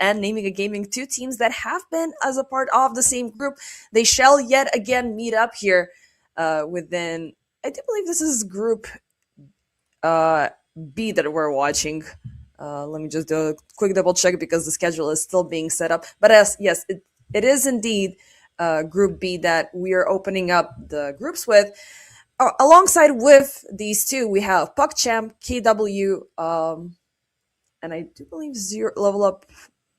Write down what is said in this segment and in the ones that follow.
and Namiga Gaming, two teams that have been as a part of the same group. They shall yet again meet up here within, I do believe this is group uh, B that we're watching. Let me just do a quick double check because the schedule is still being set up. But yes, it is indeed Group B that we are opening up the groups with. Alongside with these two, we have PuckChamp, KW, and I do believe Zero Level Up.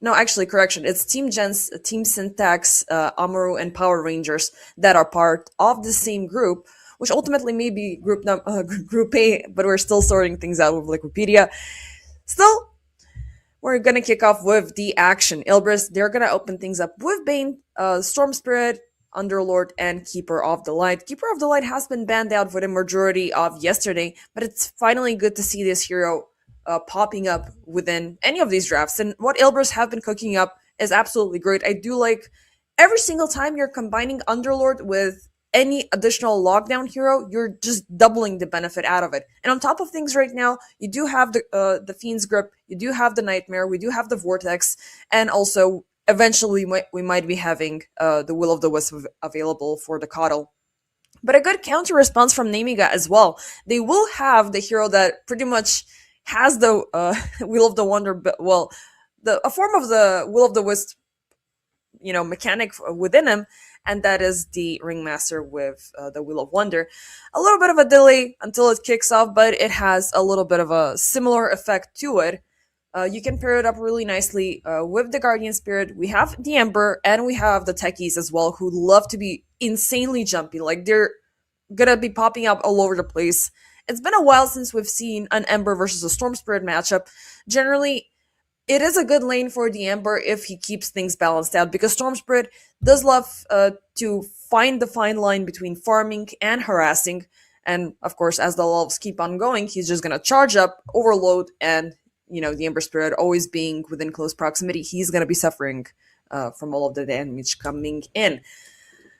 No, actually, correction. It's Team JENZ, Team Syntax, Amaru, and Power Rangers that are part of the same group, which ultimately may be Group A, but we're still sorting things out with Wikipedia. Still, we're gonna kick off with the action. Ilbris, they're gonna open things up with Bane, Storm Spirit, Underlord, and Keeper of the Light. Keeper of the Light has been banned out for the majority of yesterday, but it's finally good to see this hero popping up within any of these drafts. And what Ilbris have been cooking up is absolutely great. I do like every single time you're combining Underlord with any additional lockdown hero, you're just doubling the benefit out of it. And on top of things right now, you do have the Fiend's Grip, you do have the Nightmare, we do have the Vortex, and also eventually we might be having the Will of the Wisp available for the Coddle. But a good counter response from Namiga as well. They will have the hero that pretty much has the Wheel of the Wonder, well, a form of the Will of the Wisp, mechanic within him, and that is the Ringmaster with the Wheel of Wonder. A little bit of a delay until it kicks off, but it has a little bit of a similar effect to it. You can pair it up really nicely with the Guardian Spirit. We have the Ember, and we have the Techies as well, who love to be insanely jumpy. Like, they're gonna be popping up all over the place. It's been a while since we've seen an Ember versus a Storm Spirit matchup. Generally, it is a good lane for the Ember if he keeps things balanced out, because Storm Spirit does love to find the fine line between farming and harassing. And of course, as the levels keep on going, he's just gonna charge up, overload, and the Ember Spirit always being within close proximity, he's gonna be suffering from all of the damage coming in.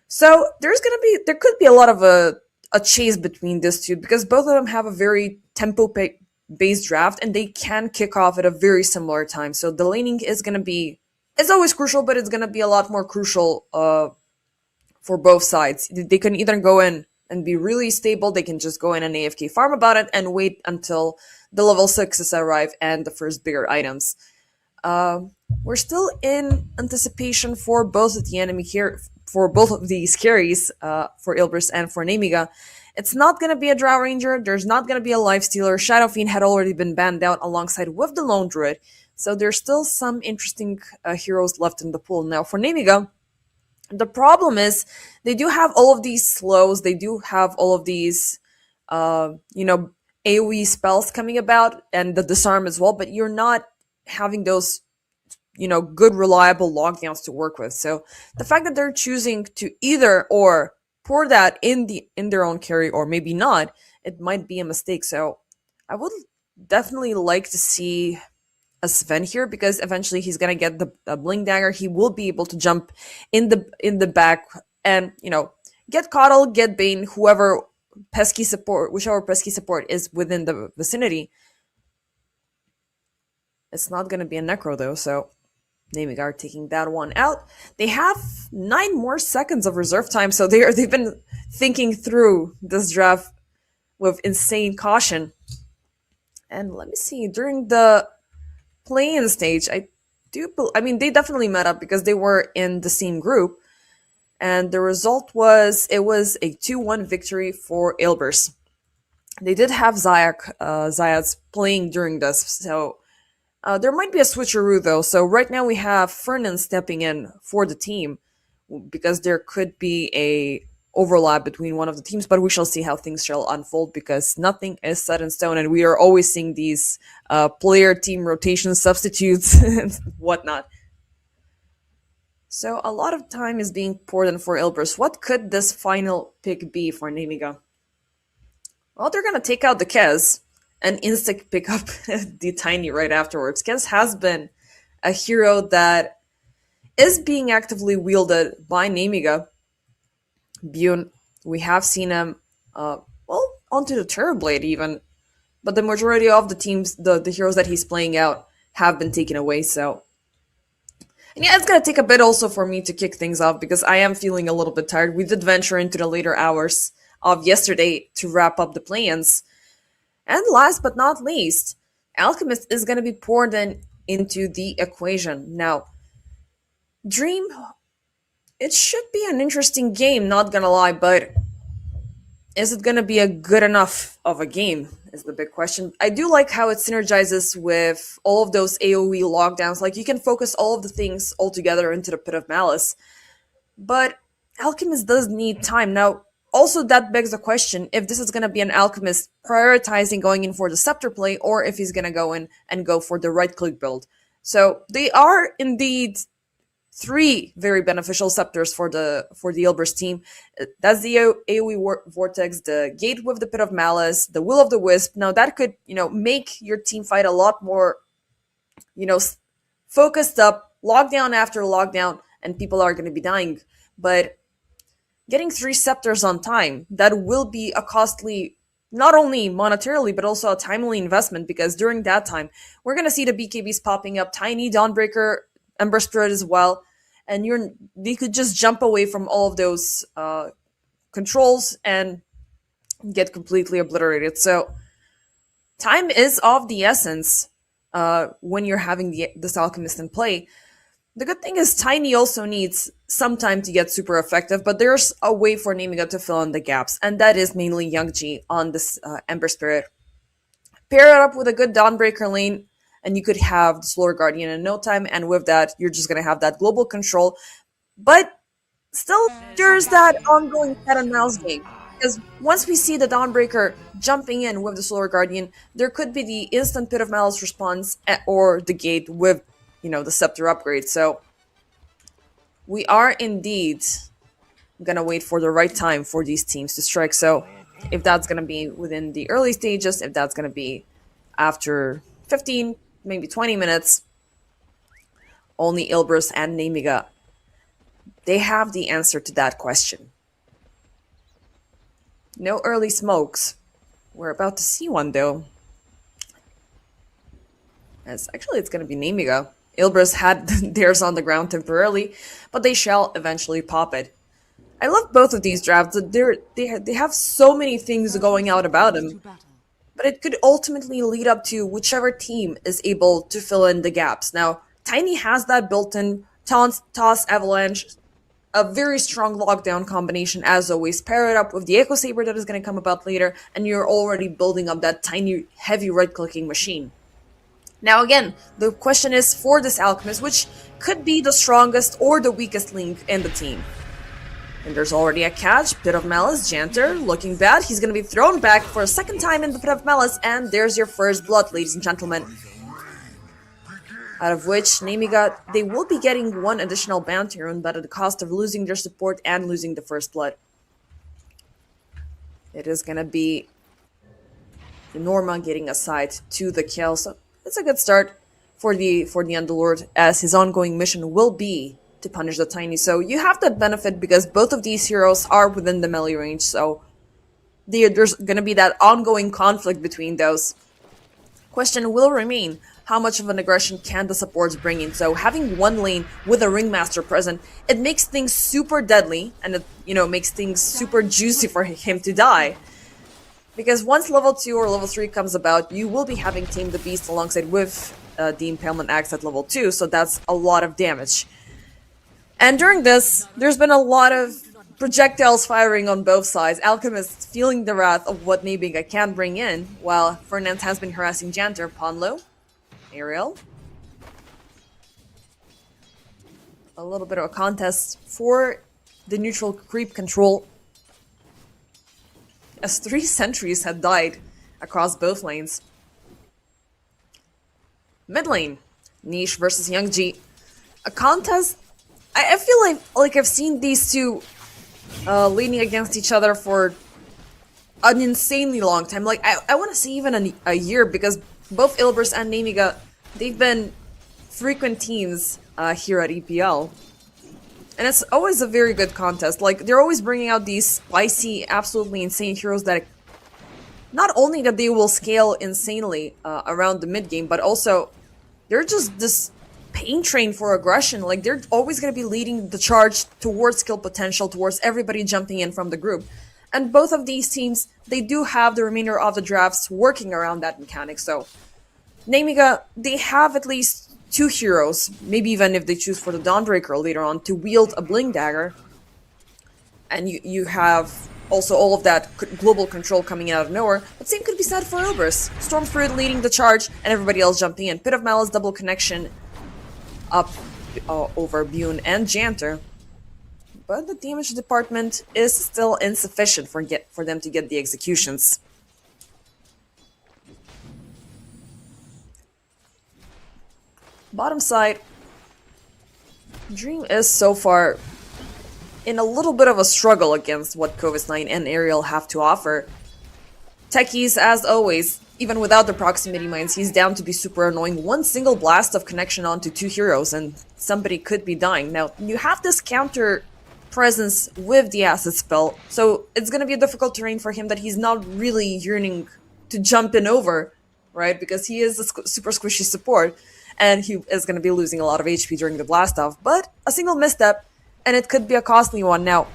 So there could be a lot of a chase between these two, because both of them have a very tempo-based draft, and they can kick off at a very similar time. So the laning is going to be, it's always crucial, but it's going to be a lot more crucial for both sides. They can either go in and be really stable, they can just go in and AFK farm about it and wait until the level 6s arrive and the first bigger items. We're still in anticipation for both of the enemy here, for both of these carries, for Ilbris and for Namiga. It's not going to be a Drow Ranger, there's not going to be a Lifestealer. Shadow Fiend had already been banned out alongside with the Lone Druid, so there's still some interesting heroes left in the pool. Now for Namiga, the problem is they do have all of these slows, they do have all of these, AoE spells coming about, and the disarm as well, but you're not having those good reliable lockdowns to work with. So the fact that they're choosing to either or pour that in their own carry, or maybe not, it might be a mistake. So I would definitely like to see a Sven here, because eventually he's gonna get the Blink Dagger. He will be able to jump in the back and get Coddle, get Bane, whichever pesky support is within the vicinity. It's not gonna be a Necro though, so Namiga are taking that one out. They have 9 more seconds of reserve time, so they've been thinking through this draft with insane caution. And let me see, during the play-in stage, they definitely met up because they were in the same group, and the result was a 2-1 victory for Ilbris. They did have Zayats playing during this, so there might be a switcheroo though. So right now we have Fernan stepping in for the team, because there could be a overlap between one of the teams, but we shall see how things shall unfold, because nothing is set in stone, and we are always seeing these player team rotation substitutes and whatnot. So a lot of time is being poured in for Ilbris. What could this final pick be for Namiga? Well, they're gonna take out the Kez and insta pick up the Tiny right afterwards. Kez has been a hero that is being actively wielded by Namiga. Bune, we have seen him, onto the Terrorblade even, but the majority of the teams, the heroes that he's playing out, have been taken away, so And yeah, it's gonna take a bit also for me to kick things off because I am feeling a little bit tired. We did venture into the later hours of yesterday to wrap up the plans. And last but not least, Alchemist is gonna be poured into the equation. Now, Dream, it should be an interesting game, not gonna lie, but is it gonna be a good enough of a game? Is the big question. I do like how it synergizes with all of those AoE lockdowns. Like you can focus all of the things all together into the Pit of Malice. But Alchemist does need time. Now, also that begs the question if this is gonna be an Alchemist prioritizing going in for the scepter play or if he's gonna go in and go for the right click build. So they are indeed three very beneficial scepters for the Ilbris team. That's the AoE Vortex, the Gate with the Pit of Malice, the Will of the Wisp. Now that could, make your team fight a lot more, focused up, lockdown after lockdown, and people are going to be dying. But getting three scepters on time, that will be a costly, not only monetarily, but also a timely investment because during that time, we're going to see the BKBs popping up, Tiny, Dawnbreaker, Ember Spirit as well, and they could just jump away from all of those controls and get completely obliterated. So time is of the essence when you're having this Alchemist in play. The good thing is Tiny also needs some time to get super effective, but there's a way for Namiga to fill in the gaps, and that is mainly Youngji on this Ember Spirit. Pair it up with a good Dawnbreaker lane, and you could have the Slower Guardian in no time, and with that, you're just going to have that global control. But still, there's that ongoing cat and mouse game. Because once we see the Dawnbreaker jumping in with the Solar Guardian, there could be the instant Pit of Malice response or the Gate with, the Scepter upgrade. So we are indeed gonna wait for the right time for these teams to strike. So if that's gonna be within the early stages, if that's gonna be after 15, maybe 20 minutes, only Ilbris and Namiga, they have the answer to that question. No early smokes. We're about to see one though. It's going to be Namiga. Ilbris had theirs on the ground temporarily, but they shall eventually pop it. I love both of these drafts. They have so many things going out about them, but it could ultimately lead up to whichever team is able to fill in the gaps. Now, Tiny has that built-in toss avalanche, a very strong lockdown combination as always. Pair it up with the Echo Saber that is going to come about later, and you're already building up that tiny, heavy right-clicking machine. Now again, the question is for this Alchemist, which could be the strongest or the weakest link in the team. And there's already a catch, Pit of Malice, Janter, looking bad. He's going to be thrown back for a second time in the Pit of Malice, and there's your first blood, ladies and gentlemen. Out of which, Namiga, they will be getting one additional bounty rune, but at the cost of losing their support and losing the first blood. It is going to be Norma getting a side to the kill, so it's a good start for the Underlord, as his ongoing mission will be to punish the Tiny. So you have that benefit because both of these heroes are within the melee range, so there's going to be that ongoing conflict between those. Question will remain, how much of an aggression can the supports bring in? So having one lane with a Ringmaster present, it makes things super deadly, and it makes things super juicy for him to die. Because once level 2 or level 3 comes about, you will be having Tame the Beast alongside with the Impalement Axe at level 2, so that's a lot of damage. And during this, there's been a lot of projectiles firing on both sides. Alchemist feeling the wrath of what Namiga can bring in, while Fernand has been harassing Janter, Ponlo, Ariel. A little bit of a contest for the neutral creep control, as 3 sentries had died across both lanes. Mid lane, Niche versus Youngji. A contest, I feel like I've seen these two leaning against each other for an insanely long time. Like, I want to say even a year, because both Ilbris and Namiga, they've been frequent teams here at EPL. And it's always a very good contest. Like, they're always bringing out these spicy, absolutely insane heroes that not only that they will scale insanely around the mid game, but also they're just this pain train for aggression. Like, they're always going to be leading the charge towards skill potential, towards everybody jumping in from the group. And both of these teams, they do have the remainder of the drafts working around that mechanic. So, Namiga, they have at least two heroes, maybe even if they choose for the Dawnbreaker later on, to wield a Bling Dagger. And you have also all of that global control coming out of nowhere. But same could be said for Ilbris. Storm Spirit leading the charge and everybody else jumping in. Pit of Malice double connection up over Bune and Janter. But the damage department is still insufficient for them to get the executions. Bottom side, Dream is so far in a little bit of a struggle against what Kovis9 and Ariel have to offer. Techies, as always, even without the proximity mines, he's down to be super annoying. One single blast of connection onto two heroes and somebody could be dying. Now, you have this counter presence with the acid spell, so it's going to be a difficult terrain for him that he's not really yearning to jump in over, right? Because he is a super squishy support, and he is going to be losing a lot of HP during the blast off. But a single misstep, and it could be a costly one. Now,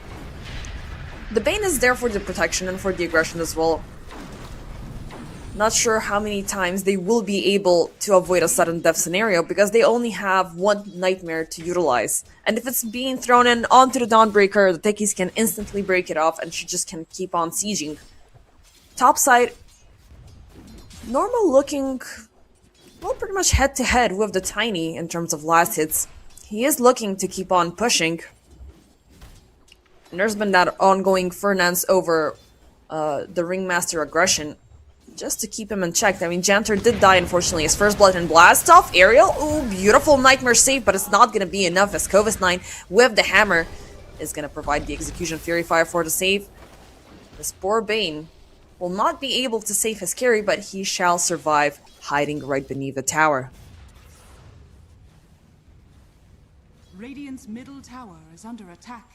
the Bane is there for the protection and for the aggression as well. Not sure how many times they will be able to avoid a sudden death scenario because they only have one Nightmare to utilize. And if it's being thrown in onto the Dawnbreaker, the techies can instantly break it off and she just can keep on sieging. Topside, Normal looking, well, pretty much head to head with the Tiny in terms of last hits. He is looking to keep on pushing. And there's been that ongoing Fernance over the Ringmaster aggression, just to keep him in check. I mean, Janter did die, unfortunately. His first blood and blast off. Ariel, ooh, beautiful Nightmare save, but it's not going to be enough as Kovis9 with the hammer is going to provide the execution Fury Fire for the save. This poor Bane will not be able to save his carry, but he shall survive, hiding right beneath the tower. Radiant's middle tower is under attack.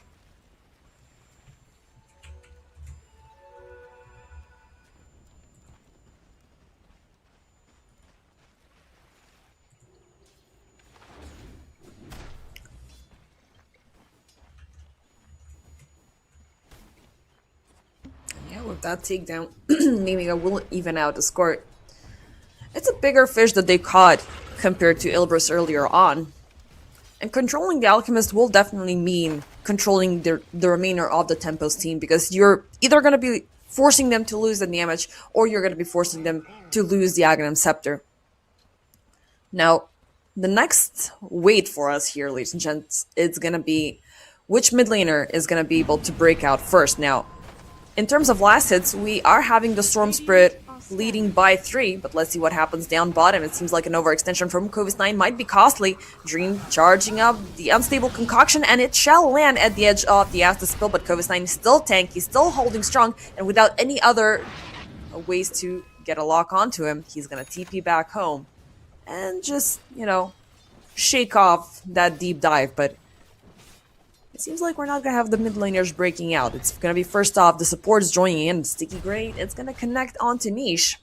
Yeah, with that takedown, maybe I will even out the score. It's a bigger fish that they caught compared to Ilbris earlier on. And controlling the Alchemist will definitely mean controlling the remainder of the Tempos team, because you're either going to be forcing them to lose the damage, or you're going to be forcing them to lose the Aghanim Scepter. Now, the next wait for us here, ladies and gents, it's going to be which mid laner is going to be able to break out first. Now, in terms of last hits, we are having the Storm Spirit leading by 3, but let's see what happens down bottom. It seems like an overextension from Kovis9 might be costly. Dream charging up the Unstable Concoction, and it shall land at the edge of the Acid Spill, but Kovis9 is still tanky, still holding strong, and without any other ways to get a lock onto him, he's gonna TP back home and just, you know, shake off that deep dive. But it seems like we're not going to have the mid laners breaking out. It's going to be first off the supports joining in. Sticky Great, it's going to connect onto Niche.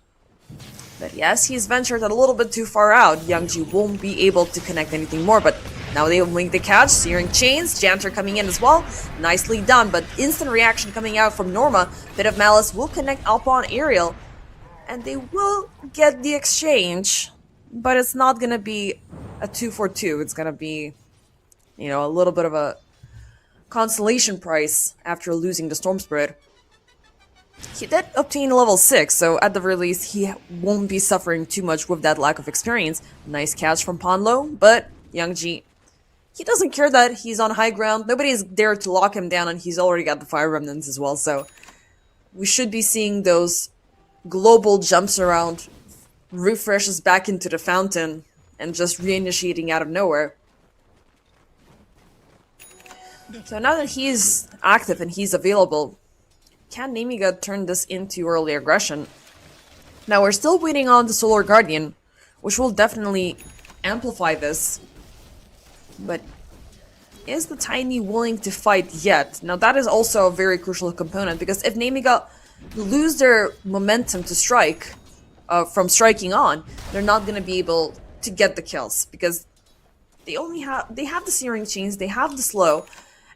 But yes, he's ventured a little bit too far out. Youngji won't be able to connect anything more, but now they will make the catch. Searing Chains, Janter coming in as well. Nicely done, but instant reaction coming out from Norma. Bit of Malice will connect up on Ariel, and they will get the exchange, but it's not going to be a 2-for-2. It's going to be, you know, a little bit of a consolation price after losing the Storm Spirit. He did obtain level 6, so at the very least he won't be suffering too much with that lack of experience. Nice catch from Ponlo, but Youngji, he doesn't care that he's on high ground. Nobody's there to lock him down, and he's already got the Fire Remnants as well, so we should be seeing those global jumps around, refreshes back into the fountain, and just reinitiating out of nowhere. So now that he's active and he's available, can Namiga turn this into early aggression? Now we're still waiting on the Solar Guardian, which will definitely amplify this. But is the Tiny willing to fight yet? Now that is also a very crucial component, because if Namiga lose their momentum to strike, from striking on, they're not going to be able to get the kills, because they have the searing chains, they have the slow,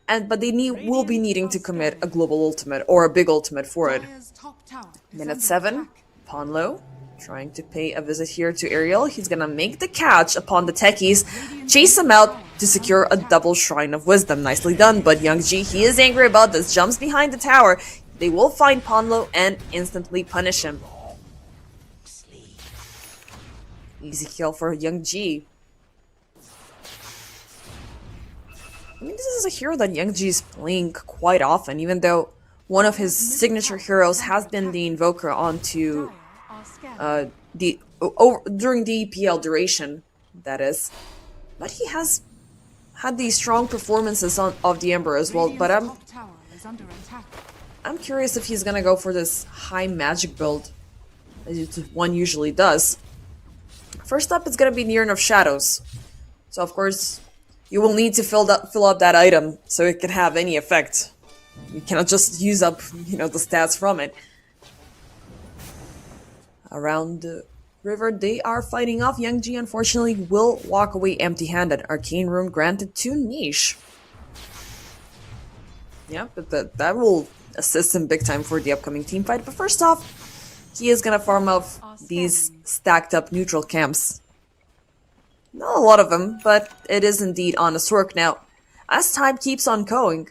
but they will be Radiant needing are to commit a scanning. global ultimate or a big ultimate for it. Dire's top tower is Minute under 7, attack. Ponlo trying to pay a visit here to Ariel. He's gonna make the catch upon the techies, Radiant's chase him middle out tower to is under secure a attack. double Shrine of Wisdom. Nicely done, but Young Ji, he is angry about this, jumps behind the tower. They will find Ponlo and instantly punish him. Easy kill for Young Ji. I mean, this is a hero that Young Ji is playing quite often, even though one of his Dire's middle signature tower is heroes under has been attack. the Invoker onto Dire are scanning. during the EPL duration, that is. But he has had these strong performances of the Ember as well. But Radiant's top tower is under attack. I'm curious if he's gonna go for this high magic build, as one usually does. First up, it's gonna be Near of Shadows. So of course, you will need to fill up that item so it can have any effect. You cannot just use up, the stats from it. Around the river, they are fighting off. Young Ji, unfortunately, will walk away empty-handed. Arcane Rune granted to Niche. Yeah, but that will assist him big time for the upcoming team fight. But first off, he is gonna farm off these stacked up neutral camps. Not a lot of them, but it is indeed on a Sork. Now, as time keeps on going,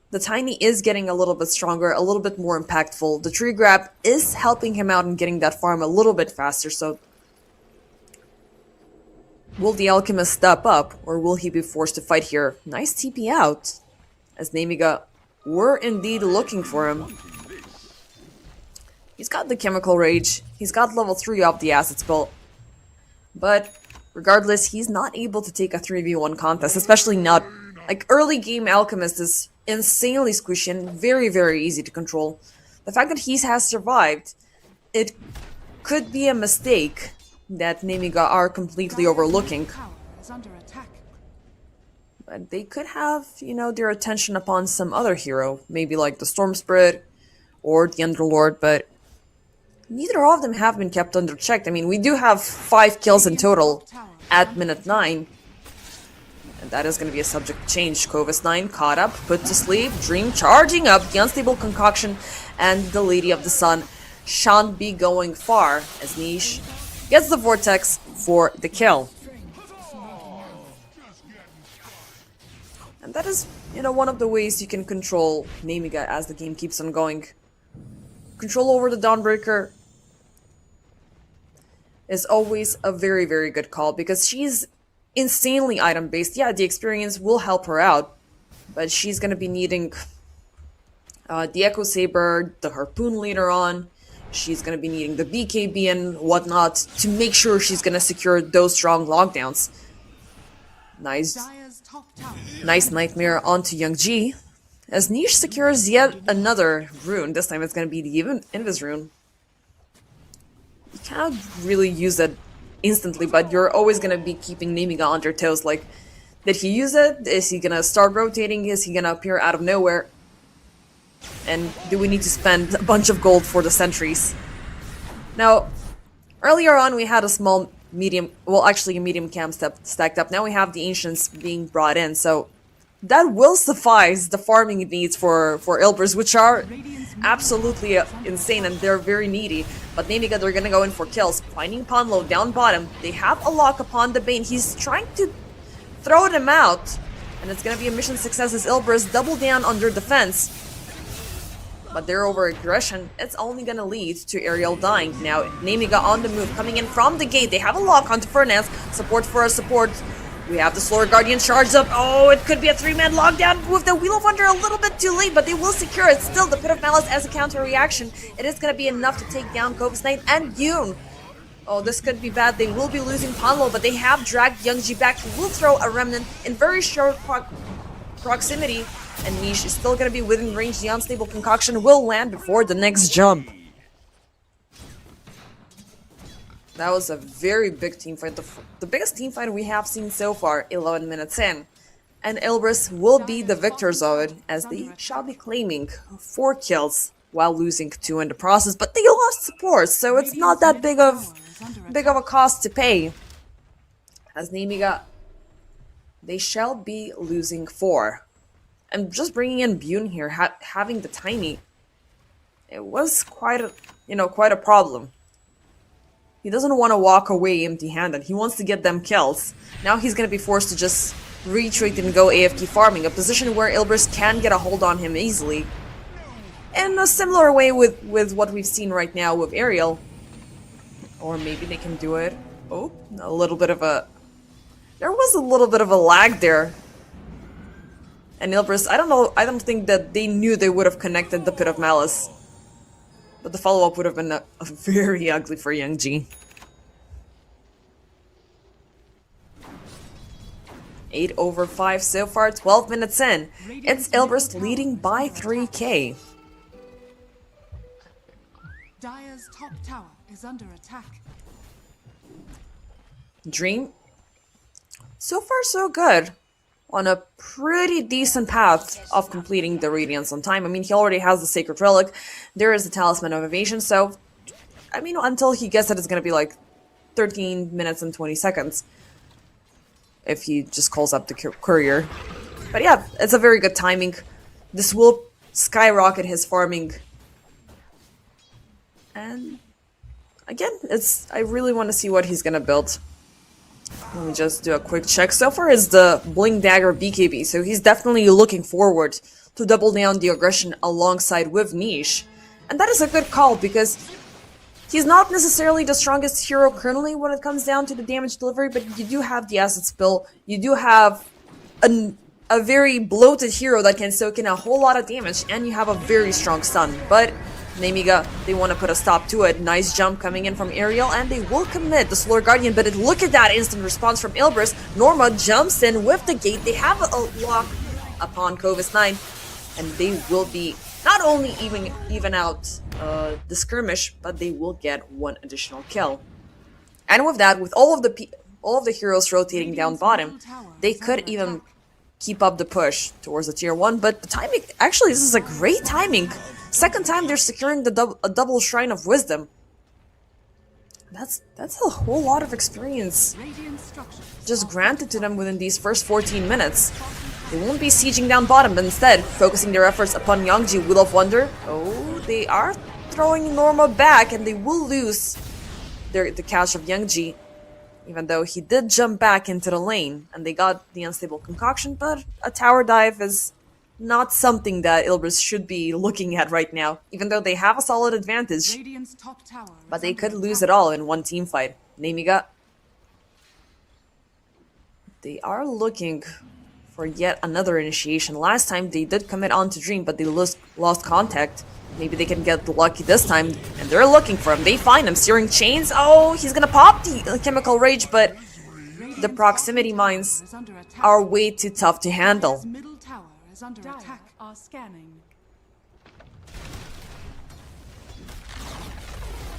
the Tiny is getting a little bit stronger, a little bit more impactful. The tree grab is helping him out in getting that farm a little bit faster, so will the Alchemist step up, or will he be forced to fight here? Nice TP out, as Nemiga were indeed looking for him. He's got the Chemical Rage, he's got level 3 off the Acid Spell, but regardless, he's not able to take a 3v1 contest, especially not... Like, early game Alchemist is insanely squishy and very, very easy to control. The fact that he has survived, it could be a mistake that Nemiga are completely overlooking. Tower is under attack. But they could have, their attention upon some other hero, maybe like the Storm Spirit or the Underlord, but neither of them have been kept under check. I mean, we do have 5 kills in total at minute 9. And that is going to be a subject to change. Kovis 9 caught up, put to sleep, Dream charging up, the Unstable Concoction, and the Lady of the Sun shan't be going far as Niche gets the Vortex for the kill. And that is, one of the ways you can control Nemiga as the game keeps on going. Control over the Dawnbreaker is always a very, very good call because she's insanely item based. Yeah, the experience will help her out, but she's gonna be needing the Echo Saber, the Harpoon later on. She's gonna be needing the BKB and whatnot to make sure she's gonna secure those strong lockdowns. Nice Nightmare onto Young Ji, as Niche secures yet another rune. This time it's gonna be the Invis rune. You cannot really use it instantly, but you're always gonna be keeping Nemiga on their toes. Like, did he use it? Is he gonna start rotating? Is he gonna appear out of nowhere? And do we need to spend a bunch of gold for the sentries? Now, earlier on we had a small medium, well actually a medium camp stacked up. Now we have the Ancients being brought in, so that will suffice the farming needs for Ilbers, which are absolutely insane and they're very needy. But Nemiga, they're gonna go in for kills. Finding Ponlo down bottom. They have a lock upon the Bane. He's trying to throw them out. And it's gonna be a mission success as Ilbers double down on their defense. But their over-aggression, it's only gonna lead to Ariel dying. Now, Nemiga on the move, coming in from the gate. They have a lock onto Fernance. Support for a support. We have the Slower Guardian charged up. Oh, it could be a 3-man lockdown with the Wheel of Wonder a little bit too late, but they will secure it. Still, the Pit of Malice as a counter reaction. It is going to be enough to take down Kovis Knight and Yoon. Oh, this could be bad. They will be losing Ponlo, but they have dragged Youngji back. He will throw a Remnant in very short proximity, and Niche is still going to be within range. The Unstable Concoction will land before the next jump. That was a very big team fight, the biggest team fight we have seen so far, 11 minutes in. And Ilbris will be the victors of it, as they shall be claiming 4 kills while losing 2 in the process, but they lost support, so it's not that big of a cost to pay. As Nemiga They shall be losing 4. And just bringing in Bune here, having the tiny, it was quite a problem. He doesn't want to walk away empty-handed. He wants to get them kills. Now he's going to be forced to just retreat and go AFK farming, a position where Ilbris can get a hold on him easily. In a similar way with what we've seen right now with Ariel. Or maybe they can do it. Oh, a little bit of a... There was a little bit of a lag there. And Ilbris, I don't know, I don't think that they knew they would have connected the Pit of Malice. But the follow-up would have been a very ugly for Young G. 8/5 so far, 12 minutes in. It's Ilbris leading by 3k. Dire's top tower is under attack. Dream, so far so good. On a pretty decent path of completing the Radiance on time. I mean, he already has the Sacred Relic. There is the Talisman of Evasion, so... I mean, until he gets it, it's gonna be like 13 minutes and 20 seconds. If he just calls up the courier. But yeah, it's a very good timing. This will skyrocket his farming. And... again, I really want to see what he's gonna build. Let me just do a quick check. So far is the Bling Dagger BKB, so he's definitely looking forward to double down the aggression alongside with Niche. And that is a good call, because he's not necessarily the strongest hero currently when it comes down to the damage delivery, but you do have the Acid Spill, you do have a very bloated hero that can soak in a whole lot of damage, and you have a very strong stun. But Nemiga, they want to put a stop to it. Nice jump coming in from Ariel, and they will commit the Solar Guardian, but look at that instant response from Ilbris. Norma jumps in with the gate. They have a lock upon Covis 9, and they will be not only even out the skirmish, but they will get one additional kill. And with that, with all of the heroes rotating down bottom, they could even keep up the push towards the tier 1, but the timing, actually this is a great timing. Second time they're securing the double Shrine of Wisdom. That's a whole lot of experience just granted to them within these first 14 minutes. They won't be sieging down bottom, but instead focusing their efforts upon Yangji, Will of Wonder. Oh, they are throwing Norma back, and they will lose the cash of Yangji, even though he did jump back into the lane, and they got the Unstable Concoction, but a tower dive is not something that Ilbris should be looking at right now, even though they have a solid advantage. But they could lose it all in one team fight. Nemiga, they are looking for yet another initiation. Last time they did commit on to Dream, but they lost contact. Maybe they can get lucky this time, and they're looking for him. They find him. Searing Chains. Oh, he's gonna pop the Chemical Rage, but the proximity mines are way too tough to handle. Under attack. Are scanning.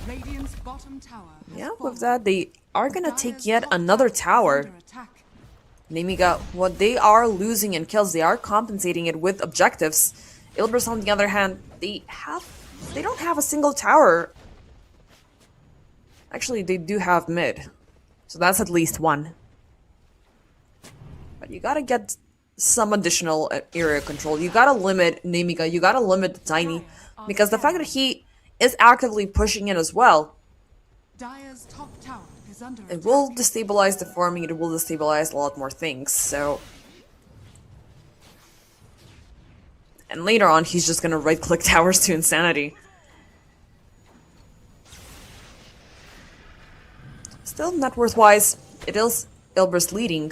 Radiant's bottom tower. Yeah, with that, they are gonna take yet another tower. Nemiga, what they are losing in kills, they are compensating it with objectives. Ilbris, on the other hand, they don't have a single tower. Actually, they do have mid, so that's at least one. But you gotta get some additional area control. You gotta limit Nemiga, you gotta limit the Tiny, because the fact that he is actively pushing in as well, it will destabilize the farming, it will destabilize a lot more things, so... And later on, he's just gonna right-click towers to insanity. Still, net worth-wise, it is Ilbris leading.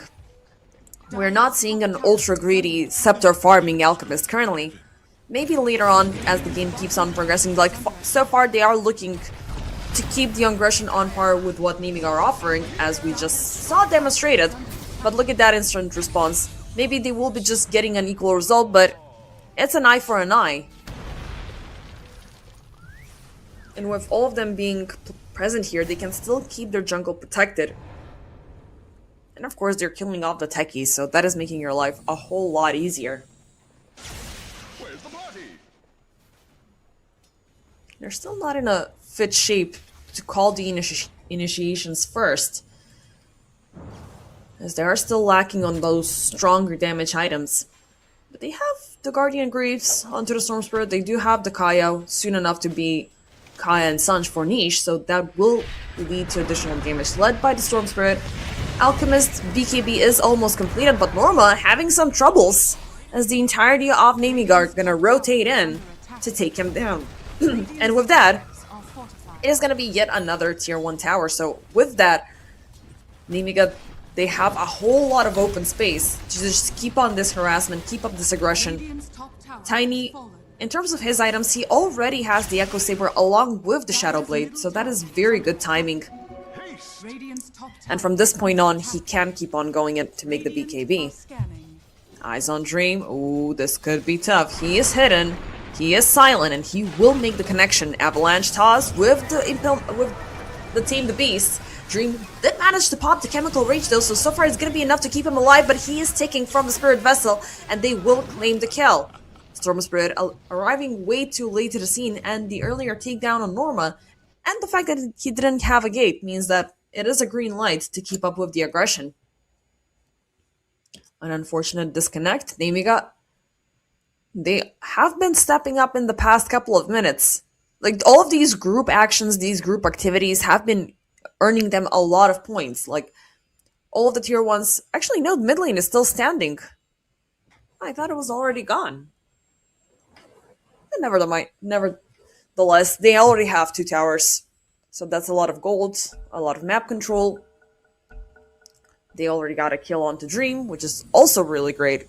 We're not seeing an ultra-greedy scepter farming alchemist currently. Maybe later on, as the game keeps on progressing, like so far they are looking to keep the aggression on par with what Nemiga are offering, as we just saw demonstrated. But look at that instant response. Maybe they will be just getting an equal result, but it's an eye for an eye. And with all of them being present here, they can still keep their jungle protected. And of course, they're killing off the techies, so that is making your life a whole lot easier. Where's the party? They're still not in a fit shape to call the initiations first. as they are still lacking on those stronger damage items. But they have the Guardian Greaves onto the Storm Spirit. They do have the Kaya soon enough to be Kaya and Sanj for niche, so that will lead to additional damage led by the Storm Spirit. Alchemist BKB is almost completed, but Norma having some troubles as the entirety of Namigar are gonna rotate in to take him down. And with that, it is gonna be yet another tier 1 tower. So with that, Namiga, they have a whole lot of open space to just keep on this harassment, keep up this aggression. Radiant's top tower Tiny, has fallen. in terms of his items, he already has the Echo Saber along with the Shadow Blade, so that is very good timing. Haste. Radiant's top tower And from this point on, he can keep on going in to make the Radiant BKB. are scanning. Eyes on Dream. Ooh, this could be tough. He is hidden, he is silent, and he will make the connection. Avalanche toss with the Tame the Beast. Dream did manage to pop the Chemical Rage though, so far it's gonna be enough to keep him alive, but he is taking from the Spirit Vessel, and they will claim the kill. Storm Spirit arriving way too late to the scene, and the earlier takedown on Norma, and the fact that he didn't have a gate means that it is a green light to keep up with the aggression. An unfortunate disconnect. Namiga, they have been stepping up in the past couple of minutes. Like, all of these group actions, these group activities have been earning them a lot of points. Like, all of the tier 1s... Actually, no, mid lane is still standing. I thought it was already gone. But nevertheless, they already have 2 towers. So that's a lot of gold, a lot of map control. They already got a kill onto Dream, which is also really great.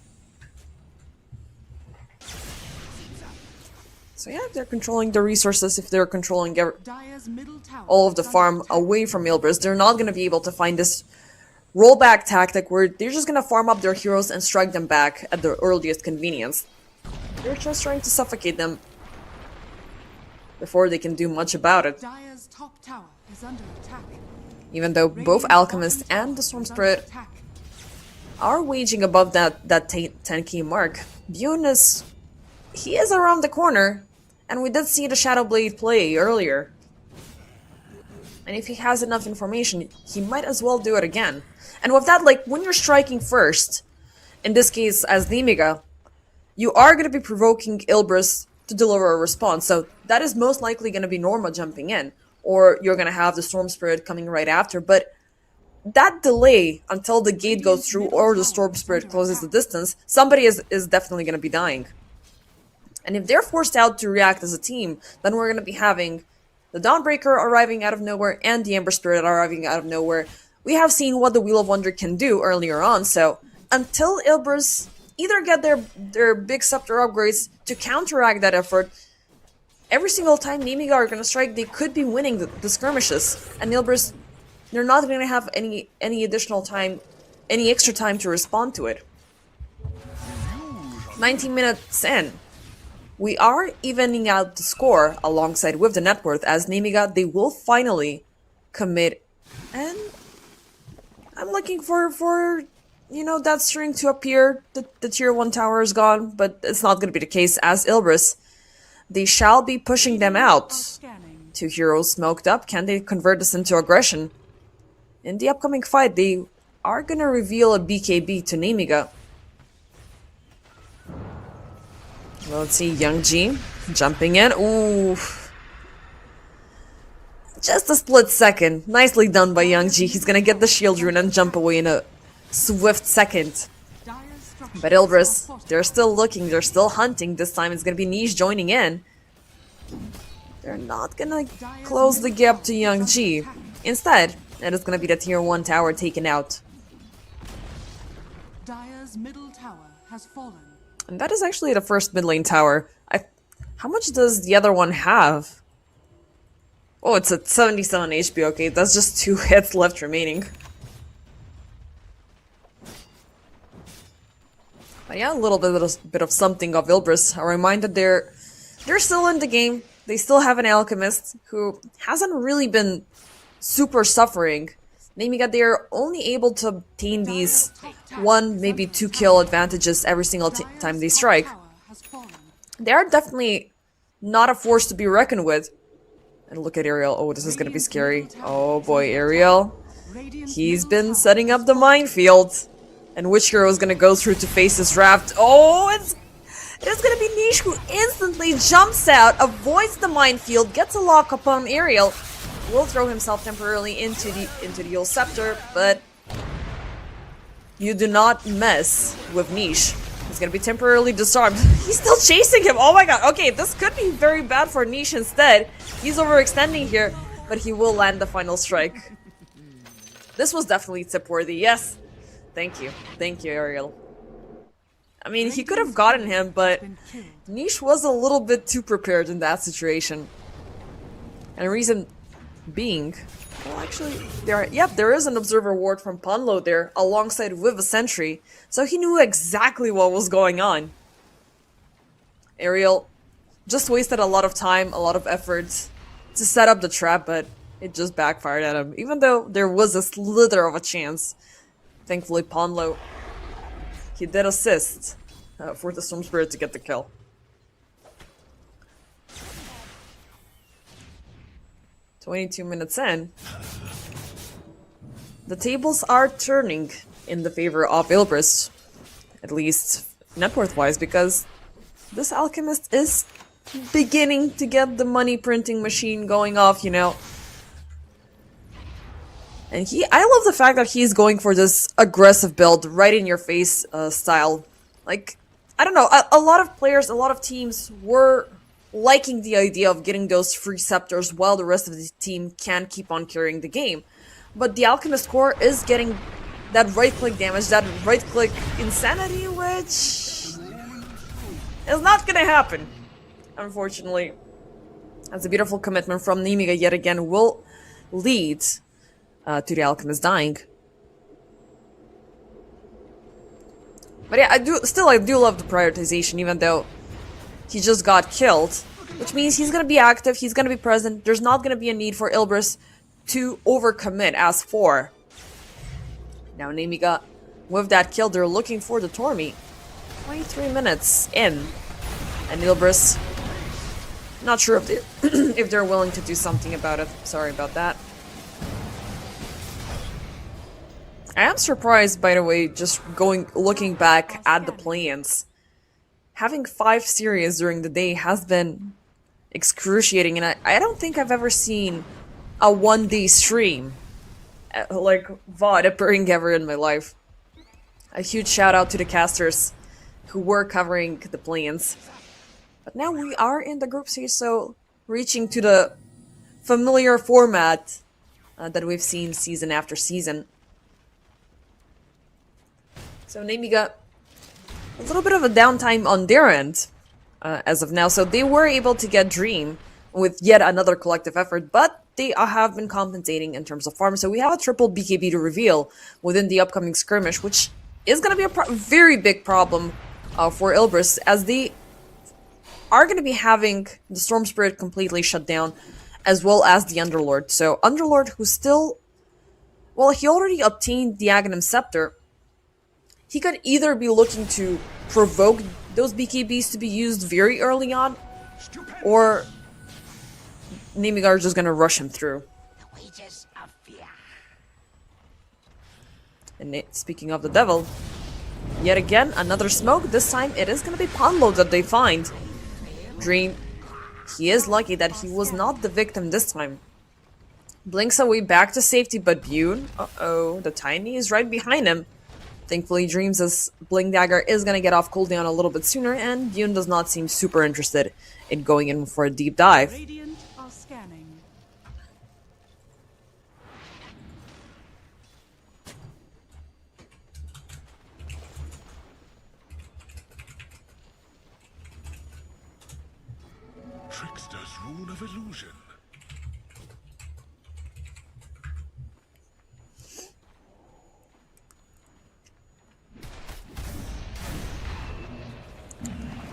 So yeah, if they're controlling the resources, if they're controlling Dire's middle tower all of the is under farm attack. away from Ilbris, they're not going to be able to find this rollback tactic where they're just going to farm up their heroes and strike them back at the earliest convenience. They're just trying to suffocate them before they can do much about it. Dire's top tower is under attack. Even though both Radiant's Alchemist bottom tower and the Storm is under Spirit attack. are waging above that 10k mark. Bune he is around the corner, and we did see the Shadow Blade play earlier. And if he has enough information, he might as well do it again. And with that, like, when you're striking first, in this case as Namiga, you are going to be provoking Ilbris to deliver a response. So that is most likely going to be Norma jumping in, or you're going to have the Storm Spirit coming right after. But that delay until the gate goes through or the Storm Spirit closes the distance, somebody is definitely going to be dying. And if they're forced out to react as a team, then we're going to be having the Dawnbreaker arriving out of nowhere and the Ember Spirit arriving out of nowhere. We have seen what the Wheel of Wonder can do earlier on, so until Ilbris either get their big scepter upgrades to counteract that effort, every single time Namiga are going to strike, they could be winning the skirmishes. And Ilbris, they're not going to have any additional time, any extra time to respond to it. 19 minutes in. We are evening out the score alongside with the net worth as Namiga, they will finally commit. And I'm looking for that string to appear. The tier 1 tower is gone, but it's not going to be the case as Ilbris. They shall be pushing them out. Scanning. 2 heroes smoked up. Can they convert this into aggression? In the upcoming fight, they are going to reveal a BKB to Namiga. Well, let's see, Young G jumping in. Ooh. Just a split second. Nicely done by Young G. He's gonna get the shield rune and jump away in a swift second. Dire's structures But are Ilbris, fortified. they're still looking, they're still hunting. This time it's gonna be Niche joining in. They're not gonna close the gap to Young G. Instead, it is gonna be the tier 1 tower taken out. Dire's middle tower has fallen. And that is actually the first mid lane tower. How much does the other one have? Oh, it's at 77 HP. Okay, that's just 2 hits left remaining. But yeah, a little bit of something of Ilbris. A reminder they're still in the game. They still have an Alchemist who hasn't really been super suffering. Namiga, they're only able to obtain these 1, maybe 2 kill advantages every single time they strike. Tower has fallen. They are definitely not a force to be reckoned with. And look at Ariel. Oh, this is gonna be scary. Oh boy, Ariel. Radiant's He's middle been tower setting is up the minefield. And which hero is gonna go through to face this raft? Oh, it is gonna be Niche who instantly jumps out, avoids the minefield, gets a lock upon Ariel, will throw himself temporarily into the old scepter, but you do not mess with Niche. He's gonna be temporarily disarmed. He's still chasing him. Oh my god. Okay, this could be very bad for Niche instead. He's overextending here, but he will land the final strike. This was definitely tip worthy. Yes. Thank you. Thank you, Ariel. I mean, he could have gotten him, but Niche was a little bit too prepared in that situation. And the reason being, well, actually, there is an observer ward from Punlo there, alongside with a sentry, so he knew exactly what was going on. Ariel just wasted a lot of time, a lot of effort to set up the trap, but it just backfired at him, even though there was a slither of a chance. Thankfully, Ponlo, he did assist for the Storm Spirit to get the kill. "22 minutes in, the tables are turning in the favor of Ilbris, at least net worth-wise, because this alchemist is beginning to get the money printing machine going off, you know. And I love the fact that he's going for this aggressive build, right in your face style. Like, I don't know, a lot of players, a lot of teams were liking the idea of getting those free scepters while the rest of the team can keep on carrying the game. But the Alchemist core is getting that right-click damage, that right-click insanity, which is not gonna happen, unfortunately. That's a beautiful commitment from Nemiga yet again, will lead to the Alchemist dying. But yeah, I do love the prioritization, even though he just got killed, which means he's gonna be active, he's gonna be present. There's not gonna be a need for Ilbris to overcommit as for. Now Nemiga, with that kill, they're looking for the Tormi. 23 minutes in, and Ilbris, not sure if if they're willing to do something about it. Sorry about that. I am surprised, by the way, just looking back at the play-ins. Having 5 series during the day has been excruciating, and I don't think I've ever seen a 1-day stream like VOD appearing ever in my life. A huge shout out to the casters who were covering the play-ins. But now we are in the group stage, so reaching to the familiar format that we've seen season after season. So Nemiga, a little bit of a downtime on their end as of now. So they were able to get Dream with yet another collective effort, but they have been compensating in terms of farm. So we have a triple BKB to reveal within the upcoming skirmish, which is going to be a very big problem for Ilbris, as they are going to be having the Storm Spirit completely shut down, as well as the Underlord. So Underlord, who still, well, he already obtained the Aghanim Scepter. He could either be looking to provoke those BKBs to be used very early on, or Nemiga is just gonna rush him through. And speaking of the devil, yet again, another smoke. This time it is gonna be Ponlo that they find. Dream, he is lucky that he was not the victim this time. Blinks away back to safety, but Bune, uh-oh, the Tiny is right behind him. Thankfully, Dreams' Blink Dagger is going to get off cooldown a little bit sooner, and Bune does not seem super interested in going in for a deep dive. Radiant are scanning. Trickster's rune of illusion.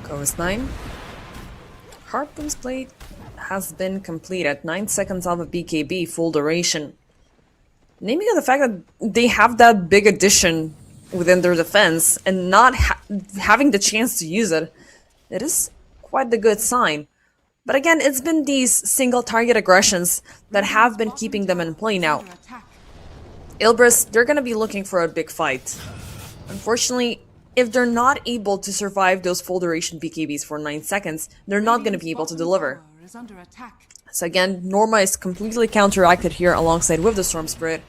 Goes 9. Harpoon's Blade has been completed. 9 seconds of a BKB, full duration. Naming of the fact that they have that big addition within their defense and not having the chance to use it, it is quite the good sign. But again, it's been these single target aggressions that have been keeping them in play now. Ilbris, they're gonna be looking for a big fight. Unfortunately, if they're not able to survive those full duration BKBs for 9 seconds, they're not gonna Radiant's be able to bottom deliver. tower is under attack. So again, Norma is completely counteracted here alongside with the Storm Spirit.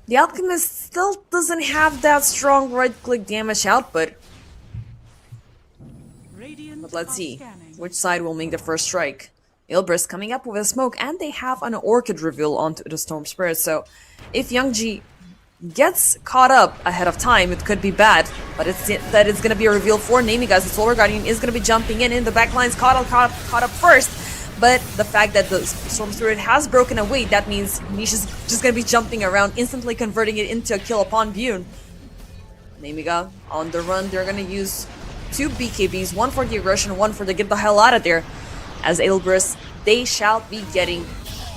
The Alchemist still doesn't have that strong right-click damage output, Radiant but let's are see scanning. which side will make the first strike. Ilbris coming up with a smoke, and they have an Orchid reveal onto the Storm Spirit, so if Youngji gets caught up ahead of time, it could be bad, but it's going to be a reveal for Namiga. The Solar Guardian is going to be jumping in the backline's caught up first, but the fact that the Storm Spirit has broken away, that means Niche is just going to be jumping around, instantly converting it into a kill upon Bune. Namiga on the run, they're going to use 2 BKBs, one for the aggression, one for the get the hell out of there. As Ilbris, they shall be getting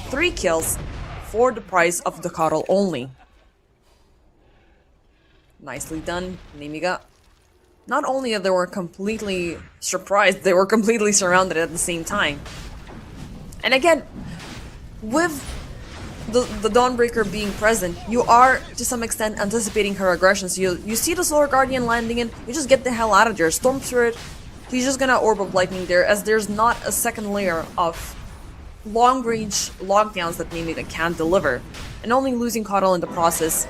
3 kills for the price of the Coddle only. Nicely done, Namiga. Not only that they were completely surprised, they were completely surrounded at the same time. And again, with the Dawnbreaker being present, you are to some extent anticipating her aggression. So you see the Solar Guardian landing in, you just get the hell out of there. Storm Spirit, he's just gonna Orb of Lightning there, as there's not a second layer of long-range lockdowns that Namiga can deliver. And only losing Coddle in the process,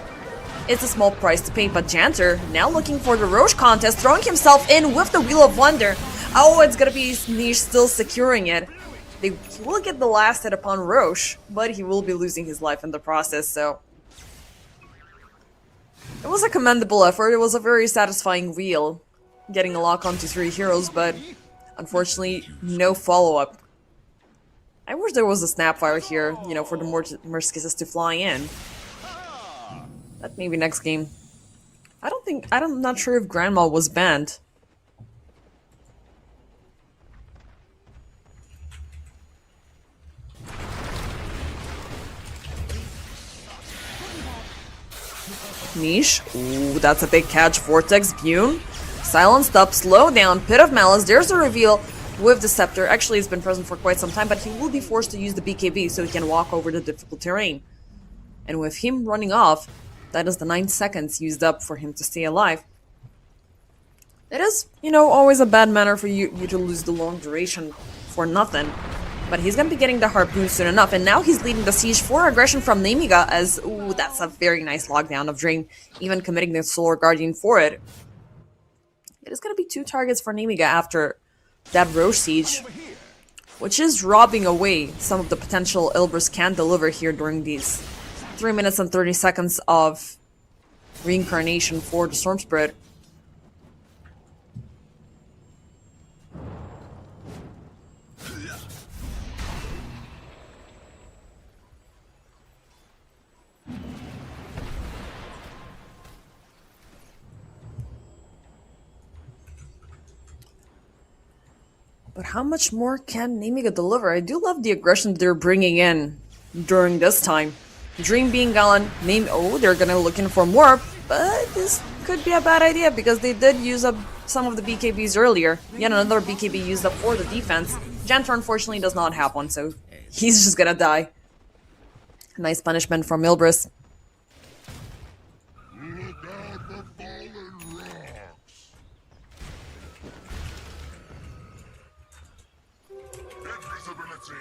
it's a small price to pay, but Janter, now looking for the Roche contest, throwing himself in with the Wheel of Wonder. Oh, it's gonna be Niche still securing it. He will get the last hit upon Roche, but he will be losing his life in the process, so... It was a commendable effort, it was a very satisfying wheel, getting a lock onto 3 heroes, but unfortunately, no follow-up. I wish there was a Snapfire here, you know, for the Murskises to fly in. But maybe next game. I'm not sure if Grandma was banned. Niche. Ooh, that's a big catch. Vortex, Bune. Silenced up, slow down, Pit of Malice. There's a reveal with the Scepter. Actually, it's been present for quite some time, but he will be forced to use the BKB so he can walk over the difficult terrain. And with him running off, that is the 9 seconds used up for him to stay alive. It is, you know, always a bad manner for you to lose the long duration for nothing. But he's gonna be getting the Harpoon soon enough, and now he's leading the siege for aggression from Namiga as, ooh, that's a very nice lockdown of Dream, even committing the Solar Guardian for it. It is gonna be 2 targets for Namiga after that Roche siege, which is robbing away some of the potential Ilbris can deliver here during these 3 minutes and 30 seconds of reincarnation for the Storm Spirit. But how much more can Namiga deliver? I do love the aggression they're bringing in during this time. Dream being gone, they're gonna looking for more, but this could be a bad idea because they did use up some of the BKBs earlier. Yet another BKB used up for the defense. Jantor unfortunately does not have one, so he's just gonna die. Nice punishment from Ilbris. Look out for fallen rocks. Invisibility.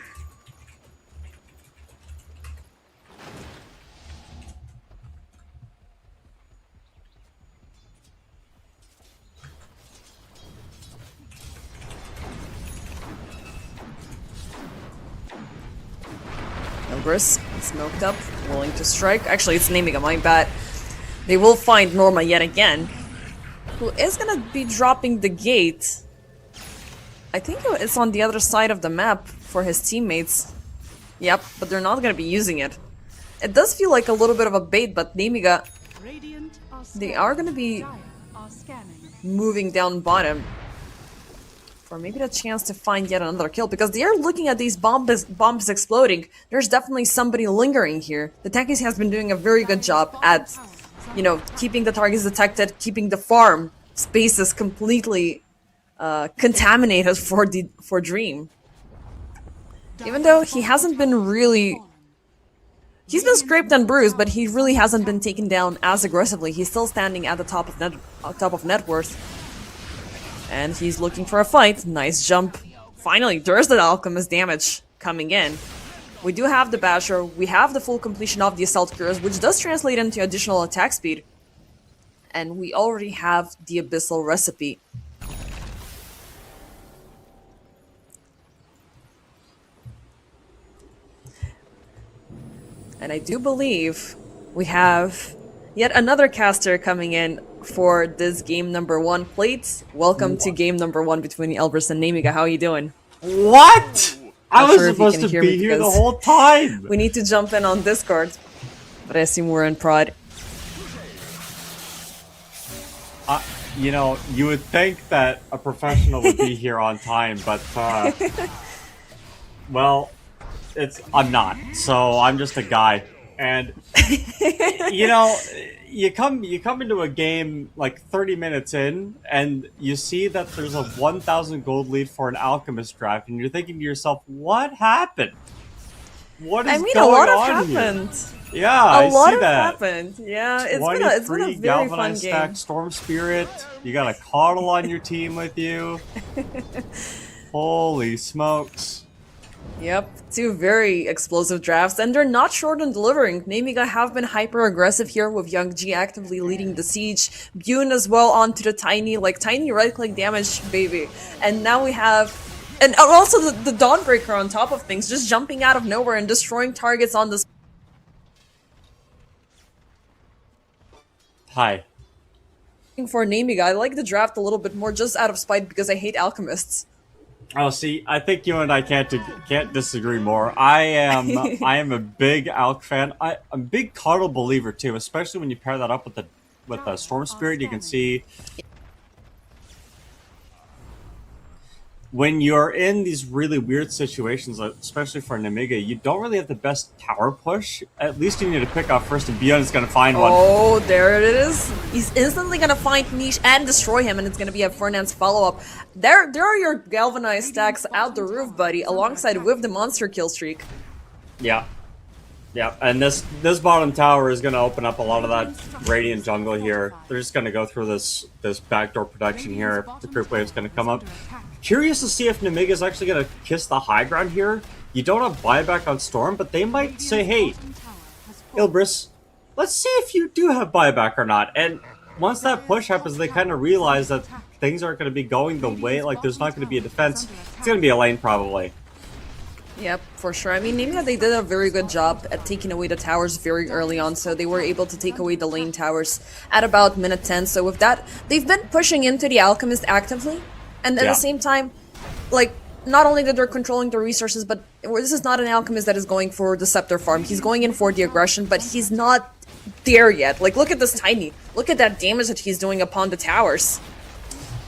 Ilbris, smoked up, willing to strike. Actually, it's Namiga, my bad. They will find Norma yet again, who is gonna be dropping the gate. I think it's on the other side of the map for his teammates. Yep, but they're not gonna be using it. It does feel like a little bit of a bait, but Namiga, Radiant are they are gonna be Dire are scanning. moving down bottom for maybe the chance to find yet another kill, because they are looking at these bombs exploding. There's definitely somebody lingering here. The tankies has been doing a very good job at, you know, keeping the targets detected, keeping the farm spaces completely contaminated for Dream. Even though he hasn't been really He's been scraped and bruised, but he really hasn't been taken down as aggressively. He's still standing at the top of net worth. And he's looking for a fight. Nice jump. Finally, there's the Alchemist damage coming in. We do have the Basher, we have the full completion of the Assault Cuirass, which does translate into additional attack speed. And we already have the Abyssal recipe. And I do believe we have yet another caster coming in for this game number 1. Plates, welcome to game number 1 between Elbrus and Namiga. How are you doing? What? I Not was sure if you supposed can to hear be me here the because whole time. we need to jump in on Discord. But I assume we're in prod. You know, you would think that a professional would be here on time, but well, I'm not. So I'm just a guy, and you know, you come into a game like 30 minutes in, and you see that there's a 1,000 gold lead for an alchemist draft, and you're thinking to yourself, "What happened? What is I mean, a going lot on have here?" happened. Yeah, A I lot see have that. happened. Yeah, it's been a very fun galvanized game. stack Storm Spirit. You got a Coddle on your team with you. Holy smokes. Yep, 2 very explosive drafts, and they're not short on delivering. Namiga have been hyper-aggressive here with Young G actively leading the siege. Bune as well onto the tiny right-click damage, baby. And now we have... And also the Dawnbreaker on top of things, just jumping out of nowhere and destroying targets on the... Hi. For Namiga, I like the draft a little bit more just out of spite because I hate alchemists. Oh, see, I think you and I can't disagree more. I am a big Alch fan. I'm a big Coddle believer too, especially when you pair that up with the Storm Spirit. You can see when you're in these really weird situations, especially for Namiga, you don't really have the best tower push. At least you need to pick off first, and Beyond is going to find one. Oh, there it is. He's instantly going to find Niche and destroy him, and it's going to be a Fernand's follow-up. There are your galvanized stacks out the roof, buddy, alongside with the monster kill streak. Yeah. Yeah, and this bottom tower is going to open up a lot of that Radiant jungle here. They're just going to go through this backdoor protection here. The creep wave is going to come up. Curious to see if Namiga is actually going to kiss the high ground here. You don't have buyback on Storm, but they might say, hey, Ilbris, let's see if you do have buyback or not. And once that push happens, they kind of realize that things aren't going to be going the way, like there's not going to be a defense. It's going to be a lane probably. Yep, for sure. I mean, Namiga, they did a very good job at taking away the towers very early on, so they were able to take away the lane towers at about minute 10. So with that, they've been pushing into the Alchemist actively, and at the same time, like, not only that they're controlling the resources, but this is not an Alchemist that is going for the Scepter farm. He's going in for the aggression, but he's not there yet. Like, look at this Tiny. Look at that damage that he's doing upon the towers.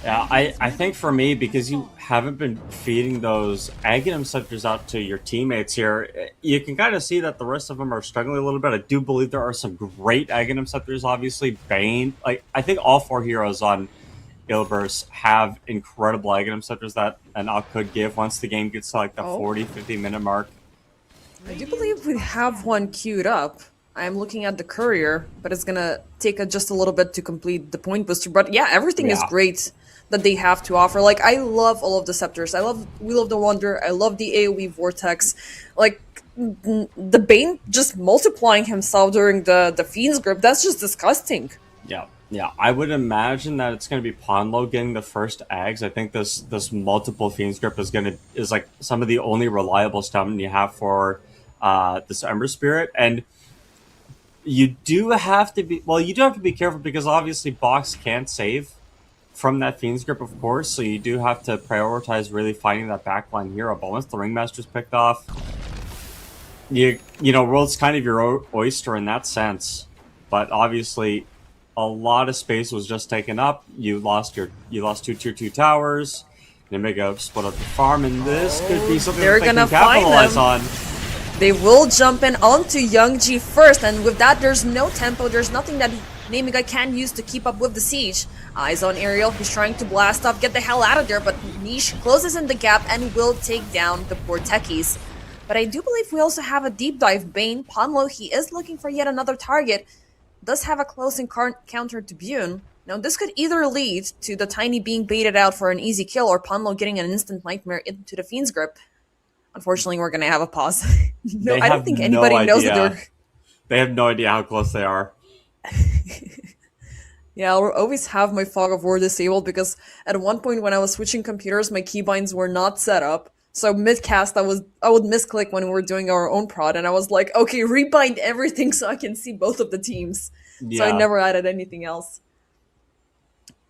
Yeah, I think for me, because you haven't been feeding those Aghanim Scepters out to your teammates here, you can kind of see that the rest of them are struggling a little bit. I do believe there are some great Aghanim Scepters, obviously. Bane, like, I think all 4 heroes on Ilbers have incredible Aghanim Scepters that an Alch could give once the game gets to like the 40-50 minute mark. I do believe we have one queued up. I'm looking at the courier, but it's gonna take just a little bit to complete the point booster. But yeah, everything is great that they have to offer. Like, I love all of the scepters. I love Wheel of the Wonder. I love the AoE Vortex. Like, the Bane just multiplying himself during the Fiend's grip, that's just disgusting. Yeah, I would imagine that it's going to be Ponlo getting the first Ags. I think this multiple Fiend's grip is like some of the only reliable stamina you have for this Ember Spirit. And you do have to be careful because obviously Box can't save from that Fiend's grip, of course, so you do have to prioritize really finding that backline hero. But once the Ringmaster's picked off, you know, World's kind of your oyster in that sense. But obviously, a lot of space was just taken up. You lost 2 tier 2 towers. Namiga split up the farm, and this could be something they're that they gonna can capitalize on. They will jump in onto Young G first, and with that, there's no tempo. There's nothing that Namiga can use to keep up with the siege. Eyes on Ariel, who's trying to blast off, get the hell out of there, but Niche closes in the gap and will take down the poor techies. But I do believe we also have a deep dive. Bane, Ponlo, he is looking for yet another target. Does have a close encounter to Bune. Now, this could either lead to the Tiny being baited out for an easy kill or Ponlo getting an instant nightmare into the Fiend's grip. Unfortunately, we're going to have a pause. No, They I don't have think no anybody knows that idea. they're... They have no idea how close they are. Yeah, I'll always have my fog of war disabled because at one point when I was switching computers, my keybinds were not set up. So mid-cast, I would misclick when we were doing our own prod, and I was like, okay, rebind everything so I can see both of the teams. So I Yeah, never added anything else.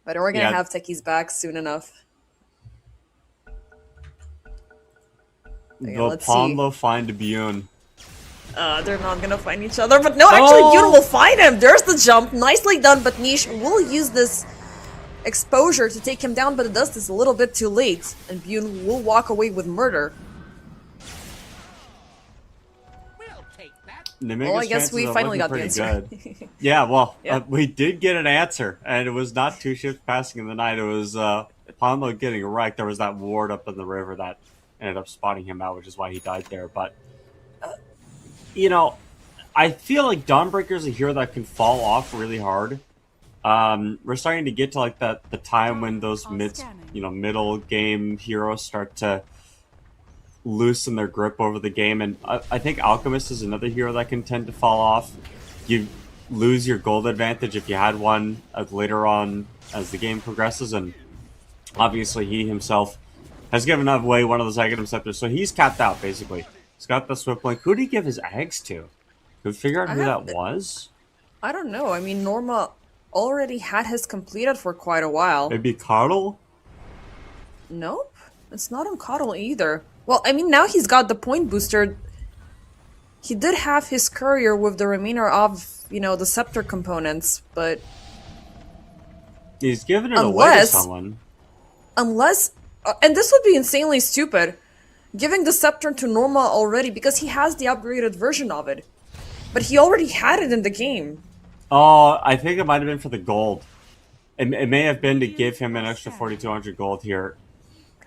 But we're gonna yeah. have techies back soon enough. Okay, Will let's see. Ponlo find Bune? They're not gonna find each other, but no, actually, Bune Oh! will find him. There's the jump, nicely done. But Niche will use this exposure to take him down, but it does this a little bit too late, and Bune will walk away with murder. Nemiga's Well, I guess chances we are finally looking got the pretty answer. good. Yeah, well, Yeah. we did get an answer, and it was not two ships passing in the night. It was Ponlo getting wrecked. There was that ward up in the river that ended up spotting him out, which is why he died there. But, you know, I feel like Dawnbreaker is a hero that can fall off really hard. We're starting to get to like the time when those middle game heroes start to loosen their grip over the game, and I think Alchemist is another hero that can tend to fall off. You lose your gold advantage if you had one later on as the game progresses, and obviously he himself has given away one of those Aghanim Scepters, so he's capped out basically. He's got the Swift Blink. Who did he give his eggs to? Could we figure out who that was? I don't know. I mean, Norma already had his completed for quite a while. Maybe Carl? Nope, it's not on Coddle either. Well, I mean, now he's got the point booster. He did have his courier with the remainder of, the scepter components, but He's giving it away to unless, someone. and this would be insanely stupid, giving the scepter to Norma already because he has the upgraded version of it. But he already had it in the game. Oh, I think it might have been for the gold. It may have been to give him an extra 4,200 gold here.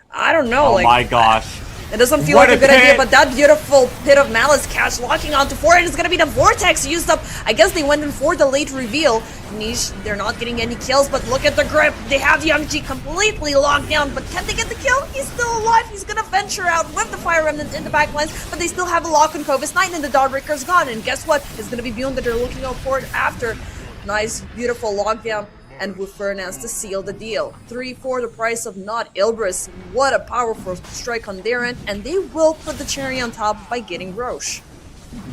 I don't know, Oh my gosh. It doesn't feel What like a a good idea, pit! but that beautiful Pit of Malice catch locking onto 4, and it's gonna be the Vortex used up. I guess they went in for the late reveal. Niche, they're not getting any kills, but look at the grip. They have Young G completely locked down, but can they get the kill? He's still alive. He's gonna venture out with the Fire Remnant in the backlines, but they still have a lock on Kovis 9, and the Dawnbreaker's gone. And guess what? It's gonna be Bune that they're looking out for it after. Nice, beautiful lockdown. And with Furnance to seal the deal. 3 for the price of not Ilbris. What a powerful strike on their end, and they will put the cherry on top by getting Roche.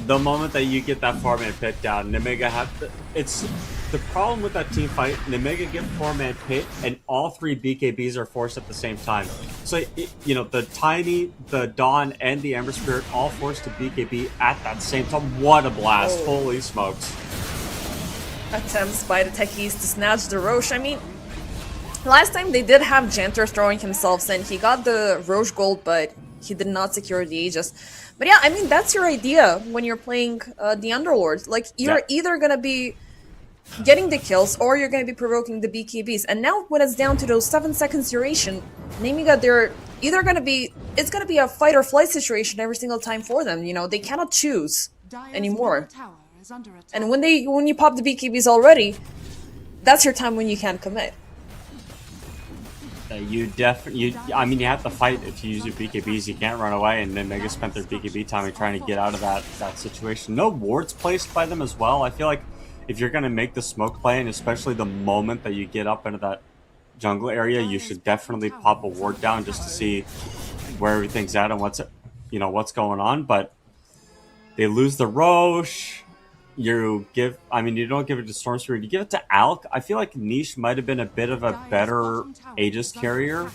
The moment that you get that 4-man pit down, Nemiga it's the problem with that team fight. Nemiga get 4-man pit, and all 3 BKBs are forced at the same time. So the Tiny, the Dawn, and the Ember Spirit all forced to BKB at that same time. What a blast! Oh. Holy smokes! Attempts by the techies to snatch the Roche. I mean, last time they did have Janter throwing himself in. He got the Roche gold, but he did not secure the Aegis. But yeah, I mean, that's your idea when you're playing the Underlord. Like, you're either gonna be getting the kills, or you're gonna be provoking the BKBs. And now, when it's down to those 7 seconds duration, Nemiga, they're either gonna be... It's gonna be a fight or flight situation every single time for them. They cannot choose anymore. And when you pop the BKBs already, that's your time when you can't commit. You have to fight if you use your BKBs. You can't run away, and then Nemiga spent their BKB time trying to get out of that situation. No wards placed by them as well. I feel like if you're going to make the smoke play, and especially the moment that you get up into that jungle area, you should definitely pop a ward down just to see where everything's at and what's going on. But they lose the Roche. You don't give it to Storm Spirit. You give it to Alk. I feel like Niche might have been a bit of a better Aegis carrier. I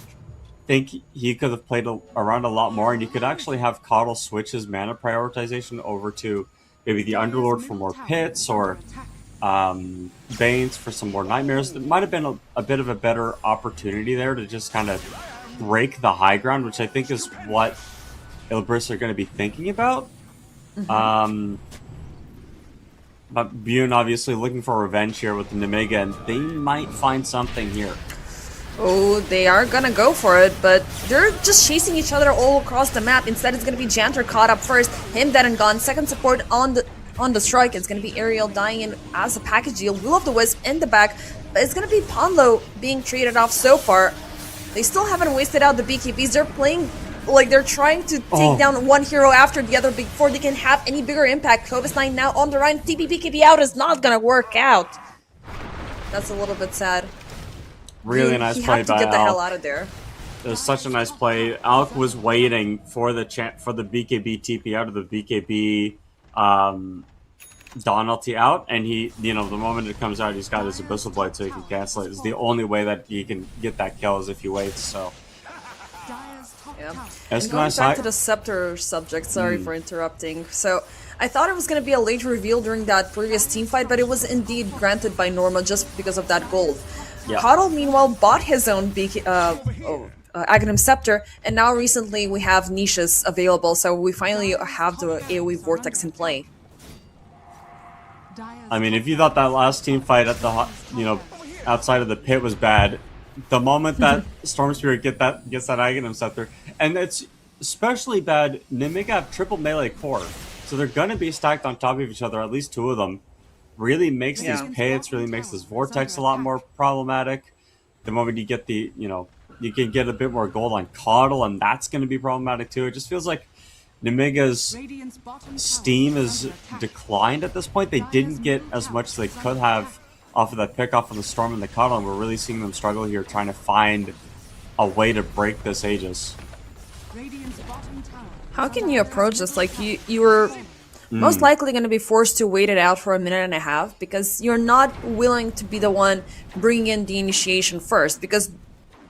think he could have played around a lot more, and you could actually have Coddle switch his mana prioritization over to maybe the Underlord for more pits, or Banes for some more nightmares. There might have been a bit of a better opportunity there to just kind of break the high ground, which I think is what Ilbris are going to be thinking about. Mm-hmm. But Bune obviously looking for revenge here with the Nemiga, and they might find something here. Oh, they are gonna go for it, but they're just chasing each other all across the map. Instead, it's gonna be Janter caught up first, him dead and gone. Second support on the strike. It's gonna be Ariel dying in as a package deal. Will of the Wisp in the back, but it's gonna be Ponlo being traded off so far. They still haven't wasted out the BKBs. They're playing like they're trying to take down one hero after the other before they can have any bigger impact. Clovis9 now on the run. TP BKB out is not gonna work out. That's a little bit sad. Really nice play had to by get the hell Alk. out of there. It was such a nice play. Alk was waiting for the BKB TP out of the BKB Dawn ulti out, and he, the moment it comes out, he's got his Abyssal Blade so he can cancel it. It's the only way that he can get that kill is if he waits, so. Yeah. That's And going nice. back to the Scepter subject, sorry for interrupting. So, I thought it was going to be a late reveal during that previous team fight, but it was indeed granted by Norma just because of that gold. Yeah. Coddle, meanwhile, bought his own Aghanim Scepter, and now recently we have niches available, so we finally have the AoE Vortex in play. I mean, if you thought that last team fight at the outside of the pit was bad, the moment that Storm Spirit gets that Aghanim Scepter, and it's especially bad, Nimiga have triple melee core, so they're gonna be stacked on top of each other, at least two of them. Really makes these pits, really makes this Vortex a lot more problematic. The moment you get you can get a bit more gold on Coddle, and that's gonna be problematic too. It just feels like Nimiga's steam is declined at this point. They didn't get as much as they could have off of that pick off of the Storm and the Coddle, and we're really seeing them struggle here trying to find a way to break this Aegis. How can you approach this? Like, you were most likely going to be forced to wait it out for a minute and a half because you're not willing to be the one bringing in the initiation first, because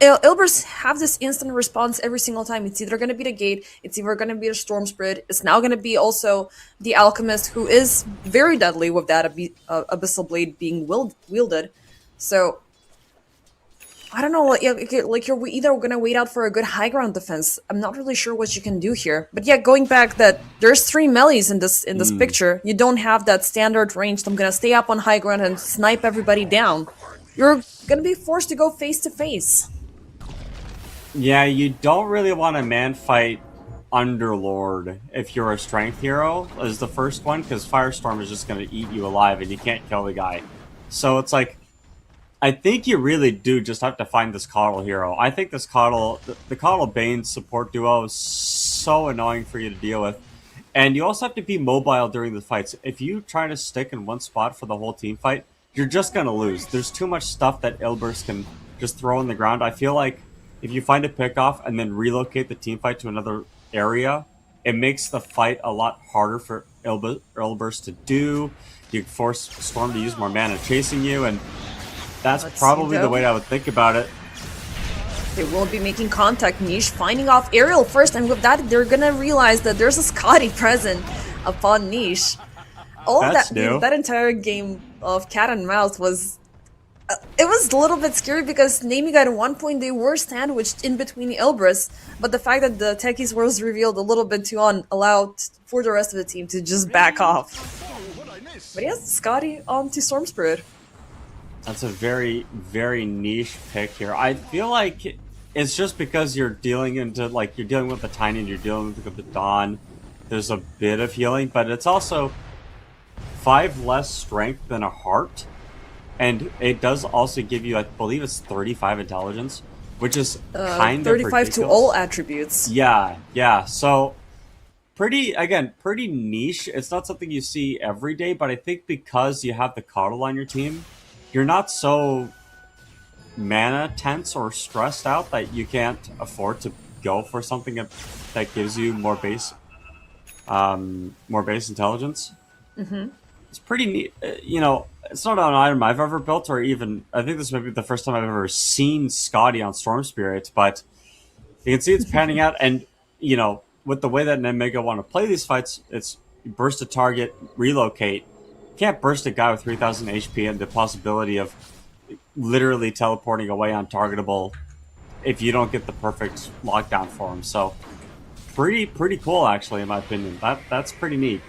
Ilbers have this instant response every single time. It's either going to be the Gate, it's either going to be the Storm Spirit, it's now going to be also the Alchemist, who is very deadly with that Abyssal Blade being wielded. So, I don't know, like you're either going to wait out for a good high ground defense. I'm not really sure what you can do here. But yeah, going back, that there's 3 melees in this picture. You don't have that standard range. I'm going to stay up on high ground and snipe everybody down. You're going to be forced to go face to face. Yeah, you don't really want to man fight Underlord if you're a strength hero, is the first one, because Firestorm is just going to eat you alive and you can't kill the guy. So it's like, I think you really do just have to find this Coddle hero. I think this Coddle, the Coddle Bane support duo is so annoying for you to deal with. And you also have to be mobile during the fights. If you try to stick in one spot for the whole team fight, you're just going to lose. There's too much stuff that Ilbers can just throw on the ground. I feel like if you find a pick-off and then relocate the team fight to another area, it makes the fight a lot harder for Ilbers to do. You force Storm to use more mana chasing you, and that's probably the way I would think about it. They will be making contact. Niche finding off Ariel first, and with that, they're gonna realize that there's a Scotty present upon Niche. That entire game of cat and mouse was... it was a little bit scary because Namiga at one point they were sandwiched in between the Ilbris, but the fact that the techies was revealed a little bit too on allowed for the rest of the team to just back off. But yes, Scotty on to Storm Spirit. That's a very, very niche pick here. I feel like it's just because you're dealing with the Tiny and you're dealing with the Dawn. There's a bit of healing, but it's also 5 less strength than a Heart. And it does also give you, I believe it's 35 intelligence, which is kind of 35 ridiculous. to all attributes. Yeah. So, pretty niche. It's not something you see every day, but I think because you have the Coddle on your team, you're not so mana tense or stressed out that you can't afford to go for something that gives you more base intelligence. Mm-hmm. It's pretty neat. It's not an item I've ever built, or even I think this might be the first time I've ever seen Scotty on Storm Spirit, but you can see it's panning out, and with the way that Nemiga want to play these fights, it's burst a target, relocate. You can't burst a guy with 3,000 HP and the possibility of literally teleporting away untargetable if you don't get the perfect lockdown for him. So pretty cool, actually, in my opinion. That's pretty neat.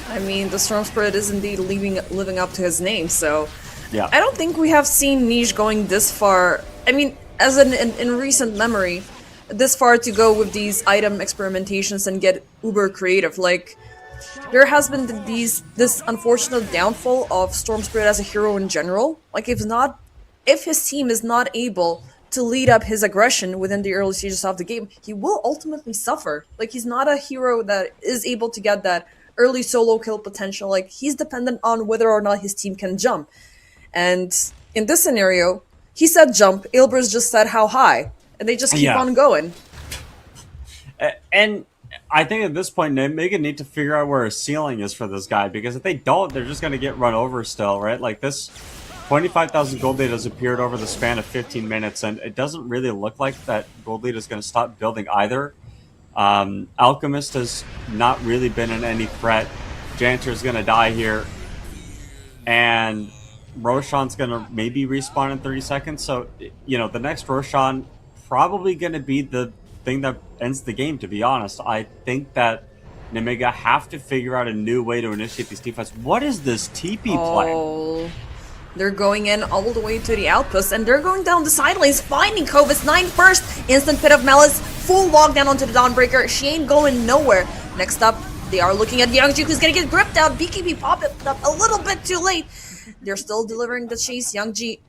I mean, the Storm Spirit is indeed living up to his name, so... Yeah. I don't think we have seen Niche going this far I mean, as in recent memory, this far to go with these item experimentations and get uber creative. Like, there has been this unfortunate downfall of Storm Spirit as a hero in general. Like, if his team is not able to lead up his aggression within the early stages of the game, he will ultimately suffer. Like, he's not a hero that is able to get that early solo kill potential. Like, he's dependent on whether or not his team can jump. And in this scenario, he said jump, Ilbers just said how high, and they just keep Yeah. on going. And I think at this point, Mega need to figure out where a ceiling is for this guy, because if they don't, they're just going to get run over still, right? Like, this 25,000 gold lead has appeared over the span of 15 minutes, and it doesn't really look like that gold lead is going to stop building either. Alchemist has not really been in any threat. Janter is going to die here, and Roshan's going to maybe respawn in 30 seconds. So, the next Roshan probably going to be the thing that ends the game, to be honest. I think that Nemega have to figure out a new way to initiate these teamfights. What is this TP play? Oh, they're going in all the way to the outpost, and they're going down the side lanes, finding Kovis 9 first. Instant Pit of Malice, full lockdown onto the Dawnbreaker. She ain't going nowhere. Next up, they are looking at Youngji, who's gonna get gripped out. BKB pop it up a little bit too late. They're still delivering the chase. Youngji,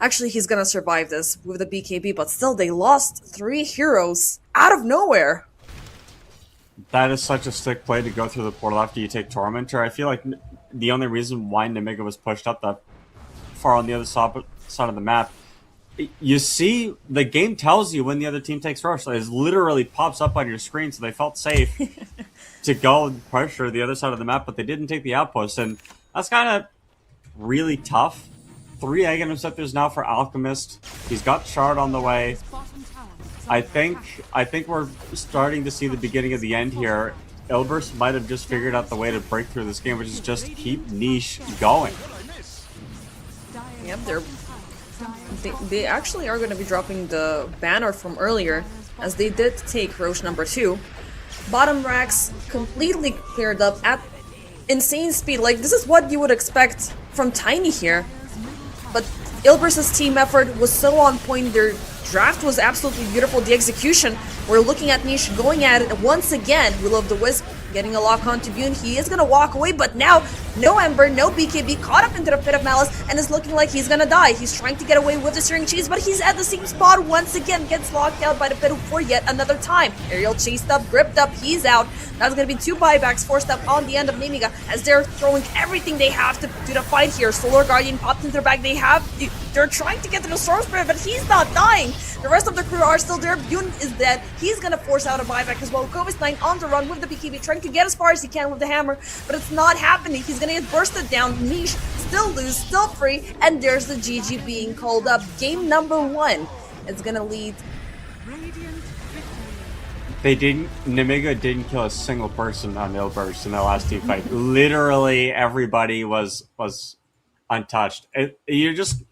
actually, he's gonna survive this with the BKB, but still, they lost 3 heroes out of nowhere. That is such a sick play to go through the portal after you take Tormentor. I feel like the only reason why Nemega was pushed up that far on the other side of the map, you see, the game tells you when the other team takes rush. It literally pops up on your screen, so they felt safe to go and pressure the other side of the map, but they didn't take the outpost, and that's kind of really tough. 3 egg interceptors now for Alchemist. He's got Shard on the way. I think we're starting to see the beginning of the end here. Ilbers might have just figured out the way to break through this game, which is just keep niche going. Yep, they actually are going to be dropping the banner from earlier, as they did take Roche number 2. Bottom racks completely cleared up at insane speed. Like, this is what you would expect from Tiny here. But Ilbers' team effort was so on point. Their draft was absolutely beautiful. The execution, we're looking at Niche going at it once again. Will of the Wisp getting a lock on to Bune. He is going to walk away, but now no Ember, no BKB, caught up into the Pit of Malice, and is looking like he's going to die. He's trying to get away with the Searing Cheese, but he's at the same spot once again. Gets locked out by the Pit for yet another time. Aerial chased up, gripped up, he's out. That's going to be 2 buybacks forced up on the end of Nemiga, as they're throwing everything they have to do the fight here. Solar Guardian popped into their bag. They're trying to get to the Storm Spirit, but he's not dying. The rest of the crew are still there. Bune is dead. He's going to force out a buyback as well. Kovis 9 on the run with the BKB, trying to get as far as he can with the hammer, but it's not happening. He's going to get bursted down. Niche still loose, still free, and there's the GG being called up. Game number 1 is going to lead. Nemega didn't kill a single person on Ilbers in the last team fight. Literally everybody was untouched. You're just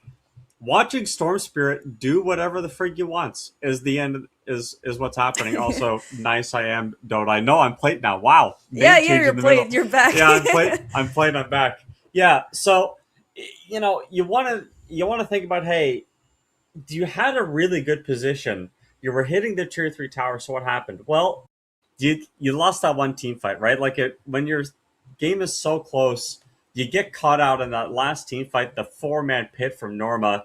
watching Storm Spirit do whatever the frig you wants is the end is what's happening. Also, nice I am Dota. I know I'm played now. Wow. Yeah, you're played. You're back. Yeah, I'm played. I'm back. Yeah. So, you want to think about, hey, you had a really good position. You were hitting the tier 3 tower. So what happened? Well, you lost that one team fight, right? Like, when your game is so close, you get caught out in that last team fight. The 4-man pit from Norma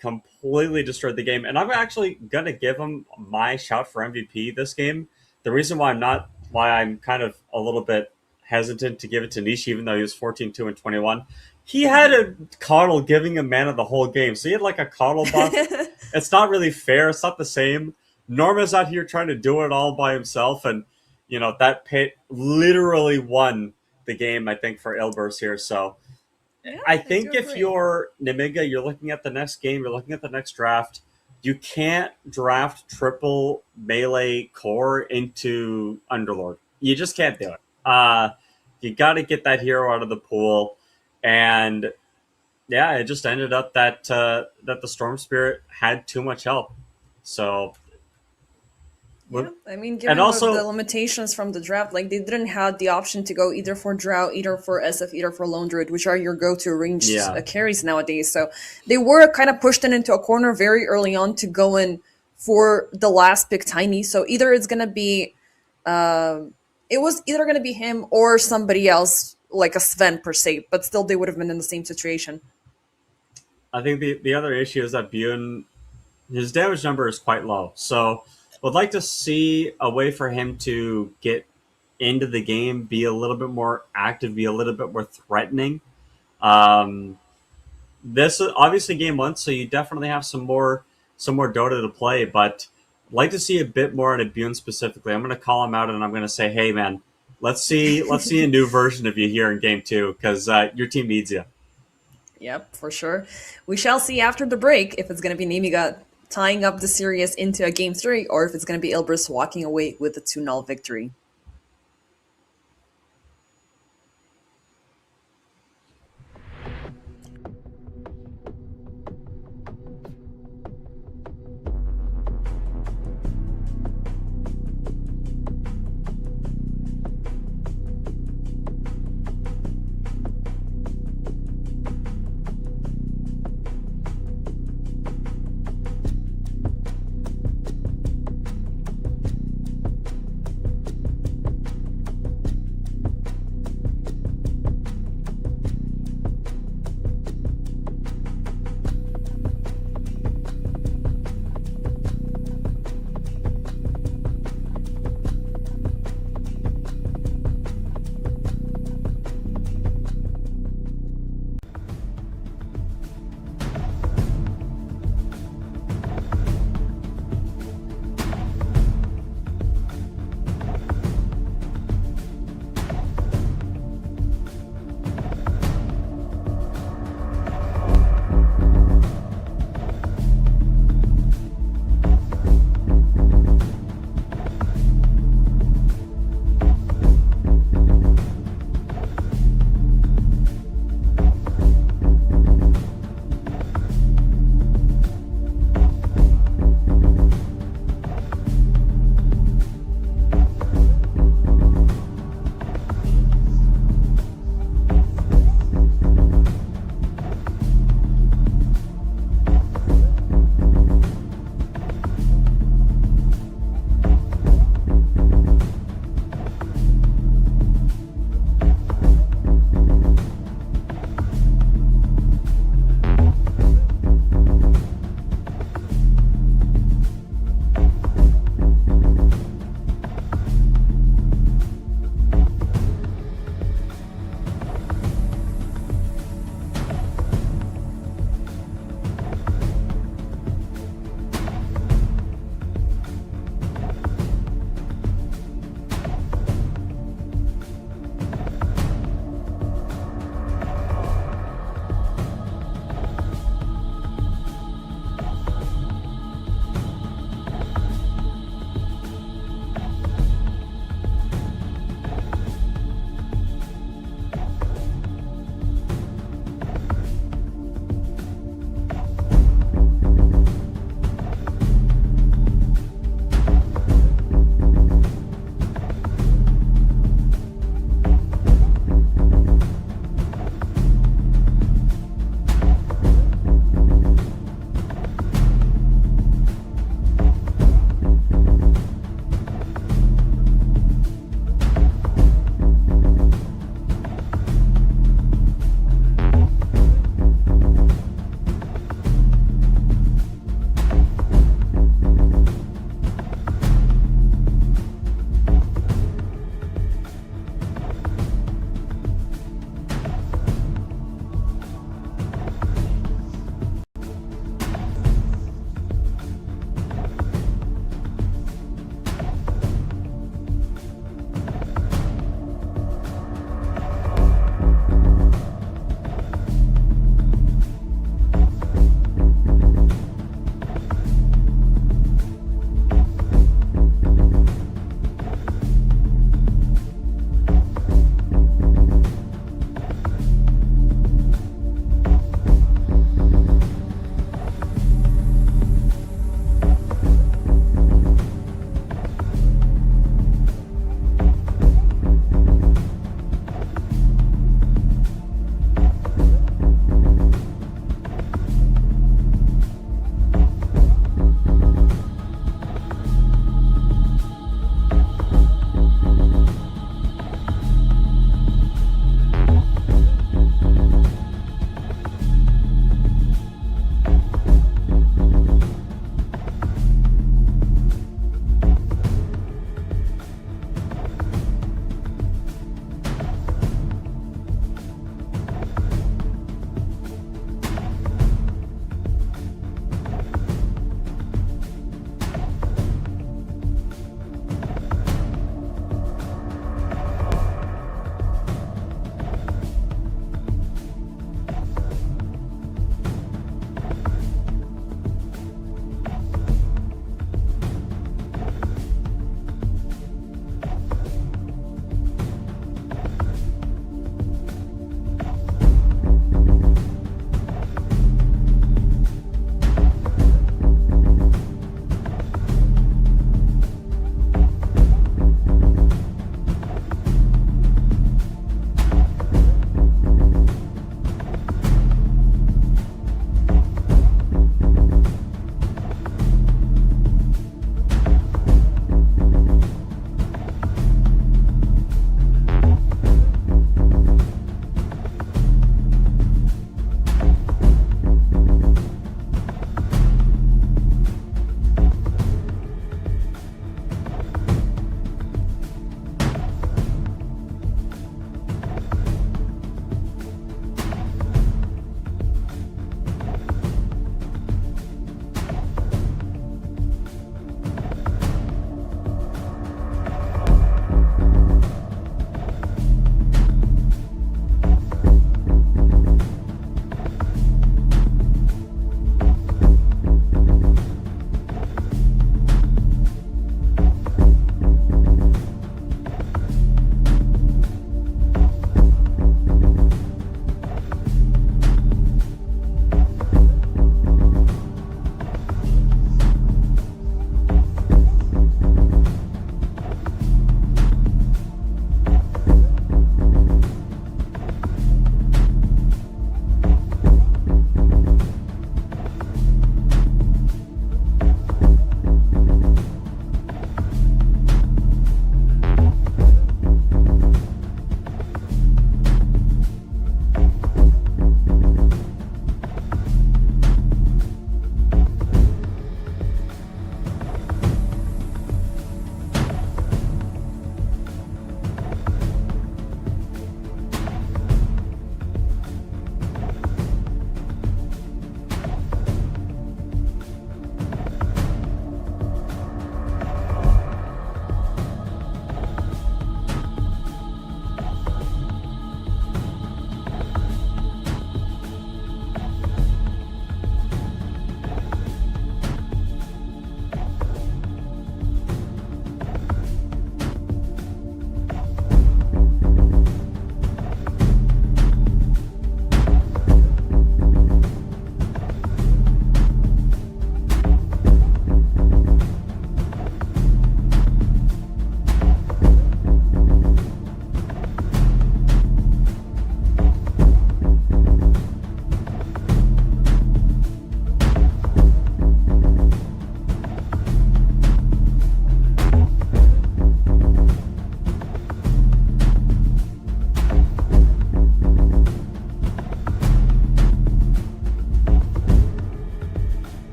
completely destroyed the game, and I'm actually gonna give him my shout for MVP this game. The reason why I'm kind of a little bit hesitant to give it to Nishi, even though he was 14-2 and 21. He had a Coddle giving him mana the whole game, so he had like a Coddle buff. It's not really fair. It's not the same. Norma's out here trying to do it all by himself, and that pit literally won the game, I think, for Ilbers here. So Yeah, I think do if agree. you're Nemiga, you're looking at the next game, you're looking at the next draft. You can't draft triple melee core into Underlord. You just can't do it. You got to get that hero out of the pool, and yeah, it just ended up that the Storm Spirit had too much help. So Yeah, I mean, And given the also, limitations from the draft, like they didn't have the option to go either for Drow, either for SF, either for Lone Druid, which are your go-to ranged yeah, carries nowadays. So they were kind of pushed into a corner very early on to go in for the last pick, Tiny. So either it's gonna be, it was either gonna be him or somebody else, like a Sven per se. But still, they would have been in the same situation. I think the other issue is that Bune, his damage number is quite low. So would like to see a way for him to get into the game, be a little bit more active, be a little bit more threatening. Um, this is obviously game one, so you definitely have some more Dota to play, but I'd like to see a bit more on Bune specifically. I'm going to call him out and I'm going to say, hey man, let's see a new version of you here in game two because your team needs you. Yep, for sure. We shall see after the break if it's going to be Nemiga tying up the series into a game three or if it's going to be Ilbris walking away with a 2-0 victory.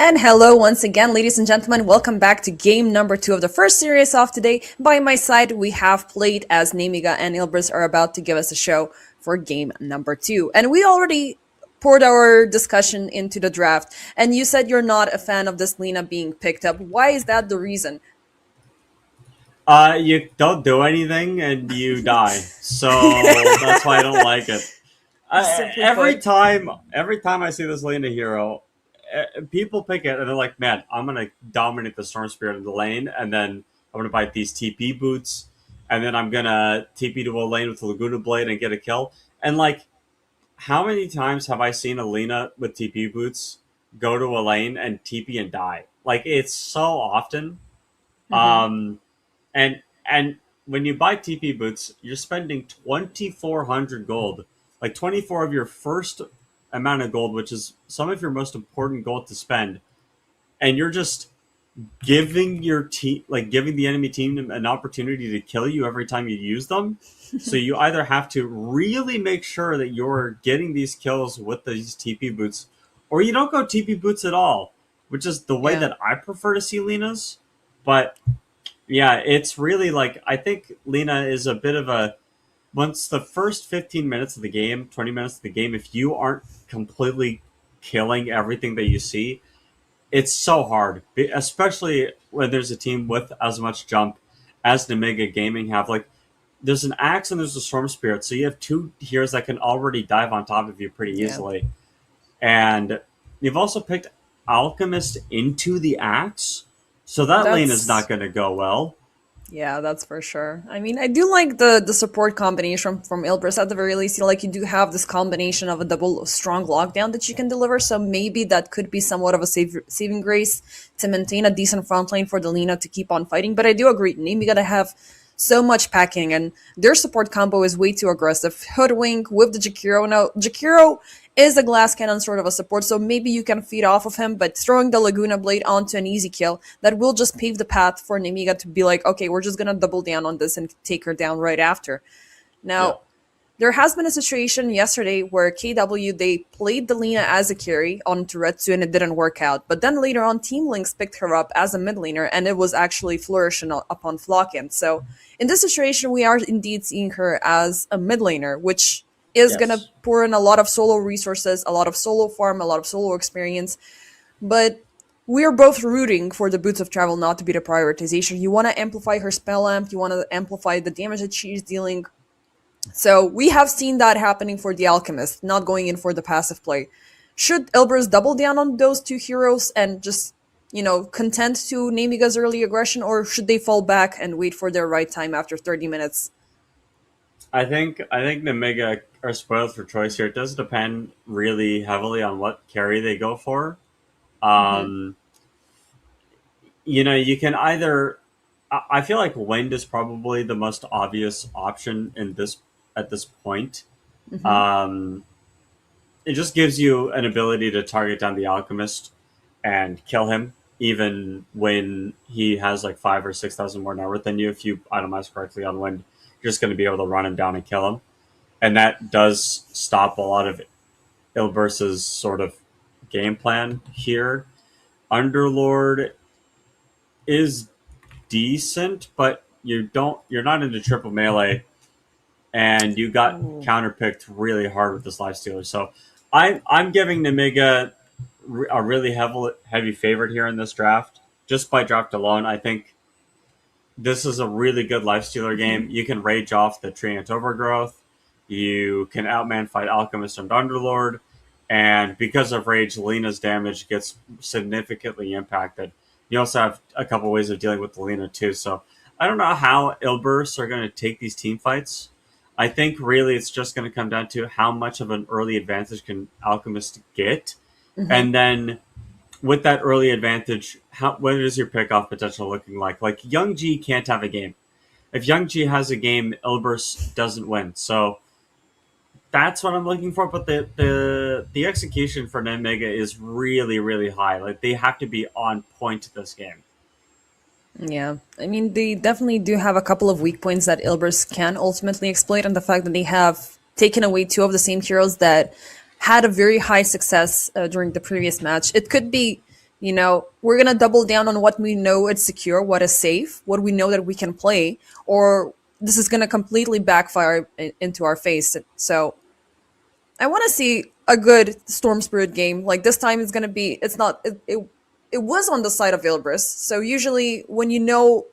And hello once again, ladies and gentlemen. Welcome back to game number 2 of the first series of today. By my side, we have played as Nemiga and Ilbris are about to give us a show for game number 2. And we already poured our discussion into the draft. And you said you're not a fan of this Lena being picked up. Why is that the reason? You don't do anything and you die, so that's why I don't like it. Simply Every put. time, every time I see this Lena hero, people pick it and they're like, "Man, I'm gonna dominate the Storm Spirit in the lane, and then I'm gonna buy these TP boots, and then I'm gonna TP to a lane with the Laguna Blade and get a kill." And like, how many times have I seen a Lena with TP boots go to a lane and TP and die? Like, it's so often. Mm-hmm. Um, and when you buy TP boots, you're spending 2,400 gold, like 24 of your first amount of gold, which is some of your most important gold to spend, and you're just giving your team, like giving the enemy team an opportunity to kill you every time you use them. So you either have to really make sure that you're getting these kills with these TP boots, or you don't go TP boots at all, which is the way Yeah. that I prefer to see Lena's. But yeah, it's really like I think Lena is a bit of a once the first 15 minutes of the game, 20 minutes of the game, if you aren't completely killing everything that you see, it's so hard, especially when there's a team with as much jump as the Mega Gaming have. Like, there's an Axe and there's a Storm Spirit, so you have two heroes that can already dive on top of you pretty Yeah. easily. And you've also picked Alchemist into the Axe, so that lane is not That's going to go well. Yeah, that's for sure. I mean, I do like the support combination from Ilbris at the very least. Like you do have this combination of a double strong lockdown that you can deliver, so maybe that could be somewhat of a saving grace to maintain a decent front line for the Lena to keep on fighting. But I do agree, Name gotta have so much packing, and their support combo is way too aggressive. Hoodwink with the Jakiro. Now, Jakiro is a glass cannon sort of a support, so maybe you can feed off of him, but throwing the Laguna Blade onto an easy kill, that will just pave the path for Nemiga to be like, okay, we're just gonna double down on this and take her down right after. Yeah. Now, there has been a situation yesterday where KW they played the Lena as a carry on Turetsu and it didn't work out. But then later on, Team Links picked her up as a mid laner and it was actually flourishing upon Flocken. So in this situation, we are indeed seeing her as a mid laner, which is gonna Yes. pour in a lot of solo resources, a lot of solo farm, a lot of solo experience. But we're both rooting for the Boots of Travel not to be the prioritization. You want to amplify her spell amp, you want to amplify the damage that she's dealing, so we have seen that happening for the Alchemist, not going in for the passive play. Should Ilbris double down on those two heroes and just, content to Nemiga's early aggression, or should they fall back and wait for their right time after 30 minutes? I think the Mega are spoiled for choice here. It does depend really heavily on what carry they go for. Mm-hmm. Um, you can either. I feel like Wind is probably the most obvious option in this at this point. Mm-hmm. Um, it just gives you an ability to target down the Alchemist and kill him, even when he has like 5 or 6 thousand more net worth than you. If you itemize correctly on Wind, you're just going to be able to run him down and kill him, and that does stop a lot of Ilbersa's sort of game plan here. Underlord is decent, but you're not into triple melee, and you got Ooh. counterpicked really hard with this lifestealer. So I'm giving Nemiga a really heavy favorite here in this draft. Just by draft alone, I think this is a really good lifestealer game. You can rage off the Treant Overgrowth. You can outman fight Alchemist and Underlord. And because of rage, Lena's damage gets significantly impacted. You also have a couple ways of dealing with Lena too. So I don't know how Ilbers are going to take these team fights. I think really it's just going to come down to how much of an early advantage can Alchemist get. Mm-hmm. And then with that early advantage, what is your pickoff potential looking like? Like Young G can't have a game. If Young G has a game, Ilbers doesn't win. So that's what I'm looking for. But the execution for Nemega is really really high. Like they have to be on point this game. Yeah, I mean, they definitely do have a couple of weak points that Ilbris can ultimately exploit, and the fact that they have taken away two of the same heroes that had a very high success during the previous match. It could be We're gonna double down on what we know it's secure, what is safe, what we know that we can play, or this is gonna completely backfire into our face. So I want to see a good Storm Spirit game. Like this time, it's gonna be. It's not. It was on the side of Ilbris. So usually, when you know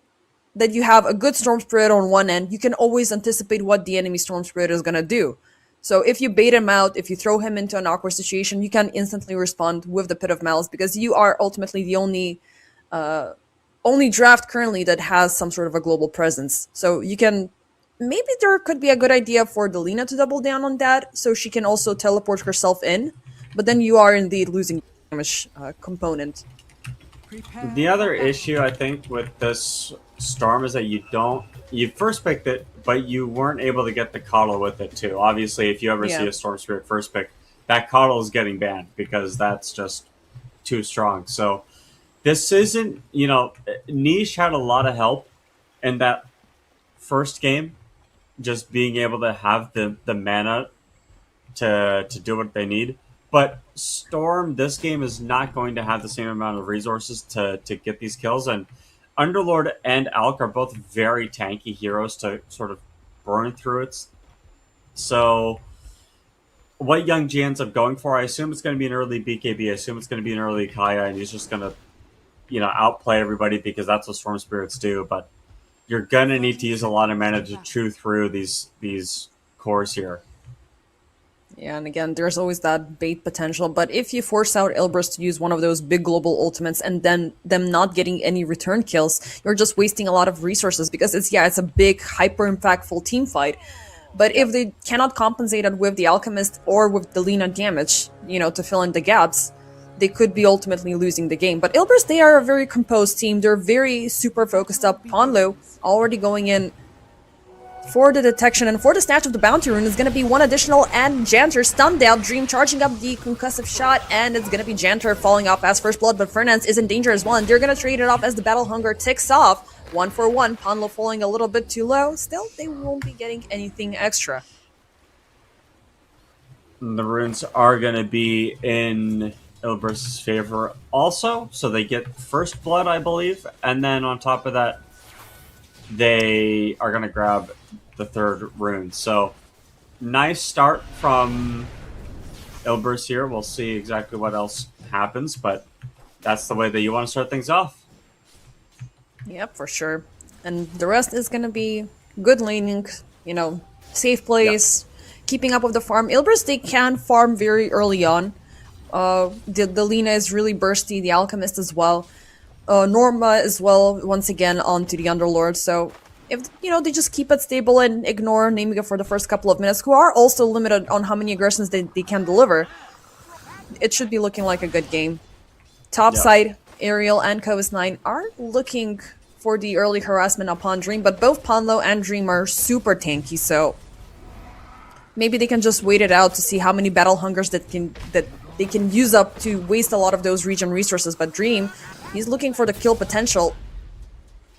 that you have a good Storm Spirit on one end, you can always anticipate what the enemy Storm Spirit is gonna do. So if you bait him out, if you throw him into an awkward situation, you can instantly respond with the Pit of Malice because you are ultimately the only draft currently that has some sort of a global presence. So you can maybe there could be a good idea for Delina to double down on that, so she can also teleport herself in. But then you are indeed losing damage component. The Prepare for other battle. issue I think with this storm is that you first picked it, but you weren't able to get the coddle with it too. Obviously, if you ever see Yeah, a storm spirit first pick, that coddle is getting banned because that's just too strong. So this isn't, Niche had a lot of help in that first game, just being able to have the mana to do what they need. But Storm, this game is not going to have the same amount of resources to get these kills. And Underlord and Alk are both very tanky heroes to sort of burn through it. So what Young G ends up going for, I assume it's going to be an early BKB. I assume it's going to be an early Kaya, and he's just going to, outplay everybody because that's what Storm Spirits do. But you're gonna need to 30 use a lot of seconds mana to to battle. chew through these cores here. yeah, and again, there's always that bait potential. But if you force out Ilbris to use one of those big global ultimates and then them not getting any return kills, you're just wasting a lot of resources because it's a big, hyper impactful team fight. But if Yep. they cannot compensate it with the Alchemist or with the Lina damage, to fill in the gaps, they could be ultimately losing the game. But Ilbris, they are a very composed team. They're very super focused Battle up. Ponlo begins. already going in for the detection and for the snatch of the bounty rune is going to be one additional, and Janter stunned out. Dream charging up the concussive shot, and it's going to be Janter falling off as first blood, but Fernance is in danger as well, and they're going to trade it off as the battle hunger ticks off. 1 for 1, Ponlo falling a little bit too low. Still, they won't be getting anything extra. The runes are going to be in Ilbris's favor also, so they get first blood, I believe, and then on top of that, they are going to grab the third rune. So nice start from Ilbris here. We'll see exactly what else happens, but that's the way that you want to start things off. Yep, for sure. And the rest is gonna be good laning, safe Yep. plays, keeping up with the farm. Ilbris, they can farm very early on. The Lina is really bursty, the Alchemist as well. Norma as well, once again, onto the Underlord. So if, they just keep it stable and ignore Nemiga for the first couple of minutes, who are also limited on how many aggressions they can deliver, it should be looking like a good game. Top Yep. side, Ariel and Covis9 are looking for the early harassment upon Dream, but both Ponlo and Dream are super tanky, so maybe they can just wait it out to see how many battle hungers that they can use up to waste a lot of those region resources. But Dream, he's looking for the kill potential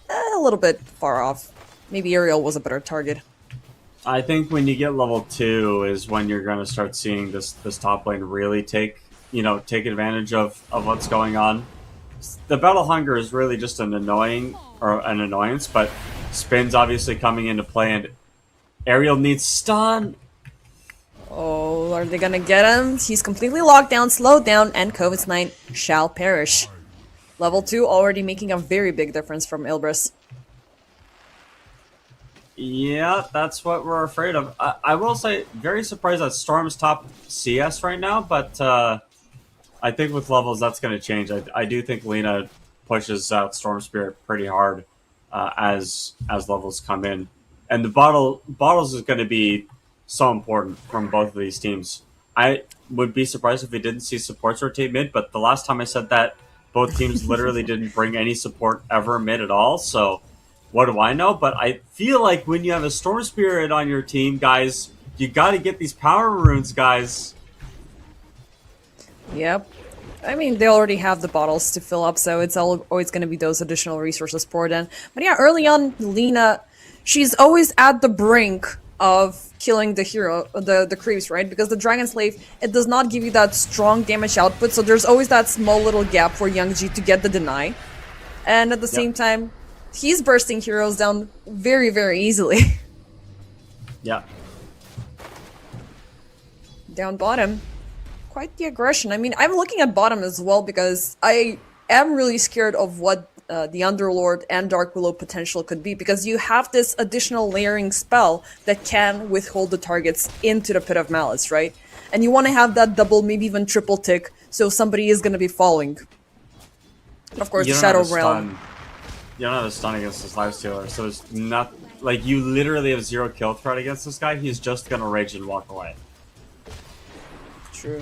a little bit far off. Maybe Ariel was a better target. I think when you get level 2 is when you're going to start seeing this top lane really take advantage of what's going on. The battle hunger is really just an annoyance, but spin's obviously coming into play, and Ariel needs stun. Oh, are they gonna get him? He's completely locked down, slowed down, and Covis9 shall perish. Level 2 already making a very big difference from Ilbris. Yeah, that's what we're afraid of. I will say, very surprised that Storm's top CS right now, but I think with levels that's going to change. I do think Lena pushes out Storm Spirit pretty hard as levels come in, and the bottles is going to be so important from both of these teams. I would be surprised if we didn't see supports rotate mid, but the last time I said that, both teams literally didn't bring any support ever mid at all. So what do I know? But I feel like when you have a Storm Spirit on your team, guys, you got to get these power runes, guys. Yep. I mean, they already have the bottles to fill up, so it's always going to be those additional resources poured in. But yeah, early on, Lena, she's always at the brink of killing the hero, the creeps, right? Because the Dragon Slave, it does not give you that strong damage output, so there's always that small little gap for Young Ji to get the deny. And at the Yep. same time, he's bursting heroes down very, very easily. Yeah. Down bottom, quite the aggression. I mean, I'm looking at bottom as well because I am really scared of what the Underlord and Dark Willow potential could be, because you have this additional layering spell that can withhold the targets into the Pit of Malice, right? And you want to have that double, maybe even triple tick, so somebody is going to be following. And of course, You the don't have Shadow a Realm. stun. You don't have a stun against this lifestealer, so it's not like you literally have 0 kill threat against this guy. He's just gonna rage and walk away. True.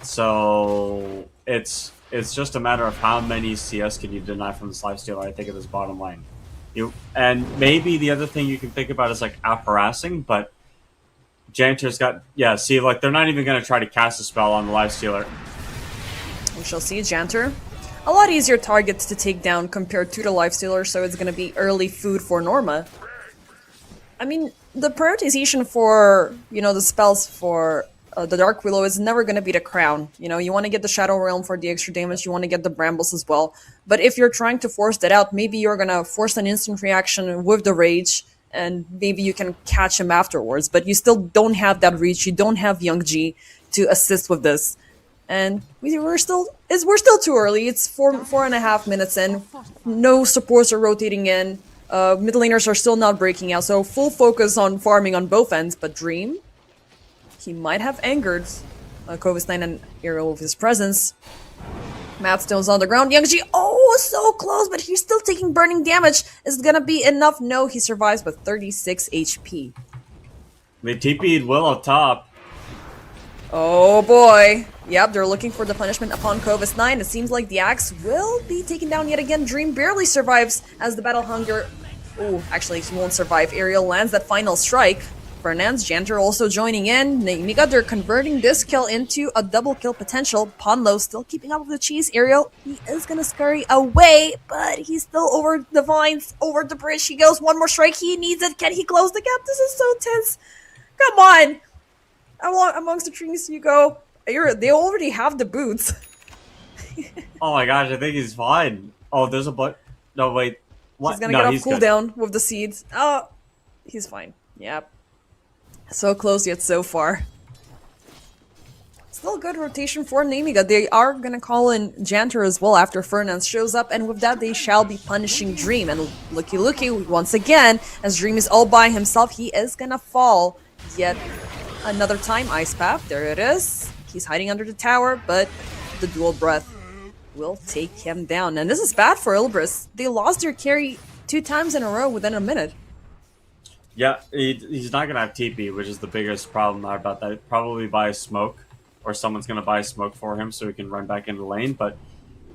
So it's just a matter of how many CS can you deny from this lifestealer. I think at this bottom lane. And maybe the other thing you can think about is like out-harassing, but Janitor's got see, like they're not even gonna try to cast a spell on the lifestealer. We shall see. Janter. A lot easier targets to take down compared to the Lifestealer, so it's gonna be early food for Norma. I mean, the prioritization for, the spells for the Dark Willow is never gonna be the Crown. You want to get the Shadow Realm for the extra damage, you want to get the Brambles as well. But if you're trying to force that out, maybe you're gonna force an instant reaction with the Rage, and maybe you can catch him afterwards, but you still don't have that reach, you don't have Young Ji to assist with this. And we're still too early. It's 4.5 minutes in. No supports are rotating in. Mid laners are still not breaking out, so full focus on farming on both ends. But Dream, he might have angered Kovis9 and Ariel with his presence. Matt Stone's on the ground. Youngji, so close, but he's still taking burning damage. Is it gonna be enough? No, he survives with 36 HP. They TP'd Will up top. Oh boy. Yep, they're looking for the punishment upon Kovis9. It seems like the axe will be taken down yet again. Dream barely survives as the Battle Hunger... Oh, actually, he won't survive. Ariel lands that final strike. Fernand's Janter also joining in. Namiga, they're converting this kill into a double kill potential. Ponlo still keeping up with the cheese. Ariel, he is gonna scurry away, but he's still over the vines, over the bridge. He goes, one more strike, he needs it. Can he close the gap? This is so tense. Come on! Amongst the trees you go. They already have the boots. Oh my gosh, I think he's fine. Oh, there's a but. No, wait. What? He's gonna No, get off he's good. cooldown with the seeds. Oh, he's fine. Yep. So close yet so far. Still good rotation for Namiga. They are gonna call in Janter as well after Fernand shows up, and with that they shall be punishing Dream. And looky, once again, as Dream is all by himself, he is gonna fall yet another time. Ice Path, there it is. He's hiding under the tower, but the dual breath will take him down. And this is bad for Ilbris. They lost their carry 2 times in a row within a minute. Yeah, he's not gonna have TP, which is the biggest problem about that. Probably buy a smoke, or someone's gonna buy a smoke for him so he can run back into the lane. But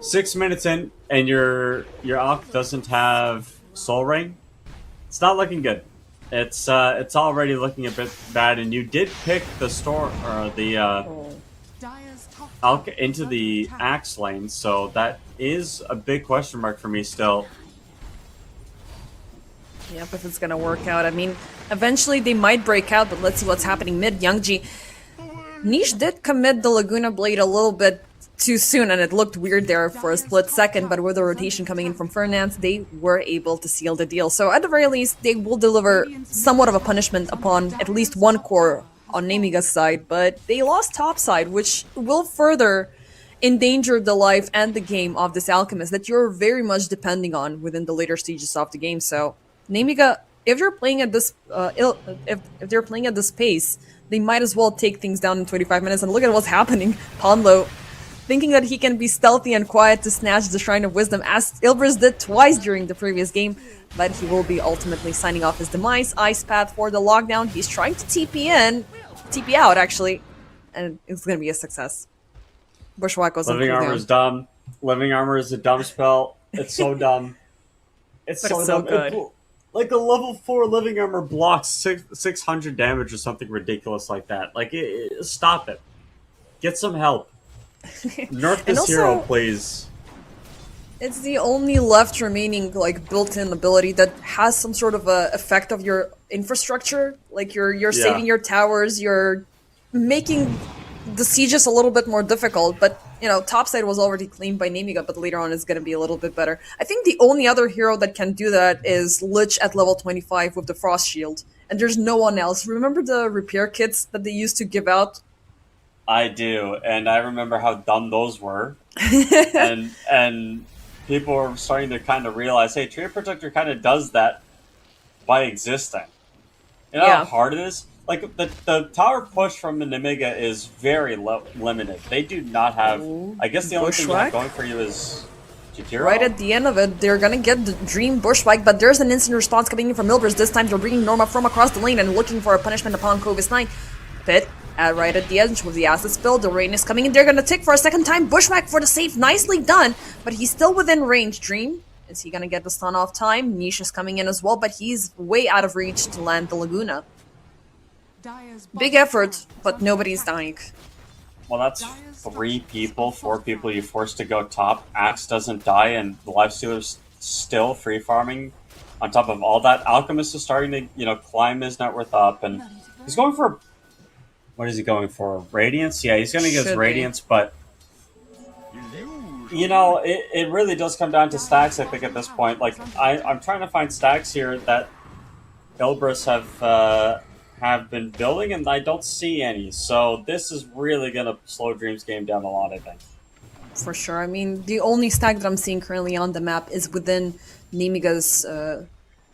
6 minutes in, and your Alk doesn't have Soul Ring. It's not looking good. It's already looking a bit bad. And you did pick the Alk into the Axe lane, so that is a big question mark for me still. Yep, if it's gonna work out. I mean, eventually they might break out, but let's see what's happening mid. Youngji. Niche did commit the Laguna Blade a little bit too soon, and it looked weird there for a split second, but with the rotation coming in from Fernand, they were able to seal the deal. So at the very least, they will deliver somewhat of a punishment upon at least one core on Namiga's side, but they lost top side, which will further endanger the life and the game of this Alchemist that you're very much depending on within the later stages of the game. So Namiga, if you're playing at this if they're playing at this pace, they might as well take things down in 25 minutes. And look at what's happening. Ponlo, thinking that he can be stealthy and quiet to snatch the Shrine of Wisdom, as Ilbris did twice during the previous game, but he will be ultimately signing off his demise. Ice Path for the lockdown. He's trying to TP out actually, and it's gonna be a success. Bushwhack goes on Living Armor is dumb. Living Armor is a dumb spell. It's so dumb. It's But so it's so dumb. good. Like a level 4 Living Armor blocks 600 damage or something ridiculous like that. Like, stop it. Get some help. Nerf this also, hero, please. It's the only left remaining like built-in ability that has some sort of a effect of your infrastructure. Like you're Yeah. saving your towers, you're making the sieges a little bit more difficult. But you know, topside was already claimed by Nemiga, but later on it's gonna be a little bit better. I think the only other hero that can do that is Lich at level 25 with the Frost Shield, and there's no one else. Remember the repair kits that they used to give out? I do, and I remember how dumb those were, and people were starting to kind of realize, hey, Tree Protector kind of does that by existing. You know how Yeah. hard it is. Like the tower push from the Nemiga is very limited. They do not have. Ooh, I guess the only thing you have Bushwhack. going for you is Right Jakiro. at the end of it, they're gonna get the Dream Bushwhack, but there's an instant response coming in from Milbers. This time they're bringing Norma from across the lane and looking for a punishment upon Clovis 9. Pit, right at the edge with the acid spill, the rain is coming in. They're gonna tick for a second time. Bushwhack for the save, nicely done, but he's still within range. Dream, is he gonna get the stun off time? Niche is coming in as well, but he's way out of reach to land the Laguna. Dire's Big bottom effort, tower is but under nobody's attack. dying. Well, that's three people, four people you forced to go top. Axe doesn't die, and the Lifestealer's still free farming. On top of all that, Alchemist is starting to, climb his net worth up, and he's going for, what is he going for? Radiance? Yeah, he's going to get his Should be. Radiance, but it really does come down to stacks. I think at this point, like I'm trying to find stacks here that Ilbris have been building, and I don't see any. So this is really gonna slow Dream's game down a lot, I think. For sure. I mean, the only stack that I'm seeing currently on the map is within Nemiga's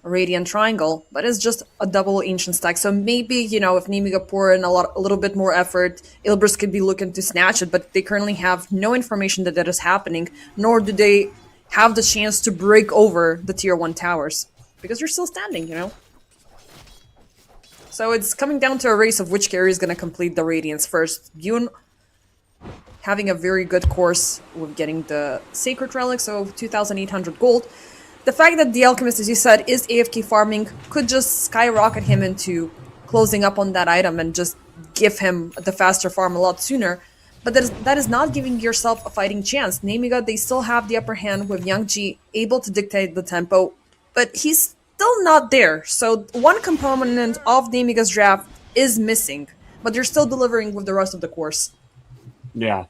Radiant Triangle, but it's just a double ancient stack. So maybe, if Nemiga pour in a little bit more effort, Ilbris could be looking to snatch it, but they currently have no information that is happening, nor do they have the chance to break over the tier 1 towers. Because they're still standing. So it's coming down to a race of which carrier is going to complete the Radiance first. Yoon having a very good course with getting the Sacred Relic, so 2,800 gold. The fact that the Alchemist, as you said, is AFK farming could just skyrocket him into closing up on that item and just give him the faster farm a lot sooner. But that is not giving yourself a fighting chance. Nemiga, they still have the upper hand with Young Ji able to dictate the tempo, but he's still not there. So one component of Nemiga's draft is missing, but they're still delivering with the rest of the course. Yeah.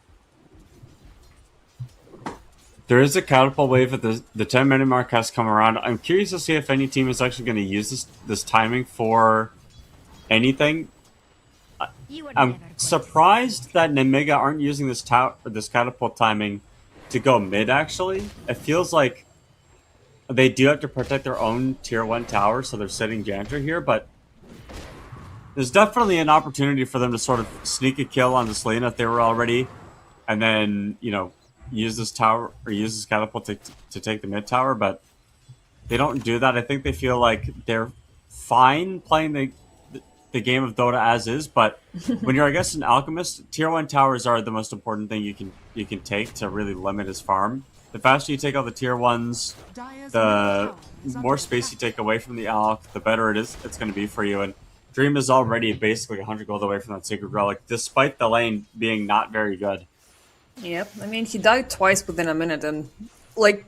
There is a catapult wave at the 10-minute mark has come around. I'm curious to see if any team is actually going to use this timing for anything. I'm surprised that Nemiga aren't using this catapult timing to go mid. Actually, it feels like they do have to protect their own tier 1 tower, so they're sitting Jantr here. But there's definitely an opportunity for them to sort of sneak a kill on the Selena if they were already, and then use this tower or use this catapult to take the mid tower. But they don't do that. I think they feel like they're fine playing the game of Dota as is, but when you're, I guess, an alchemist, tier 1 towers are the most important thing you can take to really limit his farm. The faster you take all the tier 1s, Dire's middle the tower is more under space you attack. take away from the alch, the better it's going to be for you. And Dream is already basically 100 gold away from that Sacred Relic, despite the lane being not very good. Yep, I mean, he died twice within a minute, and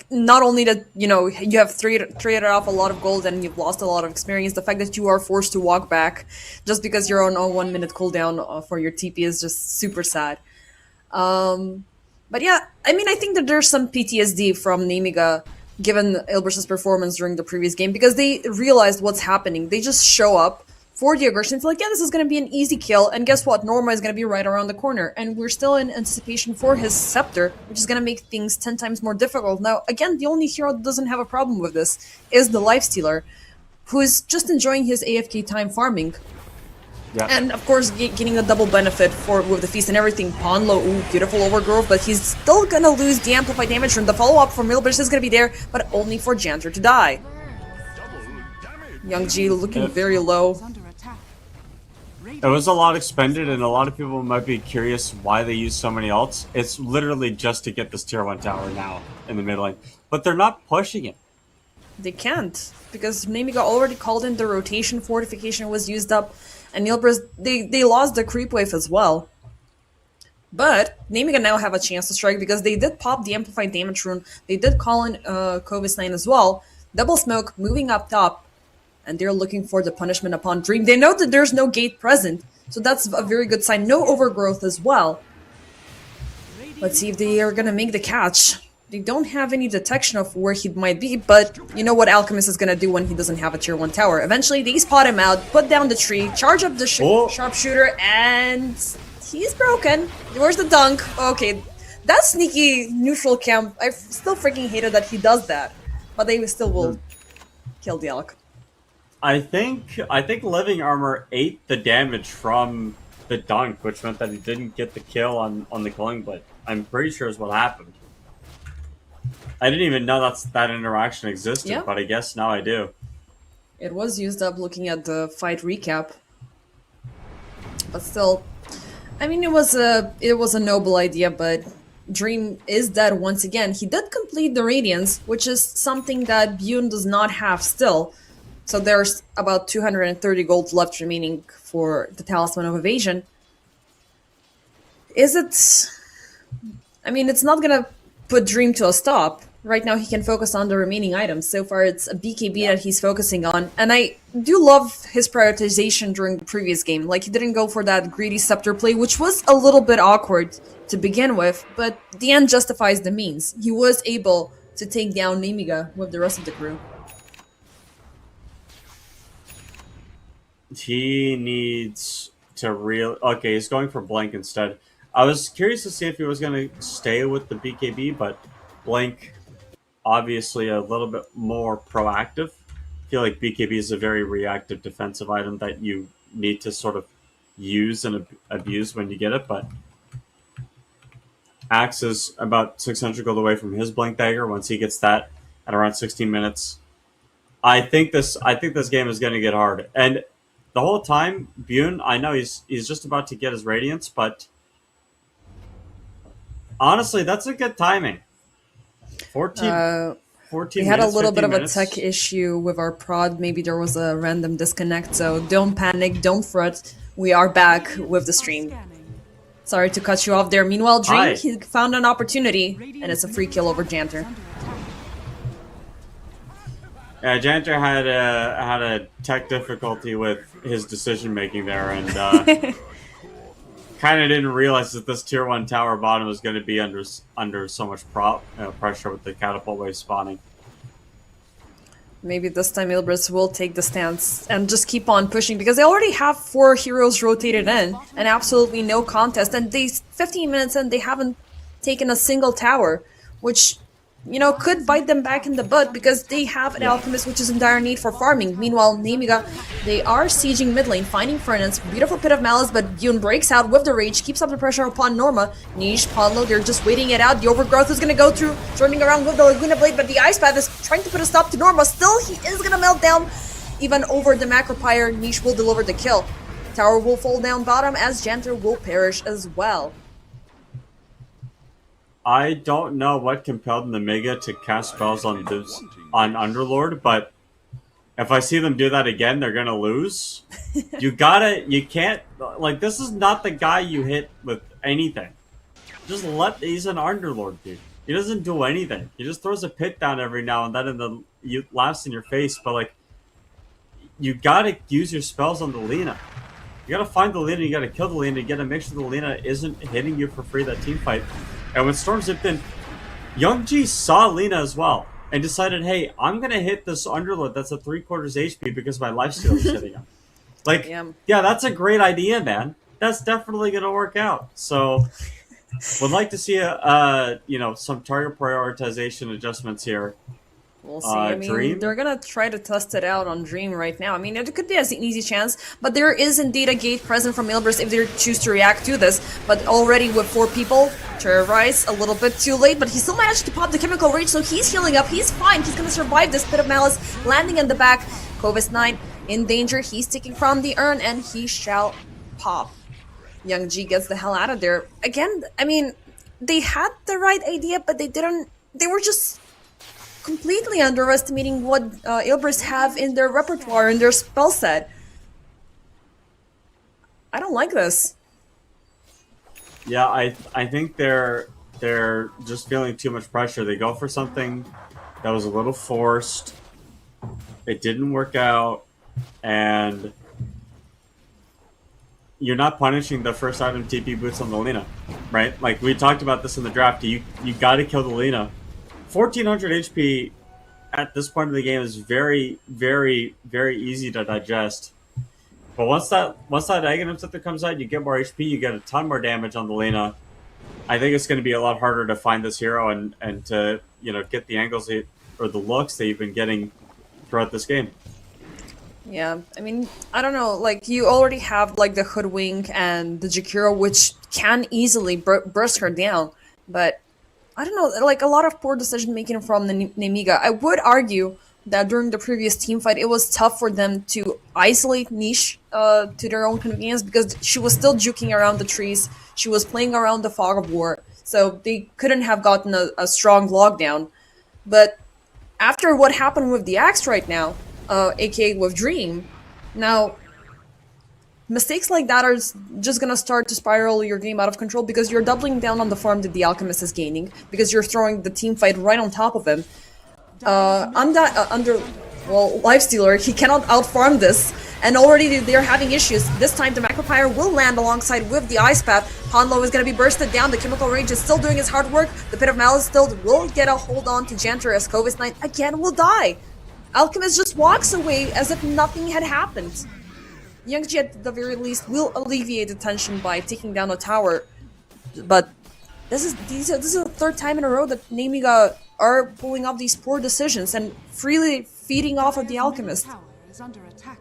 not only that, you have traded off a lot of gold and you've lost a lot of experience, the fact that you are forced to walk back just because you're on a 1 minute cooldown for your TP is just super sad. But yeah, I mean, I think that there's some PTSD from Nemiga given Ilbris's performance during the previous game because they realized what's happening. They just show up for the aggression. It's like, yeah, this is going to be an easy kill. And guess what? Norma is going to be right around the corner. And we're still in anticipation for his scepter, which is going to make things 10 times more difficult. Now, again, the only hero that doesn't have a problem with this is the Lifestealer, who is just enjoying his AFK time farming. Yeah. And of course, getting the double benefit with the feast and everything. Ponlo, ooh, beautiful overgrowth, but he's still gonna lose the amplified damage from the follow-up from Milbridge is gonna be there, but only for Jantr to die. Young Ji looking very low. Is under attack. It was a lot expended, and a lot of people might be curious why they use so many ults. It's literally just to get this tier 1 tower now in the mid lane. But they're not pushing it. They can't, because Nemiga already called in the rotation, fortification was used up, and Nilbris, they lost the creep wave as well. But Namiga now have a chance to strike because they did pop the amplified damage rune. They did call in Kovis 9 as well. Double smoke moving up top, and they're looking for the punishment upon Dream. They know that there's no gate present, so that's a very good sign. No overgrowth as well. Let's see if they are gonna make the catch. They don't have any detection of where he might be, but you know what Alchemist is gonna do when he doesn't have a tier 1 tower. Eventually, they spot him out, put down the tree, charge up the Oh. sharpshooter, and he's broken. Where's the dunk? Okay, that sneaky neutral camp. I still freaking hated that he does that, but they still will kill the Alch. I think Living Armor ate the damage from the dunk, which meant that he didn't get the kill on the killing blade. I'm pretty sure is what happened. I didn't even know that interaction existed, Yeah. but I guess now I do. It was used up looking at the fight recap, but still, I mean, it was a noble idea, but Dream is dead once again. He did complete the Radiance, which is something that Bune does not have still. So there's about 230 gold left remaining for the Talisman of Evasion. Is it? I mean, it's not gonna put Dream to a stop. Right now, he can focus on the remaining items. So far, it's a BKB that he's focusing on. And I do love his prioritization during the previous game. Like, he didn't go for that greedy scepter play, which was a little bit awkward to begin with, but the end justifies the means. He was able to take down Namiga with the rest of the crew. He needs to Okay, he's going for Blank instead. I was curious to see if he was going to stay with the BKB, but Blank, obviously a little bit more proactive. I feel like BKB is a very reactive defensive item that you need to sort of use and abuse when you get it, but Axe is about 600 gold away from his Blank Dagger. Once he gets that at around 16 minutes, I think this game is going to get hard. And the whole time, Bune, I know he's just about to get his Radiance, but honestly, that's a good timing. 14, We 14 had a minutes, little 15 bit of a minutes. tech issue with our prod. Maybe there was a random disconnect, so don't panic, don't fret. We are back with the stream. Scanning. Sorry to cut you off there. Meanwhile, Dream, Hi. he found an opportunity, and it's a free kill over Janter. Yeah, Janter had a tech difficulty with his decision making there, and kind of didn't realize that this tier 1 tower bottom was going to be under so much pressure with the catapult wave spawning. Maybe this time Ilbris will take the stance and just keep on pushing because they already have 4 heroes rotated in and absolutely no contest. And they 15 minutes in, they haven't taken a single tower, which, you know, could bite them back in the butt because they have an Alchemist which is in dire need for farming. Meanwhile, Namiga, they are sieging mid lane, finding Furnace, beautiful Pit of Malice, but Bune breaks out with the rage, keeps up the pressure upon Norma. Niche, Ponlo, they're just waiting it out. The overgrowth is gonna go through, turning around with the Laguna Blade, but the Ice Path is trying to put a stop to Norma. Still, he is gonna melt down. Even over the Macropyre, Niche will deliver the kill. Tower will fall down bottom as Janter will perish as well. I don't know what compelled Namiga to cast spells on Underlord, but if I see them do that again, they're gonna lose. You can't, like, this is not the guy you hit with anything. He's an Underlord, dude. He doesn't do anything. He just throws a pit down every now and then and laughs in your face, but, like, you gotta use your spells on the Lina. You gotta find the Lina, you gotta kill the Lina, you gotta make sure the Lina isn't hitting you for free that team fight. And when Storm zipped in, Young G saw Lina as well and decided, hey, I'm gonna hit this Underlord that's at 3/4 HP because my lifesteal is hitting him. Like, yeah, that's a great idea, man. That's definitely gonna work out. So, would like to see some target prioritization adjustments here. We'll see. I mean, Dream? they're gonna try to test it out on Dream right now. I mean, it could be an easy chance, but there is indeed a gate present from Ilbris if they choose to react to this. But already with 4 people, Terrorize a little bit too late, but he still managed to pop the Chemical Rage, so he's healing up. He's fine. He's gonna survive this Pit of Malice, landing in the back. Kovis 9 in danger. He's taking from the urn, and he shall pop. Young G gets the hell out of there. Again, I mean, they had the right idea, but they didn't. They were just completely underestimating what Ilbris have in their repertoire, in their spell set. I don't like this. Yeah, I think they're just feeling too much pressure. They go for something that was a little forced. It didn't work out, and you're not punishing the first item TP boots on the Lina, right? Like we talked about this in the draft. You got to kill the Lina. 1400 HP at this point of the game is very, very, very easy to digest. But once that Aghanim Scepter comes out, you get more HP, you get a ton more damage on the Lina. I think it's going to be a lot harder to find this hero and to get the angles or the looks that you've been getting throughout this game. Yeah, I mean, I don't know, like, you already have, like, the Hoodwink and the Jakiro, which can easily burst her down, but I don't know, like, a lot of poor decision-making from the Nemiga. I would argue that during the previous team fight, it was tough for them to isolate Niche to their own convenience, because she was still juking around the trees, she was playing around the Fog of War, so they couldn't have gotten a strong lockdown. But after what happened with the Axe right now, aka with Dream, now mistakes like that are just gonna start to spiral your game out of control, because you're doubling down on the farm that the Alchemist is gaining, because you're throwing the team fight right on top of him. Lifestealer, he cannot outfarm this, and already they're having issues. This time the Macropyre will land alongside with the Ice Path. Ponlo is going to be bursted down, the Chemical Rage is still doing his hard work, the Pit of Malice still will get a hold on to Janter as Kovis Knight again will die. Alchemist just walks away as if nothing had happened. Youngji at the very least will alleviate the tension by taking down a tower, but this is the third time in a row that Nemiga are pulling off these poor decisions and freely feeding off of the Alchemist. Tower is under attack.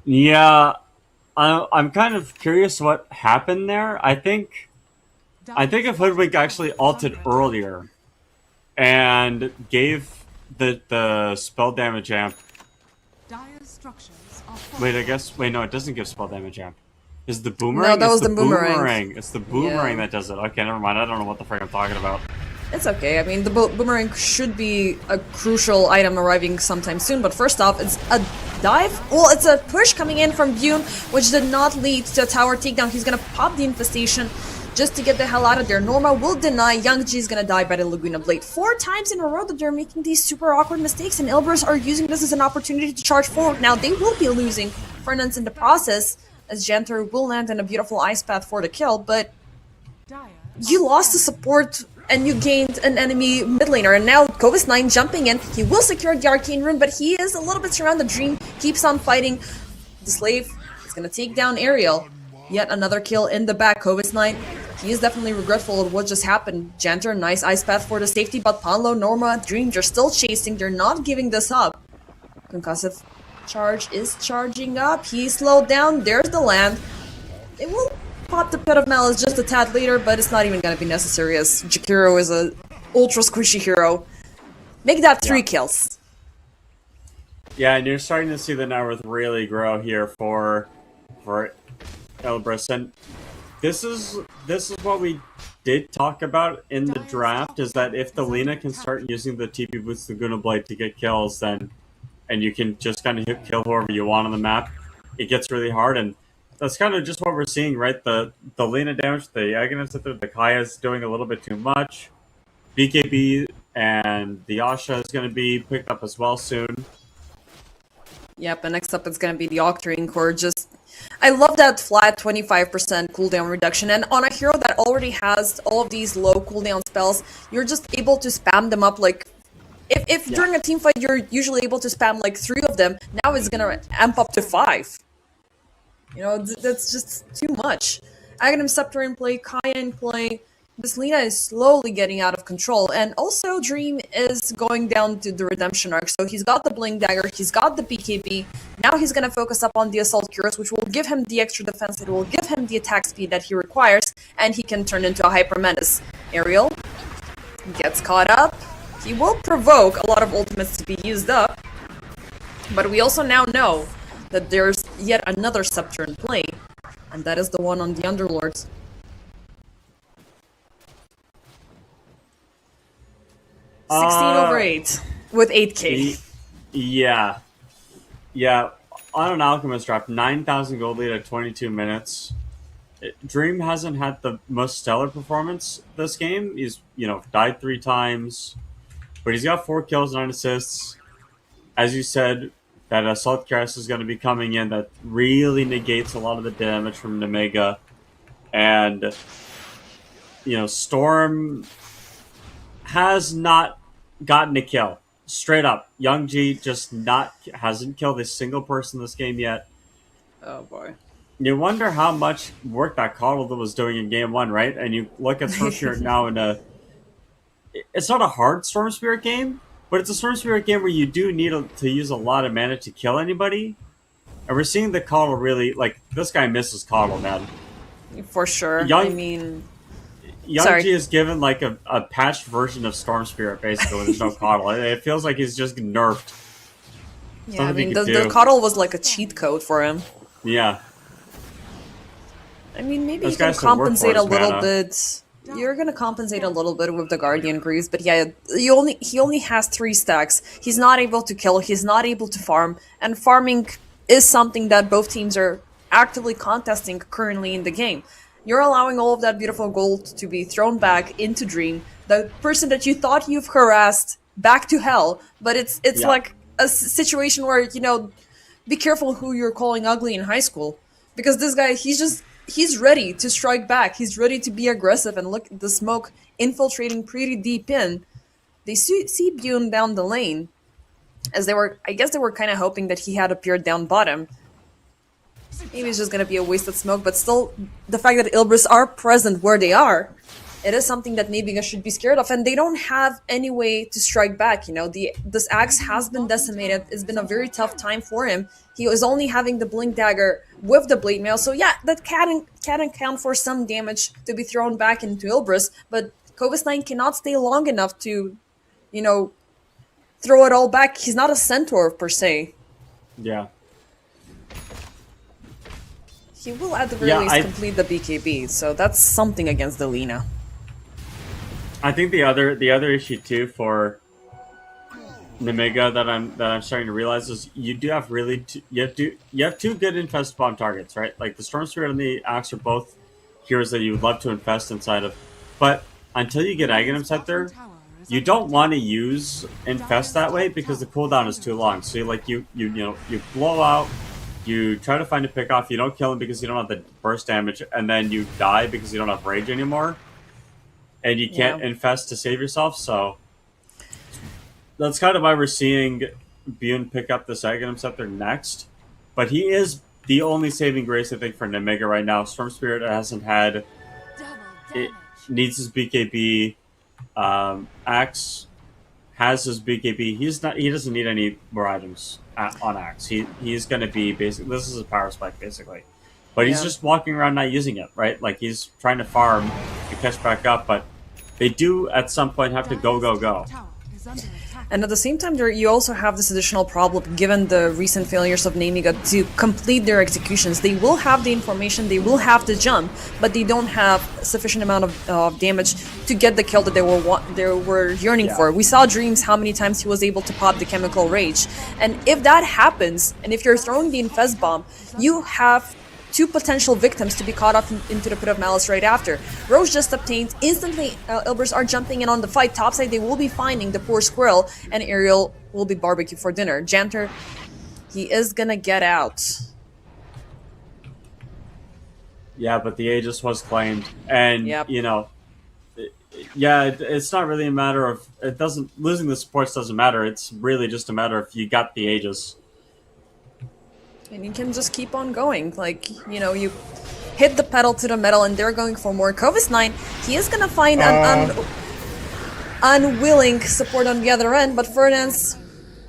Yeah, I'm kind of curious what happened there. I think if Hoodwink actually ulted earlier and gave the spell damage amp. Dire's structures are Wait, no, it doesn't give spell damage amp. Is the boomerang? No, that was it's the boomerang. It's the boomerang Yeah. that does it. Okay, never mind. I don't know what the frick I'm talking about. It's okay. I mean, the boomerang should be a crucial item arriving sometime soon, but first off, it's a dive? Well, it's a push coming in from Bune, which did not lead to a tower takedown. He's gonna pop the infestation just to get the hell out of there. Norma will deny. Young G is gonna die by the Laguna Blade. 4 times in a row that they're making these super awkward mistakes, and Ilbers are using this as an opportunity to charge forward. Now, they will be losing Fernance in the process, as Janter will land in a beautiful Ice Path for the kill, but Dire you lost the support and you gained an enemy mid laner, and now Kovis 9 jumping in. He will secure the Arcane Rune, but he is a little bit surrounded. Dream keeps on fighting. The Slave is gonna take down Ariel. Yet another kill in the back. Kovis 9, he is definitely regretful of what just happened. Janter, nice Ice Path for the safety, but Panlo, Norma, Dream, they're still chasing. They're not giving this up. Concussive charge is charging up. He slowed down. There's the land. It will pop the Pit of Malice just a tad later, but it's not even gonna be necessary, as Jakiro is a ultra squishy hero. Make that 3 kills. Yeah, and you're starting to see the net worth really grow here for Elbrus, and this is what we did talk about in the draft, is that if the Lina can start using the TP Boots Laguna Blade to get kills, then and you can just kind of kill whoever you want on the map, it gets really hard, and that's kind of just what we're seeing, right? The Lina damage, the Aghanim Scepter, the Kaya's doing a little bit too much. BKB and the Asha is going to be picked up as well soon. Yep, and next up it's gonna be the Octarine Core. I love that flat 25% cooldown reduction, and on a hero that already has all of these low cooldown spells, you're just able to spam them up. Like, if during a team fight you're usually able to spam like 3 of them, now it's gonna amp up to 5. You know, that's just too much. Aghanim Scepter in play, Kaya in play. This Lina is slowly getting out of control, and also Dream is going down to the redemption arc. So he's got the Blink Dagger, he's got the BKB. Now he's gonna focus up on the Assault Cuirass, which will give him the extra defense, it will give him the attack speed that he requires, and he can turn into a Hyper Menace. Ariel gets caught up. He will provoke a lot of ultimates to be used up, but we also now know that there's yet another Scepter in play, and that is the one on the Underlords. 16/8 with 8k. Yeah. On an Alchemist draft, 9,000 gold lead at 22 minutes. Dream hasn't had the most stellar performance this game. He's died 3 times, but he's got 4 kills, 9 assists. As you said, that assault cast is going to be coming in that really negates a lot of the damage from Nemega, and Storm has not gotten a kill. Straight up, Young G just not hasn't killed a single person in this game yet. Oh boy. You wonder how much work that Coddle was doing in game one, right? And you look at Storm Spirit now in a. It's not a hard Storm Spirit game, but it's a Storm Spirit game where you do need to use a lot of mana to kill anybody. And we're seeing the Coddle really like this guy misses Coddle, man. For sure. Young, I mean, Young G is given like a patched version of Storm Spirit, basically, when there's no Coddle. It feels like he's just nerfed. Yeah, I mean, the Coddle was like a cheat code for him. Yeah. I mean, maybe you can compensate a little bit. You're gonna compensate a little bit with the Guardian Greaves, but yeah, he only has 3 stacks. He's not able to kill, he's not able to farm, and farming is something that both teams are actively contesting currently in the game. You're allowing all of that beautiful gold to be thrown back into Dream, the person that you thought you've harassed back to hell, but it's like a situation where, be careful who you're calling ugly in high school. Because this guy, he's ready to strike back. He's ready to be aggressive, and look at the smoke infiltrating pretty deep in. They see Bune down the lane, as I guess they were kind of hoping that he had appeared down bottom. Maybe it's just gonna be a wasted smoke, but still, the fact that Ilbris are present where they are, it is something that Nebiga should be scared of, and they don't have any way to strike back. This axe has been decimated. It's been a very tough time for him. He was only having the Blink Dagger with the Blade Mail, so yeah, that can account for some damage to be thrown back into Ilbris, but Kovis9 cannot stay long enough to, throw it all back. He's not a centaur, per se. Yeah. He will at the very least complete the BKB, so that's something against the Lina. I think the other issue too for Nemega that I'm starting to realize is you do have you have 2 good infest bomb targets, right? Like the Storm Spirit and the Axe are both heroes that you would love to infest inside of, but until you get Aghanim Scepter, you don't want to use infest that way because the cooldown is too long. So you blow out. You try to find a pick off, you don't kill him because you don't have the burst damage, and then you die because you don't have rage anymore. And you can't infest to save yourself, so that's kind of why we're seeing Bune pick up this Aghanim Scepter next. But he is the only saving grace, I think, for Nemega right now. Storm Spirit hasn't had... It needs his BKB. Axe has his BKB. He doesn't need any more items on Axe. He's going to be basically, this is a power spike basically, but he's just walking around not using it, right? Like he's trying to farm to catch back up, but they do at some point have to go. And at the same time, you also have this additional problem, given the recent failures of Nemiga to complete their executions. They will have the information, they will have the jump, but they don't have sufficient amount of damage to get the kill that they were yearning for. We saw Dreams how many times he was able to pop the Chemical Rage. And if that happens, and if you're throwing the Infest Bomb, you have 2 potential victims to be caught up into the Pit of Malice right after. Rose just obtained. Instantly, Ilbris are jumping in on the fight. Topside, they will be finding the poor squirrel, and Ariel will be barbecue for dinner. Janter, he is gonna get out. Yeah, but the Aegis was claimed, and it's not really a matter of losing the supports doesn't matter. It's really just a matter of you got the Aegis. And you can just keep on going. Like, you hit the pedal to the metal and they're going for more. Kovis9, he is gonna find an unwilling support on the other end, but Fernance,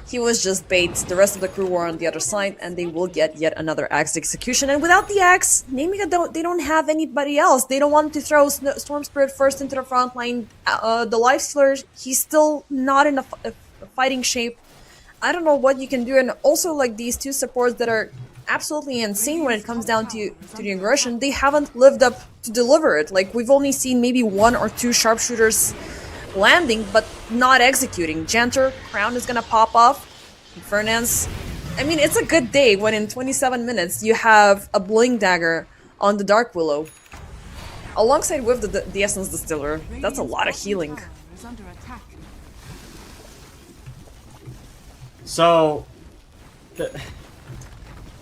he was just bait. The rest of the crew were on the other side, and they will get yet another Axe execution. And without the Axe, Nemiga they don't have anybody else. They don't want to throw Storm Spirit first into the front line. The Lifestealer, he's still not in a fighting shape. I don't know what you can do, and also like these 2 supports that are absolutely insane when it comes down to the aggression, they haven't lived up to deliver it. Like, we've only seen maybe 1 or 2 sharpshooters landing, but not executing. Janter, Crown is gonna pop off. Fernance, I mean, it's a good day when in 27 minutes you have a Blink Dagger on the Dark Willow. alongside with the Essence Distiller. That's a lot of healing. Tower is under attack. So, the,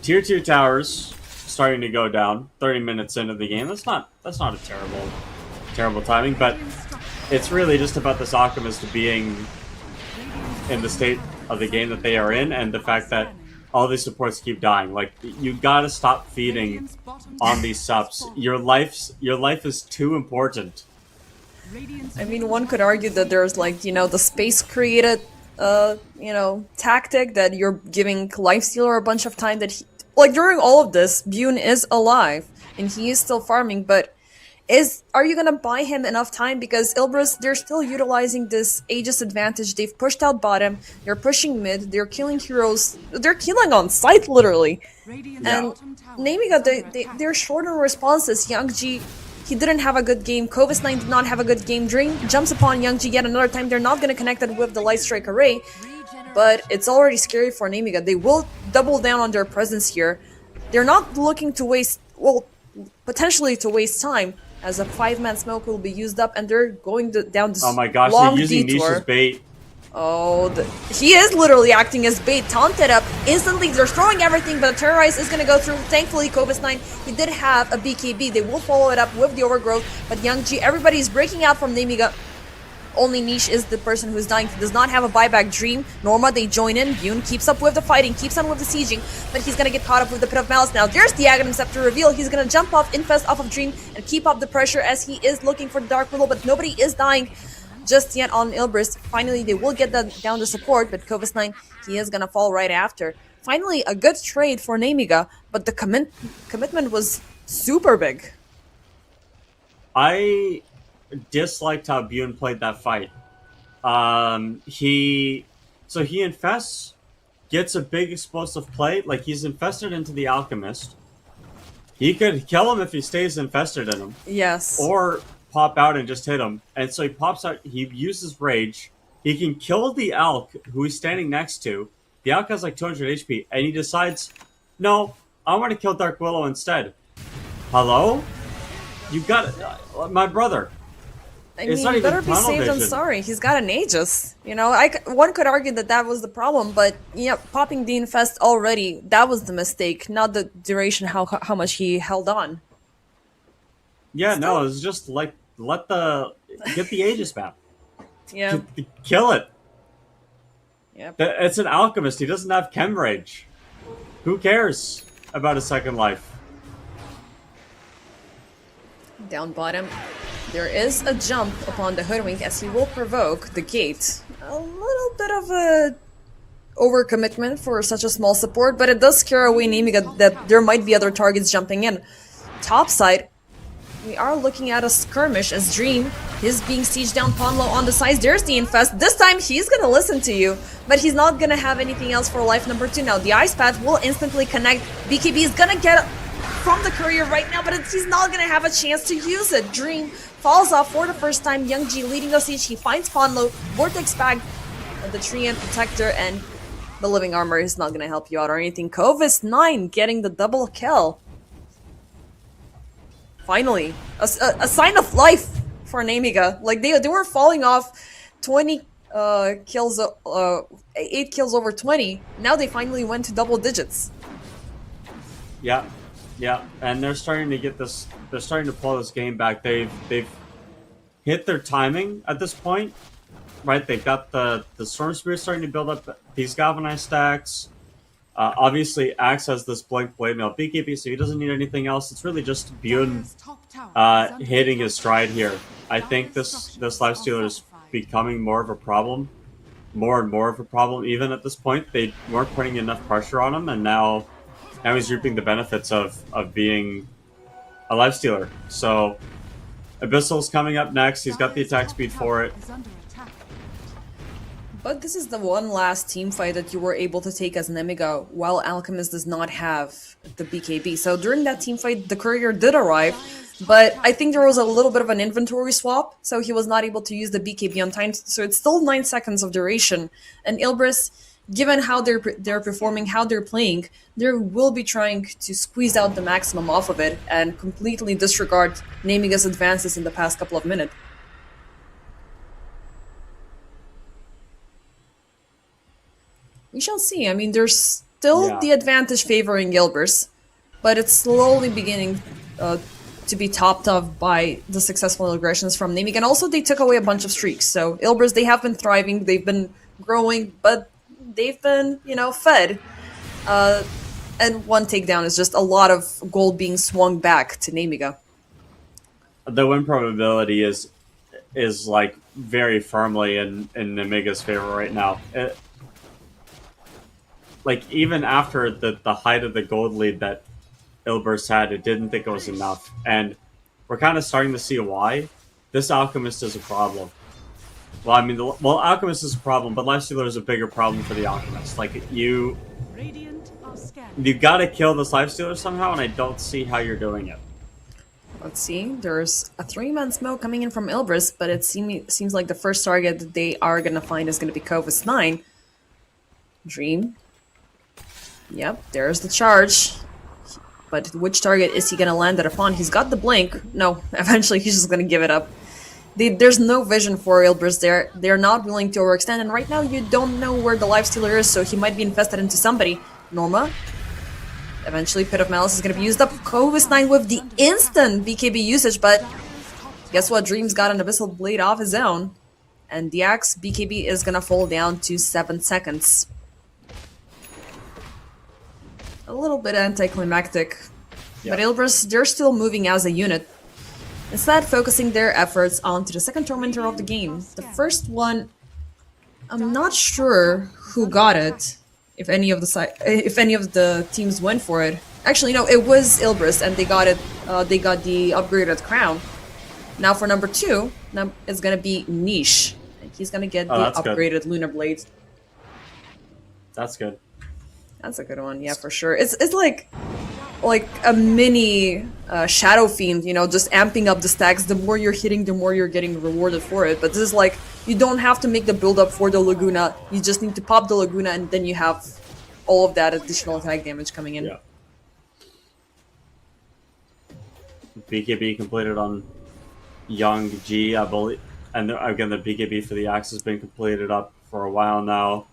tier 2 towers starting to go down 30 minutes into the game. That's not a terrible timing, but it's really just about this Alchemist being in the state of the game that they are in, and the fact that all these supports keep dying. Like, you gotta stop feeding on these subs. Your life is too important. I mean, one could argue that there's like, the space created, tactic that you're giving Lifestealer a bunch of time that like during all of this, Bune is alive and he is still farming, but are you gonna buy him enough time? Because Ilbris, they're still utilizing this Aegis advantage. They've pushed out bottom, they're pushing mid, they're killing heroes, they're killing on sight literally. And Namiga, they're short on responses. Youngji, he didn't have a good game. Kovis9 did not have a good game. Dream jumps upon Youngji yet another time. They're not gonna connect it with the Light Strike array, but it's already scary for Namiga. They will double down on their presence here. They're not looking to waste, well, potentially to waste time, as a 5-man smoke will be used up, and they're going down this Oh my gosh, long they're using detour. Nisha's bait. Oh, he is literally acting as bait, taunted up instantly. They're throwing everything, but Terrorize is going to go through. Thankfully, Kovis9, he did have a BKB. They will follow it up with the Overgrowth, but Youngji, everybody's breaking out from Namiga. Only Niche is the person who's dying. He does not have a buyback. Dream, Norma, they join in. Bune keeps up with the fighting, keeps on with the sieging, but he's gonna get caught up with the Pit of Malice now. There's the Aghanim Scepter reveal. He's gonna jump off, infest off of Dream, and keep up the pressure as he is looking for the Dark Willow, but nobody is dying just yet on Ilbris. Finally, they will get that down to support, but Kovis9, he is gonna fall right after. Finally, a good trade for Namiga, but the commitment was super big. I disliked how Bune played that fight. He infests, gets a big explosive play, like he's infested into the Alchemist. He could kill him if he stays infested in him. Yes. Or pop out and just hit him. And so he pops out, he uses Rage. He can kill the Alk, who he's standing next to. The Alk has like 200 HP, and he decides, no, I want to kill Dark Willow instead. Hello? You got it. My brother. I mean, better be safe than sorry. He's got an Aegis. One could argue that was the problem, but popping the infest already, that was the mistake, not the duration, how much he held on. Yeah, no, it's just like get the Aegis back. Yeah. Kill it. Yep. It's an Alchemist. He doesn't have Chem Rage. Who cares about a second life? Down bottom, there is a jump upon the Hoodwink as he will provoke the gate. A little bit of a overcommitment for such a small support, but it does scare away Namiga that there might be other targets jumping in. Top side, we are looking at a skirmish as Dream is being sieged down pawn low on the sides. There's the infest. This time he's gonna listen to you, but he's not gonna have anything else for life number 2 now. The Ice Path will instantly connect. BKB is gonna get from the courier right now, but he's not gonna have a chance to use it. Dream falls off for the first time. Youngji leading the siege. He finds Ponlo, Vortex Bag, the Treant Protector, and the Living Armor is not gonna help you out or anything. Kovis9 getting the double kill. Finally, a sign of life for Namiga. Like they were falling off 20 kills, 8 kills over 20. Now they finally went to double digits. Yeah, and they're starting to get this. They're starting to pull this game back. They've hit their timing at this point, right? They've got the Storm Spear starting to build up these galvanized stacks. Obviously, Axe has this Blink Blade Mail BKB, so he doesn't need anything else. It's really just Bune hitting his stride here. I think this Lifestealer is becoming more and more of a problem. Even at this point, they weren't putting enough pressure on him, and now he's reaping the benefits of being a Lifestealer. So Abyssal's coming up next. He's got the attack speed for it. But this is the one last team fight that you were able to take as Namiga, while Alchemist does not have the BKB. So during that team fight, the courier did arrive, but I think there was a little bit of an inventory swap, so he was not able to use the BKB on time. So it's still 9 seconds of duration. And Ilbris, given how they're performing, how they're playing, they will be trying to squeeze out the maximum off of it and completely disregard Namiga's advances in the past couple of minutes. We shall see. I mean, there's still Yeah. the advantage favoring Gilbers, but it's slowly beginning uh, to be topped off by the successful aggressions from Namik. And also, they took away a bunch of streaks. So, Ilbers, they have been thriving, they've been growing, but they've been, fed. Uh, and one takedown is just a lot of gold being swung back to Namiga. The win probability is like very firmly in Namiga's favor right now. Like even after the height of the gold lead that Ilbers had, it didn't think it was enough, and we're kind of starting to see why. This Alchemist is a problem. Well, I mean, Alchemist is a problem, but Lifestealer is a bigger problem for the Alchemist. Like Radiant are scanning. you got to kill this Lifestealer somehow, and I don't see how you're doing it. Let's see. There's a 3-man smoke coming in from Ilbris, but it seems like the first target that they are going to find is going to be Covis 9. Dream. Yep, there's the charge. But which target is he going to land it upon? He's got the blink. No, eventually he's just going to give it up. There's no vision for Ilbris there. They're not willing to overextend, and right now you don't know where the Lifestealer is, so he might be infested into somebody. Norma. Eventually, Pit of Malice is going to be used up. Covis 9 with the instant BKB usage, but guess what? Dream's got an Abyssal Blade of his own. And the Axe BKB is going to fall down to 7 seconds. A little bit anticlimactic. Yeah. But Ilbris, they're still moving as a unit. Instead, focusing their efforts onto the second tormentor of the game. The first one, I'm not sure who got it. If any of the teams went for it. Actually, no, it was Ilbris, and they got it. They got the upgraded crown. Now for number 2, it's gonna be Niche, and he's gonna get the that's good. upgraded Lunar Blade. That's good. That's a good one, yeah, for sure. It's like a mini Shadow Fiend, just amping up the stacks. The more you're hitting, the more you're getting rewarded for it. But this is like, you don't have to make the build up for the Laguna. You just need to pop the Laguna, and then you have all of that additional attack damage coming in. Yeah. BKB completed on Young G, I believe. And again, the BKB for the Axe has been completed up for a while now.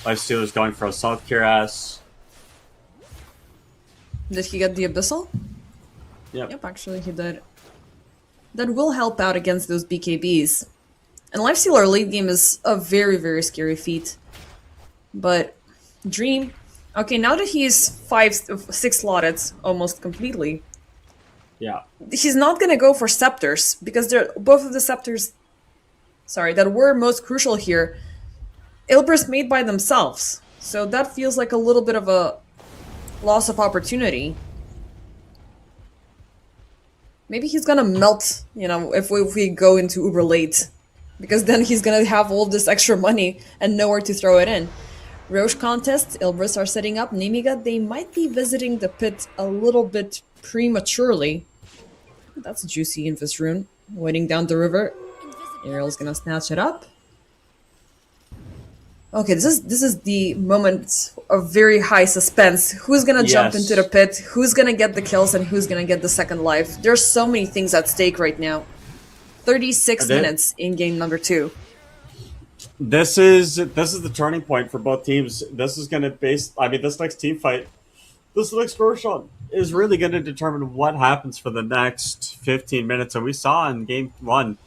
Lifestealer's going for a South Cure S. Did he get the Abyssal? Yep. Actually he did. That will help out against those BKBs. And Lifestealer late game is a very, very scary feat. But Dream, okay, now that he's 6 slotted almost completely, Yeah. he's not gonna go for scepters because they're both of the scepters, that were most crucial here, Ilbris made by themselves. So that feels like a little bit of a loss of opportunity. Maybe he's gonna melt, if we go into Uber late. Because then he's gonna have all this extra money and nowhere to throw it in. Roche contest, Ilbris are setting up. Namiga, they might be visiting the pit a little bit prematurely. That's juicy Invis rune. Waiting down the river. Ariel's gonna snatch it up. Okay, this is the moment of very high suspense. Who's gonna jump Yes. into the pit? Who's gonna get the kills? And who's gonna get the second life? There's so many things at stake right now. 36 And then- minutes in game number 2. This is the turning point for both teams. This is going to this next team fight, this next Roshan is really going to determine what happens for the next 15 minutes. And we saw in game 1,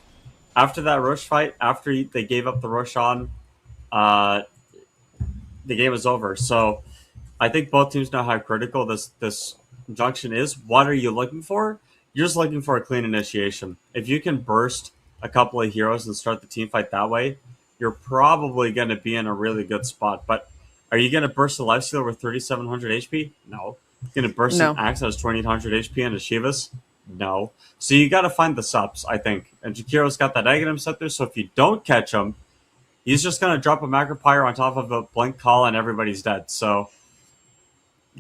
after that Rosh fight, after they gave up the Roshan, the game was over. So I think both teams know how critical this junction is. What are you looking for? You're just looking for a clean initiation. If you can burst a couple of heroes and start the team fight that way, you're probably going to be in a really good spot. But are you going to burst the Lifestealer with 3,700 HP? No. You're going to burst No. an Axe that has 2,800 HP and a Shivas? No. So you got to find the subs, I think. And Jakiro's got that Aghanim set there, so if you don't catch him, he's just going to drop a Macropyre on top of a Blink Call and everybody's dead. So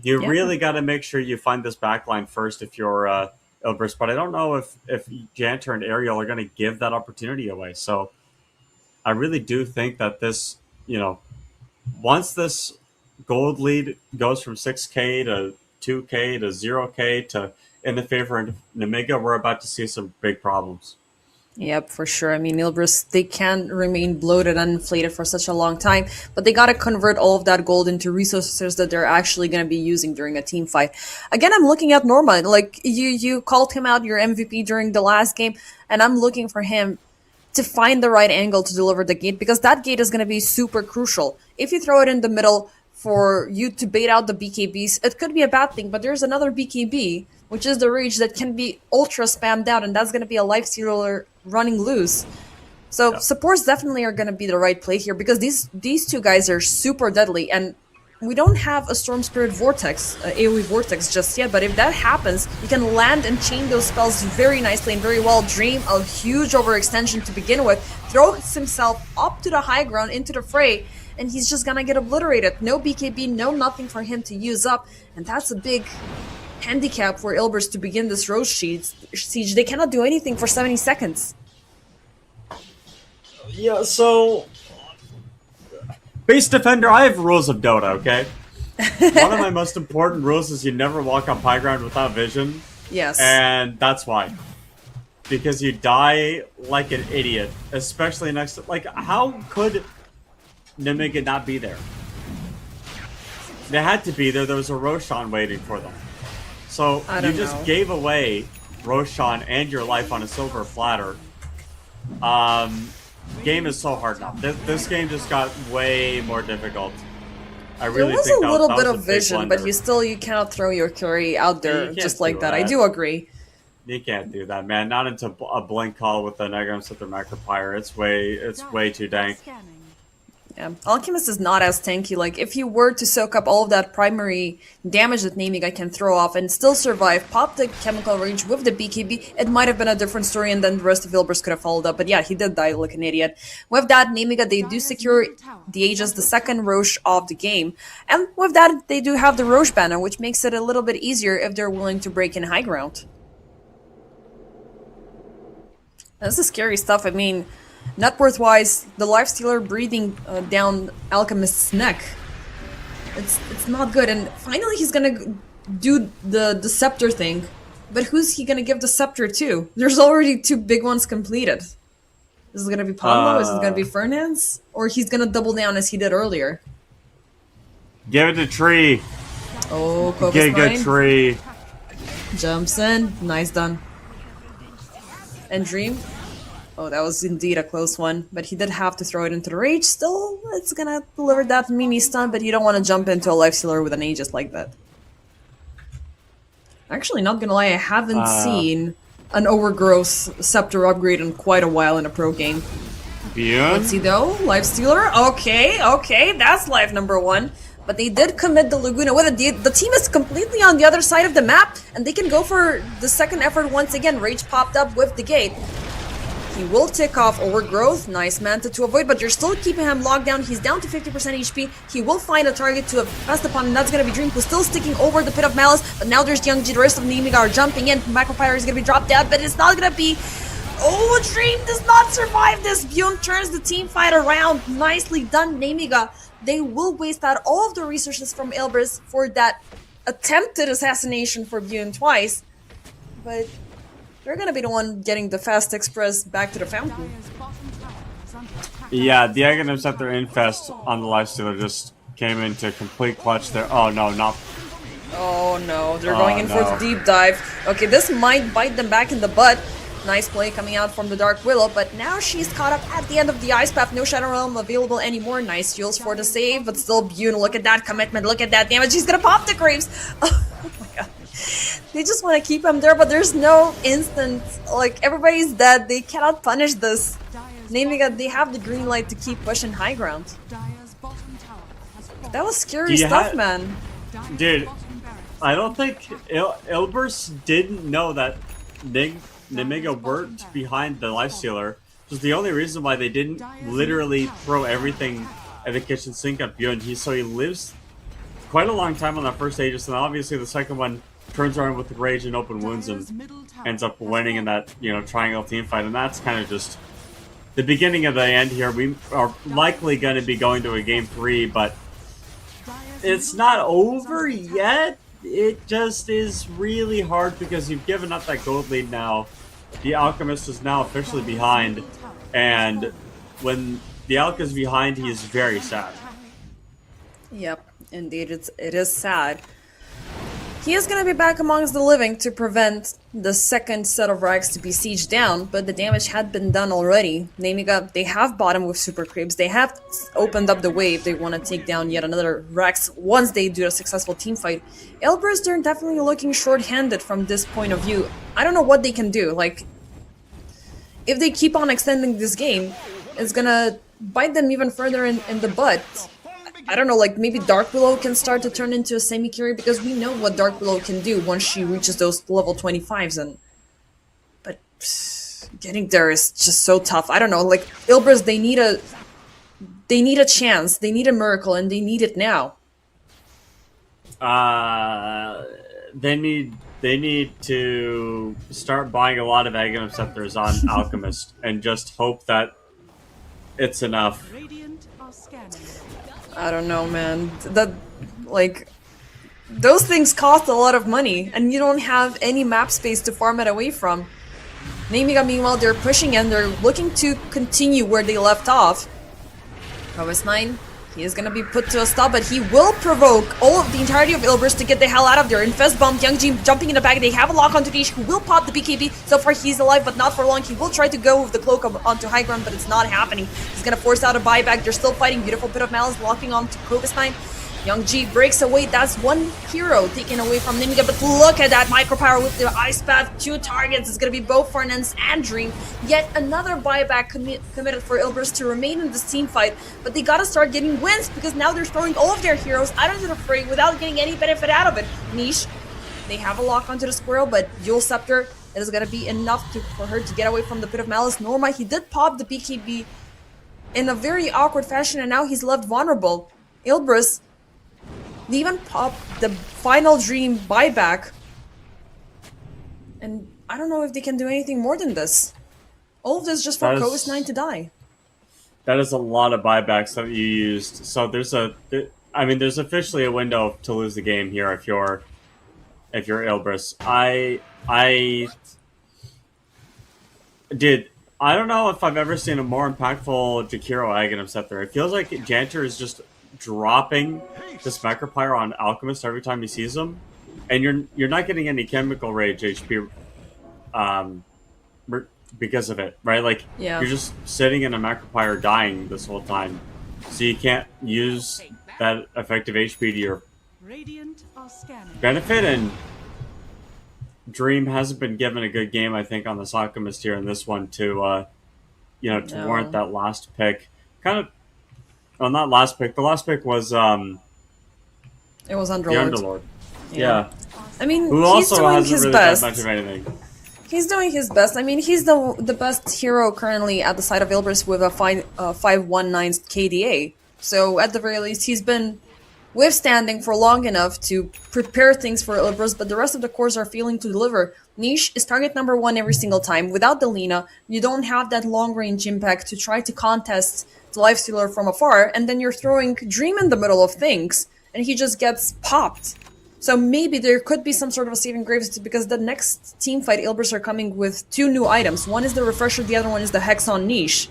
you really got to make sure you find this backline first if you're Ilbris. But I don't know if Janter and Ariel are going to give that opportunity away. So I really do think that this, once this gold lead goes from 6K to 2K to 0K to in the favor of Nemiga, we're about to see some big problems. Yep, for sure. I mean, Ilbris, they can't remain bloated and inflated for such a long time, but they gotta convert all of that gold into resources that they're actually gonna be using during a team fight. Again, I'm looking at Norma. Like, you called him out your MVP during the last game, and I'm looking for him to find the right angle to deliver the gate, because that gate is going to be super crucial. If you throw it in the middle for you to bait out the BKBs, it could be a bad thing, but there's another BKB, which is the Rage, that can be ultra spammed out, and that's going to be a life stealer running loose. So Yeah. supports definitely are going to be the right play here, because these two guys are super deadly, and we don't have a Storm Spirit Vortex, AoE Vortex just yet, but if that happens, you can land and chain those spells very nicely and very well. Dream, a huge overextension to begin with, throws himself up to the high ground into the fray, and he's just gonna get obliterated. No BKB, no nothing for him to use up, and that's a big handicap for Ilbers to begin this Rose siege. They cannot do anything for 70 seconds. Yeah, so base defender, I have rules of Dota, okay? One of my most important rules is you never walk on high ground without vision, Yes. and that's why. Because you die like an idiot, especially next to, like, how could Nemiga not be there? They had to be there. There was a Roshan waiting for them. So I you don't just know. gave away Roshan and your life on a silver platter. Game is so hard now. This game just got way more difficult. I There really was think a that little that bit was of a big vision, but blunder. you cannot throw your carry out Yeah, there you can't just like do that. I that. do agree. You can't do that, man. Not into a blink call with an Egram Scepter Macropyre. It's way too dank. Scanning. Yeah. Alchemist is not as tanky. Like, if you were to soak up all of that primary damage that Namiga can throw off and still survive, pop the chemical range with the BKB, it might have been a different story, and then the rest of Ilbers could have followed up. But yeah, he did die like an idiot. With that, Namiga, they do secure the Aegis, the second Roche of the game. And with that, they do have the Roche banner, which makes it a little bit easier if they're willing to break in high ground. This is scary stuff. I mean, net worth-wise, the Lifestealer breathing down Alchemist's neck. It's not good. And finally, he's gonna do the scepter thing. But who's he gonna give the scepter to? There's already two big ones completed. Is it gonna be Ponlo? Is it gonna be Fernand's? Or he's gonna double down as he did earlier? Give it to Tree. Oh, Kova's Giga mine. Tree. Jumps in. Nice done. And Dream? Oh, that was indeed a close one. But he did have to throw it into the Rage. Still, it's gonna deliver that mini stun, but you don't want to jump into a Life Stealer with an Aegis like that. Actually, not gonna lie, I haven't seen an Overgrowth Scepter upgrade in quite a while in a pro game. Bjorn? Let's see though. Life Stealer? Okay, that's life number one. But they did commit the Laguna with it. The team is completely on the other side of the map, and they can go for the second effort once again. Rage popped up with the gate. He will tick off Overgrowth. Nice Manta to avoid, but you're still keeping him locked down. He's down to 50% HP. He will find a target to press upon, and that's going to be Dream, who's still sticking over the Pit of Malice. But now there's Young G. The rest of Nemiga are jumping in. Macropyre is going to be dropped down, but it's not going to be... Oh, Dream does not survive this. Bjorn turns the team fight around. Nicely done, Nemiga. They will waste out all of the resources from Ilbris for that attempted assassination for Bjorn twice. But they're gonna be the one getting the fast express back to the fountain. Dire's bottom tower is under attack. Yeah, the Aghanim Scepter Infest on the Lifestealer just came into complete clutch there. Oh no, not. Oh no, they're Oh, going in for no. the deep dive. Okay, this might bite them back in the butt. Nice play coming out from the Dark Willow, but now she's caught up at the end of the Ice Path. No Shadow Realm available anymore. Nice Jules for the save, but still Bune. Look at that commitment. Look at that damage. He's gonna pop the Graves. Oh my god. They just want to keep him there, but there's no instant. Like, everybody's dead. They cannot punish this. Naming that they have the green light to keep pushing high ground. Dire's bottom tower has fallen. That was scary Do you stuff, ha- man. Dire's Dude, bottom barracks I don't think Ilbers didn't know that Nemiga worked behind the Lifestealer. Which is the only reason why they didn't literally throw everything at the kitchen sink at Bjorn. He lives quite a long time on that first Aegis, and obviously the second one turns around with the Rage and open wounds and Dire's middle tower ends up has winning in fallen. that triangle team fight, and that's kind of just the beginning of the end here. We are likely going to be going to a game 3, but Dire's it's middle not tower is under over attack. yet. It just is really hard because you've given up that gold lead now. The Alchemist is now officially Dire's behind, middle tower is and falling. when the Alch is Dire's top behind, he tower is is very under sad. attack. Yep, indeed, it is sad. He is going to be back amongst the living to prevent the second set of Rags to be sieged down, but the damage had been done already. Namiga, they have bought him with Super Creeps. They have opened up the way if they want to take down yet another Rax once they do a successful team fight. Elbrus, they're definitely looking short-handed from this point of view. I don't know what they can do. Like, if they keep on extending this game, it's gonna bite them even further in the butt. I don't know, like maybe Dark Willow can start to turn into a semi-carry because we know what Dark Willow can do once she reaches those level 25s and but getting there is just so tough. I don't know, like Ilbris they need a chance, they need a miracle and they need it now. Uh, they need to start buying a lot of Aghanim Scepters on Alchemist and just hope that it's enough. Radiant are scanning. I don't know, man. That like those things cost a lot of money and you don't have any map space to farm it away from. Namiga, meanwhile, they're pushing and they're looking to continue where they left off. OS9, he is gonna be put to a stop, but he will provoke all of the entirety of Ilbris to get the hell out of there. Infest Bomb, Young G jumping in the back, they have a lock onto Niche, who will pop the BKB. So far, he's alive, but not for long. He will try to go with the cloak onto high ground, but it's not happening. He's gonna force out a buyback. They're still fighting. Beautiful Pit of Malice locking onto OS9. Young G breaks away. That's one hero taken away from Namiga. But look at that micro power with the Ice Path. 2 targets. It's going to be both Fernance and Dream. Yet another buyback committed for Ilbris to remain in this team fight. But they got to start getting wins because now they're throwing all of their heroes out into the fray without getting any benefit out of it. Niche, they have a lock onto the squirrel, but Yule Scepter is going to be enough for her to get away from the Pit of Malice. Norma, he did pop the BKB in a very awkward fashion, and now he's left vulnerable. Ilbris, they even pop the final dream buyback. And I don't know if they can do anything more than this. All of this just for That Covis 9 is to die. that is a lot of buybacks that you used. So there's officially a window to lose the game here if you're Ilbris. I did. I don't know if I've ever seen a more impactful Jakiro Aghanim Scepter. It feels like Janter is just dropping this Macropyre on Alchemist every time he sees him, and you're not getting any chemical rage HP um, because of it, right? Like Yeah. you're just sitting in a Macropyre dying this whole time, so you can't use that effective HP to your Radiant are scanning. benefit. And Dream hasn't been given a good game, I think, on this Alchemist here in this one to No. warrant that last pick. Kind of, well, not last pick. The last pick was It was the Underlord. Underlord. Yeah. Yeah, I mean, who he's also doing hasn't his really best. done much of anything. He's doing his best. I mean, he's the best hero currently at the side of Ilbris with a 519 KDA. So at the very least, he's been withstanding for long enough to prepare things for Ilbris, but the rest of the cores are failing to deliver. Niche is target number 1 every single time. Without the Lina, you don't have that long-range impact to try to contest the Lifestealer from afar, and then you're throwing Dream in the middle of things, and he just gets popped. So maybe there could be some sort of a saving grace because the next team fight, Ilbris are coming with 2 new items. One is the Refresher, the other one is the Hex on Niche.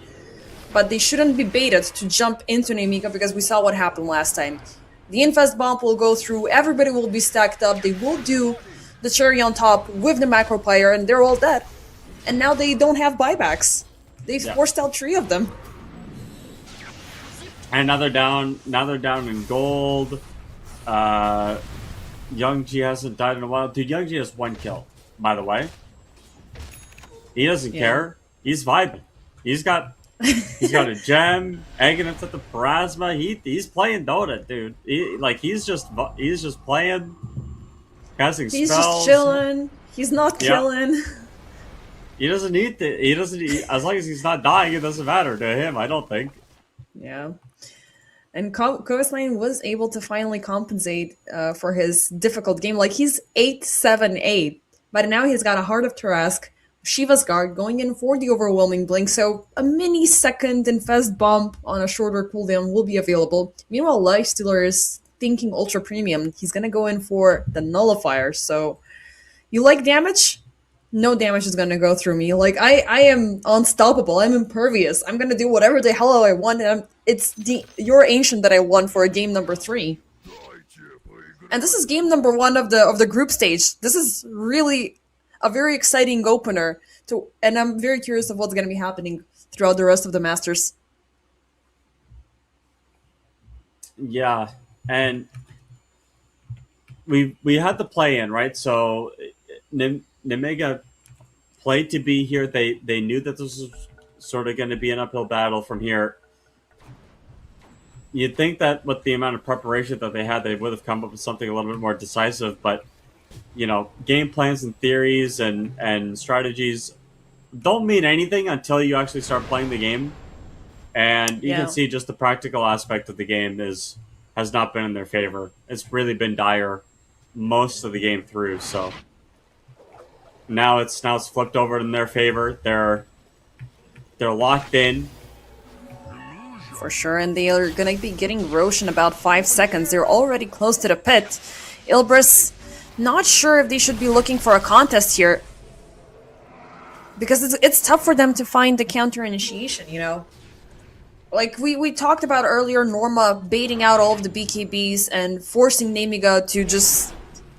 But they shouldn't be baited to jump into Namiga because we saw what happened last time. The Infest Bomb will go through, everybody will be stacked up, they will do the cherry on top with the Macro Player, and they're all dead. And now they don't have buybacks. They've Yeah. forced out 3 of them. And now they're down. Now they're down in gold. Young G hasn't died in a while. Dude, Young G has 1 kill, by the way. He doesn't Yeah. care. He's vibing. He's got a gem, Aghanim at the Parasma. He's playing Dota, dude. He's just playing, casting He's spells. just chilling. He's not Yeah. killing. He doesn't need the. He doesn't. As long as he's not dying, it doesn't matter to him. I don't think. Yeah. And Kovasline was able to finally compensate for his difficult game. Like, he's 8-7-8, but now he's got a Heart of Tarask, Shiva's Guard going in for the overwhelming blink, so a mini second infest bump on a shorter cooldown will be available. Meanwhile, Lifestealer is thinking ultra premium. He's gonna go in for the nullifier, so you like damage? No damage is gonna go through me. Like I am unstoppable. I'm impervious. I'm gonna do whatever the hell I want. And it's the your ancient that I won for game number 3. And this is game number 1 of the group stage. This is really a very exciting opener to, and I'm very curious of what's gonna be happening throughout the rest of the Masters. Yeah, and we had the play in, right? So Nemega played to be here. They knew that this was sort of going to be an uphill battle from here. You'd think that with the amount of preparation that they had, they would have come up with something a little bit more decisive. But game plans and theories and strategies don't mean anything until you actually start playing the game. And you can Yeah. see just the practical aspect of the game has not been in their favor. It's really been dire most of the game through. So now it's flipped over in their favor. They're locked in. For sure, and they are gonna be getting Roche in about 5 seconds. They're already close to the pit. Ilbris, not sure if they should be looking for a contest here. Because it's tough for them to find the counter initiation, you know? Like we talked about earlier, Norma baiting out all of the BKBs and forcing Nemiga to just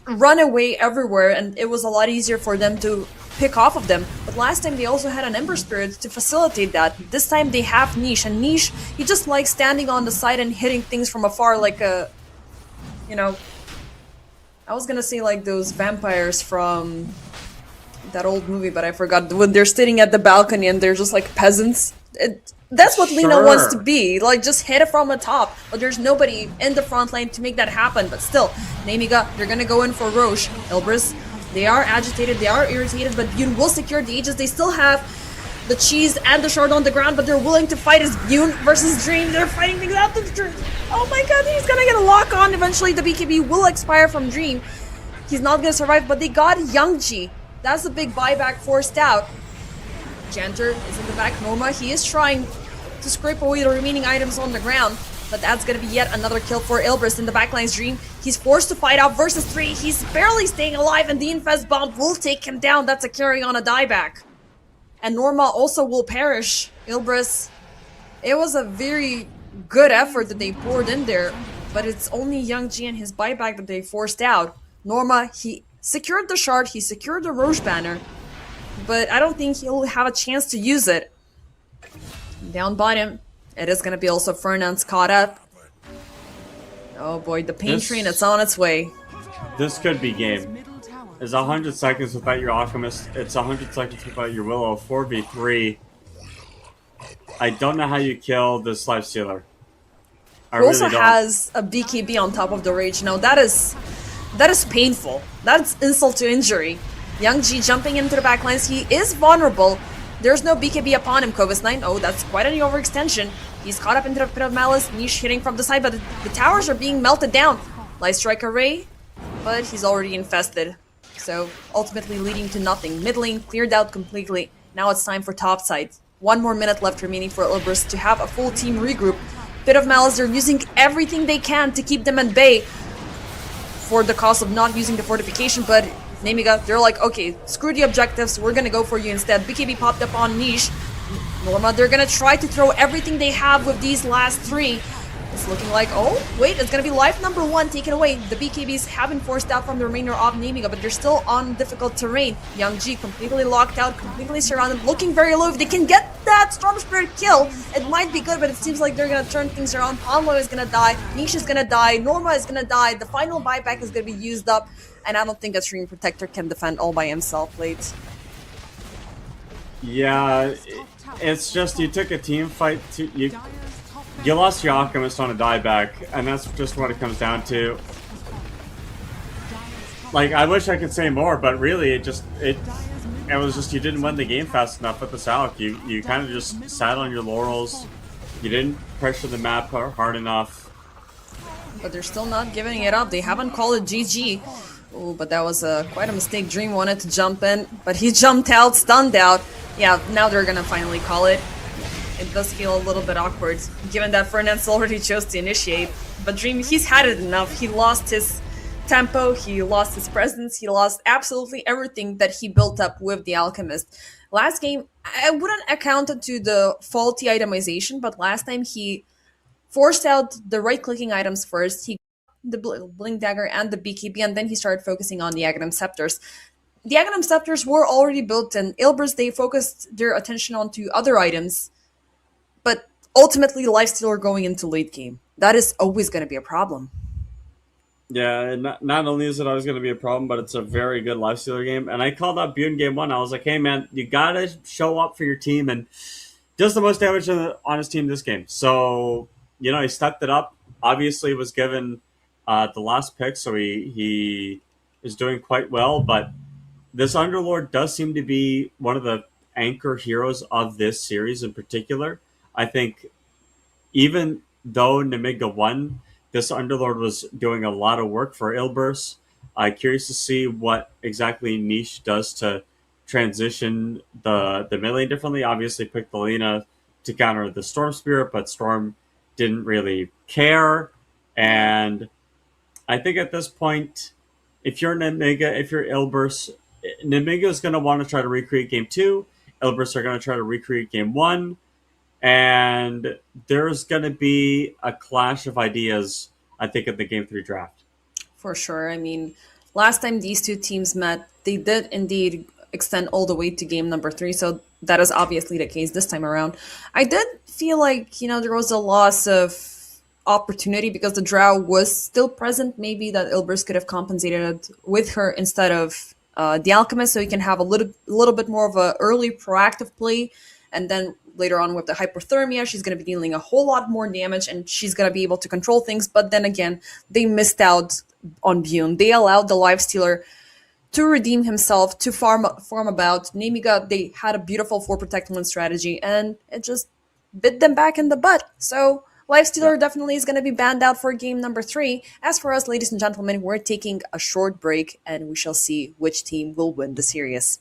run away everywhere, and it was a lot easier for them to pick off of them. But last time they also had an Ember Spirit to facilitate that. This time they have Niche, and Niche, he just likes standing on the side and hitting things from afar like a, you know, I was gonna say like those vampires from that old movie, but I forgot, when they're sitting at the balcony and they're just like peasants. That's what Lina wants to be, like just hit it from the top, but there's nobody in the front line to make that happen. But still, Nemiga, they're gonna go in for Roche. Ilbris, they are agitated, they are irritated, but Bune will secure the Aegis. They still have the cheese and the shard on the ground, but they're willing to fight as Bune versus Dream. They're fighting things out. Oh my god, he's gonna get a lock on. Eventually the BKB will expire from Dream. He's not gonna survive, but they got Youngji. That's the big buyback forced out. Janter is in the back. Norma, he is trying to scrape away the remaining items on the ground, but that's gonna be yet another kill for Ilbris in the backline's Dream. He's forced to fight out versus 3. He's barely staying alive, and the Infest Bomb will take him down. That's a carry on a dieback. And Norma also will perish. Ilbris, it was a very good effort that they poured in there, but it's only Youngji and his buyback that they forced out. Norma, he secured the shard, he secured the Roche banner, but I don't think he'll have a chance to use it. Down bottom, it is going to be also Fernand's caught up. Oh boy, the pain train, it's on its way. This could be game. It's 100 seconds without your Alchemist. It's 100 seconds without your Willow. 4v3. I don't know how you kill this Lifestealer. He also has a BKB on top of the Rage. Now that is painful. That's insult to injury. Youngji jumping into the backlines. He is vulnerable. There's no BKB upon him, Kovis9. Oh, that's quite an overextension. He's caught up into the Pit of Malice. Niche hitting from the side, but the towers are being melted down. Light Strike Array, but he's already infested. So, ultimately leading to nothing. Mid lane cleared out completely. Now it's time for top side. 1 more minute left remaining for Ilbris to have a full team regroup. Pit of Malice, they're using everything they can to keep them at bay for the cost of not using the fortification, but Nemiga, they're like, okay, screw the objectives, we're gonna go for you instead. BKB popped up on Niche. Norma, they're gonna try to throw everything they have with these last 3. It's looking like, oh, wait, it's gonna be life number 1 taken away. The BKBs have been forced out from the remainder of Nemiga, but they're still on difficult terrain. Youngji completely locked out, completely surrounded, looking very low. If they can get that Storm Spirit kill, it might be good, but it seems like they're gonna turn things around. Ponlo is gonna die, Niche is gonna die, Norma is gonna die, the final buyback is gonna be used up, and I don't think a Stream Protector can defend all by himself late. Yeah, it's just you took a team fight to you lost your Alchemist on a dieback, and that's just what it comes down to. Like, I wish I could say more, but really it was just you didn't win the game fast enough with this Alch. You kind of just sat on your laurels. You didn't pressure the map hard enough. But they're still not giving it up. They haven't called it GG. Oh, but that was quite a mistake. Dream wanted to jump in, but he jumped out, stunned out. Yeah, now they're gonna finally call it. It does feel a little bit awkward, given that Fernand's already chose to initiate. But Dream, he's had it enough. He lost his tempo, he lost his presence, he lost absolutely everything that he built up with the Alchemist. Last game, I wouldn't account it to the faulty itemization, but last time he forced out the right-clicking items first. He got the Blink Dagger and the BKB, and then he started focusing on the Aghanim Scepters. The Aghanim Scepters were already built, and Ilbers, they focused their attention onto other items, but ultimately Lifestealer going into late game. That is always going to be a problem. Yeah, and not only is it always going to be a problem, but it's a very good lifestealer game. And I called out Bune game one. I was like, hey, man, you got to show up for your team and does the most damage on his team this game. So, he stepped it up. Obviously, was given the last pick, so he is doing quite well. But this Underlord does seem to be one of the anchor heroes of this series in particular. I think even though Nemiga won, this Underlord was doing a lot of work for Ilbers. Curious to see what exactly Niche does to transition the melee differently. Obviously, picked Lina to counter the Storm Spirit, but Storm didn't really care. And I think at this point, if you're Nemiga, if you're Ilbers, Nemiga is going to want to try to recreate game two. Ilbers are going to try to recreate game one. And there's going to be a clash of ideas, I think, in the Game 3 draft. For sure. I mean, last time these two teams met, they did indeed extend all the way to game number 3, so that is obviously the case this time around. I did feel like, there was a loss of opportunity because the Drow was still present. Maybe that Ilbers could have compensated with her instead of the Alchemist, so you can have a little bit more of a early proactive play, and then later on with the hypothermia, she's going to be dealing a whole lot more damage and she's going to be able to control things. But then again, they missed out on Bune. They allowed the Lifestealer to redeem himself, to farm about. Nemiga, they had a beautiful 4 protect 1 strategy and it just bit them back in the butt. So Lifestealer definitely is going to be banned out for game number 3. As for us, ladies and gentlemen, we're taking a short break and we shall see which team will win the series.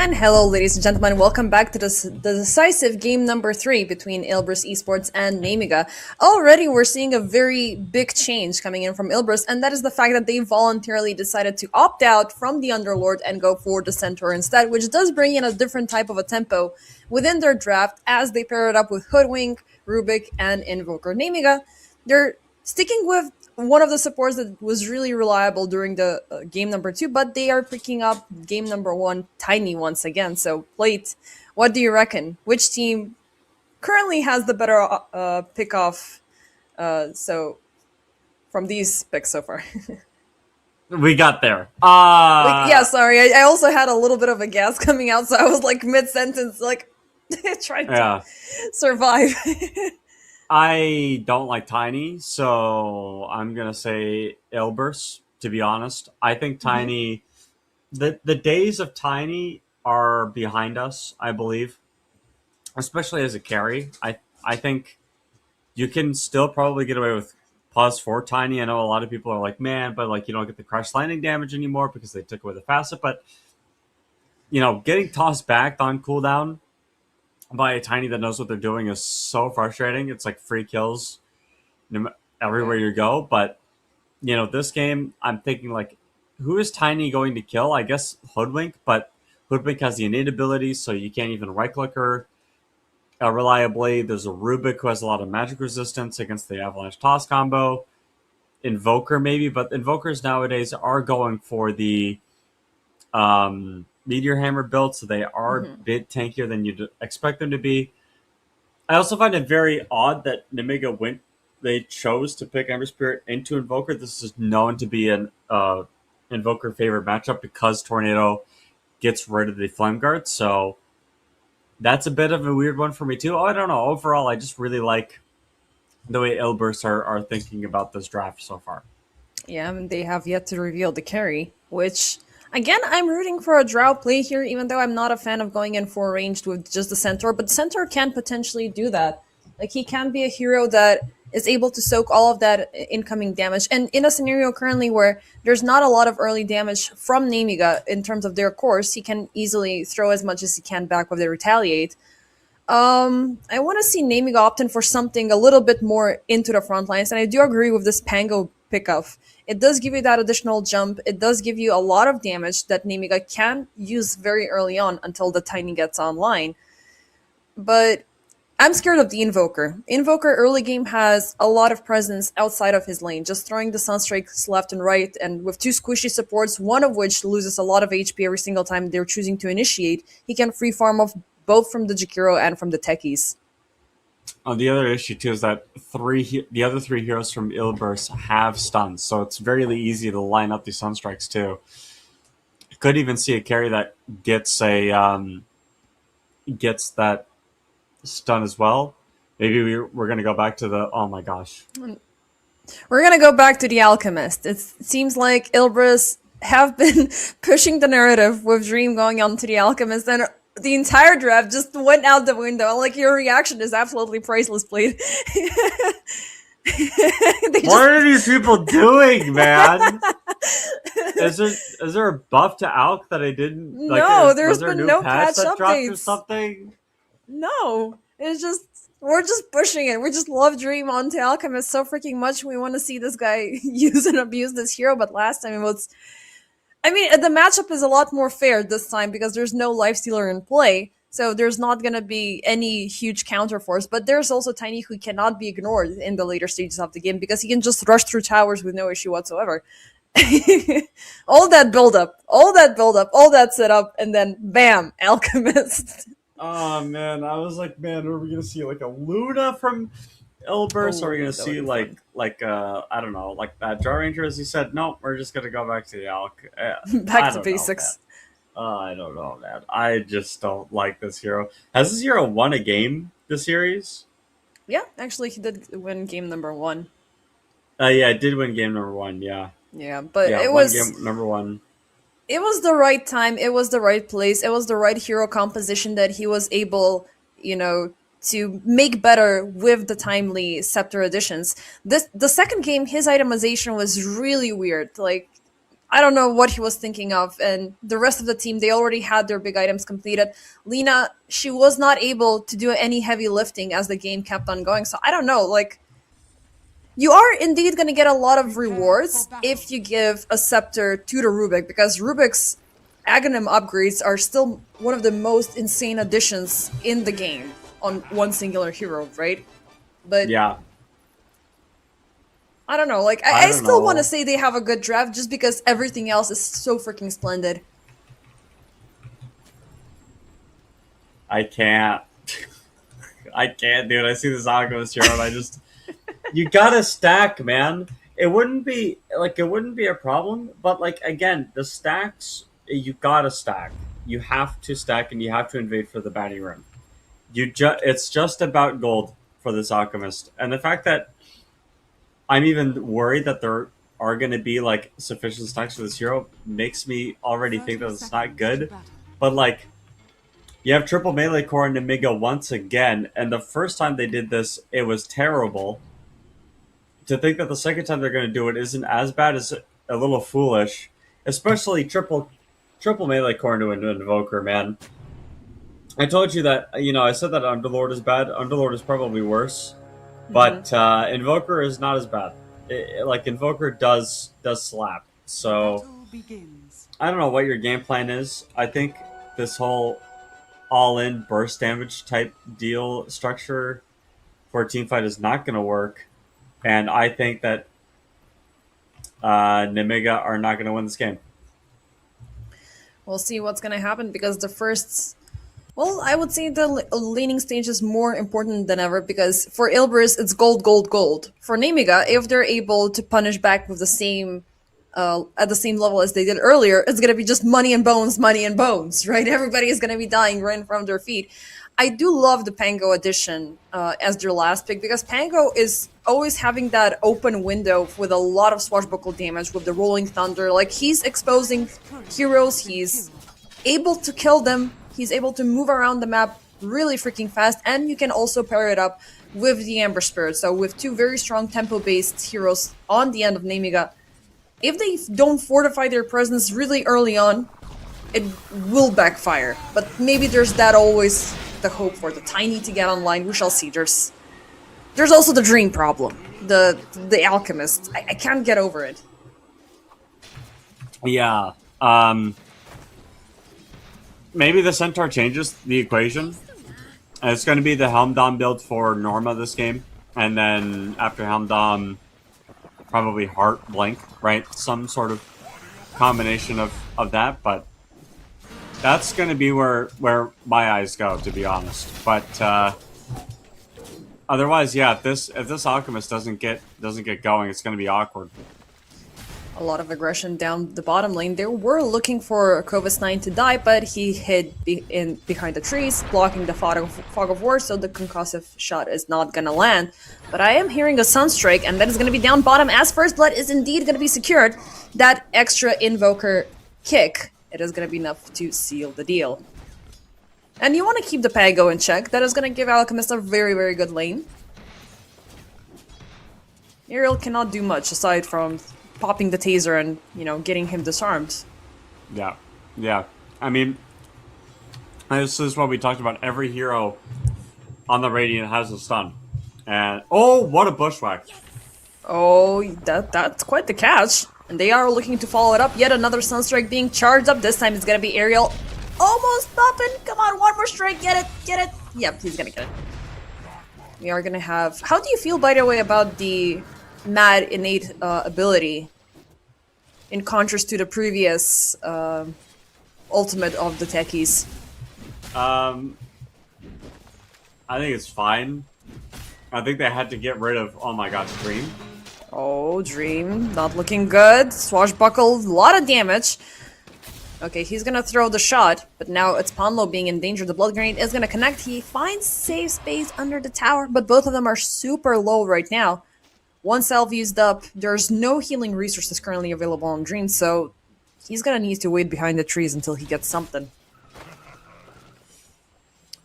And hello, ladies and gentlemen. Welcome back to the decisive game number 3 between Ilbris Esports and Namiga. Already, we're seeing a very big change coming in from Ilbris, and that is the fact that they voluntarily decided to opt out from the Underlord and go for the Centaur instead, which does bring in a different type of a tempo within their draft as they pair it up with Hoodwink, Rubik, and Invoker. Namiga, they're sticking with one of the supports that was really reliable during the game number 2, but they are picking up game number 1 Tiny once again. So, Plate, what do you reckon? Which team currently has the better pick off? So, from these picks so far. We got there. Yeah, sorry. I also had a little bit of a gas coming out, so I was like mid sentence, like trying to Yeah. survive. I don't like Tiny, so I'm gonna say Ilbers, to be honest. I think Tiny the days of Tiny are behind us, I believe. Especially as a carry. I think you can still probably get away with plus 4 Tiny. I know a lot of people are like, man, but like you don't get the crash landing damage anymore because they took away the facet, but getting tossed back on cooldown by a Tiny that knows what they're doing is so frustrating. It's like free kills everywhere you go. But this game, I'm thinking like, who is Tiny going to kill? I guess Hoodwink, but Hoodwink has the innate ability, so you can't even right click her reliably. There's a Rubik who has a lot of magic resistance against the Avalanche Toss combo. Invoker maybe, but Invokers nowadays are going for the Meteor Hammer build, so they are a bit tankier than you'd expect them to be. I also find it very odd that Namiga they chose to pick Ember Spirit into Invoker. This is known to be an Invoker favorite matchup because Tornado gets rid of the Flame Guard. So that's a bit of a weird one for me too. I don't know. Overall, I just really like the way Ilbers are thinking about this draft so far. Yeah, and they have yet to reveal the carry, which, again, I'm rooting for a Drow play here, even though I'm not a fan of going in for ranged with just the Centaur, but Centaur can potentially do that. Like, he can be a hero that is able to soak all of that incoming damage, and in a scenario currently where there's not a lot of early damage from Namiga in terms of their course, he can easily throw as much as he can back with the Retaliate. I want to see Naming opt in for something a little bit more into the front lines, and I do agree with this Pango pickup. It does give you that additional jump. It does give you a lot of damage that Namiga can use very early on until the Tiny gets online. But I'm scared of the Invoker. Invoker early game has a lot of presence outside of his lane, just throwing the Sunstrikes left and right, and with 2 squishy supports, one of which loses a lot of HP every single time they're choosing to initiate, he can free farm off both from the Jakiro and from the Techies. The other issue too is that the other 3 heroes from Ilbers have stuns, so it's very easy to line up these Sunstrikes too. You could even see a carry that gets gets that stun as well. Maybe we're going to go back to the, oh my gosh. We're gonna go back to the Alchemist. It seems like Ilbris have been pushing the narrative with Dream going on to the Alchemist, and the entire draft just went out the window. Like, your reaction is absolutely priceless, Blade. What are these people doing, man? Is there a buff to Alk that I didn't like? No, there's there a been new no patch patch that dropped or updates. something? No, it's just, we're just pushing it. We just love Dream onto Alchemist so freaking much. We want to see this guy use and abuse this hero, but last time it was, I mean, the matchup is a lot more fair this time because there's no Lifestealer in play, so there's not going to be any huge counterforce, but there's also Tiny who cannot be ignored in the later stages of the game because he can just rush through towers with no issue whatsoever. all that build-up, all that setup, and then bam, Alchemist. Oh man, I was like, man, are we gonna see like a Luna from Ilbers? Are we gonna see like I don't know, like that Jar Ranger? As he said, no, we're just gonna go back to the Alk. Back to basics. I don't know, man. I just don't like this hero. Has this hero won a game this series? Yeah, actually, he did win game number 1. Yeah, it did win game number 1. Yeah, Yeah, but yeah, it won was game number 1. it was the right time, it was the right place, it was the right hero composition that he was able, to make better with the timely Scepter additions. The second game, his itemization was really weird. Like, I don't know what he was thinking of. And the rest of the team, they already had their big items completed. Lena, she was not able to do any heavy lifting as the game kept on going. So I don't know. Like, you are indeed going to get a lot of Prepare for rewards battle. if you give a scepter to the Rubik, because Rubik's Aghanim upgrades are still one of the most insane additions in the game on one singular hero, right? But Yeah, I don't know. Like, I I don't still want to know. say they have a good draft just because everything else is so freaking splendid. I can't. I can't, dude. I see this Alchemist hero, and I just you gotta stack, man. It wouldn't be a problem, but like again, the stacks you gotta stack. You have to stack, and you have to invade for the batting room. It's just about gold for this alchemist, and the fact that I'm even worried that there are going to be like sufficient stacks for this hero makes me already think 30 that it's not seconds to good. battle. But like, you have triple melee core and Nemiga once again, and the first time they did this, it was terrible. To think that the second time they're going to do it isn't as bad is a little foolish, especially triple melee core into an invoker, man. I told you that I said that Underlord is bad. Underlord is probably worse, Hmm. but Invoker is not as bad. Like Invoker does slap. The So battle begins. I don't know what your game plan is. I think this whole all-in burst damage type deal structure for a team fight is not going to work, and I think that Nemiga are not going to win this game. We'll see what's going to happen because the first. Well, I would say the laning stage is more important than ever because for Ilbris, it's gold, gold, gold. For Nemiga, if they're able to punish back with the same at the same level as they did earlier, it's gonna be just money and bones, right? Everybody is gonna be dying right in front of their feet. I do love the Pango edition as their last pick because Pango is always having that open window with a lot of swashbuckle damage with the Rolling Thunder. Like he's exposing Dire's turret heroes, has been he's killed. able to kill them, he's able to move around the map really freaking fast, and you can also pair it up with the Amber Spirit. So with two very strong tempo-based heroes on the end of Nemiga, if they don't fortify their presence really early on, it will backfire. But maybe there's that always the hope for the Tiny to get online. We shall see. There's also the Dream problem. The Alchemist. I can't get over it. Yeah. Maybe the Centaur changes the equation. It's going to be the Helmdom build for Norma this game, and then after Helmdom, probably Heart Blank, right? Some sort of combination of that, but that's going to be where my eyes go, to be honest. But otherwise, yeah, if this Alchemist doesn't get going, it's going to be awkward. A lot of aggression down the bottom lane. They were looking for Kova's 9 to die, but he hid behind the trees, blocking the fog of war, so the concussive shot is not gonna land. But I am hearing a Sunstrike, and that is gonna be down bottom as First Blood is indeed gonna be secured. That extra Invoker kick, it is gonna be enough to seal the deal. And you want to keep the Pago in check. That is gonna give Alchemist a very, very good lane. Ariel cannot do much aside from popping the taser and, getting him disarmed. Yeah, yeah. I mean, this is what we talked about. Every hero on the Radiant has a stun, and oh, what a bushwhack! Oh, that's quite the catch. And they are looking to follow it up. Yet another Sunstrike being charged up. This time it's gonna be Ariel. Almost popping. Come on, one more strike. Get it. Get it. Yep, he's gonna get it. We are gonna have... How do you feel, by the way, about the mad innate ability in contrast to the previous ultimate of the techies? Um, I think it's fine. I think they had to get rid of. Oh my god, Scream. Oh, Dream, not looking good. Swashbuckle, a lot of damage. Okay, he's gonna throw the shot, but now it's Ponlo being in danger. The Blood Grenade is gonna connect. He finds safe space under the tower, but both of them are super low right now. One salve used up. There's no healing resources currently available on Dream, so he's gonna need to wait behind the trees until he gets something.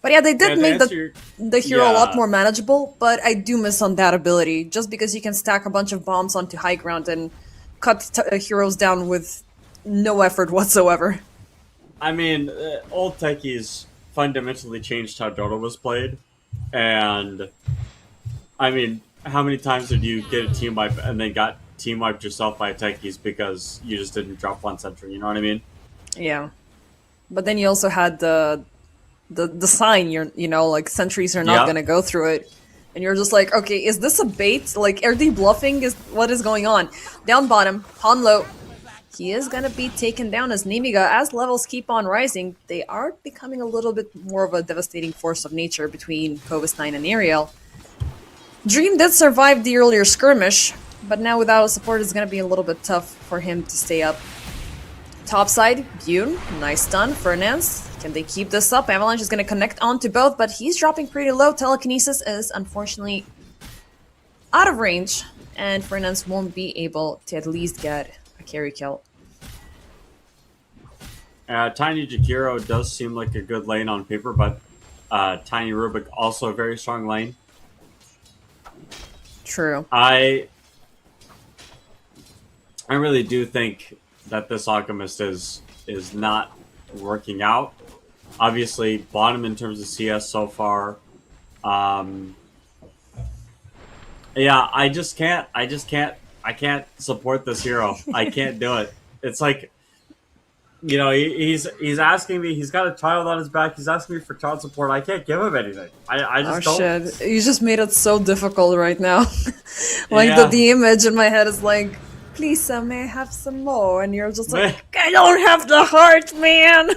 But yeah, they Yeah, did to make answer your, the hero a lot yeah, more manageable, but I do miss on that ability. Just because you can stack a bunch of bombs onto high ground and cut heroes down with no effort whatsoever. I mean, old techies fundamentally changed how Dota was played, and I mean, how many times did you get a team wipe and then got team wiped yourself by techies because you just didn't drop one sentry? You know what I mean? Yeah, but then you also had the sign. Like sentries are not Yeah. gonna go through it, and you're just like, okay, is this a bait? Like, are they bluffing? Is what is going on? Down bottom, Hanlo. He is gonna be taken down as Nemiga. As levels keep on rising, they are becoming a little bit more of a devastating force of nature between Kovas9 and Ariel. Dream did survive the earlier skirmish, but now without support it's gonna be a little bit tough for him to stay up. Top side, Bune, nice stun. Fernance, can they keep this up? Avalanche is gonna connect onto both, but he's dropping pretty low. Telekinesis is unfortunately out of range, and Fernance won't be able to at least get a carry kill. Tiny Jakiro does seem like a good lane on paper, but Tiny Rubik also a very strong lane. True. I really do think that this Alchemist is not working out. Obviously, bottom in terms of CS so far. Yeah, I can't support this hero. I can't do it. It's like, he's asking me. He's got a child on his back. He's asking me for child support. I can't give him anything. I Oh just don't. shit, you just made it so difficult right now. Like Yeah. the image in my head is like, please sir, may I have some more? And you're just like, I don't have the heart, man!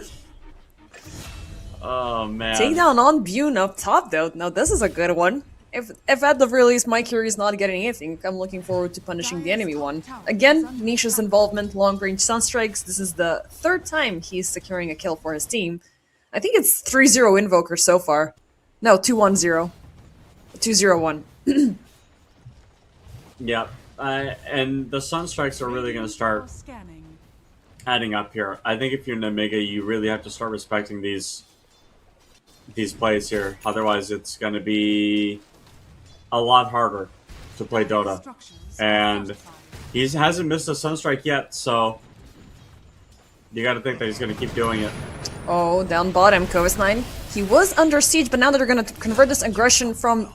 Oh man. Takedown on Bune up top though. Now this is a good one. If at the very least my Curie is not getting anything, I'm looking forward to punishing the enemy one. Again, Nisha's involvement, long range sunstrikes. This is the third time he's securing a kill for his team. I think it's 3-0 Invoker so far. No, 2-1-0. 2-0-1. Yeah. And the Sunstrikes are really going to start Scanning. adding up here. I think if you're an Omega, you really have to start respecting these plays here. Otherwise, it's going to be a lot harder to play Dota. And he hasn't missed a Sunstrike yet, so you got to think that he's going to keep doing it. Oh, down bottom, Kovas9. He was under siege, but now they're going to convert this aggression from,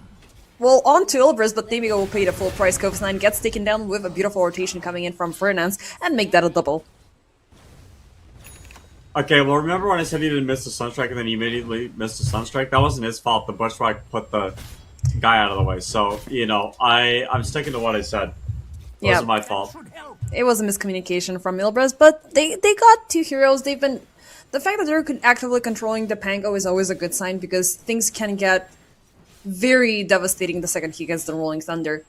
well, onto Ilbris, but Nemiga will pay the full price. Kovas9 gets taken down with a beautiful rotation coming in from Fernance and make that a double. Okay, well, remember when I said he didn't miss the Sunstrike and then he immediately missed the Sunstrike? That wasn't his fault. The Bushwhack put the guy out of the way. So, I'm sticking to what I said. It wasn't my fault. It was a miscommunication from Ilbris, but they got two heroes. They've been... The fact that they're actively controlling the Pango is always a good sign because things can get very devastating the second he gets the Rolling Thunder.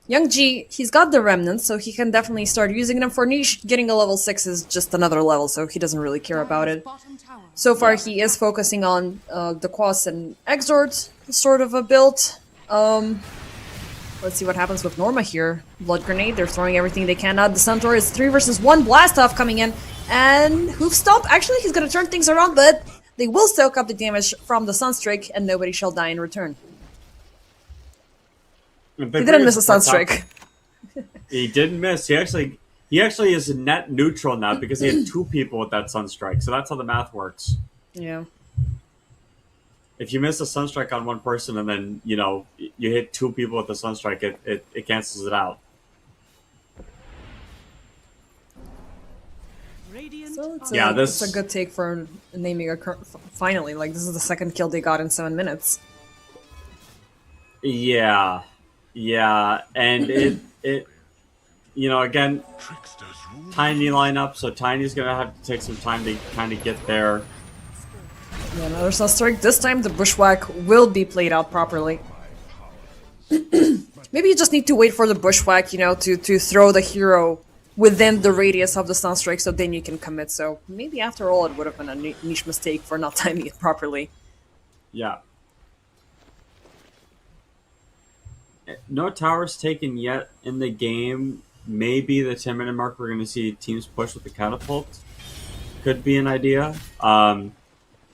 Young G, he's got the remnants, so he can definitely start using them. For Niche, getting a level 6 is just another level, so he doesn't really care about it. So far, he is focusing on the Quas and Exort, sort of a build. Let's see what happens with Norma here. Blood Grenade, they're throwing everything they can at the Centaur. It's 3 versus 1 Blast-Off coming in. And Hoof Stomp, actually, he's gonna turn things around, but they will soak up the damage from the Sunstrike, and nobody shall die in return. He didn't miss a Sunstrike. He didn't miss. He actually is net neutral now because he had 2 people with that Sunstrike. So that's how the math works. Yeah. If you miss a Sunstrike on one person and then, you hit 2 people with the Sunstrike, it cancels it out. So it's this it's a good take for naming finally. Like, this is the second kill they got in 7 minutes. Yeah, and it again, Tiny lineup, so Tiny's gonna have to take some time to kind of get there. Yeah, another Sunstrike. This time the Bushwhack will be played out properly. Maybe you just need to wait for the Bushwhack, to throw the hero within the radius of the Sunstrike, so then you can commit. So maybe after all, it would have been a niche mistake for not timing it properly. Yeah. No towers taken yet in the game. Maybe the 10-minute mark we're going to see teams push with the catapult. Could be an idea. I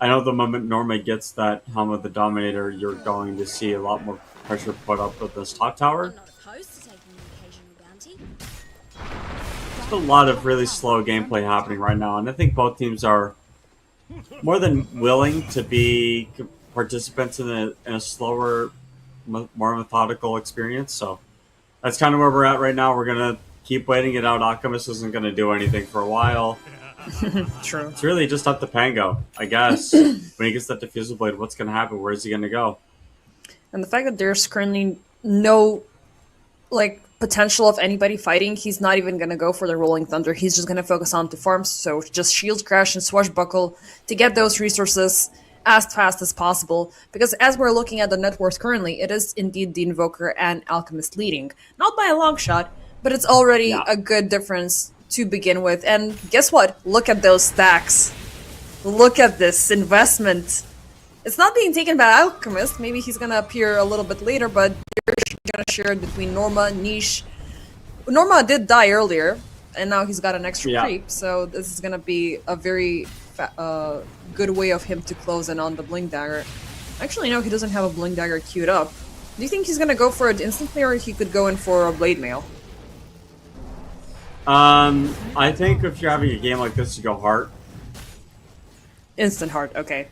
know the moment Norma gets that Helm of the Dominator, you're going to see a lot more pressure put up with this top tower. There's a lot of really slow gameplay happening right now, and I think both teams are more than willing to be participants in a slower, more methodical experience. So that's kind of where we're at right now. We're gonna keep waiting it out. Alchemist isn't gonna do anything for a while. True. It's really just up to Pango, I guess. When he gets that diffusal blade, what's gonna happen? Where's he gonna go? And the fact that there's currently no like potential of anybody fighting, he's not even gonna go for the Rolling Thunder. He's just gonna focus on the farms. So just shield crash and swashbuckle to get those resources as fast as possible. Because as we're looking at the net worth currently, it is indeed the Invoker and Alchemist leading. Not by a long shot, but it's already Yeah. a good difference to begin with. And guess what? Look at those stacks. Look at this investment. It's not being taken by Alchemist. Maybe he's gonna appear a little bit later, but they're gonna share it between Norma, Niche. Norma did die earlier, and now he's got an extra Yeah. creep, so this is gonna be a very good way of him to close in on the Blink Dagger. Actually, no, he doesn't have a Blink Dagger queued up. Do you think he's gonna go for it instantly, or he could go in for a Blade Mail? I think if you're having a game like this, you go heart. Instant heart, okay.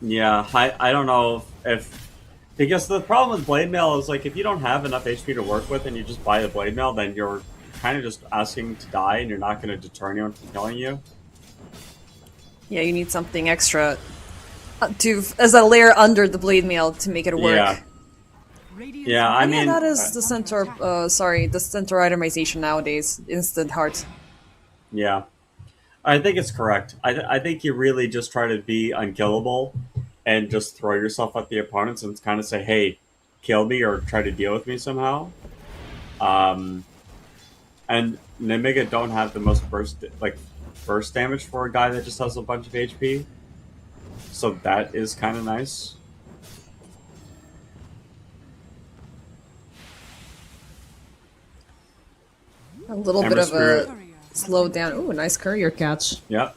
Yeah, I don't know if because the problem with blade mail is like if you don't have enough HP to work with and you just buy the blade mail, then you're kind of just asking to die and you're not going to deter anyone from killing you. Yeah, you need something extra to as a layer under the Blade Mail to make it work. Yeah, Radiant's yeah. I And yeah, mean, that is the center. The center itemization nowadays. Instant heart. yeah. I think it's correct. I think you really just try to be unkillable and just throw yourself at the opponents and kind of say, "Hey, kill me," or try to deal with me somehow. And Nemiga don't have the most burst damage for a guy that just has a bunch of HP, so that is kind of nice. A little Ember bit of Spirit. a slow down. Ooh, nice courier catch. Yep.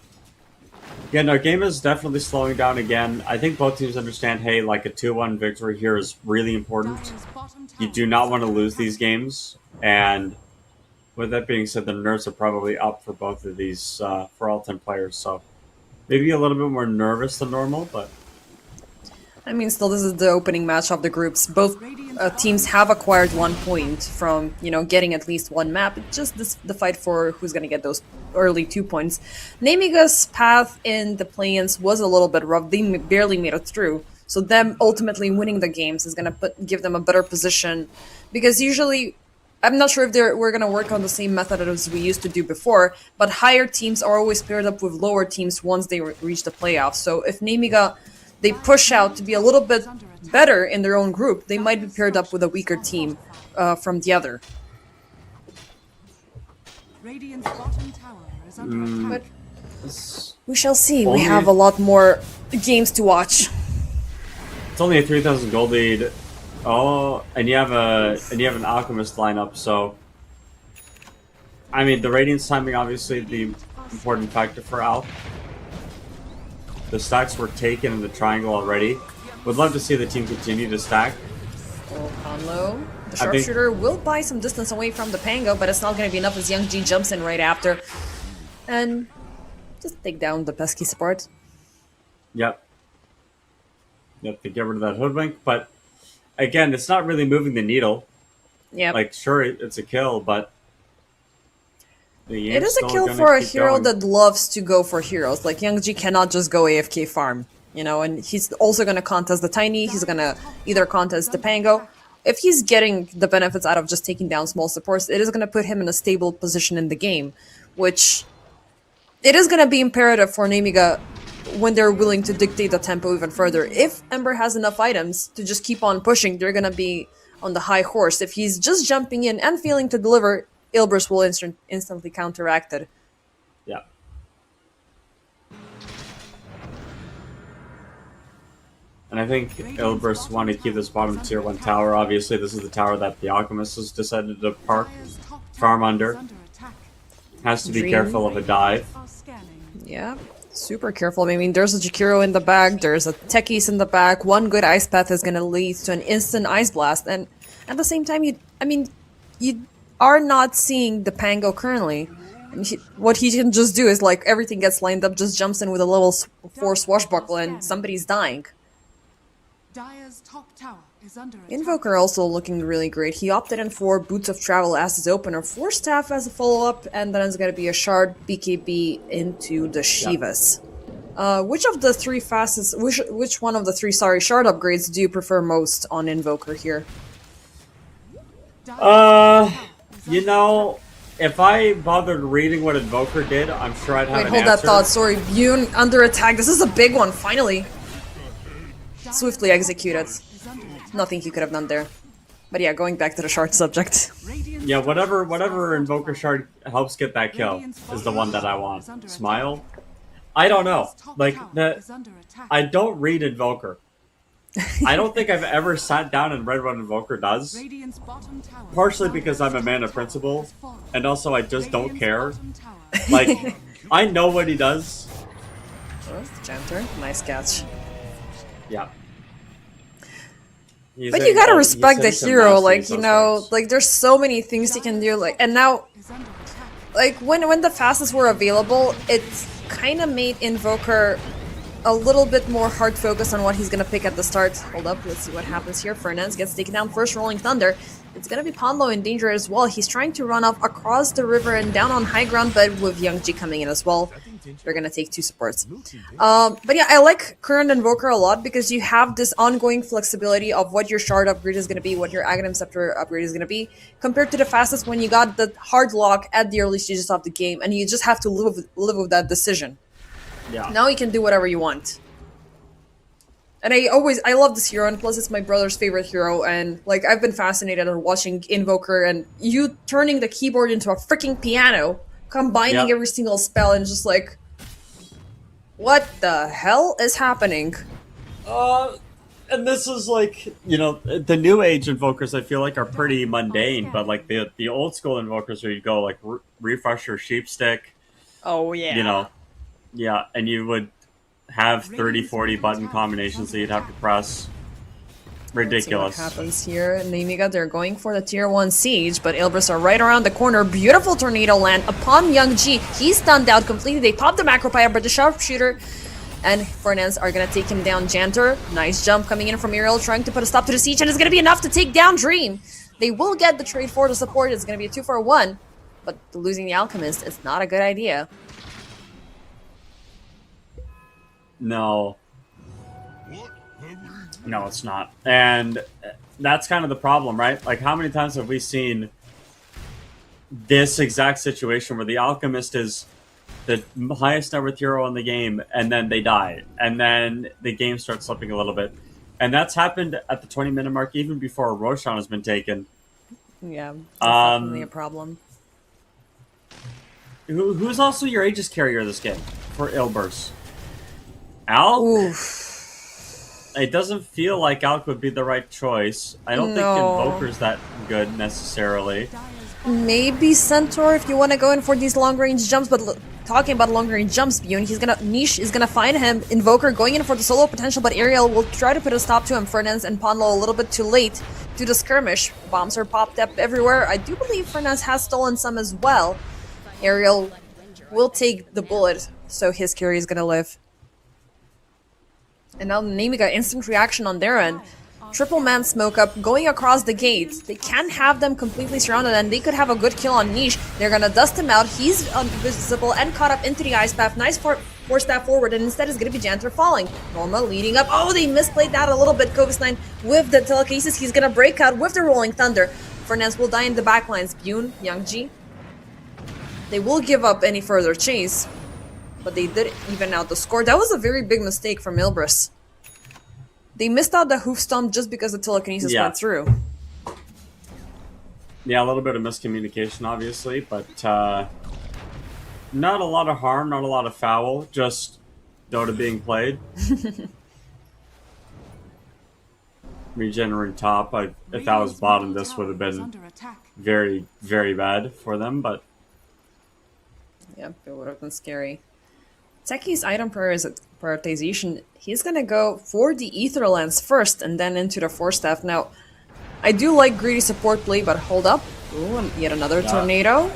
Yeah, no, game is definitely slowing down again. I think both teams understand, hey, like a 2-1 victory here is really important. Dire's bottom tower You do not want to lose these games, and with that being said, the nerves are probably up for both of these, for all 10 players, so maybe a little bit more nervous than normal, but I mean, still, this is the opening match of the groups. Both teams have acquired 1 point from, getting at least one map. It's just the fight for who's going to get those early 2 points. Namiga's path in the play-ins was a little bit rough. They barely made it through. So them ultimately winning the games is going to give them a better position. Because usually, I'm not sure if we're going to work on the same method as we used to do before, but higher teams are always paired up with lower teams once they reach the playoffs. So if Namiga they push out to be a little bit better in their own group, they might be paired up with a weaker team from the other. Radiant's bottom tower is under attack. But we shall see. We Only- have a lot more games to watch. it's only a 3,000 gold lead. Oh, and you have an alchemist lineup, so I mean the radiance timing obviously the important factor for Alp. The stacks were taken in the triangle already. Would love to see the team continue to stack. Oh, Conlo. The I think- sharpshooter will buy some distance away from the Pango, but it's not going to be enough as Young G jumps in right after. And just take down the pesky support. Yep. Yep, to get rid of that hoodwink, but again, it's not really moving the needle. Yep. Like, sure, it's a kill, but the It is a kill for a hero that loves to go for heroes. Like, Young G cannot just go AFK farm, and he's also going to contest the Tiny, he's going to either contest the Pango. If he's getting the benefits out of just taking down small supports, it is going to put him in a stable position in the game, which it is going to be imperative for Namiga when they're willing to dictate the tempo even further. If Ember has enough items to just keep on pushing, they're going to be on the high horse. If he's just jumping in and failing to deliver, Ilbris will instantly counteract it. Yeah. And I think Ilbris want to keep this bottom tier 1 tower. Obviously, this is the tower that the Alchemist has decided to park. Dire's top Farm tower under. is under attack. Has to be Dream. careful of a dive. Are scanning. Yeah, super careful. I mean, there's a Jakiro in the back, there's a Techies in the back. One good ice path is going to lead to an instant ice blast. And at the same time, you are not seeing the Pango currently And what he can just do is like everything gets lined up, just jumps in with a level 4 swashbuckle, and somebody's dying. Dire's top tower is under attack. Invoker also looking really great. He opted in for Boots of Travel as his opener, 4 staff as a follow-up, and then it's gonna be a shard BKB into the Shivas. Which of the three fastest, which one of the three, sorry, shard upgrades do you prefer most on Invoker here? You know, if I bothered reading what Invoker did, I'm sure I'd have Wait, an hold answer. that thought. Sorry, Bune under attack. This is a big one, finally. Swiftly executed. Nothing he could have done there. But yeah, going back to the shard subject. Yeah, whatever Invoker Shard helps get that kill is the one that I want. Smile? I don't know. Like, I don't read Invoker. I don't think I've ever sat down and read what Invoker does. Partially because I'm a man of principle, and also I just don't care. Like, I know what he does. Oh, Janter, nice catch. Yeah. But you gotta respect the hero, like, you know, like, there's so many things he can do, like, and now, like, when the fastest were available, it kind of made Invoker a little bit more hard focus on what he's gonna pick at the start. Hold up, let's see what happens here. Fernandez gets taken down first, Rolling Thunder. It's gonna be Ponlo in danger as well. He's trying to run off across the river and down on high ground, but with Young G coming in as well, they're gonna take 2 supports. But yeah, I like current Invoker a lot because you have this ongoing flexibility of what your shard upgrade is gonna be, what your Aghanim Scepter upgrade is gonna be, compared to the fastest when you got the hard lock at the early stages of the game, and you just have to live with that decision. Yeah. Now you can do whatever you want. And I love this hero, and plus it's my brother's favorite hero, and like I've been fascinated on watching Invoker and you turning the keyboard into a freaking piano, combining every single spell, and just like, what the hell is happening? And this is like, you know, the new age Invokers I feel like are pretty mundane, but like the old school Invokers where you go like refresh your sheepstick, Oh yeah. you know, yeah, and you would have 30, 40 button combinations that you'd have to press. Ridiculous. Let's see what happens here. Namiga, they're going for the tier 1 siege, but Ilbris are right around the corner. Beautiful tornado land upon Young G. He's stunned out completely. They pop the macro pyre, but the sharpshooter and Fernandez are gonna take him down. Janter, nice jump coming in from Ariel, trying to put a stop to the siege, and it's gonna be enough to take down Dream. They will get the trade for the support. It's gonna be a 2-for-1, but losing the Alchemist is not a good idea. No. No, it's not. And that's kind of the problem, right? Like, how many times have we seen this exact situation where the Alchemist is the highest net worth hero in the game, and then they die, and then the game starts slipping a little bit. And that's happened at the 20-minute mark, even before Roshan has been taken. Yeah, that's definitely a problem. Who's also your Aegis carrier this game for Ilbers? Alk? Oof. It doesn't feel like Alk would be the right choice. I don't think Invoker's that good necessarily. Maybe Centaur if you want to go in for these long-range jumps, but talking about long-range jumps, Bune, Niche is gonna find him. Invoker going in for the solo potential, but Ariel will try to put a stop to him. Fernandez and Ponlo a little bit too late to the skirmish. Bombs are popped up everywhere. I do believe Fernandez has stolen some as well. Ariel will take the bullet, so his carry is gonna live. And now Namiga, instant reaction on their end. Triple man smoke up, going across the gates. They can't have them completely surrounded, and they could have a good kill on Niche. They're gonna dust him out. He's invisible and caught up into the ice path. Nice force that forward, and instead is gonna be Janter falling. Norma leading up. Oh, they misplayed that a little bit. Kovis9 with the telekinesis. He's gonna break out with the Rolling Thunder. Fernandez will die in the backlines. Bune, Young G. They will give up any further chase, but they did even out the score. That was a very big mistake from Ilbris. They missed out the hoof stomp just because the telekinesis went through. Yeah, a little bit of miscommunication, obviously, but not a lot of harm, not a lot of foul, just Dota being played. Regenerate top. If that was bottom, this would have been very, very bad for them, but... Yep, it would have been scary. Techi's item prioritization, he's gonna go for the Ether Lance first and then into the Force Staff. Now, I do like greedy support play, but hold up. Ooh, and yet another tornado.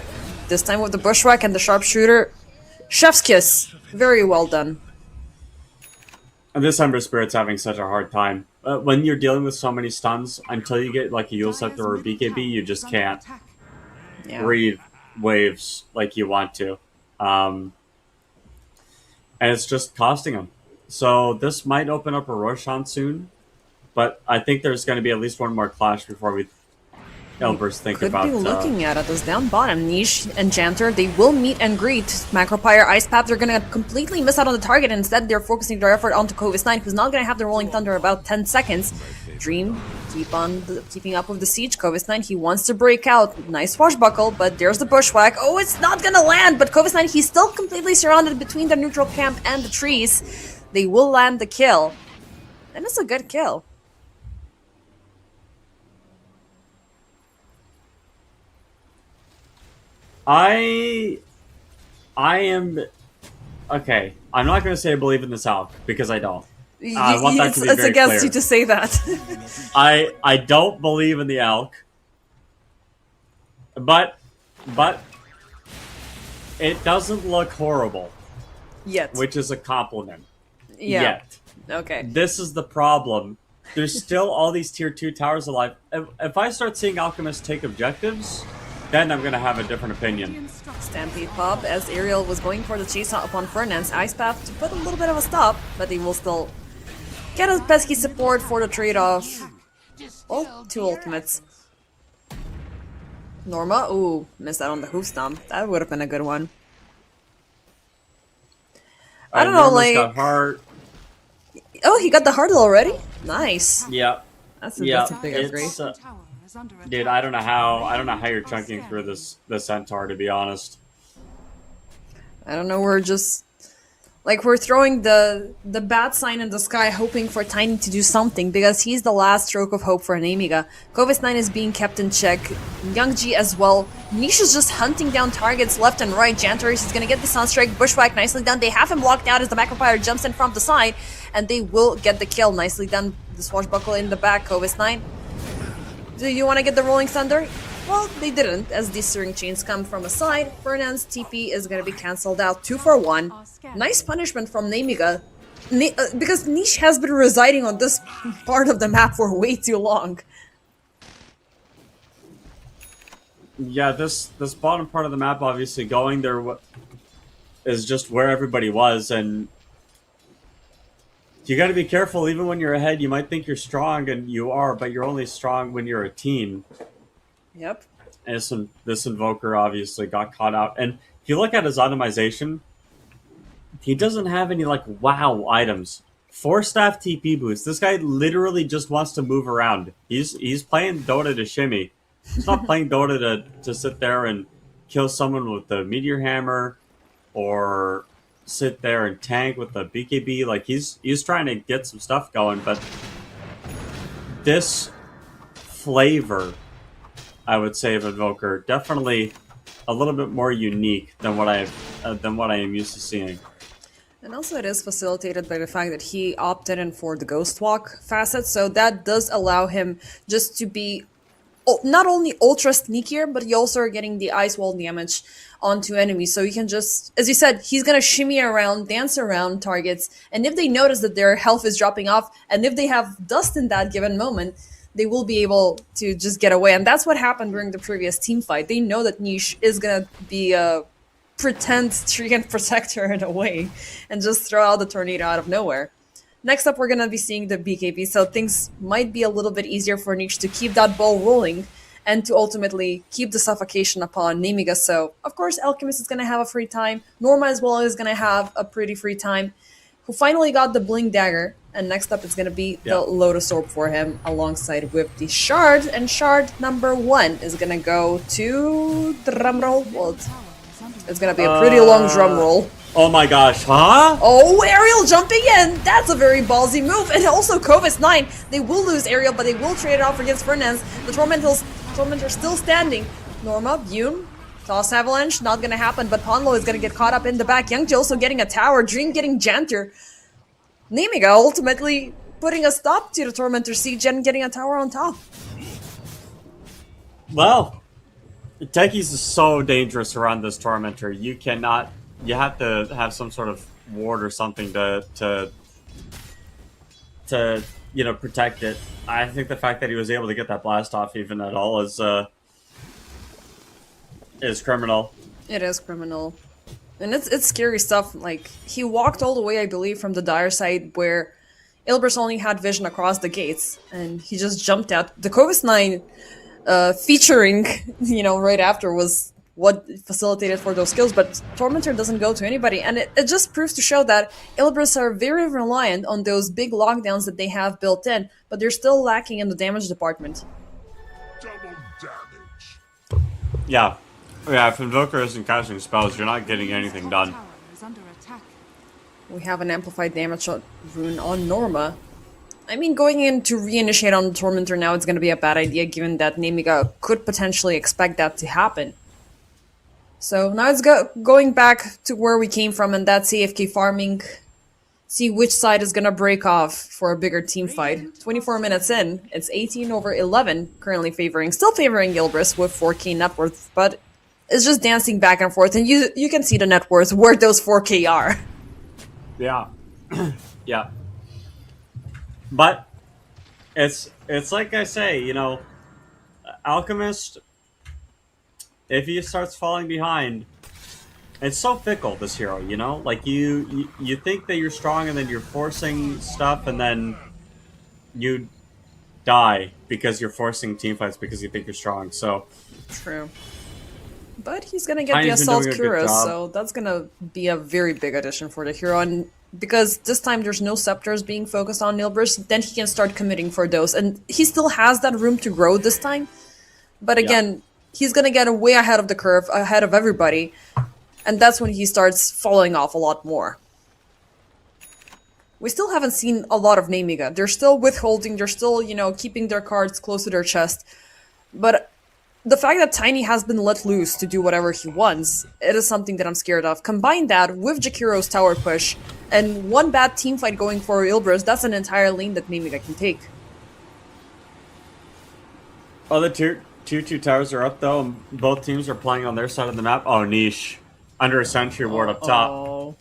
This time with the bushwhack and the sharpshooter. Chef's kiss. Very well done. And this Ember Spirit's having such a hard time. When you're dealing with so many stuns, until you get like a Yule Scepter or a BKB, you just can't Yeah. breathe waves like you want to. And it's just costing him. So this might open up a Roshan soon, but I think there's going to be at least one more clash before we Elbers think Could about be looking at it as down bottom. Niche and Janter, they will meet and greet. Macropyre, Ice Path, they're gonna completely miss out on the target. Instead, they're focusing their effort onto Kovis9, who's not gonna have the Rolling Thunder about 10 seconds. Dream, keeping up with the siege. Kovis9, he wants to break out. Nice swashbuckle, but there's the bushwhack. Oh, it's not gonna land, but Kovis9, he's still completely surrounded between the neutral camp and the trees. They will land the kill. And it's a good kill. I am okay. I'm not going to say I believe in this Alc because I don't. I want that to be it's very against clear. you to say that. I don't believe in the Alc, but it doesn't look horrible, Yet. which is a compliment. Yeah. Yet. Okay. This is the problem. There's still all these tier 2 towers alive. If I start seeing alchemists take objectives, then I'm going to have a different opinion. Stampede pop as Ariel was going for the chase upon Fernand's Ice Path to put a little bit of a stop, but he will still get a pesky support for the trade-off. Oh, 2 ultimates. Norma, ooh, missed out on the hoof stomp. That would have been a good one. I don't know, Norma's like... got heart. Oh, he got the hurdle already? Nice. Yeah. That's Yeah, a big upgrade. it's, dude, I don't know how you're chunking through this centaur, to be honest. I don't know, we're just... Like, we're throwing the bat sign in the sky, hoping for Tiny to do something, because he's the last stroke of hope for Anemiga. Kovis9 is being kept in check, Youngji as well. Niche is just hunting down targets left and right. Jantaris is gonna get the Sunstrike, Bushwhack nicely done. They have him blocked out as the Macropyre jumps in from the side, and they will get the kill. Nicely done, the swashbuckle in the back, Kovis9. Do you want to get the Rolling Thunder? Well, they didn't, as these Searing Chains come from a side. Fernand's TP is going to be cancelled out 2 for 1. Nice punishment from Nemiga, because Niche has been residing on this part of the map for way too long. Yeah, this bottom part of the map, obviously, going there is just where everybody was, and you got to be careful. Even when you're ahead, you might think you're strong, and you are, but you're only strong when you're a team. Yep. And this Invoker obviously got caught out. And if you look at his itemization, he doesn't have any, like, wow items. 4-staff TP boost. This guy literally just wants to move around. He's playing Dota to shimmy. He's not playing Dota to sit there and kill someone with the Meteor Hammer or sit there and tank with the BKB. Like, he's trying to get some stuff going, but this flavor, I would say, of Invoker definitely a little bit more unique than what I am used to seeing. And also it is facilitated by the fact that he opted in for the Ghost Walk facet, so that does allow him just to be not only ultra sneakier, but you also are getting the ice wall damage onto enemies. So you can just, as you said, he's gonna shimmy around, dance around targets, and if they notice that their health is dropping off, and if they have dust in that given moment, they will be able to just get away. And that's what happened during the previous team fight. They know that Niche is gonna be a pretend Treant protector in a way, and just throw out the tornado out of nowhere. Next up, we're gonna be seeing the BKB, so things might be a little bit easier for Niche to keep that ball rolling and to ultimately keep the suffocation upon Nemiga. So, of course, Alchemist is gonna have a free time. Norma as well is gonna have a pretty free time. Who finally got the Blink Dagger, and next up it's gonna be the Lotus Orb for him, alongside with the Shard, and Shard number 1 is gonna go to drumroll. Well, it's gonna be a pretty long drum roll. Oh my gosh, huh? Oh, Ariel jumping in! That's a very ballsy move. And also Kovis9, they will lose Ariel, but they will trade it off against Fernandez. The Tormentors still standing. Norma, Bune, Toss Avalanche, not gonna happen, but Ponlo is gonna get caught up in the back. Youngji also getting a tower, Dream getting Janter. Nemiga ultimately putting a stop to the Tormentor siege and getting a tower on top. Well, Techies is so dangerous around this Tormentor. You cannot. You have to have some sort of ward or something to protect it. I think the fact that he was able to get that blast off even at all is criminal. It is criminal. And it's scary stuff. Like, he walked all the way, I believe, from the dire side where Ilbris only had vision across the gates, and he just jumped out. The Covis 9 featuring, right after was what facilitated for those kills, but Tormentor doesn't go to anybody, and it just proves to show that Ilbris are very reliant on those big lockdowns that they have built in, but they're still lacking in the damage department. Double damage. Yeah. Yeah, if Invoker isn't casting spells, you're not getting anything done. Tower is under attack. We have an amplified damage rune on Norma. I mean, going in to reinitiate on the Tormentor now, it's going to be a bad idea, given that Nemiga could potentially expect that to happen. So now it's going back to where we came from, and that's AFK farming. See which side is going to break off for a bigger team fight. 24 minutes in, it's 18/11, currently still favoring Ilbris with 4k net worth, but it's just dancing back and forth, and you can see the net worth where those 4k are. Yeah. Yeah. But it's like I say, Alchemist, if he starts falling behind, it's so fickle, this hero, Like, you think that you're strong, and then you're forcing stuff, and then you die because you're forcing team fights because you think you're strong, so... True. But he's gonna get the Tiny's been Assault doing a good Cuirass, job. so that's gonna be a very big addition for the hero, and because this time there's no scepters being focused on Nilbris, then he can start committing for those, and he still has that room to grow this time, but again, he's gonna get way ahead of the curve, ahead of everybody, and that's when he starts falling off a lot more. We still haven't seen a lot of Nemiga. They're still withholding, they're still, keeping their cards close to their chest, but the fact that Tiny has been let loose to do whatever he wants, it is something that I'm scared of. Combine that with Jakiro's tower push, and one bad team fight going for Ilbris, that's an entire lane that Nemiga can take. Oh, the two towers are up, though, and both teams are playing on their side of the map. Oh, niche. Under a sentry ward up top. Oh,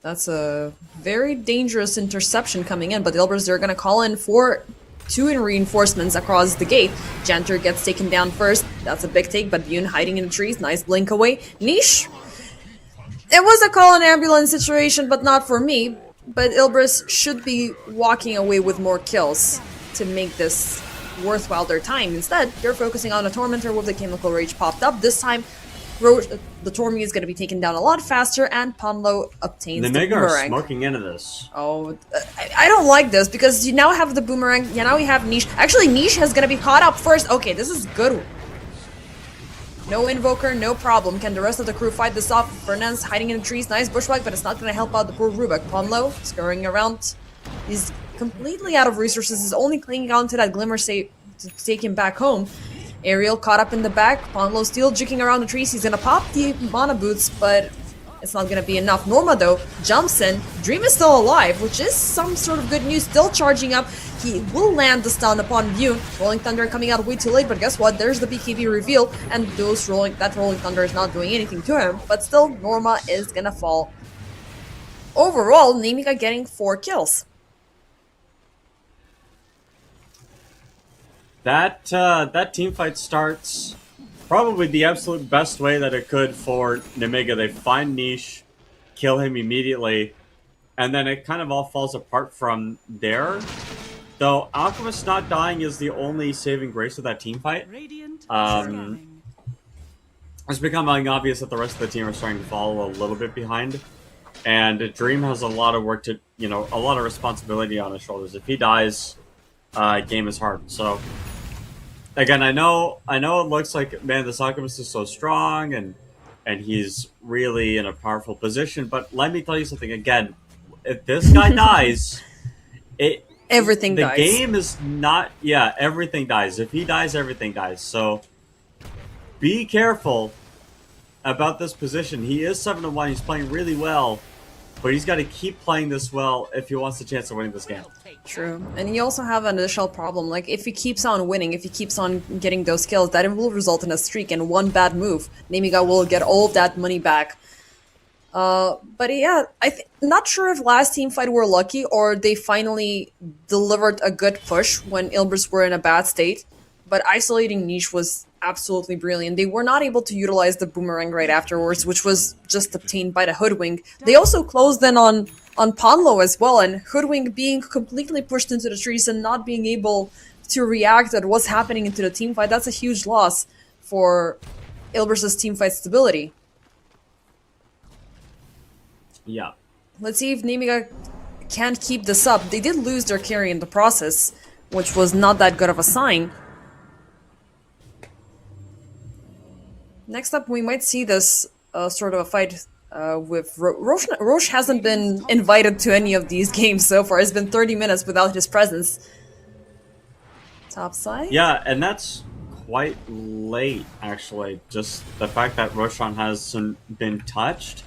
that's a very dangerous interception coming in, but the Ilbris, they're gonna call in for two in reinforcements across the gate. Janter gets taken down first. That's a big take, but Bune hiding in the trees. Nice blink away. Niche. It was a call an ambulance situation, but not for me. But Ilbris should be walking away with more kills to make this worthwhile their time. Instead, they're focusing on a Tormentor with the Chemical Rage popped up. This time, the Tormi is going to be taken down a lot faster, and Ponlo obtains the Nemiga are boomerang. smoking into this. Oh, I don't like this, because you now have the boomerang, now we have Niche. Actually, Niche is going to be caught up first. Okay, this is good. No Invoker, no problem. Can the rest of the crew fight this off? Fernand's hiding in the trees. Nice bushwhack, but it's not going to help out the poor Rubik. Ponlo, scurrying around. He's completely out of resources. He's only clinging on to that Glimmer save to take him back home. Ariel caught up in the back. Ponlo still jigging around the trees. He's gonna pop the mana boots, but it's not gonna be enough. Norma, though, jumps in. Dream is still alive, which is some sort of good news. Still charging up. He will land the stun upon Bune. Rolling Thunder coming out way too late, but guess what? There's the BKB reveal, and that Rolling Thunder is not doing anything to him. But still, Norma is gonna fall. Overall, Nemiga getting 4 kills. That team fight starts probably the absolute best way that it could for Nemiga. They find Niche, kill him immediately, and then it kind of all falls apart from there. Though Alchemist not dying is the only saving grace of that team fight. Radiant Um, It's becoming obvious that the rest of the team are starting to fall a little bit behind, and Dream has a lot of work to, a lot of responsibility on his shoulders. If he dies, game is hard. So again, I know it looks like, man, this Alchemist is so strong and he's really in a powerful position, but let me tell you something again. If this guy dies, Everything the dies. game is not, everything dies. If he dies, everything dies. So be careful about this position. He is 7-1, he's playing really well, but he's got to keep playing this well if he wants a chance of winning this game. True. And you also have an additional problem. Like, if he keeps on winning, if he keeps on getting those kills, that it will result in a streak, and one bad move, Nemiga will get all of that money back. But yeah, not sure if last team fight were lucky or they finally delivered a good push when Ilbers were in a bad state. But isolating Niche was absolutely brilliant. They were not able to utilize the boomerang right afterwards, which was just obtained by the Hoodwink. They also closed in on Ponlo as well, and Hoodwink being completely pushed into the trees and not being able to react at what's happening into the team fight, that's a huge loss for Ilbers' team fight stability. Yeah. Let's see if Nemiga can't keep this up. They did lose their carry in the process, which was not that good of a sign. Next up, we might see this sort of a fight with Roche. Roche hasn't been invited to any of these games so far. It's been 30 minutes without his presence. Top side? Yeah, and that's quite late, actually. Just the fact that Roshan hasn't been touched.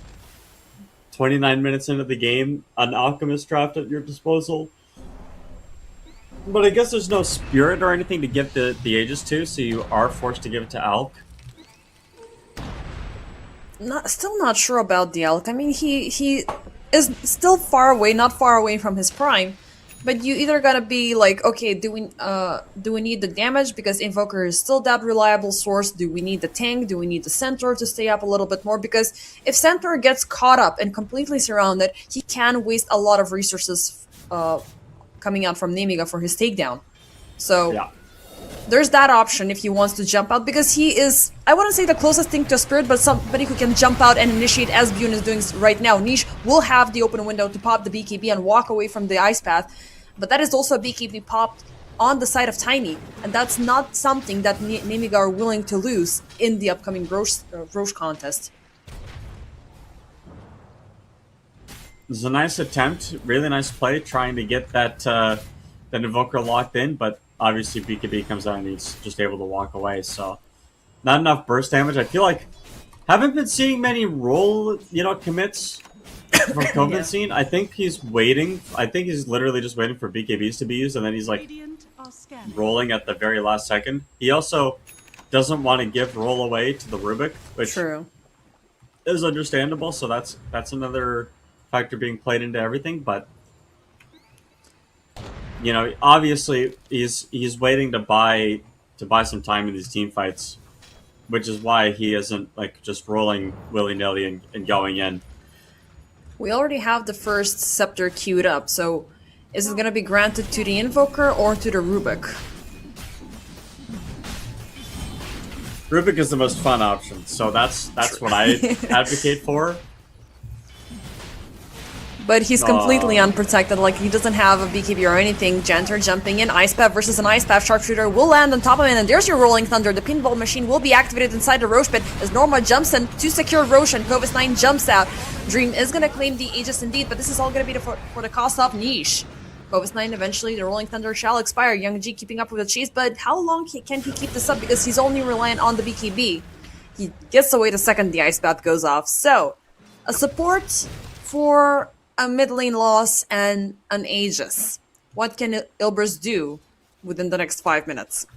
29 minutes into the game, an Alchemist draft at your disposal. But I guess there's no Spirit or anything to give the Aegis to, so you are forced to give it to Alk. Still not sure about the Elk. I mean, he is still far away, not far away from his prime. But you either gotta be like, okay, do we need the damage because Invoker is still that reliable source? Do we need the tank? Do we need the Centaur to stay up a little bit more? Because if Centaur gets caught up and completely surrounded, he can waste a lot of resources coming out from Nemiga for his takedown. So Yeah. there's that option if he wants to jump out, because he is, I wouldn't say the closest thing to a Spirit, but somebody who can jump out and initiate as Bune is doing right now. Niche will have the open window to pop the BKB and walk away from the Ice Path, but that is also a BKB popped on the side of Tiny, and that's not something that Nemiga are willing to lose in the upcoming Roche contest. It was a nice attempt, really nice play, trying to get that Invoker locked in, but obviously BKB comes out and he's just able to walk away, so not enough burst damage. I feel like haven't been seeing many roll, commits from Coven scene. I think he's waiting. I think he's literally just waiting for BKBs to be used, and then he's like Radiant are scanning. rolling at the very last second. He also doesn't want to give roll away to the Rubik, which True. is understandable. So that's another factor being played into everything. But obviously he's waiting to buy some time in these team fights, which is why he isn't like just rolling willy nilly and going in. We already have the first Scepter queued up, so is it gonna be granted to the Invoker or to the Rubik? Rubik is the most fun option, so that's what I advocate for. But he's completely unprotected, like he doesn't have a BKB or anything. Jenter jumping in, Ice Path versus an Ice Path Sharpshooter will land on top of him, and there's your Rolling Thunder. The Pinball Machine will be activated inside the Roche pit as Norma jumps in to secure Roche, and Kovis 9 jumps out. Dream is gonna claim the Aegis indeed, but this is all gonna be for the cost of Niche. Kovis 9 eventually, the Rolling Thunder shall expire. Young G keeping up with the chase, but how long can he keep this up, because he's only reliant on the BKB. He gets away the second the Ice Path goes off. So, a support for a mid lane loss and an Aegis. What can Ilbers do within the next 5 minutes?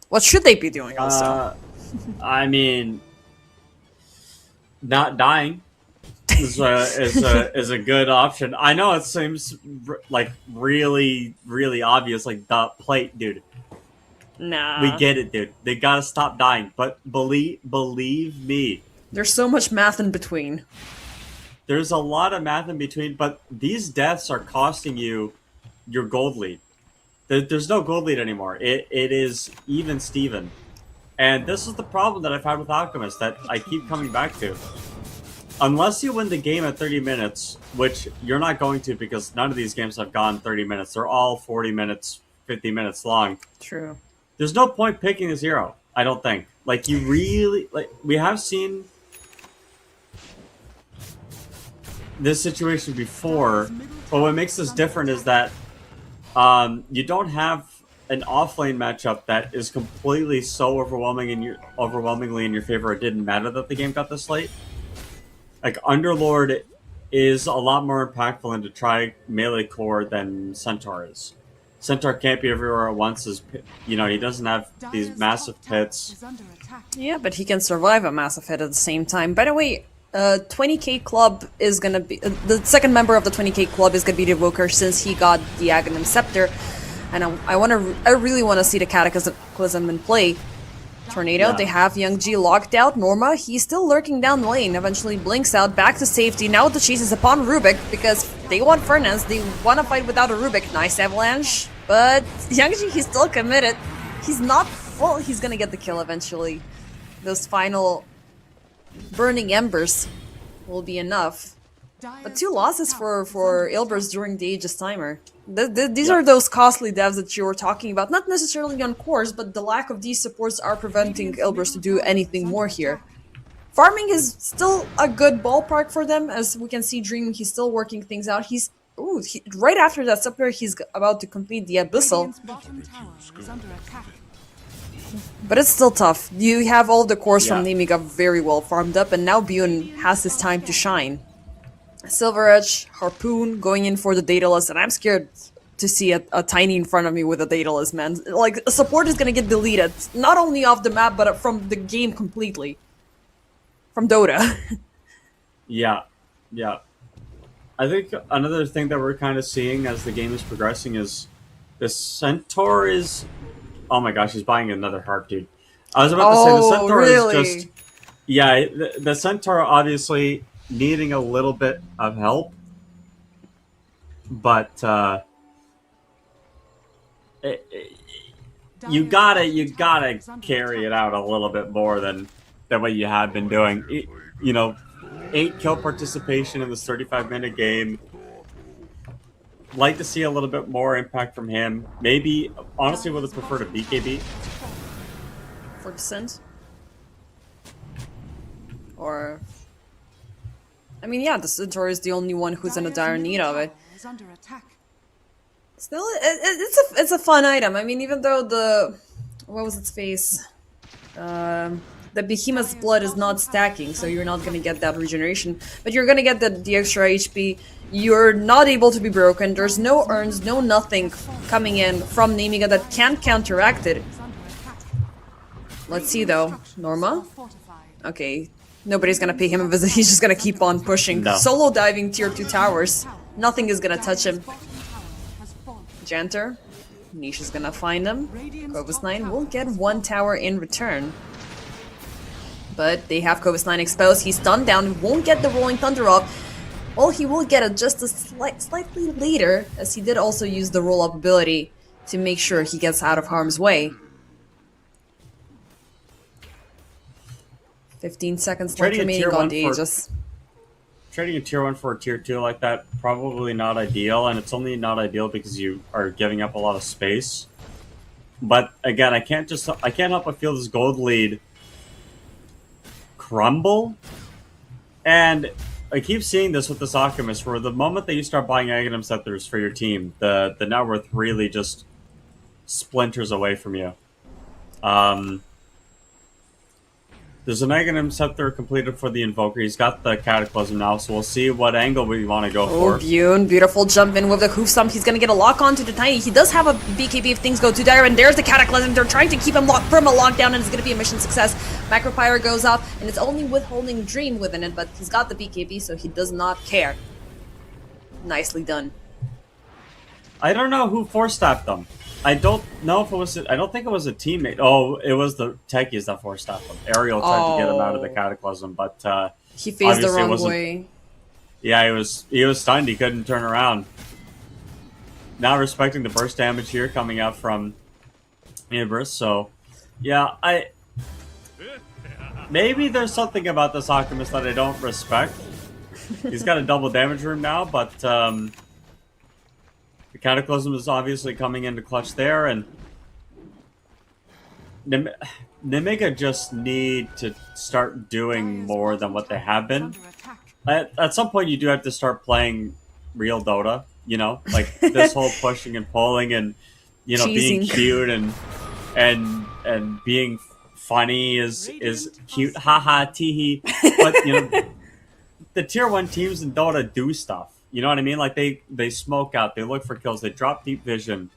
What should they be doing also? I mean, not dying is a good option. I know it seems like really, really obvious, like the plate, dude. Nah. We get it, dude. They gotta stop dying, but believe me, There's so much math in between. there's a lot of math in between, but these deaths are costing you your gold lead. There's no gold lead anymore. It is even Steven. And this is the problem that I've had with Alchemist that I keep coming back to. Unless you win the game at 30 minutes, which you're not going to, because none of these games have gone 30 minutes. They're all 40 minutes, 50 minutes long. True. There's no point picking a zero, I don't think. Like, you really... we have seen this situation before, but what makes this different is that you don't have an offlane matchup that is completely so overwhelmingly in your favor. It didn't matter that the game got this late. Like Underlord is a lot more impactful into try melee core than Centaur is. Centaur can't be everywhere at once. He doesn't have these massive pits. Yeah, but he can survive a massive hit at the same time. By the way, 20k club is gonna be the second member of the 20k club is gonna be the Evoker since he got the Aghanim Scepter, and I really want to see the Cataclysm in play. Tornado, Yeah. they have Young G locked out. Norma, he's still lurking down the lane. Eventually blinks out, back to safety. Now the chase is upon Rubik because they want Furnace. They want to fight without a Rubik. Nice avalanche, but Young G, he's still committed. He's not. Well, he's gonna get the kill eventually. Those final burning embers will be enough. But 2 losses for Ilbers during the Aegis timer. These are those costly devs that you were talking about. Not necessarily on course, but the lack of these supports are preventing Ilbers to do anything more here. Farming is still a good ballpark for them, as we can see Dream, he's still working things out. Right after that scepter, he's about to complete the Abyssal. Radiant's bottom tower is under attack. But it's still tough. You have all the cores from Yeah. Nemiga very well farmed up, and now Bune has his time to shine. Silver Edge, Harpoon, going in for the Daedalus, and I'm scared to see a Tiny in front of me with a Daedalus, man. Like, support is gonna get deleted, not only off the map, but from the game completely. From Dota. Yeah, yeah. I think another thing that we're kind of seeing as the game is progressing is the Centaur is. Oh my gosh, he's buying another heart, dude. I was about to say the Centaur really? is just. Yeah, the Centaur obviously needing a little bit of help, but you gotta carry it out a little bit more than what you have been doing. 8 kill participation in this 35-minute game. Like to see a little bit more impact from him. Maybe, honestly, would have preferred a BKB. For Descent? Or... I mean, yeah, the Centaur is the only one who's in a dire need of it. Is under attack. Still, it's a fun item. I mean, even though what was its face? The Behemoth's blood is not stacking, so you're not gonna get that regeneration, but you're gonna get the extra HP. You're not able to be broken. There's no urns, no nothing coming in from Nemiga that can counteract it. Let's see though, Norma. Okay, nobody's gonna pay him a visit. He's just gonna keep on pushing. No. Solo diving tier 2 towers. Nothing is gonna touch him. Janter. Niche is gonna find him. Cobus 9 will get 1 tower in return. But they have Cobus 9 exposed. He's stunned down. He won't get the Rolling Thunder off. Well, he will get it just slightly later, as he did also use the roll-up ability to make sure he gets out of harm's way. 15 seconds left Trading a remaining tier on 1 the for- Aegis. Trading a tier 1 for a tier 2 like that, probably not ideal, and it's only not ideal because you are giving up a lot of space. But again, I can't help but feel this gold lead crumble. And I keep seeing this with this Alchemist, where the moment that you start buying Aghanim Scepters for your team, the net worth really just splinters away from you. There's an Aghanim Scepter completed for the Invoker. He's got the Cataclysm now, so we'll see what angle we want to go Oh, for. Bune, beautiful jump in with the hoof stomp. He's gonna get a lock on to the Tiny. He does have a BKB if things go too dire, and there's the Cataclysm. They're trying to keep him from a lockdown, and it's gonna be a mission success. Macropyre goes off, and it's only withholding Dream within it, but he's got the BKB, so he does not care. Nicely done. I don't know who force-staffed them. I don't know if it was... I don't think it was a teammate. Oh, it was the techies that force-staffed them. Ariel tried to get him out of the Cataclysm, but... He faced the obviously it wrong wasn't- way. Yeah, he was stunned. He couldn't turn around. Not respecting the burst damage here coming out from Ibris, so... Yeah, maybe there's something about this Alchemist that I don't respect. He's got a double damage room now, but... The Cataclysm is obviously coming into clutch there, and Nemiga just need to start doing more than what they have been. At some point, you do have to start playing real Dota, like this whole pushing and pulling and being Cheesing. cute and being funny is cute, haha, teehee. But the tier one teams in Dota do stuff. You know what I mean? Like they smoke out, they look for kills, they drop deep vision,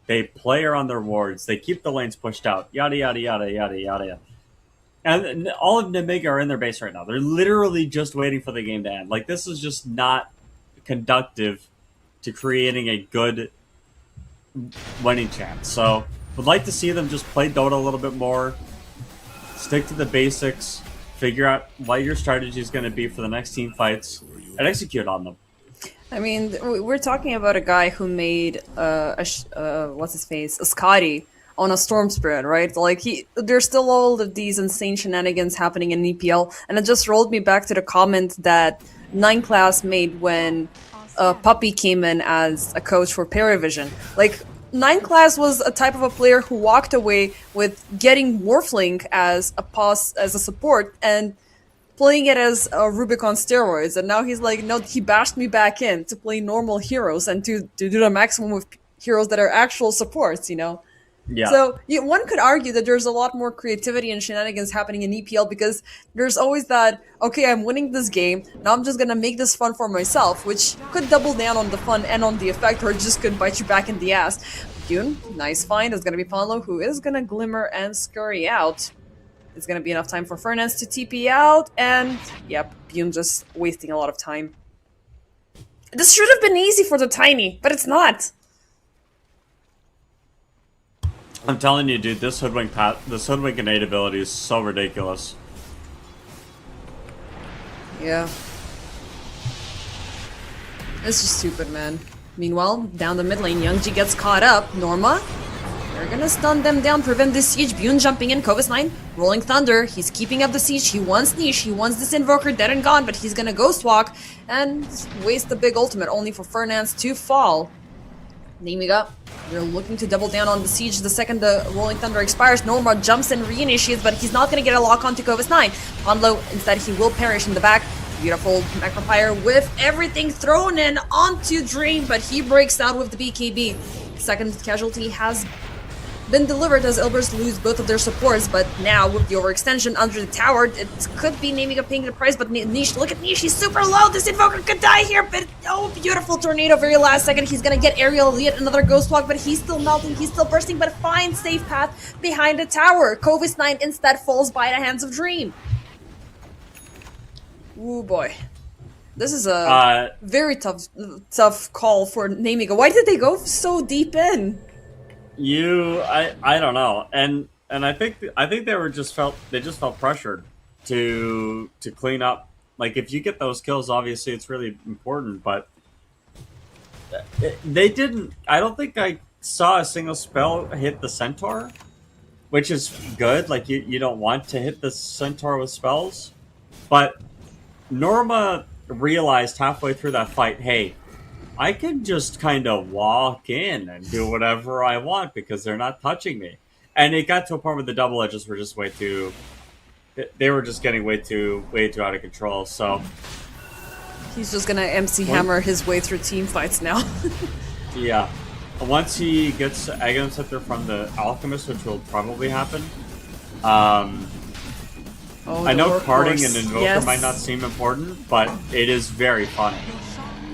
they play around their wards, they keep the lanes pushed out, yada yada yada yada yada. And all of Nemiga are in their base right now. They're literally just waiting for the game to end. Like this is just not conductive to creating a good winning chance. So would like to see them just play Dota a little bit more, stick to the basics, figure out what your strategy is going to be for the next team fights, and execute on them. I mean, we're talking about a guy who made what's his face, a Scotty on a storm spread, right? Like there's still all of these insane shenanigans happening in EPL, and it just rolled me back to the comment that Nine Class made when Puppy came in as a coach for Paravision. Like Nine Class was a type of a player who walked away with getting Morphling as a support and playing it as a Rubik on steroids, and now he's like, no, he bashed me back in to play normal heroes and to do the maximum with heroes that are actual supports, you know? Yeah. So one could argue that there's a lot more creativity and shenanigans happening in EPL because there's always that, okay, I'm winning this game, now I'm just gonna make this fun for myself, which could double down on the fun and on the effect, or just could bite you back in the ass. Dune, nice find, is gonna be Ponlo, who is gonna glimmer and scurry out. It's gonna be enough time for Fernance to TP out, and yep, Bune just wasting a lot of time. This should have been easy for the Tiny, but it's not. I'm telling you, dude, this hoodwink innate ability is so ridiculous. Yeah. It's just stupid, man. Meanwhile, down the mid lane, Youngji gets caught up. Norma, they're gonna stun them down, prevent this siege. Bune jumping in, Kovis9, Rolling Thunder. He's keeping up the siege. He wants Niche. He wants this Invoker dead and gone, but he's gonna Ghost Walk and waste the big ultimate, only for Fernance to fall. Nemiga, they're looking to double down on the siege the second the Rolling Thunder expires. Norma jumps and reinitiates, but he's not gonna get a lock onto Kovis9. Ponlo, instead, he will perish in the back. Beautiful Macropire with everything thrown in onto Dream, but he breaks out with the BKB. Second casualty has been delivered as Elbers lose both of their supports, but now with the overextension under the tower, it could be Nemiga paying the price, but Niche, look at Niche, he's super low, this Invoker could die here, but oh, beautiful Tornado, very last second, he's gonna get Aerial, yet another Ghost Walk, but he's still melting, he's still bursting, but finds safe path behind the tower. Kovis9 instead falls by the hands of Dream. Ooh boy. This is a very tough call for Nemiga. Why did they go so deep in? I don't know, and I think they just felt pressured to clean up. Like if you get those kills, obviously it's really important, but they didn't. I don't think I saw a single spell hit the Centaur, which is good. Like you don't want to hit the Centaur with spells, but Norma realized halfway through that fight, hey, I can just kind of walk in and do whatever I want because they're not touching me. And it got to a point where the double edges were just way too. They were just getting way too out of control. So he's just gonna MC Hammer his way through team fights now. Yeah, once he gets Aghanim Scepter from the Alchemist, which will probably happen. I know carding and Invoker might not seem important, but it is very funny.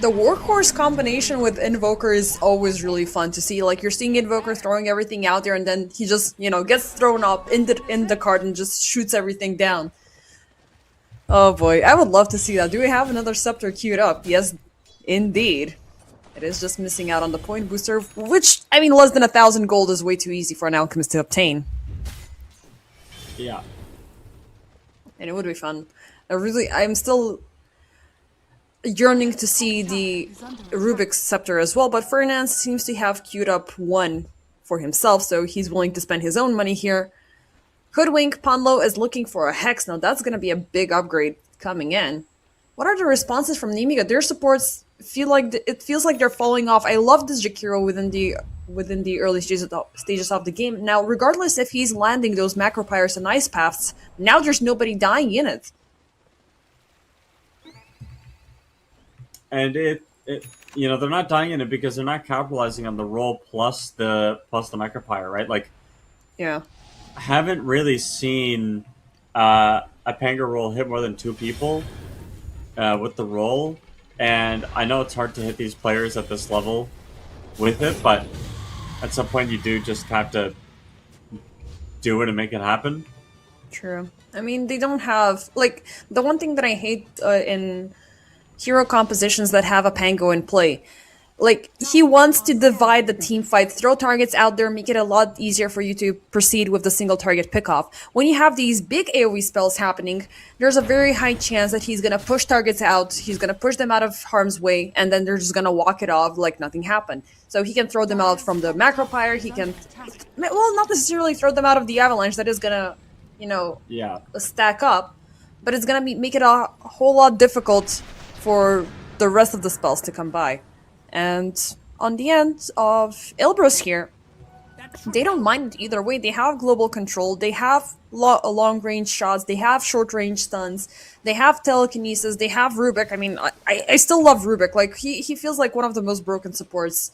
The Workhorse combination with Invoker is always really fun to see. Like, you're seeing Invoker throwing everything out there, and then he just, gets thrown up in the card and just shoots everything down. Oh boy, I would love to see that. Do we have another Scepter queued up? Yes, indeed. It is just missing out on the point booster, which, less than 1,000 gold is way too easy for an Alchemist to obtain. Yeah. And it would be fun. I'm still yearning to see the Rubik's Scepter as well, but Fernance seems to have queued up one for himself, so he's willing to spend his own money here. Hoodwink, Ponlo is looking for a Hex. Now that's going to be a big upgrade coming in. What are the responses from Nemiga? Their supports feels like they're falling off. I love this Jakiro within the early stages of the game. Now, regardless if he's landing those Macropyres and Ice Paths, now there's nobody dying in it. And they're not dying in it because they're not capitalizing on the roll plus the Micropire, right? Like, Yeah. haven't really seen a Panga roll hit more than two people with the roll, and I know it's hard to hit these players at this level with it, but at some point you do just have to do it and make it happen. True. I mean, they don't have like the one thing that I hate in hero compositions that have a Pango in play. Like he wants to divide the team fight, throw targets out there, make it a lot easier for you to proceed with the single target pickoff. When you have these big AoE spells happening, there's a very high chance that he's gonna push targets out, he's gonna push them out of harm's way, and then they're just gonna walk it off like nothing happened. So he can throw them out from the macro pyre, he can, well, not necessarily throw them out of the avalanche, that is gonna, you know, Yeah. stack up, but it's gonna make it a whole lot difficult for the rest of the spells to come by. And on the end of Ilbros here, they don't mind it either way. They have global control, they have long range shots, they have short range stuns, they have telekinesis, they have Rubik. I mean, I still love Rubik. Like he feels like one of the most broken supports,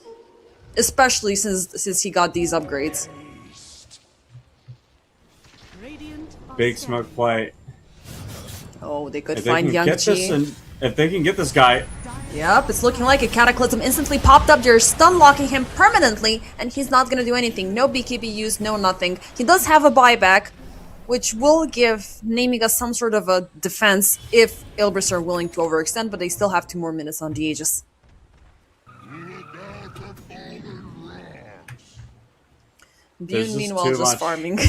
especially since he got these upgrades. Radiant are Big smoke scanning. play. Oh, they could If they find can Young get this, Chi. and if they can get this guy, Yep, it's looking like a Cataclysm instantly popped up. They're stun locking him permanently, and he's not gonna do anything. No BKB used, no nothing. He does have a buyback, which will give naming us some sort of a defense if Ilbris are willing to overextend, but they still have 2 more minutes on the Aegis. Look out for fallen rocks. there's Bune, just meanwhile, too just much. farming.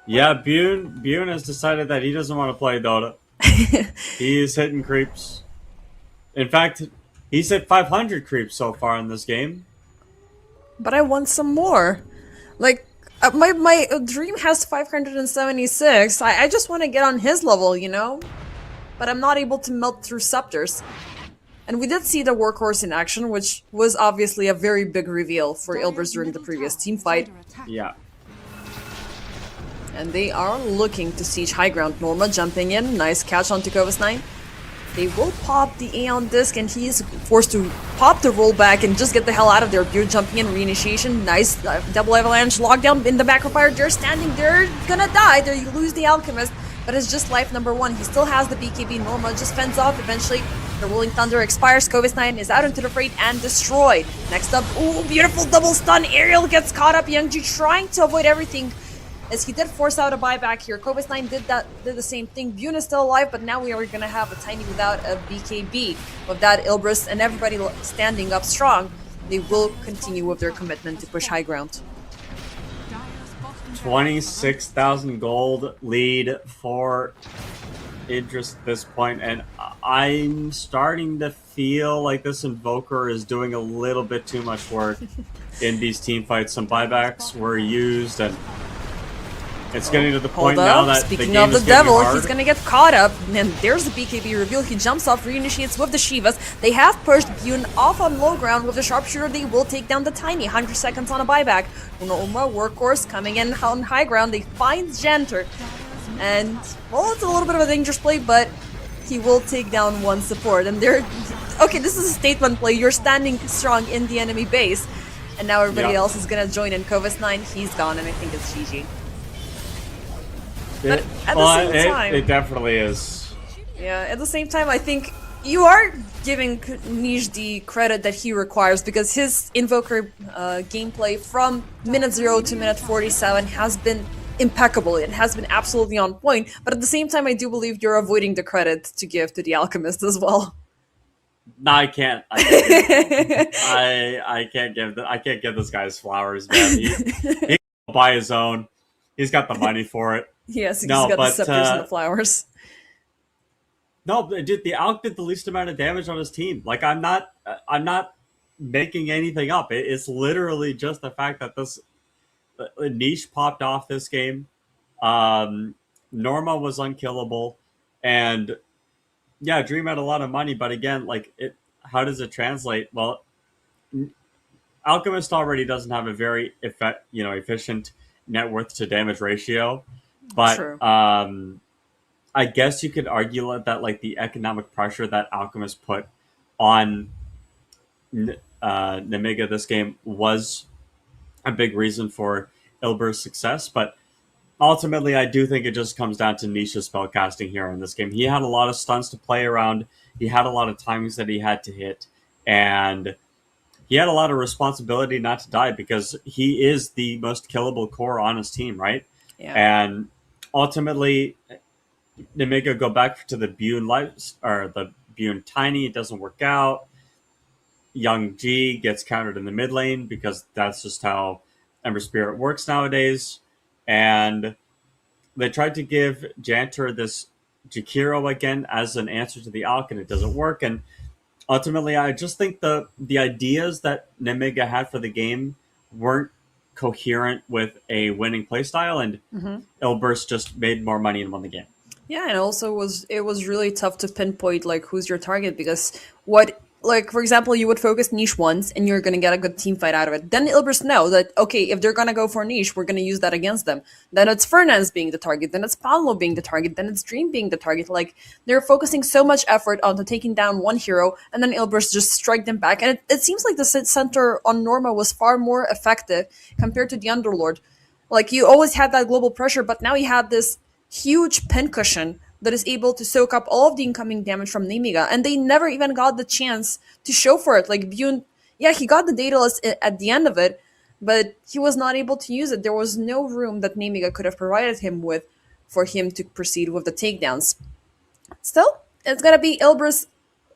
Yeah, Bune has decided that he doesn't want to play Dota. He is hitting creeps. In fact, he's hit 500 creeps so far in this game. But I want some more. Like, my dream has 576. I just want to get on his level, you know? But I'm not able to melt through scepters. And we did see the workhorse in action, which was obviously a very big reveal for Ilbers during the previous team fight. Yeah. And they are looking to siege high ground. Norma jumping in, nice catch on Takovis 9. They will pop the Aeon disc, and he is forced to pop the rollback and just get the hell out of there. Beard jumping in, reinitiation, nice double avalanche, lockdown in the macro fire. They're standing, they're gonna die. They lose the alchemist, but it's just life number 1. He still has the BKB. Norma just fends off eventually. The rolling thunder expires. Kovis 9 is out into the freight and destroyed. Next up, ooh, beautiful double stun. Ariel gets caught up. Youngji trying to avoid everything, as he did force out a buyback here. Kovis 9 did the same thing. Bune is still alive, but now we are gonna have a Tiny without a BKB. With that, Ilbris and everybody standing up strong, they will continue with their commitment to push high ground. 26,000 gold lead for interest at this point, and I'm starting to feel like this Invoker is doing a little bit too much work in these team fights. Some buybacks were used, and it's getting to the point Hold now up, that the speaking game of the is getting devil, hard. he's gonna get caught up, and there's the BKB reveal. He jumps off, reinitiates with the Shivas. They have pushed Bune off on low ground with the Sharpshooter. They will take down the Tiny. 100 seconds on a buyback. Norma, workhorse, coming in on high ground. They find Jenter, and, well, it's a little bit of a dangerous play, but he will take down one support. And they're, okay, this is a statement play. You're standing strong in the enemy base, and now everybody Yeah. else is gonna join in. Kovis 9, he's gone, and I think it's GG. But at the same time, it definitely is. yeah, at the same time, I think you are giving Niche the credit that he requires, because his Invoker gameplay from minute 0 to minute 47 has been impeccable. It has been absolutely on point, but at the same time, I do believe you're avoiding the credit to give to the Alchemist as well. No, I can't. I can't give, I can't give this guy his flowers, man. He can buy his own. He's got the money for it. Yes, he's No, got the but scepters and the flowers. no, but dude, the Alk did the least amount of damage on his team. Like, I'm not making anything up. It's literally just the fact that this niche popped off this game. Um, Norma was unkillable, and yeah, Dream had a lot of money, but again, like, it. How does it translate? Well, Alchemist already doesn't have a very efficient net worth to damage ratio, but True. I guess you could argue that like the economic pressure that Alchemist put on Nemiga this game was a big reason for Ilber's success, but ultimately, I do think it just comes down to Nisha's spellcasting here in this game. He had a lot of stunts to play around. He had a lot of timings that he had to hit, and he had a lot of responsibility not to die because he is the most killable core on his team, right? Yeah. And ultimately, Nemiga go back to the Bune life or the Bune Tiny. It doesn't work out. Young G gets countered in the mid lane because that's just how Ember Spirit works nowadays. And they tried to give Janter this Jakiro again as an answer to the Alk, and it doesn't work. And ultimately, I just think the ideas that Nemiga had for the game weren't coherent with a winning playstyle, and Ilburst just made more money and won the game. Yeah, and also it was really tough to pinpoint like who's your target because what like for example you would focus niche once and you're gonna get a good team fight out of it. Then Ilbers know that okay, if they're gonna go for niche, we're gonna use that against them. Then it's Fernandez being the target, then it's Pablo being the target, then it's Dream being the target. Like they're focusing so much effort onto taking down one hero and then Ilbers just strike them back. And it seems like the center on Norma was far more effective compared to the Underlord. Like you always had that global pressure, but now you had this huge pincushion that is able to soak up all of the incoming damage from Nemiga, and they never even got the chance to show for it. Like Bune, yeah, he got the Daedalus at the end of it, but he was not able to use it. There was no room that Nemiga could have provided him with for him to proceed with the takedowns. Still, it's gonna be Ilbris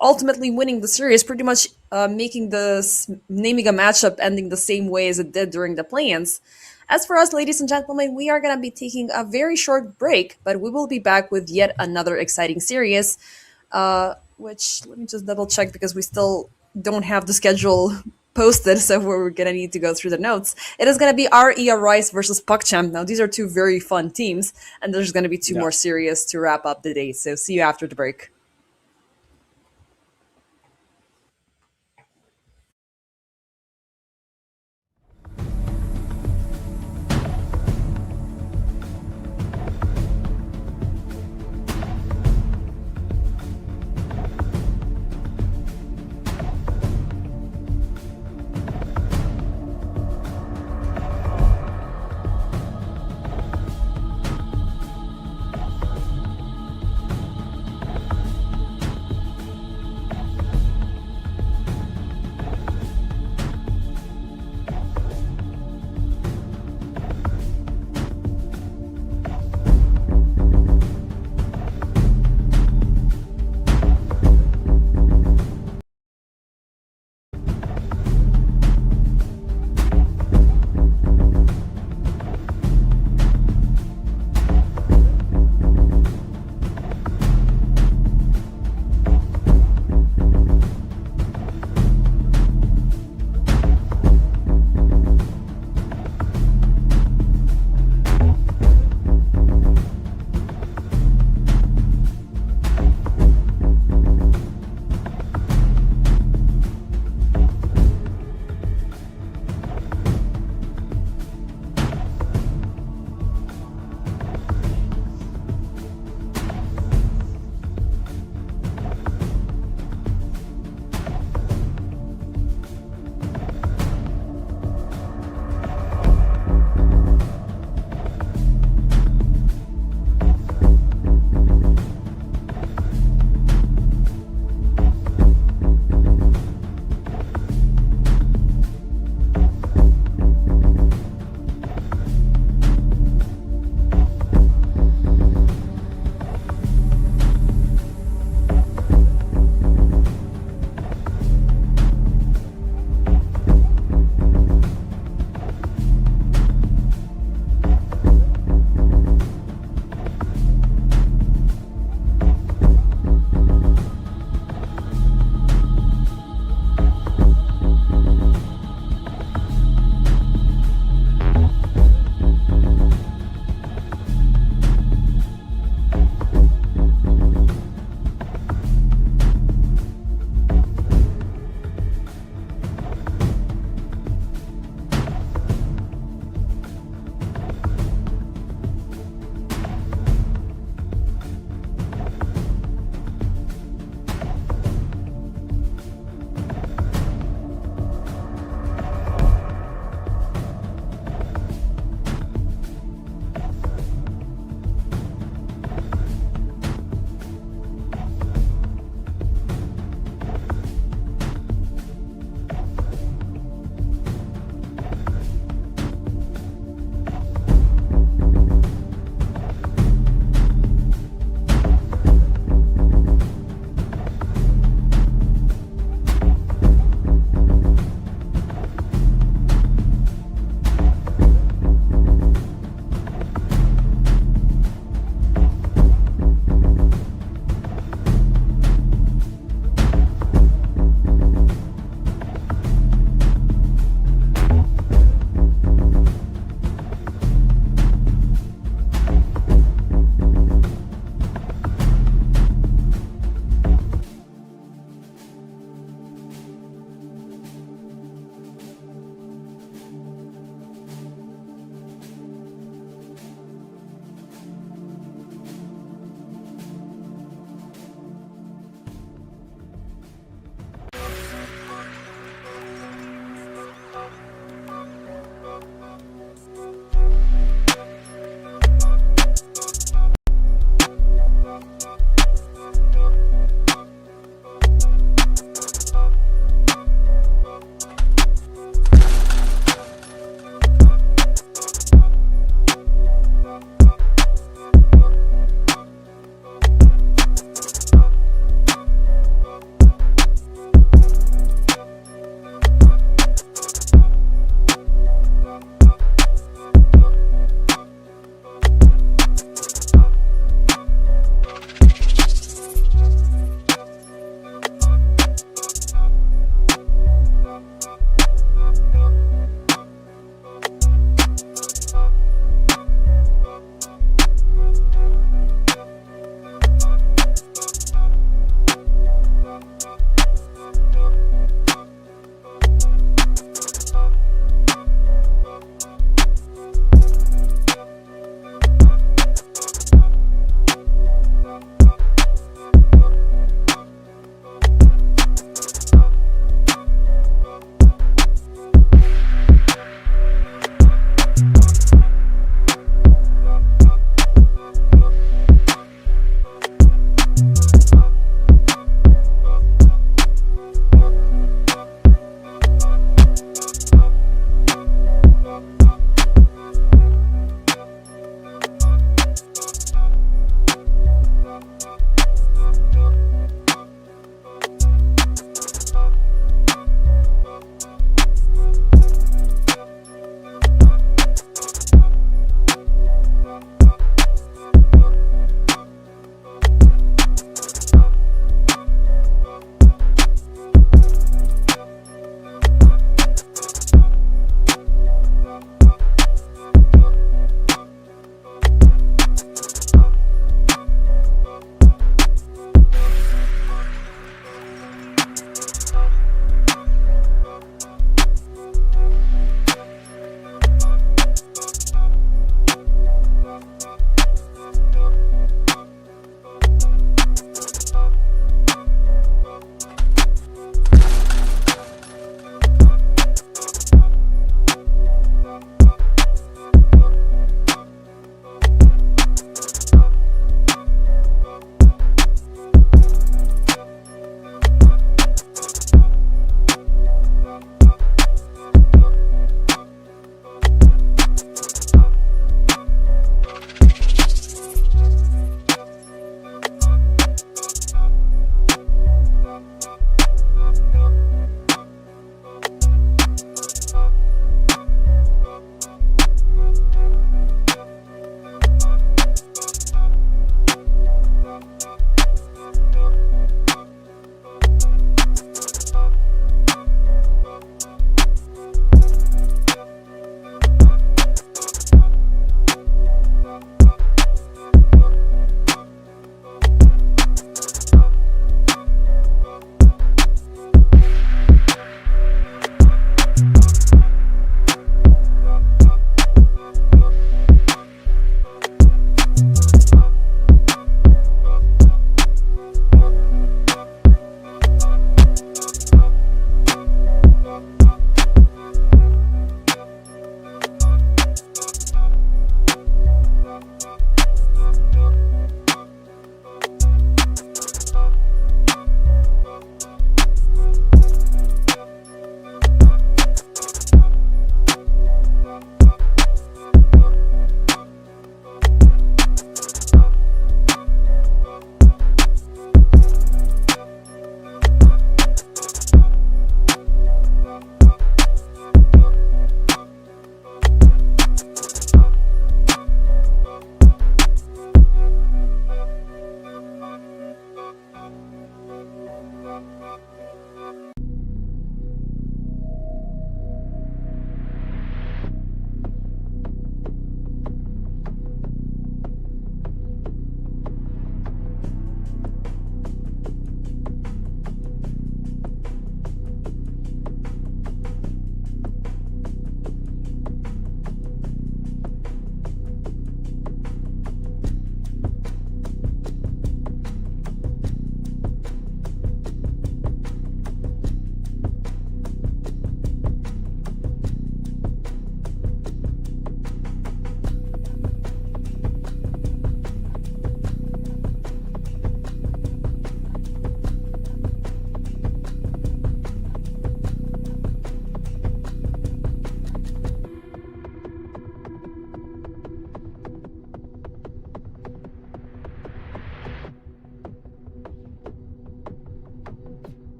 ultimately winning the series, pretty much making the Nemiga matchup ending the same way as it did during the play-ins. As for us, ladies and gentlemen, we are going to be taking a very short break, but we will be back with yet another exciting series, which let me just double check because we still don't have the schedule posted, so we're going to need to go through the notes. It is going to be REA Rice versus PuckChamp. Now, these are two very fun teams, and there's going to be two more series to wrap up the day, so see you after the break.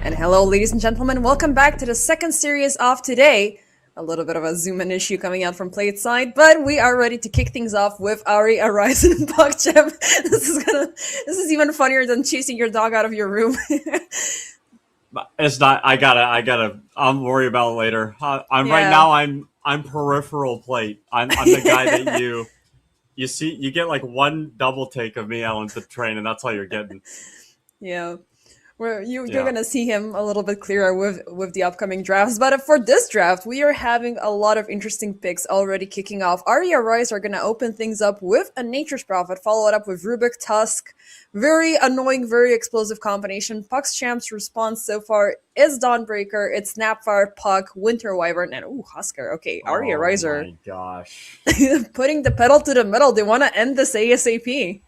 And hello, ladies and gentlemen. Welcome back to the second series of today. A little bit of a zoom in issue coming out from Played Side, but we are ready to kick things off with Ari, Arise, and PogChamp. This is even funnier than chasing your dog out of your room. It's not. I gotta. I'm worried about it later. I'm right Yeah. now. I'm peripheral plate. I'm the guy that you see. You get like one double take of me out on the train, and that's all you're getting. Yeah. Where you're Yeah. gonna see him a little bit clearer with the upcoming drafts. But for this draft, we are having a lot of interesting picks already kicking off. Arya Rice are gonna open things up with a Nature's Prophet, follow it up with Rubik Tusk. Very annoying, very explosive combination. Puck's Champ's response so far is Dawnbreaker, it's Snapfire, Puck, Winter Wyvern, and ooh, Husker. Okay, Arya Oh Rice are my gosh. putting the pedal to the metal. They want to end this ASAP.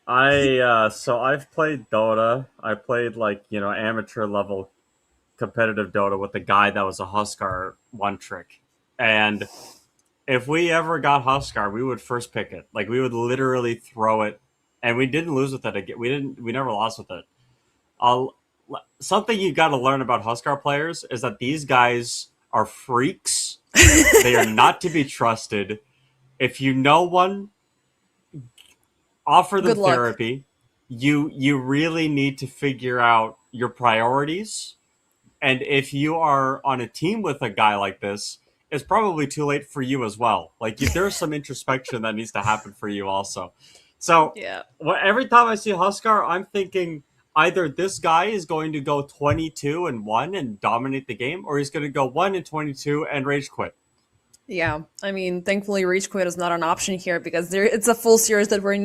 So I've played Dota. I played like amateur level competitive Dota with a guy that was a Huskar one trick, and if we ever got Huskar, we would first pick it. Like we would literally throw it, and we didn't lose with it again. We didn't. We never lost with it. I'll, Something you got to learn about Huskar players is that these guys are freaks. They are not to be trusted. If you know one, offer them Good luck. therapy. You really need to figure out your priorities. And if you are on a team with a guy like this, it's probably too late for you as well. Like there's some introspection that needs to happen for you also. So Yeah. every time I see Huskar, I'm thinking either this guy is going to go 22-1 and dominate the game, or he's going to go 1-22 and rage quit. Yeah, I mean, thankfully, Rage Quit is not an option here because it's a full series that we're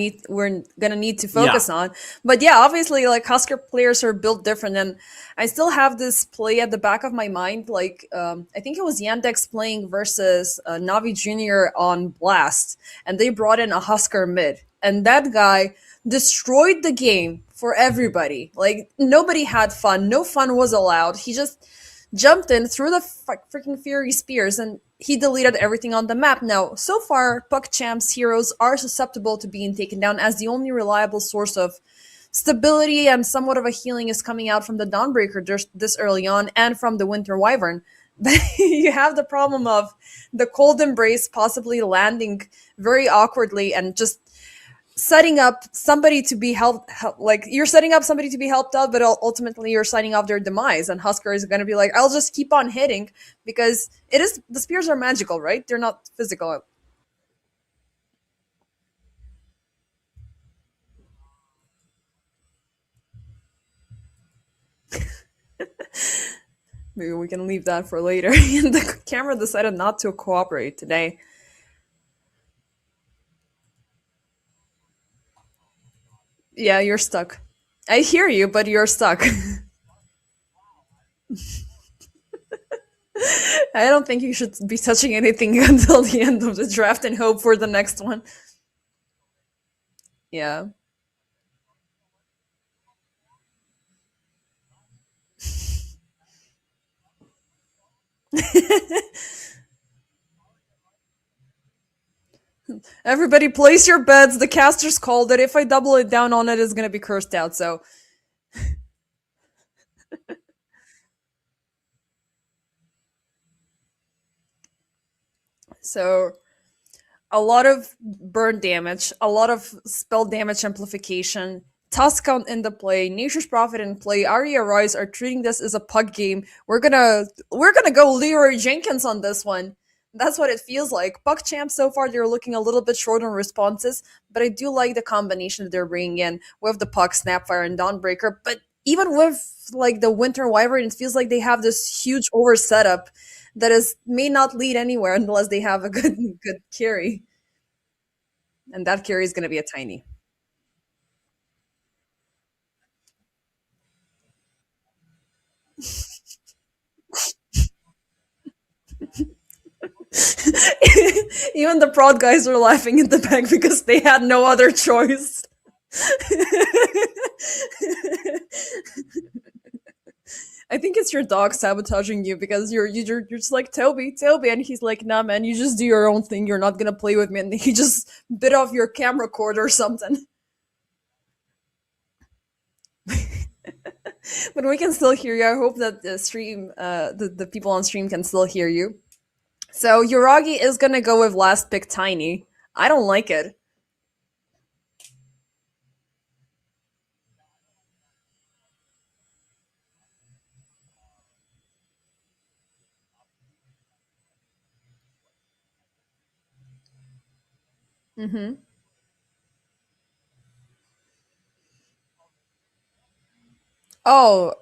gonna need to Yeah, focus on. But yeah, obviously, like Husker players are built different, and I still have this play at the back of my mind. Like, I think it was Yandex playing versus Navi Junior on Blast, and they brought in a Husker mid, and that guy destroyed the game for everybody. Like, nobody had fun. No fun was allowed. He just jumped in, threw the freaking Fury Spears, and he deleted everything on the map. Now, so far, PuckChamp's heroes are susceptible to being taken down as the only reliable source of stability and somewhat of a healing is coming out from the Dawnbreaker this early on and from the Winter Wyvern. You have the problem of the Cold Embrace possibly landing very awkwardly and just setting up somebody to be like you're setting up somebody to be helped out, but ultimately you're signing off their demise, and Husker is going to be like, I'll just keep on hitting because it is the spears are magical, right? They're not physical. Maybe we can leave that for later. And the camera decided not to cooperate today. Yeah, you're stuck. I hear you, but you're stuck. I don't think you should be touching anything until the end of the draft and hope for the next one. Yeah. Everybody place your bets. The casters called it. If I double it down on it, it's gonna be cursed out. So a lot of burn damage, a lot of spell damage amplification, Tusk count in the play, Nature's Prophet in play, Arya Rise are treating this as a pug game. We're gonna go Leroy Jenkins on this one. That's what it feels like. Puck champs so far they're looking a little bit short on responses, but I do like the combination that they're bringing in with the Puck, Snapfire, and Dawnbreaker. But even with like the Winter Wyvern, it feels like they have this huge over setup that is may not lead anywhere unless they have a good carry, and that carry is going to be a tiny. Even the prod guys are laughing in the back because they had no other choice. I think it's your dog sabotaging you because you're just like Toby, and he's like, nah, man, you just do your own thing. You're not gonna play with me, and he just bit off your camera cord or something. But But we can still hear you. I hope that the stream, the people on stream can still hear you. So Yuragi is gonna go with last pick Tiny. I don't like it. Mm-hmm. Oh,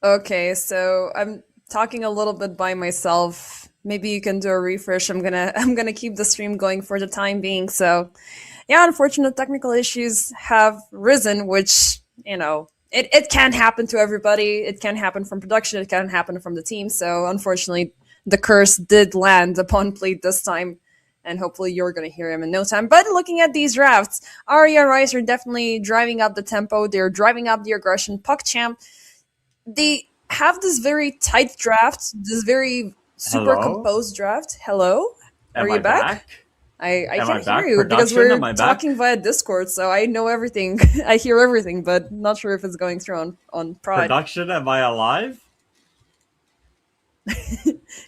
okay. So I'm talking a little bit by myself. Maybe you can do a refresh. I'm gonna keep the stream going for the time being. So yeah, unfortunate technical issues have risen, which, it can happen to everybody. It can happen from production, it can happen from the team. So unfortunately, the curse did land upon Plate this time. And hopefully you're going to hear him in no time. But looking at these drafts, Arya and Rice are definitely driving up the tempo. They're driving up the aggression. PuckChamp, they have this very tight draft, this very super Hello? composed draft. Hello? Are Am you I back? back? I Am I can hear back? you because Production? Am we're I back? talking via Discord, so I know everything. I hear everything, but not sure if it's going through on Prod. Production? Am I alive?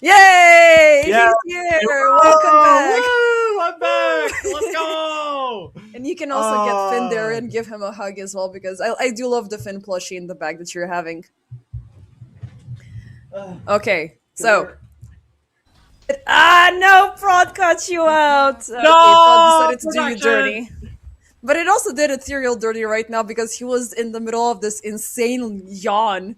Yay! Yeah! He's here! Welcome back! Woo! I'm back! Let's go! And you can also get Finn there Oh. and give him a hug as well, because I do love the Finn plushie in the bag that you're having. Okay, so. No! Prod cut you out! Okay, Prod No! decided to do you Production! dirty. But it also did Ethereal dirty right now because he was in the middle of this insane yawn.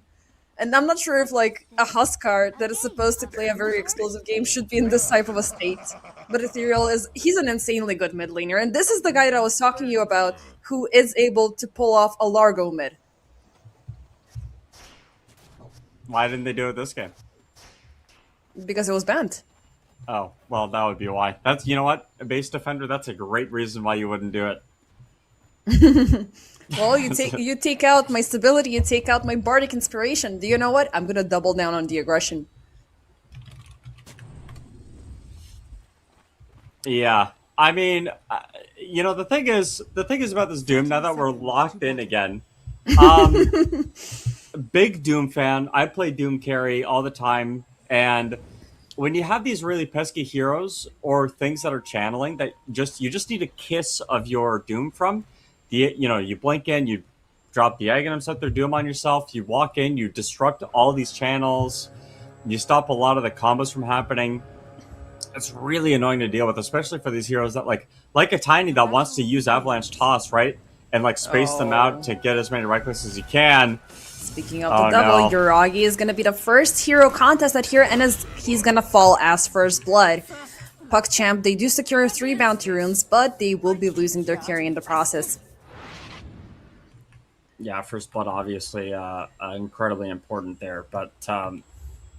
And I'm not sure if, like, a Huskar that is supposed to play a very explosive game should be in this type of a state. But Ethereal he's an insanely good mid laner. And this is the guy that I was talking to you about who is able to pull off a Largo mid. Why didn't they do it this game? Because it was banned. Oh, well, that would be why. That's, you know what? A base defender, that's a great reason why you wouldn't do it. Well, you take out my stability, you take out my bardic inspiration. Do you know what? I'm gonna double down on the aggression. Yeah. I mean, the thing is about this Doom, now that we're locked in again, um, big Doom fan. I play Doom carry all the time, and when you have these really pesky heroes or things that are channeling that you just need a kiss of your Doom from, you blink in, you drop the Aghanim, set their Doom on yourself, you walk in, you destruct all these channels, you stop a lot of the combos from happening. It's really annoying to deal with, especially for these heroes that like a Tiny that wants to use Avalanche Toss, right? And like space them out to get as many right clicks as you can. Speaking of Oh, the double, no. Yuragi is going to be the first hero contest at here, and he's going to fall as first blood. PuckChamp, they do secure 3 bounty runes, but they will be losing their carry in the process. Yeah, first blood obviously incredibly important there, but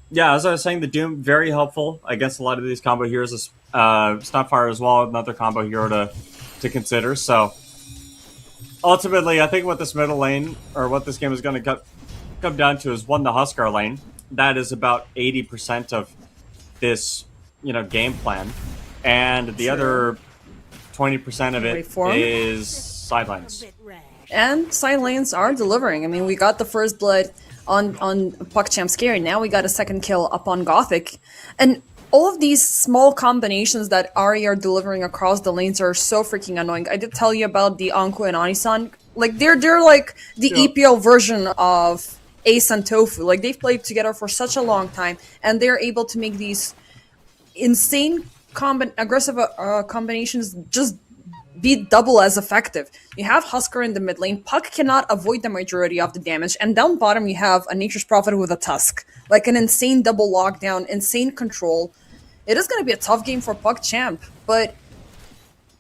yeah, as I was saying, the Doom very helpful against a lot of these combo heroes. Snapfire as well, another combo hero to consider. So ultimately, I think what this middle lane or what this game is going to come down to is one, the Huskar lane. That is about 80% of this game plan, and the other 20% of it Reform? is sidelines. And side lanes are delivering. I mean, we got the first blood on PuckChamp's carry. Now we got a second kill up on Gothic. And all of these small combinations that Ari are delivering across the lanes are so freaking annoying. I did tell you about the Anko and Anisan. Like, they're like the EPL version of Ace and Tofu. Like, they've played together for such a long time, and they're able to make these insane aggressive combinations just be double as effective. You have Huskar in the mid lane. Puck cannot avoid the majority of the damage, and down bottom you have a Nature's Prophet with a Tusk. Like an insane double lockdown, insane control. It is going to be a tough game for PuckChamp, but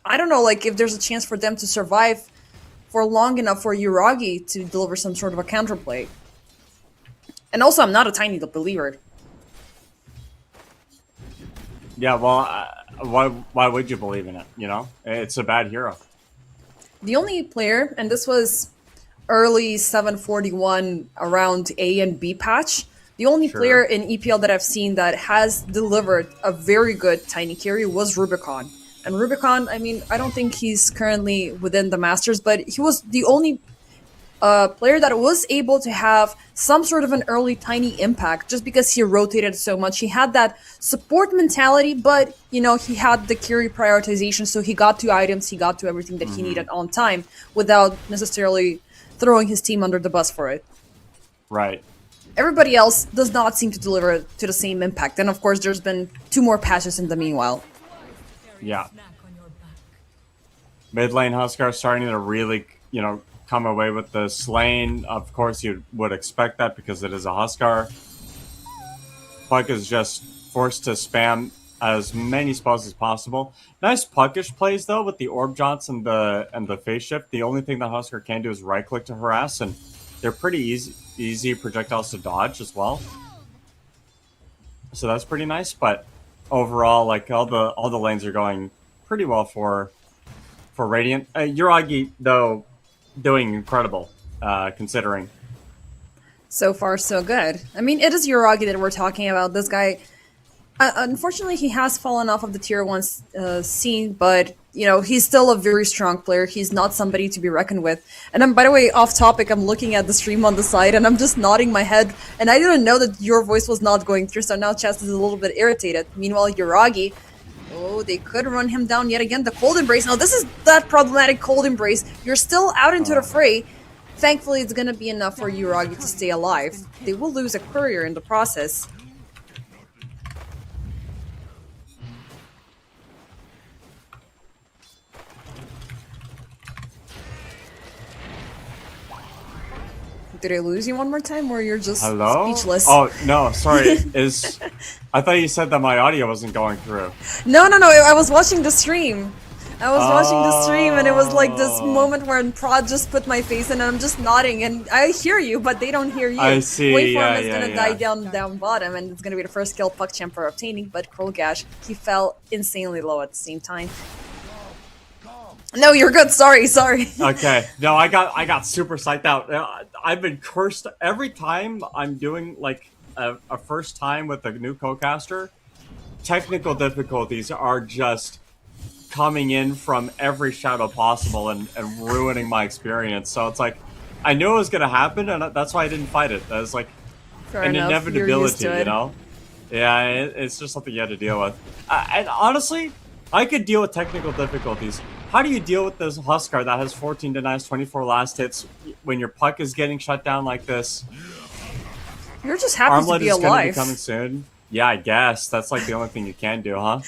I don't know, like, if there's a chance for them to survive for long enough for Yuragi to deliver some sort of a counterplay. And also, I'm not a tiny believer. Yeah, well, why would you believe in it? It's a bad hero. The only player, and this was early 741 around A and B patch, the only player in EPL that I've seen that has delivered a very good tiny carry was Rubicon. And Rubicon, I mean, I don't think he's currently within the Masters, but he was the only a player that was able to have some sort of an early tiny impact just because he rotated so much. He had that support mentality, but he had the carry prioritization, so he got to items, he got to everything that he needed on time without necessarily throwing his team under the bus for it. Right. Everybody else does not seem to deliver to the same impact. And of course, there's been 2 more patches in the meanwhile. Yeah. Mid lane Huskar starting to really, come away with this lane. Of course, you would expect that because it is a Huskar. Puck is just forced to spam as many spells as possible. Nice puckish plays though with the orb jaunts and the phase shift. The only thing that Huskar can do is right click to harass, and they're pretty easy projectiles to dodge as well. So that's pretty nice. But overall, like all the lanes are going pretty well for Radiant. Uragi though doing incredible considering. So far, so good. I mean, it is Uragi that we're talking about. This guy, unfortunately, he has fallen off of the tier 1 scene, but, he's still a very strong player. He's not somebody to be reckoned with. And by the way, off topic, I'm looking at the stream on the side, and I'm just nodding my head, and I didn't know that your voice was not going through, so now Chess is a little bit irritated. Meanwhile, Uragi, oh, they could run him down yet again. The cold embrace. Now, this is that problematic cold embrace. You're still out into the fray. Thankfully, it's gonna be enough for Uragi to stay alive. They will lose a courier in the process. Did I lose you one more time, or you're just speechless? Oh no, sorry. I thought you said that my audio wasn't going through. No. I was watching the stream. And it was like this moment where Prod just put my face in, and I'm just nodding, and I hear you, but they don't hear you. I see. Waveform is gonna die down bottom, and it's gonna be the first kill PuckChamp are obtaining. But Krolgash, he fell insanely low at the same time. No, you're good. Sorry. Okay. No, I got super psyched out. I've been cursed every time I'm doing like a first time with a new co-caster. Technical difficulties are just coming in from every shadow possible and ruining my experience. So it's like, I knew it was going to happen, and that's why I didn't fight it. That was like an inevitability, Yeah, it's just something you had to deal with. And honestly, I could deal with technical difficulties. How do you deal with this Huskar that has 14 denies, 24 last hits when your puck is getting shut down like this? You're just happy Armlet to be is alive. going to be coming soon. Yeah, I guess. That's like the only thing you can do, huh?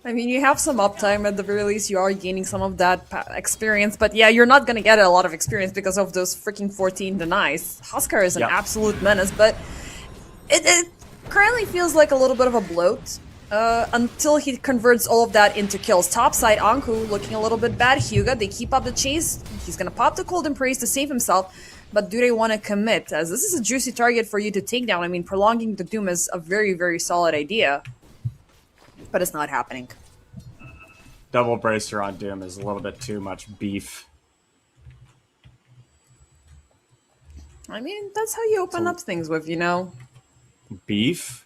I mean, you have some uptime at the very least. You are gaining some of that experience, but yeah, you're not gonna get a lot of experience because of those freaking 14 denies. Huskar is an absolute menace, but it currently feels like a little bit of a bloat until he converts all of that into kills. Topside, Anku looking a little bit bad. Hyuga, they keep up the chase. He's gonna pop the cold and praise to save himself, but do they want to commit? As this is a juicy target for you to take down. I mean, prolonging the Doom is a very, very solid idea. But it's not happening. Double bracer on Doom is a little bit too much beef. I mean, that's how you open up things with, Beef?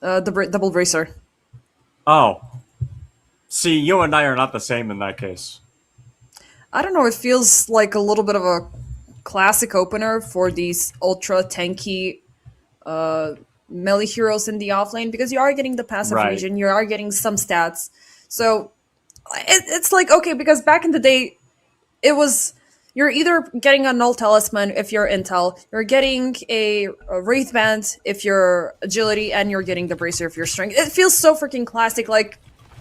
The double bracer. Oh. See, you and I are not the same in that case. I don't know, it feels like a little bit of a classic opener for these ultra tanky melee heroes in the offlane, because you are getting the passive region, you are getting some stats. So it's like, okay, because back in the day, it was, you're either getting a null talisman if you're intel, you're getting a wraith band if you're agility, and you're getting the bracer if you're strength. It feels so freaking classic. Like,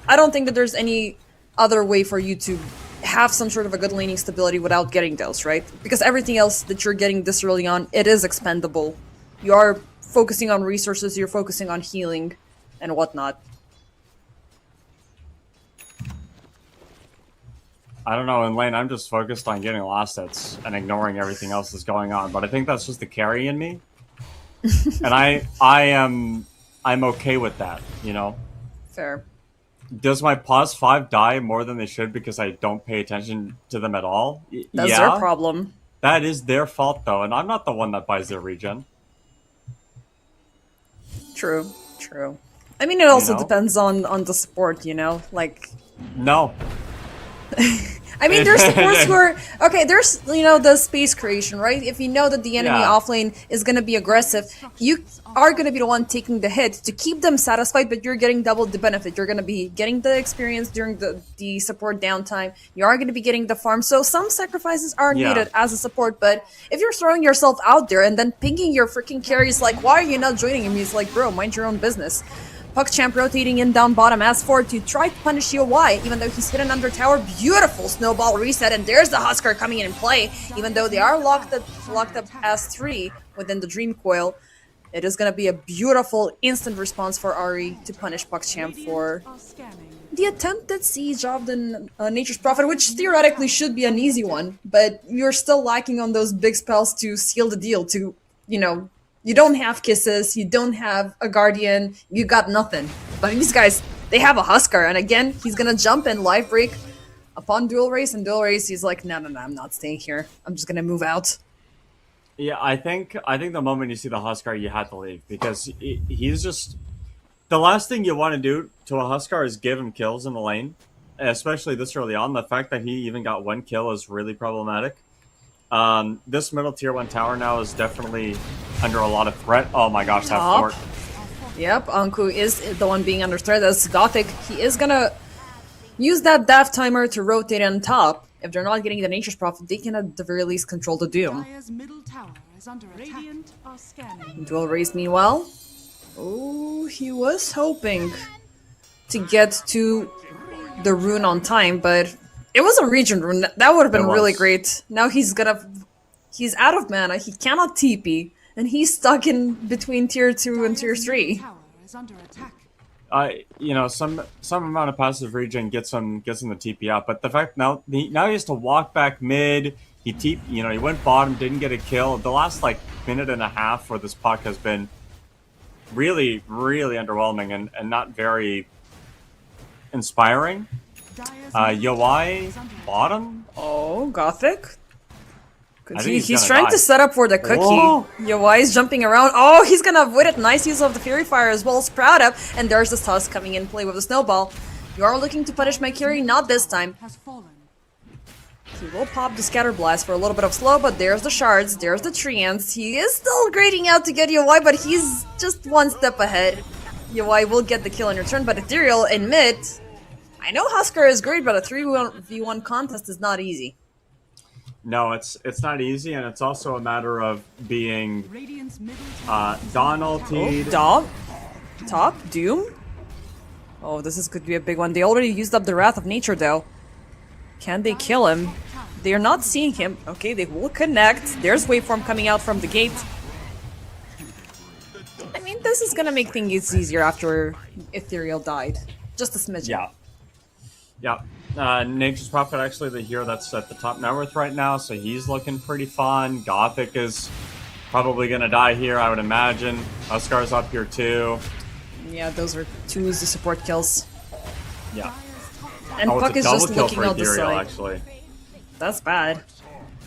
I don't think that there's any other way for you to have some sort of a good laning stability without getting those, right? Because everything else that you're getting this early on, it is expendable. You are focusing on resources, you're focusing on healing and whatnot. I don't know, in lane I'm just focused on getting last hits and ignoring everything else that's going on, but I think that's just the carry in me. And I'm okay with that, Fair. Does my plus 5 die more than they should because I don't pay attention to them at all? That's their problem. That is their fault though, and I'm not the one that buys their regen. True. I mean, it also depends on the support, like... No. I mean, there's supports who are okay. There's the space creation, right? If you know that the enemy Yeah. offlane is gonna be aggressive, you are gonna be the one taking the hit to keep them satisfied, but you're getting double the benefit. You're gonna be getting the experience during the support downtime. You are gonna be getting the farm. So some sacrifices are Yeah. needed as a support, but if you're throwing yourself out there and then pinging your freaking carries like, why are you not joining him? He's like, bro, mind your own business. PuckChamp rotating in down bottom as for to try to punish UI, even though he's hidden under tower. Beautiful snowball reset, and there's the Husker coming in and play. Even though they are locked up as 3 within the Dream Coil, it is gonna be a beautiful instant response for Ari to punish PuckChamp for Are scanning. the attempted siege of the Nature's Prophet, which theoretically should be an easy one, but you're still lacking on those big spells to seal the deal. You don't have kisses, you don't have a guardian, you got nothing. But these guys, they have a Husker, and again, he's gonna jump in live break upon dual race, and dual race, he's like, no, I'm not staying here. I'm just gonna move out. Yeah, I think the moment you see the Huskar, you have to leave because he's just the last thing you want to do to a Huskar is give him kills in the lane, especially this early on. The fact that he even got 1 kill is really problematic. This middle tier 1 tower now is definitely under a lot of threat. Oh my gosh, that Top. fort. Yep, Anku is the one being under threat. That's Gothic. He is gonna use that daft timer to rotate on top. If they're not getting the Nature's Prophet, they can at the very least control the Doom. Dire's middle tower is under attack. Radiant are scanning. Dual race meanwhile. Oh, he was hoping to get to the rune on time, but it was a region rune. That would have been It was. really great. Now he's out of mana, he cannot TP, and he's stuck in between tier 2 and tier Dire's 3. middle tower is under attack. Some amount of passive regen gets him the TP out, but the fact now he has to walk back mid. He went bottom, didn't get a kill. The last minute and a half for this puck has been really, really underwhelming and not very inspiring. Dire's middle tower Yawai is under bottom. Oh, Gothic? I think He's gonna trying die. to set up for the cookie. Whoa. Yawai is jumping around. Oh, he's gonna avoid it. Nice use of the Fury Fire as well. Sprout up. And there's the Tusk coming in play with the Snowball. You are looking to punish my carry, not this time. has fallen. He will pop the Scatter Blast for a little bit of slow, but there's the Shards, there's the Treants. He is still grading out to get Yawai, but he's just one step ahead. Yawai will get the kill in return, but Ethereal in mid. I know Husker is great, but a 3v1 contest is not easy. No, it's not easy, and it's also a matter of being Radiant's middle tower Dawn ultied. Top? Doom? Oh, could be a big one. They already used up the Wrath of Nature, though. Can they kill him? They are not seeing him. Okay, they will connect. There's Waveform coming out from the gate. I mean, this is gonna make things easier after Ethereal died. Just a smidgen. Yeah. Nature's Prophet, actually the hero that's at the top net worth right now, so he's looking pretty fun. Gothic is probably gonna die here, I would imagine. Huskar's up here too. Yeah, those are 2 easy support kills. Yeah. And Oh, Puck it's a is double just kill looking for out the Ethereal, side. actually. That's bad.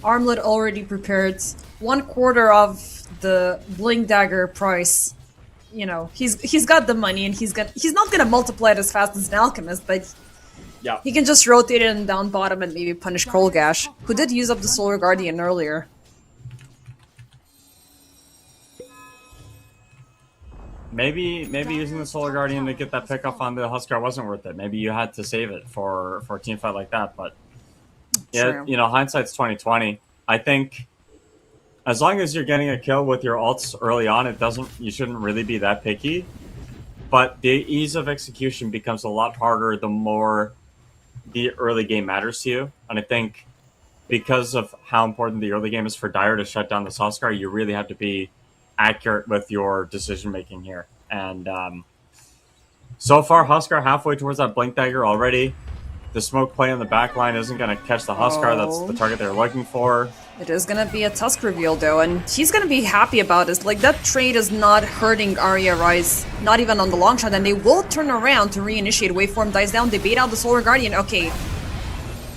Armlet already prepared. 1/4 of the Blink Dagger price. He's got the money, and he's not gonna multiply it as fast as an alchemist, but Yeah. he can just rotate it in down bottom and maybe punish Krolgash, who did use up the Solar Guardian earlier. Maybe using the Solar Guardian to get that pickup on the Huskar wasn't worth it. Maybe you had to save it for a team fight like that. But yeah, True. hindsight's 20/20. I think as long as you're getting a kill with your ults early on, you shouldn't really be that picky. But the ease of execution becomes a lot harder the more the early game matters to you. And I think because of how important the early game is for Dire to shut down the Huskar, you really have to be accurate with your decision making here. And so far, Huskar halfway towards that Blink Dagger already. The smoke play on the back line isn't going to catch the Huskar. That's the target they're looking for. It is gonna be a Tusk reveal though, and he's gonna be happy about this. Like, that trade is not hurting Arya Rise, not even on the long shot, and they will turn around to reinitiate. Waveform dies down, they bait out the Solar Guardian. Okay,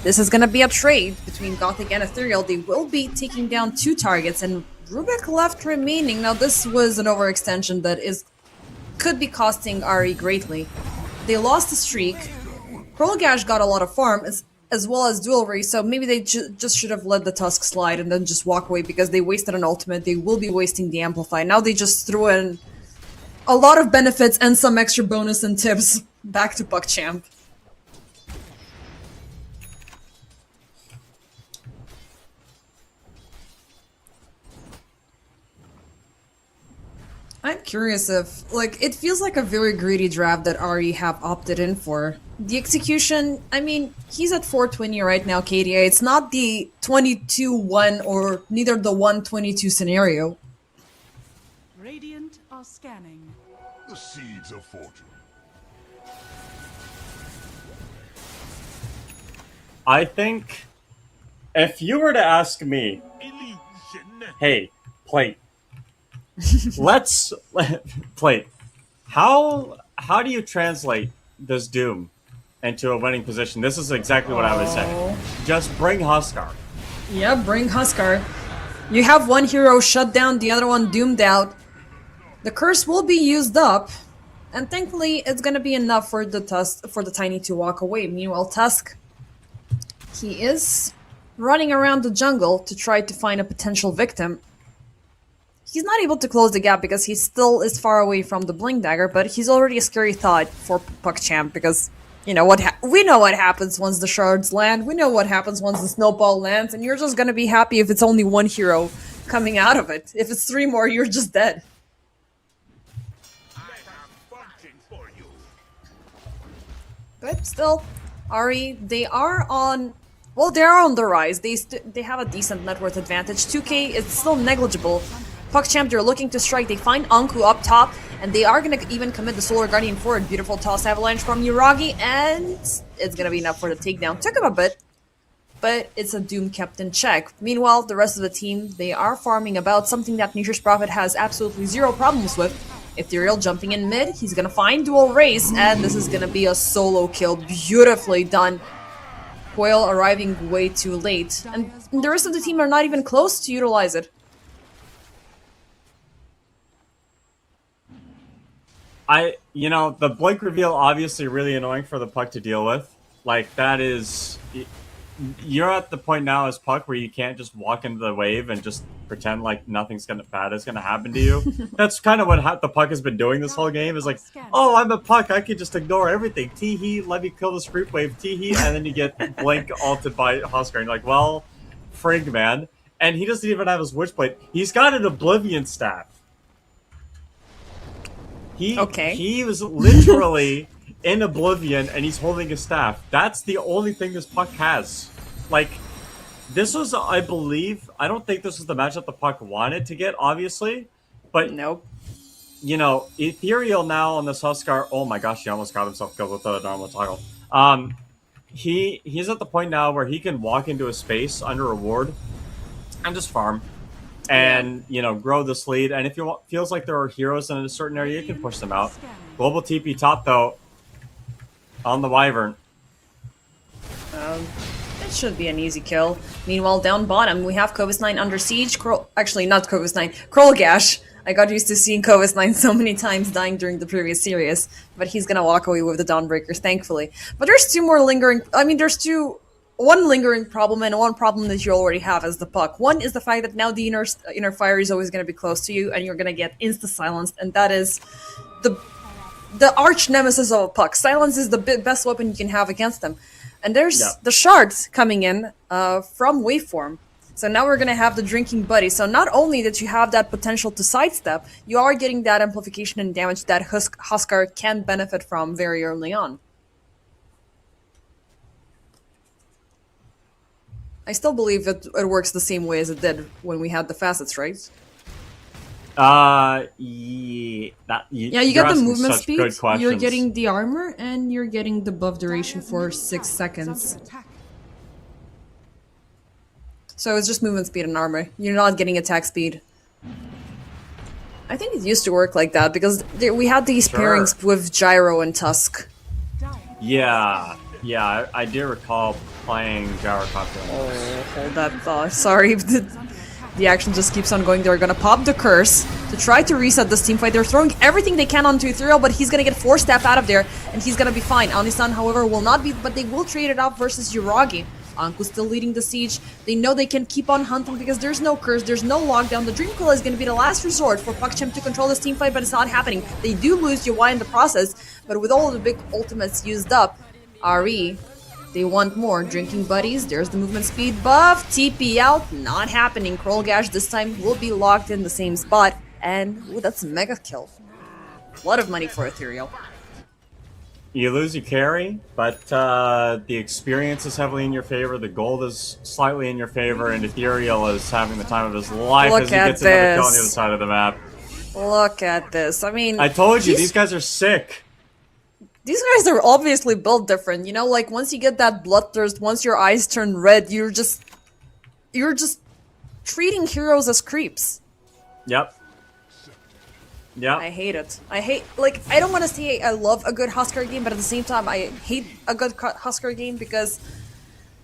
this is gonna be a trade between Gothic and Ethereal. They will be taking down 2 targets, and Rubik left remaining. Now, this was an overextension that could be costing Ari greatly. They lost the streak. Krolgash got a lot of farm. as well as dual race, so maybe they just should have let the Tusk slide and then just walk away because they wasted an ultimate. They will be wasting the Amplify. Now they just threw in a lot of benefits and some extra bonus and tips back to PuckChamp. I'm curious if, like, it feels like a very greedy draft that Ari have opted in for. The execution, I mean, he's at 420 right now, KDA. It's not the 22-1 or neither the 122 scenario. Radiant are scanning. The seeds of fortune. I think if you were to ask me, Illusion. hey, Plate, let's Plate, how do you translate this Doom into a winning position? This is exactly what I would say. Just bring Huskar. Yeah, bring Huskar. You have one hero shut down, the other one doomed out. The curse will be used up, and thankfully it's gonna be enough for the Tiny to walk away. Meanwhile, Tusk, he is running around the jungle to try to find a potential victim. He's not able to close the gap because he still is far away from the Blink Dagger, but he's already a scary thought for PuckChamp because you know what we know what happens once the shards land. We know what happens once the snowball lands, and you're just gonna be happy if it's only one hero coming out of it. If it's three more, you're just dead. I have function for you. But still, Ari, they are on. Well, they are on the rise. They have a decent net worth advantage. 2K is still negligible. PuckChamp, they're looking to strike. They find Anku up top, and they are going to even commit the Solar Guardian forward. Beautiful toss avalanche from Uragi, and it's going to be enough for the takedown. Took him a bit, but it's a Doom kept in check. Meanwhile, the rest of the team, they are farming about something that Nature's Prophet has absolutely zero problems with. Ethereal jumping in mid, he's going to find dual race, and this is going to be a solo kill. Beautifully done. Coil arriving way too late, and the rest of the team are not even close to utilize it. The blink reveal obviously really annoying for the Puck to deal with. Like, that is... You're at the point now as Puck where you can't just walk into the wave and just pretend like nothing's bad is gonna happen to you. That's kind of what the Puck has been doing this whole game, is like, oh, I'm a Puck, I can just ignore everything. Tee-hee, let me kill this fruit wave, tee-hee, and then you get blink ulted by Huskar, and you're like, well, frig, man. And he doesn't even have his Witchblade. He's got an Oblivion staff. He was literally in Oblivion, and he's holding a staff. That's the only thing this Puck has. Like, this was, I believe, I don't think this was the matchup the Puck wanted to get, obviously. But, Nope. Ethereal now on this Huskar, oh my gosh, he almost got himself killed with a normal toggle. He's at the point now where he can walk into a space under a ward and just farm. And, grow this lead. And if you feels like there are heroes in a certain area, you can push them out. Global TP top, though, on the Wyvern. It should be an easy kill. Meanwhile, down bottom, we have Kovis9 under siege. Actually, not Kovis9. Krolgash. I got used to seeing Kovis9 so many times dying during the previous series. But he's gonna walk away with the Dawnbreakers, thankfully. But there's two more lingering... One lingering problem and one problem that you already have as the Puck. One is the fact that now the inner fire is always going to be close to you, and you're going to get insta-silenced, and that is the arch nemesis of a Puck. Silence is the best weapon you can have against them. And there's the shards coming in from Waveform. So now we're going to have the Drinking Buddy. So not only that you have that potential to sidestep, you are getting that amplification and damage that Huskar can benefit from very early on. I still believe it works the same way as it did when we had the facets, right? Yeah. Yeah, you get the movement speed, you're getting the armor, and you're getting the buff duration for 6 seconds. So it's just movement speed and armor. You're not getting attack speed. I think it used to work like that, because we had these pairings with Gyro and Tusk. Yeah, I do recall playing Gyrocopter. Oh, hold that thought. Sorry. The action just keeps on going. They're gonna pop the curse to try to reset this team fight. They're throwing everything they can onto Ethereal, but he's gonna get 4-step out of there, and he's gonna be fine. Onisan, however, will not be, but they will trade it out versus Yuragi. Anku still leading the siege. They know they can keep on hunting because there's no curse, there's no lockdown. The Dream Coil is going to be the last resort for PuckChamp to control this team fight, but it's not happening. They do lose UI in the process, but with all of the big ultimates used up, RE, they want more. Drinking Buddies, there's the movement speed buff. TP out, not happening. Krollgash this time will be locked in the same spot, and ooh, that's a mega kill. A lot of money for Ethereal. You lose your carry, but the experience is heavily in your favor. The gold is slightly in your favor, and Ethereal is having the time of his life as he gets another kill on the other side of the map. Look at this. I mean, I told you, these guys are sick. These guys are obviously built different. You know, like once you get that bloodthirst, once your eyes turn red, you're just treating heroes as creeps. Yep. Yeah, I hate it. I don't want to say I love a good Husker game, but at the same time, I hate a good Husker game because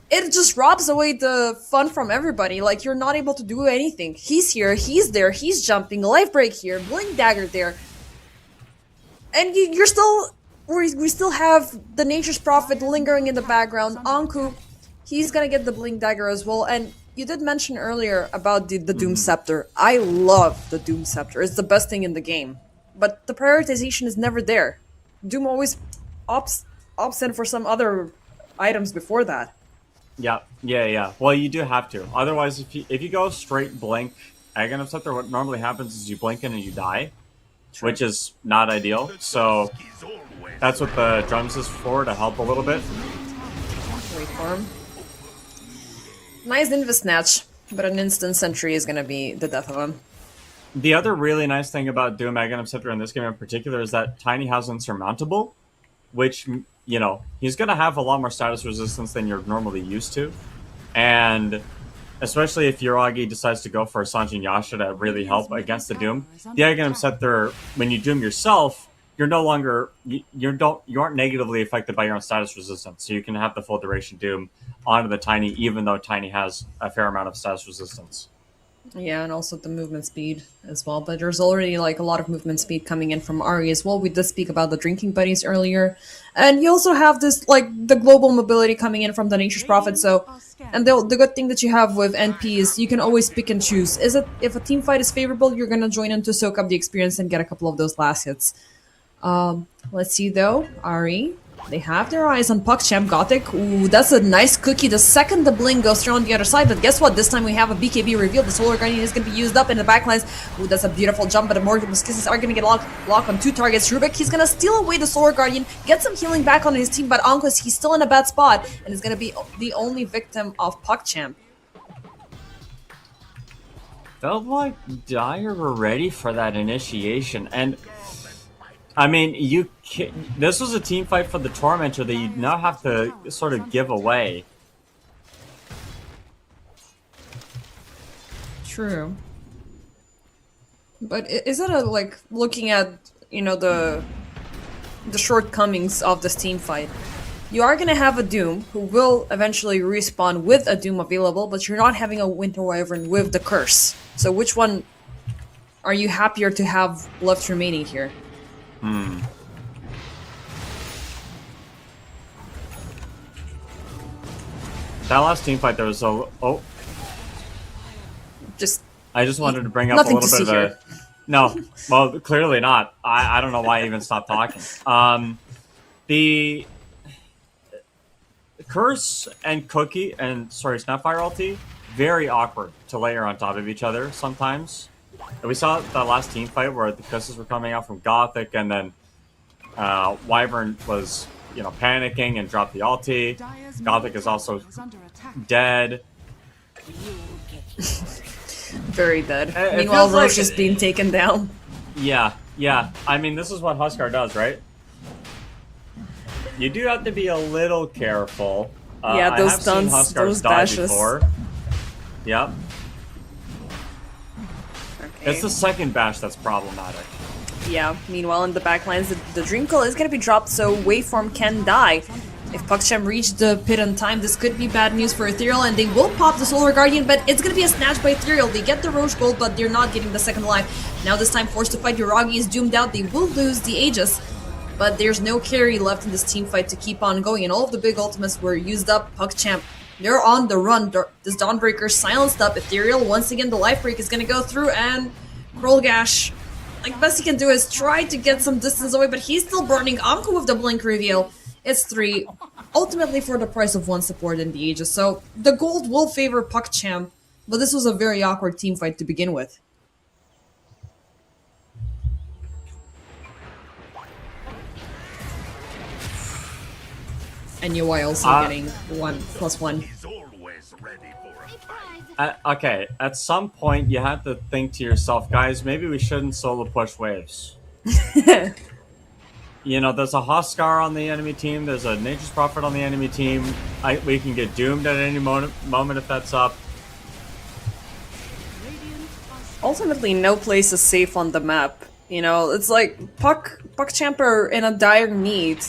it just robs away the fun from everybody. Like, you're not able to do anything. He's here, he's there, he's jumping, life break here, blink dagger there. And you're still... We still have the Nature's Prophet lingering in the background. Anku, he's gonna get the blink dagger as well, and you did mention earlier about the Doom Scepter. I love the Doom Scepter. It's the best thing in the game. But the prioritization is never there. Doom always opts in for some other items before that. Yeah. Well, you do have to. Otherwise, if you go straight blink Aghanim Scepter, what normally happens is you blink in and you die, which is not ideal. So that's what the drums is for, to help a little bit. Wait for him. Nice Invis Snatch, but an instant sentry is going to be the death of him. The other really nice thing about Doom Aghanim Scepter in this game in particular is that Tiny has Insurmountable, which, you know, he's going to have a lot more status resistance than you're normally used to. And especially if Yuragi decides to go for a Sanjin Yasha to really help against the Doom, the Aghanim Scepter, when you Doom yourself, you're no longer you aren't negatively affected by your own status resistance, so you can have the full duration Doom onto the Tiny, even though Tiny has a fair amount of status resistance. Yeah, and also the movement speed as well. But there's already like a lot of movement speed coming in from Ari as well. We did speak about the Drinking Buddies earlier, and you also have this like the global mobility coming in from the Nature's Prophet. So, and the good thing that you have with NP is you can always pick and choose. Is it if a team fight is favorable, you're gonna join in to soak up the experience and get a couple of those last hits. Let's see though, Ari. They have their eyes on PuckChamp. Gothic. Ooh, that's a nice cookie. The second the blink goes through on the other side, but guess what? This time we have a BKB reveal. The Solar Guardian is going to be used up in the backlines. Ooh, that's a beautiful jump, but the Morgan's Kisses are going to get locked on two targets. Rubik, he's going to steal away the Solar Guardian, get some healing back on his team, but Ankus, he's still in a bad spot, and is going to be the only victim of PuckChamp. Felt like Dire were ready for that initiation, and I mean, this was a team fight for the Tormentor that you now have to sort of give away. True. But is it like looking at, you know, the shortcomings of this team fight? You are gonna have a Doom who will eventually respawn with a Doom available, but you're not having a Winter Wyvern with the curse. So which one are you happier to have left remaining here? That last team fight, there was a I just wanted to bring up a little bit of a... No, well, clearly not. I don't know why I even stopped talking. The Curse and Cookie, and sorry, Snapfire ulti, very awkward to layer on top of each other sometimes. And we saw that last team fight where the Curses were coming out from Gothic, and then Wyvern was, you know, panicking and dropped the ulti. Gothic is also dead. Very dead. Meanwhile, Roche is being taken down. Yeah. I mean, this is what Huskar does, right? You do have to be a little careful. Yeah, those stunts, those dashes. Before. Yep. Okay. It's the second bash that's problematic. Yeah, meanwhile in the backlines, the Dream Coil is going to be dropped, so Waveform can die. If PuckChamp reached the pit in time, this could be bad news for Ethereal, and they will pop the Solar Guardian, but it's gonna be a snatch by Ethereal. They get the Roche Gold, but they're not getting the second life. Now this time, forced to fight, Yuragi is doomed out. They will lose the Aegis, but there's no carry left in this team fight to keep on going, and all of the big ultimates were used up. PuckChamp, they're on the run. This Dawnbreaker silenced up. Ethereal, once again, the life break is gonna go through, and Krolgash, like, best he can do is try to get some distance away, but he's still burning. Anko with the blink reveal. It's 3, ultimately for the price of 1 support in the Aegis. So the gold will favor PuckChamp, but this was a very awkward team fight to begin with. And UI also getting 1+1. He's always ready for a fight. Okay, at some point you have to think to yourself, guys, maybe we shouldn't solo push waves. You know, there's a Huskar on the enemy team, there's a Nature's Prophet on the enemy team. We can get doomed at any moment if that's up. Ultimately, no place is safe on the map. You know, it's like PuckChamp are in a dire need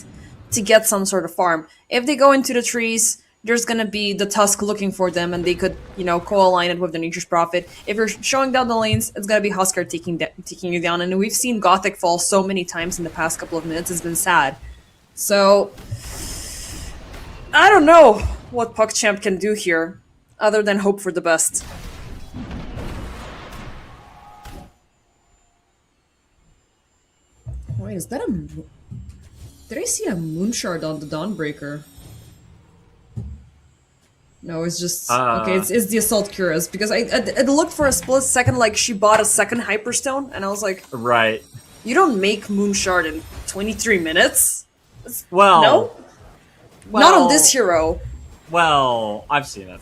to get some sort of farm. If they go into the trees, there's gonna be the Tusk looking for them, and they could, you know, co-align it with the Nature's Prophet. If you're showing down the lanes, it's gonna be Huskar taking you down, and we've seen Gothic fall so many times in the past couple of minutes, it's been sad. So, I don't know what PuckChamp can do here, other than hope for the best. Wait, is that a... Did I see a Moonshard on the Dawnbreaker? No, it's just... okay, it's the Assault Cuirass, because it looked for a split second like she bought a second Hyperstone, and I was like... Right. You don't make Moonshard in 23 minutes? Well... No? Well, not on this hero. Well, I've seen it.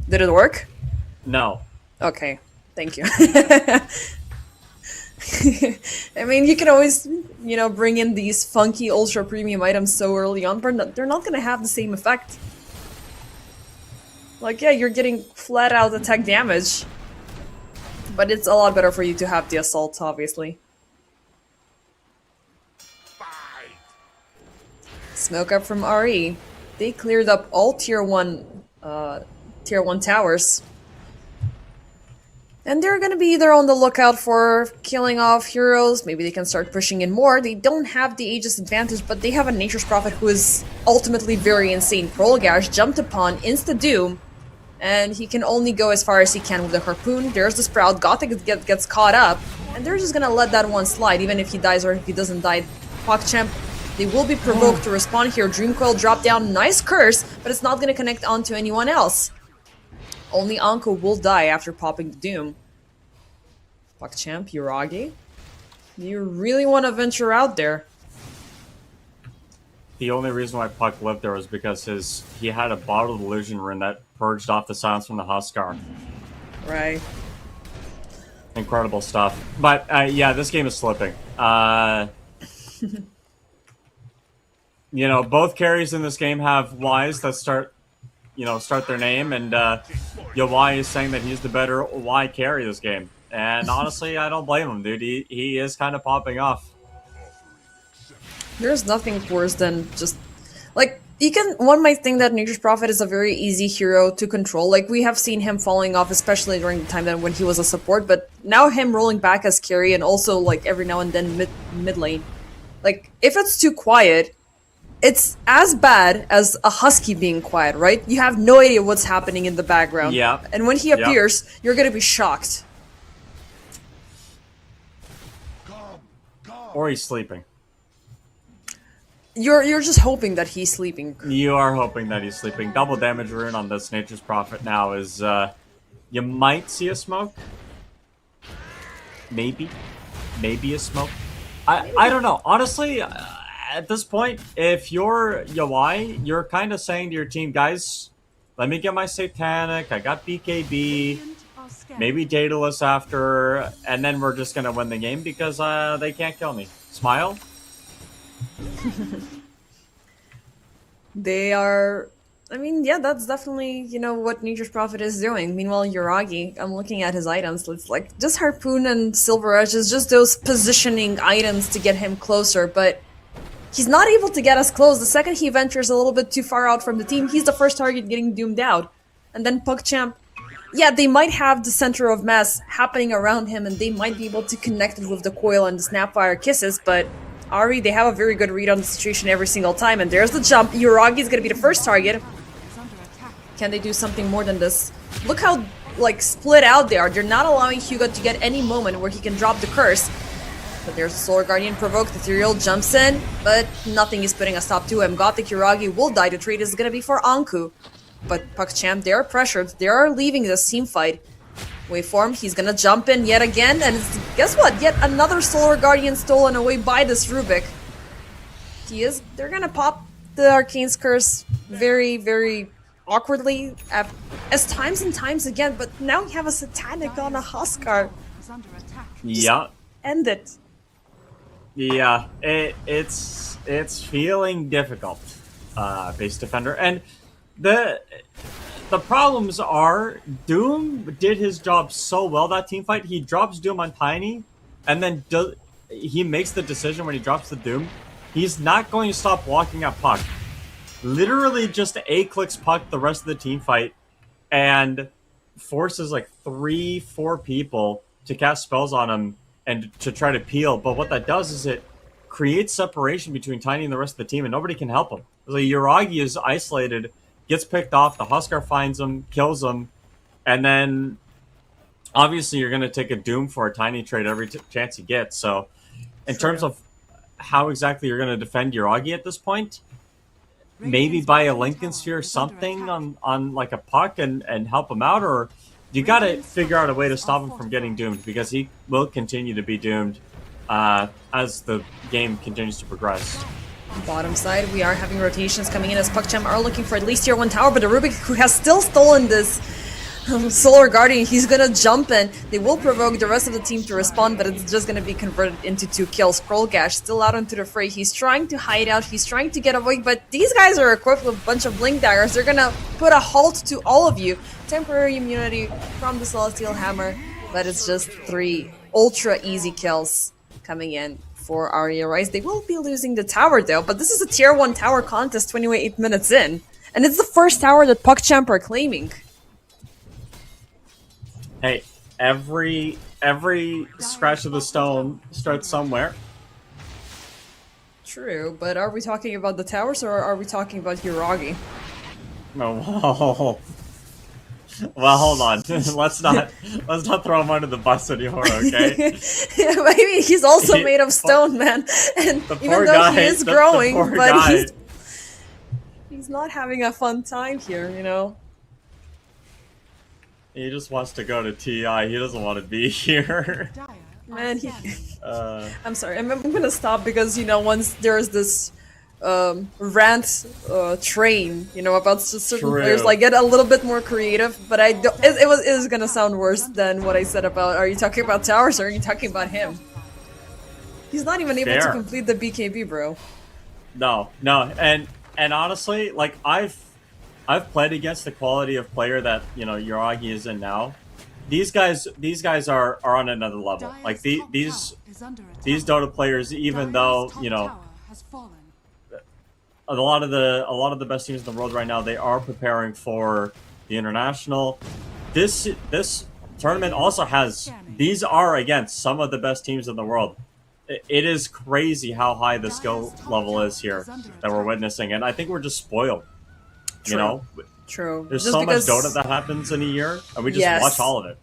Did it work? No. Okay, thank you. I mean, you can always, you know, bring in these funky ultra premium items so early on, but they're not gonna have the same effect. Like, yeah, you're getting flat out attack damage, but it's a lot better for you to have the assault, obviously. Fight. Smoke up from RE. They cleared up all tier 1 towers. And they're gonna be either on the lookout for killing off heroes, maybe they can start pushing in more. They don't have the Aegis advantage, but they have a Nature's Prophet who is ultimately very insane. Krolgash jumped upon, insta-doom, and he can only go as far as he can with the Harpoon. There's the Sprout, Gothic gets caught up, and they're just gonna let that one slide, even if he dies or if he doesn't die. PuckChamp, they will be provoked to respond here. Dreamcoil drop down, nice curse, but it's not gonna connect onto anyone else. Only Anko will die after popping the Doom. PuckChamp, Yuragi, you really want to venture out there? The only reason why Puck lived there was because he had a bottled illusion rune that purged off the silence from the Huskar. Right. Incredible stuff. But yeah, this game is slipping. You know, both carries in this game have Ys that start their name, and Y is saying that he's the better Y carry this game. And honestly, I don't blame him, dude. He is kind of popping off. There's nothing worse than just... Like, one might think that Nature's Prophet is a very easy hero to control. Like, we have seen him falling off, especially during the time when he was a support, but now him rolling back as carry and also, like, every now and then mid lane. Like, if it's too quiet, it's as bad as a Husky being quiet, right? You have no idea what's happening in the background. Yeah. And when he appears, you're gonna be shocked. Or he's sleeping. You're just hoping that he's sleeping. You are hoping that he's sleeping. Double damage rune on this Nature's Prophet now is, you might see a smoke. Maybe a smoke. I don't know. Honestly, at this point, if you're UI, you're kind of saying to your team, guys, let me get my Satanic, I got BKB, maybe Daedalus after, and then we're just going to win the game because they can't kill me. Smile? They are... I mean, yeah, that's definitely, you know, what Nature's Prophet is doing. Meanwhile, Yuragi, I'm looking at his items, it's like, just Harpoon and Silver Edge is just those positioning items to get him closer, but He's not able to get as close. The second he ventures a little bit too far out from the team, he's the first target getting doomed out. And then PogChamp, yeah, they might have the center of mass happening around him, and they might be able to connect it with the coil and the Snapfire kisses, but Ari, they have a very good read on the situation every single time, and there's the jump. Uragi is gonna be the first target. Can they do something more than this? Look how, like, split out they are. They're not allowing Hugo to get any moment where he can drop the curse. But there's a Solar Guardian provoked. Ethereal jumps in, but nothing is putting a stop to him. Gothic Uragi will die. The trade is gonna be for Anku. But PogChamp, they are pressured. They are leaving this team fight. Waveform, he's gonna jump in yet again, and guess what? Yet another Solar Guardian stolen away by this Rubik. They're gonna pop the Arcane's Curse very, very awkwardly as times and times again, but now we have a Satanic on a Huskar. Yeah. End it. Yeah, it's feeling difficult, base defender, and the problems are Doom did his job so well that team fight. He drops Doom on Tiny, and then he makes the decision when he drops the Doom. He's not going to stop walking at Puck. Literally just A-clicks Puck the rest of the team fight, and forces like 3-4 people to cast spells on him and to try to peel. But what that does is it creates separation between Tiny and the rest of the team, and nobody can help him. So Uragi is isolated, gets picked off, the Huskar finds him, kills him, and then obviously you're going to take a Doom for a Tiny trade every chance you get. So in terms of how exactly you're going to defend Uragi at this point, maybe buy a Lincoln Sphere or something on like a Puck and help him out, or you got to figure out a way to stop him from getting doomed, because he will continue to be doomed as the game continues to progress. Bottom side, we are having rotations coming in as PogChamp are looking for at least tier 1 tower, but the Rubik, who has still stolen this Solar Guardian, he's gonna jump in. They will provoke the rest of the team to respond, but it's just gonna be converted into 2 kills. Scrollgash still out into the fray. He's trying to hide out, he's trying to get away, but these guys are equipped with a bunch of blink daggers. They're gonna put a halt to all of you. Temporary immunity from the Celestial Hammer, but it's just 3 ultra easy kills coming in for Aria Rise. They will be losing the tower though, but this is a tier 1 tower contest 28 minutes in, and it's the first tower that PogChamp are claiming. Hey, every scratch of the stone starts somewhere. True, but are we talking about the towers or are we talking about Uragi? Oh, well, hold on. let's not throw him under the bus anymore, okay? Maybe he's also made of stone, man. And even though he is growing, but he's not having a fun time here, you know? He just wants to go to TI. He doesn't want to be here. Man, I'm sorry. I'm gonna stop because, you know, once there's this rant train, you know, about certain players, like, get a little bit more creative, but I don't, it is gonna sound worse than what I said about, are you talking about towers or are you talking about him? He's not even able to complete the BKB, bro. No, and honestly, like, I've played against the quality of player that, you know, Uragi is in now. These guys are on another level. Like, these Dota players, even though, you know, a lot of the best teams in the world right now, they are preparing for the international. This tournament also has, these are against some of the best teams in the world. It is crazy how high the skill level is here that we're witnessing, and I think we're just spoiled. True. You know? True. There's just so much Dota that happens in a year, and we just watch all of it.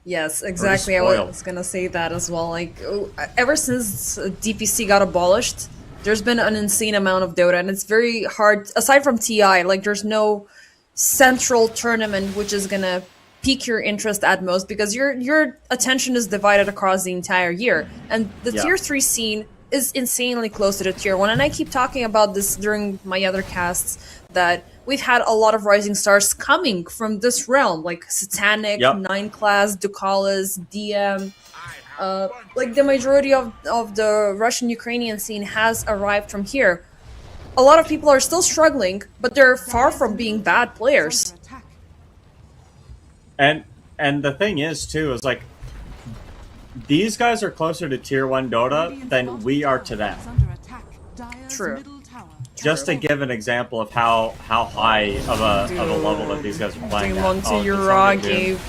Yes, exactly. I was gonna say that as well. Like, ever since DPC got abolished, there's been an insane amount of Dota, and it's very hard, aside from TI, like, there's no central tournament which is gonna pique your interest at most, because your attention is divided across the entire year, and the tier 3 scene is insanely close to the tier 1, and I keep talking about this during my other casts, that we've had a lot of rising stars coming from this realm, like Satanic, 9 class, Dukalis, DM. Like, the majority of the Russian-Ukrainian scene has arrived from here. A lot of people are still struggling, but they're far from being bad players. And the thing is, too, is, like, these guys are closer to tier 1 Dota than we are to them. True. middle tower Just to give an example of how high of a level that these guys are playing Doom at. onto Oh, it's not good, Uragi. Doom.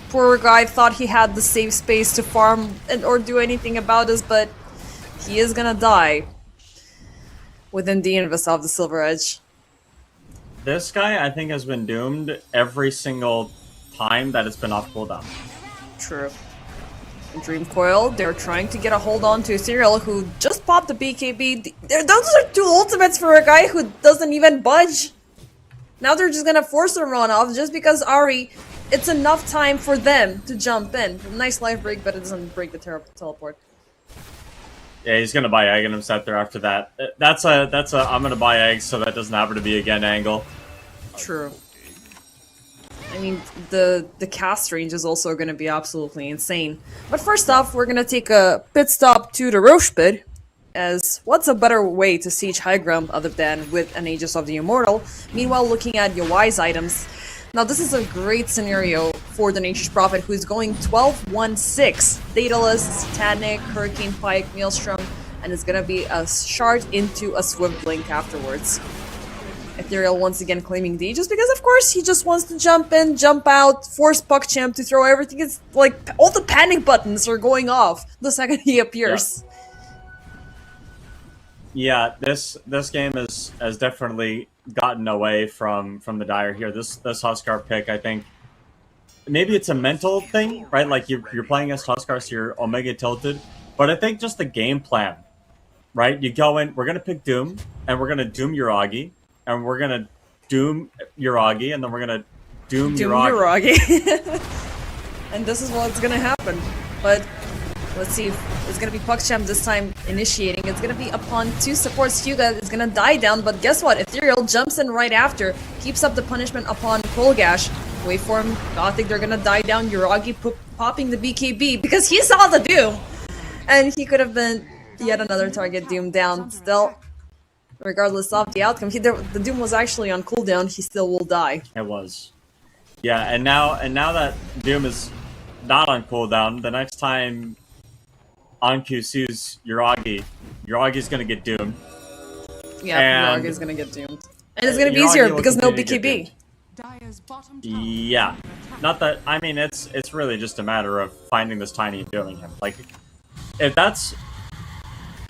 Poor guy thought he had the safe space to farm or do anything about this, but he is gonna die within the invis of the Silver Edge. This guy, I think, has been doomed every single time that it's been off cooldown. True. In Dream Coil, they're trying to get a hold on to Serial, who just popped the BKB. Those are two ultimates for a guy who doesn't even budge. Now they're just gonna force a run off just because Ari, it's enough time for them to jump in. Nice life break, but it doesn't break the teleport. Yeah, he's gonna buy egg and him set there after that. That's a I'm gonna buy eggs so that doesn't happen to be again angle. True. I mean, the cast range is also going to be absolutely insane. But first off, we're going to take a pit stop to the Roche pit, as what's a better way to siege high ground other than with an Aegis of the Immortal, meanwhile looking at your wise items. Now this is a great scenario for the Nature's Prophet, who is going 12-1-6, Daedalus, Titanic, Hurricane Pike, Maelstrom, and it's going to be a shard into a Swift Blink afterwards. Ethereal once again claiming D, just because of course he just wants to jump in, jump out, force PuckChamp to throw everything. It's like all the panic buttons are going off the second he appears. Yeah, this game has definitely gotten away from the Dire here. This Huskar pick, I think, maybe it's a mental thing, right? Like you're playing as Huskar, so you're Omega tilted. But I think just the game plan, right? You go in, we're gonna pick Doom, and we're gonna Doom Uragi, and we're gonna Doom Uragi, and then we're gonna Doom Uragi. And this is what's gonna happen. But let's see if it's gonna be PuckChamp this time initiating. It's gonna be upon two supports. Hyuga is gonna die down, but guess what? Ethereal jumps in right after, keeps up the punishment upon Colgash. Waveform, Gothic, they're gonna die down. Uragi popping the BKB because he saw the Doom! And he could have been yet another target doomed down. Still, regardless of the outcome, the Doom was actually on cooldown, he still will die. It was. Yeah, and now that Doom is not on cooldown, the next time Anku sees Uragi's gonna get doomed. Yeah, And Uragi's gonna get doomed. And it's gonna be easier because no BKB. Dire's bottom tower Yeah. Not that, I mean, it's really just a matter of finding this Tiny and doing him. Like, if that's...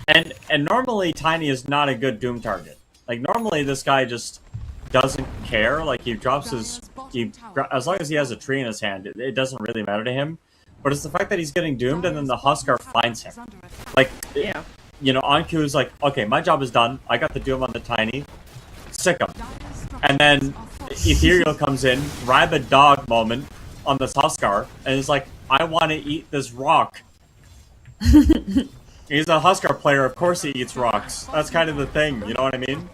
And normally Tiny is not a good Doom target. Like, normally this guy just doesn't care. Like, he drops his... as long as he has a tree in his hand, it doesn't really matter to him. But it's the fact that he's getting doomed and then the Huskar finds him. Like, Yeah. you know, Anku is like, okay, my job is done. I got the Doom on the Tiny. Sick him. And then Ethereal comes in, rabid dog moment on this Huskar, and is like, I want to eat this rock. He's a Huskar player, of course he eats rocks. That's kind of the thing, you know what I mean?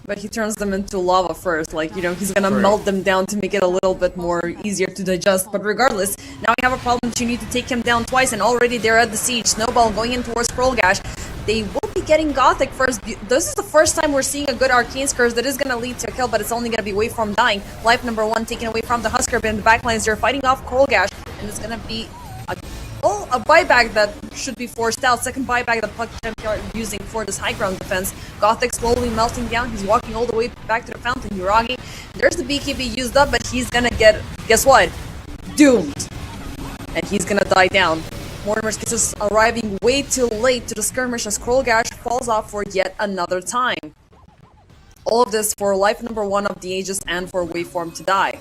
But he turns them into lava first, like, you know, he's gonna True. melt them down to make it a little bit more easier to digest. But regardless, now we have a problem that you need to take him down twice, and already they're at the siege. Snowball going in towards Pearlgash. They will be getting Gothic first. This is the first time we're seeing a good Arcane Scourge that is gonna lead to a kill, but it's only gonna be Waveform dying. Life number one taken away from the Huskar, but in the backlines they're fighting off Pearlgash, and it's gonna be a buyback that should be forced out. Second buyback that PuckChamp are using for this high ground defense. Gothic slowly melting down. He's walking all the way back to the fountain. Uragi, there's the BKB used up, but he's gonna get, guess what? Doomed. And he's gonna die down. Mortimer's Kisses arriving way too late to the skirmish as Krolgash falls off for yet another time. All of this for life number one of the Aegis and for Waveform to die.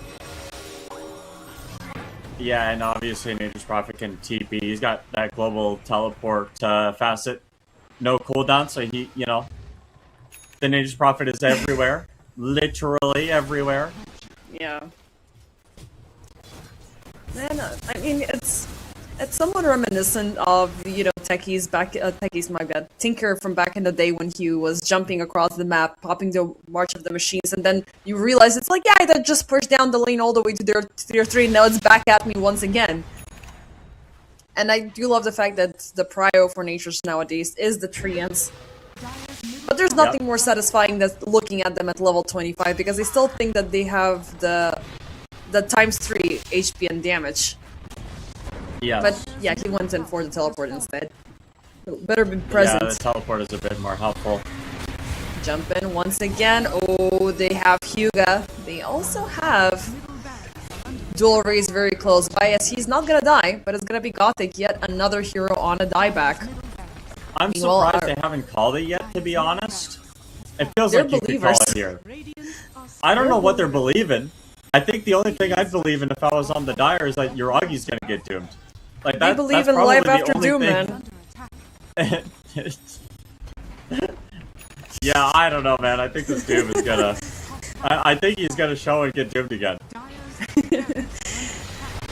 Yeah, and obviously Nature's Prophet can TP. He's got that global teleport facet. No cooldown, so he, you know, the Nature's Prophet is everywhere. Literally everywhere. Yeah. And, I mean, it's somewhat reminiscent of, you know, Tinker from back in the day when he was jumping across the map, popping the March of the Machines, and then you realize it's like, yeah, that just pushed down the lane all the way to tier 3, now it's back at me once again. And I do love the fact that the prio for Natures nowadays is the Treants. But there's nothing more satisfying than looking at them at level 25, because I still think that they have the times 3 HP and damage. Yes. But yeah, he went in for the teleport instead. Better be present. Yeah, the teleport is a bit more helpful. Jump in once again. Oh, they have Hyuga. They also have Dual Raise very close by, as he's not gonna die, but it's gonna be Gothic, yet another hero on a dieback. I'm Meanwhile, surprised they haven't called it yet, to be honest. It feels They're like you could call believers. it here. I don't know what they're believing. I think the only thing I'd believe in if I was on the Dire is that Uragi's gonna get doomed. Like They that. believe That's in probably life the after only Doom, thing. man. Yeah, I don't know, man. I think this Doom is gonna. I think he's gonna show and get doomed again.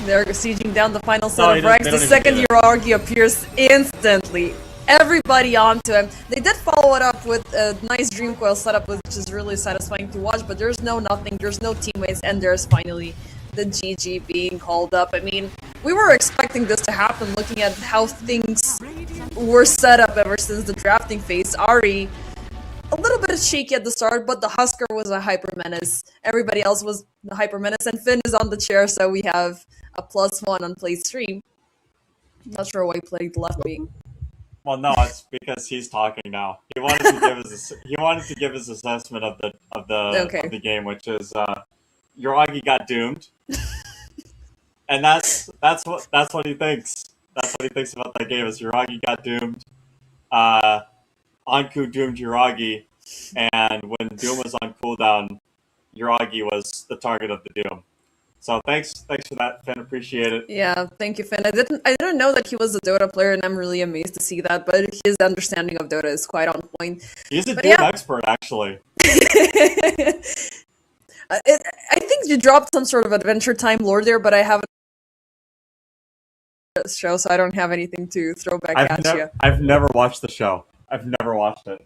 They're sieging down the final set No, of ranks. they The don't even second do that. Uragi appears instantly. Everybody onto him. They did follow it up with a nice Dream Coil setup, which is really satisfying to watch, but there's no nothing, there's no teammates, and there's finally the GG being called up. I mean, we were expecting this to happen looking at how things were set up ever since the drafting phase. Ari, a little bit shaky at the start, but the Husker was a hyper menace. Everybody else was the hyper menace, and Finn is on the chair, so we have a +1 on play stream. Not sure why he played left wing. Well, no, it's because he's talking now. He wanted to give his assessment of Okay. the game, which is Uragi got doomed, and that's what he thinks. That's what he thinks about that game is Uragi got doomed. Anku doomed Uragi, and when Doom was on cooldown, Uragi was the target of the Doom. So thanks for that, Finn. Appreciate it. Yeah, thank you, Finn. I didn't know that he was a Dota player, and I'm really amazed to see that. But his understanding of Dota is quite on point. He's a But Doom yeah. expert, actually. I think you dropped some sort of Adventure Time lore there, but I haven't show, so I don't have anything to throw back at you. I've never watched the show. I've never watched it.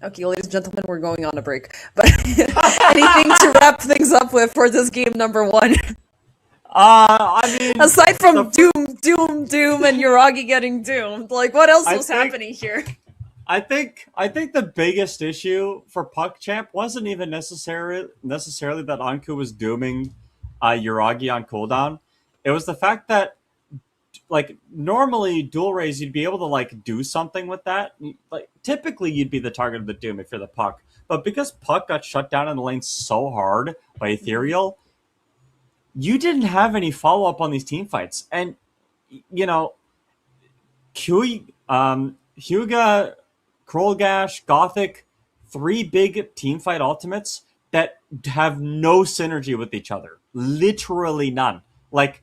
Okay, ladies and gentlemen, we're going on a break. But anything to wrap things up with for this game number 1? I mean, Aside from Doom, and Uragi getting doomed, like what else was think- happening here? I think the biggest issue for PuckChamp wasn't even necessarily that Anku was dooming Uragi on cooldown. It was the fact that like normally dual raise you'd be able to like do something with that. Like typically you'd be the target of the doom if you're the Puck. But because Puck got shut down in the lane so hard by Ethereal, you didn't have any follow up on these team fights. And you know, Hyuga, Krolgash, Gothic, 3 big team fight ultimates that have no synergy with each other. Literally none. Like,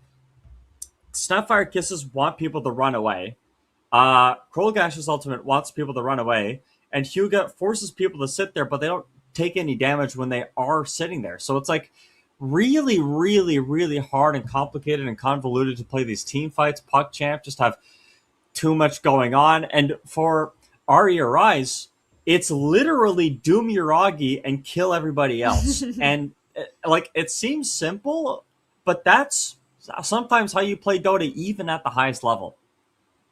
Snapfire Kisses want people to run away. Krolgash's ultimate wants people to run away. And Hyuga forces people to sit there, but they don't take any damage when they are sitting there. So it's like really, really, really hard and complicated and convoluted to play these team fights. PuckChamp just have too much going on. And for Ari Arise, it's literally doom Uragi and kill everybody else. And like it seems simple, but that's sometimes how you play Dota even at the highest level.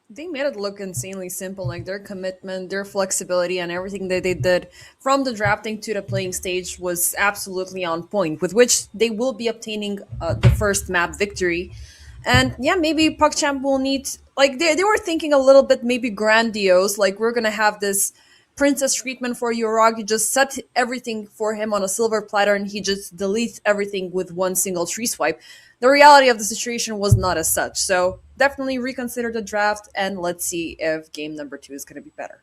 They made it look insanely simple, like their commitment, their flexibility, and everything that they did from the drafting to the playing stage was absolutely on point, with which they will be obtaining the first map victory. And yeah, maybe PuckChamp will need, like, they were thinking a little bit maybe grandiose, like we're gonna have this princess treatment for Uragi, just set everything for him on a silver platter and he just deletes everything with one single tree swipe. The reality of the situation was not as such, so definitely reconsider the draft and let's see if game number 2 is gonna be better.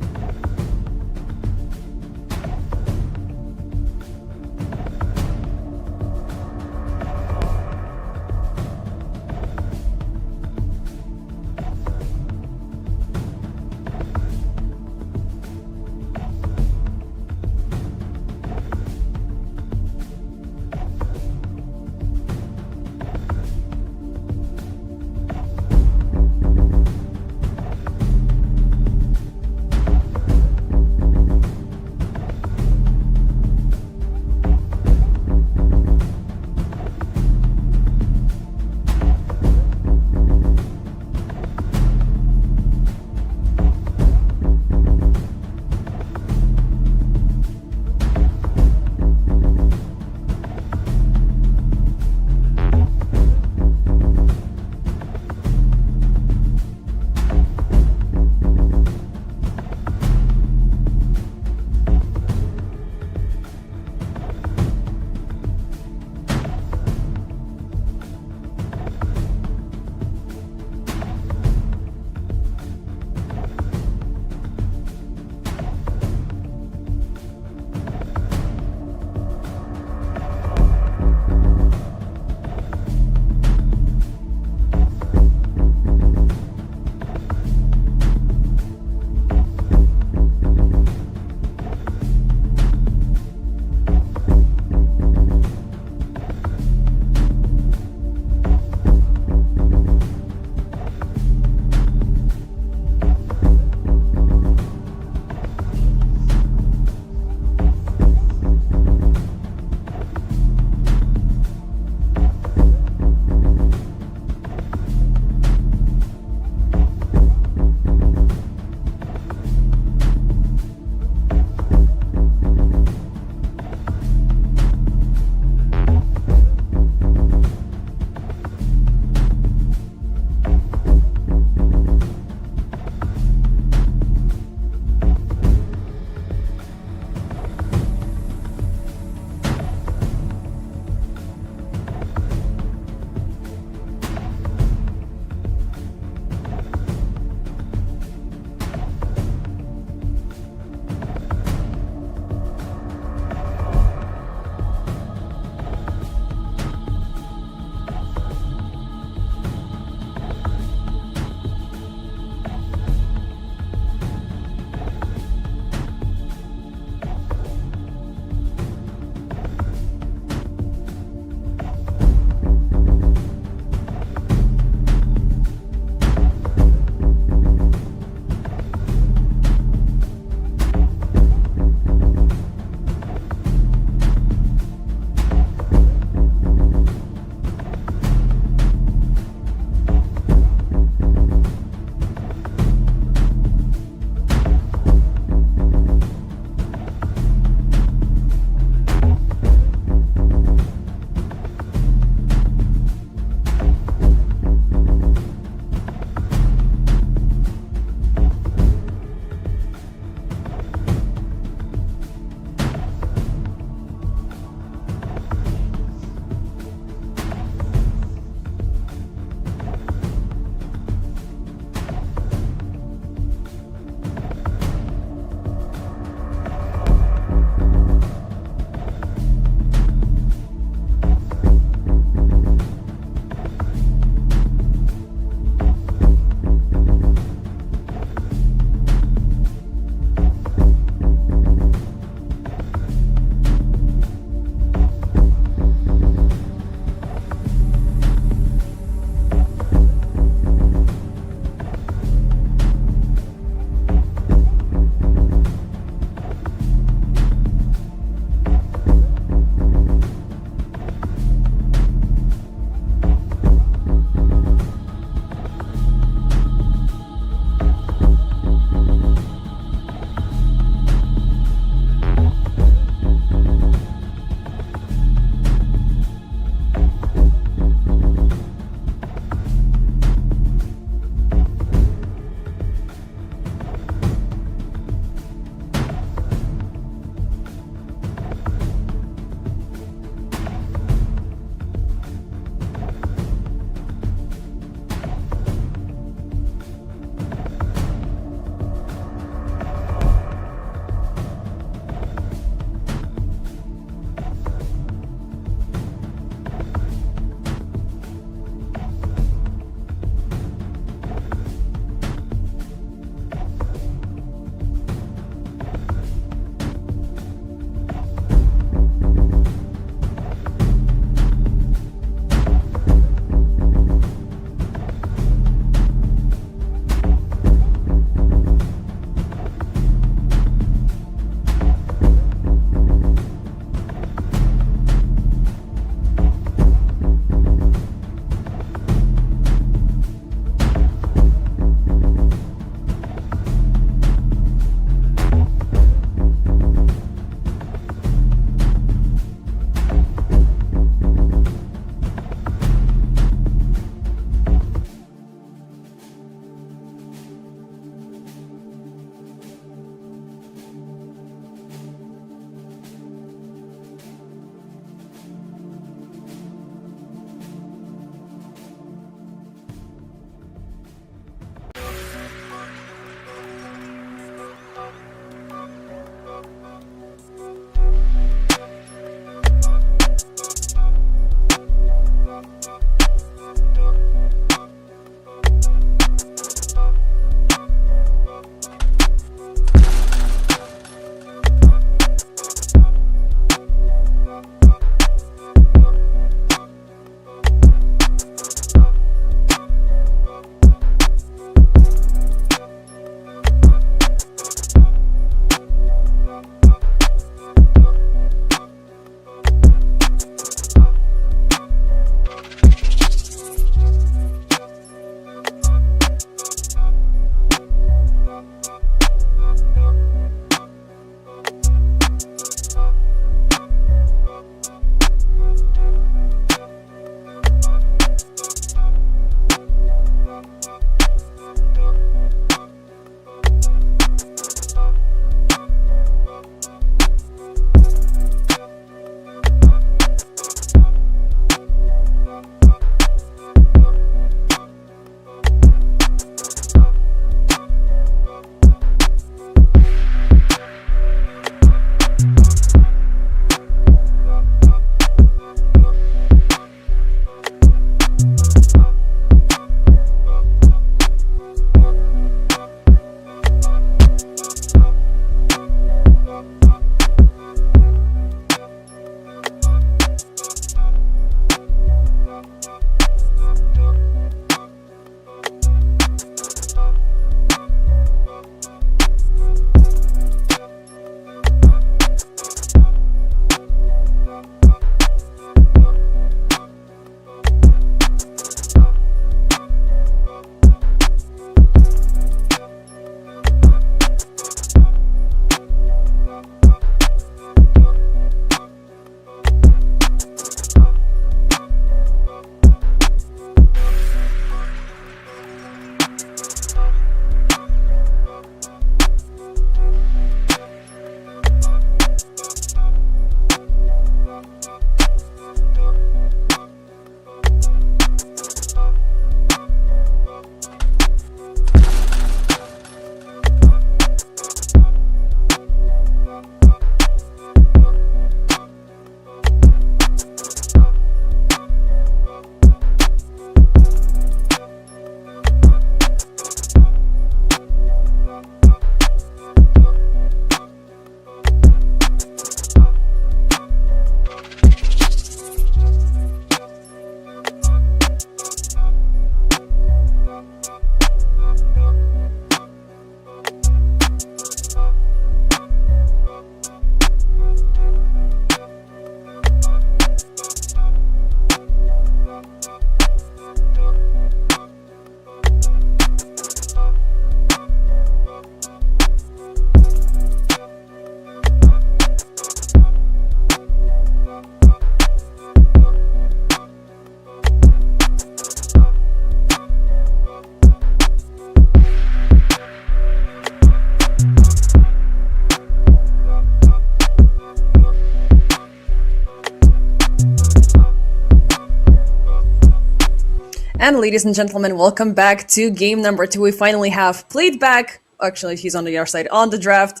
And ladies and gentlemen, welcome back to game number 2. We finally have played back. Actually, he's on the other side on the draft.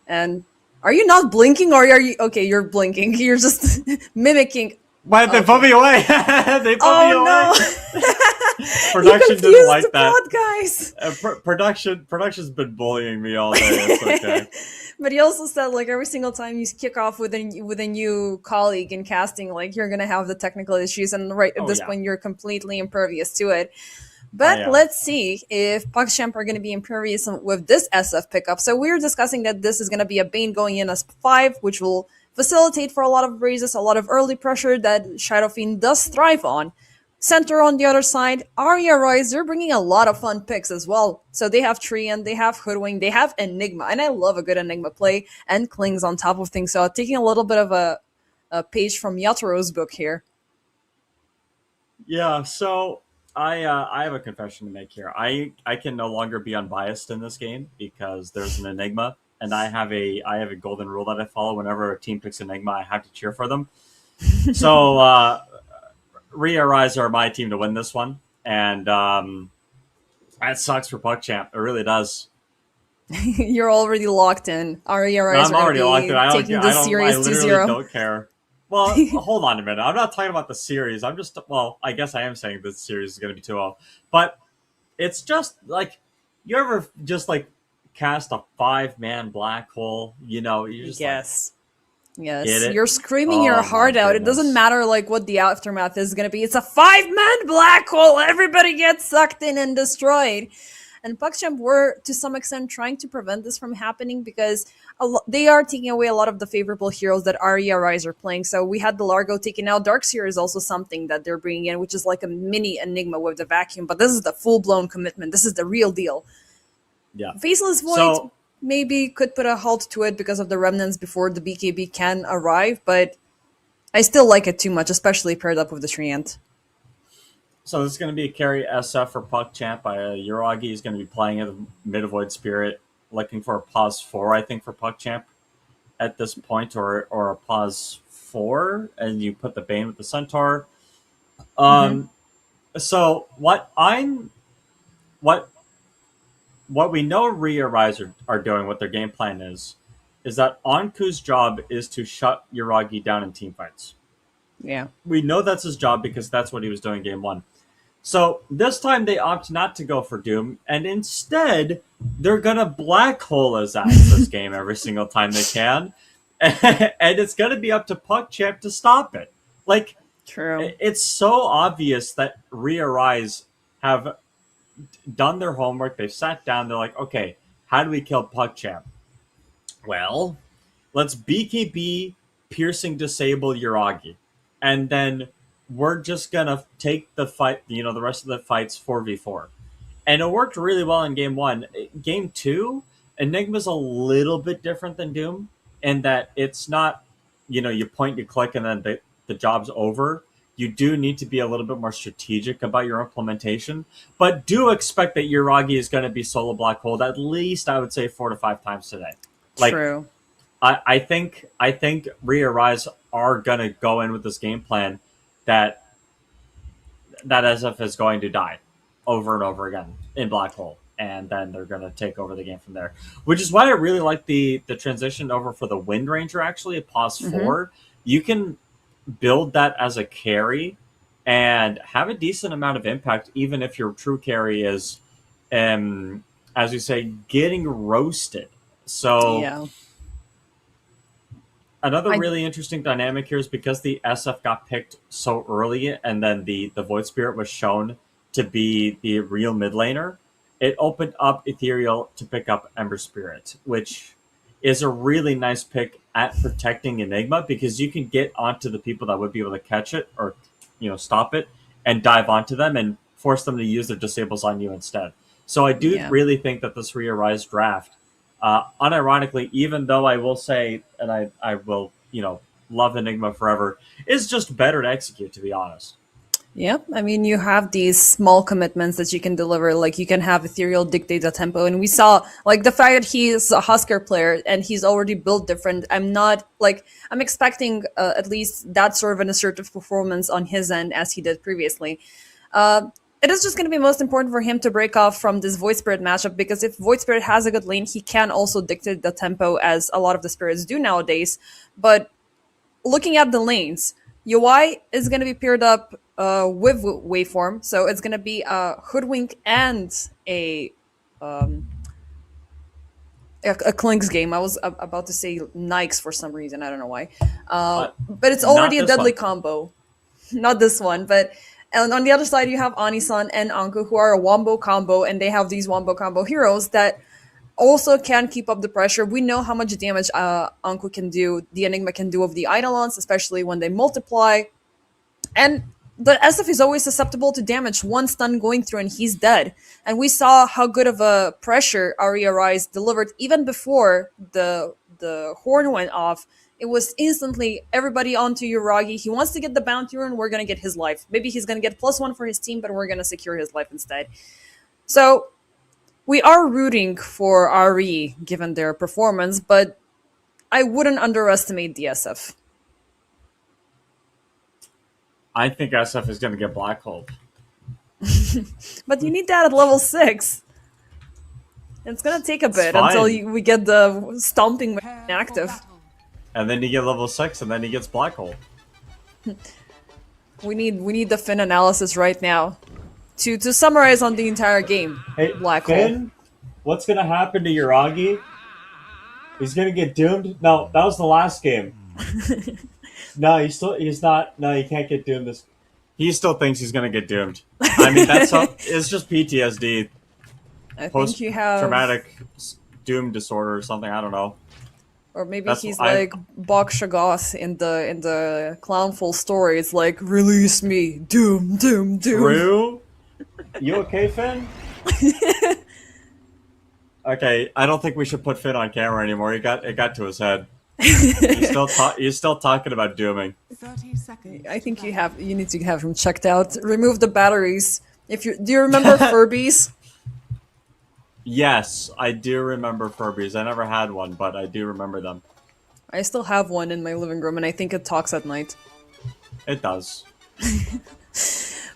And are you not blinking or are you okay? You're blinking. You're just mimicking. Why did they put Okay. me away? They put me Oh away. no! You Production didn't confused the like that. pod, guys. Production's been bullying me all day. It's okay. But he also said like every single time you kick off with a new colleague in casting, like you're gonna have the technical issues, and right at Oh this yeah, point you're completely impervious to it. I But am. let's see if PogChamp are going to be impervious with this SF pickup. So we're discussing that this is going to be a Bane going in as 5, which will facilitate for a lot of raises, a lot of early pressure that Shadow Fiend does thrive on. Center on the other side, Arya Rise, they're bringing a lot of fun picks as well. So they have Treant, they have Hoodwing, they have Enigma, and I love a good Enigma play, and Kling's on top of things. So taking a little bit of a page from Yataro's book here. Yeah. So I have a confession to make here. I can no longer be unbiased in this game because there's an Enigma, and I have a golden rule that I follow. Whenever a team picks Enigma, I have to cheer for them. So Rhea Rise are my team to win this one, and that sucks for PugChamp. It really does. You're already locked in. Arya No, Rise I'm are going already to locked in. be taking this I series to literally 0. don't care. Well, hold on a minute. I'm not talking about the series. Well, I guess I am saying this series is going to be 2-0. But it's just like, you ever just like cast a 5-man black hole? You're just like, Yes. get Yes. it? You're screaming your Oh my heart out. It doesn't goodness. matter like what the aftermath is going to be. It's a 5-man black hole. Everybody gets sucked in and destroyed. And PugChamp were to some extent trying to prevent this from happening because they are taking away a lot of the favorable heroes that Arya Rise are playing. So we had the Largo taken out. Darkseer is also something that they're bringing in, which is like a mini Enigma with the vacuum. But this is the full blown commitment. This is the real deal. Yeah. Faceless Void So maybe could put a halt to it because of the remnants before the BKB can arrive, but I still like it too much, especially paired up with the Treant. So this is going to be a carry SF for PugChamp. Uragi is going to be playing at the Mid Void Spirit, looking for a pause 4, I think, for PugChamp at this point, or a pause 4, and you put the Bane with the Centaur. Mm-hmm. So what what we know Rhea Rise are doing, what their game plan is that Anku's job is to shut Uragi down in team fights. Yeah. We know that's his job because that's what he was doing game 1. So this time they opt not to go for Doom, and instead they're gonna black hole his ass this game every single time they can, and it's gonna be up to PugChamp to stop it. Like, True. it's so obvious that Rhea Rise have done their homework. They've sat down. They're like, okay, how do we kill PugChamp? Well, let's BKB piercing disable Uragi, and then we're just gonna take the fight. The rest of the fights 4v4, and it worked really well in game 1. Game 2, Enigma's a little bit different than Doom in that it's not, you point, you click, and then the job's over. You do need to be a little bit more strategic about your implementation, but do expect that Uragi is going to be solo black hold at least, I would say, 4 to 5 times today. Like, True. I think Rhea Rise are gonna go in with this game plan that SF is going to die over and over again in Black Hole, and then they're gonna take over the game from there. Which is why I really like the transition over for the Wind Ranger. Actually, at pause Mm-hmm. 4, you can build that as a carry and have a decent amount of impact, even if your true carry is, as you say, getting roasted. So Yeah. another I really interesting dynamic here is because the SF got picked so early, and then the Void Spirit was shown to be the real mid laner. It opened up Ethereal to pick up Ember Spirit, which is a really nice pick at protecting Enigma because you can get onto the people that would be able to catch it or stop it and dive onto them and force them to use their disables on you instead. So I do yeah. really think that this Re-Arise draft, unironically, even though I will say, and I will, love Enigma forever, is just better to execute, to be honest. Yep. I mean, you have these small commitments that you can deliver. Like, you can have Ethereal dictate the tempo. And we saw, like, the fact that he's a Husker player and he's already built different. I'm expecting at least that sort of an assertive performance on his end as he did previously. Uh, it is just going to be most important for him to break off from this Void Spirit matchup, because if Void Spirit has a good lane, he can also dictate the tempo as a lot of the spirits do nowadays. But looking at the lanes, UI is going to be paired up with Waveform, so it's going to be a Hoodwink and a Clinks game. I was about to say Nikes for some reason. I don't know why. But it's Not already a this deadly one. combo. Not this one, but and on the other side you have Anisan and Anku, who are a wombo combo, and they have these wombo combo heroes that also can keep up the pressure. We know how much damage Anku can do, the Enigma can do of the Eidolons, especially when they multiply. And the SF is always susceptible to damage. One stun going through and he's dead. And we saw how good of a pressure Aria Rise delivered even before the horn went off. It was instantly everybody onto Uragi. He wants to get the bounty rune, we're gonna get his life. Maybe he's gonna get +1 for his team, but we're gonna secure his life instead. So we are rooting for RE given their performance, but I wouldn't underestimate the SF. I think SF is going to get black hole. But you need that at level 6. It's gonna take a bit fine. until we get the stomping Prepare for active. battle. And then you get level 6, and then he gets black hole. We need the Finn analysis right now to summarize on the entire game. Hey, Black hole. Finn, what's going to happen to Uragi? He's going to get doomed? No, that was the last game. No, he's not. No, he can't get doomed this. He still thinks he's going to get doomed. I mean, it's just PTSD. I think you have, Post-traumatic doom disorder or something, I don't know. or maybe That's he's what I- like Bok Shagoth in the Clownful story. It's like, release me, doom, doom, doom. True? You okay, Finn? Okay, I don't think we should put Finn on camera anymore. It got to his head. He's still talking about dooming. 30 seconds. I think you need to have him checked out. Remove the batteries. Do you remember Furbies? Yes, I do remember Furbies. I never had one, but I do remember them. I still have one in my living room, and I think it talks at night. It does.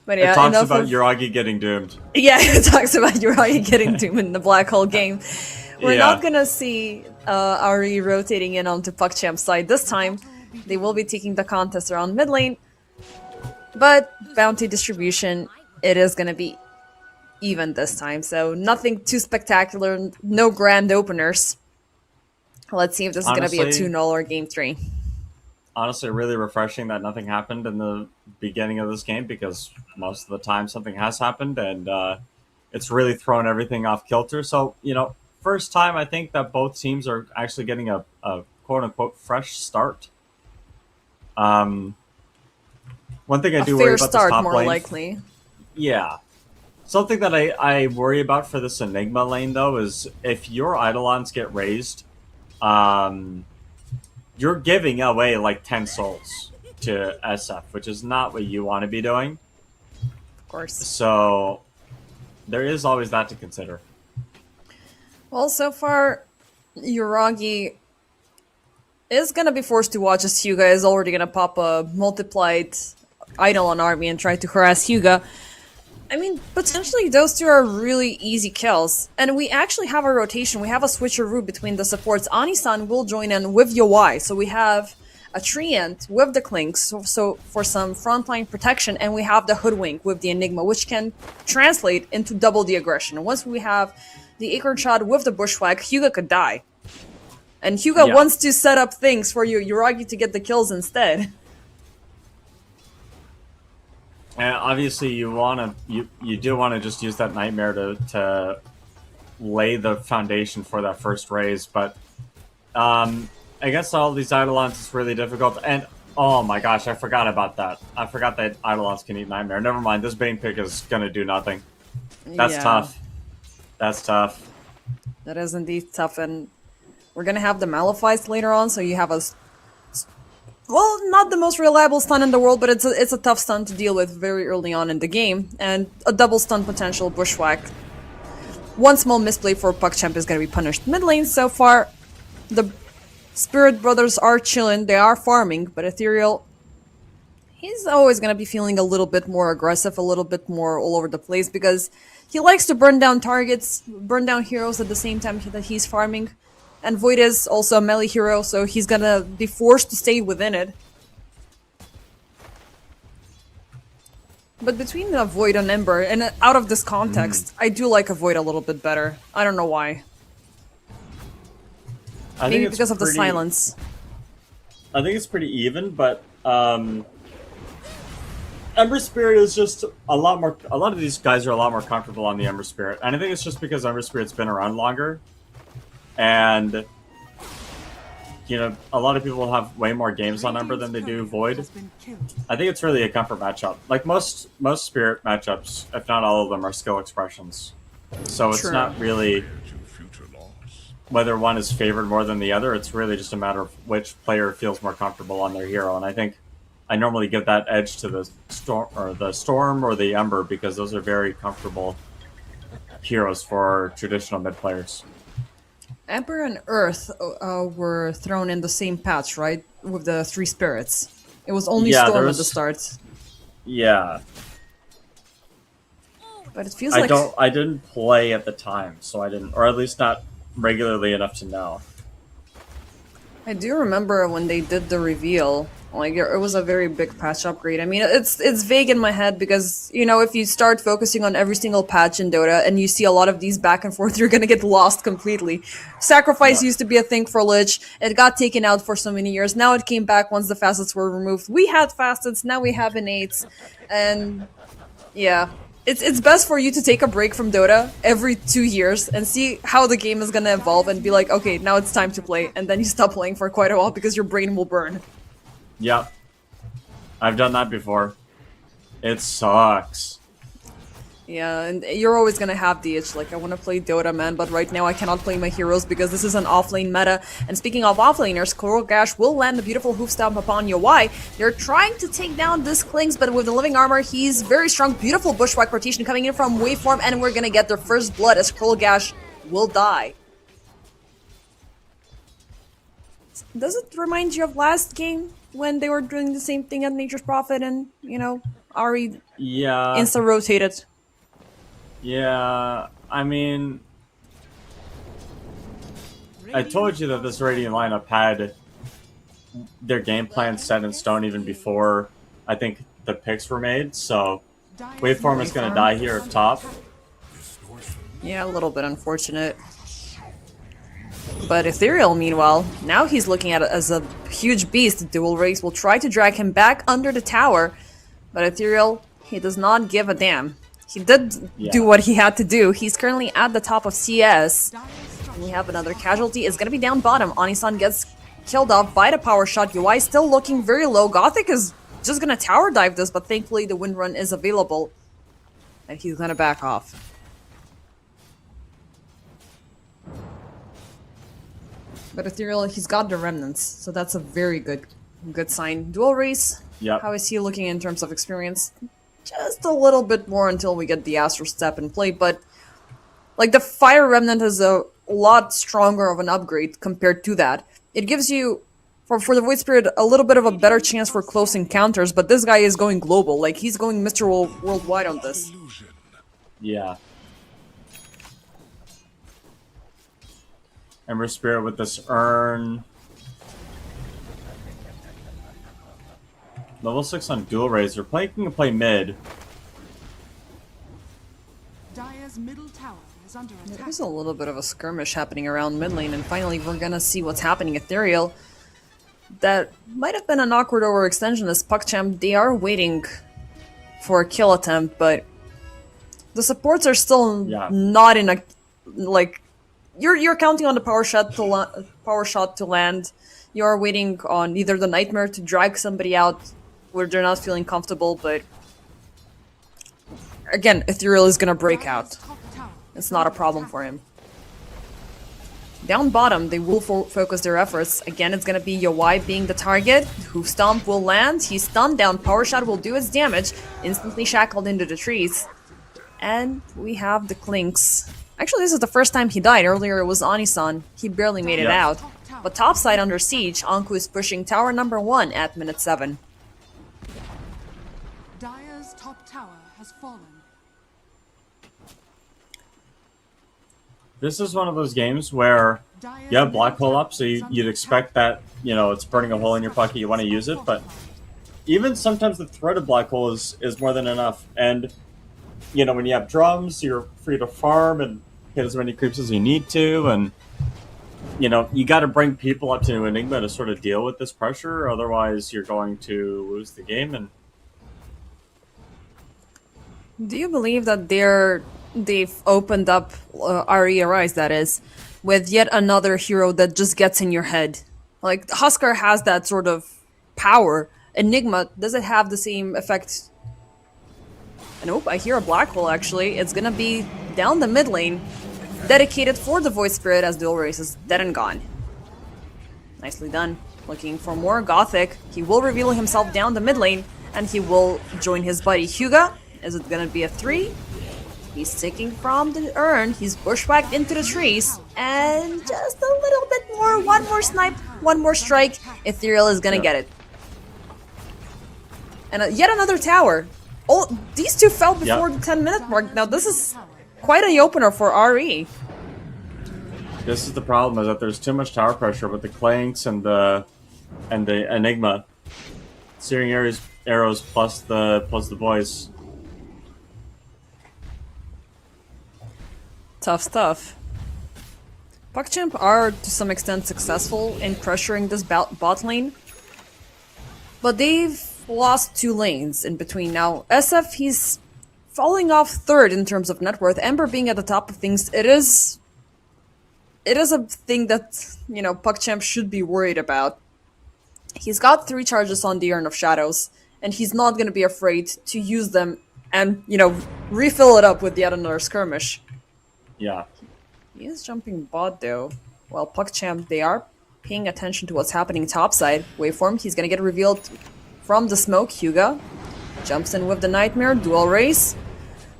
But yeah, It talks enough about of- Uragi getting doomed. Yeah, it talks about Uriah getting doomed in the black hole game. We're Yeah. not gonna see Ari rotating in onto PuckChamp's side this time. They will be taking the contest around mid lane. But bounty distribution, it is gonna be even this time. So nothing too spectacular, no grand openers. Let's see if this is gonna be a Honestly- 2-0 or game 3. Honestly, really refreshing that nothing happened in the beginning of this game, because most of the time something has happened, and it's really thrown everything off kilter. So, first time I think that both teams are actually getting a quote-unquote fresh start. One thing I A do worry fair about start, this top more lane, likely. yeah. Something that I worry about for this Enigma lane, though, is if your Eidolons get raised, you're giving away like 10 souls to SF, which is not what you want to be doing. Of course. So there is always that to consider. Well, so far, Uragi is gonna be forced to watch as Hyuga is already gonna pop a multiplied Eidolon army and try to harass Hyuga. I mean, potentially those two are really easy kills. And we actually have a rotation. We have a switcheroo between the supports. Anisan will join in with Yowai. So we have a Treant with the Clinks, so for some frontline protection, and we have the Hoodwink with the Enigma, which can translate into double the aggression. Once we have the Acorn Shot with the Bushwhack, Hyuga could die. And Hyuga Yeah. wants to set up things for Uragi to get the kills instead. And obviously you do want to just use that Nightmare to lay the foundation for that first raise, but against all these Eidolons it's really difficult. And oh my gosh, I forgot about that. I forgot that Eidolons can eat Nightmare. Never mind, this Bane pick is gonna do nothing. That's Yeah, tough. That's tough. That is indeed tough, and we're gonna have the Malefice later on, so you have well, not the most reliable stun in the world, but it's a tough stun to deal with very early on in the game, and a double stun potential Bushwhack. One small misplay for PuckChamp is going to be punished mid lane. So far, the Spirit Brothers are chilling, they are farming, but Ethereal, He's always gonna be feeling a little bit more aggressive, a little bit more all over the place because he likes to burn down targets, burn down heroes at the same time that he's farming. And Void is also a melee hero, so he's gonna be forced to stay within it. But between the Void and Ember, and out of this context, I do like a Void a little bit better. I don't know why. I Maybe think it's because of the pretty- silence. I think it's pretty even, but Ember Spirit is just a lot more. A lot of these guys are a lot more comfortable on the Ember Spirit, and I think it's just because Ember Spirit's been around longer, and a lot of people will have way more games on Ember than they do Void. Has been killed. I think it's really a comfort matchup. Like most Spirit matchups, if not all of them, are skill expressions, so it's True. not really To future loss. whether one is favored more than the other. It's really just a matter of which player feels more comfortable on their hero, and I think I normally give that edge to the Storm or the Ember because those are very comfortable heroes for traditional mid players. Ember and Earth were thrown in the same patch, right? With the 3 spirits. It was only Yeah, Storm there at the was- start. Yeah, But it feels like I didn't play at the time, so I didn't, or at least not regularly enough to know. I do remember when they did the reveal. Like it was a very big patch upgrade. I mean, it's vague in my head because if you start focusing on every single patch in Dota and you see a lot of these back and forth, you're gonna get lost completely. Sacrifice Yeah. used to be a thing for Lich. It got taken out for so many years. Now it came back once the facets were removed. We had facets, now we have innates, and yeah. It's best for you to take a break from Dota every 2 years and see how the game is gonna evolve and be like, okay, now it's time to play, and then you stop playing for quite a while because your brain will burn. Yep, I've done that before. It sucks. Yeah, and you're always gonna have the itch, like, I wanna play Dota, man, but right now I cannot play my heroes because this is an offlane meta. And speaking of offlaners, Coral Gash will land a beautiful hoof stomp upon Yowai. They're trying to take down this Klings, but with the living armor, he's very strong. Beautiful bushwhack rotation coming in from Waveform, and we're gonna get their first blood as Coral Gash will die. Does it remind you of last game when they were doing the same thing at Nature's Prophet and, Ari Yeah, insta-rotated? yeah. I mean, I told you that this Radiant lineup had their game plan set in stone even before I think the picks were made. So Waveform is going to die here up top. Yeah, a little bit unfortunate. But Ethereal, meanwhile, now he's looking at it as a huge beast. Dual Race will try to drag him back under the tower, but Ethereal, he does not give a damn. He did do what he had to do. He's currently at the top of CS. And we have another casualty. It's gonna be down bottom. Onisan gets killed off by the power shot. UI still looking very low. Gothic is just gonna tower dive this, but thankfully the wind run is available. And he's gonna back off. But Ethereal, he's got the remnants, so that's a very good sign. Dual Race, Yep. how is he looking in terms of experience? Just a little bit more until we get the Astral Step in play, but like the Fire Remnant is a lot stronger of an upgrade compared to that. It gives you, for the Void Spirit, a little bit of a better chance for close encounters, but this guy is going global. Like, he's going Mr. Worldwide on this. Illusion. Yeah. Ember Spirit with this urn. Level 6 on Dual Rays. They're can play mid. Dire's middle tower is under attack. There's a little bit of a skirmish happening around mid lane, and finally we're gonna see what's happening. Ethereal, that might have been an awkward overextension as PuckChamp, they are waiting for a kill attempt, but the supports are still not in a, like, you're counting on the power shot to land. You're waiting on either the Nightmare to drag somebody out where they're not feeling comfortable, but again, Ethereal is gonna break out. Top tower It's not a problem for him. Down bottom, they will focus their efforts. Again, it's gonna be Yowai being the target. Hoof Stomp will land. He's stunned down. Power Shot will do its damage. Instantly shackled into the trees. And we have the Clinks. Actually, this is the first time he died. Earlier it was Onisan. He barely made it out. But topside under siege, Anku is pushing tower number 1 at minute 7. top tower has fallen. This is one of those games where you have black hole up, so you'd expect that, you know, it's burning a hole in your pocket, you want to use it, but even sometimes the threat of black hole is more than enough. And, you know, when you have drums, you're free to farm and hit as many creeps as you need to, and, you know, you got to bring people up to Enigma to sort of deal with this pressure, otherwise you're going to lose the game. And Do you believe that they've opened up RE Arise, that is, with yet another hero that just gets in your head? Like Huskar has that sort of power. Enigma, does it have the same effect? Nope, I hear a black hole actually. It's gonna be down the mid lane, dedicated for the Void Spirit as Dual Race is dead and gone. Nicely done. Looking for more Gothic. He will reveal himself down the mid lane, and he will join his buddy Hyuga. Is it gonna be a 3? He's taking from the urn, he's bushwhacked into the trees, and just a little bit more, one more snipe, one more strike, Ethereal is gonna get it. And yet another tower. Oh, these two fell before the 10-minute mark. Now this is quite an opener for RE. this is the problem, is that there's too much tower pressure with the Clanks and the Enigma. Searing arrows plus the boys. Tough stuff. PuckChamp are to some extent successful in pressuring this bot lane, but they've lost 2 lanes in between now. SF, he's falling off 3rd in terms of net worth. Ember being at the top of things, it is a thing that, you know, PuckChamp should be worried about. He's got 3 charges on the Urn of Shadows, and he's not going to be afraid to use them and, you know, refill it up with yet another skirmish. Yeah. He is jumping bot though. While PuckChamp, they are paying attention to what's happening topside. Waveform, he's gonna get revealed from the smoke. Hyuga jumps in with the Nightmare, dual race.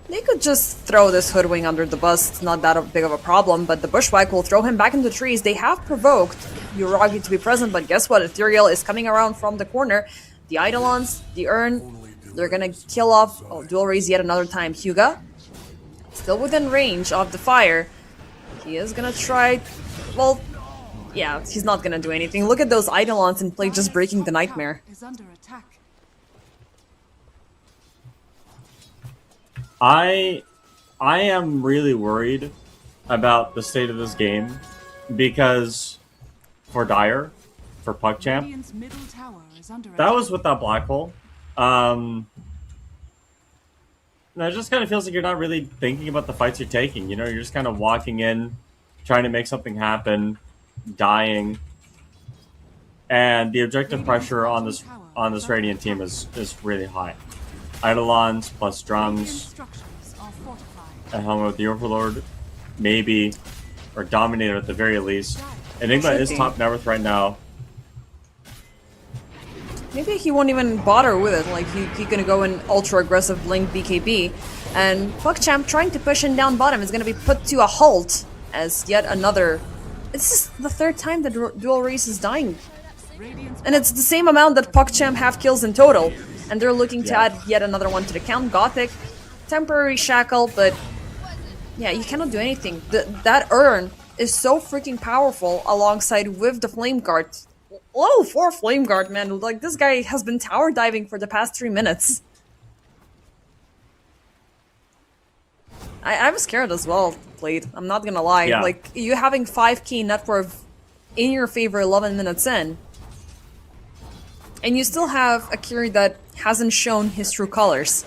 They could just throw this Hoodwing under the bus, it's not that big of a problem, but the Bushwhack will throw him back into the trees. They have provoked Uragi to be present, but guess what? Ethereal is coming around from the corner. The Eidolons, the Urn, they're gonna kill off dual raise yet another time. Hyuga, still within range of the fire. He is gonna try, well, yeah, he's not gonna do anything. Look at those Eidolons in play just breaking the Nightmare. Is under attack. I am really worried about the state of this game because for Dire, for PuckChamp, Radiant's middle tower is under that attack. was with that black hole. It just kind of feels like you're not really thinking about the fights you're taking. You know, you're just kind of walking in, trying to make something happen, dying, and the objective pressure on this Radiant team is really high. Eidolons plus Radiant drums, structures are fortified. a helmet with the Overlord, maybe, or Dominator at the very least. Enigma is top net worth right now. Maybe he won't even bother with it, like he gonna go in ultra aggressive Blink BKB, and PuckChamp trying to push him down bottom is gonna be put to a halt as yet another. This is the 3rd time that Dual Race is dying, Radiant's and it's the same amount that PuckChamp have kills in total, and they're looking to Yeah. add yet another one to the count. Gothic, temporary shackle, but yeah, you cannot do anything. That Urn is so freaking powerful alongside with the Flame Guard. Level 4 Flame Guard, man. Like, this guy has been tower diving for the past 3 minutes. I'm scared as well, Blade. I'm not gonna lie. Yeah. Like, you having 5k net worth in your favor 11 minutes in, and you still have a carry that hasn't shown his true colors.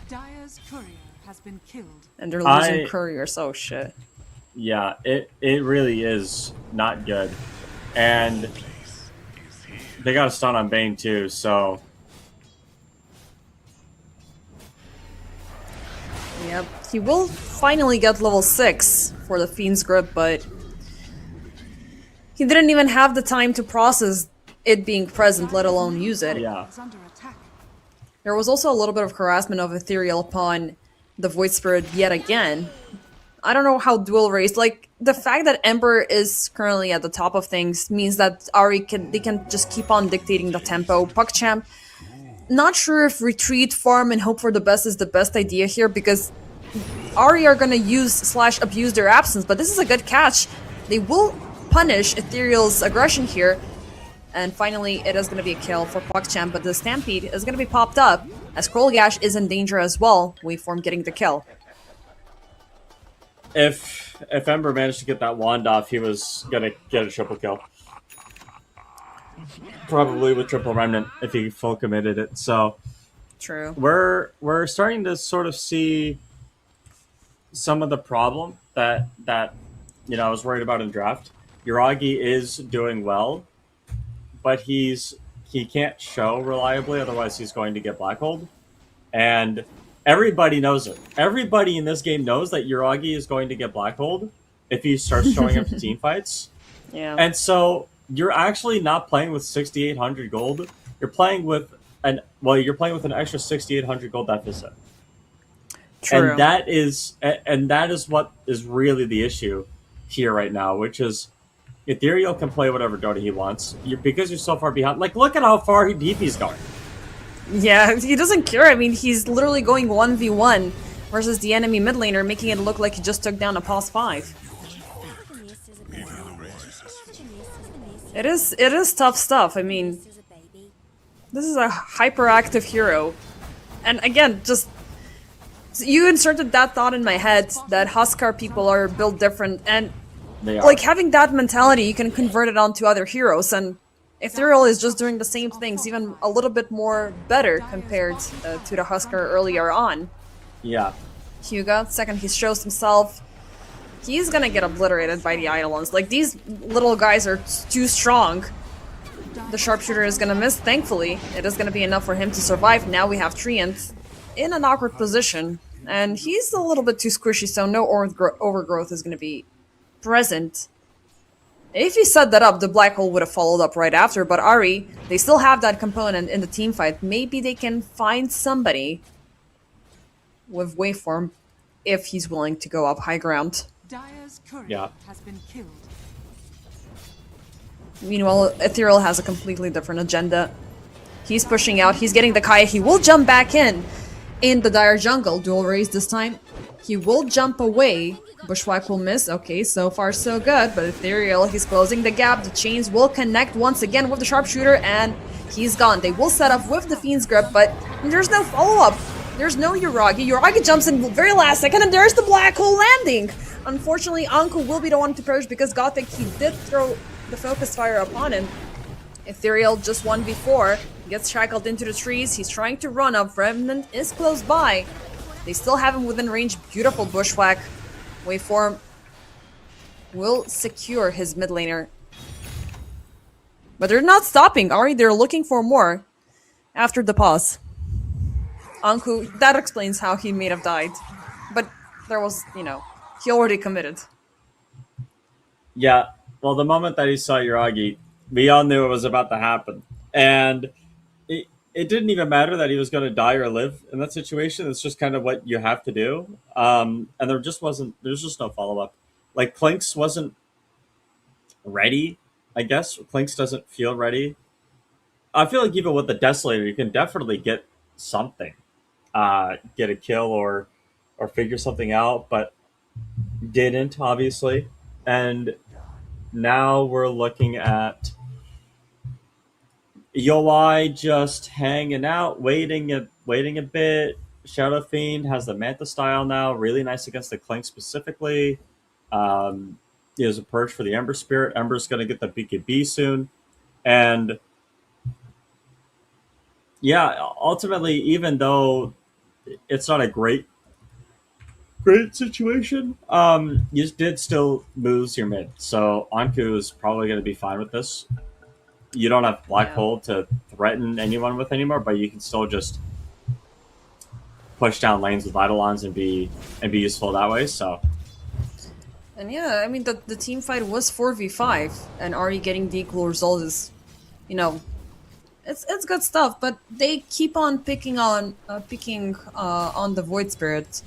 Dire's courier has been killed. And they're losing I- couriers. Oh, shit. Yeah, it really is not good. And they got a stun on Bane too, so Yep. He will finally get level 6 for the Fiend's Grip, but he didn't even have the time to process it being present, let alone use it. yeah. Is under attack. There was also a little bit of harassment of Ethereal upon the Void Spirit yet again. I don't know how Dual Race, like, the fact that Ember is currently at the top of things means that Ari can just keep on dictating the tempo. PuckChamp, not sure if retreat, farm, and hope for the best is the best idea here because Ari are gonna use slash abuse their absence, but this is a good catch. They will punish Ethereal's aggression here, and finally it is gonna be a kill for PuckChamp, but the Stampede is gonna be popped up as Krollgash is in danger as well. Waveform getting the kill. If Ember managed to get that wand off, he was gonna get a triple kill. Probably with triple remnant if he full committed it. So True. we're starting to sort of see some of the problem that I was worried about in draft. Yuragi is doing well, but he can't show reliably, otherwise he's going to get blackholed. And everybody knows it. Everybody in this game knows that Yuragi is going to get blackholed if he starts showing up to team fights. Yeah. And so you're actually not playing with 6,800 gold. You're playing with an extra 6,800 gold deficit. True. And that is what is really the issue here right now, which is Ethereal can play whatever Dota he wants. Because you're so far behind. Like, look at how far DP's going. Yeah, he doesn't care. I mean, he's literally going 1v1 versus the enemy mid laner, making it look like he just took down a pos 5. It is tough stuff. I mean, this is a hyperactive hero. And again, just you inserted that thought in my head that Huskar people are built different, and They are. like having that mentality, you can convert it onto other heroes. And Ethereal is just doing the same things, even a little bit more better compared to the Huskar earlier on. Yeah. Hyuga, second he shows himself, he's gonna get obliterated by the Eidolons. Like, these little guys are too strong. The sharpshooter is gonna miss, thankfully. It is gonna be enough for him to survive. Now we have Treant in an awkward position, and he's a little bit too squishy, so no overgrowth is gonna be present. If he set that up, the black hole would have followed up right after, but Ari, they still have that component in the team fight. Maybe they can find somebody with Waveform if he's willing to go up high ground. Dire's courier Yeah. has been killed. Meanwhile, Ethereal has a completely different agenda. He's pushing out, he's getting the Kaya, he will jump back in the Dire jungle. Dual raise this time. He will jump away. Bushwhack will miss. Okay, so far so good, but Ethereal, he's closing the gap. The chains will connect once again with the sharpshooter, and he's gone. They will set up with the Fiend's Grip, but there's no follow-up. There's no Yuragi. Yuragi jumps in the very last second, and there's the black hole landing. Unfortunately, Anku will be the one to purge because Gothic, he did throw the focus fire upon him. Ethereal just 1v4, gets shackled into the trees. He's trying to run up. Remnant is close by. They still have him within range. Beautiful bushwhack. Waveform will secure his mid laner. But they're not stopping, Ari. They're looking for more after the pause. Anku, that explains how he may have died. But there was, he already committed. Yeah. Well, the moment that he saw Yuragi, we all knew it was about to happen. And it didn't even matter that he was going to die or live in that situation. It's just kind of what you have to do. And there's just no follow-up. Like, Clinks wasn't ready, I guess. Clinks doesn't feel ready. I feel like even with the Desolator, you can definitely get something. Get a kill or figure something out, but didn't, obviously. And now we're looking at Yoi just hanging out, waiting a bit. Shadow Fiend has the Manta style now, really nice against the Clink specifically. He has a purge for the Ember Spirit. Ember's going to get the BKB soon. And yeah, ultimately, even though it's not a great situation, you did still lose your mid. So Anku is probably going to be fine with this. You don't have Black Hole to threaten anyone with anymore, but you can still just push down lanes with Eidolons and be useful that way. So, and yeah, I mean the team fight was 4v5, and already getting the equal result is, it's good stuff. But they keep on picking on the Void Spirit.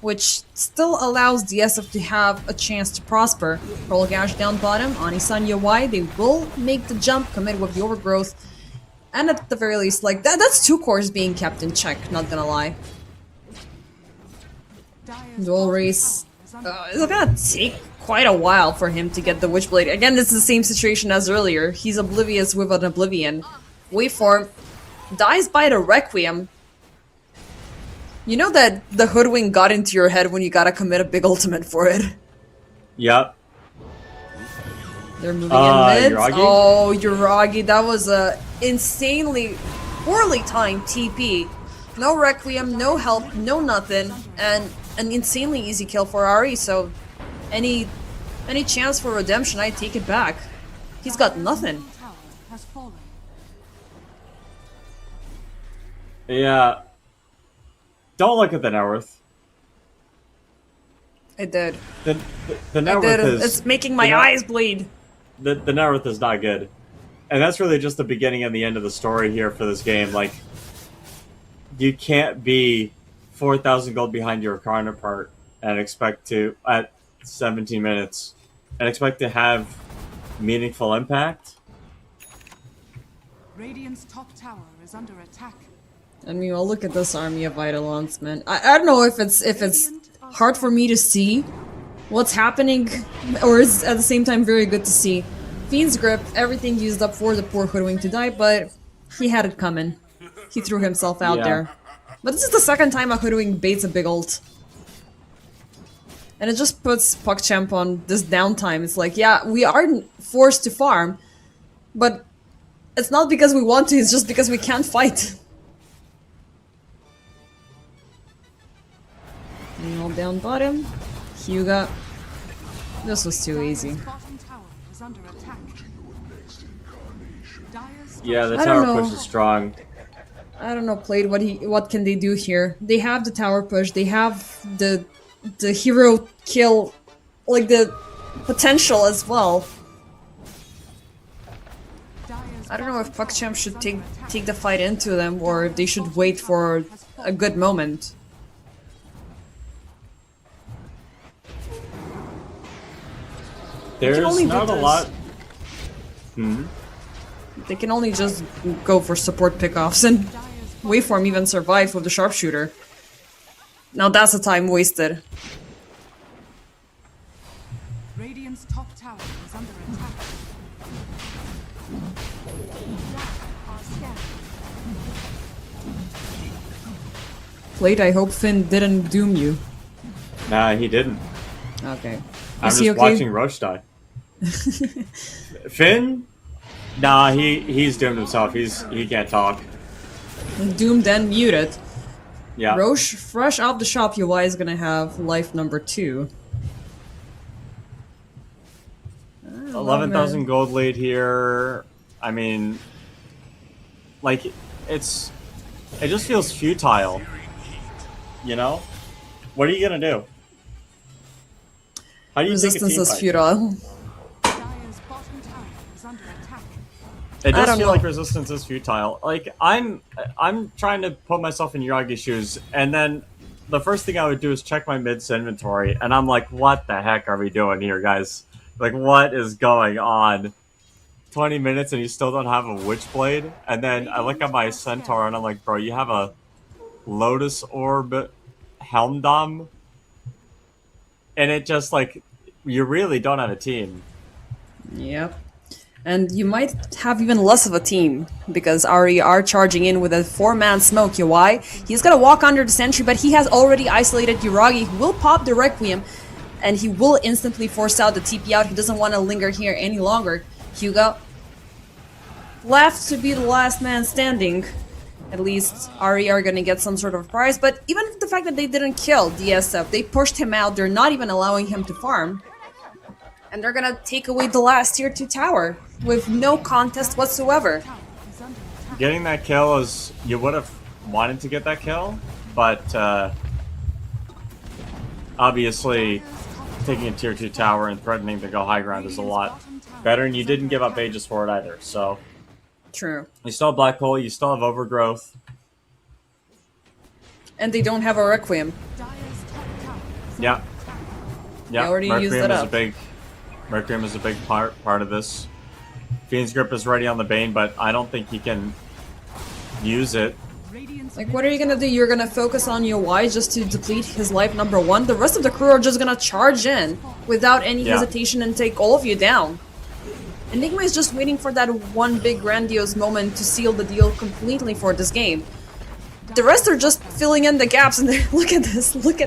which still allows DSF to have a chance to prosper. Prolgash down bottom, Anisan Yawai, they will make the jump, commit with the overgrowth, and at the very least, like, that's two cores being kept in check, not gonna lie. Dire's Dual bottom race, tower is under it's gonna take quite a while for him to get the Witchblade. Again, this is the same situation as earlier. He's oblivious with an Oblivion. Waveform dies by the Requiem. You know that the Hoodwink got into your head when you gotta commit a big ultimate for it. Yep. They're moving in mid. Yuragi? Oh, Yuragi, that was a insanely poorly timed TP. No Requiem, no help, no nothing, and an insanely easy kill for Ari, so any chance for redemption, I take it back. He's got nothing. middle tower has fallen. Yeah. Don't look at the net worth. I did. The net I worth did. is It's making my the net- eyes bleed. the net worth is not good, and that's really just the beginning and the end of the story here for this game. Like, you can't be 4,000 gold behind your counterpart and expect to at 17 minutes and expect to have meaningful impact. Radiant's top tower is under attack. I mean, well, look at this army of Eidolons, man. I don't know if it's hard for me to see what's happening, or is at the same time very good to see. Fiend's Grip, everything used up for the poor Hoodwink to die, but he had it coming. He threw himself out Yeah. there. But this is the second time a Hoodwink baits a big ult. And it just puts PuckChamp on this downtime. It's like, yeah, we are forced to farm, but it's not because we want to, it's just because we can't fight. All down bottom. Hyuga. This was too easy. Dire's bottom tower is under attack. Dire's Yeah, the I don't tower know. push is strong. I don't know, Played. What can they do here? They have the tower push. They have the hero kill, like the potential as well. Dire's I don't know if bottom tower PuckChamp should is take under attack. take the fight into them, or if they should wait for a good moment. There's only do not a this. lot. They can only just go for support pickoffs, and Waveform even survived with the sharpshooter. Now that's a time wasted. Radiant's top tower is under attack. Played. I hope Finn didn't doom you. Nah, he didn't. Okay. I'm Is just he okay? watching Roche die. Finn? Nah, he's doomed himself. He can't talk. Doomed and muted. Yeah. Roche, fresh off the shop, UI is gonna have life number 2. 11,000 gold lead here. I mean, like, it just feels futile. You know? What are you gonna do? How do you take a Resistance team is fight? futile. Dire's bottom tower is under attack. It I does don't feel know. like resistance is futile. Like, I'm trying to put myself in Yuragi's shoes, and then the first thing I would do is check my mids inventory, and I'm like, what the heck are we doing here, guys? Like, what is going on? 20 minutes and you still don't have a Witchblade? And then I look at my Centaur and I'm like, bro, you have a Lotus Orb Helm Dom? And it just, like, you really don't have a team. Yep. And you might have even less of a team, because Ari are charging in with a 4-man smoke UI. He's gonna walk under the sentry, but he has already isolated Yuragi, who will pop the Requiem, and he will instantly force out the TP out. He doesn't want to linger here any longer. Hyuga left to be the last man standing. At least Ari are gonna get some sort of prize, but even the fact that they didn't kill DSF, they pushed him out, they're not even allowing him to farm. And they're gonna take away the last tier 2 tower with no contest whatsoever. Tower is under attack. Getting that kill is... You would have wanted to get that kill, but obviously taking a tier 2 tower and threatening to go high ground is a lot better, and you didn't give up Aegis for it either, so... True. You still have Black Hole, you still have Overgrowth. And they don't have a Requiem. Dire's top tower Yeah. I Yeah. already used it up. Mercurium is a big part of this. Fiend's Grip is ready on the Bane, but I don't think he can use it. Radiant's Like, what are you gonna do? You're gonna focus on your Y just to deplete his life number 1? The rest of the crew are just gonna charge in without any Yeah. hesitation and take all of you down. Enigma is just waiting for that one big grandiose moment to seal the deal completely for this game. The rest are just filling in the gaps, and look at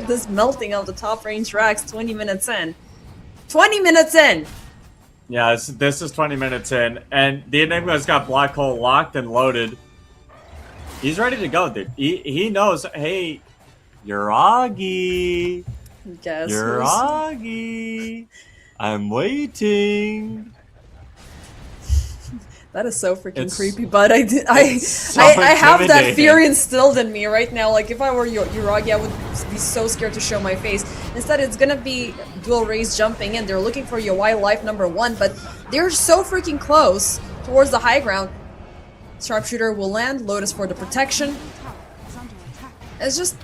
this melting of the top range racks 20 minutes in. 20 minutes in! Yeah, this is 20 minutes in, and the Enigma's got Black Hole locked and loaded. He's ready to go, dude. He knows, hey, Yuragi. Guess Yuragi. I'm waiting. That is so freaking It's- creepy, but I so have that intimidating. fear instilled in me right now. Like, if I were Yuragi, I would be so scared to show my face. Instead, it's gonna be dual rays jumping in. They're looking for your Y life number 1, but they're so freaking close towards the high ground. Sharpshooter will land, Lotus for the protection. is under attack. It's just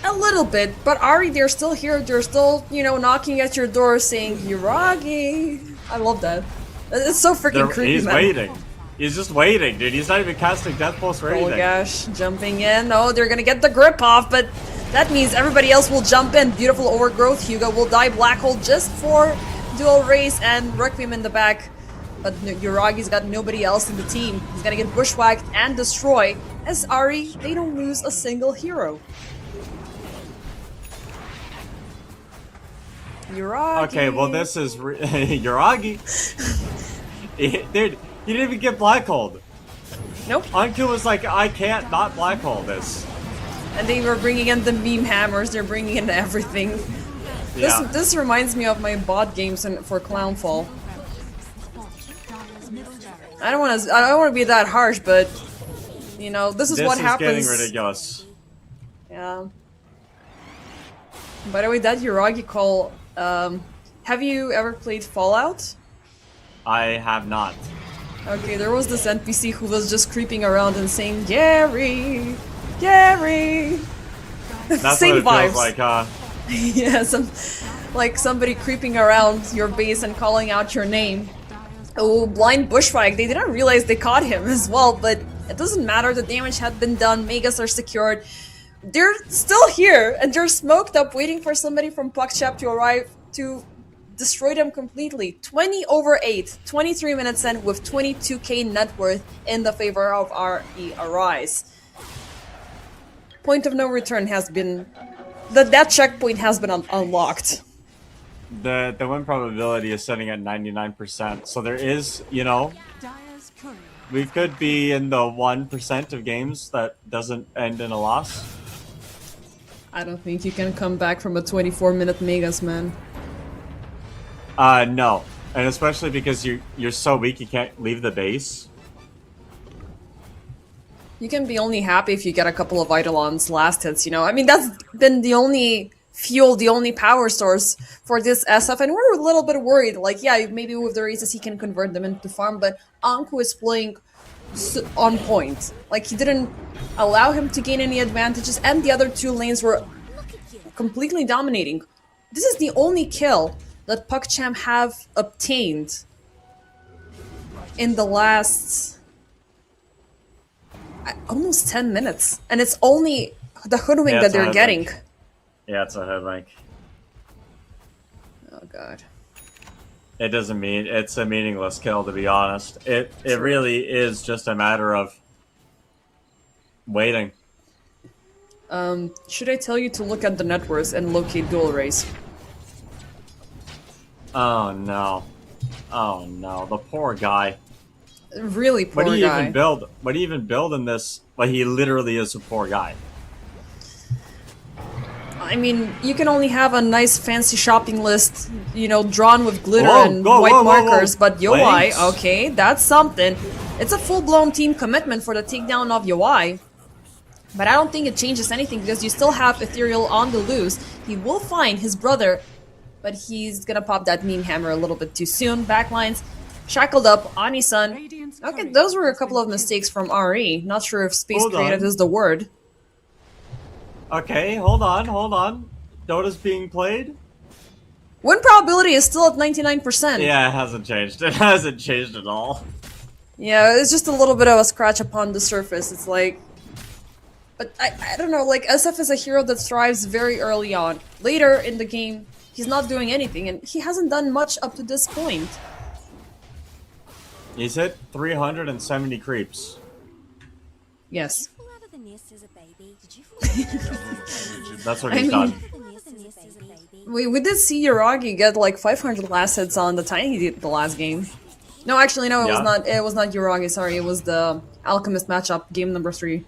a little bit, but Ari, they're still here. They're still, knocking at your door saying, Yuragi. I love that. It's so freaking creepy, He's man. waiting. He's just waiting, dude. He's not even casting Death Pulse or Oh anything. gosh, jumping in. Oh, they're gonna get the grip off, but that means everybody else will jump in. Beautiful overgrowth. Hugo will die Black Hole just for dual race and Requiem in the back. But Yuragi's got nobody else in the team. He's gonna get bushwhacked and destroy. As Ari, they don't lose a single hero. Yuragi. Okay, well this is Yuragi. Dude, he didn't even get Black Hole. Nope. Anku was like, I can't not Black Hole this. And they were bringing in the meme hammers. They're bringing in everything. Yeah. This reminds me of my bot games for Clownfall. Dire's middle barracks. I don't want to be that harsh, but this is what happens. Getting ridiculous. Yeah. By the way, that Yuragi call. Have you ever played Fallout? I have not. Okay, there was this NPC who was just creeping around and saying, Gary, Gary. That's Same what it vibes. feels like, Yeah, like somebody creeping around your base and calling out your name. Oh, blind bushwhack. They didn't realize they caught him as well, but it doesn't matter. The damage had been done. Megas are secured. They're still here, and they're smoked up, waiting for somebody from PuckChap to arrive to destroy them completely. 20/8, 23 minutes in with 22k net worth in the favor of RE Arise. Point of no return has been... That checkpoint has been unlocked. The win probability is sitting at 99%. So there is, Dire's courier. we could be in the 1% of games that doesn't end in a loss. I don't think you can come back from a 24-minute Megas, man. No. And especially because you're so weak you can't leave the base. You can be only happy if you get a couple of Eidolon's last hits, I mean, that's been the only fuel, the only power source for this SF, and we're a little bit worried. Like, yeah, maybe with the races he can convert them into farm, but Anku is playing on point. Like, he didn't allow him to gain any advantages, and the other two lanes were completely dominating. This is the only kill that PuckChamp have obtained in the last almost 10 minutes, and it's only the hoodwink that it's a they're getting. hoodwink. Yeah, it's a hoodwink. Oh god. It doesn't mean it's a meaningless kill, to be honest. It really is just a matter of waiting. Should I tell you to look at the net worth and locate dual race? Oh no. Oh no, the poor guy. Really poor What do you guy. even build? What do you even build in this? Like, he literally is a poor guy. I mean, you can only have a nice fancy shopping list, drawn with glitter Whoa, and whoa, white whoa, whoa, whoa. markers, but Yoi, Wait. okay, that's something. It's a full-blown team commitment for the takedown of Yoi. But I don't think it changes anything because you still have Ethereal on the loose. He will find his brother, but he's gonna pop that meme hammer a little bit too soon. Backlines, shackled up, Ani-san. Radiant's Okay, courier those were a has couple been of killed. mistakes from RE. Not sure if space Hold creative on. is the word. Okay, hold on. Dota's being played? Win probability is still at 99%. Yeah, it hasn't changed. It hasn't changed at all. Yeah, it's just a little bit of a scratch upon the surface. It's like, but I don't know, like SF is a hero that thrives very early on. Later in the game, he's not doing anything, and he hasn't done much up to this point. He's hit 370 creeps. Yes. Fall out of the nest as a baby? Did you fall out of the nest That's what I he's mean, done. as a baby? we did see Yuragi get like 500 last hits on the Tiny the last game. No, actually, no, it was Yeah. not. It was not Yuragi. Sorry, it was the Alchemist matchup, game number 3.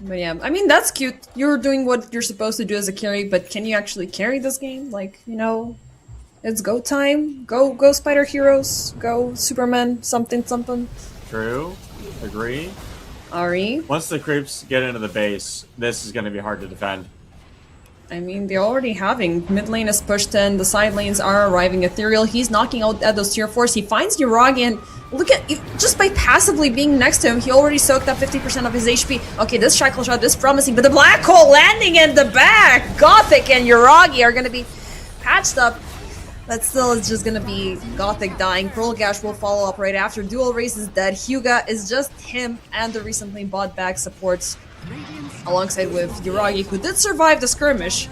But yeah, I mean that's cute. You're doing what you're supposed to do as a carry, but can you actually carry this game? Like, it's go time. Go Spider Heroes. Go Superman. Something something. True. Agree. Ari. Once the creeps get into the base, this is going to be hard to defend. I mean, they're already having. Mid lane is pushed in, the side lanes are arriving. Ethereal, he's knocking out at those tier 4s. He finds Yuragi, and look at, just by passively being next to him, he already soaked up 50% of his HP. Okay, this shackle shot is promising, but the black hole landing in the back! Gothic and Yuragi are gonna be patched up. But still, it's just gonna be Gothic dying. Pearl Gash will follow up right after. Dual Race is dead. Hyuga is just him and the recently bought back supports alongside with Yuragi, who did survive the skirmish.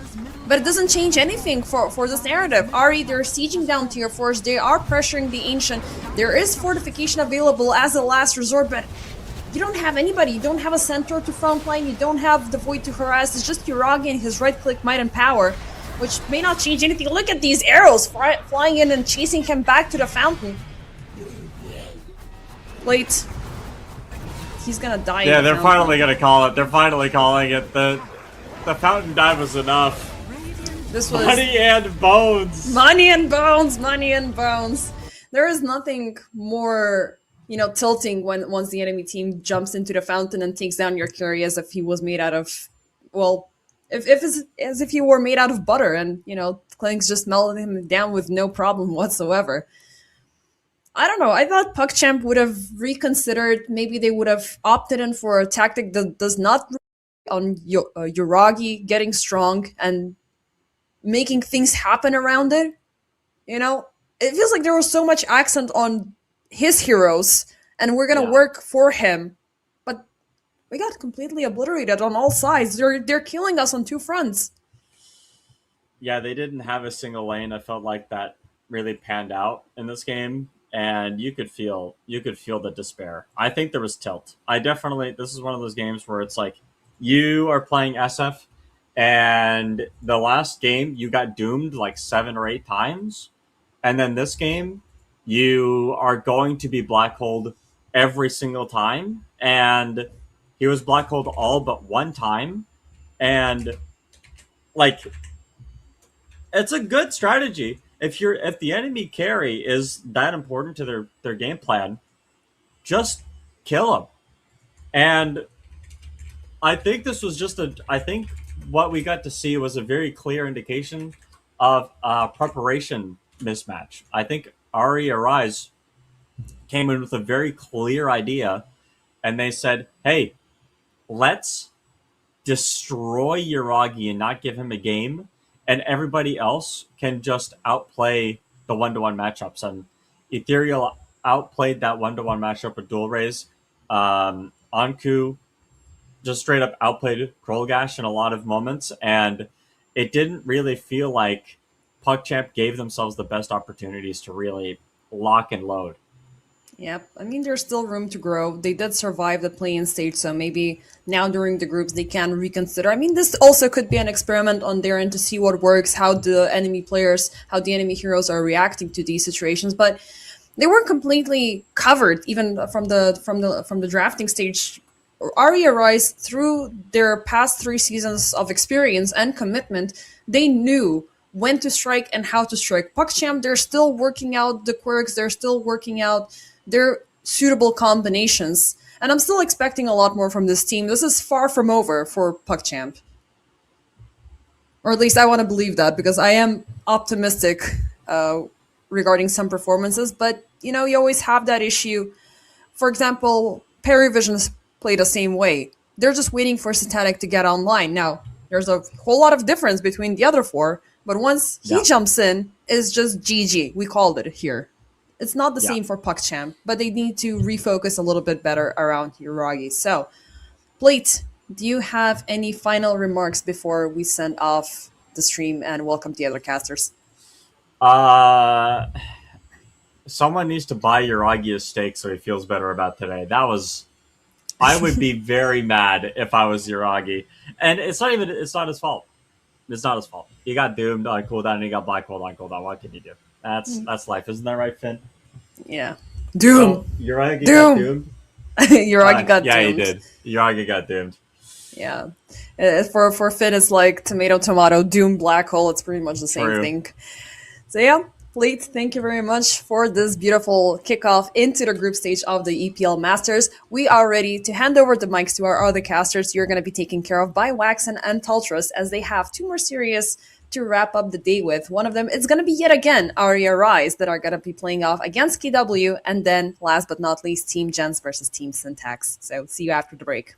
But it doesn't change anything for this narrative. Ari, they're sieging down tier 4s, they are pressuring the Ancient. There is fortification available as a last resort, but you don't have anybody. You don't have a Centaur to frontline, you don't have the Void to harass. It's just Yuragi and his right-click might and power, which may not change anything. Look at these arrows flying in and chasing him back to the fountain. Late. He's gonna die. Yeah, in the they're fountain. finally going to call it. They're finally calling it. The fountain dive was enough. This was Money and bones. money and bones, money and bones. There is nothing more, tilting when once the enemy team jumps into the fountain and takes down your carry as if he was made out of, well, if it's as if he were made out of butter, and Clanks just melted him down with no problem whatsoever. I don't know. I thought PuckChamp would have reconsidered. Maybe they would have opted in for a tactic that does not rely on Yuragi getting strong and making things happen around it. It feels like there was so much accent on his heroes, and we're gonna Yeah. work for him, but we got completely obliterated on all sides. They're killing us on two fronts. Yeah, they didn't have a single lane. I felt like that really panned out in this game, and you could feel the despair. I think there was tilt. I definitely this is one of those games where it's like you are playing SF, and the last game you got doomed like 7 or 8 times, and then this game you are going to be black holed every single time, and he was black holed all but one time, and like it's a good strategy. If the enemy carry is that important to their game plan, just kill them. And I think this was just a. I think what we got to see was a very clear indication of a preparation mismatch. I think Ari Arise came in with a very clear idea, and they said, "Hey, let's destroy Yuragi and not give him a game, and everybody else can just outplay the one-to-one matchups." And Ethereal outplayed that one-to-one matchup with Dual Rays. Anku just straight up outplayed Krolgash in a lot of moments, and it didn't really feel like PuckChamp gave themselves the best opportunities to really lock and load. Yep. I mean, there's still room to grow. They did survive the play-in stage, so maybe now during the groups they can reconsider. I mean, this also could be an experiment on their end to see what works, how the enemy players, how the enemy heroes are reacting to these situations. But they weren't completely covered, even from the drafting stage. Aria Rise, through their past 3 seasons of experience and commitment, they knew when to strike and how to strike. PuckChamp, they're still working out the quirks, they're still working out their suitable combinations. And I'm still expecting a lot more from this team. This is far from over for PuckChamp. Or at least I want to believe that, because I am optimistic regarding some performances. But, you always have that issue. For example, Perry Visions play the same way. They're just waiting for Satanic to get online. Now, there's a whole lot of difference between the other four, but once he Yeah. jumps in, it's just GG. We called it here. It's not the Yeah. same for PuckChamp, but they need to refocus a little bit better around Hiragi. So, Plate, do you have any final remarks before we send off the stream and welcome the other casters? Uh, Someone needs to buy Uragi a steak so he feels better about today. That was. I would be very mad if I was Uragi, and it's not even. It's not his fault. It's not his fault. He got doomed on cooldown and he got black hole on cooldown. What can you do? That's life, isn't that right, Finn? Yeah. So Doom! Uragi got Doom! doomed. Hiragi got Yeah, he doomed. did. Uragi got doomed. Yeah. For Finn, it's like tomato, tomato, doom, black hole. It's pretty much the same True. thing. So yeah, Fleet, thank you very much for this beautiful kickoff into the group stage of the EPL Masters. We are ready to hand over the mics to our other casters. You're going to be taken care of by Waxen and Tultras as they have two more series to wrap up the day with. One of them is going to be yet again Aria Rise that are going to be playing off against KW, and then last but not least, Team JENZ versus Team Syntax. So see you after the break.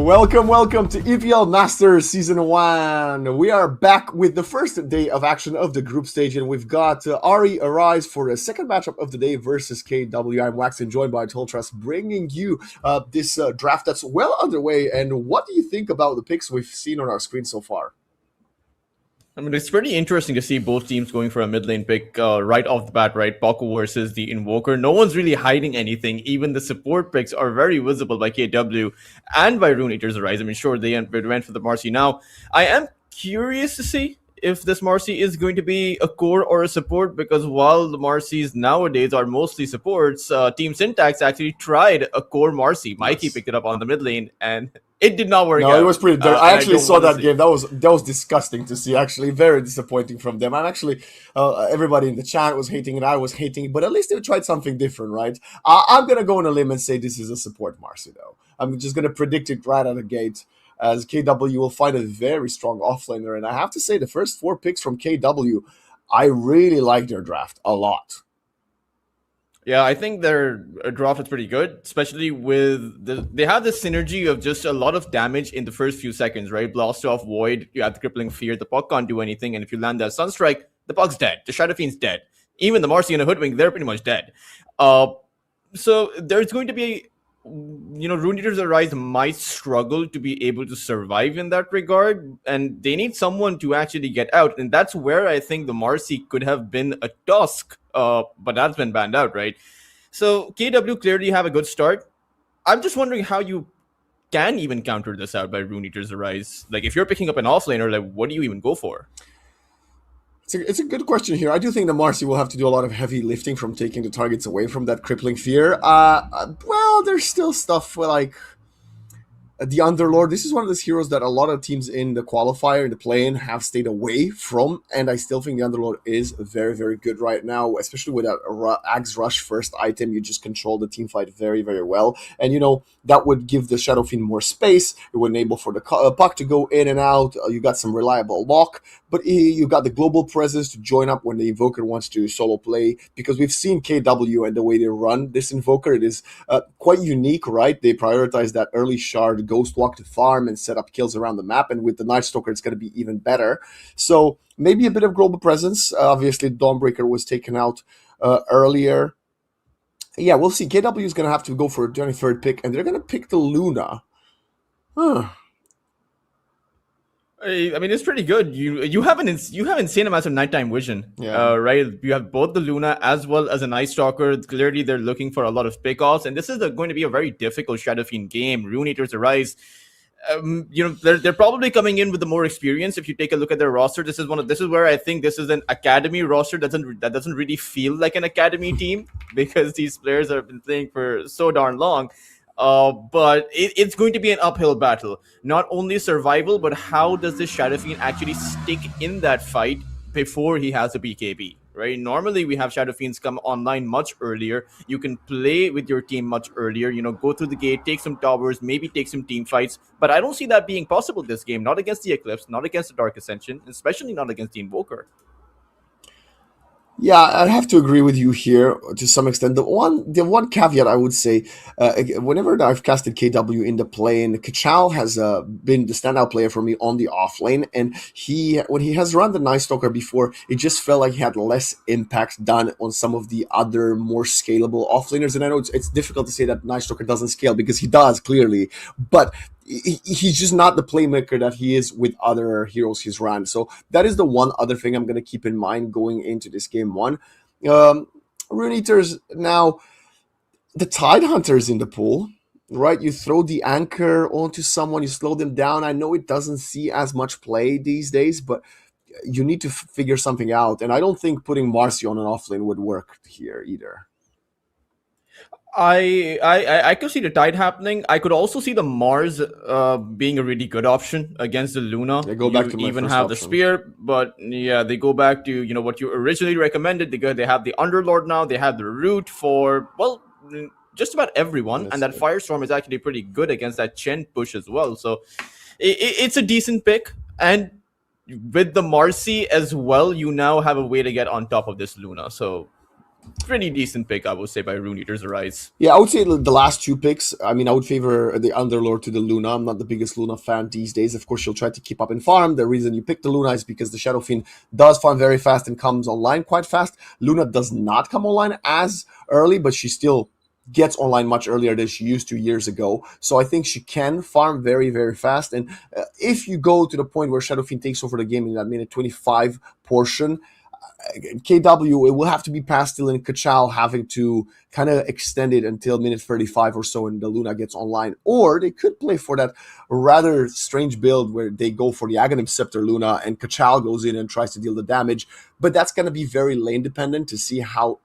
Welcome, welcome to EPL Masters Season 1. We are back with the first day of action of the group stage, and we've got Ari Arise for a second matchup of the day versus KW. I'm Wax and joined by Toltrust, bringing you this draft that's well underway. And what do you think about the picks we've seen on our screen so far? I mean, it's pretty interesting to see both teams going for a mid lane pick right off the bat, right? Poco versus the Invoker. No one's really hiding anything. Even the support picks are very visible by KW and by Rune Eater's Arise. I mean, sure, they went for the Marcy. Now, I am curious to see if this Marcy is going to be a core or a support, because while the Marcys nowadays are mostly supports, Team Syntax actually tried a core Marcy. Mikey picked it up on the mid lane, and it did not work out. No, it was pretty dirty. I actually saw that see. game. That was disgusting to see. Actually, very disappointing from them. I'm actually everybody in the chat was hating it. I was hating it, but at least they tried something different, right? I'm gonna go on a limb and say this is a support Marcy, though. I'm just gonna predict it right out of the gate, as KW will find a very strong offlaner, and I have to say the first 4 picks from KW, I really like their draft a lot. Yeah, I think their draft is pretty good, especially with they have this synergy of just a lot of damage in the first few seconds, right? Blast off Void, you have the Crippling Fear, the puck can't do anything, and if you land that Sunstrike, the puck's dead. The Shadow Fiend's dead. Even the Marcy and the Hoodwink, they're pretty much dead. So there's going to be, Rune Eater's Arise might struggle to be able to survive in that regard, and they need someone to actually get out, and that's where I think the Marcy could have been a Tusk, but that's been banned out, right? So KW clearly have a good start. I'm just wondering how you can even counter this out by Rune Eater's Arise. Like, if you're picking up an offlaner, like, what do you even go for? It's a good question here. I do think the Marcy will have to do a lot of heavy lifting from taking the targets away from that crippling fear. Well, there's still stuff like the Underlord. This is one of those heroes that a lot of teams in the qualifier, in the play-in, have stayed away from, and I still think the Underlord is very, very good right now, especially with that Axe Rush first item. You just control the team fight very, very well, and that would give the Shadow Fiend more space. It would enable for the puck to go in and out. You got some reliable lock, but you got the global presence to join up when the Invoker wants to solo play, because we've seen KW and the way they run this Invoker. It is quite unique, right? They prioritize that early shard, ghost walk to farm, and set up kills around the map, and with the Night Stalker, it's going to be even better. So maybe a bit of global presence. Obviously, Dawnbreaker was taken out earlier. Yeah, we'll see. KW is going to have to go for a 23rd pick, and they're going to pick the Luna. I mean, it's pretty good. You have insane amounts of nighttime vision, right? You have both the Luna as well as a Night Stalker. Clearly, they're looking for a lot of pickoffs, and this is going to be a very difficult Shadow Fiend game. Rune Eater's Arise, they're probably coming in with the more experience. If you take a look at their roster, this is where I think this is an academy roster that doesn't really feel like an academy team, because these players have been playing for so darn long. But it's going to be an uphill battle. Not only survival, but how does this Shadow Fiend actually stick in that fight before he has a BKB, right? Normally, we have Shadow Fiends come online much earlier. You can play with your team much earlier, go through the gate, take some towers, maybe take some team fights. But I don't see that being possible this game. Not against the Eclipse, not against the Dark Ascension, especially not against the Invoker. Yeah, I have to agree with you here to some extent. The one caveat I would say, whenever I've casted KW in the play-in, Kachal has been the standout player for me on the offlane, and when he has run the Night Stalker before, it just felt like he had less impact done on some of the other more scalable offlaners. And I know it's difficult to say that Night Stalker doesn't scale, because he does, clearly, but he's just not the playmaker that he is with other heroes he's run. So that is the one other thing I'm going to keep in mind going into this game one. Rune Eaters, now, the Tide Hunter's in the pool, right? You throw the anchor onto someone, you slow them down. I know it doesn't see as much play these days, but you need to figure something out. And I don't think putting Marcy on an offlane would work here either. I could see the Tide happening. I could also see the Mars being a really good option against the Luna. They go back to my even first have option. the Spear, but yeah, they go back to what you originally recommended. They have the Underlord now. They have the Root for just about everyone, and that Firestorm is actually pretty good against that Chen push as well. So it's a decent pick, and with the Marcy as well, you now have a way to get on top of this Luna. So pretty decent pick, I would say, by Rune Eater's Arise. Yeah, I would say the last two picks. I mean, I would favor the Underlord to the Luna. I'm not the biggest Luna fan these days. Of course, she'll try to keep up in farm. The reason you pick the Luna is because the Shadow Fiend does farm very fast and comes online quite fast. Luna does not come online as early, but she still gets online much earlier than she used to years ago. So I think she can farm very, very fast. And if you go to the point where Shadow Fiend takes over the game in that minute 25 portion, KW, it will have to be Pastel and Kachal having to kind of extend it until minute 35 or so and the Luna gets online. Or they could play for that rather strange build where they go for the Aghanim Scepter Luna and Kachal goes in and tries to deal the damage. But that's going to be very lane dependent to see how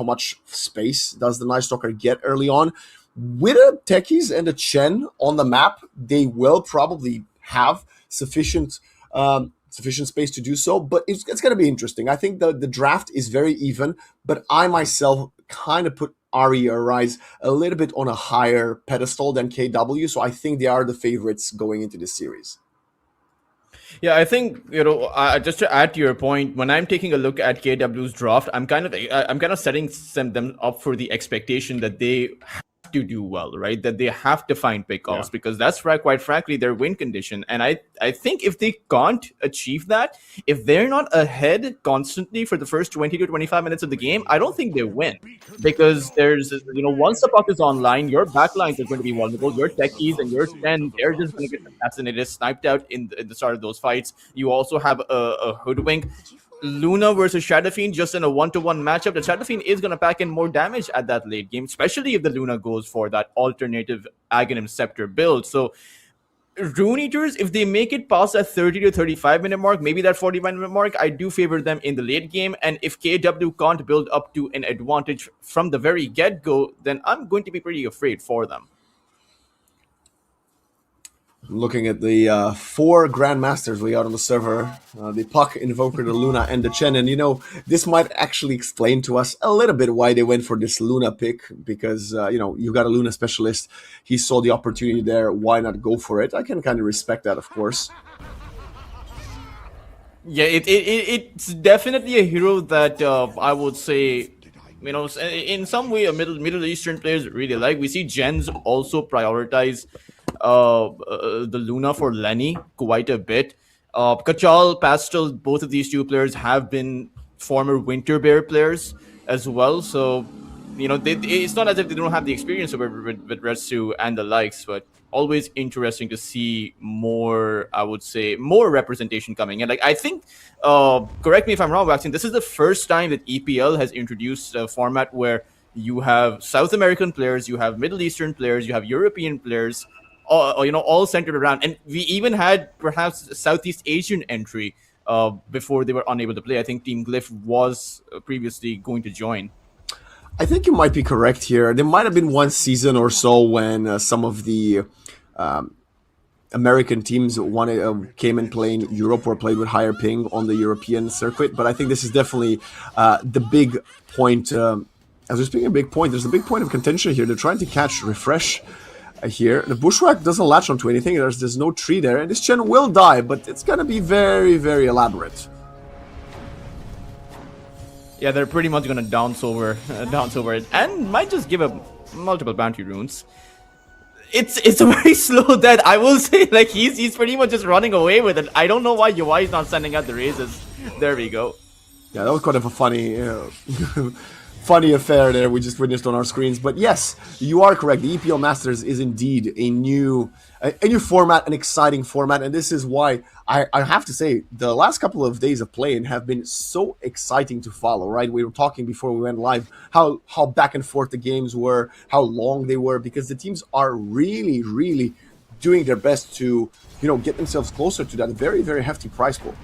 much space does the Night Stalker get early on. With a Techies and a Chen on the map, they will probably have sufficient space to do so, but it's going to be interesting. I think the draft is very even, but I myself kind of put Ari or Rise a little bit on a higher pedestal than KW, so I think they are the favorites going into this series. Yeah, I think just to add to your point, when I'm taking a look at KW's draft, I'm kind of setting them up for the expectation that they have to do well, right? That they have to find pickoffs because that's right, quite frankly, their win condition. And I think if they can't achieve that, if they're not ahead constantly for the first 20 to 25 minutes of the game, I don't think they win. Because there's, once the puck is online, your backlines are going to be vulnerable. Your techies and your Chen, they're just going to get assassinated, sniped out in the start of those fights. You also have a hoodwink. Luna versus Shadow Fiend just in a 1-to-1 matchup. The Shadow Fiend is going to pack in more damage at that late game, especially if the Luna goes for that alternative Aghanim Scepter build. So Rune Eaters, if they make it past that 30 to 35 minute mark, maybe that 45-minute mark, I do favor them in the late game. And if KW can't build up to an advantage from the very get-go, then I'm going to be pretty afraid for them. Looking at the 4 Grandmasters we got on the server, the Puck, Invoker, the Luna, and the Chen. And this might actually explain to us a little bit why they went for this Luna pick, because, you got a Luna specialist. He saw the opportunity there. Why not go for it? I can kind of respect that, of course. Yeah, it's definitely a hero that I would say, in some way, a Middle Eastern players really like. We see JENZ also prioritize the Luna for Lenny quite a bit. Kachal, Pastel, both of these two players have been former Winter Bear players as well. So, it's not as if they don't have the experience with Retsu and the likes, but always interesting to see more, I would say, more representation coming in. Like, I think, correct me if I'm wrong, Waxing, this is the first time that EPL has introduced a format where you have South American players, you have Middle Eastern players, you have European players, all centered around. And we even had perhaps Southeast Asian entry before they were unable to play. I think Team Glyph was previously going to join. I think you might be correct here. There might have been one season or so when some of the American teams came and played in Europe or played with higher ping on the European circuit. But I think this is definitely the big point. As we're speaking of big point, there's a big point of contention here. They're trying to catch Refresh here. The Bushwhack doesn't latch onto anything. There's no tree there. And this Chen will die, but it's going to be very, very elaborate. Yeah, they're pretty much going to dance over it, and might just give up multiple bounty runes. It's a very slow death, I will say. Like, he's pretty much just running away with it. I don't know why UI is not sending out the raises. There we go. Yeah, that was kind of a funny funny affair there we just witnessed on our screens. But yes, you are correct. The EPL Masters is indeed a new format, an exciting format, and this is why I have to say the last couple of days of playing have been so exciting to follow. Right, we were talking before we went live how back and forth the games were, how long they were, because the teams are really, really doing their best to get themselves closer to that very, very hefty prize pool.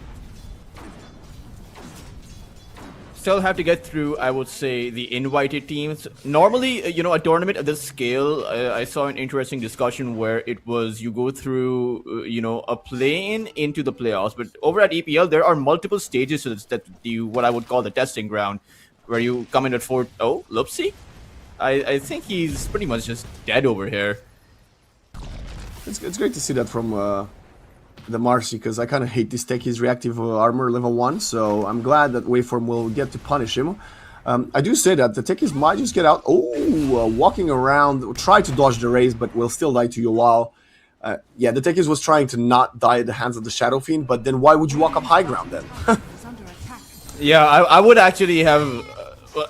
Still have to get through, I would say, the invited teams. Normally, a tournament of this scale, I saw an interesting discussion where it was you go through, a play-in into the playoffs. But over at EPL, there are multiple stages to this, that what I would call the testing ground, where you come in at 4. Oh, Lupsi? I think he's pretty much just dead over here. It's great to see that from the Marcy, because I kind of hate this Techies reactive armor level 1, so I'm glad that Waveform will get to punish him. I do say that the techies might just get out. Oh, walking around, try to dodge the raise, but will still die to you while. Yeah, the techies was trying to not die at the hands of the Shadow Fiend, but then why would you walk up high ground then? Is under attack. Yeah, I would actually have.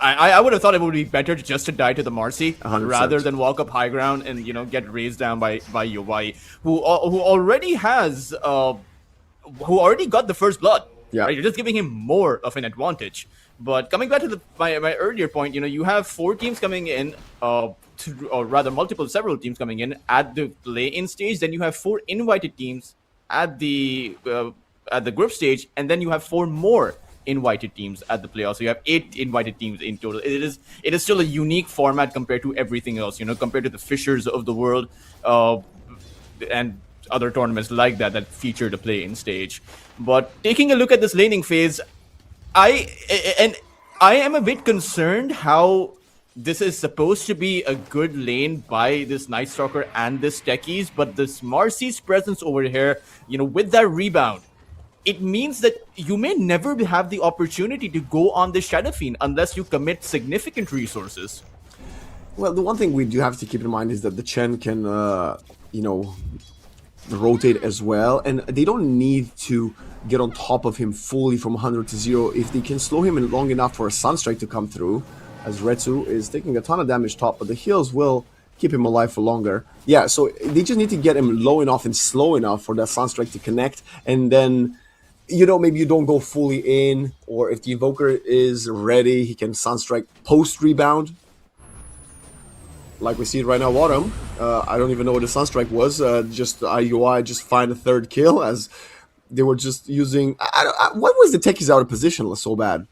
I would have thought it would be better just to die to the Marcy 100%. rather than walk up high ground and get raised down by Yowai, who already has who already got the first blood. Yeah. Right? You're just giving him more of an advantage. But coming back to my earlier point, you have 4 teams coming in, or rather several teams coming in at the play-in stage. Then you have 4 invited teams at the group stage, and then you have 4 more invited teams at the playoffs. So you have 8 invited teams in total. It is still a unique format compared to everything else. Compared to the Fishers of the world, and other tournaments like that feature the play-in stage. But taking a look at this laning phase, I am a bit concerned how this is supposed to be a good lane by this Night Stalker and this Techies, but this Marcy's presence over here, with that rebound, it means that you may never have the opportunity to go on the Shadow Fiend unless you commit significant resources. Well, the one thing we do have to keep in mind is that the Chen can, rotate as well, and they don't need to get on top of him fully from 100 to 0 if they can slow him in long enough for a Sunstrike to come through, as Retsu is taking a ton of damage top, but the heals will keep him alive for longer. Yeah, so they just need to get him low enough and slow enough for that Sunstrike to connect, and then maybe you don't go fully in, or if the Invoker is ready, he can Sunstrike post-rebound. Like we see it right now, Autumn. I don't even know what the Sunstrike was. Just IUI just find a 3rd kill as they were just using... what was the techies out of position so bad?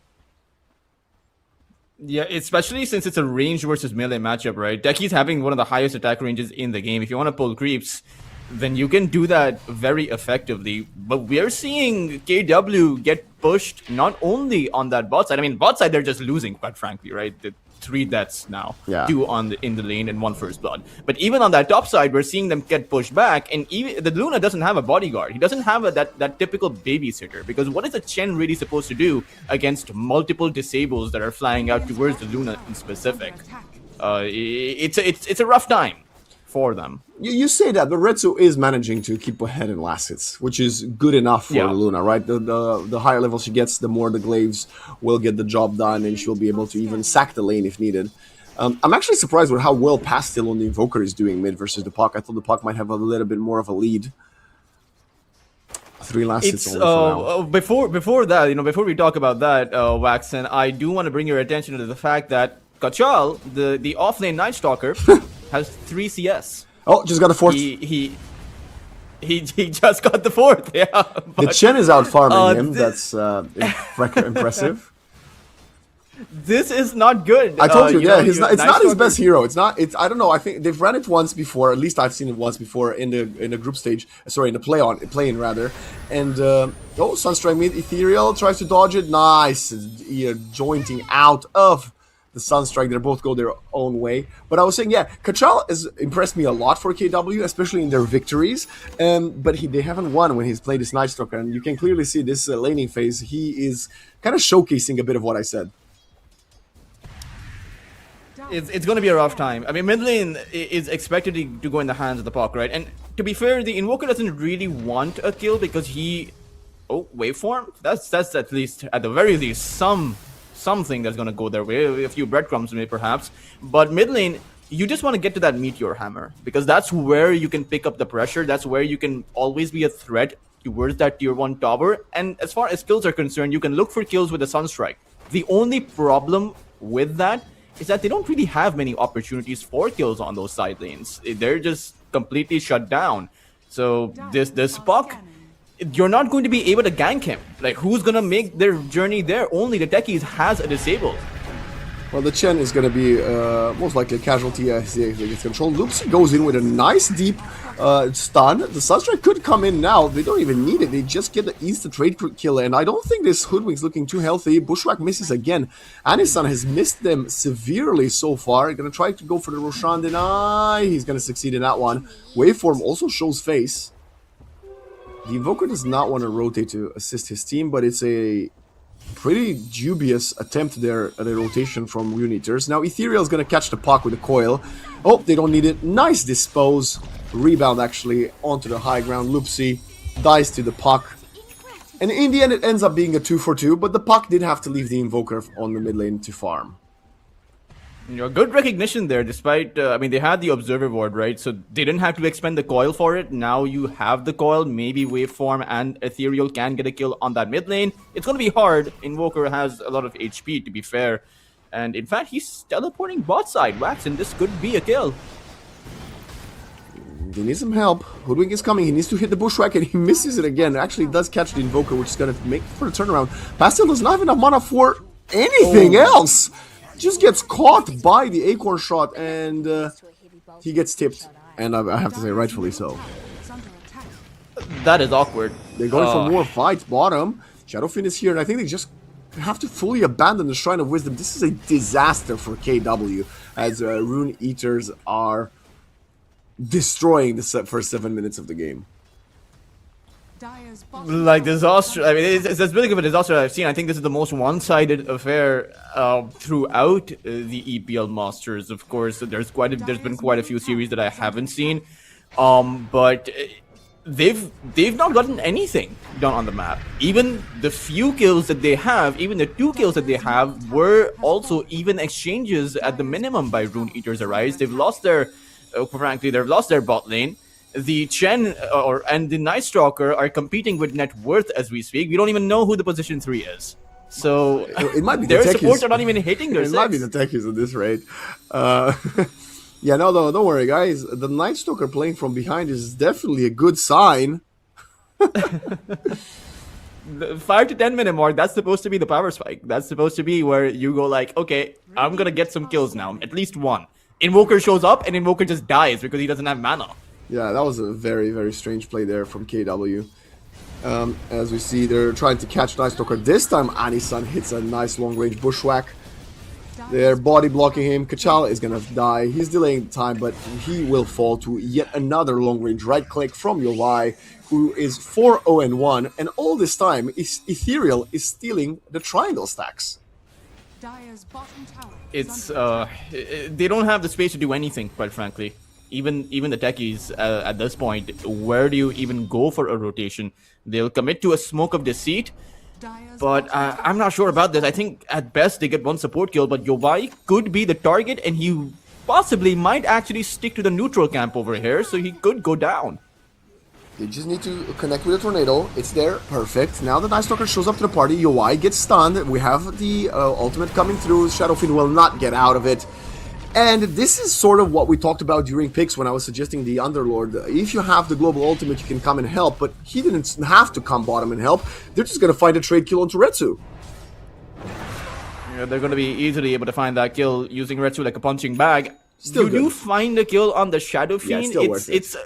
Yeah, especially since it's a range versus melee matchup, right? Techies having one of the highest attack ranges in the game. If you want to pull creeps, then you can do that very effectively. But we are seeing KW get pushed not only on that bot side. I mean, bot side, they're just losing, quite frankly, right? 3 deaths now, yeah. 2 in the lane and 1 first blood. But even on that top side, we're seeing them get pushed back, and even the Luna doesn't have a bodyguard. He doesn't have that typical babysitter, because what is a Chen really supposed to do against multiple disables that are flying out towards the Luna in specific? It's a rough time for them. You say that, but Retsu is managing to keep ahead in last hits, which is good enough for Luna, right? The higher level she gets, the more the glaives will get the job done, and she'll be able to even sack the lane if needed. I'm actually surprised with how well Pastil on the Invoker is doing mid versus the Puck. I thought the Puck might have a little bit more of a lead. 3 last hits only for now. Before that, before we talk about that, Waxen, I do want to bring your attention to the fact that Kachal, the off-lane Night Stalker, has 3 CS. Oh, just got a 4th. He just got the 4th. Yeah. But, the Chen is out farming him. That's impressive. This is not good. I told you, it's not his best hero. I don't know. I think they've run it once before. At least I've seen it once before in the group stage. Sorry, in the play-in rather. And Sunstrike mid Ethereal tries to dodge it. Nice, jointing out of the Sunstrike. They both go their own way. But I was saying, Kachal has impressed me a lot for KW, especially in their victories. But they haven't won when he's played this Night Stalker, and you can clearly see this laning phase. He is kind of showcasing a bit of what I said. It's going to be a rough time. I mean, mid lane is expected to go in the hands of the Puck, right? And to be fair, the Invoker doesn't really want a kill because he... Oh, waveform? That's at least, at the very least, something that's going to go their way. A few breadcrumbs maybe perhaps. But mid lane, you just want to get to that Meteor Hammer, because that's where you can pick up the pressure. That's where you can always be a threat towards that tier 1 tower. And as far as kills are concerned, you can look for kills with the Sunstrike. The only problem with that is that they don't really have many opportunities for kills on those side lanes. They're just completely shut down. So this Puck, you're not going to be able to gank him. Like, who's going to make their journey there? Only the Techies has a disable. Well, the Chen is going to be most likely a casualty as he gets control. Loopsy goes in with a nice deep stun. The Sunstrike could come in now. They don't even need it. They just get the instant trade kill. And I don't think this Hoodwink's looking too healthy. Bushwhack misses again. Anisan has missed them severely so far. Going to try to go for the Roshan deny. He's going to succeed in that one. Waveform also shows face. The Invoker does not want to rotate to assist his team, but it's a Pretty dubious attempt there at a rotation from Rune Eaters. Now Ethereal is going to catch the puck with a coil. Oh, they don't need it. Nice dispose. Rebound actually onto the high ground. Loopsy dies to the puck. And in the end it ends up being a 2-for-2, but the puck did have to leave the Invoker on the mid lane to farm. Good recognition there, despite, I mean, they had the Observer Ward, right? So they didn't have to expend the coil for it. Now you have the coil. Maybe Waveform and Ethereal can get a kill on that mid lane. It's going to be hard. Invoker has a lot of HP, to be fair. And in fact, he's teleporting bot side. Waxen, this could be a kill. He needs some help. Hoodwink is coming. He needs to hit the Bushwhack, and he misses it again. Actually does catch the Invoker, which is going to make for the turnaround. Pastel does not have enough mana for anything else. Just gets caught by the Acorn shot, and he gets tipped. And I have to say, rightfully so. That is awkward. They're going for more fights. Bottom. Shadowfin is here, and I think they just have to fully abandon the Shrine of Wisdom. This is a disaster for KW, as Rune Eaters are destroying the first 7 minutes of the game. Like disaster. I mean, it's as big of a disaster I've seen. I think this is the most one-sided affair throughout the EPL Masters. Of course, there's been quite a few series that I haven't seen, but they've not gotten anything done on the map. Even the few kills that they have, even the 2 kills that they have, were also even exchanges at the minimum by Rune Eaters Arise. They've lost their, frankly, they've lost their bot lane. The Chen and the Night Stalker are competing with net worth as we speak. We don't even know who the position 3 is. So it might be their the supports are not even hitting their It might be the techies at this rate. Yeah, no, don't worry, guys. The Night Stalker playing from behind is definitely a good sign. The 5 to 10 minute mark, that's supposed to be the power spike. That's supposed to be where you go like, okay, I'm gonna get some kills now, at least one. Invoker shows up and Invoker just dies because he doesn't have mana. Yeah, that was a very, very strange play there from KW. As we see, they're trying to catch Night Stalker. This time, Anisan hits a nice long-range bushwhack. They're body blocking him. Kachala is gonna die. He's delaying time, but he will fall to yet another long-range right-click from Yovai, who is 4-0-1. And all this time, Ethereal is stealing the triangle stacks. It's, they don't have the space to do anything, quite frankly. Even the techies at this point, where do you even go for a rotation? They'll commit to a Smoke of Deceit, but I'm not sure about this. I think at best they get one support kill, but Yovai could be the target, and he possibly might actually stick to the neutral camp over here, so he could go down. They just need to connect with a tornado. It's there. Perfect. Now the Night Stalker shows up to the party. Yowai gets stunned. We have the ultimate coming through. Shadowfin will not get out of it. And this is sort of what we talked about during picks when I was suggesting the Underlord. If you have the global ultimate, you can come and help, but he didn't have to come bottom and help. They're just going to find a trade kill on Retsu. Yeah, they're going to be easily able to find that kill using Retsu like a punching bag. Still you good. do find a kill on the Shadow Yeah, Fiend. still worth it.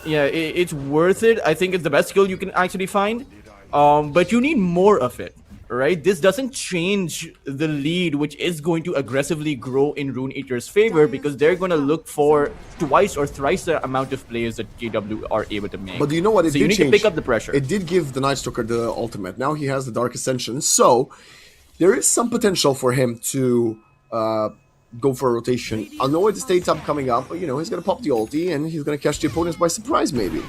It's worth it. I think it's the best kill you can actually find. But you need more of it. Right, this doesn't change the lead, which is going to aggressively grow in Rune Eater's favor because they're going to look for twice or thrice the amount of players that KW are able to make. But do you know what? So you need to pick up the pressure. It did give the Night Stalker the ultimate. Now he has the Dark Ascension, so there is some potential for him to go for a rotation. I know the state up coming up, but you know he's going to pop the ulti and he's going to catch the opponents by surprise, maybe.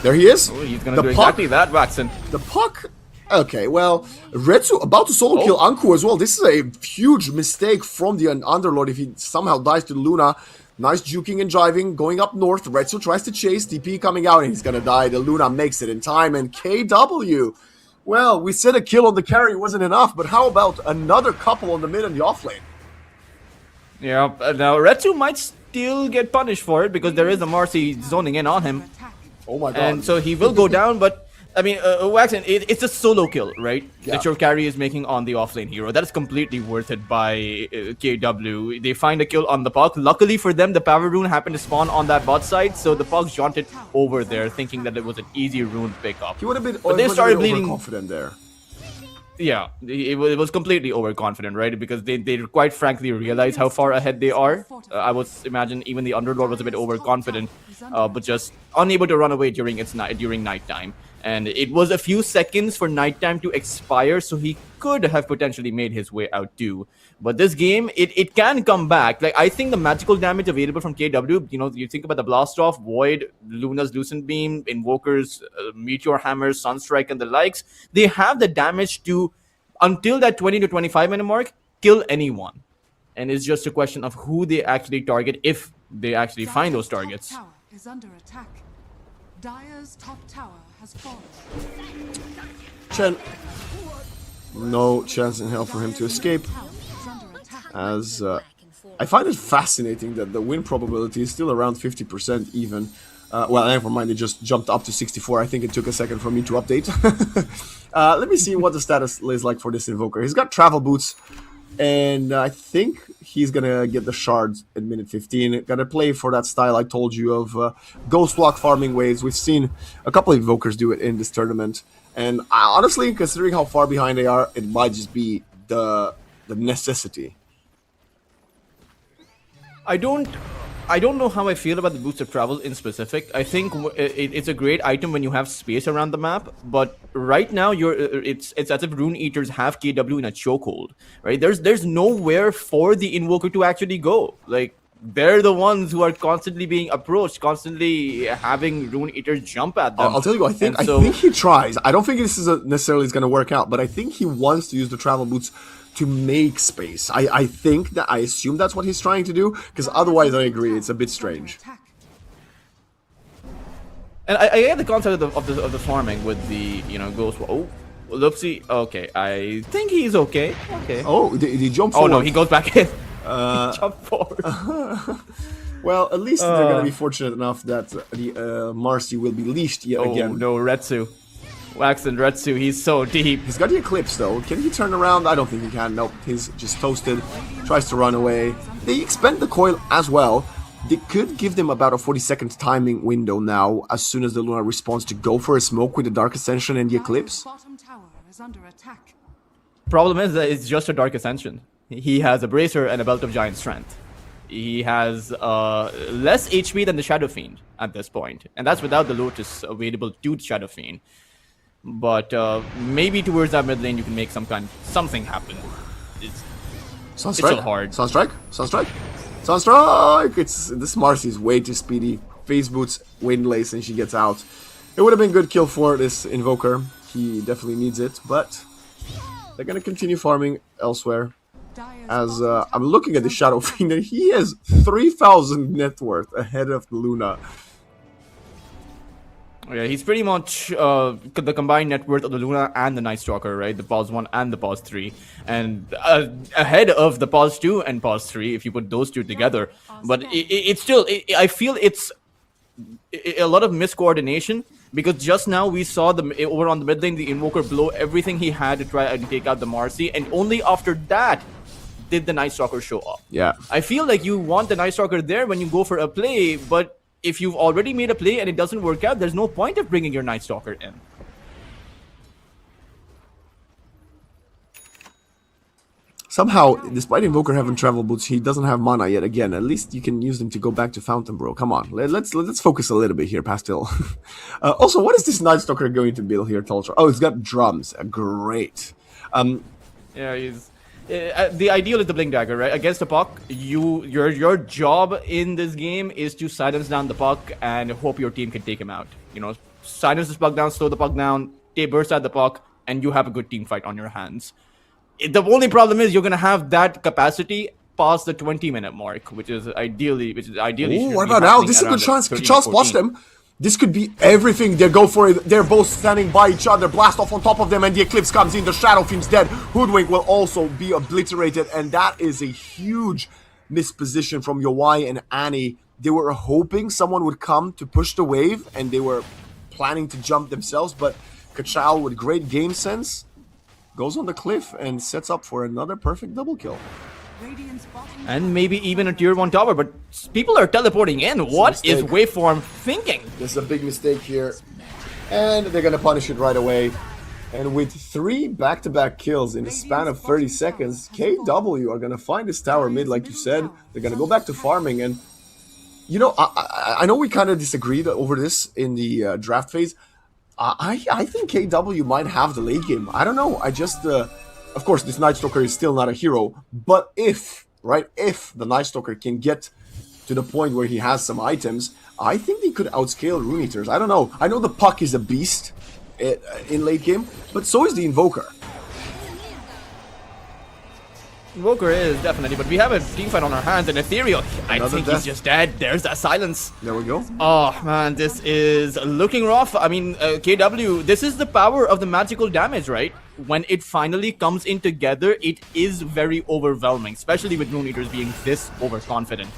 There he is. Oh, he's going to do exactly that, Waxen. The puck. Okay, well, Retsu about to solo kill Anku as well. This is a huge mistake from the Underlord if he somehow dies to Luna. Nice juking and driving, going up north. Retsu tries to chase, TP coming out, and he's gonna die. The Luna makes it in time, and KW. Well, we said a kill on the carry wasn't enough, but how about another couple on the mid and the off lane? Yeah, now Retsu might still get punished for it because there is a Marcy zoning in on him. Oh my god. And so he will go down, but I mean, Waxen, it's a solo kill, right? Yeah. That your carry is making on the offlane hero. That is completely worth it by KW. They find a kill on the puck. Luckily for them, the power rune happened to spawn on that bot side, so the puck jaunted over there, thinking that it was an easy rune pickup. He would have been, but they started bleeding. Overconfident there. Yeah, it was completely overconfident, right? Because they quite frankly realize how far ahead they are. I would imagine even the Underlord was a bit overconfident, but just unable to run away during nighttime. And it was a few seconds for nighttime to expire, so he could have potentially made his way out too. But this game, it can come back. Like, I think the magical damage available from KW, you think about the Blast Off, Void, Luna's Lucent Beam, Invokers, Meteor Hammer, Sunstrike, and the likes, they have the damage to, until that 20 to 25 minute mark, kill anyone. And it's just a question of who they actually target, if they actually find those targets. Top tower is under attack. Dire's top tower has fallen. Chen. No chance in hell for him to escape. Tower is under attack. As I find it fascinating that the win probability is still around 50% even. Well, never mind, it just jumped up to 64. I think it took a second for me to update. Let me see what the status is like for this Invoker. He's got Travel Boots, and I think he's gonna get the shards at minute 15. Gonna play for that style I told you of Ghost Walk farming waves. We've seen a couple of Invokers do it in this tournament, and honestly, considering how far behind they are, it might just be the necessity. I don't know how I feel about the boost of travel in specific. I think it's a great item when you have space around the map, but right now it's as if Rune Eaters have KW in a chokehold, right? There's nowhere for the Invoker to actually go. Like, they're the ones who are constantly being approached, constantly having Rune Eaters jump at them. I'll tell you, I think he tries. I don't think this is necessarily is going to work out, but I think he wants to use the Travel Boots to make space. I assume that's what he's trying to do, because otherwise I agree, it's a bit strange. And I get the concept of the farming with the Ghost. Oh, Loopsy. Okay, I think he's okay. Okay. Oh, did he jump forward? Oh no, he goes back in. Jump forward. Well, at least they're gonna be fortunate enough that the Marcy will be leashed yet again. Oh no, Retsu. Wax and Retsu, he's so deep. He's got the Eclipse though. Can he turn around? I don't think he can. Nope, he's just toasted. Tries to run away. They expend the coil as well. They could give them about a 40-second timing window now, as soon as the Luna responds, to go for a smoke with the Dark Ascension and the Eclipse. Bottom tower is under attack. Problem is that it's just a Dark Ascension. He has a Bracer and a Belt of Giant Strength. He has less HP than the Shadow Fiend at this point, and that's without the Lotus available to Shadow Fiend. But maybe towards that mid lane you can make something happen. It's still hard. Sunstrike. This Marcy's way too speedy. Phase boots, Wind Lace, and she gets out. It would have been good kill for this Invoker. He definitely needs it, but they're gonna continue farming elsewhere. As I'm looking at the Shadow Fiend, and he has 3,000 net worth ahead of Luna. Yeah, he's pretty much the combined net worth of the Luna and the Night Stalker, right? The Pause 1 and the Pause 3. And ahead of the Pause 2 and Pause 3, if you put those two together. But it's still, I feel it's a lot of miscoordination, because just now we saw over on the mid lane, the Invoker blow everything he had to try and take out the Marcy, and only after that did the Night Stalker show up. Yeah. I feel like you want the Night Stalker there when you go for a play, but if you've already made a play and it doesn't work out, there's no point of bringing your Night Stalker in. Somehow, despite Invoker having Travel Boots, he doesn't have mana yet again. At least you can use them to go back to Fountain, come on, let's focus a little bit here, Pastel. Also, what is this Night Stalker going to build here, Tultra? Oh, it's got drums. Great. Yeah, he's... the ideal is the Blink Dagger, right? Against the puck, your job in this game is to silence down the puck and hope your team can take him out. Silence this puck down, slow the puck down, they burst at the puck, and you have a good team fight on your hands. The only problem is you're gonna have that capacity past the 20-minute mark, which is ideally. Ooh, what about now? This is a good chance. Kachal watch them. This could be everything. They go for it. They're both standing by each other. Blast off on top of them, and the Eclipse comes in. The Shadow Fiend's dead. Hoodwink will also be obliterated, and that is a huge misposition from Yowai and Annie. They were hoping someone would come to push the wave, and they were planning to jump themselves, but Kachal, with great game sense, goes on the cliff and sets up for another perfect double kill. And maybe even a tier 1 tower, but people are teleporting in. What is Waveform thinking? This is a big mistake here. And they're gonna punish it right away. And with 3 back-to-back kills in the span of 30 seconds, KW are gonna find this tower mid, like you said. They're gonna go back to farming, and I know we kind of disagreed over this in the draft phase. I think KW might have the late game. I don't know. I just, of course, this Night Stalker is still not a hero. But if the Night Stalker can get to the point where he has some items, I think they could outscale Rune Eaters. I don't know. I know the Puck is a beast in late game, but so is the Invoker. Invoker is definitely, but we have a team fight on our hands, and Ethereal, I think he's just dead. There's that silence. There we go. Oh man, this is looking rough. I mean, KW, this is the power of the magical damage, right? When it finally comes in together, it is very overwhelming, especially with Rune Eaters being this overconfident.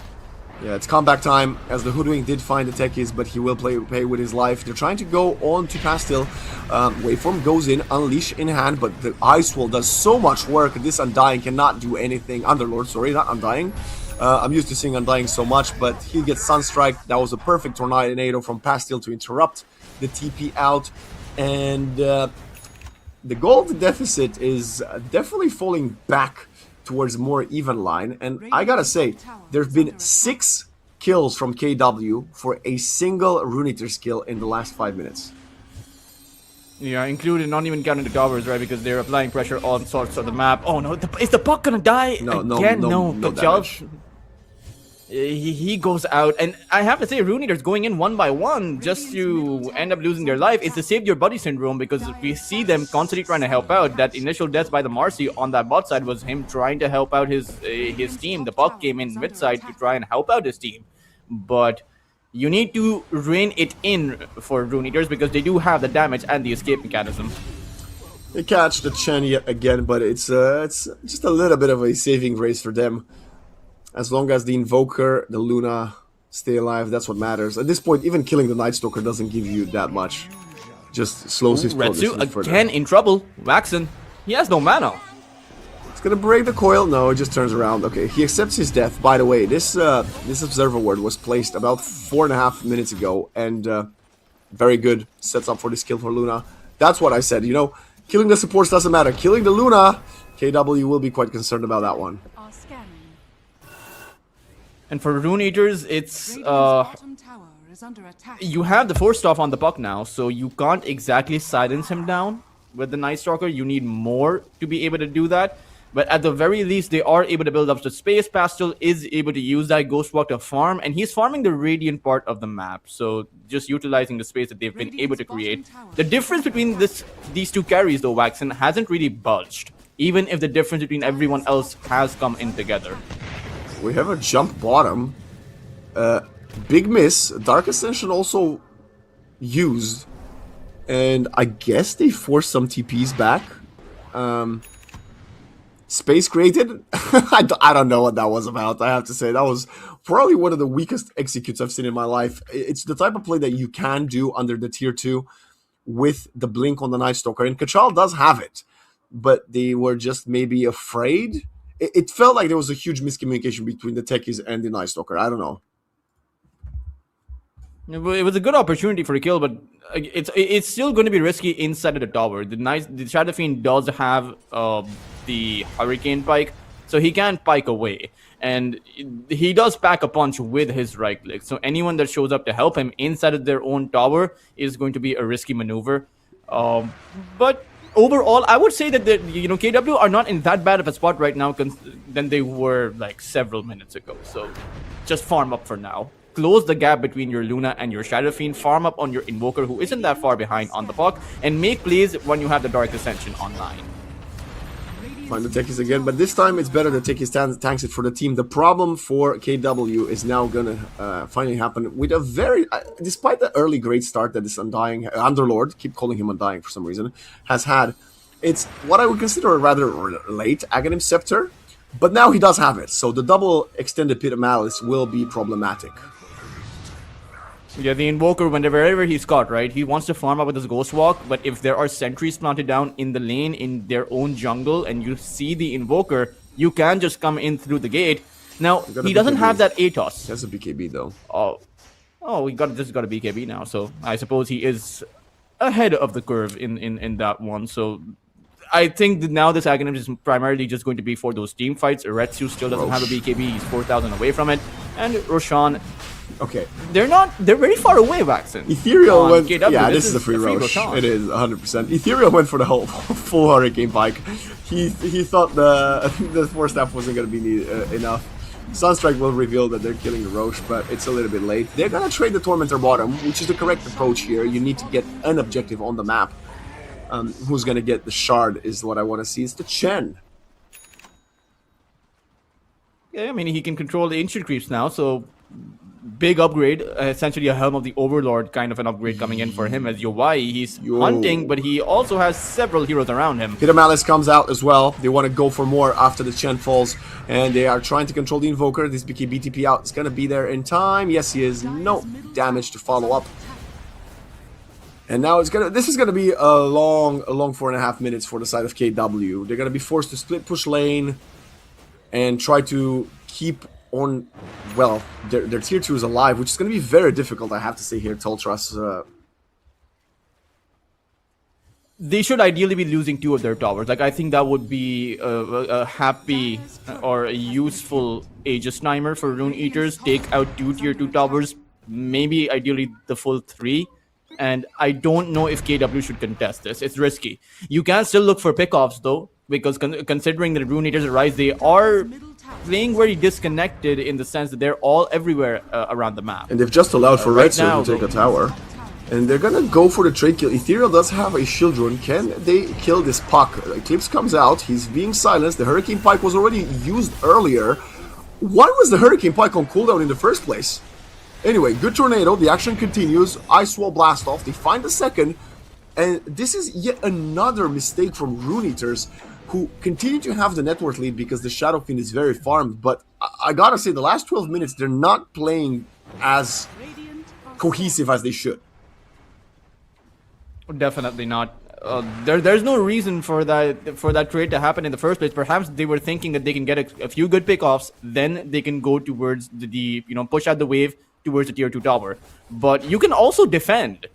Yeah, it's comeback time, as the Hoodwink did find the techies, but he will pay with his life. They're trying to go on to Pastil. Waveform goes in, Unleash in hand, but the Ice Wall does so much work. This Undying cannot do anything. Underlord, sorry, not Undying. I'm used to seeing Undying so much, but he gets Sunstrike. That was a perfect Tornado from Pastil to interrupt the TP out. And the gold deficit is definitely falling back towards more even line, and I gotta say, there's been 6 kills from KW for a single Rune Eater skill in the last 5 minutes. Yeah, included, not even counting the towers, right? Because they're applying pressure on sorts of the map. Oh no, is the Puck gonna die again? No, damage. He goes out, and I have to say, Rune Eaters going in one by one just to end up losing their life. It's the save your buddy syndrome, because we see them constantly trying to help out. That initial death by the Marcy on that bot side was him trying to help out his team. The Puck came in mid side to try and help out his team, but you need to rein it in for Rune Eaters because they do have the damage and the escape mechanism. They catch the Chen yet again, but it's just a little bit of a saving grace for them. As long as the Invoker, the Luna stay alive, that's what matters. At this point, even killing the Night Stalker doesn't give you that much. Just slows his progress Retsu again in trouble. Waxen, he has no mana. It's gonna break the coil. No, it just turns around. Okay, he accepts his death. By the way, this Observer Ward was placed about 4.5 minutes ago, and very good. Sets up for this kill for Luna. That's what I said. You know, killing the supports doesn't matter. Killing the Luna, KW will be quite concerned about that one. And for Rune Eaters, it's you have the Force Staff on the Puck now, so you can't exactly silence him down with the Night Stalker. You need more to be able to do that. But at the very least, they are able to build up the space. Pastel is able to use that Ghost Walk to farm, and he's farming the Radiant part of the map. So just utilizing the space that they've been able to create. The difference between these two carries, though, Waxen, hasn't really budged, even if the difference between everyone else has come in together. We have a jump bottom. Big miss. Dark Ascension also used. And I guess they forced some TPs back. Space created. I don't know what that was about. I have to say that was probably one of the weakest executes I've seen in my life. It's the type of play that you can do under the tier 2 with the blink on the Night Stalker. And Kachal does have it, but they were just maybe afraid. It felt like there was a huge miscommunication between the techies and the Night Stalker. I don't know. It was a good opportunity for a kill, but it's still going to be risky inside of the tower. The Shadow Fiend does have the Hurricane Pike, so he can pike away. And he does pack a punch with his right click. So anyone that shows up to help him inside of their own tower is going to be a risky maneuver. But overall, I would say that KW are not in that bad of a spot right now than they were like several minutes ago. So just farm up for now. Close the gap between your Luna and your Shadow Fiend. Farm up on your Invoker, who isn't that far behind on the Puck, and make plays when you have the Dark Ascension online. Find the techies again, but this time it's better that techies tanks it for the team. The problem for KW is now gonna finally happen with a very, despite the early great start that this Undying Underlord, keep calling him Undying for some reason, has had. It's what I would consider a rather late Aghanim Scepter, but now he does have it, so the double extended Pit of Malice will be problematic. Yeah, the Invoker, wherever he's caught, right, he wants to farm up with his Ghost Walk, but if there are sentries planted down in the lane in their own jungle and you see the Invoker, you can just come in through the gate. Now, he doesn't have that Atos. He has a BKB, though. Oh, he just got a BKB now, so I suppose he is ahead of the curve in that one. So I think that now this Aghanim is primarily just going to be for those team fights. Retsu still doesn't have a BKB, he's 4,000 away from it. And Roshan Okay. They're very far away, Waxen. Ethereal on went. KW. Yeah, this is a free Roche. rotation. It is 100%. Ethereal went for the whole full Hurricane Pike. He thought the Force Staff wasn't going to be enough. Sunstrike will reveal that they're killing the Roche, but it's a little bit late. They're going to trade the Tormentor bottom, which is the correct approach here. You need to get an objective on the map. Who's going to get the shard is what I want to see. It's the Chen. Yeah, I mean, he can control the ancient creeps now, so big upgrade. Essentially a Helm of the Overlord kind of an upgrade coming in for him as Yowai. He's hunting, but he also has several heroes around him. Hidden Malice comes out as well. They want to go for more after the Chen falls, and they are trying to control the Invoker. This BKB TP out is going to be there in time. Yes, he is. No damage to follow up. And now this is gonna be a long 4.5 minutes for the side of KW. They're gonna be forced to split push lane and try to keep on. Well, their tier 2 is alive, which is gonna be very difficult, I have to say here. Toltras. They should ideally be losing 2 of their towers. Like, I think that would be a happy or a useful Aegis Timer for Rune Eaters. Take out 2 tier 2 towers, maybe ideally the full 3. And I don't know if KW should contest this. It's risky. You can still look for pickoffs though, because considering that Rune Eaters Arise, they are playing very disconnected in the sense that they're all everywhere around the map. And they've just allowed for right Retsu now, to take a tower. And they're gonna go for the trade kill. Ethereal does have a shield rune. Can they kill this Puck? Eclipse comes out. He's being silenced. The Hurricane Pike was already used earlier. Why was the Hurricane Pike on cooldown in the first place? Anyway, good tornado. The action continues. Ice Wall blast off. They find the second. And this is yet another mistake from Rune Eaters, who continue to have the net worth lead because the Shadow Fiend is very farmed. But I gotta say, the last 12 minutes, they're not playing as cohesive as they should. Definitely not. There's no reason for that trade to happen in the first place. Perhaps they were thinking that they can get a few good pickoffs, then they can go towards the push out the wave towards the tier 2 tower. But you can also defend.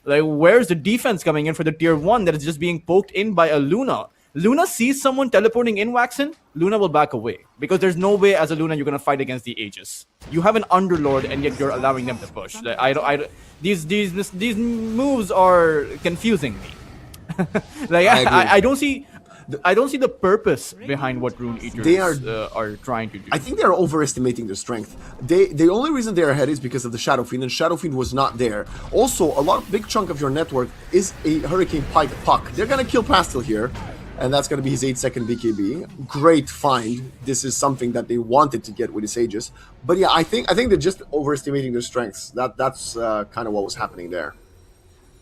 Like, where's the defense coming in for the tier 1 that is just being poked in by a Luna? Luna sees someone teleporting in, Waxen, Luna will back away. Because there's no way as a Luna you're going to fight against the Aegis. You have an Underlord and yet you're allowing them to push. Like, these moves are confusing me. Like, I don't see the purpose behind what Rune Eaters are trying to do. I think they are overestimating their strength. The only reason they're ahead is because of the Shadow Fiend, and Shadow Fiend was not there. Also, a big chunk of your network is a Hurricane Pike Puck. They're gonna kill Pastel here, and that's gonna be his 8-second BKB. Great find. This is something that they wanted to get with his Aegis. But yeah, I think they're just overestimating their strengths. That's kind of what was happening there.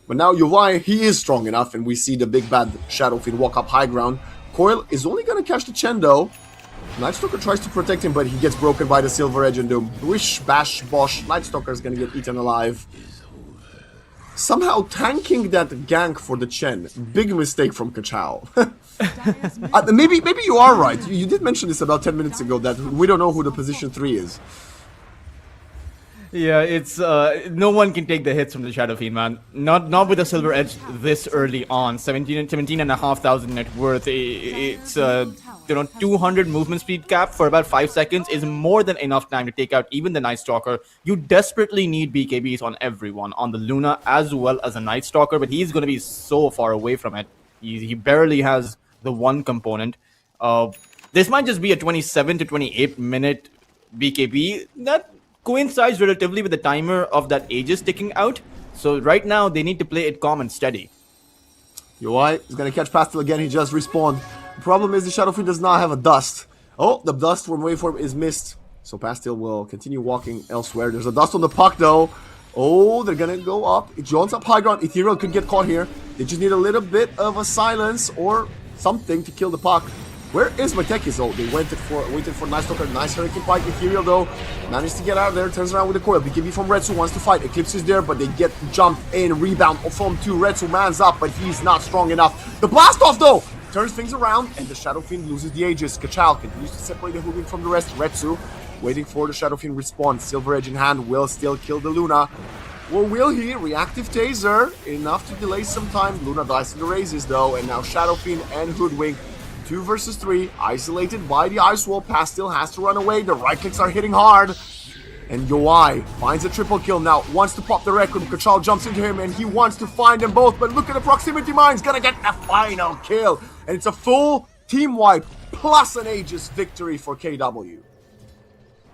But now Yowai, he is strong enough, and we see the big bad Shadow Fiend walk up high ground. Coil is only going to catch the Chen though. Nightstalker tries to protect him, but he gets broken by the Silver Edge and Doom. Wish, bash, bosh. Nightstalker is going to get eaten alive. Somehow tanking that gank for the Chen. Big mistake from Kachao. Maybe you are right. You did mention this about 10 minutes ago, that we don't know who the position 3 is. Yeah, it's no one can take the hits from the Shadow Fiend, man. Not with the Silver Edge this early on. 17,500 net worth. It's 200 movement speed cap for about 5 seconds is more than enough time to take out even the Night Stalker. You desperately need BKBs on everyone, on the Luna as well as the Night Stalker, but he's going to be so far away from it. He barely has the one component. This might just be a 27 to 28 minute BKB. That coincides relatively with the timer of that Aegis sticking out. So right now, they need to play it calm and steady. Yowai is going to catch Pastel again. He just respawned. The problem is the Shadow Fiend does not have a dust. Oh, the dust from waveform is missed. So Pastel will continue walking elsewhere. There's a dust on the Puck, though. Oh, they're going to go up. John's up high ground. Ethereal could get caught here. They just need a little bit of a silence or something to kill the Puck. Where is my techies? Oh, they waited for Night Stalker. Nice Hurricane Pike. Ethereal, though, managed to get out of there. Turns around with the coil. BKB from Retsu wants to fight. Eclipse is there, but they get jumped in. Rebound from 2. Retsu mans up, but he's not strong enough. The blast off, though, turns things around, and the Shadow Fiend loses the Aegis. Kachal continues to separate the Hugin from the rest. Retsu waiting for the Shadow Fiend respawn. Silver Edge in hand will still kill the Luna. Or will he? Reactive Taser. Enough to delay some time. Luna dies in the raises, though, and now Shadow Fiend and Hoodwink. 2 versus 3, isolated by the ice wall. Pastel has to run away. The right clicks are hitting hard. And Yoai finds a triple kill now, wants to pop the record. Kachal jumps into him and he wants to find them both, but look at the proximity mines, gonna get the final kill. And it's a full team wipe plus an Aegis victory for KW.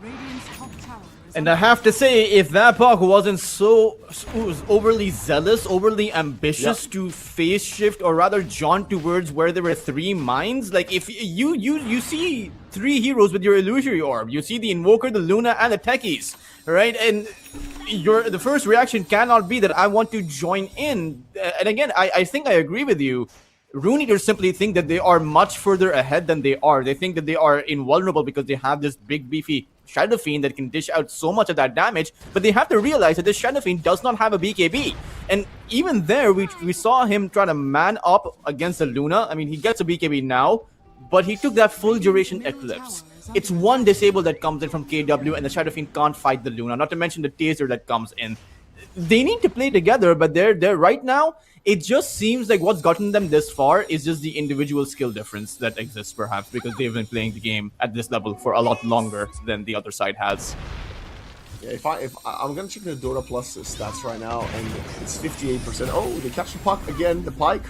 Radiant's top tower is And I have to say, if that Puck wasn't so overly zealous, overly ambitious to phase shift, or rather jaunt towards where there were 3 mines, like if you see 3 heroes with your illusory orb, you see the Invoker, the Luna, and the Techies, right? And the first reaction cannot be that I want to join in. And again, I think I agree with you. Rune Eaters simply think that they are much further ahead than they are. They think that they are invulnerable because they have this big beefy Shadow Fiend that can dish out so much of that damage, but they have to realize that this Shadow Fiend does not have a BKB. And even there, we saw him try to man up against the Luna. I mean, he gets a BKB now, but he took that full duration Eclipse. It's one disable that comes in from KW, and the Shadow Fiend can't fight the Luna, not to mention the Taser that comes in. They need to play together, but they're right now, it just seems like what's gotten them this far is just the individual skill difference that exists, perhaps, because they've been playing the game at this level for a lot longer than the other side has. Yeah, if I'm gonna check the Dota Plus stats right now, and it's 58%. Oh, they catch the puck again, the Pike.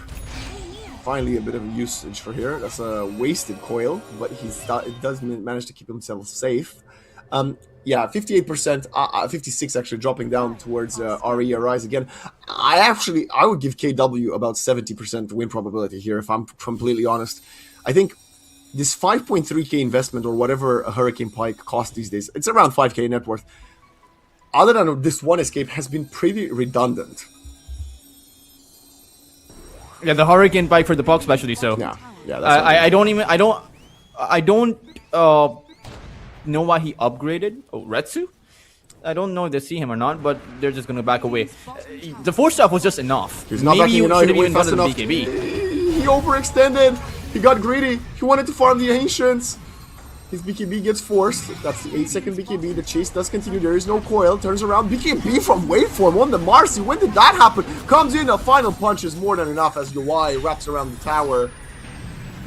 Finally, a bit of a usage for here. That's a wasted coil, but it does manage to keep himself safe. Yeah, 58%, 56 actually dropping down towards RE Arise again. I would give KW about 70% win probability here, if I'm completely honest. I think this 5.3k investment, or whatever a Hurricane Pike costs these days, it's around 5k net worth. Other than this one escape, has been pretty redundant. Yeah, the Hurricane Pike for the Puck, especially so. Yeah, that's I don't know why he upgraded. Oh, Retsu? I don't know if they see him or not, but they're just gonna back away. The 4-staff was just enough. He's not Maybe backing you out, should he have even went fast gotten the enough. BKB. He overextended. He got greedy. He wanted to farm the Ancients. His BKB gets forced. That's the 8-second BKB. The chase does continue. There is no coil. Turns around. BKB from waveform on the Marcy. When did that happen? Comes in. A final punch is more than enough as Yoai wraps around the tower.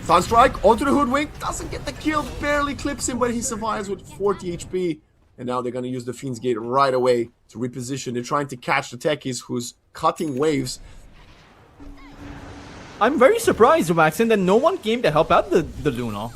Sunstrike onto the Hoodwink. Doesn't get the kill. Barely clips him, but he survives with 40 HP. And now they're going to use the Fiend's Gate right away to reposition. They're trying to catch the Techies, who's cutting waves. I'm very surprised, Waxen, that no one came to help out the Luna.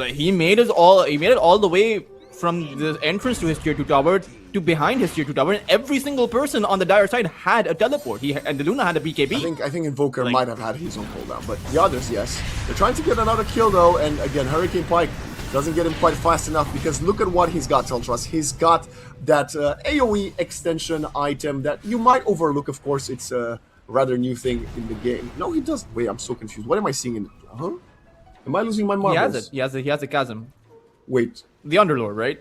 He made it all the way from the entrance to his tier 2 tower to behind his tier 2 tower, and every single person on the dire side had a teleport. And the Luna had a BKB. I think Invoker might have had his own cooldown, but the others, yes. They're trying to get another kill though, and again, Hurricane Pike doesn't get him quite fast enough, because look at what he's got, Teltras. He's got that AoE extension item that you might overlook, of course. It's a rather new thing in the game. No, he does. Wait, I'm so confused. What am I seeing in... Huh? Am I losing my marbles? He has a chasm. Wait. The Underlord, right?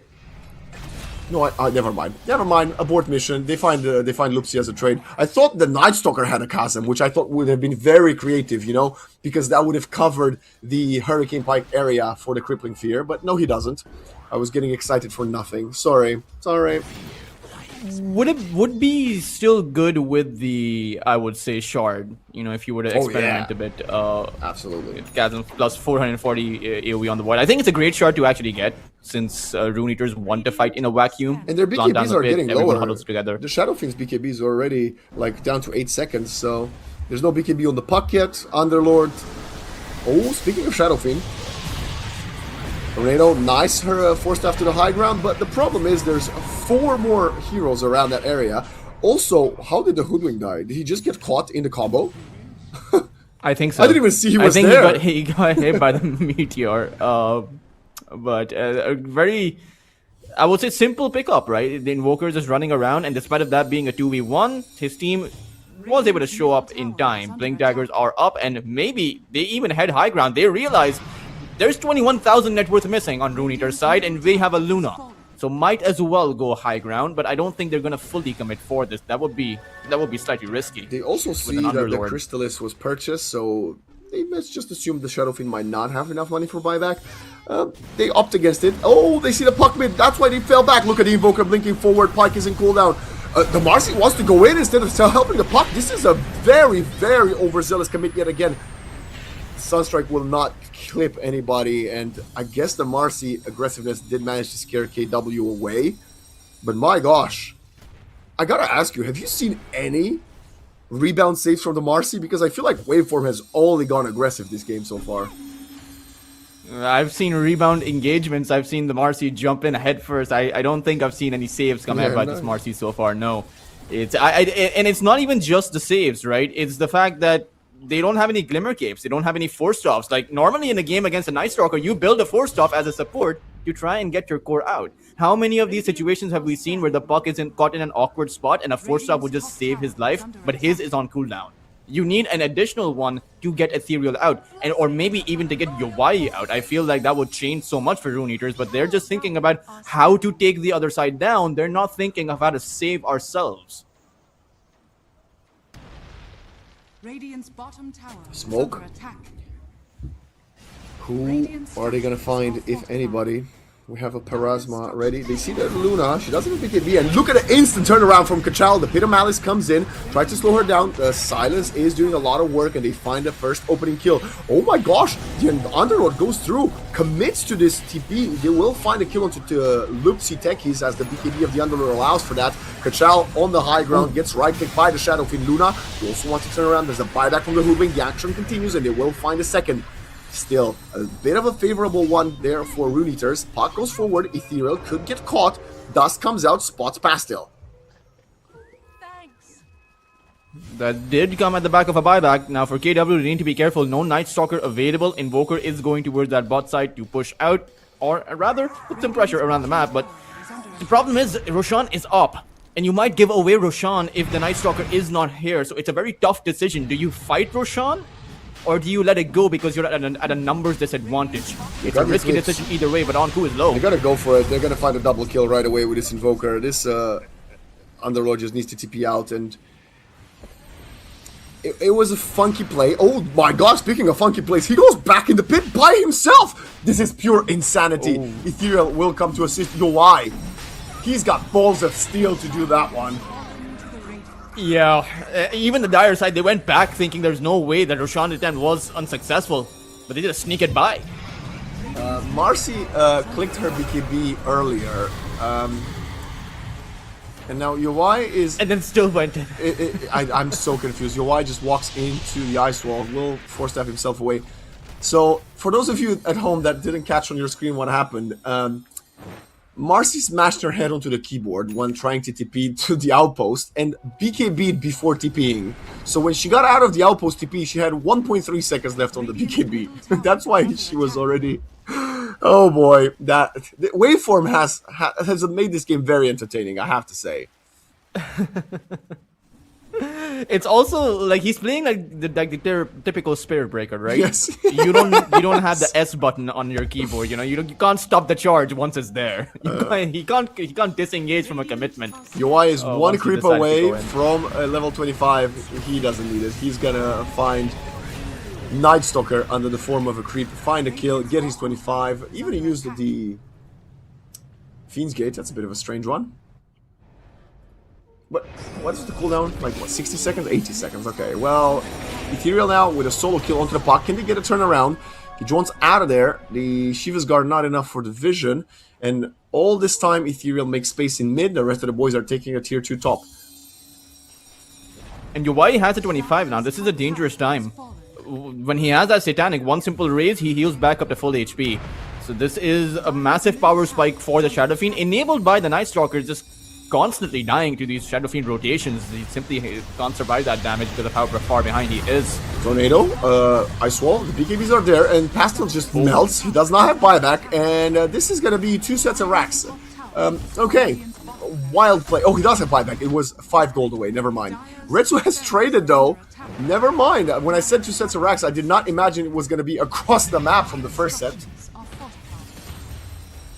No, never mind. Never mind. Abort mission. They find Lupsi as a trade. I thought the Night Stalker had a chasm, which I thought would have been very creative, you know, because that would have covered the Hurricane Pike area for the Crippling Fear. But no, he doesn't. I was getting excited for nothing. Sorry. Would be still good with the, I would say, shard. You know, if you were to experiment a bit. Absolutely. Chasm plus 440 AoE on the void. I think it's a great shard to actually get, since Rune Eaters want to fight in a vacuum. And their BKBs are getting lower. Huddles together. The Shadow Fiend's BKBs are already like down to 8 seconds, so there's no BKB on the puck yet. Underlord. Oh, speaking of Shadow Fiend. Tornado, nice, her 4-staff to the high ground, but the problem is there's 4 more heroes around that area. Also, how did the Hoodwink die? Did he just get caught in the combo? I think so. I didn't even see he was there. I think he got hit by the meteor. But a very, I would say, simple pickup, right? The Invoker is just running around, and despite of that being a 2v1, his team was able to show up in time. Blink Daggers are up, and maybe they even head high ground. They realize there's 21,000 net worth missing on Rune Eater's side, and they have a Luna. So might as well go high ground, but I don't think they're gonna fully commit for this. That would be slightly risky. They also see that the Crystallis was purchased, so let's just assume the Shadow Fiend might not have enough money for buyback. They opt against it. Oh, they see the puck mid. That's why they fell back. Look at the Invoker blinking forward. Pike is in cooldown. The Marcy wants to go in instead of helping the puck. This is a very, very overzealous commit yet again. Sunstrike will not clip anybody, and I guess the Marcy aggressiveness did manage to scare KW away. But my gosh, I gotta ask you, have you seen any rebound saves from the Marcy? Because I feel like Waveform has only gone aggressive this game so far. I've seen rebound engagements. I've seen the Marcy jump in head first. I don't think I've seen any saves come out by this Marcy so far. No, and it's not even just the saves, right? It's the fact that they don't have any glimmer capes. They don't have any force stops. Like normally in a game against a Night Stalker, you build a force stop as a support to try and get your core out. How many of these situations have we seen where the puck is caught in an awkward spot and a force stop will just save his life, but his is on cooldown? You need an additional one to get Ethereal out, and or maybe even to get Yowai out. I feel like that would change so much for Rune Eaters, but they're just thinking about how to take the other side down. They're not thinking of how to save ourselves. Radiant's bottom tower Smoke. under attack. Who are they gonna find, if anybody? We have a Parasma ready. They see that Luna, she doesn't have BKB, and look at the instant turnaround from Kachal. The Pit of Malice comes in, tries to slow her down. The Silence is doing a lot of work, and they find the first opening kill. Oh my gosh, the Underlord goes through, commits to this TP. They will find a kill onto Lupsi Tekis as the BKB of the Underlord allows for that. Kachal on the high ground gets right-clicked by the Shadow Fiend Luna. They also want to turn around. There's a buyback from the Hoodwink. The action continues, and they will find a second. Still, a bit of a favorable one there for Rune Eaters. Puck goes forward, Ethereal could get caught. Dust comes out, spots Pastel. Thanks. That did come at the back of a buyback. Now for KW, they need to be careful. No Night Stalker available. Invoker is going towards that bot side to push out, or rather, put some pressure around the map. But the problem is, Roshan is up. And you might give away Roshan if the Night Stalker is not here. So it's a very tough decision. Do you fight Roshan? Or do you let it go because you're at a numbers disadvantage? It's a risky decision either way, but Anku is low. They gotta go for it. They're gonna find a double kill right away with this Invoker. This Underlord just needs to TP out, and it was a funky play. Oh my god, speaking of funky plays, he goes back in the pit by himself! This is pure insanity. Ethereal will come to assist Yowai. He's got balls of steel to do that one. Yeah, even the dire side, they went back thinking there's no way that Roshan attempt was unsuccessful, but they just sneak it by. Marcy clicked her BKB earlier, and now Yowai is... And then still went in. I'm so confused. Yowai just walks into the ice wall, will force stab himself away. So, for those of you at home that didn't catch on your screen what happened, Marcy smashed her head onto the keyboard when trying to TP to the outpost and BKB'd before TPing. So when she got out of the outpost TP, she had 1.3 seconds left on the BKB. That's why she was already... Oh boy, the Waveform has made this game very entertaining, I have to say. It's also like he's playing like the typical Spirit Breaker, right? Yes. You don't have the S button on your keyboard. You know, you can't stop the charge once it's there. He can't disengage from a commitment. Yowai is one creep away from level 25. He doesn't need it. He's gonna find Night Stalker under the form of a creep, find a kill, get his 25. Even he used the Fiend's Gate. That's a bit of a strange one. But what's the cooldown? Like, what, 60 seconds? 80 seconds. Okay, well, Ethereal now with a solo kill onto the puck. Can they get a turnaround? He joins out of there. The Shiva's Guard not enough for the vision. And all this time, Ethereal makes space in mid. The rest of the boys are taking a tier 2 top. And Yowai has a 25 now. This is a dangerous time. When he has that Satanic, one simple raise, he heals back up to full HP. So this is a massive power spike for the Shadow Fiend, enabled by the Night Stalker just constantly dying to these Shadow Fiend rotations. He simply can't survive that damage because of how far behind he is. Tornado, Ice Wall, the BKBs are there, and Pastel just melts. He does not have buyback, and this is gonna be 2 sets of racks. Okay, wild play. Oh, he does have buyback. It was 5 gold away, never mind. Retsu has traded though. Never mind. When I said 2 sets of racks, I did not imagine it was gonna be across the map from the first set.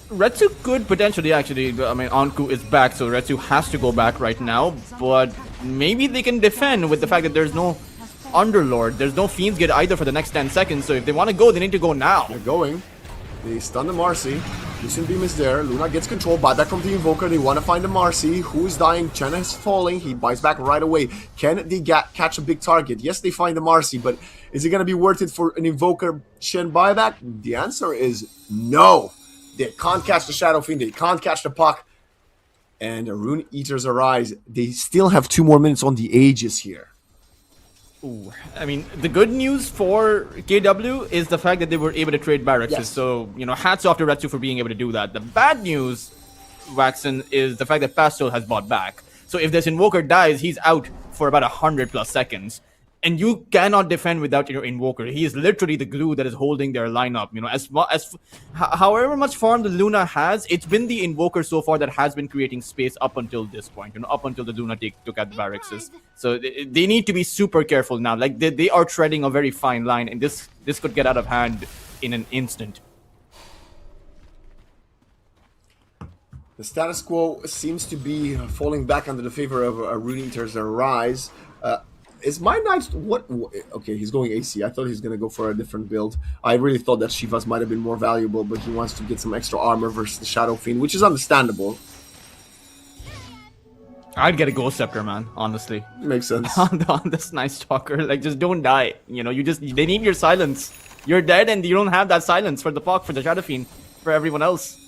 Retsu could potentially actually, I mean, Anku is back, so Retsu has to go back right now, but maybe they can defend with the fact that there's no Underlord, there's no Fiend's Gate either for the next 10 seconds, so if they want to go, they need to go now. They're going. They stun the Marcy. Lucian Beam is there. Luna gets control. Buyback from the Invoker. They want to find the Marcy. Who is dying? Chena is falling. He buys back right away. Can they catch a big target? Yes, they find the Marcy, but is it going to be worth it for an Invoker Chen buyback? The answer is no. They can't catch the Shadow Fiend. They can't catch the puck. And Rune Eaters Arise. They still have 2 more minutes on the Aegis here. Ooh. I mean, the good news for KW is the fact that they were able to trade barracks. Yes. So, hats off to Retsu for being able to do that. The bad news, Waxen, is the fact that Pastel has bought back. So if this Invoker dies, he's out for about 100+ seconds. And you cannot defend without your Invoker. He is literally the glue that is holding their lineup. However much farm the Luna has, it's been the Invoker so far that has been creating space up until this point. Up until the Luna took out the barracks. So they need to be super careful now. Like they are treading a very fine line, and this could get out of hand in an instant. The status quo seems to be falling back under the favor of Rune Eaters Arise. Is my Knight... What? Okay, he's going AC. I thought he was going to go for a different build. I really thought that Shivas might have been more valuable, but he wants to get some extra armor versus the Shadow Fiend, which is understandable. I'd get a Ghost Scepter, man, honestly. Makes sense. on this Night Stalker. Like, just don't die. They need your silence. You're dead and you don't have that silence for the Puck, for the Shadow Fiend, for everyone else.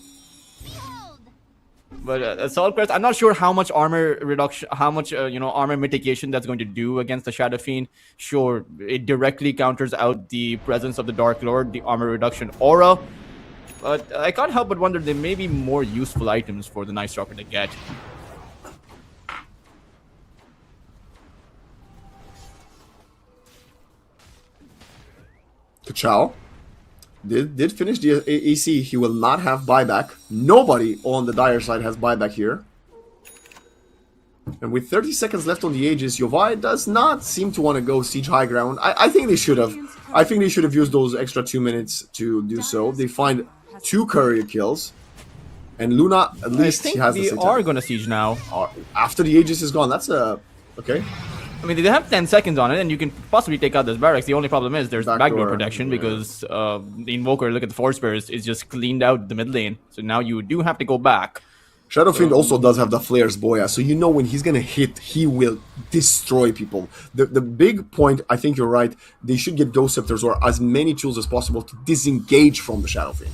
But Assault Crest, I'm not sure how much armor reduction, how much armor mitigation that's going to do against the Shadow Fiend. Sure, it directly counters out the presence of the Dark Lord, the armor reduction aura. But I can't help but wonder there may be more useful items for the Night Stalker to get. Kachao did finish the AC. He will not have buyback. Nobody on the Dire side has buyback here. And with 30 seconds left on the Aegis, Yovai does not seem to want to go siege high ground. I think they should have. I think they should have used those extra 2 minutes to do so. They find 2 courier kills. And Luna, at least, I think has they the are going to siege now. After the Aegis is gone, that's a... Okay. I mean, they have 10 seconds on it, and you can possibly take out this barracks. The only problem is there's backdoor protection because the Invoker, look at the Force Bearers, is just cleaned out the mid lane. So now you do have to go back. Shadow Fiend also does have the Flares Boya, so when he's gonna hit, he will destroy people. The big point, I think you're right, they should get Ghost Scepters or as many tools as possible to disengage from the Shadow Fiend.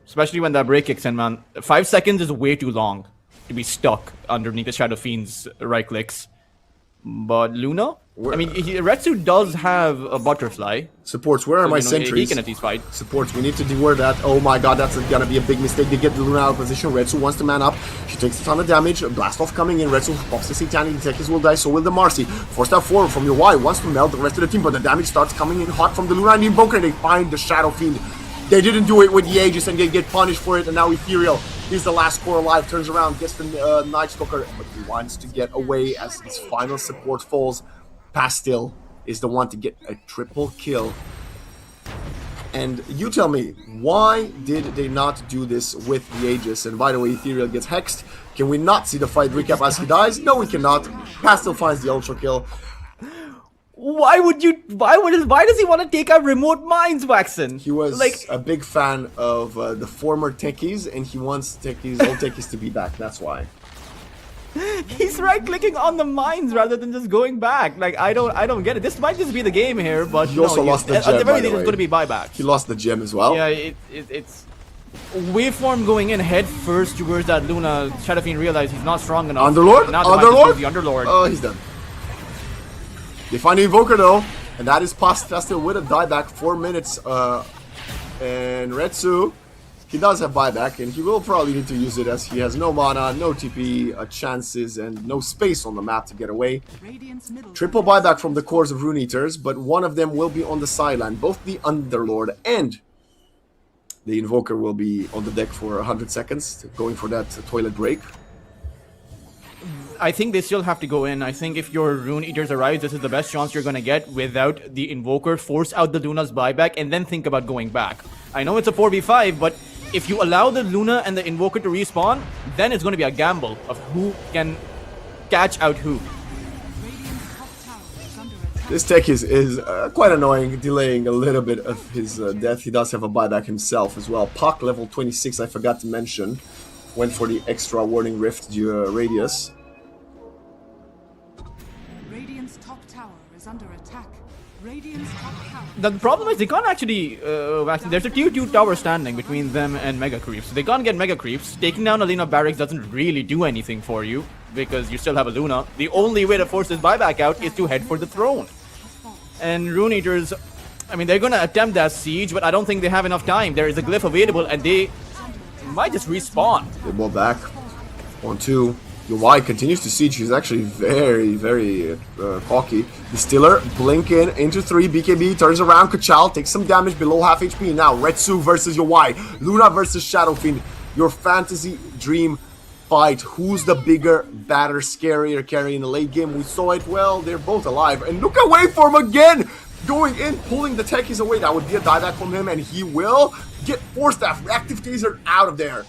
Especially when that break kicks in, man. 5 seconds is way too long to be stuck underneath the Shadow Fiend's right clicks. But Luna? I mean, Retsu does have a Butterfly. Supports, where are my sentries? He can at least fight. Supports, we need to deware that. Oh my god, that's gonna be a big mistake. They get the Luna out of position. Retsu wants to man up. She takes a ton of damage. Blast off coming in. Retsu pops the Satanic. The Techies will die, so will the Marcy. Forced out forward from your Y. Wants to melt the rest of the team, but the damage starts coming in hot from the Luna and the Invoker. They find the Shadow Fiend. They didn't do it with the Aegis and they get punished for it, and now Ethereal is the last core alive, turns around, gets the Night Stalker, but he wants to get away as his final support falls. Pastel is the one to get a triple kill. And you tell me, why did they not do this with the Aegis? And by the way, Ethereal gets hexed. Can we not see the fight recap as he dies? No, we cannot. Pastel finds the ultra kill. Why does he want to take out remote mines, Waxen? He was a big fan of the former techies, and he wants old techies to be back. That's why. He's right-clicking on the mines rather than just going back. Like, I don't get it. This might just be the game here, but he also lost the gem. At the very least, it's going to be buyback. He lost the gem as well. Yeah, it's waveform going in head first towards that Luna. Shadow Fiend realized he's not strong enough. Underlord? Now Underlord? the Underlord. Oh, he's done. They find the Invoker though, and that is Pastel with a dieback, 4 minutes. And Retsu, he does have buyback, and he will probably need to use it as he has no mana, no TP chances, and no space on the map to get away. Triple buyback from the cores of Rune Eaters, but one of them will be on the sideline. Both the Underlord and the Invoker will be on the deck for 100 seconds, going for that toilet break. I think they still have to go in. I think if your Rune Eaters arrive, this is the best chance you're going to get without the Invoker. Force out the Luna's buyback and then think about going back. I know it's a 4v5, but if you allow the Luna and the Invoker to respawn, then it's going to be a gamble of who can catch out who. This tech is quite annoying, delaying a little bit of his death. He does have a buyback himself as well. Puck level 26, I forgot to mention. Went for the extra Warning Rift radius. Radiant's top tower is under attack. Radiant's top tower. The problem is they can't actually. There's a tier 2 tower standing between them and Mega Creeps. They can't get Mega Creeps. Taking down a Luna Barracks doesn't really do anything for you because you still have a Luna. The only way to force this buyback out is to head for the throne. And Rune Eaters, I mean, they're gonna attempt that siege, but I don't think they have enough time. There is a glyph available, and they might just respawn. They ball back. 1-2. UI continues to siege. He's actually very, very cocky. Distiller, blink into 3. BKB turns around. Kachal takes some damage below half HP. Now, Retsu versus UI. Luna versus Shadow Fiend. Your fantasy dream fight. Who's the bigger, badder, scarier carry in the late game? We saw it. Well, they're both alive. And look away from him again! Going in, pulling the techies away. That would be a dieback from him, and he will get Force Staff. Reactive Taser out of there.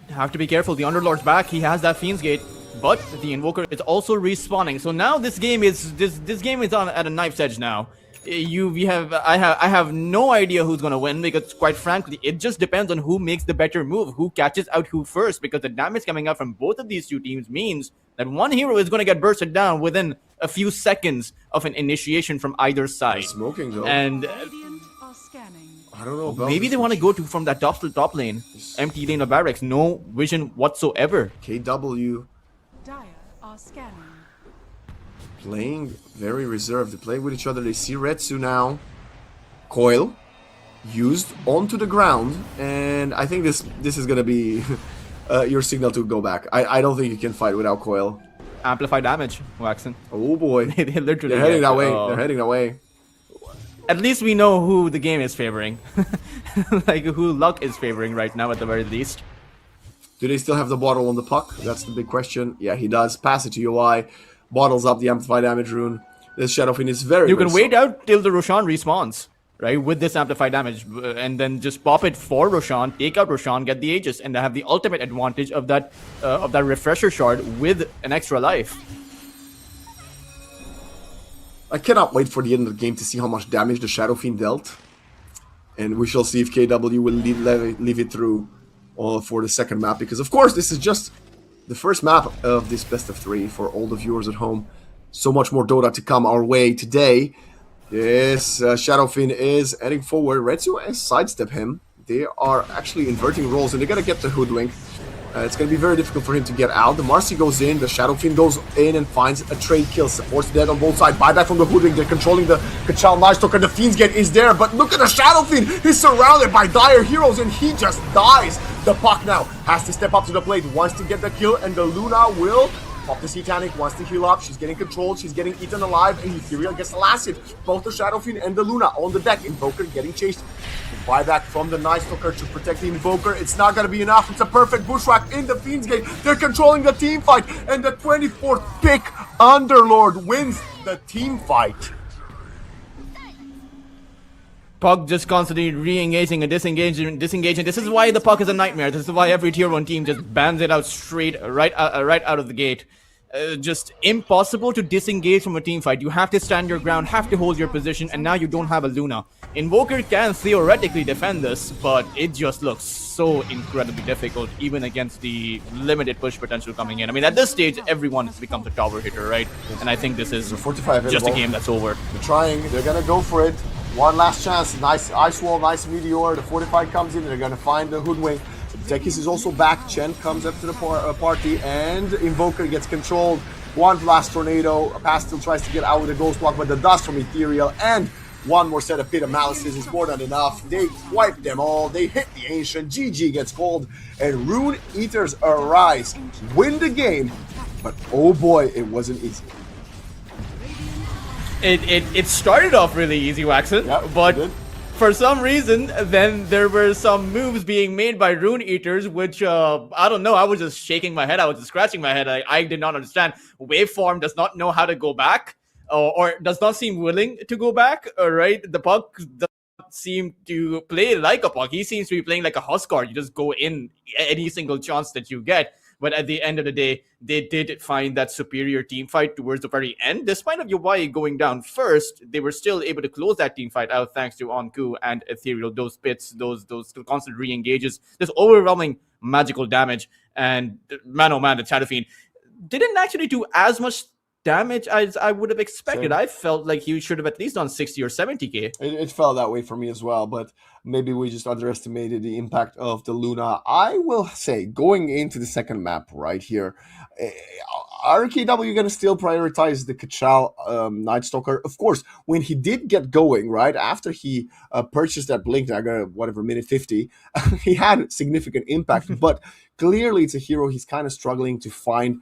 Have to be careful. The Underlord's back. He has that Fiend's Gate, but the Invoker is also respawning. So now this game is on at a knife's edge now. I have no idea who's gonna win because quite frankly, it just depends on who makes the better move, who catches out who first. Because the damage coming out from both of these two teams means that one hero is gonna get bursted down within a few seconds of an initiation from either side. Smoking though. And Radiant are scanning. I don't know about maybe they want to go from that top lane, empty lane of barracks, no vision whatsoever. KW Dire are scanning. playing very reserved. They play with each other. They see Retsu now. Coil used onto the ground, and I think this is gonna be your signal to go back. I don't think you can fight without Coil. Amplify damage, Waxen. Oh boy, They literally they're heading get, that way. They're heading that way. At least we know who the game is favoring. Like who luck is favoring right now at the very least. Do they still have the bottle on the puck? That's the big question. Yeah, he does. Pass it to UI. Bottles up the Amplify Damage rune. This Shadow Fiend is very... You can very wait out till the Roshan respawns, right? With this Amplify damage, and then just pop it for Roshan, take out Roshan, get the Aegis, and have the ultimate advantage of that refresher shard with an extra life. I cannot wait for the end of the game to see how much damage the Shadow Fiend dealt. And we shall see if KW will leave it through for the second map. Because, of course, this is just the first map of this best of 3 for all the viewers at home. So much more Dota to come our way today. Yes, Shadow Fiend is heading forward. Retsu has sidestep him. They are actually inverting roles, and they're going to get the Hoodwink. It's going to be very difficult for him to get out. The Marcy goes in, the Shadow Fiend goes in and finds a trade kill. Supports dead on both sides. Buyback from the Hoodwink. They're controlling the Kachal Nightstalker. The Fiend's Gate is there, but look at the Shadow Fiend. He's surrounded by dire heroes, and he just dies. The Puck now has to step up to the plate, wants to get the kill, and the Luna will pop the Satanic, wants to heal up. She's getting controlled, she's getting eaten alive, and Ethereal gets the last hit. Both the Shadow Fiend and the Luna on the deck. Invoker getting chased. Buyback from the Nightstalker to protect the Invoker. It's not going to be enough. It's a perfect bushwhack in the Fiend's Gate. They're controlling the team fight, and the 24th pick, Underlord, wins the team fight. Puck just constantly re-engaging and disengaging. This is why the Puck is a nightmare. This is why every tier 1 team just bans it out straight, right out of the gate. Just impossible to disengage from a team fight. You have to stand your ground, have to hold your position, and now you don't have a Luna. Invoker can theoretically defend this, but it just looks so incredibly difficult, even against the limited push potential coming in. I mean, at this stage, everyone has become a tower hitter, right? And I think this is 45 just a game that's over. They're trying, they're gonna go for it. One last chance, nice Ice Wall, nice Meteor. The 45 comes in, they're gonna find the Hoodwink. Tekis is also back. Chen comes up to the party, and Invoker gets controlled. One Blast Tornado. Pastel tries to get out with a Ghost Walk, but the dust from Ethereal and one more set of Pit of Malices is more than enough. They wipe them all. They hit the Ancient. GG gets called, and Rune Eaters arise. Win the game, but oh boy, it wasn't easy. It started off really easy, Waxen, Yeah, but for some reason, then there were some moves being made by Rune Eaters, which, I don't know, I was just shaking my head, I was just scratching my head, I did not understand. Waveform does not know how to go back, or does not seem willing to go back, right? The Puck does not seem to play like a Puck, he seems to be playing like a Huskar, you just go in any single chance that you get. But at the end of the day, they did find that superior team fight towards the very end. Despite of UI going down first, they were still able to close that team fight out thanks to Onku and Ethereal. Those pits, those constant re-engages, this overwhelming magical damage. And man, oh man, the Shadow Fiend didn't actually do as much damage as I would have expected. Same. I felt like he should have at least done 60 or 70k. It felt that way for me as well, but maybe we just underestimated the impact of the Luna. I will say, going into the second map right here, eh, RKW going to still prioritize the Kachal Night Stalker. Of course, when he did get going, right, after he purchased that Blink Dagger, whatever, minute 50, he had significant impact, but clearly it's a hero he's kind of struggling to find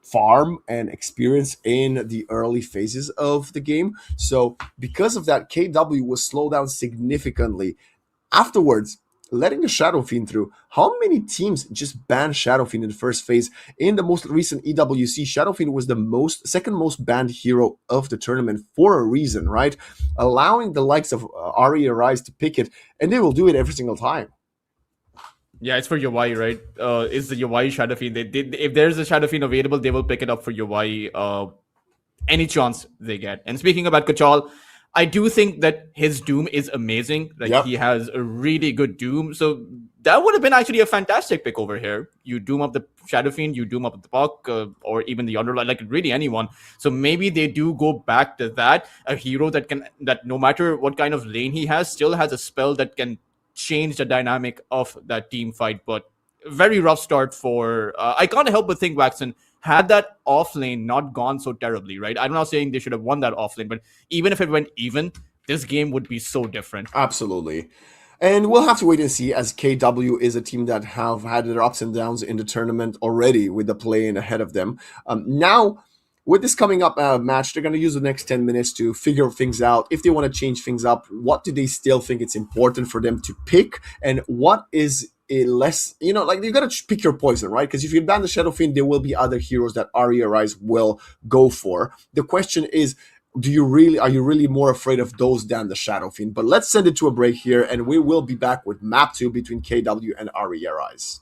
farm and experience in the early phases of the game. So because of that, KW was slowed down significantly. Afterwards, letting the Shadow Fiend through, how many teams just banned Shadow Fiend in the first phase? In the most recent EWC, Shadow Fiend was the second most banned hero of the tournament for a reason, right? Allowing the likes of Ari Arise to pick it, and they will do it every single time. Yeah, it's for Yawai, right? It's the Yawai Shadow Fiend. If there's a Shadow Fiend available, they will pick it up for Yawai any chance they get. And speaking about Kachal, I do think that his Doom is amazing. Like, Yep. he has a really good Doom. So that would have been actually a fantastic pick over here. You Doom up the Shadow Fiend, you Doom up the Puck, or even the Underline, like really anyone. So maybe they do go back to that. A hero that no matter what kind of lane he has, still has a spell that can change the dynamic of that team fight. But very rough start for I can't help but think, Waxon, had that off lane not gone so terribly, right? I'm not saying they should have won that off lane, but even if it went even, this game would be so different. Absolutely. And we'll have to wait and see, as KW is a team that have had their ups and downs in the tournament already with the play-in ahead of them. Now, with this coming up match, they're going to use the next 10 minutes to figure things out. If they want to change things up, what do they still think it's important for them to pick? And what is a less, like, you got to pick your poison, right? Because if you ban the Shadow Fiend, there will be other heroes that Ari Arise will go for. The question is, are you really more afraid of those than the Shadow Fiend? But let's send it to a break here, and we will be back with map 2 between KW and Ari Arise.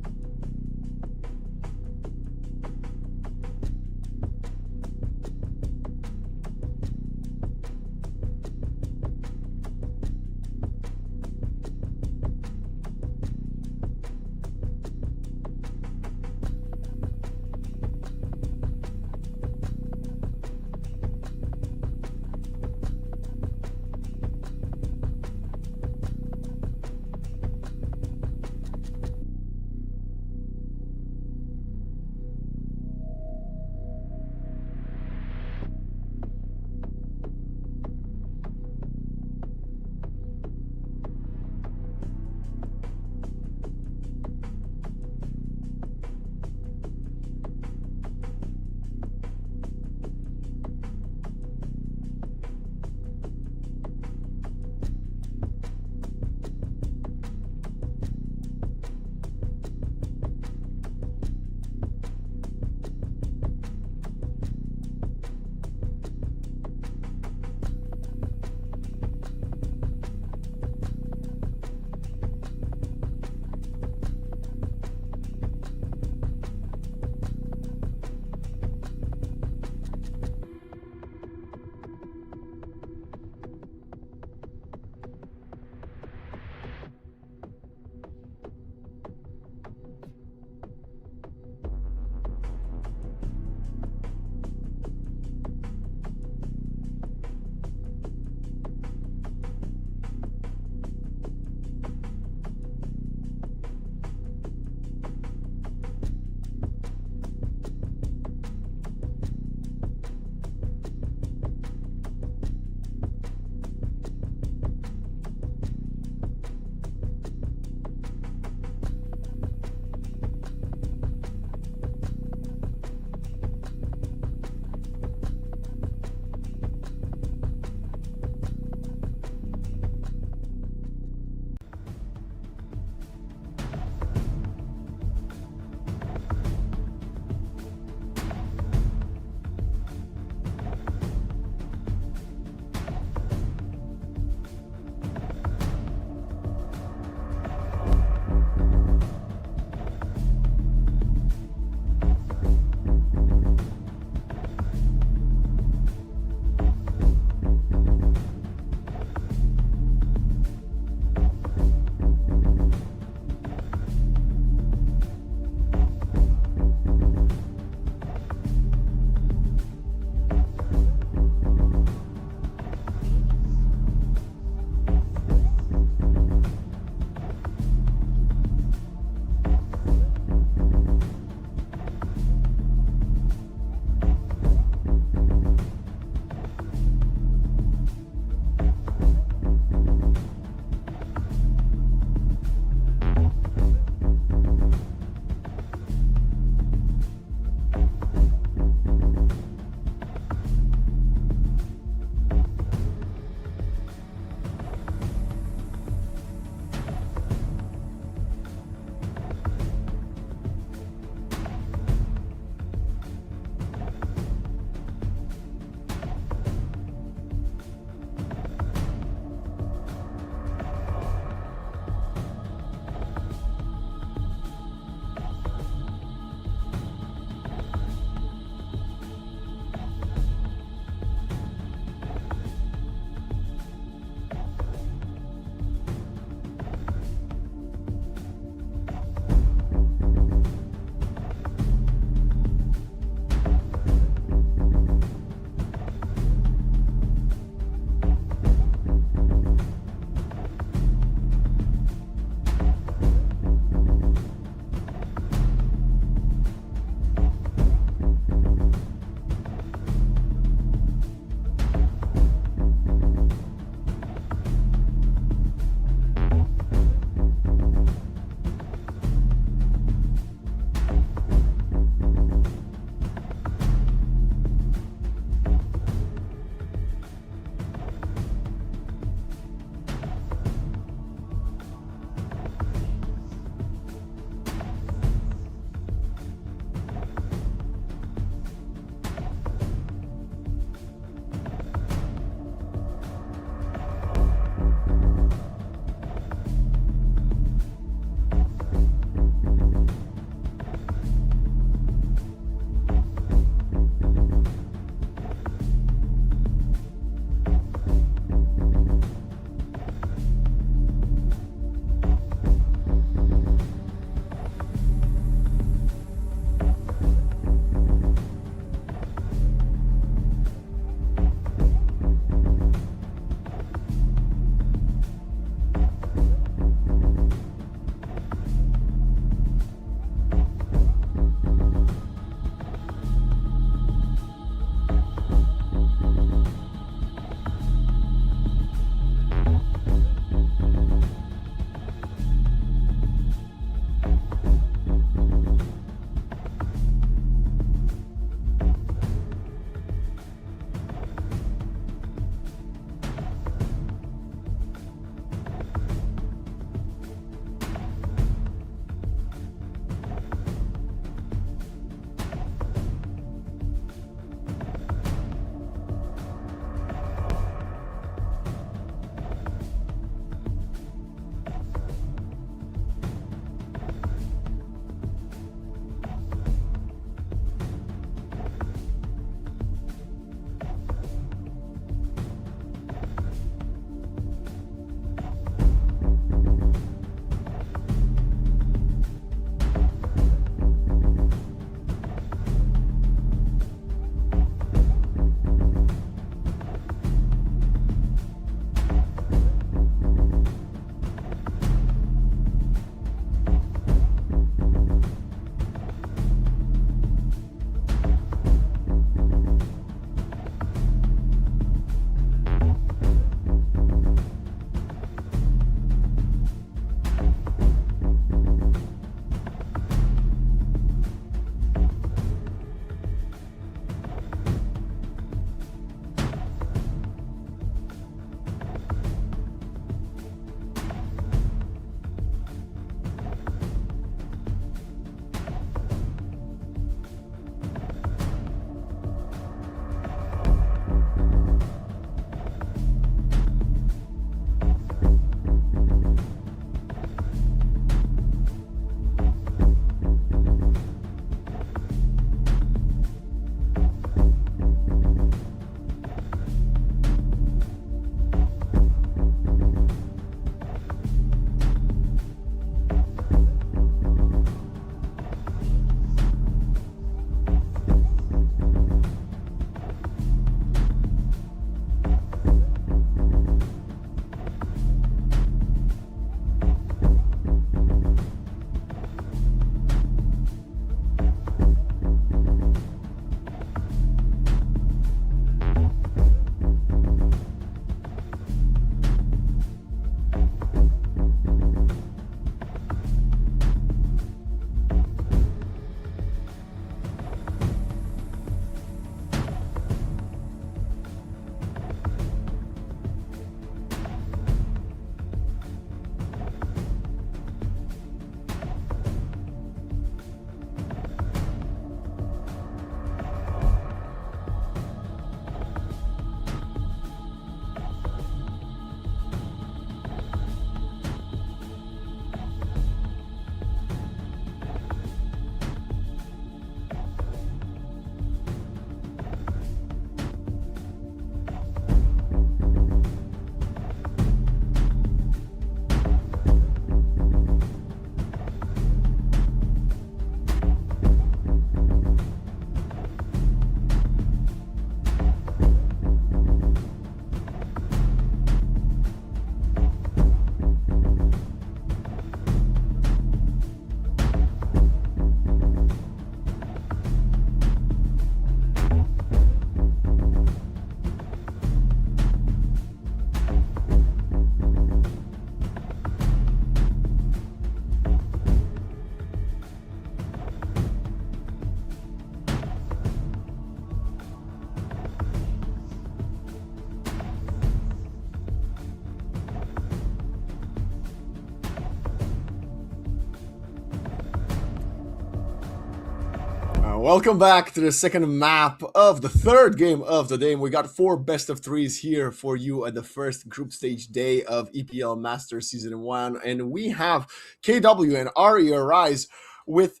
Welcome back to the second map of the third game of the day. We got 4 best of 3s here for you at the first group stage day of EPL Masters Season 1. And we have KW and Aria Rise with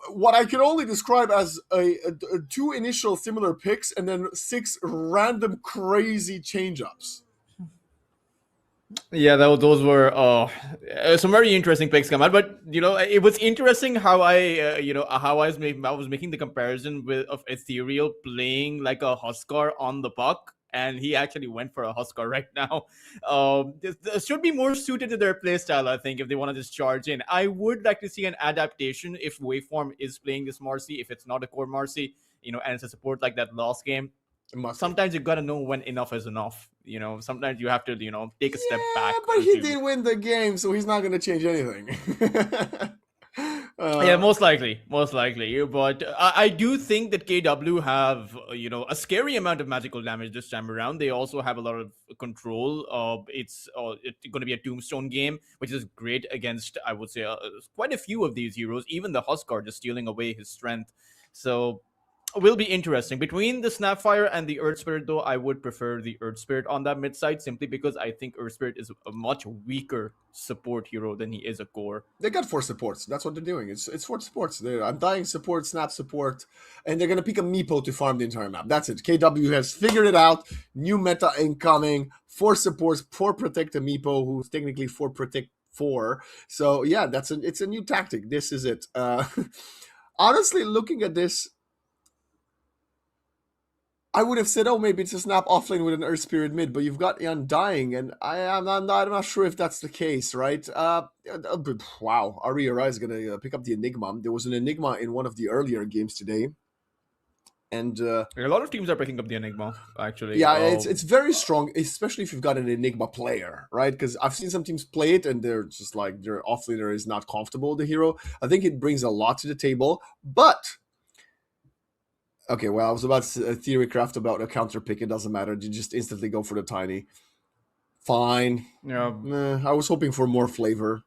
what I can only describe as a 2 initial similar picks and then 6 random crazy change-ups. Yeah, those were some very interesting picks come out. But it was interesting how I was making the comparison with of Ethereal playing like a Huskar on the puck, and he actually went for a Huskar right now. This should be more suited to their playstyle, I think, if they want to just charge in. I would like to see an adaptation if Waveform is playing this Marcy, if it's not a core Marcy, and it's a support like that last game. Sometimes you gotta know when enough is enough. Sometimes you have to, take a step back. But he did win the game, so he's not gonna change anything. Yeah, most likely. But I do think that KW have, a scary amount of magical damage this time around. They also have a lot of control. It's going to be a tombstone game, which is great against, I would say, quite a few of these heroes. Even the Huskar just stealing away his strength. So will be interesting. Between the Snapfire and the Earth Spirit, though, I would prefer the Earth Spirit on that mid side simply because I think Earth Spirit is a much weaker support hero than he is a core. They got 4 supports. That's what they're doing. It's 4 supports. They're Undying support, Snap support, and they're gonna pick a Meepo to farm the entire map. That's it. KW has figured it out. New meta incoming. 4 supports, 4 protect a Meepo, who's technically 4 protect 4. So yeah, it's a new tactic. This is it. Honestly, looking at this, I would have said, oh, maybe it's a Snap offlane with an Earth Spirit mid, but you've got Undying, and I'm not sure if that's the case, right? Wow, Aria Rai is going to pick up the Enigma. There was an Enigma in one of the earlier games today. And a lot of teams are picking up the Enigma, actually. Yeah, it's very strong, especially if you've got an Enigma player, right? Because I've seen some teams play it, and they're just like, their offlaner is not comfortable with the hero. I think it brings a lot to the table, but... Okay, well, I was about to theory craft about a counter pick. It doesn't matter. You just instantly go for the tiny. Fine. Yeah. I was hoping for more flavor.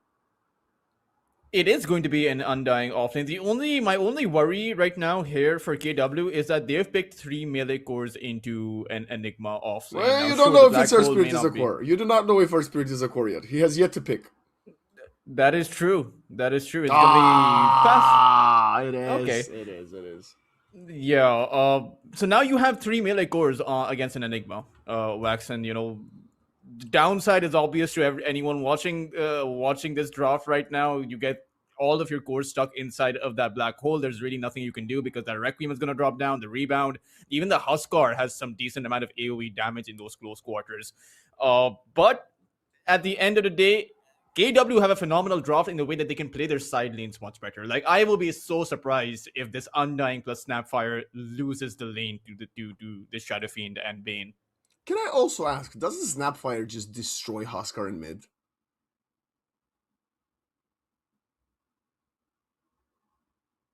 It is going to be an Undying offlane. My only worry right now here for KW is that they've picked 3 melee cores into an Enigma offlane. Well, you don't know if it's Earth Spirit is a core. You do not know if Earth Spirit is a core yet. He has yet to pick. That is true. It's gonna be fast. It is. Okay. It is. Yeah. So now you have 3 melee cores against an Enigma, Wax, and the downside is obvious to anyone watching this draft right now. You get all of your cores stuck inside of that black hole. There's really nothing you can do because that Requiem is going to drop down, the rebound. Even the Huskar has some decent amount of AoE damage in those close quarters. But at the end of the day, KW have a phenomenal draft in the way that they can play their side lanes much better. Like, I will be so surprised if this Undying plus Snapfire loses the lane to the Shadow Fiend and Bane. Can I also ask, does the Snapfire just destroy Huskar in mid?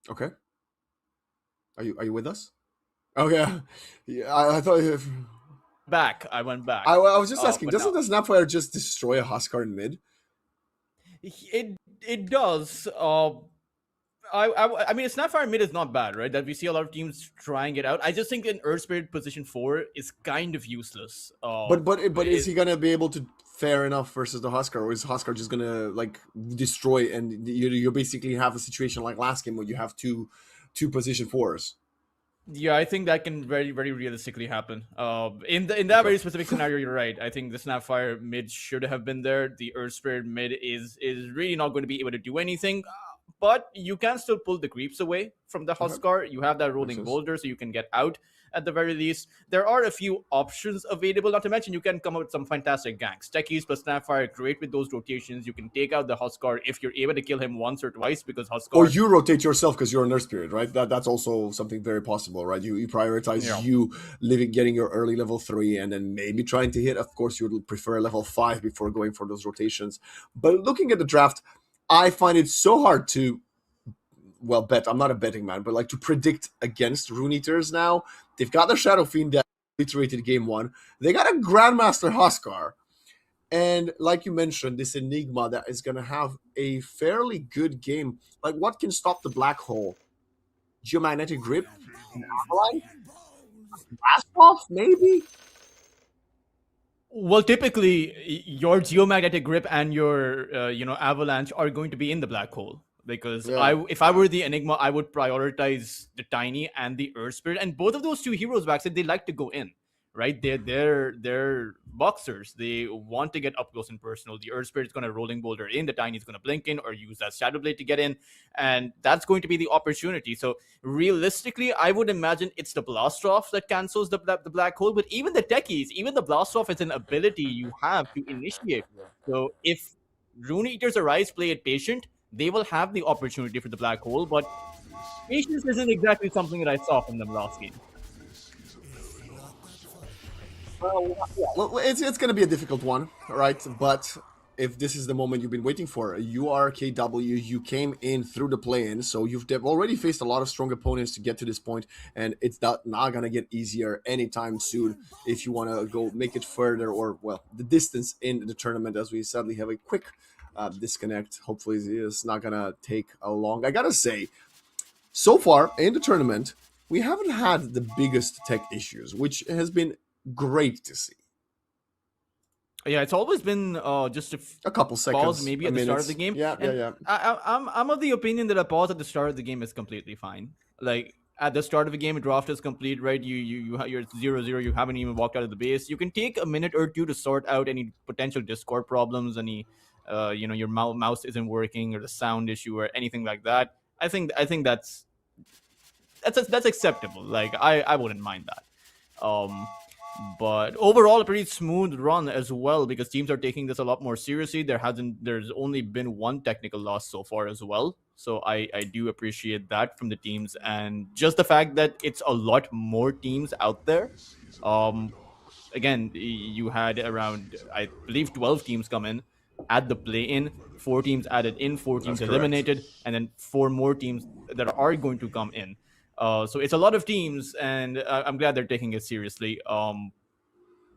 Okay. Are you with us? Okay. Yeah, I thought... I went back. I was just asking, doesn't the Snapfire just destroy a Huskar in mid? It does. I mean, a Snapfire mid is not bad, right? That we see a lot of teams trying it out. I just think an Earth Spirit position 4 is kind of useless. But is he gonna be able to fare enough versus the Huskar, or is Huskar just gonna like destroy? And you basically have a situation like last game where you have two position 4s. Yeah, I think that can very, very realistically happen. In that very specific scenario, you're right. I think the Snapfire mid should have been there. The Earth Spirit mid is really not going to be able to do anything. But you can still pull the creeps away from the Huskar. You have that rolling boulder, so you can get out at the very least. There are a few options available, not to mention you can come up with some fantastic ganks. Techies plus Snapfire, great with those rotations. You can take out the Huskar if you're able to kill him once or twice, because Huskar... Or you rotate yourself because you're a Earth Spirit, right? That's also something very possible, right? You prioritize you getting your early level 3 and then maybe trying to hit. Of course, you would prefer level 5 before going for those rotations. But looking at the draft, I find it so hard to, well, bet. I'm not a betting man, but like to predict against Rune Eaters now. They've got the Shadow Fiend that iterated game 1. They got a Grandmaster Huskar. And like you mentioned, this Enigma that is going to have a fairly good game. Like, what can stop the Black Hole? Geomagnetic Grip, and Avalanche? Blast off, maybe? Well, typically, your geomagnetic grip and your avalanche are going to be in the black hole. Because Yeah. if I were the Enigma, I would prioritize the Tiny and the Earth Spirit, and both of those two heroes, back they like to go in, right? They're boxers. They want to get up close and personal. The Earth Spirit is going to rolling boulder in. The Tiny is going to blink in or use that Shadow Blade to get in, and that's going to be the opportunity. So realistically, I would imagine it's the blast off that cancels the black hole. But even the techies, even the blast off is an ability you have to initiate. So if Rune Eater's Arise play it patient, they will have the opportunity for the black hole. But patience isn't exactly something that I saw from them last game. Well, it's going to be a difficult one, right? But if this is the moment you've been waiting for, you are KW, you came in through the play-in, so you've already faced a lot of strong opponents to get to this point, and it's not going to get easier anytime soon if you want to go make it further, or, well, the distance in the tournament, as we sadly have a quick disconnect. Hopefully it's not going to take a long... I got to say, so far in the tournament, we haven't had the biggest tech issues, which has been great to see. Yeah, it's always been just a couple seconds, pause maybe at the start of the game. Yeah. I'm of the opinion that a pause at the start of the game is completely fine. Like at the start of the game, a draft is complete, right? You're 0-0. You haven't even walked out of the base. You can take a minute or two to sort out any potential Discord problems, any your mouse isn't working or the sound issue or anything like that. I think that's acceptable. Like I wouldn't mind that. But overall, a pretty smooth run as well, because teams are taking this a lot more seriously. There's only been one technical loss so far as well. So I do appreciate that from the teams, and just the fact that it's a lot more teams out there. Again, you had around, I believe, 12 teams come in at the play-in, 4 teams added in, 4 teams eliminated, and then 4 more teams that are going to come in. So it's a lot of teams, and I'm glad they're taking it seriously.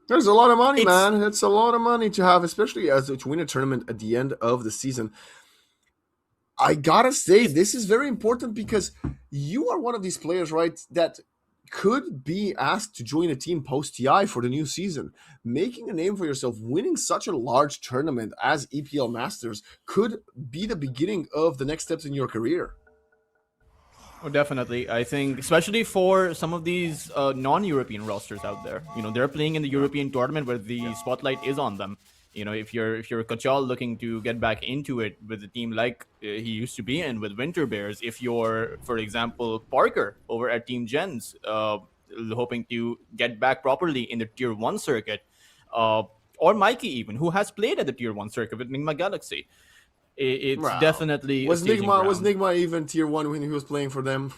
There's a lot of money, man. It's a lot of money to have, especially as to win a tournament at the end of the season. I gotta say, this is very important because you are one of these players, right, that could be asked to join a team post-TI for the new season. Making a name for yourself, winning such a large tournament as EPL Masters could be the beginning of the next steps in your career. Oh, definitely. I think, especially for some of these non-European rosters out there, they're playing in the European tournament where the spotlight is on them. If you're Kachal looking to get back into it with a team like he used to be in with Winter Bears, if you're, for example, Parker over at Team JENZ, hoping to get back properly in the Tier 1 circuit, or Mikey even, who has played at the Tier 1 circuit with Nigma Galaxy. It's definitely was Nigma even Tier 1 when he was playing for them?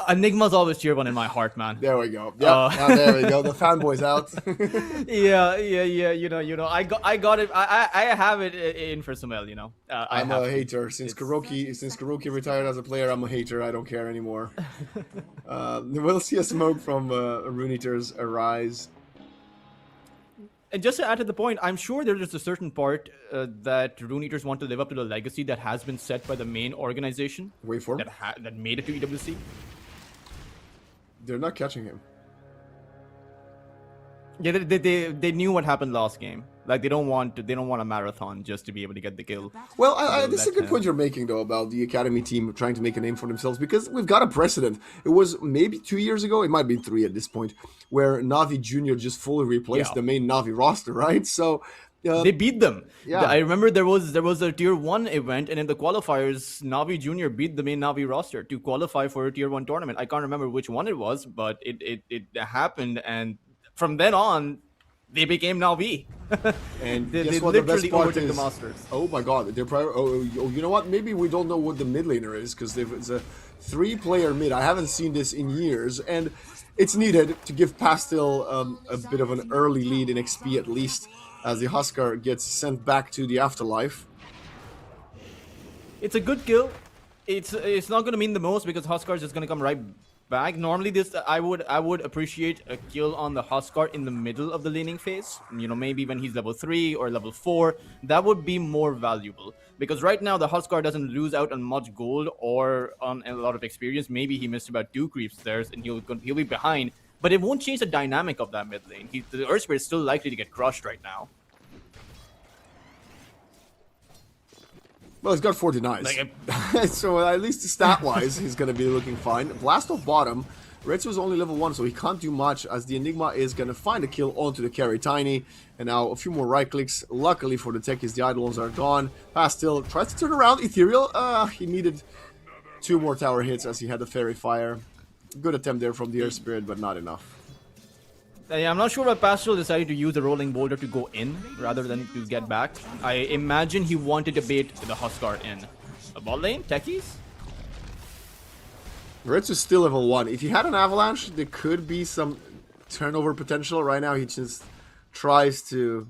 Enigma's always Tier 1 in my heart, man. There we go. Yeah, there we go. The fanboy's out. yeah. I got it. I have it in for Sumail. I'm a hater since Kuroki retired as a player. I'm a hater. I don't care anymore. We'll see a smoke from Rune Eater's Arise. And just to add to the point, I'm sure there's a certain part that Rune Eaters want to live up to the legacy that has been set by the main organization. Waveform? That made it to EWC. They're not catching him. Yeah, they knew what happened last game. Like they don't want a marathon just to be able to get the kill. Well, this is a good point you're making though about the academy team trying to make a name for themselves, because we've got a precedent. It was maybe 2 years ago, it might be 3 at this point, where Navi Junior just fully replaced the main Navi roster, right? So they beat them. Yeah, I remember there was a Tier 1 event, and in the qualifiers, Navi Junior beat the main Navi roster to qualify for a Tier 1 tournament. I can't remember which one it was, but it happened, and from then on, they became Navi. And they guess what the best part overtook is? the Masters. Oh my god, they're you know what? Maybe we don't know what the mid laner is, because it's a 3-player mid. I haven't seen this in years, and it's needed to give Pastel a bit of an early lead in XP at least, as the Huskar gets sent back to the afterlife. It's a good kill. It's not going to mean the most because Huskar is just going to come right back. Normally, this I would appreciate a kill on the Huskar in the middle of the laning phase. You know, maybe when he's level 3 or level 4, that would be more valuable. Because right now the Huskar doesn't lose out on much gold or on a lot of experience. Maybe he missed about 2 creeps there, and he'll be behind. But it won't change the dynamic of that mid lane. The Earth Spirit is still likely to get crushed right now. Well, he's got 4 denies. So at least stat-wise, he's going to be looking fine. Blast off bottom. Retsu's only level 1, so he can't do much, as the Enigma is going to find a kill onto the carry Tiny. And now a few more right clicks. Luckily for the techies, the Eidolons are gone. Pastil tries to turn around. Ethereal, he needed 2 more tower hits as he had the Fairy Fire. Good attempt there from the Earth Spirit, but not enough. I'm not sure why Pastel decided to use the Rolling Boulder to go in rather than to get back. I imagine he wanted to bait the Huskar in. A bot lane? Techies? Retsu is still level 1. If he had an Avalanche, there could be some turnover potential. Right now, he just tries to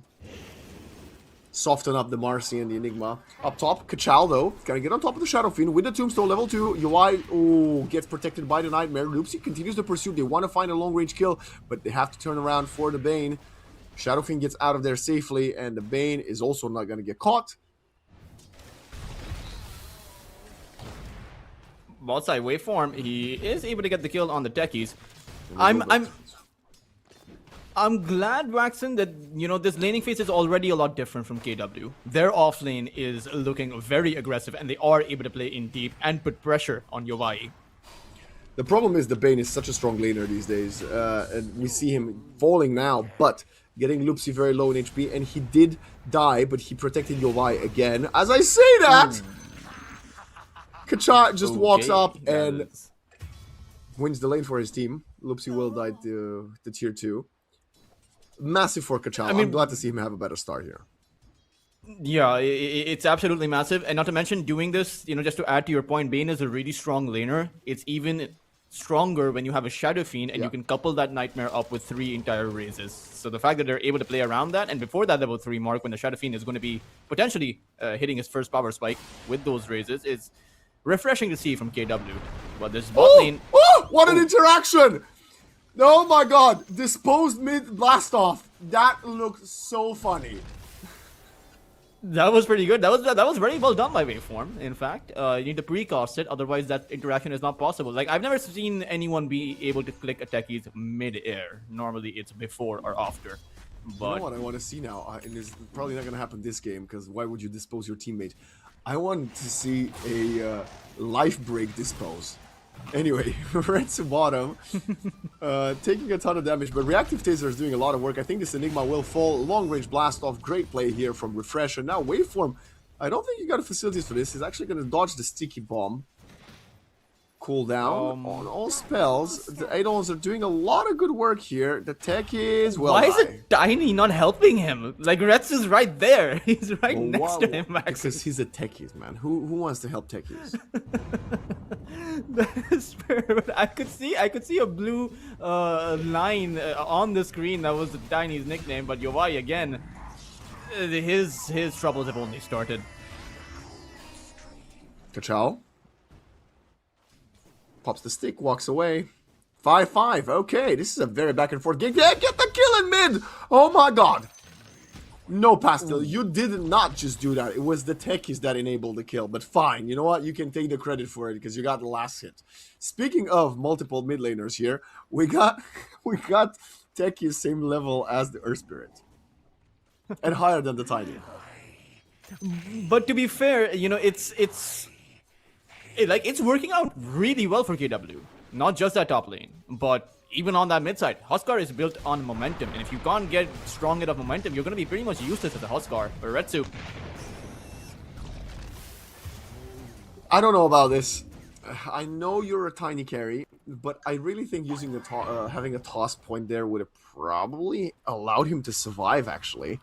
soften up the Marcy and the Enigma. Up top, Kachal, though, gonna get on top of the Shadow Fiend with the Tombstone level 2. UI, gets protected by the Nightmare. Loopsy continues the pursuit. They want to find a long-range kill, but they have to turn around for the Bane. Shadow Fiend gets out of there safely, and the Bane is also not gonna get caught. Bot side waveform, he is able to get the kill on the techies. I'm glad, Waxen, that, you know, this laning phase is already a lot different from KW. Their off lane is looking very aggressive, and they are able to play in deep and put pressure on Yovai. The problem is the Bane is such a strong laner these days, and we see him falling now, but getting Loopsy very low in HP, and he did die, but he protected Yovai again. As I say that, Kacha just walks up and wins the lane for his team. Loopsy will die to tier 2. Massive for Kachal. I'm glad to see him have a better start here. Yeah, it's absolutely massive. And not to mention, doing this, you know, just to add to your point, Bane is a really strong laner. It's even stronger when you have a Shadow Fiend and you can couple that Nightmare up with 3 entire raises. So the fact that they're able to play around that, and before that level 3 mark, when the Shadow Fiend is going to be potentially hitting his first power spike with those raises, is refreshing to see from KW. But this bot lane... Oh! What an interaction! Oh my god! Disposed mid blast off. That looked so funny. That was pretty good. That was very well done by Waveform, in fact. You need to precast it, otherwise that interaction is not possible. Like, I've never seen anyone be able to click a techies mid-air. Normally it's before or after. But you know what I want to see now? And it's probably not going to happen this game, because why would you dispose your teammate? I want to see a life break dispose. Anyway, red to bottom, taking a ton of damage, but Reactive Taser is doing a lot of work. I think this Enigma will fall. Long-range blast off, great play here from Refresh. And now Waveform, I don't think you got the facilities for this. He's actually going to dodge the Sticky Bomb. Cool down on all spells. The Eidolons are doing a lot of good work here. The tech is well. Why is it Tiny not helping him? Like, Retz is right there. He's right next to him, Max. Because he's a techies, man. Who wants to help techies? That is fair, but I could see a blue line on the screen that was Tiny's nickname, but Yovai again, his troubles have only started. Kachal pops the stick, walks away. 5-5. Okay, this is a very back and forth game. Yeah, get the kill in mid. Oh my god. No, Pastel, you did not just do that. It was the techies that enabled the kill. But fine, you know what? You can take the credit for it because you got the last hit. Speaking of multiple mid laners here, we got techies same level as the Earth Spirit. And higher than the Tiny. But to be fair, you know, it's working out really well for KW. Not just that top lane, but even on that mid side. Huskar is built on momentum, and if you can't get strong enough momentum, you're going to be pretty much useless as a Huskar or Retsu. I don't know about this. I know you're a Tiny carry, but I really think using the having a toss point there would have probably allowed him to survive, actually.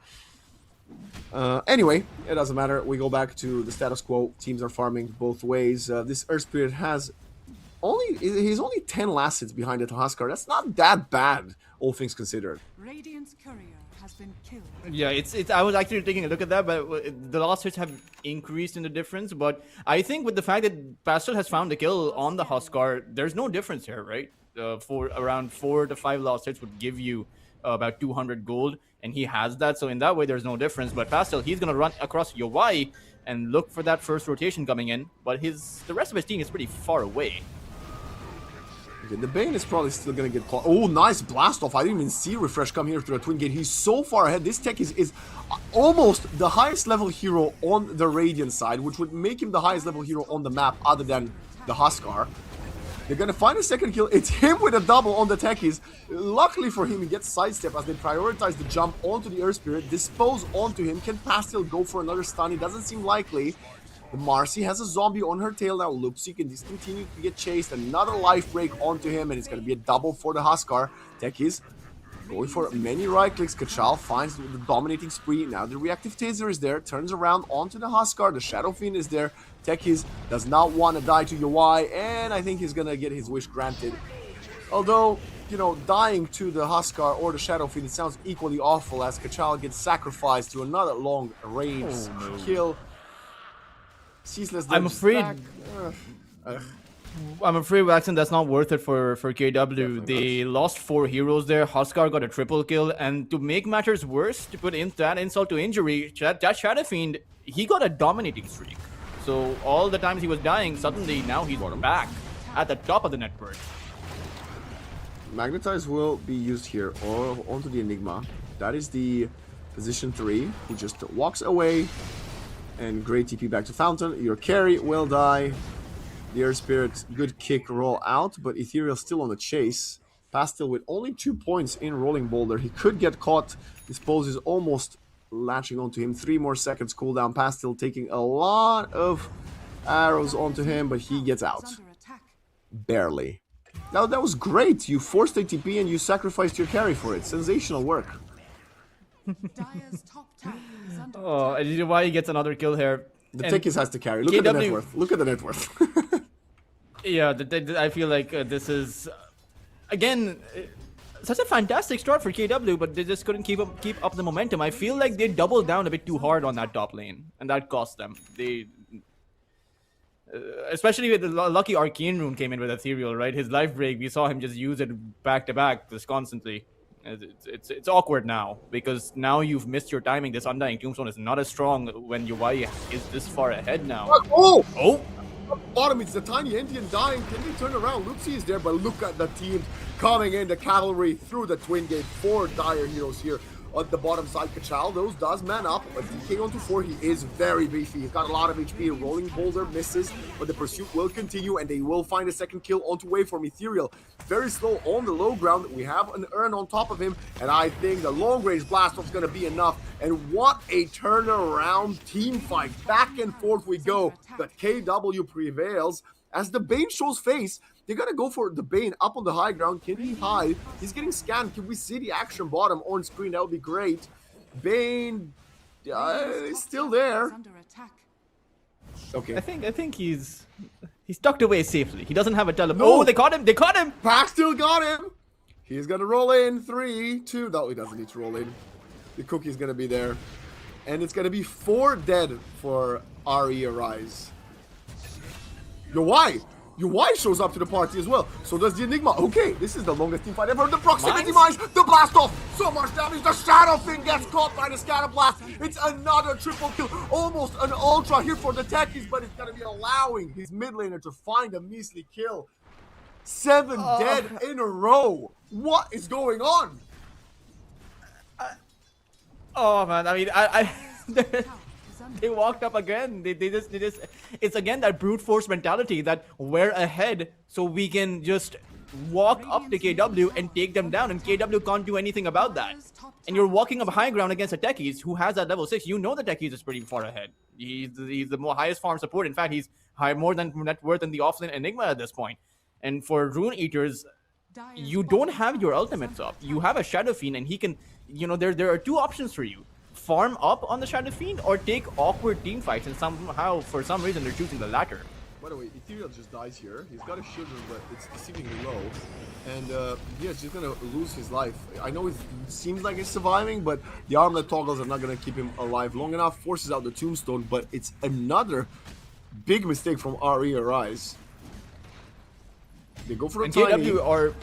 Anyway, it doesn't matter. We go back to the status quo. Teams are farming both ways. This Earth Spirit has he's only 10 last hits behind the Huskar. That's not that bad, all things considered. Radiant's courier has been killed. Yeah, it's. I was actually taking a look at that, but the lost hits have increased in the difference. But I think with the fact that Pastel has found the kill on the Huskar, there's no difference here, right? For around 4 to 5 lost hits would give you about 200 gold, and he has that. So in that way, there's no difference. But Pastel, he's gonna run across your Y and look for that first rotation coming in. But the rest of his team is pretty far away. Okay, the Bane is probably still gonna get caught. Oh, nice blast off. I didn't even see Refresh come here through a twin gate. He's so far ahead. This tech is almost the highest level hero on the Radiant side, which would make him the highest level hero on the map other than the Huskar. They're gonna find a second kill. It's him with a double on the techies. Luckily for him, he gets sidestep as they prioritize the jump onto the Earth Spirit, dispose onto him. Can Pastel go for another stun? It doesn't seem likely. The Marcy has a zombie on her tail now. Loopsy can discontinue to get chased. Another life break onto him, and it's going to be a double for the Huskar. Techies going for many right clicks. Kachal finds the dominating spree. Now the reactive taser is there. Turns around onto the Huskar. The Shadow Fiend is there. Techies does not want to die to Yawai, and I think he's going to get his wish granted. Although, you know, dying to the Huskar or the Shadow Fiend, it sounds equally awful as Kachal gets sacrificed to another long range kill. I'm afraid. I'm afraid, Waxon, that's not worth it for KW. They lost 4 heroes there. Huskar got a triple kill, and to make matters worse, to put in that insult to injury, that Shadow Fiend, he got a dominating streak. So all the times he was dying, suddenly now he's back at the top of the net worth. Magnetize will be used here or onto the Enigma. That is the position 3, who just walks away. And great TP back to Fountain. Your carry will die. The Air Spirit, good kick roll out, but Ethereal still on the chase. Pastel with only 2 points in Rolling Boulder. He could get caught. His pose is almost latching onto him. 3 more seconds cooldown. Pastel taking a lot of arrows onto him, but he gets out. Barely. Now that was great. You forced a TP and you sacrificed your carry for it. Sensational work. Dire's top tower is under Oh, and you know why he gets another kill here? The Techies has to carry. Look at the net worth. Look at the net worth. Yeah, I feel like this is, again, such a fantastic start for KW, but they just couldn't keep up the momentum. I feel like they doubled down a bit too hard on that top lane, and that cost them. They, especially with the lucky Arcane Rune came in with Ethereal, right? His life break, we saw him just use it back to back, just constantly. It's awkward now, because now you've missed your timing. This Undying Tombstone is not as strong when your Y is this far ahead now. Oh! Oh! Bottom, it's the tiny Indian dying. Can they turn around? Loopsy is there, but look at the team coming in. The cavalry through the twin gate. 4 dire heroes here on the bottom side. Kachal, those does man up, but DK onto 4. He is very beefy. He's got a lot of HP. Rolling Boulder misses, but the pursuit will continue, and they will find a second kill onto Waveform. Ethereal very slow on the low ground. We have an urn on top of him, and I think the long range blast off is going to be enough. And what a turnaround team fight. Back and forth we go, but KW prevails as the Bane shows face. They're going to go for the Bane up on the high ground. Can he hide? He's getting scanned. Can we see the action bottom on screen? That would be great. Bane is still there. under attack. Okay. I think he's tucked away safely. He doesn't have a tele. No. Oh, they caught him! They caught him! Pack still got him. He's going to roll in. 3, 2. No, he doesn't need to roll in. The cookie's going to be there. And it's going to be 4 dead for RE Arise. Yo, why? Your wife shows up to the party as well. So does the Enigma. Okay, this is the longest team fight ever. The proximity mines, the blast off. So much damage. The Shadow Fiend gets caught by the Scatter Blast. It's another triple kill. Almost an ultra here for the techies, but it's going to be allowing his mid laner to find a measly kill. 7 dead in a row. What is going on? Oh man, I mean, they walked up again. They just it's again that brute force mentality that we're ahead, so we can just walk up to KW and take them down, and KW can't do anything about that. And you're walking up high ground against a Techies who has that level 6. You know the Techies is pretty far ahead. He's the highest farm support. In fact, he's more than net worth than the offlane Enigma at this point. And for Rune Eaters, you don't have your ultimates up. You have a Shadow Fiend, and he can, you know, there are 2 options for you. Farm up on the Shadow Fiend or take awkward team fights, and somehow, for some reason, they're choosing the latter. By the way, Ethereal just dies here. He's got a shield, but it's deceivingly low. And yeah, he's just gonna lose his life. I know it seems like he's surviving, but the armlet toggles are not gonna keep him alive long enough. Forces out the tombstone, but it's another big mistake from RE Arise. They go for a tiny. KW are...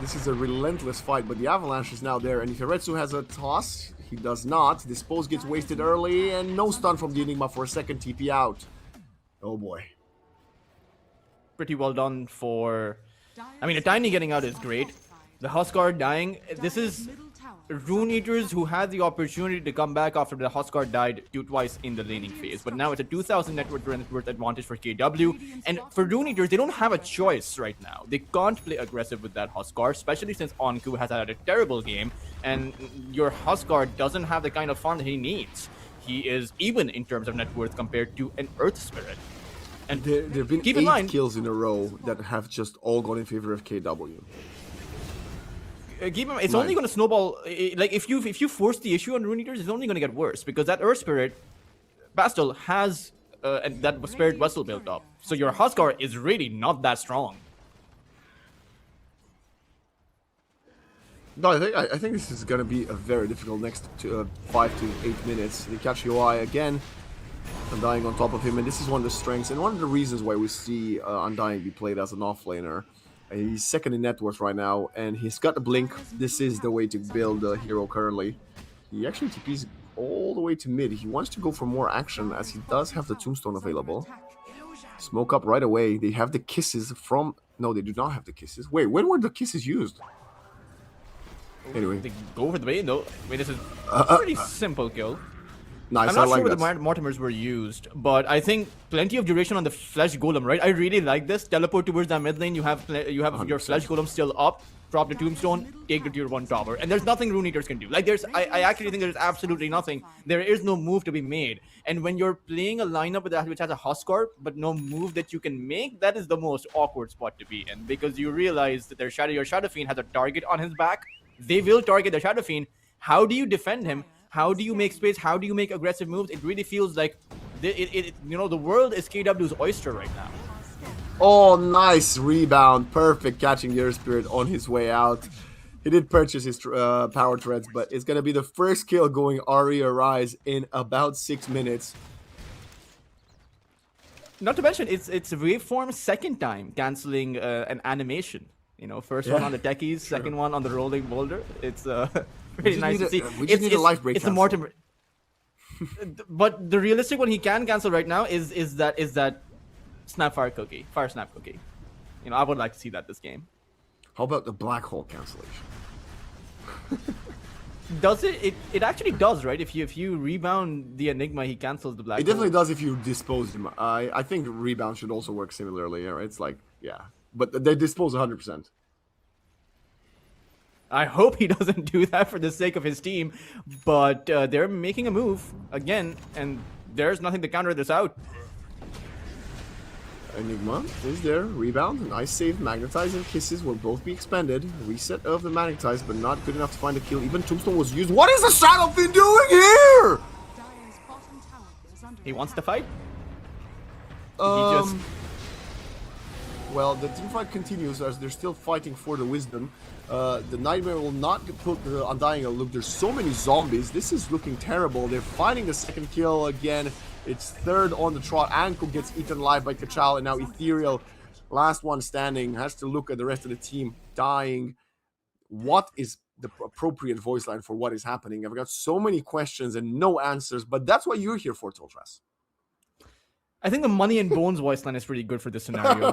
This is a relentless fight, but the Avalanche is now there. And if Eretsu has a toss, he does not. Dispose gets wasted early, and no stun from the Enigma for a second TP out. Oh boy. Pretty well done for... I mean, a Tiny getting out is great. The Huskar dying, this is Rune Eaters who had the opportunity to come back after the Huskar died twice in the laning phase. But now it's a 2,000 net worth advantage for KW. And for Rune Eaters, they don't have a choice right now. They can't play aggressive with that Huskar, especially since Onku has had a terrible game. And your Huskar doesn't have the kind of farm that he needs. He is even in terms of net worth compared to an Earth Spirit. And there have been 8 kills in a row that have just all gone in favor of KW. Keep in mind, it's only going to snowball. Like if you force the issue on Rune Eaters, it's only going to get worse because that Earth Spirit, Bastel has that Spirit Vessel built up. So your Huskar is really not that strong. No, I think this is going to be a very difficult next 5 to 8 minutes. They catch UI again. Undying on top of him, and this is one of the strengths and one of the reasons why we see Undying be played as an offlaner. He's second in net worth right now, and he's got a blink. This is the way to build a hero currently. He actually TPs all the way to mid. He wants to go for more action as he does have the tombstone available. Smoke up right away. They have the kisses from... No, they do not have the kisses. Wait, when were the kisses used? Anyway. They go for the bait, though. Wait, this is a pretty simple kill. Nice, I'm not like sure where the Mortimers were used, but I think plenty of duration on the Flesh Golem, right? I really like this. Teleport towards that mid lane, you have your Flesh Golem still up, drop the Tombstone, take the tier 1 tower. And there's nothing Rune Eaters can do. Like, I actually think there's absolutely nothing. There is no move to be made. And when you're playing a lineup with that which has a Huskar, but no move that you can make, that is the most awkward spot to be in. Because you realize that your Shadow Fiend has a target on his back. They will target the Shadow Fiend. How do you defend him? How do you make space? How do you make aggressive moves? It really feels like, the world is KW's oyster right now. Oh, nice rebound. Perfect catching the Earth Spirit on his way out. He did purchase his power threads, but it's going to be the first kill going RE Arise in about 6 minutes. Not to mention, it's Waveform's second time canceling an animation. First one on the techies, second one on the rolling boulder. It's pretty nice to see. It's a life break. It's a Mortimer. But the realistic one he can cancel right now is that Snap Fire Cookie, Fire Snap Cookie. I would like to see that this game. How about the Black Hole cancellation? Does it? It actually does, right? If you rebound the Enigma, he cancels the Black Hole. It definitely does if you dispose him. I think rebound should also work similarly. Right? It's like, yeah. But they dispose 100%. I hope he doesn't do that for the sake of his team, but they're making a move again, and there's nothing to counter this out. Enigma is there. Rebound, nice save. Magnetize and Kisses will both be expended. Reset of the Magnetize, but not good enough to find a kill. Even Tombstone was used. What is the Shadow Fiend doing here? He wants to fight? Well, the teamfight continues as they're still fighting for the wisdom. The Nightmare will not put the Undying a look. There's so many zombies. This is looking terrible. They're finding the second kill again. It's third on the trot. Anko gets eaten alive by Kachal, and now Ethereal, last one standing, has to look at the rest of the team dying. What is the appropriate voice line for what is happening? I've got so many questions and no answers, but that's what you're here for, Toltras. I think the Money and Bones voice line is pretty good for this scenario.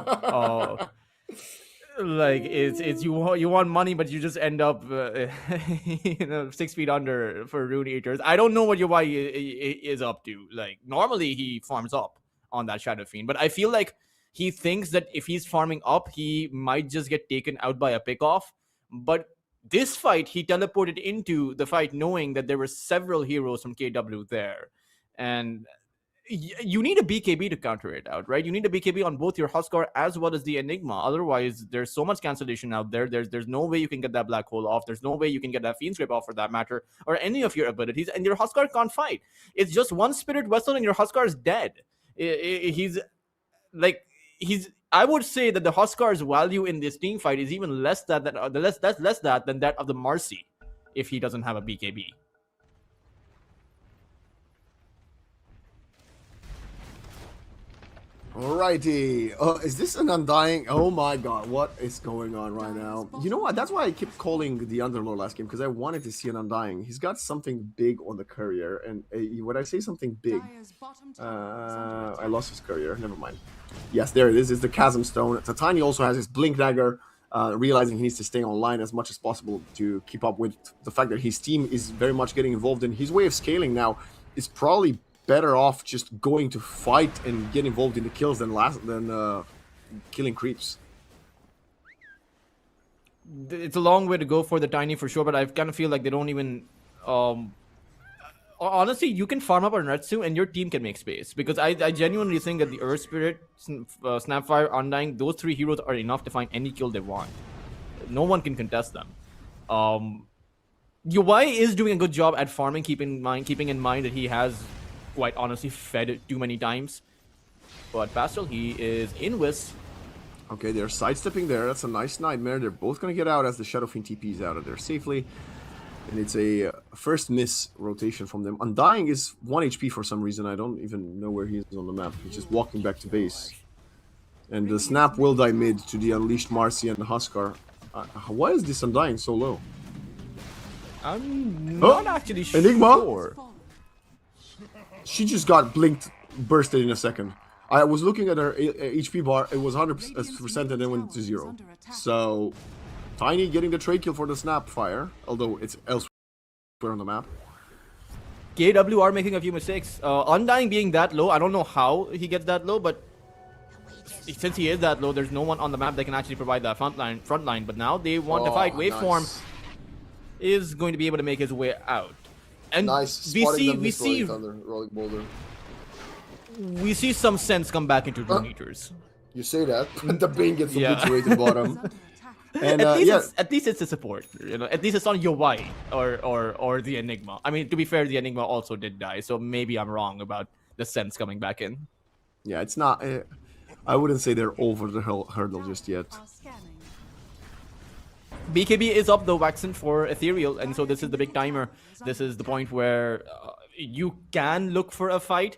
Like it's you want money, but you just end up 6 feet under for Rune Eaters. I don't know what UI is up to. Like normally he farms up on that Shadow Fiend, but I feel like he thinks that if he's farming up, he might just get taken out by a pickoff. But this fight, he teleported into the fight knowing that there were several heroes from KW there, and you need a BKB to counter it out, right? You need a BKB on both your Huskar as well as the Enigma. Otherwise, there's so much cancellation out there. There's no way you can get that Black Hole off. There's no way you can get that Fiend Scrape off for that matter, or any of your abilities. And your Huskar can't fight. It's just one Spirit Vessel and your Huskar is dead. He's like I would say that the Huskar's value in this team fight is even less than that of the Marcy if he doesn't have a BKB. Alrighty. Is this an Undying? Oh my god, what is going on right now? You know what? That's why I kept calling the Underlord last game, because I wanted to see an Undying. He's got something big on the courier, and when I say something big, I lost his courier. Never mind. Yes, there it is. It's the Chasm Stone. Titani also has his Blink Dagger, realizing he needs to stay online as much as possible to keep up with the fact that his team is very much getting involved in his way of scaling now. Is probably better off just going to fight and get involved in the kills than killing creeps. It's a long way to go for the Tiny for sure, but I kind of feel like they don't even. Honestly, you can farm up on Retsu and your team can make space, because I genuinely think that the Earth Spirit, Snapfire, Undying, those three heroes are enough to find any kill they want. No one can contest them. UI is doing a good job at farming, keeping in mind that he has, quite honestly, fed too many times. But Pastel, he is in Wisp. Okay, they're sidestepping there. That's a nice nightmare. They're both going to get out as the Shadow Fiend TPs out of there safely. And it's a first miss rotation from them. Undying is 1 HP for some reason. I don't even know where he is on the map. He's just walking back to base. And the Snap will die mid to the Unleashed Marcy and the Huskar. Why is this Undying so low? I'm not actually sure. Enigma? She just got blinked, bursted in a second. I was looking at her HP bar. It was 100% and then went to 0. So, Tiny getting the trade kill for the Snap Fire, although it's elsewhere on the map. KW are making a few mistakes. Undying being that low, I don't know how he gets that low, but since he is that low, there's no one on the map that can actually provide that front line. But now they want to fight. Waveform is going to be able to make his way out. And we see some sense come back into Drone Eaters. You say that, but the Bane gets obliterated bottom. And at least it's a support. You know, at least it's not UI or the Enigma. I mean, to be fair, the Enigma also did die, so maybe I'm wrong about the sense coming back in. Yeah, it's not. I wouldn't say they're over the hurdle just yet. BKB is up though, Waxen, for Ethereal, and so this is the big timer. This is the point where you can look for a fight.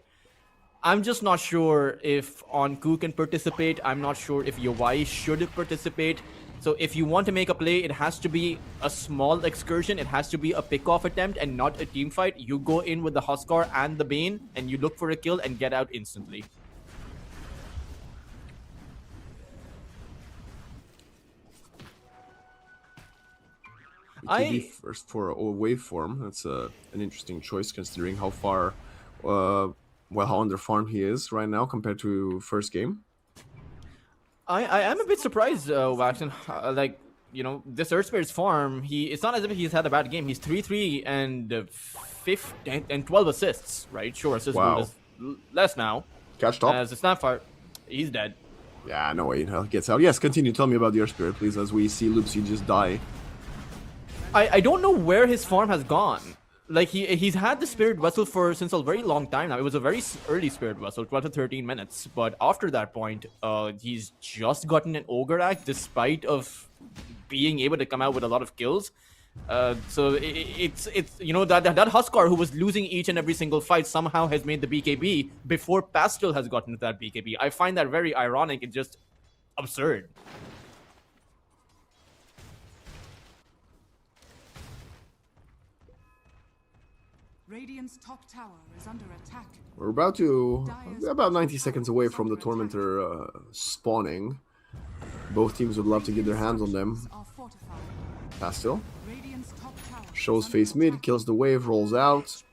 I'm just not sure if Onku can participate. I'm not sure if UI should participate. So if you want to make a play, it has to be a small excursion. It has to be a pick-off attempt and not a team fight. You go in with the Huskar and the Bane, and you look for a kill and get out instantly. BKB first for a waveform. That's an interesting choice considering how far, how underfarmed he is right now compared to first game. I am a bit surprised, Waxen. Like, you know, this Earth Spirit's farm, it's not as if he's had a bad game. He's 3-3 and 12 assists, right? Sure, assists is less now. Catch top. As a Snapfire, he's dead. Yeah, no way in hell he gets out. Yes, continue. Tell me about the Earth Spirit, please, as we see Loopsy just die. I don't know where his farm has gone. Like, he's had the Spirit Vessel since a very long time now. It was a very early Spirit Vessel, 12 to 13 minutes. But after that point, he's just gotten an Ogre Axe despite of being able to come out with a lot of kills. So it's you know, that Huskar who was losing each and every single fight somehow has made the BKB before Pastel has gotten to that BKB. I find that very ironic and just absurd. Radiant's top tower is under attack. We're about 90 seconds away from the Tormentor spawning. Both teams would love to get their hands on them. Pastel shows face mid, kills the wave, rolls out.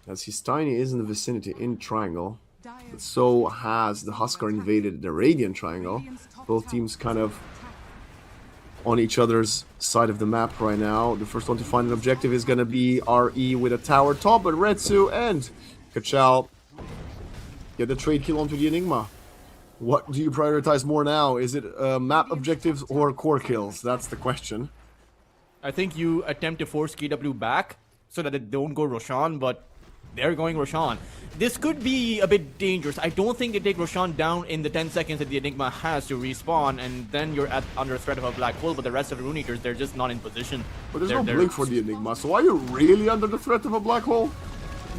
As his Tiny is in the vicinity in triangle, but so has the Huskar invaded the Radiant triangle. Both teams kind of on each other's side of the map right now. The first one to find an objective is going to be RE with a tower top, but Retsu and Kachal get the trade kill onto the Enigma. What do you prioritize more now? Is it map objectives or core kills? That's the question. I think you attempt to force KW back so that it don't go Roshan, but They're going Roshan. This could be a bit dangerous. I don't think they take Roshan down in the 10 seconds that the Enigma has to respawn, and then you're under threat of a black hole, but the rest of the Rune Eaters, they're just not in position. But there's no blink for the Enigma, so are you really under the threat of a black hole?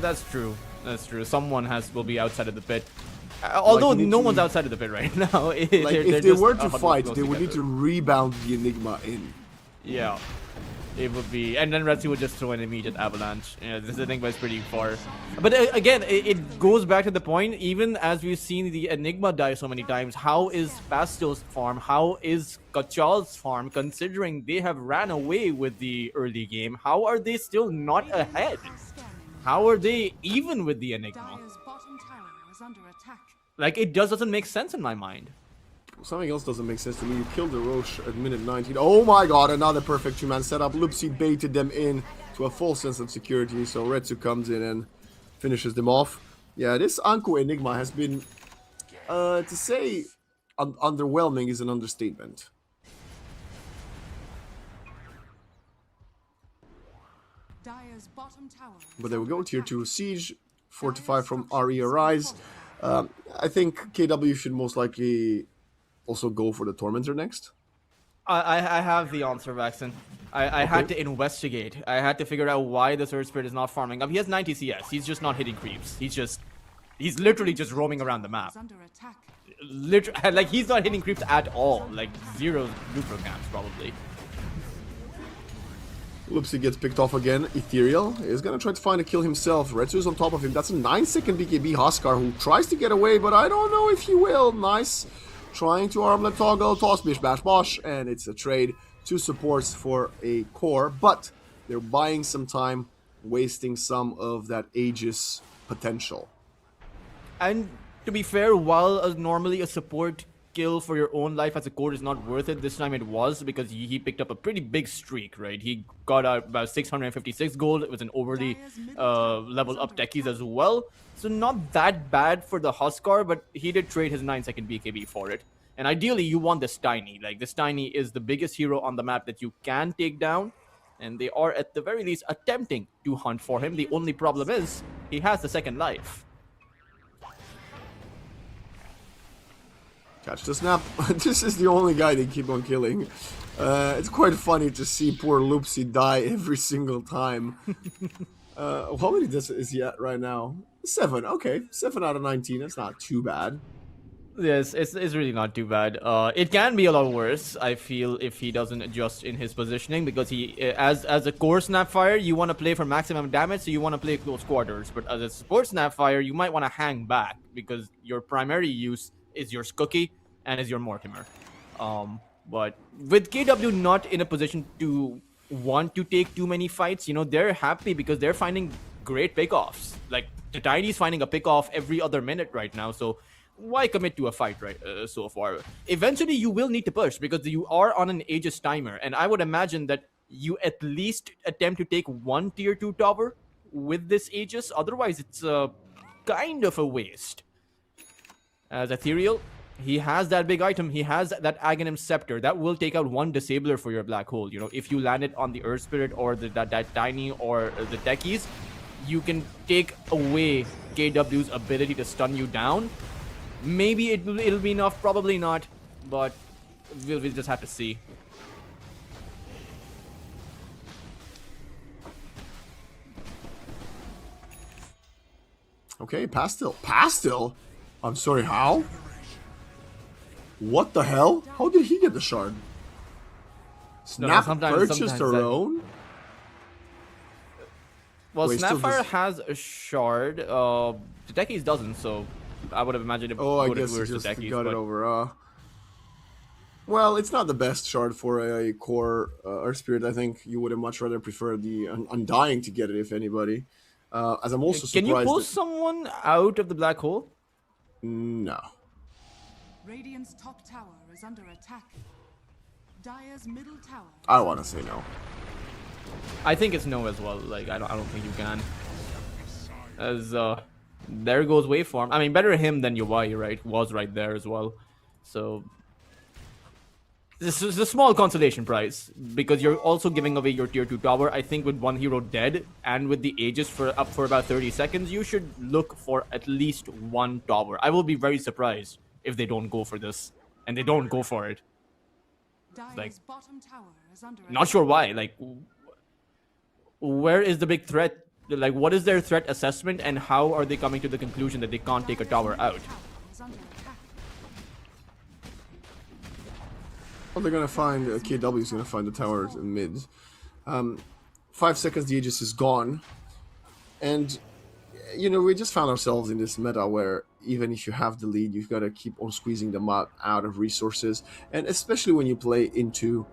That's true. That's true. Someone will be outside of the pit. Although no one's outside of the pit right now. Like, if they were to fight, they would need to rebound the Enigma in. Yeah. It would be, and then Retsu would just throw an immediate avalanche. This Enigma is pretty far. But again, it goes back to the point, even as we've seen the Enigma die so many times, how is Pastel's farm, how is Kachal's farm, considering they have ran away with the early game? How are they still not ahead? How are they even with the Enigma? Dire's bottom tower is under attack. Like, it just doesn't make sense in my mind. Something else doesn't make sense to me. You killed the Roche at minute 19. Oh my god, another perfect two-man setup. Loopsy baited them in to a false sense of security, so Retsu comes in and finishes them off. Yeah, this Anko Enigma has been, to say underwhelming is an understatement. Dire's bottom tower. But there we go, tier 2 Siege, Fortify from RE Arise. I think KW should most likely also go for the Tormentor next. I have the answer, Vaxen. I had to investigate. I had to figure out why the Surge Spirit is not farming up. He has 90 CS. He's just not hitting creeps. He's literally just roaming around the map. Is under attack. Literally, like, he's not hitting creeps at all. Like, 0 neutral camps, probably. Loopsy gets picked off again. Ethereal is gonna try to find a kill himself. Retsu's on top of him. That's a 9-second BKB Huskar who tries to get away, but I don't know if he will. Nice. Trying to armlet toggle, toss bish bash bosh, and it's a trade. 2 supports for a core, but they're buying some time, wasting some of that Aegis potential. And to be fair, while normally a support kill for your own life as a core is not worth it, this time it was, because he picked up a pretty big streak, right? He got about 656 gold. It was an overly level up techies as well, so not that bad for the Huskar, but he did trade his 9-second BKB for it. And ideally you want this Tiny. Like, this Tiny is the biggest hero on the map that you can take down, and they are at the very least attempting to hunt for him. The only problem is he has the second life. Catch the snap. This is the only guy they keep on killing. It's quite funny to see poor Loopsy die every single time. How many is he at right now? 7. Okay, 7 out of 19. That's not too bad. Yes, it's really not too bad. It can be a lot worse, I feel, if he doesn't adjust in his positioning, because he, as a core Snapfire, you want to play for maximum damage, so you want to play close quarters. But as a support Snapfire, you might want to hang back, because your primary use is your Skookie and is your Mortimer. But with KW not in a position to want to take too many fights, you know, they're happy because they're finding great pickoffs. Like, the Tiny's finding a pickoff every other minute right now, so why commit to a fight right so far? Eventually, you will need to push because you are on an Aegis timer, and I would imagine that you at least attempt to take 1 tier 2 tower with this Aegis. Otherwise, it's kind of a waste. As Ethereal, he has that big item. He has that Aghanim Scepter. That will take out 1 disabler for your black hole. You know, if you land it on the Earth Spirit or that Tiny or the Techies, you can take away KW's ability to stun you down. Maybe it'll be enough, probably not, but we'll just have to see. Okay, Pastel. Pastel? I'm sorry, how? What the hell? How did he get the shard? Snap purchased her own? Well, Wait, Snapfire has a shard. The Techies doesn't, so I would have imagined it I would have guess he just Techies, got but... it over. Well, it's not the best shard for a core Earth Spirit. I think you would have much rather preferred the Undying to get it, if anybody. As I'm also surprised. Can you pull someone out of the black hole? No. Radiant's top tower is under attack. Dire's middle tower. I want to say no. I think it's no as well. Like, I don't think you can. As there goes Waveform. I mean, better him than UI, right? Was right there as well. So This is a small consolation prize because you're also giving away your tier 2 tower. I think with one hero dead and with the Aegis up for about 30 seconds, you should look for at least one tower. I will be very surprised if they don't go for this, and they don't go for it. Like, Dire's bottom tower is under not sure why. Like, where is the big threat? Like, what is their threat assessment, and how are they coming to the conclusion that they can't take a tower out? Well, they're gonna find KW is gonna find the towers in mid. 5 seconds, the Aegis is gone, and you know we just found ourselves in this meta where even if you have the lead, you've got to keep on squeezing them out of resources, and especially when you play into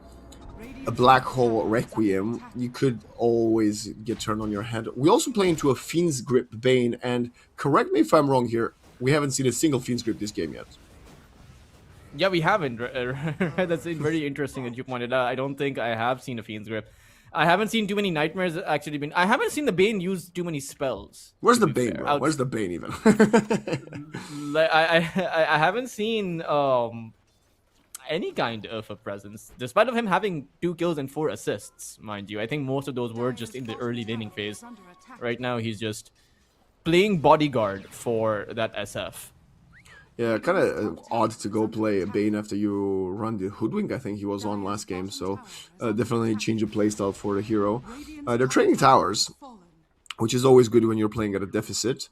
a black hole Requiem, you could always get turned on your head. We also play into a Fiend's Grip Bane, and correct me if I'm wrong here, we haven't seen a single Fiend's Grip this game yet. Yeah, we haven't. That's very interesting that you pointed out. I don't think I have seen a Fiend's Grip. I haven't seen too many Nightmares actually been. I haven't seen the Bane use too many spells. Where's the Bane, bro? Where's the Bane even? Like, I haven't seen any kind of a presence, despite of him having 2 kills and 4 assists, mind you. I think most of those were just in the early laning phase. Right now, he's just playing bodyguard for that SF. Yeah, kind of odd to go play a Bane after you run the Hoodwink. I think he was on last game, so definitely change of playstyle for the hero. They're trading towers, which is always good when you're playing at a deficit.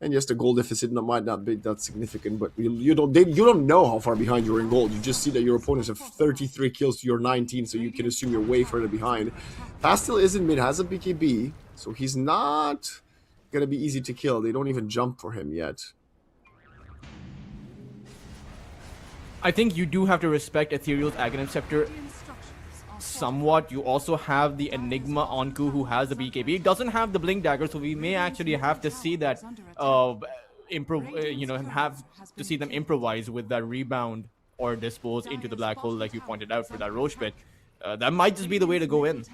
And yes, the goal deficit might not be that significant, but you don't know how far behind you're in gold. You just see that your opponents have 33 kills to your 19, so you can assume you're way further behind. Pastel is in mid, has a BKB, so he's not gonna be easy to kill. They don't even jump for him yet. I think you do have to respect Ethereal's Aghanim Scepter somewhat. You also have the Enigma Onku who has the BKB. It doesn't have the Blink Dagger, so we may actually have to see that have to see them improvise with that rebound or dispose into the black hole, like you pointed out, for that Roche pit. That might just be the way to go in.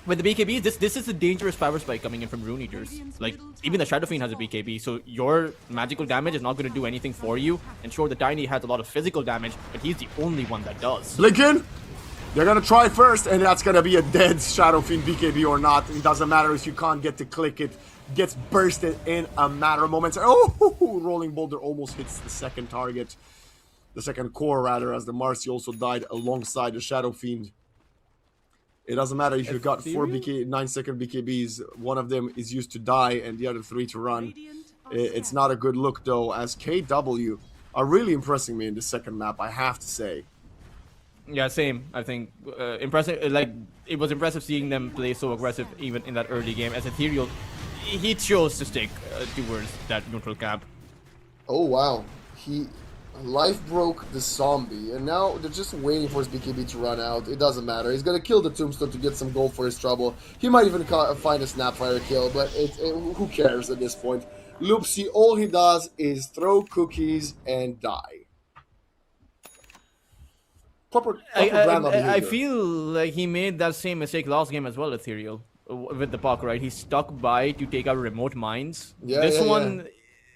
With the BKB, this is a dangerous power spike coming in from Rune Eaters. Like, even the Shadow Fiend has a BKB, so your magical damage is not going to do anything for you. And sure, the Tiny has a lot of physical damage, but he's the only one that does. Lincoln, they're going to try first, and that's going to be a dead Shadow Fiend BKB or not. It doesn't matter if you can't get to click it. Gets bursted in a matter of moments. Oh, Rolling Boulder almost hits the second target. The second core, rather, as the Marcy also died alongside the Shadow Fiend. It doesn't matter if you've got 9-second BKBs, one of them is used to die and the other 3 to run. It's not a good look, though, as KW are really impressing me in the second map, I have to say. Yeah, same. I think impressive. Like, it was impressive seeing them play so aggressive even in that early game. As Ethereal, he chose to stick towards that neutral camp. Oh, wow. He life broke the zombie, and now they're just waiting for his BKB to run out. It doesn't matter. He's gonna kill the Tombstone to get some gold for his trouble. He might even find a Snapfire kill, but who cares at this point? Loopsy, all he does is throw cookies and die. Proper grandma behavior. I feel like he made that same mistake last game as well, Ethereal, with the puck, right? He stuck by to take out remote mines. This one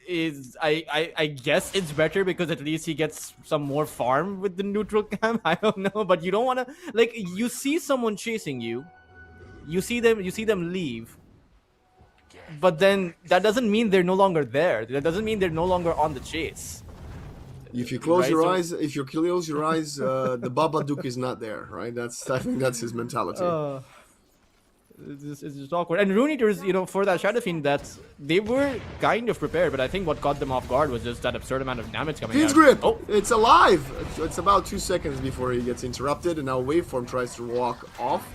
is, I guess it's better because at least he gets some more farm with the neutral camp. I don't know, but you don't want to, like, you see someone chasing you, you see them leave, but then that doesn't mean they're no longer there. That doesn't mean they're no longer on the chase. If you close your eyes, the Babadook is not there, right? I think that's his mentality. It's just awkward. And Rune Eaters, for that Shadow Fiend, they were kind of prepared, but I think what caught them off guard was just that absurd amount of damage coming Fiend's out. Grip! Oh, it's alive! It's about 2 seconds before he gets interrupted, and now Waveform tries to walk off.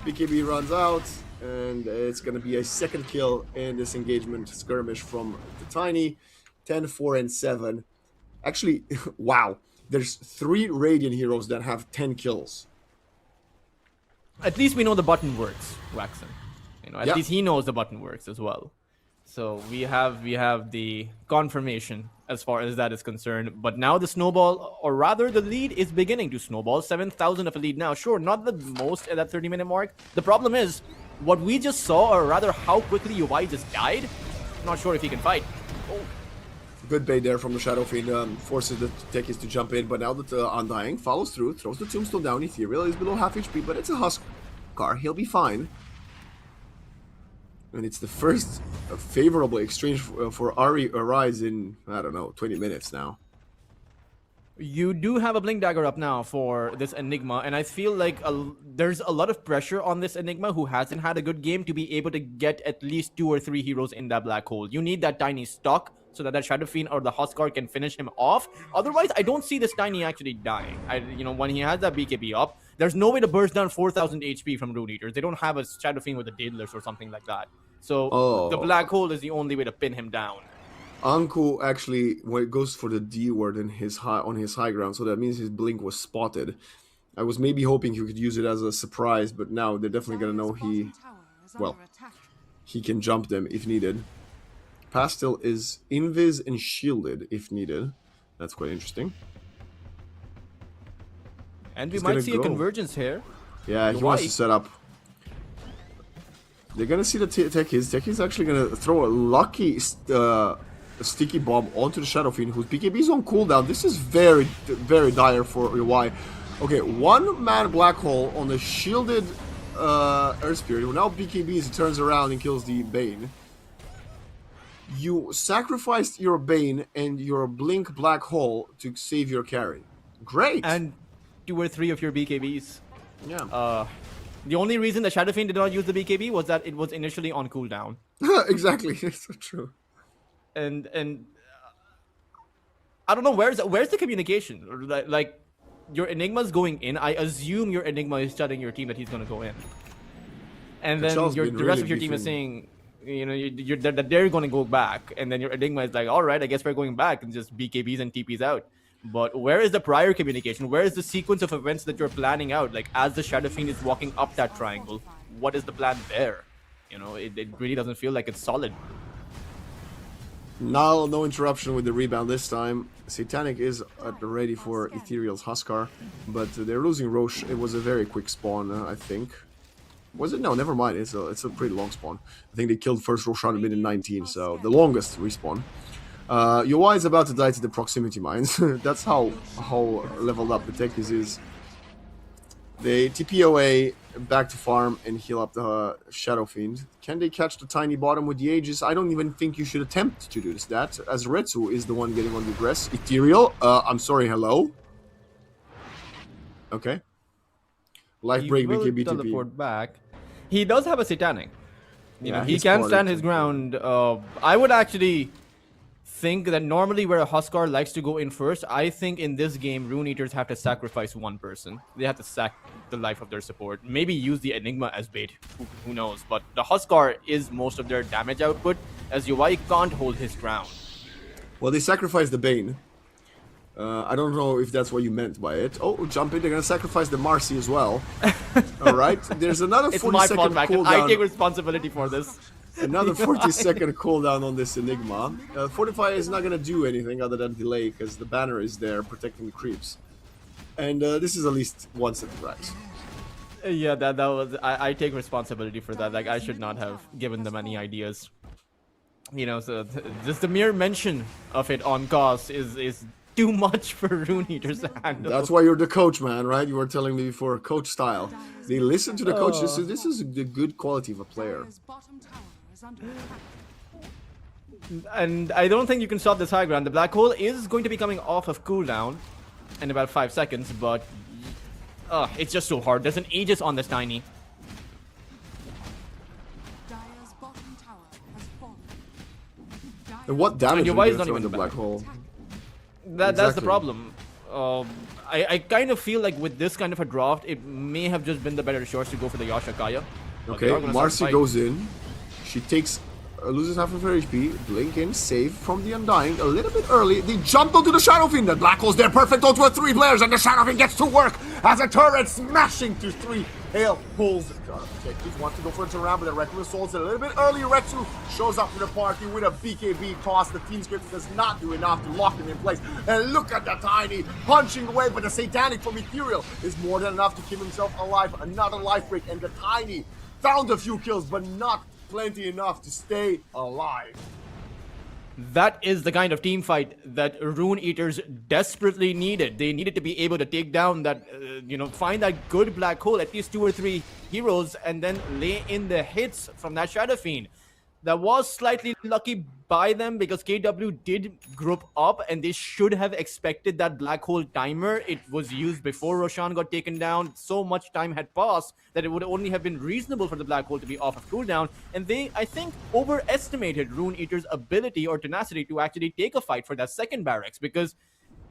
BKB runs out, and it's going to be a second kill in this engagement skirmish from the Tiny. 10, 4, and 7. Actually, wow. There's 3 Radiant heroes that have 10 kills. At least we know the button works, Waxen. At least he knows the button works as well. So we have the confirmation as far as that is concerned. But now the snowball, or rather the lead is beginning to snowball. 7,000 of a lead now. Sure, not the most at that 30-minute mark. The problem is, what we just saw, or rather how quickly UI just died, not sure if he can fight. Oh. Good bait there from the Shadow Fiend, forces the techies to jump in, but now that Undying follows through, throws the Tombstone down. Ethereal is below half HP, but it's a Huskar. He'll be fine. And it's the first favorable exchange for Arise in, I don't know, 20 minutes now. You do have a Blink Dagger up now for this Enigma, and I feel like there's a lot of pressure on this Enigma who hasn't had a good game to be able to get at least 2 or 3 heroes in that black hole. You need that Tiny stock so that Shadow Fiend or the Huskar can finish him off. Otherwise, I don't see this Tiny actually dying. When he has that BKB up, there's no way to burst down 4,000 HP from Rune Eaters. They don't have a Shadow Fiend with a Daedalus or something like that. So the black hole is the only way to pin him down. Anko actually goes for the D word on his high ground, so that means his blink was spotted. I was maybe hoping he could use it as a surprise, but now they're definitely gonna know he can jump them if needed. Pastel is invis and shielded if needed. That's quite interesting. And we might see a convergence here. Yeah, he wants to set up. They're gonna see the techies. Techies actually gonna throw a lucky sticky bomb onto the Shadow Fiend, whose BKB is on cooldown. This is very, very dire for UI. Okay, one-man black hole on the shielded Earth Spirit, who now BKBs, he turns around and kills the Bane. You sacrificed your Bane and your Blink black hole to save your carry. Great! And 2 or 3 of your BKBs. Yeah. The only reason the Shadow Fiend did not use the BKB was that it was initially on cooldown. Exactly, it's so true. And I don't know, where's the communication? Like your Enigma's going in. I assume your Enigma is telling your team that he's going to go in, and then the rest of your team is saying, that they're going to go back, and then your Enigma is like, all right, I guess we're going back, and just BKBs and TPs out. But where is the prior communication? Where is the sequence of events that you're planning out? Like, as the Shadow Fiend is walking up that triangle, what is the plan there? It really doesn't feel like it's solid. Now, no interruption with the rebound this time. Satanic is ready for Ethereal's Huskar, but they're losing Roche. It was a very quick spawn, I think. Was it? No, never mind. It's a pretty long spawn. I think they killed first Roshan in minute 19, so the longest respawn. UI is about to die to the proximity mines. That's how leveled up the techies is. They TP away back to farm and heal up the Shadow Fiend. Can they catch the tiny bottom with the Aegis? I don't even think you should attempt to do that, as Retsu is the one getting on the aggress. Ethereal, I'm sorry, hello? Okay. Life break, BKB, teleport back. He does have a Satanic. He can stand his ground. I would actually think that normally where a Huskar likes to go in first, I think in this game, Rune Eaters have to sacrifice one person. They have to sack the life of their support. Maybe use the Enigma as bait. Who knows? But the Huskar is most of their damage output, as UI can't hold his ground. Well, they sacrificed the Bane. I don't know if that's what you meant by it. Oh, jump in. They're going to sacrifice the Marcy as well. All right. There's another 40-second cooldown. I take responsibility for this. Another 40-second cooldown on this Enigma. Fortify is not going to do anything other than delay, because the banner is there protecting the creeps. And this is at least one set of racks. Yeah, that was. I take responsibility for that. Like, I should not have given them any ideas. So just the mere mention of it on cause is too much for Rune Eaters to handle. That's why you're the coach, man, right? You were telling me before, coach style. They listen to the coach. This is the good quality of a player. And I don't think you can stop this high ground. The black hole is going to be coming off of cooldown in about 5 seconds, but it's just so hard. There's an Aegis on this Tiny. And what damage and are you going to the black hole? That's the problem. I kind of feel like with this kind of a draft, it may have just been the better choice to go for the Yasha Kaya. Okay, Marcy goes in. She takes, loses half of her HP. Blink in, save from the Undying. A little bit early. They jumped onto the Shadow Fiend. The Black Hole's there. Perfect onto 3 players, and the Shadow Fiend gets to work as a turret smashing through 3 hail pulls. Techies wants to go for it around, but the Reckless Soul's a little bit early. Retsu shows up to the party with a BKB toss. The Team Script does not do enough to lock him in place. And look at the Tiny punching away, but the Satanic from Ethereal is more than enough to keep himself alive. Another life break, and the Tiny found a few kills, but not plenty enough to stay alive. That is the kind of team fight that Rune Eaters desperately needed. They needed to be able to take down that, find that good black hole, at least 2 or 3 heroes, and then lay in the hits from that Shadow Fiend. That was slightly lucky by them because KW did group up and they should have expected that black hole timer. It was used before Roshan got taken down. So much time had passed that it would only have been reasonable for the black hole to be off of cooldown. And they, I think, overestimated Rune Eater's ability or tenacity to actually take a fight for that second barracks, because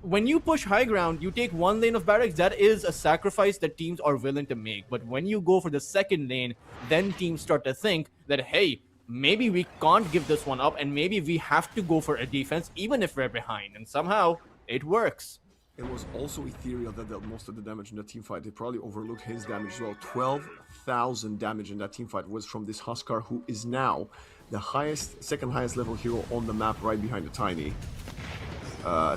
when you push high ground, you take one lane of barracks, that is a sacrifice that teams are willing to make. But when you go for the second lane, then teams start to think that, hey, maybe we can't give this one up and maybe we have to go for a defense even if we're behind. And somehow it works. It was also Ethereal that dealt most of the damage in the teamfight. They probably overlooked his damage as well. 12,000 damage in that teamfight was from this Huskar, who is now the second highest level hero on the map, right behind the Tiny.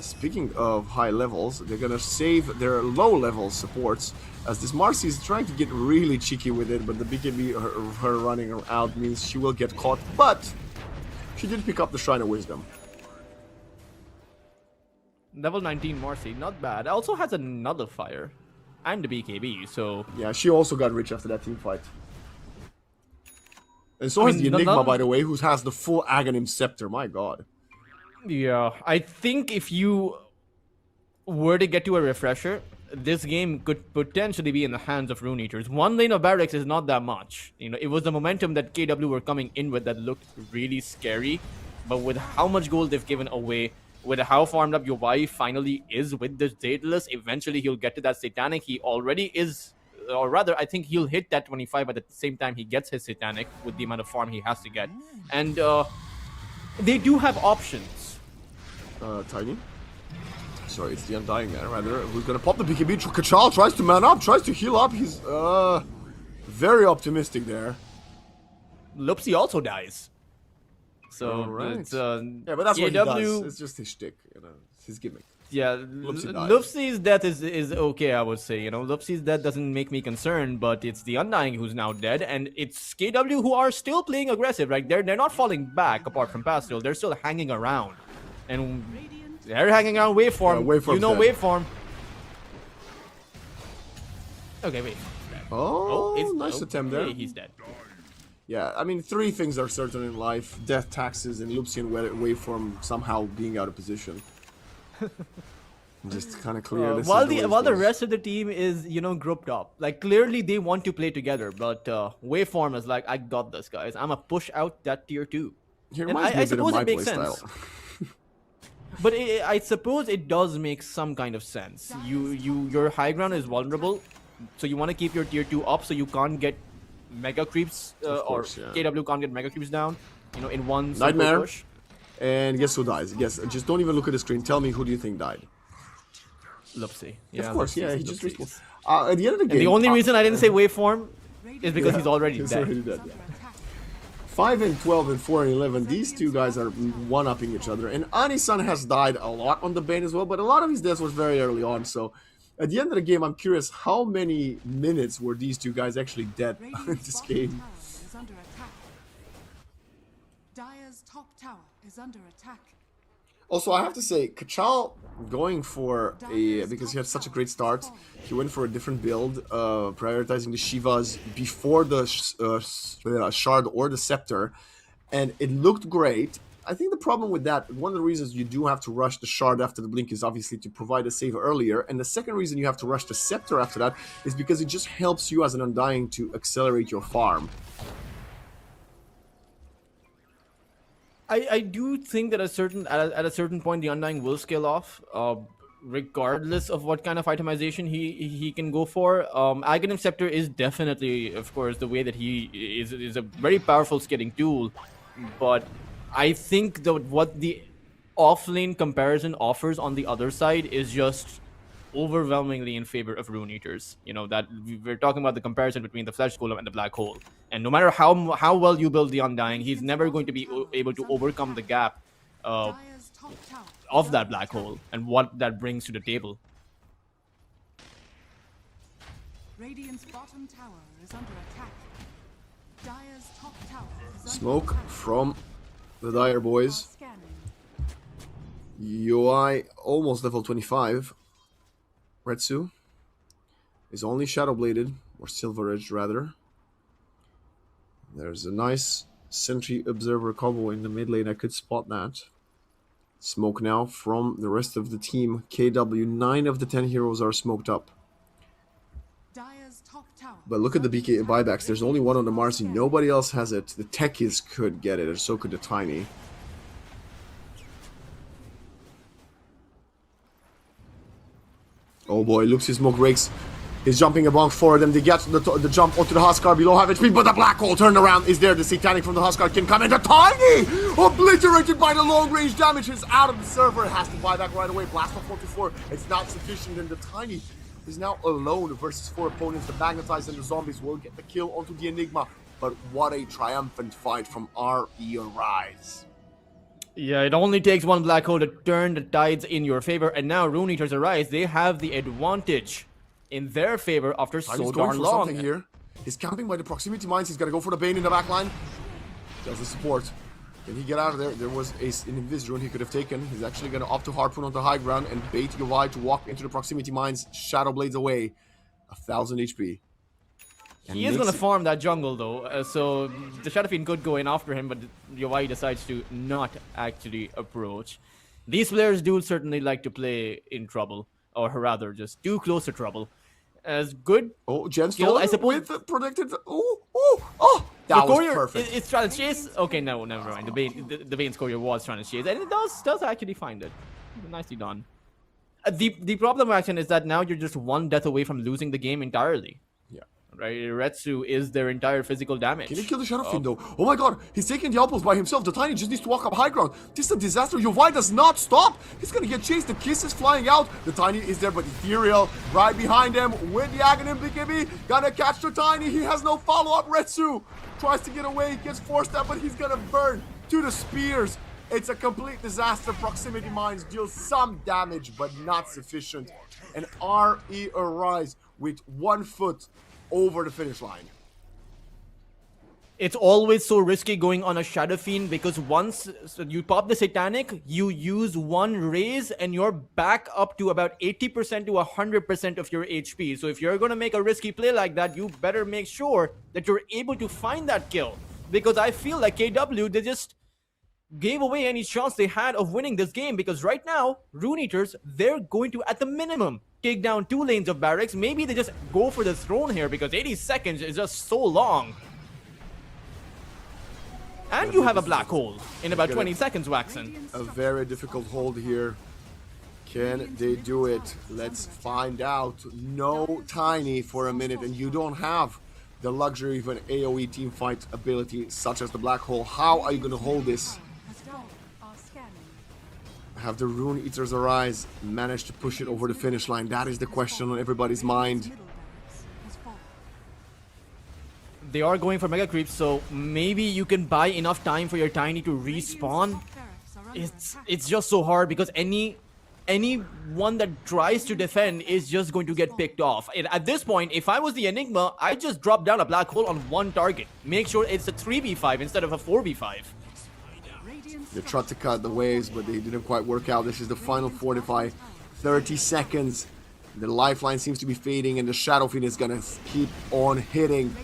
Speaking of high levels, they're gonna save their low level supports, as this Marcy is trying to get really cheeky with it, but the BKB, her running out means she will get caught, but she did pick up the Shrine of Wisdom. Level 19 Marcy, not bad. Also has another fire and the BKB, so... Yeah, she also got rich after that team fight. And so has the Enigma, by the way, who has the full Aghanim Scepter, my god. Yeah, I think if you were to get to a refresher, this game could potentially be in the hands of Rune Eaters. One lane of barracks is not that much. It was the momentum that KW were coming in with that looked really scary. But with how much gold they've given away, with how farmed up Yobai finally is with this Daedalus, eventually he'll get to that Satanic. He already is, or rather, I think he'll hit that 25 at the same time he gets his Satanic with the amount of farm he has to get. And they do have options. Tiny? Sorry, it's the Undying there, rather. Who's gonna pop the BKB? Kachal tries to man up, tries to heal up. He's very optimistic there. Lupsi also dies. So right. it's yeah, but that's what he does. It's just his shtick, it's his gimmick. Yeah, Lupsi's death is okay, I would say. Lupsi's death doesn't make me concerned, but it's the Undying who's now dead, and it's KW who are still playing aggressive. Right, they're not falling back apart from Pastel. They're still hanging around. And they're hanging around Waveform. Waveform. Okay, wait. Oh, nice attempt there. He's dead. Yeah, I mean, 3 things are certain in life: death, taxes, and Lupsi and Waveform somehow being out of position. Just kind of clear this. While the rest of the team is, grouped up. Like, clearly they want to play together, but Waveform is like, I got this, guys. I'm gonna push out that tier 2. I suppose it makes sense. But I suppose it does make some kind of sense. Your high ground is vulnerable, so you want to keep your tier 2 up so you can't get mega creeps, course, or KW can't get mega creeps down, in one Nightmare push. And guess who dies? Guess, just don't even look at the screen. Tell me, who do you think died? Lupsi. Yeah, of course, yeah, he just respawned. At the end of the game... And the only reason I didn't say Waveform is because he's already dead. 5 and 12 and 4 and 11, these two guys are one-upping each other. And Ani-san has died a lot on the Bane as well, but a lot of his deaths was very early on. So at the end of the game, I'm curious how many minutes were these two guys actually dead in this game. Dire's top tower is under attack. Also, I have to say, Kachal going for because he had such a great start, he went for a different build, prioritizing the Shivas before the Shard or the Scepter, and it looked great. I think the problem with that, one of the reasons you do have to rush the Shard after the Blink is obviously to provide a save earlier, and the second reason you have to rush the Scepter after that is because it just helps you as an Undying to accelerate your farm. I do think that at a certain point the Undying will scale off, regardless of what kind of itemization he can go for. Aghanim Scepter is definitely, of course, the way that he is a very powerful scaling tool, but I think that what the offlane comparison offers on the other side is just overwhelmingly in favor of Rune Eaters. That we're talking about the comparison between the Flesh Golem and the Black Hole. And no matter how well you build the Undying, he's never going to be able to overcome the gap of that Black Hole and what that brings to the table. Radiant's bottom tower is under attack. Dire's top tower is under Smoke from the Dire boys. UI almost level 25. Retsu is only Shadow Bladed, or Silver Edged rather. There's a nice Sentry Observer combo in the mid lane. I could spot that. Smoke now from the rest of the team. KW, 9 of the 10 heroes are smoked up. Dire's top tower. But look at the BK buybacks. There's only one on the Marcy. Nobody else has it. The Techies could get it, or so could the Tiny. Oh boy, Lux's smoke breaks. He's jumping among four of them. They get the jump onto the Huskar below half HP, but the black hole turnaround is there. The Satanic from the Huskar can come in. The Tiny! Obliterated by the long range damage. Is out of the server. It has to buy back right away. Blast off 44. It's not sufficient, and the Tiny is now alone versus 4 opponents. The Magnetize and the Zombies will get the kill onto the Enigma. But what a triumphant fight from RE Arise. Yeah, it only takes one black hole to turn the tides in your favor, and now Rune Eaters Arise, they have the advantage in their favor after so darn long. Something here. He's camping by the proximity mines. He's got to go for the Bane in the back line. Does the support. Can he get out of there? There was an Invis rune he could have taken. He's actually going to opt to Harpoon onto high ground and bait Yovai to walk into the proximity mines. Shadow Blades away. 1,000 HP. And he is going to farm that jungle though, so the Shadow Fiend could go in after him, but Yovai decides to not actually approach. These players do certainly like to play in trouble, or rather just too close to trouble. As good. Oh, JENZ kill, I suppose. With predicted. Oh! That was perfect. It's trying to chase. Okay, no, never mind. The Bane's courier was trying to chase, and it does actually find it. Nicely done. The problem, action, is that now you're just one death away from losing the game entirely. Right, Retsu is their entire physical damage. Can he kill the Shadow Fiend though? Oh my god, he's taking the outpost by himself. The Tiny just needs to walk up high ground. This is a disaster. Yovai does not stop. He's gonna get chased. The Kiss is flying out. The Tiny is there, but Ethereal right behind him with the Aghanim BKB. Gonna catch the Tiny. He has no follow-up. Retsu tries to get away, gets forced out, but he's gonna burn to the spears. It's a complete disaster. Proximity mines deal some damage, but not sufficient. And RE Arise with 1 foot over the finish line. It's always so risky going on a Shadow Fiend because once you pop the Satanic, you use one raise and you're back up to about 80% to 100% of your HP. So if you're going to make a risky play like that, you better make sure that you're able to find that kill. Because I feel like KW, they just gave away any chance they had of winning this game, because right now, Rune Eaters, they're going to, at the minimum, take down 2 lanes of barracks. Maybe they just go for the throne here because 80 seconds is just so long. And you have a black hole in about 20 seconds, Waxen. A very difficult hold here. Can they do it? Let's find out. No Tiny for a minute, and you don't have the luxury of an AoE teamfight ability such as the black hole. How are you going to hold this? Have the Rune Eaters Arise managed to push it over the finish line? That is the question on everybody's mind. They are going for mega creeps, so maybe you can buy enough time for your Tiny to respawn. It's just so hard because anyone that tries to defend is just going to get picked off. And at this point, if I was the Enigma, I just drop down a black hole on one target. Make sure it's a 3v5 instead of a 4v5. They tried to cut the waves, but they didn't quite work out. This is the final fortify. 30 seconds. The lifeline seems to be fading, and the Shadow Fiend is gonna keep on hitting.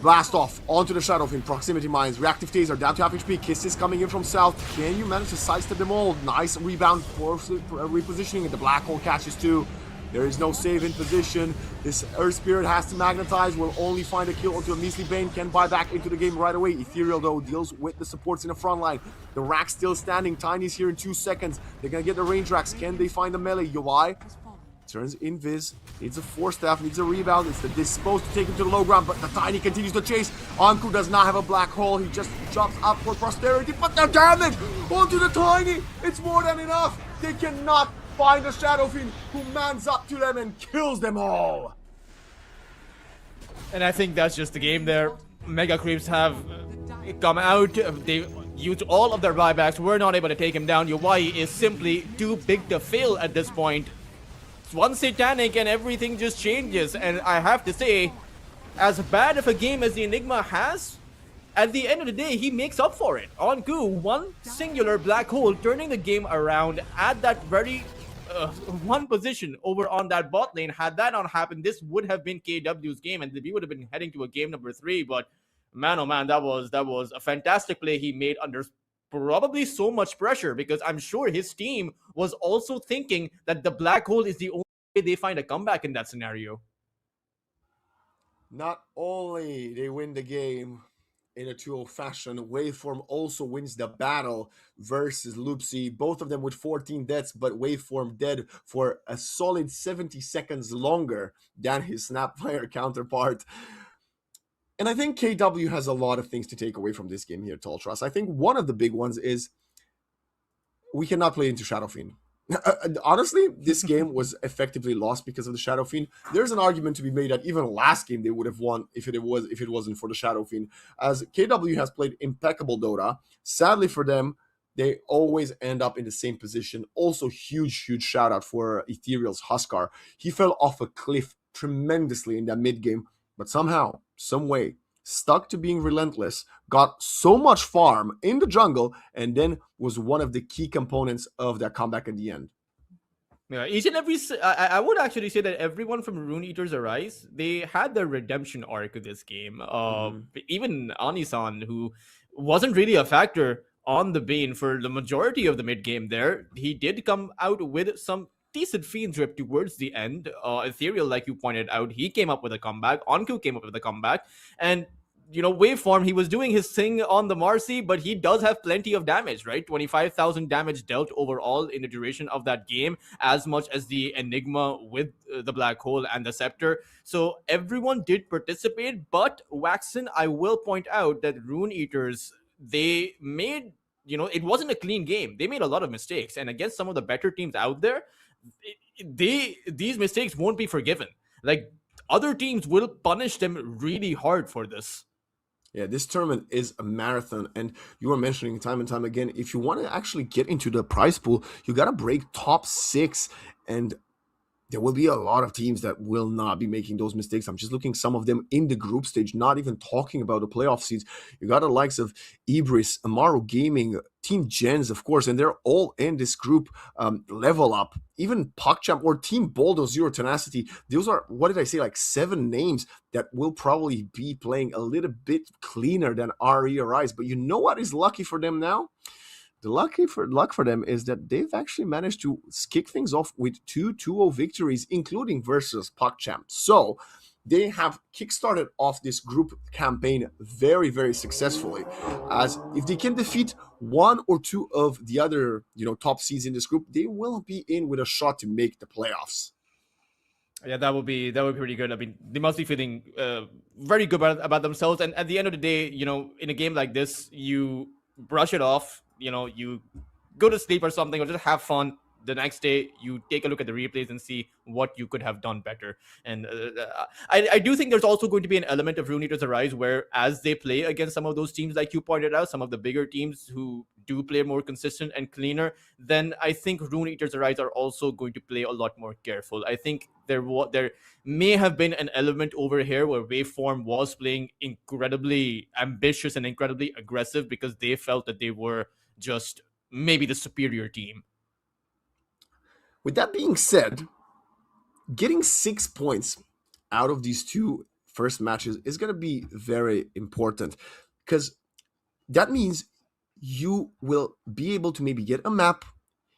Blast off onto the Shadow Fiend. Proximity mines. Reactive Taser down to half HP. Kisses coming in from south. Can you manage to sidestep them all? Nice rebound for repositioning, and the black hole catches too. There is no save in position. This Earth Spirit has to magnetize. Will only find a kill onto a measly Bane. Can buy back into the game right away. Ethereal, though, deals with the supports in the front line. The Rack's still standing. Tiny's here in 2 seconds. They're going to get the range racks. Can they find the melee? Yovai turns invis. Needs a 4-staff. Needs a rebound. It's the disposed to take him to the low ground, but the Tiny continues to chase. Anku does not have a black hole. He just jumps up for posterity, but the damage onto the Tiny. It's more than enough. They cannot find the Shadow Fiend, who mans up to them and kills them all. And I think that's just the game there. Mega Creeps have come out. They used all of their buybacks. We're not able to take him down. Yovai is simply too big to fail at this point. It's one Satanic and everything just changes. And I have to say, as bad of a game as the Enigma has, at the end of the day, he makes up for it. Onku, one singular black hole, turning the game around at that very one position over on that bot lane. Had that not happened, this would have been KW's game, and we would have been heading to a game number 3. But man, oh man, that was a fantastic play he made under probably so much pressure, because I'm sure his team was also thinking that the black hole is the only way they find a comeback in that scenario. Not only they win the game in a 2-0 fashion, Waveform also wins the battle versus Loopsy. Both of them with 14 deaths, but Waveform dead for a solid 70 seconds longer than his Snapfire counterpart. And I think KW has a lot of things to take away from this game here, Toltras. I think one of the big ones is we cannot play into Shadow Fiend. Honestly, this game was effectively lost because of the Shadow Fiend. There's an argument to be made that even last game they would have won if it wasn't for the Shadow Fiend. As KW has played impeccable Dota. Sadly for them, they always end up in the same position. Also, huge shout out for Ethereal's Huskar. He fell off a cliff tremendously in that mid game, but somehow, some way, stuck to being relentless, got so much farm in the jungle, and then was one of the key components of that comeback at the end. Yeah, each and every. I would actually say that everyone from Rune Eater's Arise, they had their redemption arc of this game. Even Anisan, who wasn't really a factor on the Bane for the majority of the mid game there, he did come out with some decent fiend drip towards the end. Ethereal, like you pointed out, he came up with a comeback. Onku came up with a comeback. And Waveform, he was doing his thing on the Marcy, but he does have plenty of damage, right? 25,000 damage dealt overall in the duration of that game, as much as the Enigma with the Black Hole and the Scepter. So everyone did participate, but Waxen, I will point out that Rune Eaters, they made, it wasn't a clean game. They made a lot of mistakes, and against some of the better teams out there, these mistakes won't be forgiven. Like, other teams will punish them really hard for this. Yeah, this tournament is a marathon, and you were mentioning time and time again, if you want to actually get into the prize pool, you got to break top 6, and there will be a lot of teams that will not be making those mistakes. I'm just looking some of them in the group stage, not even talking about the playoff seeds. You got the likes of Ibris, Amaro Gaming, Team JENZ, of course, and they're all in this group. Level Up, even PogChamp or Team Boldo Zero Tenacity. Those are, what did I say, like 7 names that will probably be playing a little bit cleaner than RE or Rise. But you know what is lucky for them now? The luck for them is that they've actually managed to kick things off with 2 2-0 victories, including versus PogChamp. So they have kickstarted off this group campaign very successfully. As if they can defeat 1 or 2 of the other top seeds in this group, they will be in with a shot to make the playoffs. Yeah, that would be pretty good. I mean, they must be feeling very good about themselves. And at the end of the day, in a game like this, you brush it off. You go to sleep or something, or just have fun. The next day, you take a look at the replays and see what you could have done better. And I do think there's also going to be an element of Rune Eaters Arise where, as they play against some of those teams, like you pointed out, some of the bigger teams who do play more consistent and cleaner, then I think Rune Eaters Arise are also going to play a lot more careful. I think there may have been an element over here where Waveform was playing incredibly ambitious and incredibly aggressive because they felt that they were just maybe the superior team. With that being said, getting 6 points out of these 2 first matches is going to be very important, because that means you will be able to maybe get a map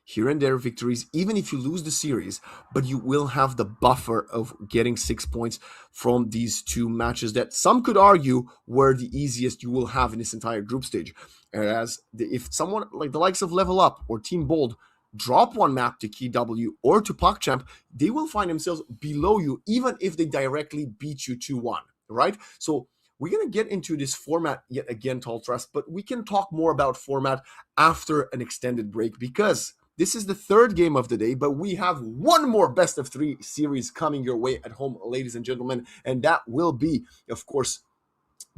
here and there victories, even if you lose the series, but you will have the buffer of getting 6 points from these 2 matches that some could argue were the easiest you will have in this entire group stage. Whereas if someone like the likes of Level Up or Team Bold drop one map to KW or to PogChamp, they will find themselves below you, even if they directly beat you 2-1, right? So we're going to get into this format yet again, Tall Trust, but we can talk more about format after an extended break, because this is the 3rd game of the day, but we have one more best of 3 series coming your way at home, ladies and gentlemen, and that will be, of course,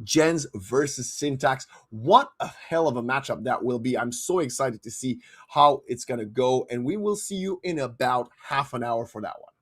JENZ versus Syntax. What a hell of a matchup that will be. I'm so excited to see how it's going to go, and we will see you in about half an hour for that one.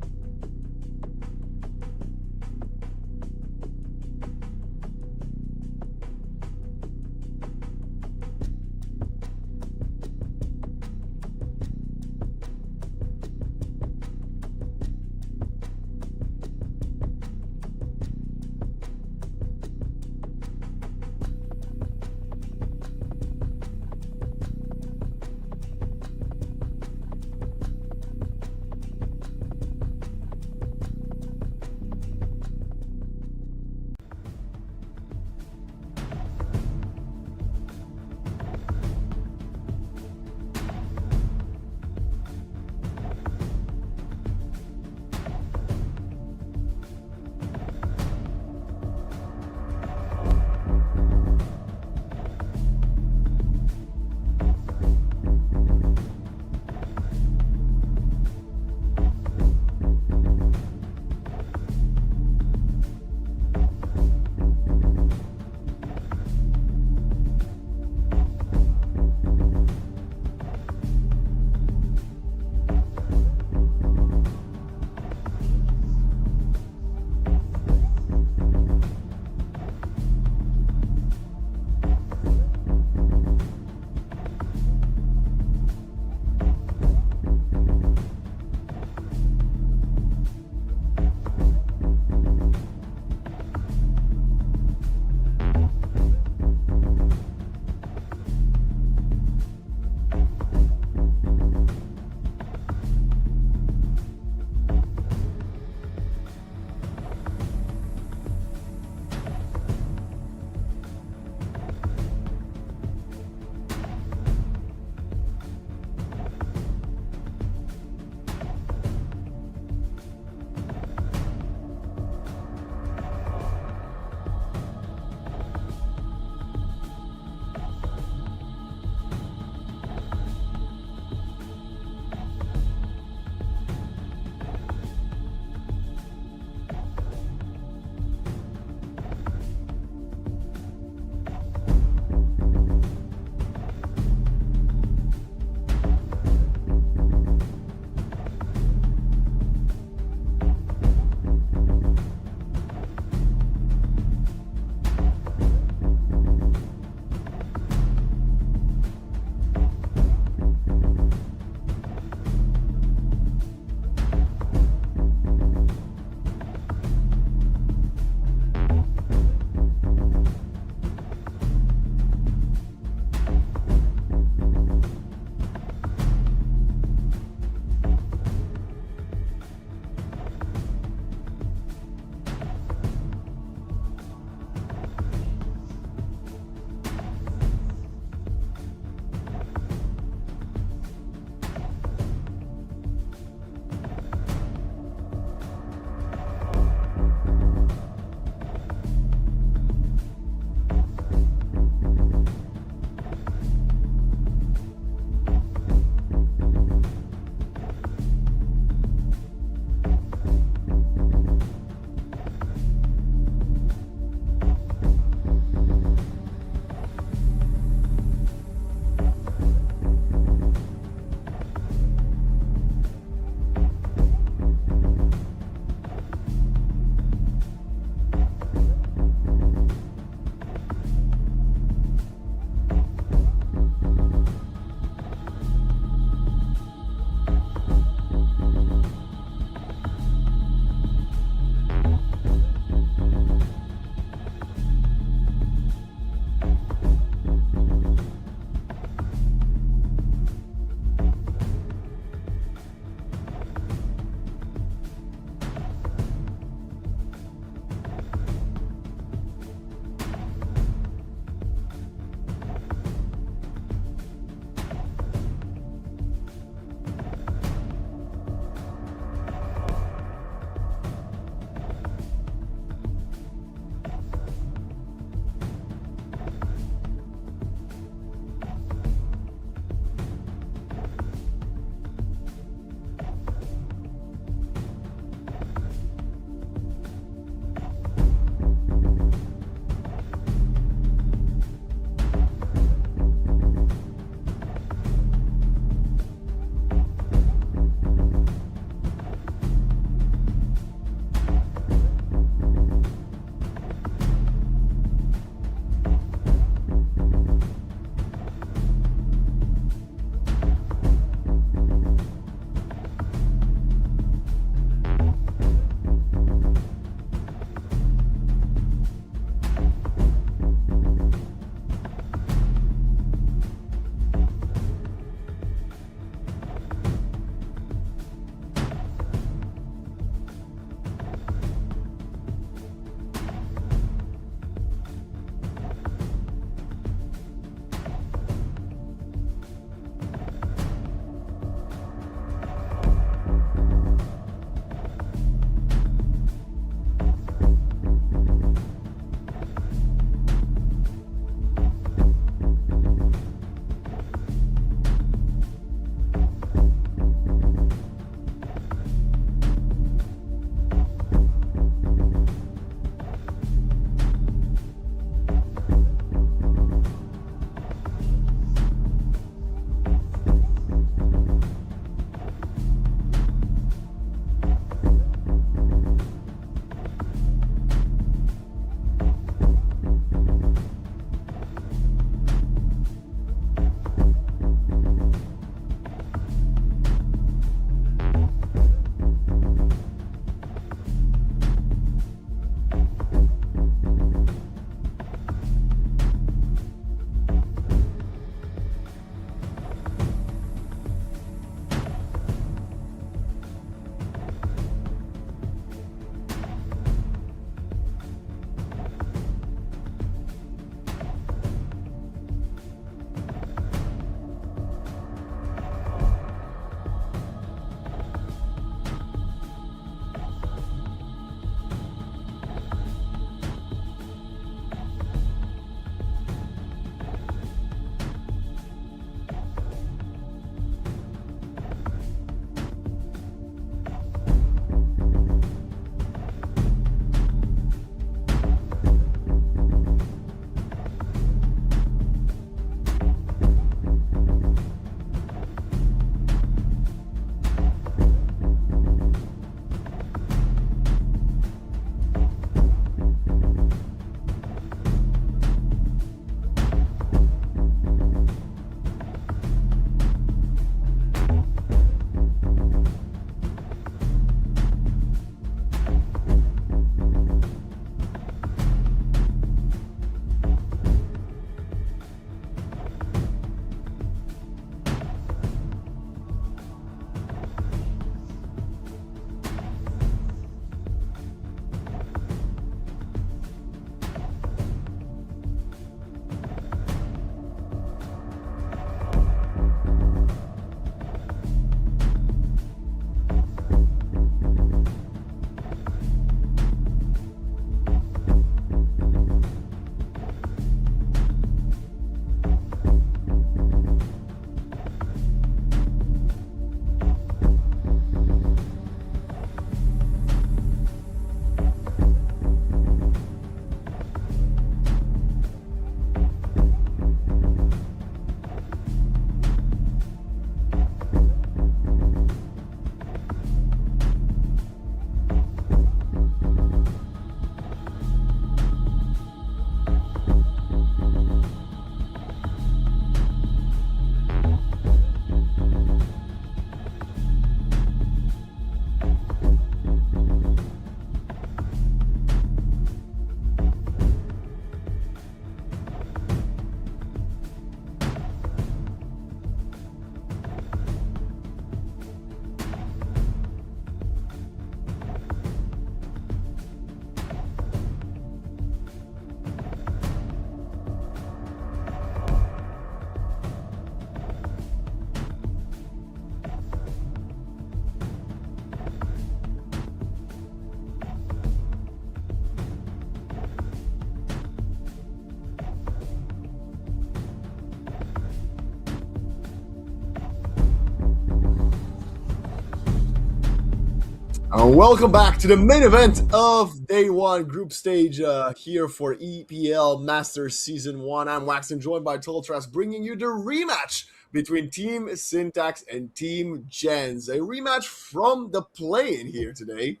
Welcome back to the main event of day one group stage here for EPL Masters Season 1. I'm Wax and joined by Toltras, bringing you the rematch between Team Syntax and Team JENZ. A rematch from the play-in here today.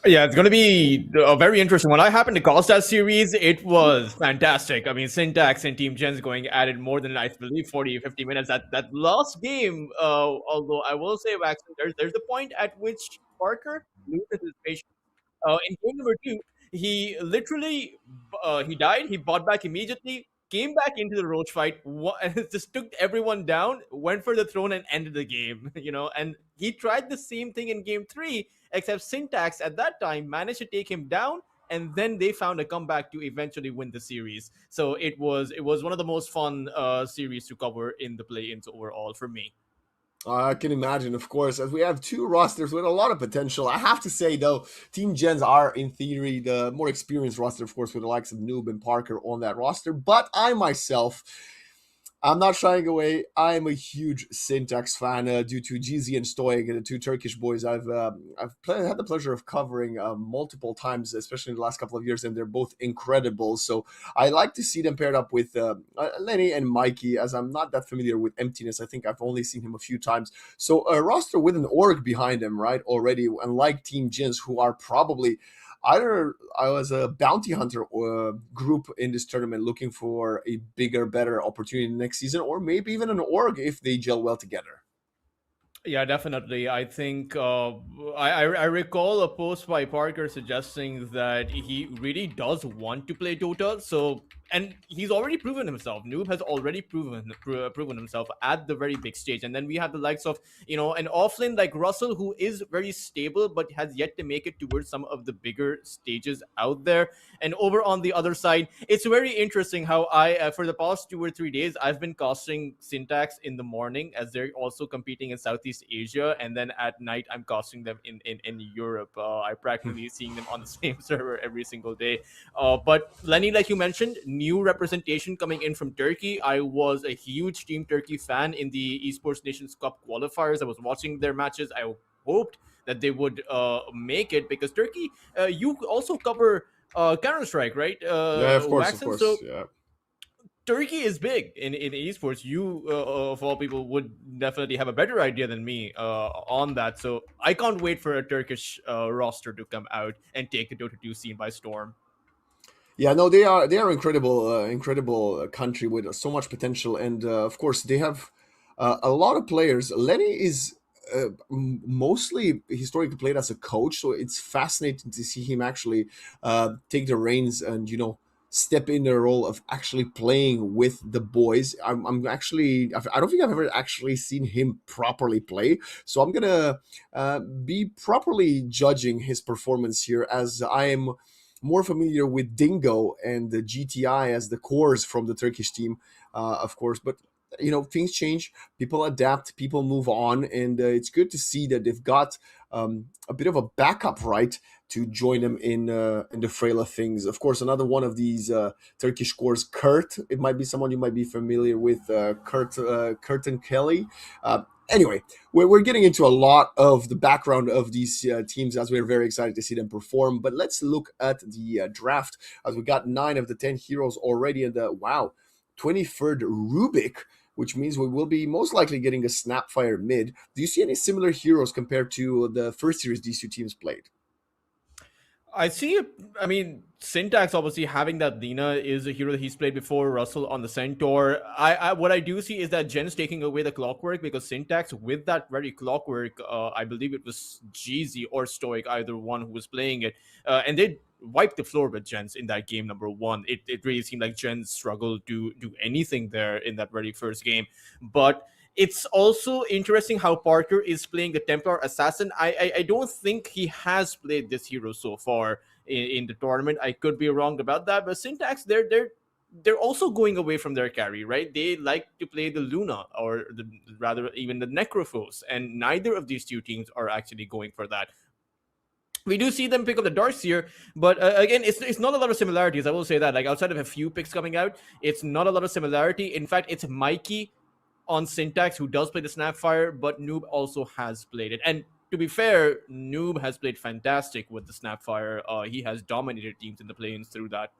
Yeah, it's going to be a very interesting one. I happened to cause that series. It was fantastic. I mean, Syntax and Team Gen's going at it more than, I believe, 40, 50 minutes. That last game, although I will say, Waxman, there's a point at which Parker loses his patience. In game number two, he literally he died. He bought back immediately, came back into the roach fight, and just took everyone down, went for the throne, and ended the game. And he tried the same thing in game three, except Syntax at that time managed to take him down. And then they found a comeback to eventually win the series. So it was one of the most fun series to cover in the play-ins overall for me. I can imagine, of course, as we have two rosters with a lot of potential. I have to say, though, Team Gens are, in theory, the more experienced roster, of course, with the likes of Noob and Parker on that roster. But I myself, I'm not shying away. I am a huge Syntax fan due to GZ and Stoic, the two Turkish boys I've had the pleasure of covering multiple times, especially in the last couple of years, and they're both incredible. So I like to see them paired up with Lenny and Mikey, as I'm not that familiar with Emptiness. I think I've only seen him a few times. So a roster with an org behind them, right, already, unlike Team Jins, who are probably either I was a bounty hunter group in this tournament looking for a bigger, better opportunity next season, or maybe even an org if they gel well together. Yeah, definitely. I think I recall a post by Parker suggesting that he really does want to play Dota. So, and he's already proven himself. Noob has already proven himself at the very big stage. And then we have the likes of an offlane like Russell, who is very stable but has yet to make it towards some of the bigger stages out there. And over on the other side, it's very interesting how I for the past 2 or 3 days I've been casting Syntax in the morning as they're also competing in Southeast Asia, and then at night I'm casting them in Europe. I practically seeing them on the same server every single day. But Lenny, like you mentioned, new representation coming in from Turkey. I was a huge Team Turkey fan in the Esports Nations Cup qualifiers. I was watching their matches. I hoped that they would make it because Turkey, you also cover Counter Strike, right? Yeah, of course, of Waxon. course, So yeah. Turkey is big in esports. You, of all people, would definitely have a better idea than me on that. So I can't wait for a Turkish roster to come out and take the Dota 2 scene by storm. Yeah, no, they are incredible, incredible country with so much potential, and of course they have a lot of players. Lenny is mostly historically played as a coach, so it's fascinating to see him actually take the reins and step in the role of actually playing with the boys. I'm actually I don't think I've ever actually seen him properly play, so I'm gonna be properly judging his performance here as I am more familiar with Dingo and the GTI as the cores from the Turkish team, of course. But things change, people adapt, people move on, and it's good to see that they've got a bit of a backup, right, to join them in the frail of things. Of course, another one of these Turkish cores, Kurt. It might be someone you might be familiar with, Kurt and Kelly. Anyway, we're getting into a lot of the background of these teams as we're very excited to see them perform. But let's look at the draft as we got 9 of the 10 heroes already in the 23rd Rubik, which means we will be most likely getting a Snapfire mid. Do you see any similar heroes compared to the first series these two teams played? I see. I mean, Syntax obviously having that Lina is a hero that he's played before. Russell on the Centaur. I what I do see is that Jen's taking away the clockwork because Syntax with that very clockwork. I believe it was GZ or Stoic, either one who was playing it, and they wiped the floor with Jens in that game number one. It really seemed like Jens struggled to do anything there in that very first game, but it's also interesting how Parker is playing the Templar Assassin. I don't think he has played this hero so far in the tournament. I could be wrong about that, but Syntax they're also going away from their carry, right? They like to play the Luna or rather even the Necrophos, and neither of these two teams are actually going for that. We do see them pick up the Darkseer, but again, it's not a lot of similarities. I will say that, like outside of a few picks coming out, it's not a lot of similarity. In fact, it's Mikey on Syntax who does play the Snapfire, but Noob also has played it. And to be fair, Noob has played fantastic with the Snapfire. He has dominated teams in the play-ins through that.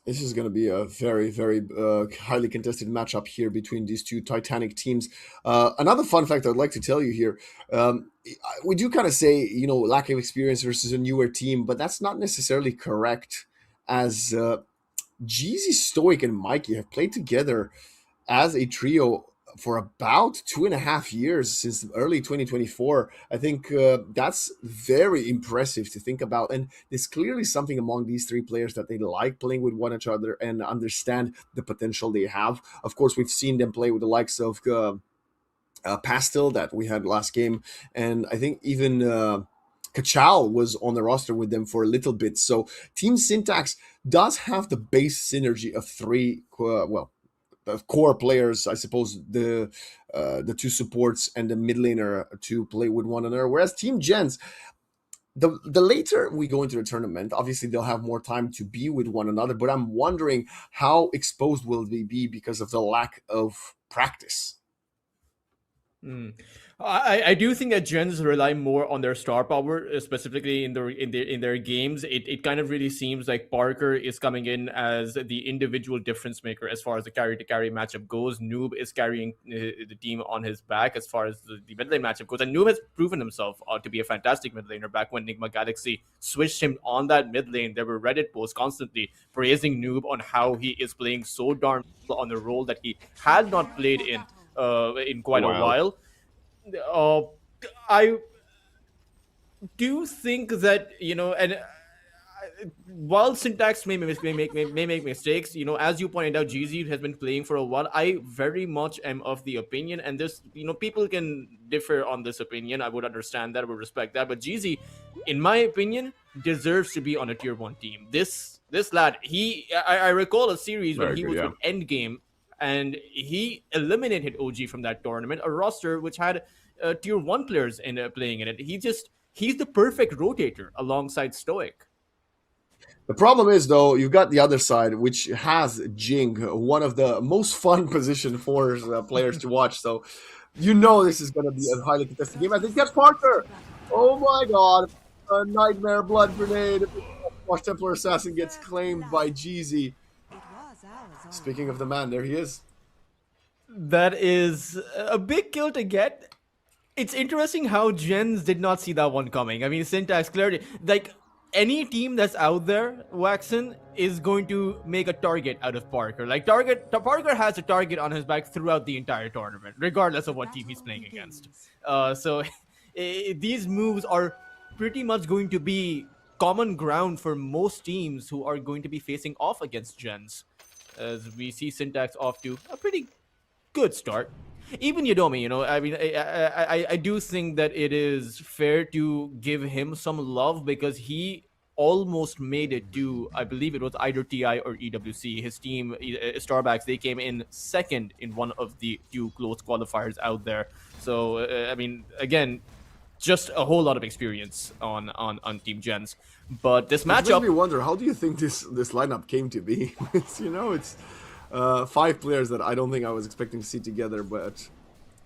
This is going to be a very, very highly contested matchup here between these two Titanic teams. Another fun fact I'd like to tell you here: we do kind of say, lack of experience versus a newer team, but that's not necessarily correct. As Jeezy, Stoic, and Mikey have played together as a trio for about 2.5 years since early 2024. I think that's very impressive to think about. And there's clearly something among these three players that they like playing with one another and understand the potential they have. Of course, we've seen them play with the likes of Pastel that we had last game. And I think even Kachal was on the roster with them for a little bit. So Team Syntax does have the base synergy of three, core players, I suppose, the two supports and the mid laner to play with one another. Whereas Team JENZ, the later we go into the tournament, obviously they'll have more time to be with one another. But I'm wondering how exposed will they be because of the lack of practice. I do think that gens rely more on their star power, specifically in their games. It kind of really seems like Parker is coming in as the individual difference maker as far as the carry to carry matchup goes. Noob is carrying the team on his back as far as the mid lane matchup goes, and Noob has proven himself to be a fantastic mid laner. Back when Nigma Galaxy switched him on that mid lane, there were Reddit posts constantly praising Noob on how he is playing so darn well on a role that he had not played in quite a while. I do think that, and while Syntax may make mistakes, as you pointed out, GZ has been playing for a while. I very much am of the opinion, and this, people can differ on this opinion. I would understand that, I would respect that, but GZ, in my opinion, deserves to be on a tier 1 team. This lad, I recall a series when he was with Endgame, and he eliminated OG from that tournament, a roster which had tier 1 players playing in it. He's the perfect rotator alongside Stoic. The problem is, though, you've got the other side, which has Jing, one of the most fun position for players to watch. So, this is going to be a highly contested game. I think that's Parker. Oh my God, a nightmare blood grenade. Watch Templar Assassin gets claimed by Jeezy. Speaking of the man, there he is. That is a big kill to get. It's interesting how JENZ did not see that one coming. I mean, Syntax clearly, like, any team that's out there, Waxen, is going to make a target out of Parker. Like, Parker has a target on his back throughout the entire tournament, regardless of what team he's playing against. So these moves are pretty much going to be common ground for most teams who are going to be facing off against JENZ, as we see Syntax off to a pretty good start. Even Yodomi, I mean, I do think that it is fair to give him some love because he almost made it to, I believe it was either TI or EWC. His team, Starbacks, they came in second in one of the two close qualifiers out there. So, I mean, again, just a whole lot of experience on Team JENZ. But this matchup... It makes me wonder, how do you think this lineup came to be? It's 5 players that I don't think I was expecting to see together, but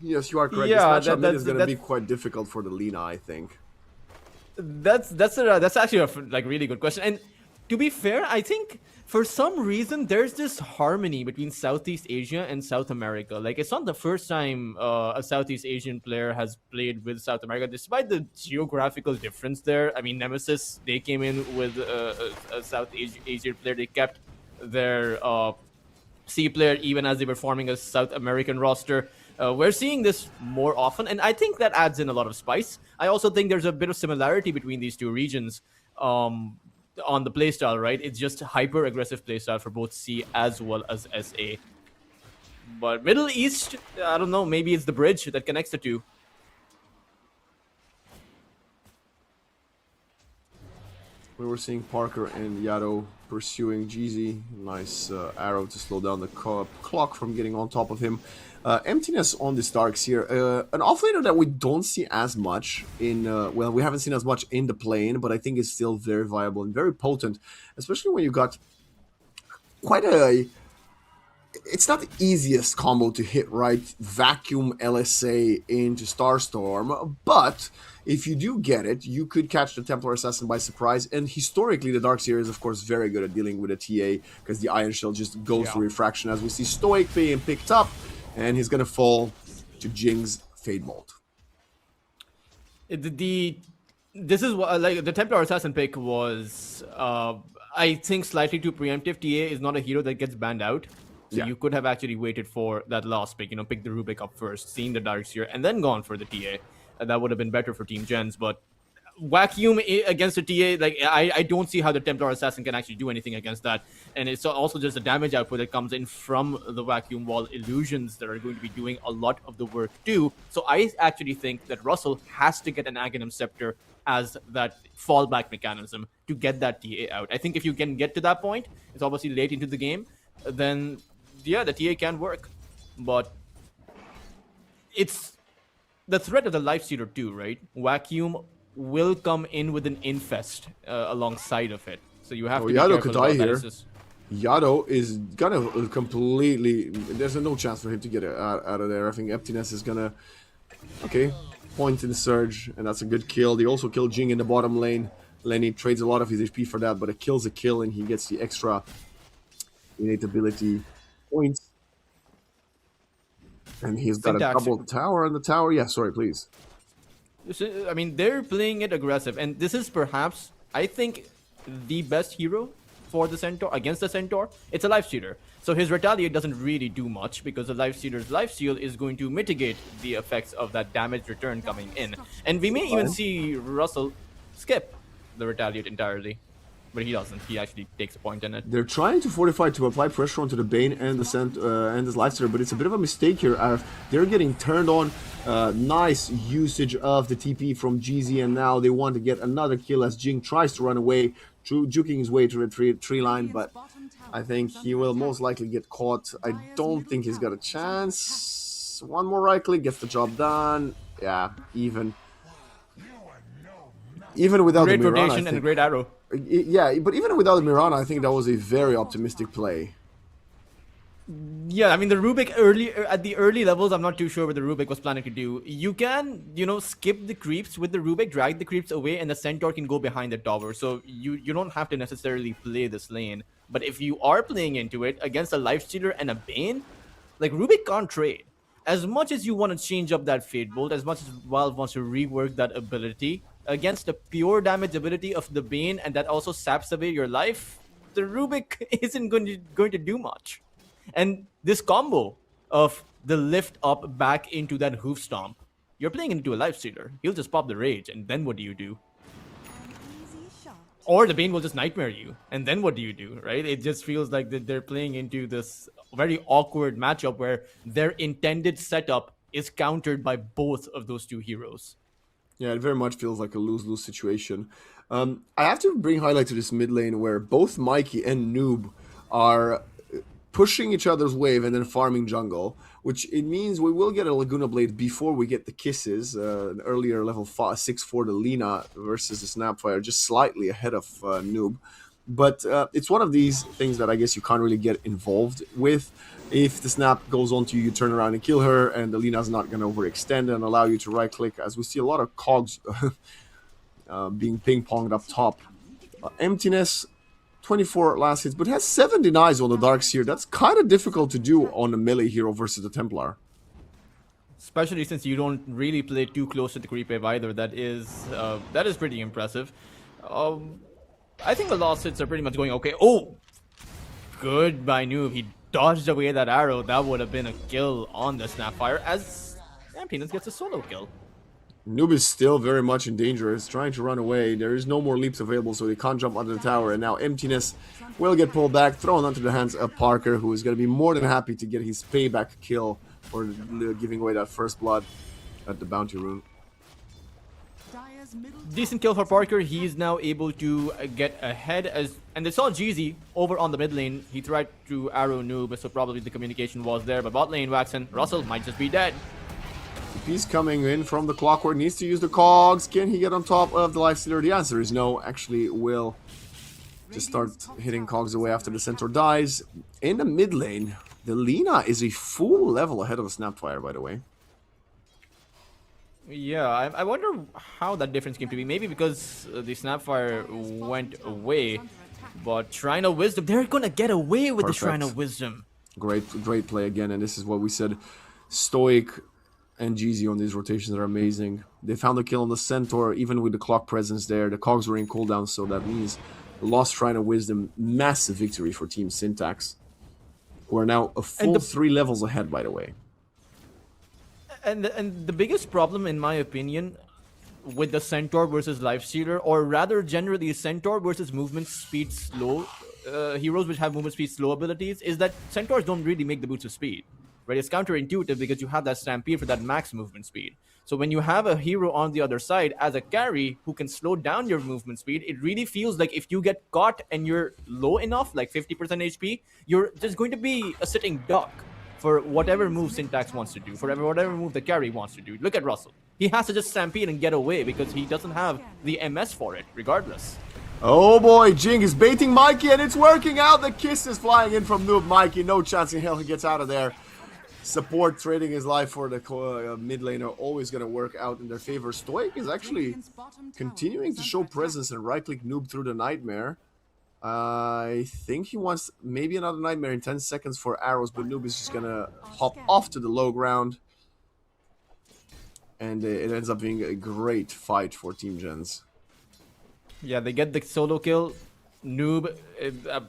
yes, you are correct. Yeah, this matchup is going to be quite difficult for the Lina, I think. That's actually a really good question. And to be fair, I think for some reason there's this harmony between Southeast Asia and South America. Like, it's not the first time a Southeast Asian player has played with South America, despite the geographical difference there. I mean, Nemesis, they came in with a South Asian player. They kept their C player even as they were forming a South American roster. We're seeing this more often, and I think that adds in a lot of spice. I also think there's a bit of similarity between these two regions on the playstyle, right? It's just hyper-aggressive playstyle for both C as well as SA. But Middle East, I don't know, maybe it's the bridge that connects the two. We were seeing Parker and Yado pursuing Jeezy. Nice arrow to slow down the clock from getting on top of him. Emptiness on the Starks here. An offlaner that we don't see as much in... we haven't seen as much in the plane, but I think it's still very viable and very potent, especially when you got quite a it's not the easiest combo to hit, right? Vacuum LSA into Starstorm, but if you do get it, you could catch the Templar Assassin by surprise. And historically, the Darkseer is, of course, very good at dealing with a TA because the Iron Shell just goes through refraction, as we see Stoic being picked up, and he's going to fall to Jing's Fade Bolt. This is what, like, the Templar Assassin pick was, I think, slightly too preemptive. TA is not a hero that gets banned out. So you could have actually waited for that last pick, pick the Rubik up first, seen the Darkseer, and then gone for the TA. That would have been better for Team JENZ, but Vacuum against a TA, like, I don't see how the Templar Assassin can actually do anything against that. And it's also just the damage output that comes in from the Vacuum Wall illusions that are going to be doing a lot of the work too. So I actually think that Russell has to get an Aghanim Scepter as that fallback mechanism to get that TA out. I think if you can get to that point, it's obviously late into the game, then yeah, the TA can work. But it's the threat of the Lifestealer too, right? Vacuum will come in with an Infest alongside of it. So you have to be Yado careful could die about here. that. Yado is gonna completely... There's no chance for him to get out of there. I think Emptiness is gonna... Okay, point in Surge, and that's a good kill. They also kill Jing in the bottom lane. Lenny trades a lot of his HP for that, but a kill's a kill, and he gets the extra innate ability points. And he's got a double tower on the tower. Yeah, sorry, please. I mean, they're playing it aggressive, and this is perhaps, I think, the best hero for the Centaur, against the Centaur. It's a Lifestealer. So his Retaliate doesn't really do much, because the Lifestealer's Lifesteal is going to mitigate the effects of that damage return coming in. And we may even see Russell skip the Retaliate entirely. But he doesn't. He actually takes a point in it. They're trying to fortify to apply pressure onto the Bane and the and this Lifestealer, but it's a bit of a mistake here. They're getting turned on. Nice usage of the TP from GZ, and now they want to get another kill as Jing tries to run away, juking his way to the tree line, but I think he will most likely get caught. I don't think he's got a chance. One more right click gets the job done. Yeah, even without great the Mirana, rotation and a great arrow. Yeah, but even without the Mirana, I think that was a very optimistic play. Yeah, I mean, the Rubik at the early levels, I'm not too sure what the Rubik was planning to do. You can, skip the creeps with the Rubik, drag the creeps away, and the Centaur can go behind the tower. So you don't have to necessarily play this lane. But if you are playing into it against a Lifestealer and a Bane, like, Rubik can't trade. As much as you want to change up that Fade Bolt, as much as Valve wants to rework that ability, against the pure damage ability of the Bane, and that also saps away your life, the Rubik isn't going to do much. And this combo of the lift up back into that hoof stomp, you're playing into a Lifestealer. He'll just pop the rage, and then what do you do? Or the Bane will just nightmare you, and then what do you do, right? It just feels like that they're playing into this very awkward matchup where their intended setup is countered by both of those two heroes. Yeah, it very much feels like a lose-lose situation. I have to bring highlight to this mid lane where both Mikey and Noob are pushing each other's wave and then farming jungle, which it means we will get a Laguna Blade before we get the kisses. An earlier level 6 for the Lina versus the Snapfire, just slightly ahead of Noob. But it's one of these things that I guess you can't really get involved with. If the snap goes on to you, you turn around and kill her, and the Lina's not going to overextend and allow you to right-click, as we see a lot of cogs being ping-ponged up top. Emptiness, 24 last hits, but has 7 denies on the Darkseer. That's kind of difficult to do on a melee hero versus the Templar. Especially since you don't really play too close to the creep wave either. That is pretty impressive. I think the last hits are pretty much going okay. Oh! Good by Noob. He dodged away that arrow. That would have been a kill on the Snapfire as Emptiness gets a solo kill. Noob is still very much in danger. He's trying to run away. There is no more leaps available, so he can't jump under the tower. And now Emptiness will get pulled back, thrown onto the hands of Parker, who is going to be more than happy to get his payback kill for giving away that first blood at the bounty rune. Decent kill for Parker. He's now able to get ahead and they saw GZ over on the mid lane. He tried to arrow Noob, so probably the communication was there. But bot lane, Waxen, Russell might just be dead. He's coming in from the clockwork, needs to use the cogs. Can he get on top of the Lifestealer? The answer is no. Actually, will just start hitting cogs away after the Centaur dies. In the mid lane, The Lina is a full level ahead of the Snapfire, by the way. Yeah, I wonder how that difference came to be. Maybe because the Snapfire went away, but Shrine of Wisdom, they're gonna get away with the Shrine of Wisdom. Great play again, and this is what we said. Stoic and Jeezy on these rotations are amazing. They found a kill on the Centaur, even with the clock presence there. The cogs were in cooldown, so that means lost Shrine of Wisdom. Massive victory for Team Syntax, who are now a full 3 levels ahead, by the way. And the biggest problem, in my opinion, with the Centaur versus Lifestealer, or rather generally Centaur versus movement speed slow heroes which have movement speed slow abilities, is that Centaurs don't really make the boots of speed. Right? It's counterintuitive because you have that Stampede for that max movement speed. So when you have a hero on the other side as a carry who can slow down your movement speed, it really feels like if you get caught and you're low enough, like 50% HP, you're just going to be a sitting duck for whatever move Syntax wants to do, for whatever move the carry wants to do. Look at Russell. He has to just stampede and get away because he doesn't have the MS for it, regardless. Oh boy, Jing is baiting Mikey and it's working out. The kiss is flying in from Noob Mikey. No chance in hell he gets out of there. Support trading his life for the mid laner, always going to work out in their favor. Stoic is actually continuing to show presence and right-click Noob through the Nightmare. I think he wants maybe another Nightmare in 10 seconds for arrows, but Noob is just going to hop off to the low ground. And it ends up being a great fight for Team JENZ. Yeah, they get the solo kill. Noob,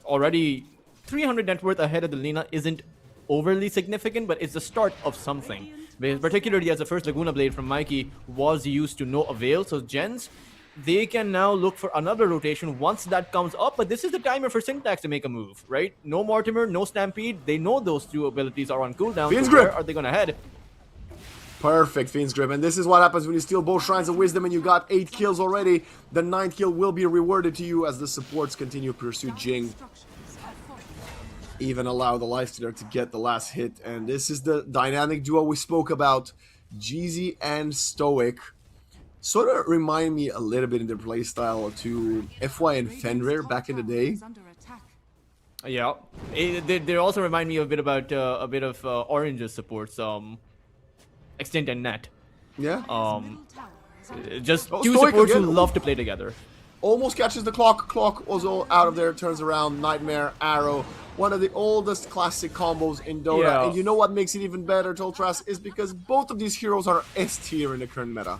already 300 net worth ahead of the Lina, isn't overly significant, but it's the start of something. Particularly as the first Laguna Blade from Mikey was used to no avail, so JENZ, they can now look for another rotation once that comes up, but this is the timer for Syntax to make a move, right? No Mortimer, no Stampede, they know those two abilities are on cooldown, Fiend's so Grip. where are they gonna head? Perfect, Fiend's Grip, and this is what happens when you steal both Shrines of Wisdom and you got 8 kills already. The 9th kill will be rewarded to you as the supports continue to pursue Jing. Even allow the Lifestealer to get the last hit, and this is the dynamic duo we spoke about, Jeezy and Stoic. Sort of remind me a little bit in their playstyle to FY and Fenrir back in the day. Yeah, they also remind me a bit of Orange's supports, Extent and Net. Yeah. Just Oh, two Stoic supports again. who love to play together. Almost catches the clock. Clock was all out of there. Turns around. Nightmare, Arrow. One of the oldest classic combos in Dota. Yeah. And you know what makes it even better, Toltras, is because both of these heroes are S tier in the current meta.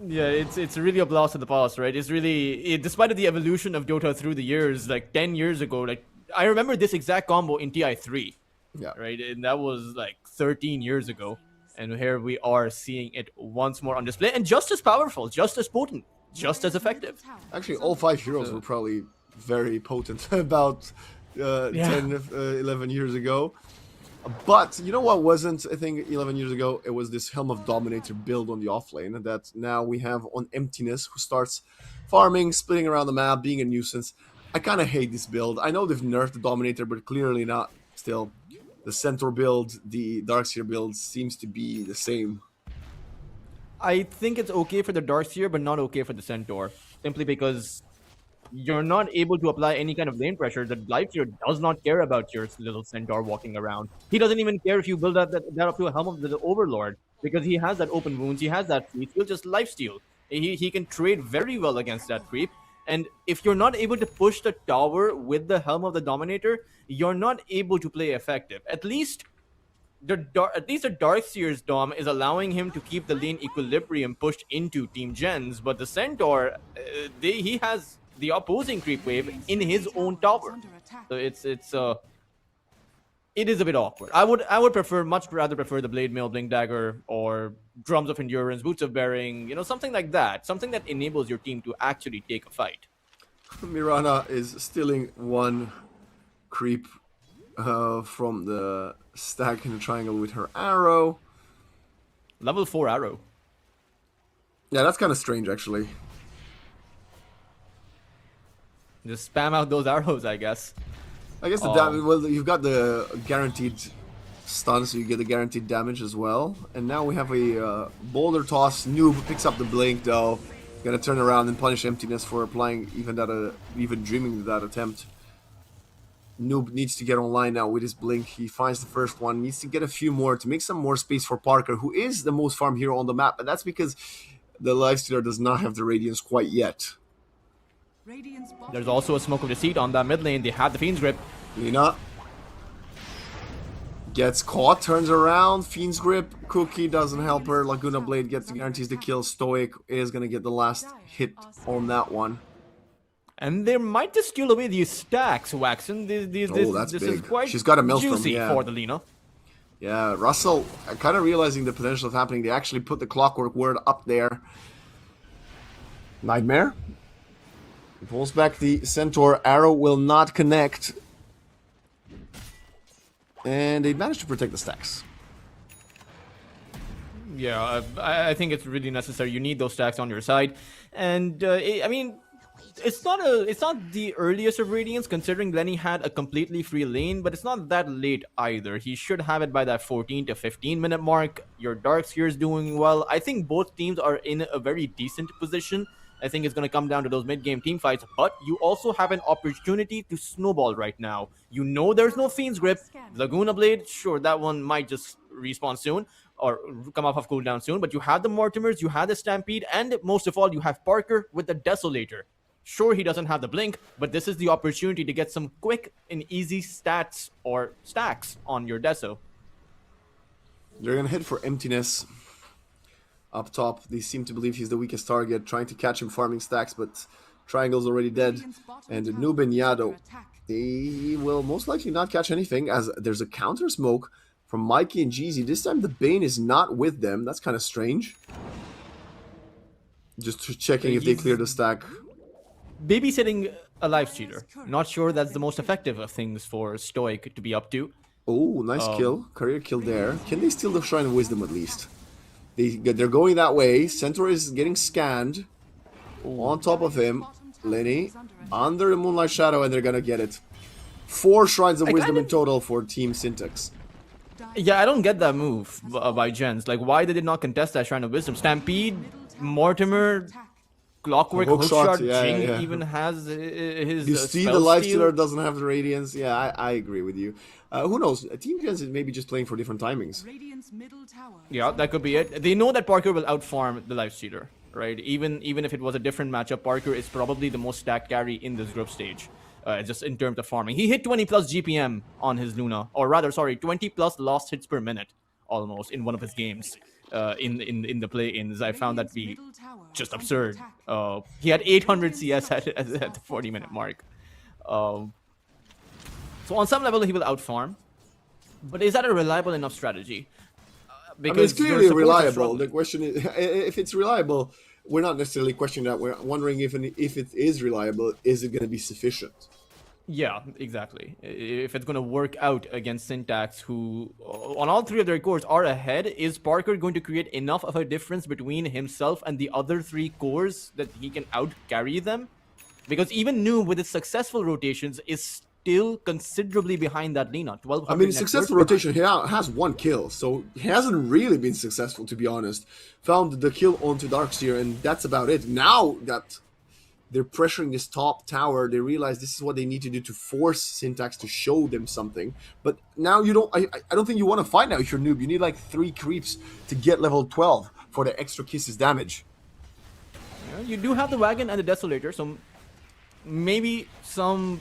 Yeah, it's really a blast of the past, right? It's really, despite the evolution of Dota through the years, like 10 years ago, like I remember this exact combo in TI3, Yeah. right? And that was like 13 years ago. And here we are seeing it once more on display, and just as powerful, just as potent, just as effective. Actually, all 5 heroes were probably very potent about 10, 11 years ago. But you know what wasn't, I think, 11 years ago? It was this Helm of Dominator build on the offlane that now we have on Emptiness, who starts farming, splitting around the map, being a nuisance. I kind of hate this build. I know they've nerfed the Dominator, but clearly not. Still, the Centaur build, the Darkseer build seems to be the same. I think it's okay for the Darkseer, but not okay for the Centaur. Simply because you're not able to apply any kind of lane pressure. The Lifestealer does not care about your little Centaur walking around. He doesn't even care if you build that up to a Helm of the Overlord, because he has that open wounds, he has that creep, he'll just lifesteal. He can trade very well against that creep. And if you're not able to push the tower with the Helm of the Dominator, you're not able to play effective. At least the Darkseer's Dom is allowing him to keep the lane equilibrium pushed into Team JENZ, but the Centaur, he has the opposing creep wave in his own tower. So it is a bit awkward. I would much rather prefer the Blade Mail, Blink Dagger, or Drums of Endurance, Boots of Bearing, something like that. Something that enables your team to actually take a fight. Mirana is stealing one creep from the stack in the triangle with her arrow. Level 4 arrow. Yeah, that's kind of strange, actually. Just spam out those arrows, I guess. I guess the damage. Well, you've got the guaranteed stun, so you get the guaranteed damage as well. And now we have a boulder toss. Noob picks up the blink, though. Gonna turn around and punish Emptiness for applying even dreaming of that attempt. Noob needs to get online now with his blink. He finds the first one, needs to get a few more to make some more space for Parker, who is the most farm hero on the map, and that's because the Lifestealer does not have the Radiance quite yet. There's also a Smoke of Deceit on that mid lane. They have the Fiend's Grip. Lina gets caught, turns around, Fiend's Grip, Cookie doesn't help her, Laguna Blade guarantees the kill, Stoic is going to get the last hit on that one. And they might just steal away these stacks, Waxen. This big. is quite She's got a Maelstrom, juicy for the Lina. Yeah, Russell, kind of realizing the potential of happening, they actually put the Clockwork Word up there. Nightmare. He pulls back the Centaur. Arrow will not connect. And they managed to protect the stacks. Yeah, I think it's really necessary. You need those stacks on your side. And, I mean... It's not the earliest of Radiance, considering Lenny had a completely free lane, but it's not that late either. He should have it by that 14 to 15 minute mark. Your Darkseer is doing well. I think both teams are in a very decent position. I think it's going to come down to those mid-game team fights, but you also have an opportunity to snowball right now. You know there's no Fiend's Grip. Laguna Blade, sure, that one might just respawn soon or come off of cooldown soon, but you have the Mortimers, you have the Stampede, and most of all, you have Parker with the Desolator. Sure, he doesn't have the blink, but this is the opportunity to get some quick and easy stats or stacks on your Deso. They're going to head for Emptiness. Up top, they seem to believe he's the weakest target, trying to catch him farming stacks, but Triangle's already dead. And Noob and Yado, they will most likely not catch anything, as there's a counter smoke from Mikey and Jeezy. This time the Bane is not with them. That's kind of strange. Just checking if they clear the stack. Babysitting a life cheater. Not sure that's the most effective of things for Stoic to be up to. Oh, nice kill. Career kill there. Can they steal the Shrine of Wisdom at least? They're going that way. Centaur is getting scanned. On top of him. Lenny. Under the Moonlight Shadow, and they're going to get it. 4 Shrines of Wisdom in total for Team Syntax. Yeah, I don't get that move by JENZ. Like, why did they not contest that Shrine of Wisdom? Stampede, Mortimer... Clockwork, Hookshot, Jing even has his You see the Lifestealer doesn't have the Radiance. Yeah, I agree with you. Who knows? Team JENZ is maybe just playing for different timings. Yeah, that could be it. They know that Parker will outfarm the Lifestealer, right? Even if it was a different matchup, Parker is probably the most stacked carry in this group stage. Just in terms of farming. He hit 20 plus GPM on his Luna. Or rather, sorry, 20 plus lost hits per minute almost in one of his games. In the play-ins, I found that to be just absurd. He had 800 CS at the 40-minute mark. So on some level, he will outfarm. But is that a reliable enough strategy? Because it's clearly reliable. The question is, if it's reliable, we're not necessarily questioning that. We're wondering if it is reliable, is it going to be sufficient? Yeah, exactly. If it's going to work out against Syntax, who on all 3 of their cores are ahead, is Parker going to create enough of a difference between himself and the other 3 cores that he can out-carry them? Because even Noob, with his successful rotations, is still considerably behind that Lina. I mean, successful rotation, he has 1 kill, so he hasn't really been successful, to be honest. Found the kill onto Darkseer, and that's about it. Now that they're pressuring this top tower, they realize this is what they need to do to force Syntax to show them something. But now you don't, I don't think you want to fight now if you're Noob. You need like 3 creeps to get level 12 for the extra kisses damage. Yeah, you do have the wagon and the Desolator, so maybe some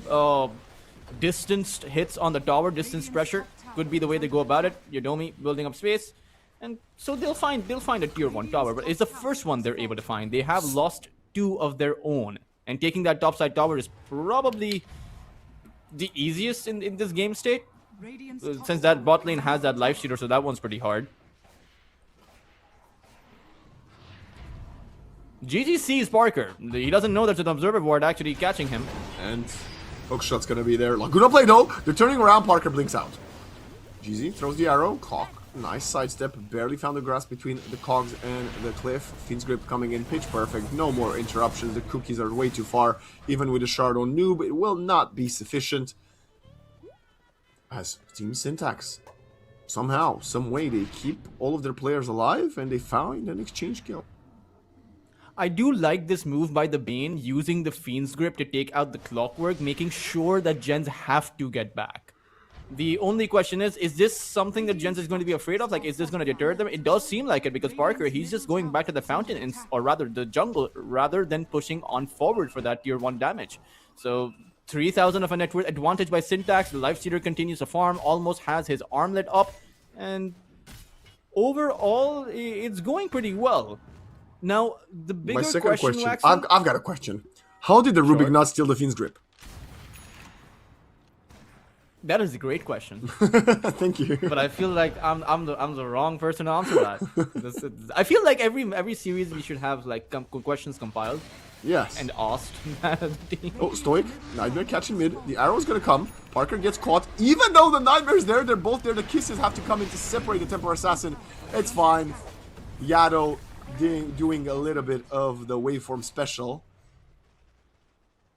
distanced hits on the tower, distance pressure could be the way they go about it. Yodomi building up space. And so they'll find a tier 1 tower, but it's the first one they're able to find. They have lost 2 of their own, and taking that topside tower is probably the easiest in this game state, since that bot lane has that life shooter, so that one's pretty hard. GG sees Parker. He doesn't know there's an observer ward actually catching him. And Hookshot's gonna be there. Laguna play, no! They're turning around, Parker blinks out. GZ throws the arrow, Clock. Nice sidestep, barely found the grass between the cogs and the cliff. Fiend's Grip coming in pitch perfect, no more interruptions, the cookies are way too far. Even with a shard on Noob, it will not be sufficient. As Team Syntax, somehow, some way, they keep all of their players alive and they find an exchange kill. I do like this move by the Bane, using the Fiend's Grip to take out the Clockwork, making sure that JENZ have to get back. The only question is this something that JENZ is going to be afraid of? Like, is this going to deter them? It does seem like it, because Parker, he's just going back to the fountain, or rather the jungle, rather than pushing on forward for that tier 1 damage. So 3,000 of a net worth advantage by Syntax. The Lifestealer continues to farm, almost has his armlet up, and overall, it's going pretty well. Now, the bigger My second question, Waxen, I've got a question. How did the Rubik not steal the Fiend's Grip? that is a great question. Thank you. But I feel like I'm the wrong person to answer that. I feel like every series we should have like questions compiled Yes. and asked. Oh, Stoic, Nightmare catching mid. The arrow's gonna come. Parker gets caught. Even though the Nightmare's there, they're both there. The kisses have to come in to separate the Temper Assassin. It's fine. Yado doing a little bit of the waveform special.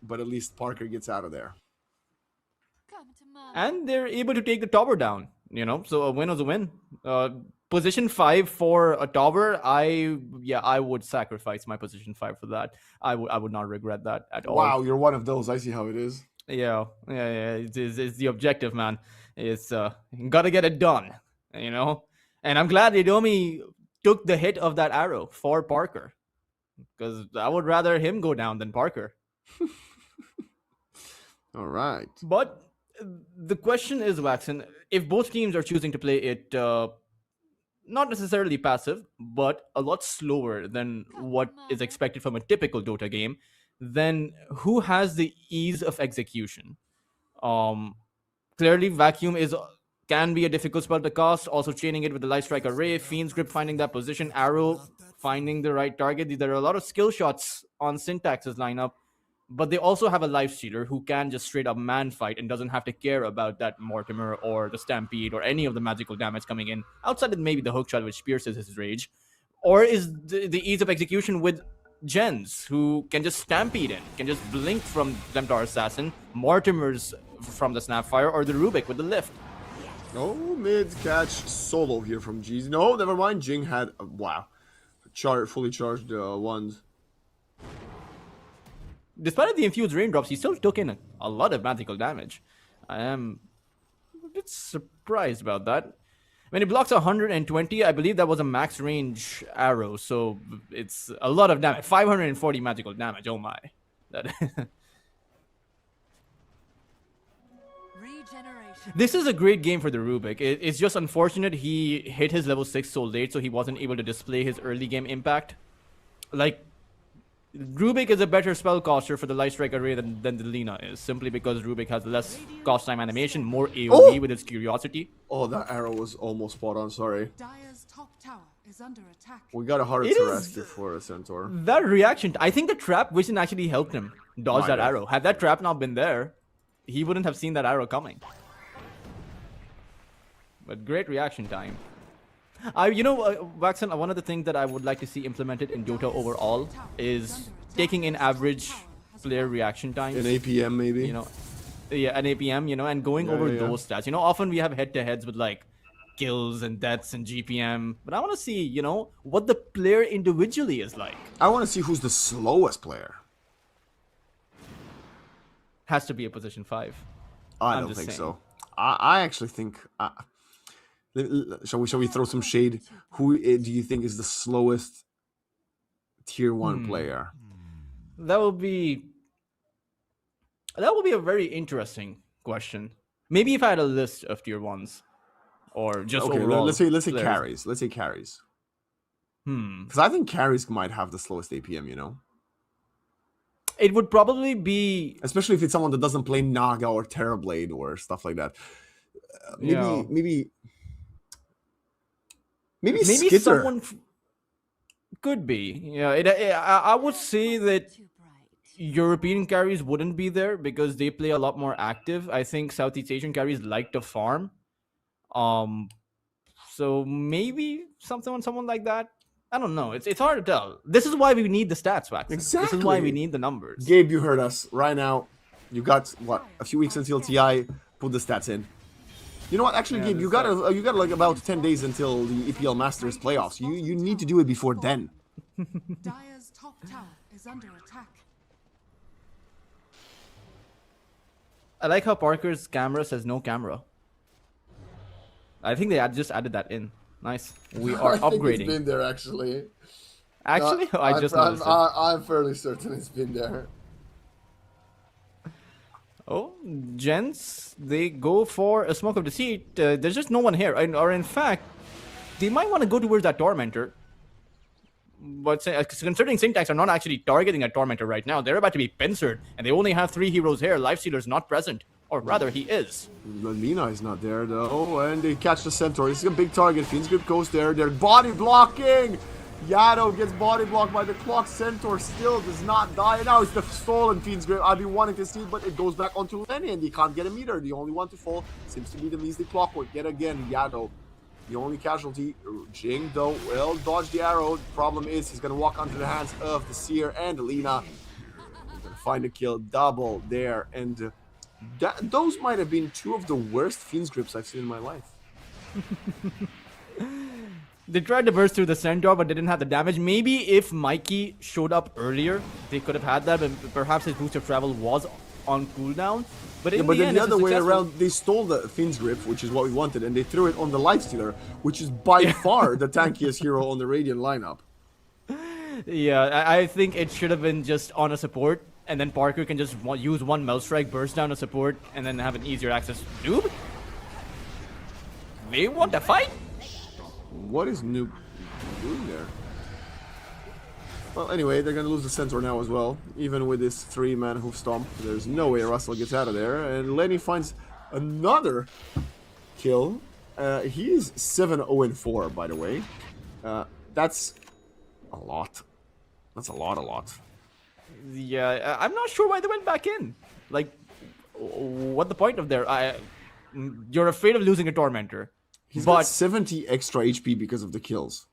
But at least Parker gets out of there. And they're able to take the tower down, so a win is a win. Position 5 for a tower, I would sacrifice my position 5 for that. I would not regret that at all. Wow, you're one of those. I see how it is. Yeah, it's the objective, man. It's gotta get it done, and I'm glad Idomi took the hit of that arrow for Parker, because I would rather him go down than Parker. All right. But the question is, Waxen, if both teams are choosing to play it not necessarily passive, but a lot slower than what is expected from a typical Dota game, then who has the ease of execution? Clearly, Vacuum can be a difficult spell to cast. Also, chaining it with the Light Strike Array, Fiend's Grip finding that position, Arrow finding the right target. There are a lot of skill shots on Syntax's lineup. But they also have a Lifestealer who can just straight up man fight and doesn't have to care about that Mortimer or the Stampede or any of the magical damage coming in, outside of maybe the hookshot, which pierces his rage. Or is the ease of execution with JENZ, who can just Stampede in, can just blink from Templar Assassin, Mortimer's from the Snapfire, or the Rubik with the lift. No mid catch solo here from G's. No, never mind. Jing had wow, fully charged ones. Despite the infused raindrops, he still took in a lot of magical damage. I am a bit surprised about that. When he blocks 120, I believe that was a max range arrow, so it's a lot of damage. 540 magical damage, oh my. This is a great game for the Rubik. It's just unfortunate he hit his level 6 so late, so he wasn't able to display his early game impact. Like, Rubik is a better spellcaster for the Light Strike Array than the Lina is, simply because Rubik has less cost time animation, more AoE with its curiosity. Oh, that arrow was almost spot on, sorry. Dire's top tower is under attack. We got a hard Terrastic for a Centaur. That reaction, I think the Trap Vision actually helped him dodge that arrow. Had that trap not been there, he wouldn't have seen that arrow coming. But great reaction time. Waxen, one of the things that I would like to see implemented in Dota overall is taking in average player reaction times. An APM maybe? An APM, and going over those stats. Often we have head-to-heads with like kills and deaths and GPM, but I want to see, what the player individually is like. I want to see who's the slowest player. Has to be a position 5. I don't think so. I actually think... Shall we throw some shade? Who do you think is the slowest tier 1 player? That would be a very interesting question. Maybe if I had a list of tier 1s, or just overall. Let's say players. carries. Let's say carries. Because I think carries might have the slowest APM. It would probably be, especially if it's someone that doesn't play Naga or Terrorblade or stuff like that. Maybe Skitter. Someone could be. I would say that European carries wouldn't be there because they play a lot more active. I think Southeast Asian carries like to farm. So maybe someone like that. I don't know. It's hard to tell. This is why we need the stats, Wax. Exactly. This is why we need the numbers. Gabe, you heard us. Right now, you got a few weeks until TI. Put the stats in. You know what? Actually, Gabe, you got like about 10 days until the EPL Masters playoffs. You need to do it before then. Dire's top tower is under attack. I like how Parker's camera says no camera. I think they just added that in. Nice. We are I think it's upgrading. been there actually. Actually, I just noticed it. I'm fairly certain it's been there. Oh, JENZ, they go for a smoke of deceit. There's just no one here. Or in fact, they might want to go towards that Tormentor. But considering Syntax are not actually targeting a Tormentor right now, they're about to be pincered, and they only have 3 heroes here. Lifestealer's not present. Or rather, he is. Lina is not there though, and they catch the Centaur. This is a big target. Fiend's Grip goes there. They're body blocking! Yado gets body blocked by the clock. Centaur still does not die. Now it's the stolen Fiend's Grip. I've been wanting to see it, but it goes back onto Lenny, and they can't get a meter. The only one to fall seems to be the measly Clockwork. Yet again, Yado, the only casualty. Jing, though, will dodge the arrow. The problem is he's going to walk onto the hands of the Seer and Lina. He's going to find a kill. Double there. And those might have been 2 of the worst Fiend's Grips I've seen in my life. They tried to burst through the Centaur, but they didn't have the damage. Maybe if Mikey showed up earlier, they could have had that, but perhaps his boost of travel was on cooldown. But in then end, the other way around, they stole the Fiend's Grip, which is what we wanted, and they threw it on the Lifestealer, which is by far the tankiest hero on the Radiant lineup. Yeah, I think it should have been just on a support, and then Parker can just use one Melt Strike, burst down a support, and then have an easier access. Noob? They want to fight? What is Noob doing there? Well, anyway, they're going to lose the Centaur now as well. Even with this 3-man hoof stomp, there's no way Russell gets out of there. And Lenny finds another kill. He is 7-0-4, by the way. That's a lot. That's a lot. Yeah, I'm not sure why they went back in. Like, what the point of there? You're afraid of losing a Tormentor. He's got 70 extra HP because of the kills.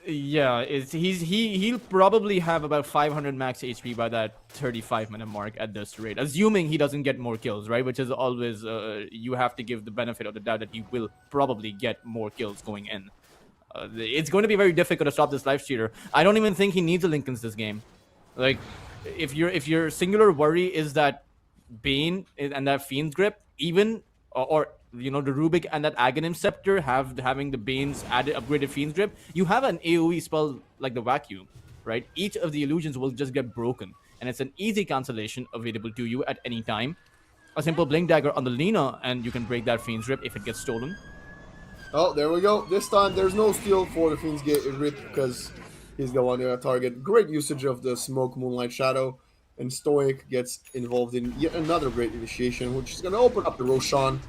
Yeah, he'll probably have about 500 max HP by that 35-minute mark at this rate, assuming he doesn't get more kills, right? Which is always you have to give the benefit of the doubt that he will probably get more kills going in. It's going to be very difficult to stop this Lifestealer. I don't even think he needs a Linken's this game. Like, if your singular worry is that Bane and that Fiend's Grip, even or you know, the Rubik and that Aghanim Scepter having the Bane's added upgraded Fiend's Grip, you have an AoE spell like the Vacuum, right? Each of the illusions will just get broken, and it's an easy cancellation available to you at any time. A simple Blink Dagger on the Lina, and you can break that Fiend's Grip if it gets stolen. Oh, there we go. This time there's no steal for the Fiend's Grip because he's the one target. Great usage of the Smoke, Moonlight, Shadow, and Stoic gets involved in yet another great initiation, which is going to open up the Roshan.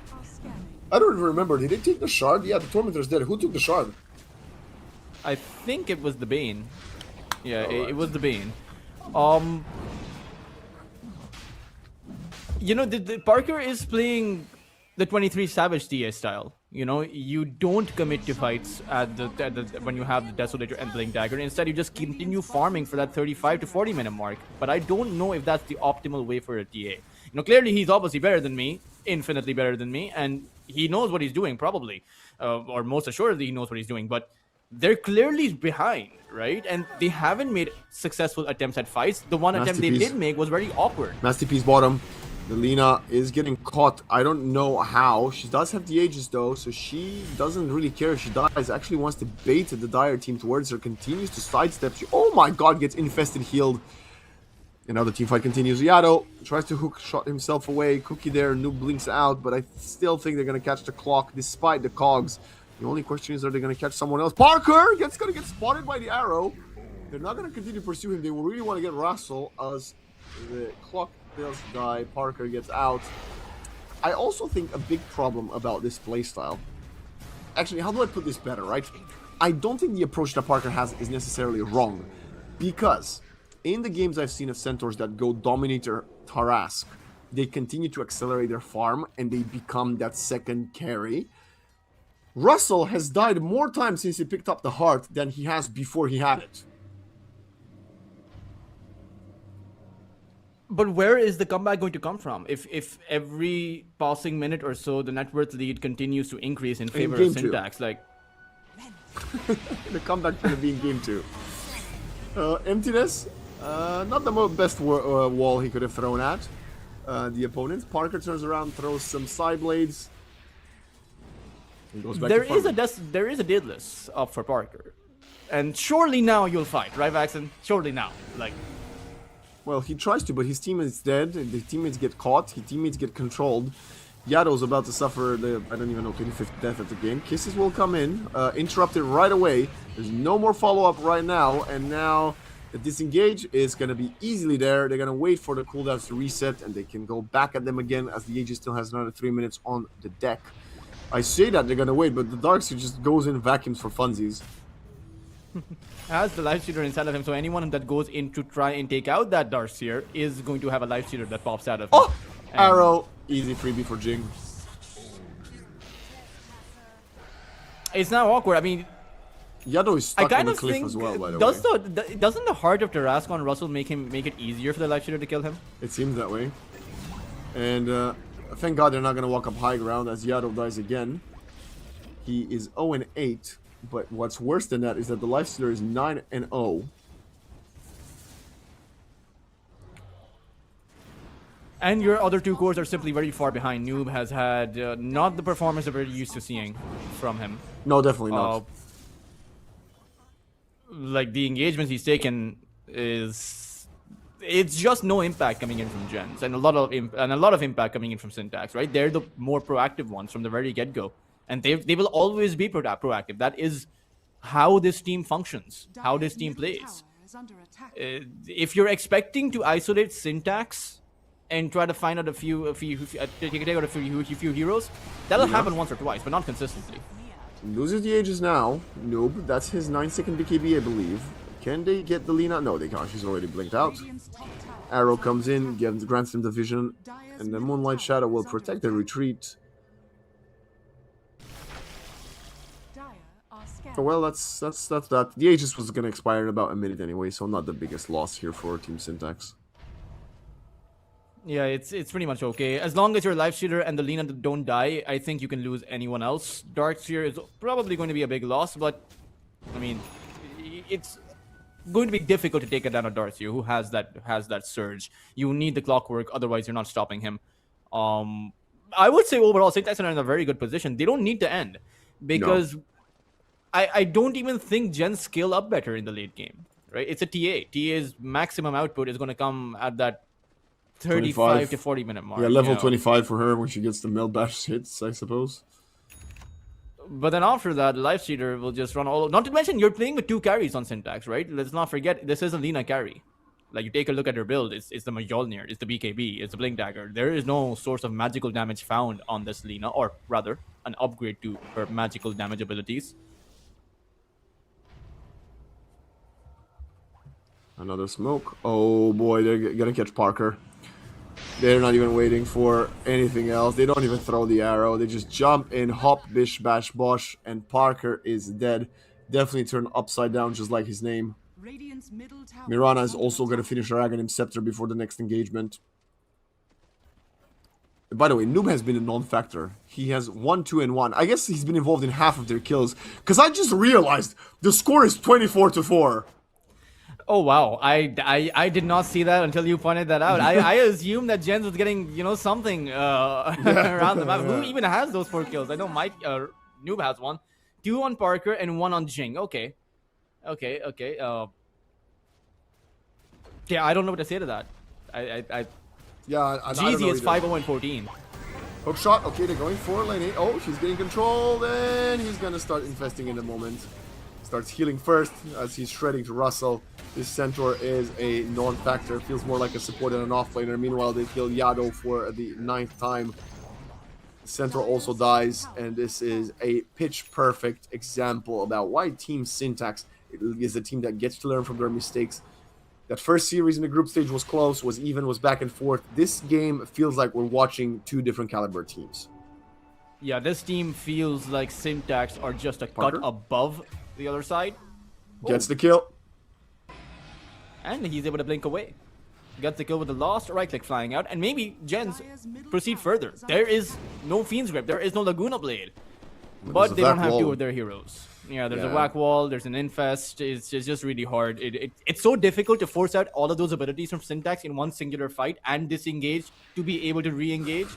I don't even remember. Did they take the shard? Yeah, the Tormentor's dead. Who took the shard? I think it was the Bane. Yeah, right. it was the Bane. You know, the Parker is playing the 23 Savage TA style. You know, you don't commit to fights at when you have the Desolator and Blink Dagger. Instead, you just continue farming for that 35 to 40 minute mark. But I don't know if that's the optimal way for a TA. You know, clearly he's obviously better than me, infinitely better than me, and he knows what he's doing, probably. Or most assuredly he knows what he's doing. But they're clearly behind, right? And they haven't made successful attempts at fights. The one attempt they did make was very awkward. Masterpiece bottom. The Lina is getting caught. I don't know how. She does have the Aegis though, so she doesn't really care if she dies. Actually wants to bait the Dire team towards her. Continues to sidestep. She, oh my god, gets infested, healed. And now the team fight continues. Yado tries to hook shot himself away. Cookie there. Noob blinks out, but I still think they're going to catch the clock despite the cogs. The only question is, are they going to catch someone else? Parker gets going to get spotted by the arrow. They're not going to continue to pursue him. They will really want to get Russell as the clock does die. Parker gets out. I also think a big problem about this playstyle. Actually, how do I put this better, right? I don't think the approach that Parker has is necessarily wrong. Because in the games I've seen of Centaurs that go Dominator Tarrasque, they continue to accelerate their farm and they become that second carry. Russell has died more times since he picked up the heart than he has before he had it. But where is the comeback going to come from? If every passing minute or so the net worth lead continues to increase in favor of Syntax, like the comeback going to be in game 2. Emptiness. Not the best wall he could have thrown at the opponent. Parker turns around, throws some side blades. And goes back There to is a farming. there is a Daedalus up for Parker, and surely now you'll fight, right, Vaxen? Surely now, like. Well, he tries to, but his team is dead. And the teammates get caught. His teammates get controlled. Yado's about to suffer the, I don't even know, 25th death of the game. Kisses will come in, interrupted right away. There's no more follow-up right now, and now the disengage is going to be easily there. They're going to wait for the cooldowns to reset, and they can go back at them again as the Aegis still has another 3 minutes on the deck. I say that they're going to wait, but the Darkseer just goes in vacuums for funsies. Has the life stealer inside of him, so anyone that goes in to try and take out that Darkseer is going to have a life stealer that pops out of him. Oh! And Arrow. Easy freebie for Jing. it's now awkward. I mean, Yado is I stuck on kind the of cliff think as well, by the doesn't way. the heart of Tarrasque Russell make it easier for the life stealer to kill him? It seems that way. And thank God they're not going to walk up high ground as Yado dies again. He is 0-8, but what's worse than that is that the Lifestealer is 9-0. And your other two cores are simply very far behind. Noob has had not the performance that we're used to seeing from him. No, definitely not. Like the engagements he's taken it's just no impact coming in from JENZ, and a lot of impact coming in from Syntax. Right, they're the more proactive ones from the very get-go, and they will always be proactive. That is how this team functions, how this team plays. If you're expecting to isolate Syntax and try to find out take out a few heroes, that'll happen once or twice, but not consistently. Loses the Aegis now. Noob, that's his 9-second BKB, I believe. Can they get the Lina? No, they can't. She's already blinked out. Arrow comes in, grants him the vision, and the Moonlight Shadow will protect the retreat. Oh, well, that's that. The Aegis was going to expire in about a minute anyway, so not the biggest loss here for Team Syntax. Yeah, it's pretty much okay. As long as your life stealer and the Lina don't die, I think you can lose anyone else. Darkseer is probably going to be a big loss, but I mean, it's going to be difficult to take it down a Darkseer who has that surge. You need the clockwork, otherwise you're not stopping him. I would say overall, Syntax are in a very good position. They don't need to end because I don't even think Gens scale up better in the late game. Right? It's a TA. TA's maximum output is going to come at that 35 to 40 minute mark. Yeah, level 25 for her when she gets the Meld Bash hits, I suppose. But then after that, Life Stealer will just run all. Not to mention, you're playing with two carries on Syntax, right? Let's not forget, this is a Lina carry. Like, you take a look at her build, it's the Mjolnir, it's the BKB, it's the Blink Dagger. There is no source of magical damage found on this Lina, or rather, an upgrade to her magical damage abilities. Another smoke. Oh boy, they're gonna catch Parker. They're not even waiting for anything else. They don't even throw the arrow. They just jump in, hop, bish, bash, bosh, and Parker is dead. Definitely turned upside down, just like his name. Mirana is also going to finish her Aghanim Scepter before the next engagement. By the way, Noob has been a non-factor. He has 1, 2, and 1. I guess he's been involved in half of their kills. Because I just realized the score is 24-4. Oh wow, I did not see that until you pointed that out. I assumed that JENZ was getting, something around the map. Who even has those 4 kills? I know Mike Noob has 1. 2 on Parker and 1 on Jing. Okay. Yeah, I don't know what to say to that. Yeah, I don't GZ know is 5-0-14. Hook shot. Okay, they're going for lane 8. Oh, she's getting control. Then he's going to start infesting in a moment. Starts healing first as he's shredding to Russell. This Centaur is a non-factor. Feels more like a support than an off-laner. Meanwhile, they kill Yado for the 9th time. Centaur also dies, and this is a pitch-perfect example about why Team Syntax is a team that gets to learn from their mistakes. That first series in the group stage was close, was even, was back and forth. This game feels like we're watching 2 different caliber teams. Yeah, this team feels like Syntax are just a Parker? cut above the other side. Gets the kill. And he's able to blink away. Gets the kill with the lost right click flying out, and maybe JENZ proceed further. There is no Fiend's Grip, there is no Laguna Blade. But they don't have 2 of their heroes. Yeah, there's a Yeah. whack wall, there's an infest. It's just really hard. It's so difficult to force out all of those abilities from Syntax in one singular fight and disengage to be able to re-engage.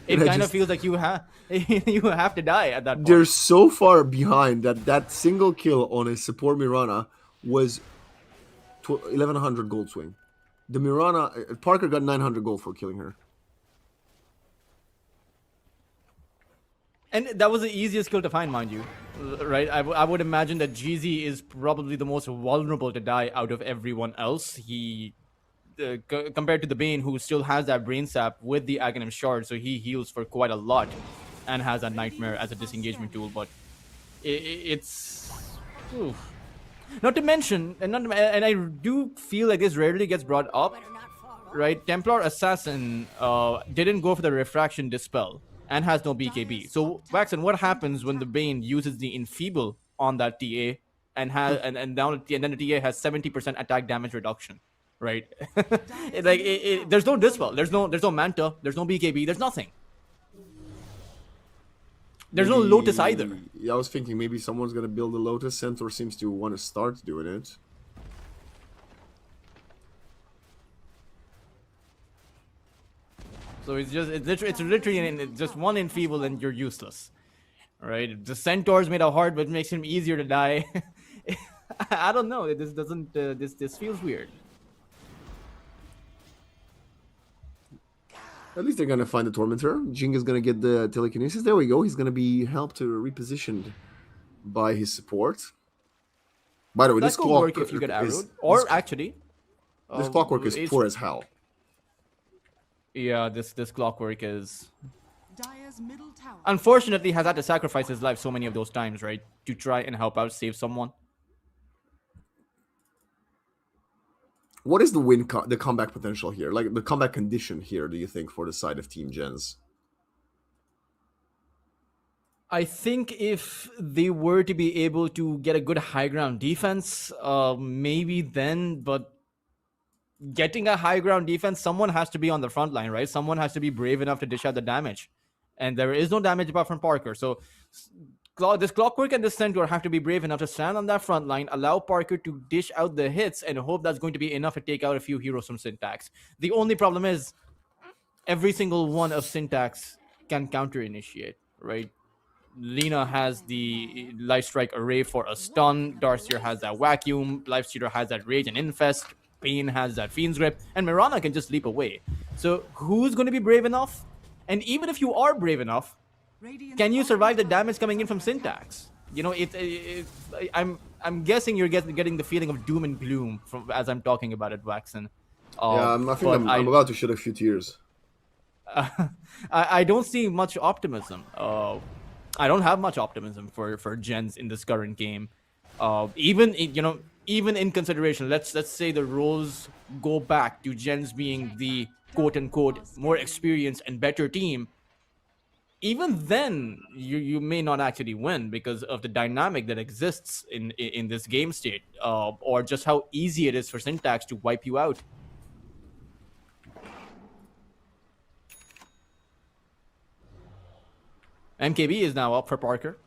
And It I kind of just feels like you have you have to die at that they're point. so far behind that that single kill on a support Mirana was 1100 gold swing. The Mirana Parker got 900 gold for killing her. And that was the easiest kill to find, mind you. Right? I would imagine that GZ is probably the most vulnerable to die out of everyone else. He compared to the Bane, who still has that brain sap with the Aghanim shard, so he heals for quite a lot and has that nightmare as a disengagement tool. But it's oof. Not to mention, and I do feel like this rarely gets brought up. We're not far off. Right? Templar Assassin didn't go for the Refraction Dispel and has no BKB. So Waxen, what happens when the Bane uses the Enfeeble on that TA and has and down and then the TA has 70% attack damage reduction, right? There's no Dispel, there's no Manta, there's no BKB, there's nothing. There's no Lotus either. Yeah, I was thinking maybe someone's gonna build a Lotus. Centaur seems to want to start doing it. So it's literally just one Enfeeble and you're useless. Right? The Centaur's made of hard, but makes him easier to die. I don't know. This doesn't. This feels weird. At least they're gonna find the Tormentor. Jing is gonna get the telekinesis. There we go. He's gonna be helped to repositioned by his support. By the way, That this could clock work if you get is arrowed, or actually, this clockwork is it's- poor as hell. yeah, this clockwork is Dire's middle tower. unfortunately has had to sacrifice his life so many of those times, right, to try and help out, save someone. What is the the comeback potential here? Like the comeback condition here, do you think, for the side of Team JENZ? I think if they were to be able to get a good high ground defense, maybe then, but getting a high ground defense, someone has to be on the front line, right? Someone has to be brave enough to dish out the damage. And there is no damage apart from Parker. So this Clockwork and this Centaur have to be brave enough to stand on that front line, allow Parker to dish out the hits, and hope that's going to be enough to take out a few heroes from Syntax. The only problem is every single one of Syntax can counter initiate, right? Lina has the Life Strike array for a stun. Darcier has that vacuum. Lifestealer has that rage and infest. Pain has that Fiend's Grip. And Mirana can just leap away. So who's going to be brave enough? And even if you are brave enough, can you survive the damage coming in from Syntax? You know, I'm guessing you're getting the feeling of doom and gloom from as I'm talking about it, Waxen. Yeah, I think I'm about to shed a few tears. I don't see much optimism. I don't have much optimism for JENZ in this current game. Even in consideration, let's say the roles go back to JENZ being the quote unquote more experienced and better team. Even then, you may not actually win because of the dynamic that exists in this game state, or just how easy it is for Syntax to wipe you out. MKB is now up for Parker.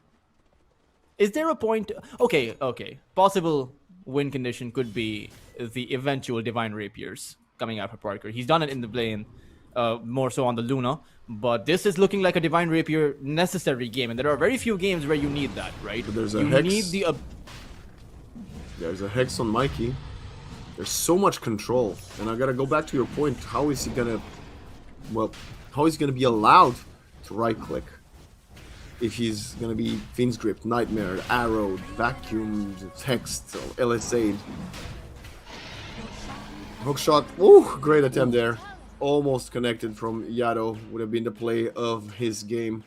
Is there a point? Okay. Possible win condition could be the eventual Divine Rapiers coming out for Parker. He's done it in the Blane, more so on the Luna. But this is looking like a Divine Rapier necessary game. And there are very few games where you need that, right? But there's a you Hex. need the... There's a Hex on Mikey. There's so much control. And I gotta go back to your point. How is he gonna... Well, how is he gonna be allowed to right-click? If he's gonna be Fiend's Grip, Nightmare, Arrowed, Vacuumed, Hexed, LSA'd. Hookshot. Ooh, great attempt there. Almost connected from Yado. Would have been the play of his game.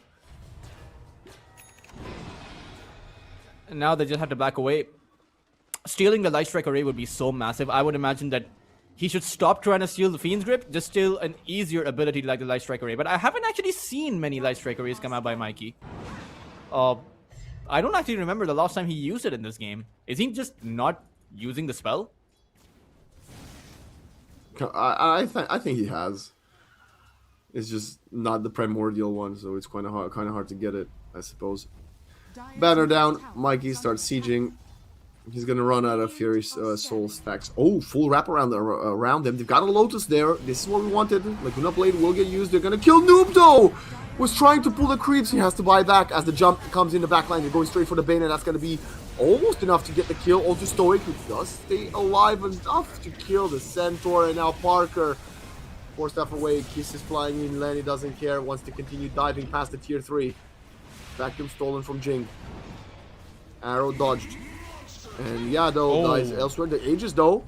And now they just have to back away. Stealing the Light Strike array would be so massive. I would imagine that he should stop trying to steal the Fiend's Grip, just steal an easier ability like the Light Strike array. But I haven't actually seen many Light Strike arrays come out by Mikey. I don't actually remember the last time he used it in this game. Is he just not using the spell? I think he has. It's just not the primordial one, so it's kind of hard to get it, I suppose. Banner down. Mikey starts sieging. He's gonna run out of Fury's soul stacks. Oh, full wrap around them. They've got a Lotus there. This is what we wanted. Laguna Blade will get used. They're gonna kill Noob though. Was trying to pull the creeps. He has to buy back as the jump comes in the backline. They're going straight for the Bane, and that's gonna be almost enough to get the kill. Also Stoic, who does stay alive enough to kill the Centaur, and now Parker. Four stuff away. Kiss is flying in. Lenny doesn't care. Wants to continue diving past the tier 3. Vacuum stolen from Jing. Arrow dodged. And yeah, though, guys, elsewhere, the Aegis, though,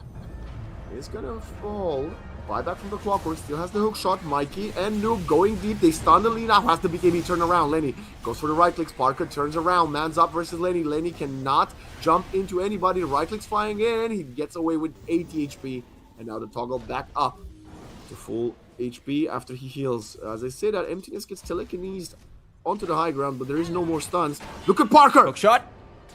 is gonna fall. Buyback from the Clockwork, still has the hook shot. Mikey and Noob going deep. They stun the lead now. Has the BKB turn around. Lenny goes for the right clicks. Parker turns around. Man's up versus Lenny. Lenny cannot jump into anybody. Right clicks flying in. He gets away with 80 HP. And now the toggle back up to full HP after he heals. As I say, that emptiness gets telekinesed onto the high ground, but there is no more stuns. Look at Parker! Hook shot.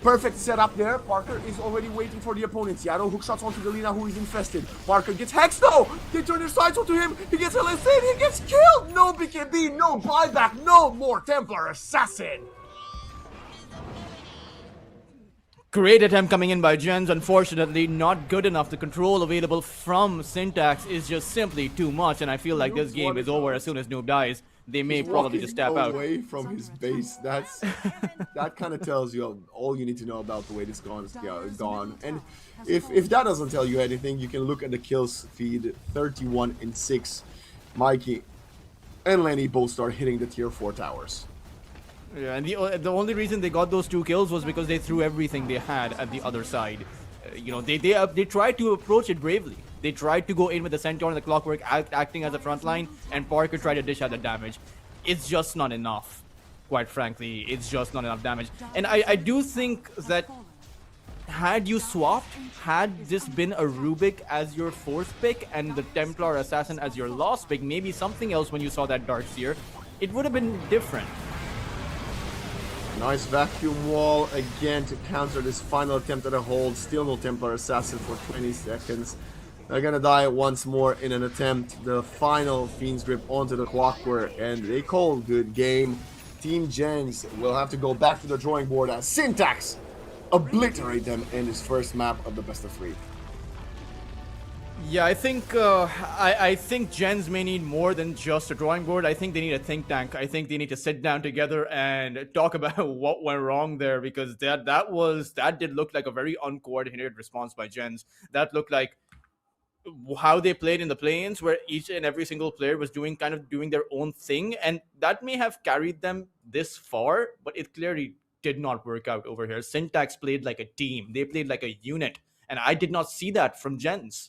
Perfect setup there. Parker is already waiting for the opponent. Seattle hook shots onto the Lina, who is infested. Parker gets hexed though. They turn their sights onto him. He gets LSA. He gets killed. No BKB, no buyback, no more Templar Assassin. Great attempt coming in by JENZ. Unfortunately, not good enough. The control available from Syntax is just simply too much, and I feel like this game is over as soon as Noob dies. They may probably just tap out. Away from his base. That kind of tells you all you need to know about the way this is gone. And if that doesn't tell you anything, you can look at the kills feed. 31 and 6. Mikey and Lenny both start hitting the tier 4 towers. Yeah, and the only reason they got those 2 kills was because they threw everything they had at the other side. They tried to approach it bravely. They tried to go in with the Centaur and the Clockwork acting as a front line, and Parker tried to dish out the damage. It's just not enough. Quite frankly, it's just not enough damage. And I do think that had you swapped, had this been a Rubik as your 4th pick and the Templar Assassin as your last pick, maybe something else when you saw that Darkseer, it would have been different. Nice vacuum wall again to counter this final attempt at a hold. Still no Templar Assassin for 20 seconds. They're gonna die once more in an attempt. The final Fiend's Grip onto the Clockwork, and they call good game. Team JENZ will have to go back to the drawing board as Syntax obliterate them in this first map of the best of 3. Yeah, I think I think JENZ may need more than just a drawing board. I think they need a think tank. I think they need to sit down together and talk about what went wrong there, because that did look like a very uncoordinated response by JENZ. That looked like how they played in the play-ins, where each and every single player was doing their own thing, and that may have carried them this far, but it clearly did not work out over here. Syntax played like a team. They played like a unit, and I did not see that from JENZ.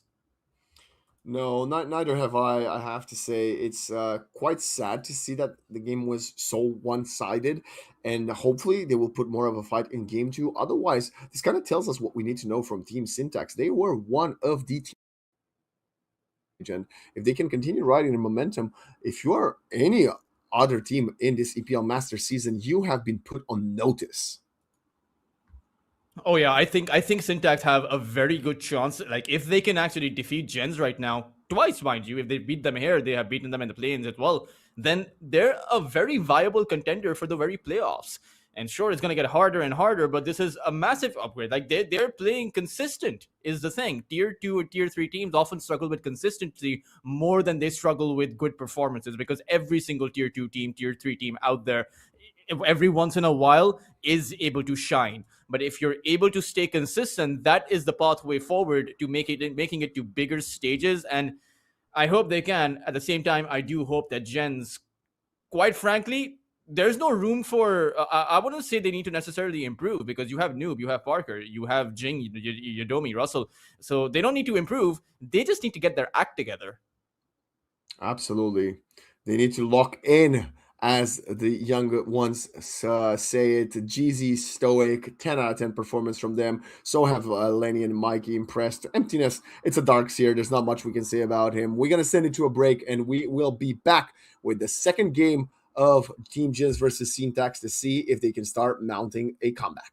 No, neither have I. I have to say, it's quite sad to see that the game was so one-sided, and hopefully they will put more of a fight in game 2. Otherwise, this kind of tells us what we need to know from Team Syntax. They were one of the teams. And if they can continue riding the momentum, if you are any other team in this EPL Master season, you have been put on notice. Oh yeah, I think Syntax have a very good chance. Like, if they can actually defeat JENZ right now, twice, mind you, if they beat them here, they have beaten them in the play-ins as well, then they're a very viable contender for the very playoffs. And sure, it's going to get harder and harder, but this is a massive upgrade. Like, they're playing consistent is the thing. Tier 2 and Tier 3 teams often struggle with consistency more than they struggle with good performances, because every single Tier 2 team, Tier 3 team out there, every once in a while, is able to shine. But if you're able to stay consistent, that is the pathway forward to making it to bigger stages. And I hope they can. At the same time, I do hope that JENZ, quite frankly, there's no room for I wouldn't say they need to necessarily improve, because you have Noob, you have Parker, you have Jing, Yodomi, Russell, so they don't need to improve. They just need to get their act together. Absolutely. They need to lock in, as the younger ones say it. Jeezy, Stoic, 10 out of 10 performance from them. So have Lenny and Mikey impressed. Emptiness, it's a Darkseer. There's not much we can say about him. We're going to send it to a break, and we will be back with the second game of Team JENZ versus Syntax to see if they can start mounting a comeback.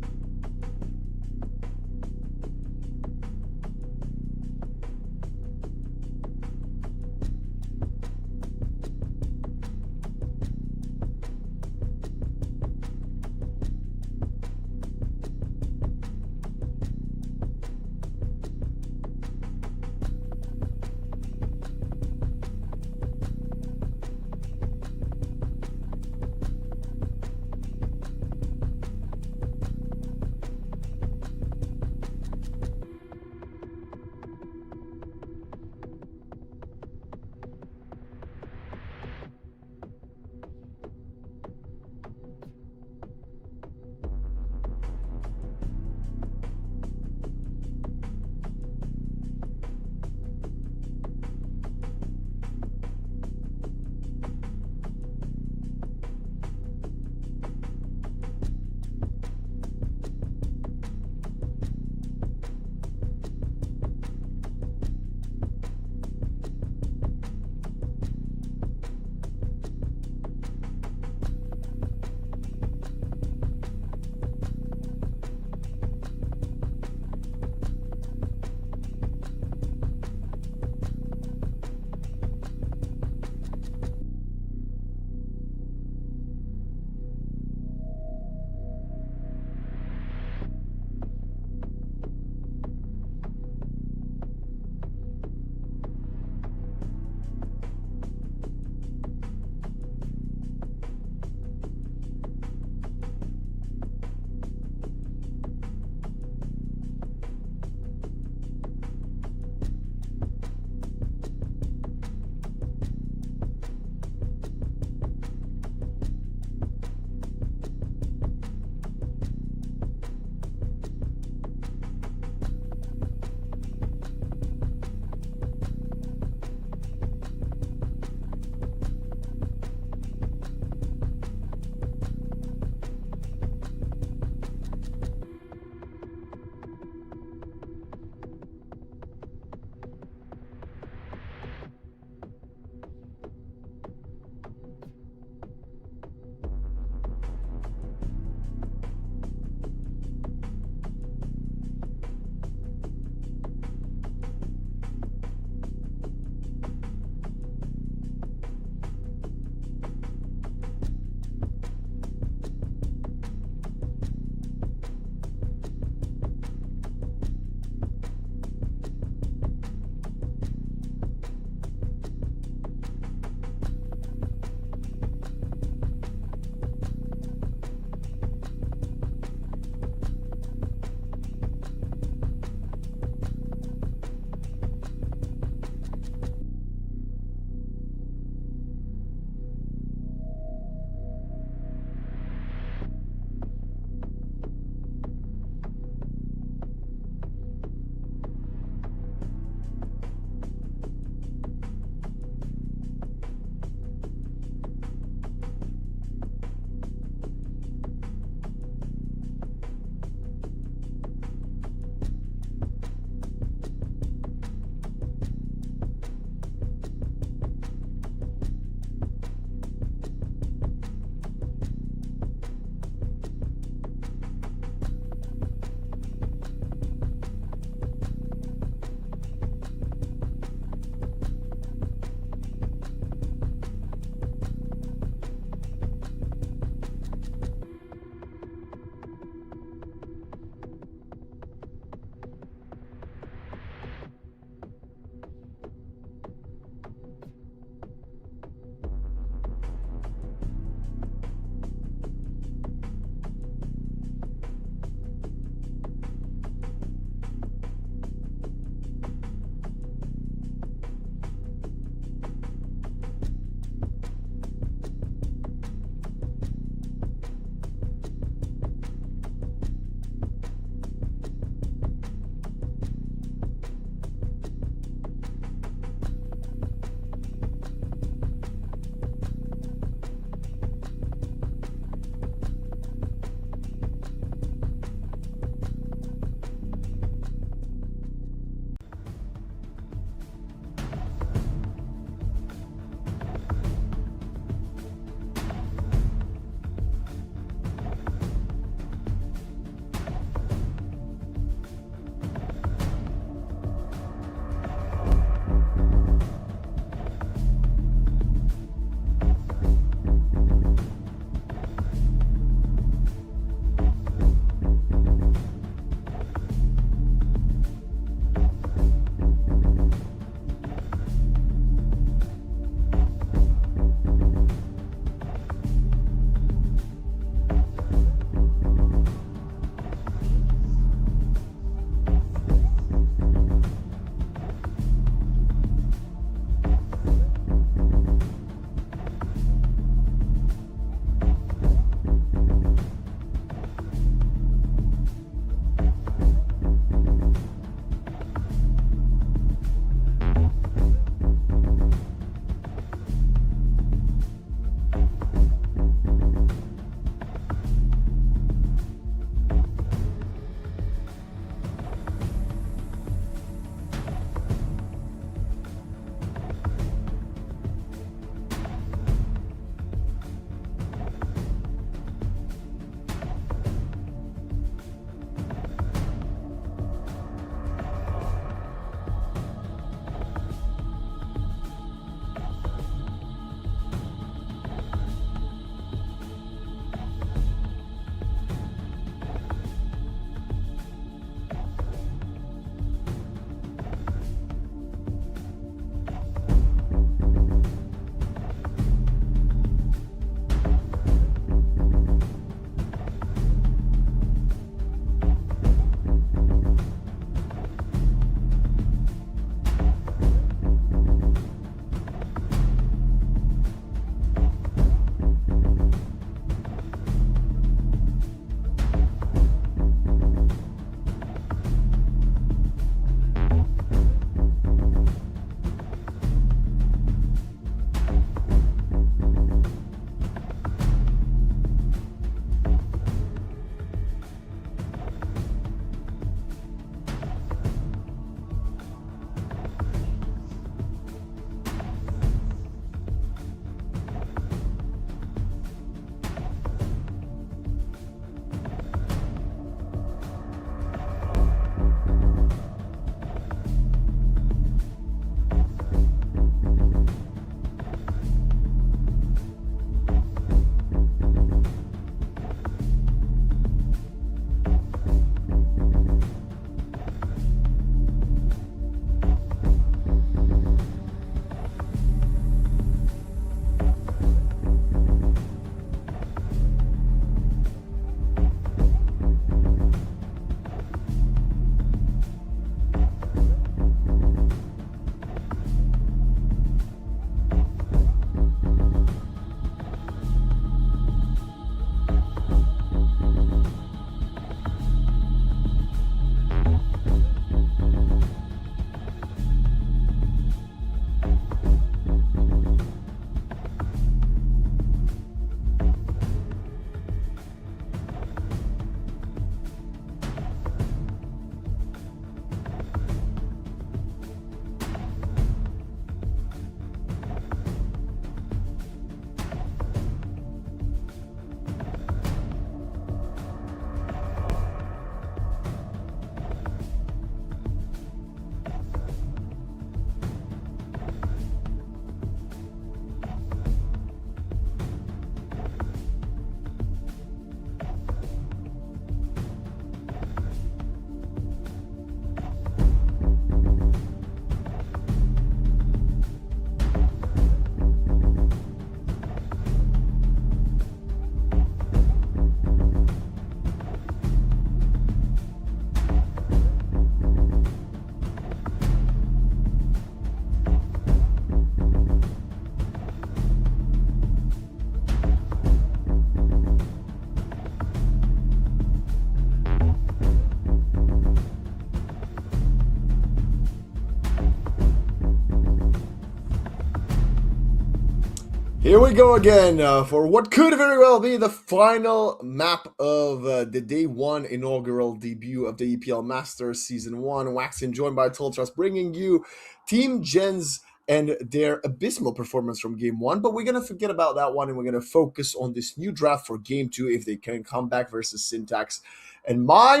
Here we go again for what could very well be the final map of the day one inaugural debut of the EPL Masters Season 1. Waxin joined by Toltrust, bringing you Team JENZ and their abysmal performance from Game 1. But we're going to forget about that one and we're going to focus on this new draft for Game 2 if they can come back versus Syntax. And my,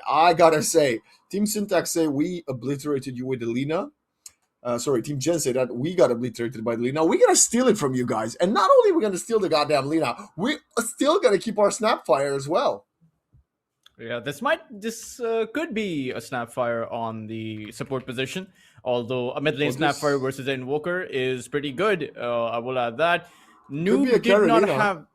I gotta say, Team Syntax say we obliterated you with Alina. Team Gen say that we got obliterated by the Lina. We're going to steal it from you guys. And not only are we going to steal the goddamn Lina, we're still going to keep our Snapfire as well. Yeah, this could be a Snapfire on the support position. Although a mid lane Snapfire versus an Invoker is pretty good. I will add that. Noob did not have...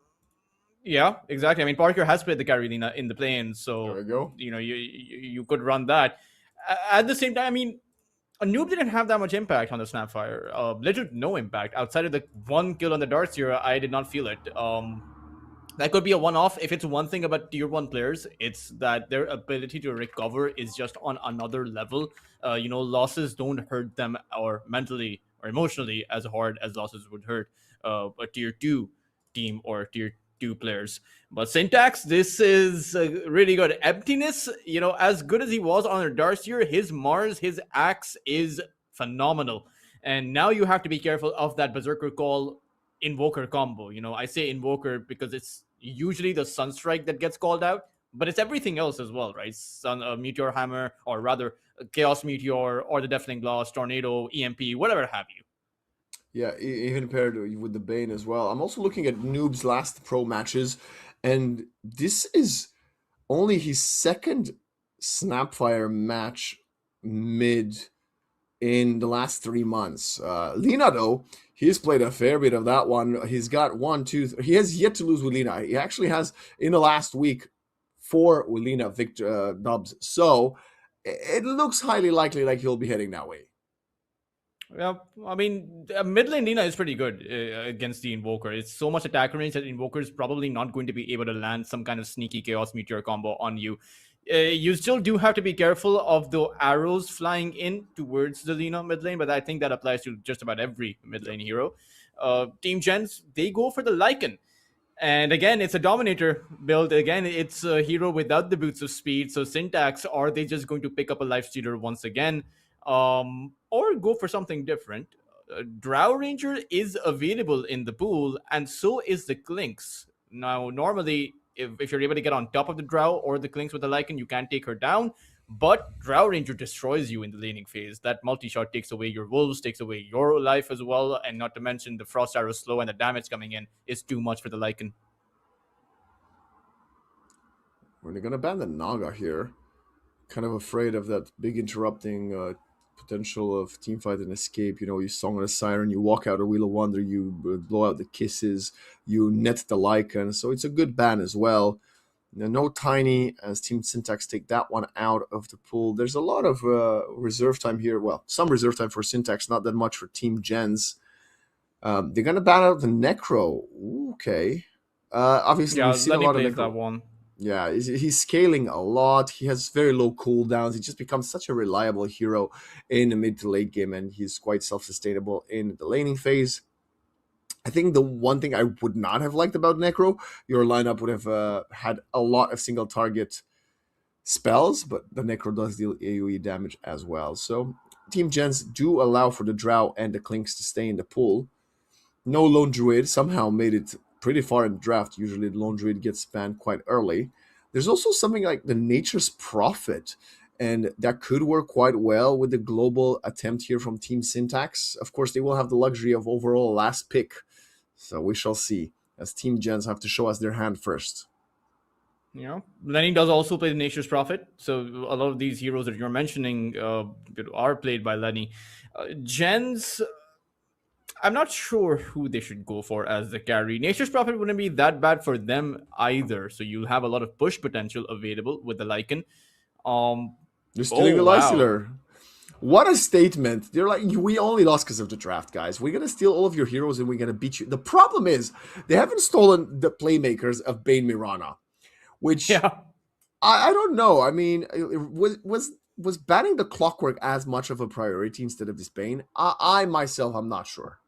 Yeah, exactly. I mean, Parker has played the Carolina in the plane, so there we go. You could run that. At the same time, I mean, a Noob didn't have that much impact on the Snapfire. Literally no impact. Outside of the one kill on the Darkseer, I did not feel it. That could be a one-off. If it's one thing about tier 1 players, it's that their ability to recover is just on another level. Losses don't hurt them or mentally or emotionally as hard as losses would hurt a tier 2 team or tier 2 players. But Syntax, this is really good. Emptiness, as good as he was on a Darkseer, his Mars, his Axe is phenomenal. And now you have to be careful of that Berserker Call Invoker combo. I say Invoker because it's usually the Sunstrike that gets called out, but it's everything else as well, right? Meteor Hammer, or rather Chaos Meteor, or the Deafening Blast, Tornado, EMP, whatever have you. Yeah, even paired with the Bane as well. I'm also looking at Noob's last pro matches, and this is only his second Snapfire match mid in the last 3 months. Lina, though, he's played a fair bit of that one. He's got 1, 2, 3. He has yet to lose with Lina. He actually has, in the last week, 4 with Lina dubs. So it looks highly likely like he'll be heading that way. Yeah, I mean, mid lane Lina is pretty good against the Invoker. It's so much attack range that Invoker is probably not going to be able to land some kind of sneaky Chaos Meteor combo on you. You still do have to be careful of the arrows flying in towards the Lina mid lane, but I think that applies to just about every mid lane hero. Team Gens, they go for the Lycan. And again, it's a Dominator build. Again, it's a hero without the boots of speed. So Syntax, are they just going to pick up a Lifestealer once again? Or go for something different? Drow Ranger is available in the pool, and so is the Clinks. Now, normally, if you're able to get on top of the Drow or the Clinks with the Lycan, you can take her down. But Drow Ranger destroys you in the laning phase. That multi-shot takes away your wolves, takes away your life as well, and not to mention the Frost Arrow slow and the damage coming in is too much for the Lycan. We're going to ban the Naga here. Kind of afraid of that big interrupting potential of teamfight and escape. You song on a siren, you walk out a Wheel of Wonder, you blow out the kisses, you net the Lycan. So it's a good ban as well. No Tiny as Team Syntax take that one out of the pool. There's a lot of reserve time here. Well, some reserve time for Syntax, not that much for Team Gens. They're going to ban out the Necro. Okay. Obviously, we've seen a lot of Necro. That one. Yeah, he's scaling a lot. He has very low cooldowns. He just becomes such a reliable hero in the mid to late game, and he's quite self-sustainable in the laning phase. I think the one thing I would not have liked about Necro, your lineup would have had a lot of single target spells, but the Necro does deal AoE damage as well. So Team Gens do allow for the Drow and the Clinks to stay in the pool. No Lone Druid, somehow made it pretty far in the draft. Usually the Lone Druid gets banned quite early. There's also something like the Nature's Prophet, and that could work quite well with the global attempt here from Team Syntax. Of course, they will have the luxury of overall last pick, so we shall see, as Team Gens have to show us their hand first. Lenny does also play the Nature's Prophet, so a lot of these heroes that you're mentioning are played by Lenny. Gens, I'm not sure who they should go for as the carry. Nature's Prophet wouldn't be that bad for them either, so you'll have a lot of push potential available with the Lycan. You're stealing the Lifestealer. Wow. What a statement. They're like, we only lost because of the draft, guys. We're going to steal all of your heroes and we're going to beat you. The problem is, they haven't stolen the playmakers of Bane Mirana, which I don't know. I mean, was banning the Clockwork as much of a priority instead of this Bane? I myself, I'm not sure.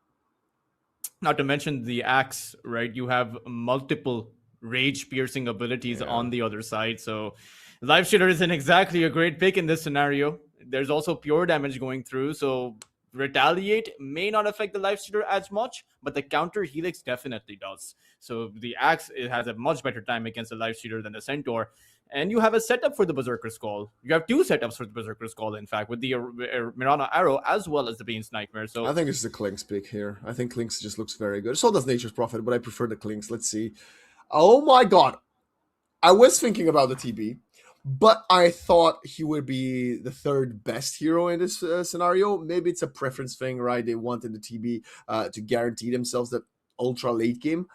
Not to mention the axe, right? You have multiple rage piercing abilities Yeah. on the other side. So Life Shitter isn't exactly a great pick in this scenario. There's also pure damage going through. So Retaliate may not affect the Life Shitter as much, but the counter Helix definitely does. So the axe, it has a much better time against the Life Shitter than the Centaur. And you have a setup for the Berserker's Call. You have two setups for the Berserker's Call, in fact, with the Mirana Arrow as well as the Bane's Nightmare. I So think it's the Klinks pick here. I think Klinks just looks very good. So does Nature's Prophet, but I prefer the Klinks. Let's see. Oh my god. I was thinking about the TB, but I thought he would be the third best hero in this scenario. Maybe it's a preference thing, right? They wanted the TB to guarantee themselves that ultra late game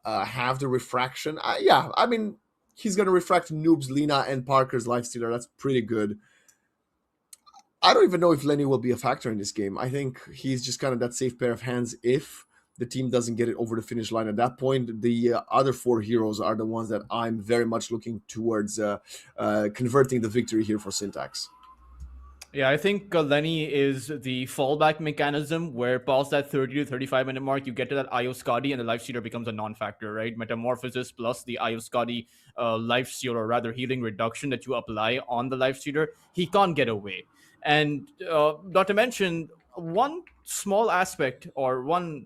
have the refraction. Yeah, I mean, he's going to refract Noob's, Lina, and Parker's Lifestealer. That's pretty good. I don't even know if Lenny will be a factor in this game. I think he's just kind of that safe pair of hands if the team doesn't get it over the finish line. At that point, the other four heroes are the ones that I'm very much looking towards converting the victory here for Syntax. yeah, I think Lenny is the fallback mechanism where past that 30 to 35 minute mark, you get to that IO Scotty and the life stealer becomes a non-factor, right? Metamorphosis plus the IO Scotty life steal, or rather healing reduction that you apply on the life stealer, he can't get away. And not to mention one small aspect, or one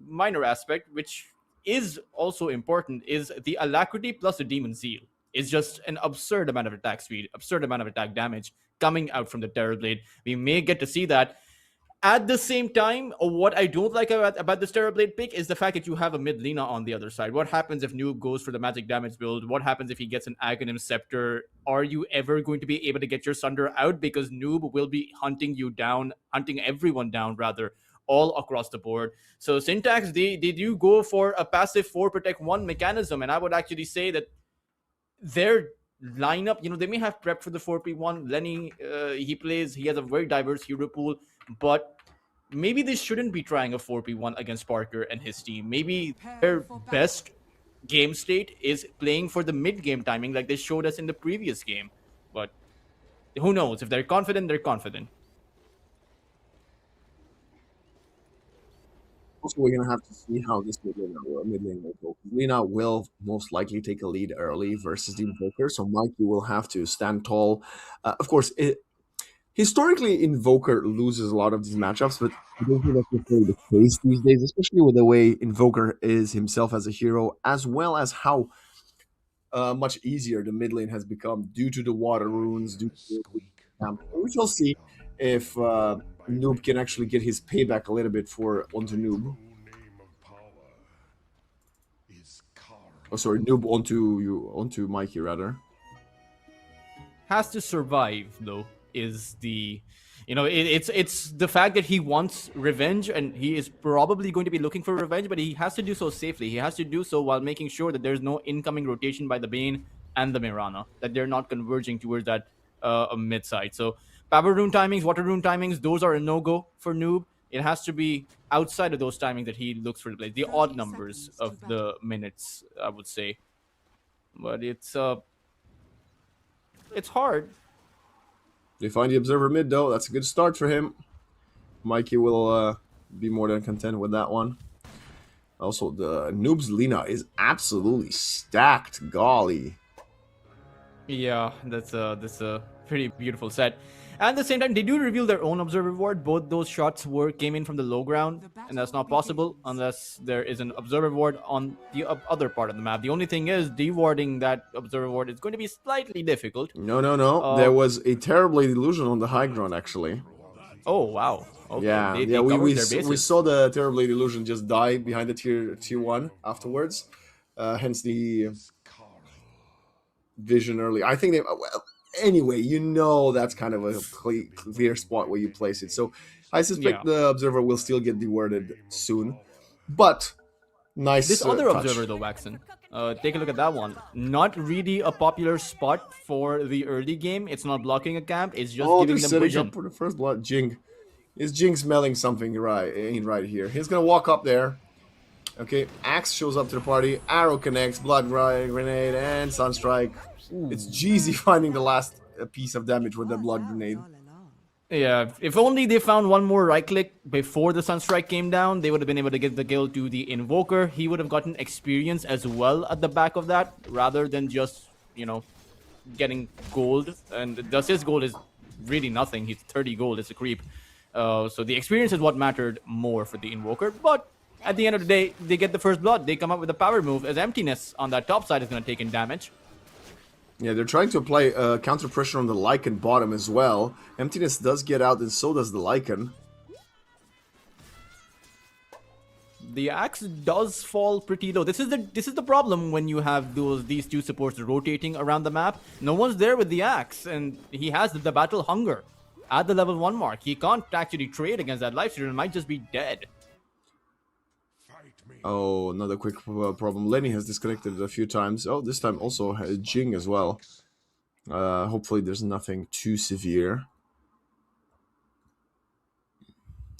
minor aspect, which is also important, is the alacrity plus the demon zeal. It's just an absurd amount of attack speed, absurd amount of attack damage coming out from the Terrorblade. We may get to see that. At the same time, what I don't like about this Terrorblade pick is the fact that you have a mid Lina on the other side. What happens if Noob goes for the magic damage build? What happens if he gets an Aghanim Scepter? Are you ever going to be able to get your Sunder out? Because Noob will be hunting you down, hunting everyone down, rather, all across the board. So Syntax, they do go for a passive 4 protect 1 mechanism, and I would actually say that their lineup, they may have prepped for the 4P1. Lenny, he has a very diverse hero pool, but maybe they shouldn't be trying a 4P1 against Parker and his team. Maybe their best game state is playing for the mid game timing like they showed us in the previous game. But who knows? If they're confident, they're confident. Also, we're gonna have to see how this mid lane will go. Lina will most likely take a lead early versus the Invoker, so Mikey will have to stand tall. Of course, historically, Invoker loses a lot of these matchups, but I don't think that's necessarily the case these days, especially with the way Invoker is himself as a hero, as well as how much easier the mid lane has become due to the water runes, due to the camp. We shall see if Noob can actually get his payback a little bit for onto Noob. Name of power is Kara. Oh, sorry, Noob onto Mikey rather. Has to survive though, is the it's the fact that he wants revenge, and he is probably going to be looking for revenge, but he has to do so safely. He has to do so while making sure that there's no incoming rotation by the Bane and the Mirana, that they're not converging towards that mid side. So power rune timings, water rune timings, those are a no-go for Noob. It has to be outside of those timings that he looks for the play, the odd numbers of the minutes, I would say. But it's hard. They find the Observer mid though. That's a good start for him. Mikey will be more than content with that one. Also, the Noob's Lina is absolutely stacked. Golly. Yeah, that's a pretty beautiful set. At the same time, they do reveal their own observer ward. Both those shots came in from the low ground, and that's not possible unless there is an observer ward on the other part of the map. The only thing is, dewarding that observer ward is going to be slightly difficult. No. There was a terrible illusion on the high ground, actually. Oh wow. Okay. Yeah, we saw the terrible illusion just die behind the tier 1 afterwards. Hence the vision early. I think they. Well, anyway, that's kind of a clear spot where you place it. So I suspect the observer will still get dewarded soon. But nice. This other touch. observer though, Waxen. Take a look at that one. Not really a popular spot for the early game. It's not blocking a camp. It's just giving them vision. Up for the first blood. Jing. Is Jing smelling something right here? He's gonna walk up there. Okay, Axe shows up to the party. Arrow connects, blood grenade, and Sunstrike. It's Jeezy finding the last piece of damage with the blood grenade. Yeah, if only they found one more right click before the Sunstrike came down, they would have been able to get the kill to the Invoker. He would have gotten experience as well at the back of that, rather than just, getting gold. And thus his gold is really nothing. He's 30 gold. It's a creep. So the experience is what mattered more for the Invoker. But at the end of the day, they get the first blood. They come up with a power move, as Emptiness on that top side is going to take in damage. Yeah, they're trying to apply counter pressure on the Lycan bottom as well. Emptiness does get out, and so does the Lycan. The axe does fall pretty low. This is the problem when you have these two supports rotating around the map. No one's there with the axe, and he has the battle hunger at the level 1 mark. He can't actually trade against that lifesteal and might just be dead. Oh, another quick problem. Lenny has disconnected a few times. Oh, this time also Jing as well. Hopefully there's nothing too severe.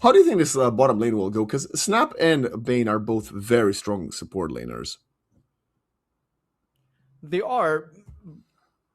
How do you think this bottom lane will go? Because Snap and Bane are both very strong support laners. They are,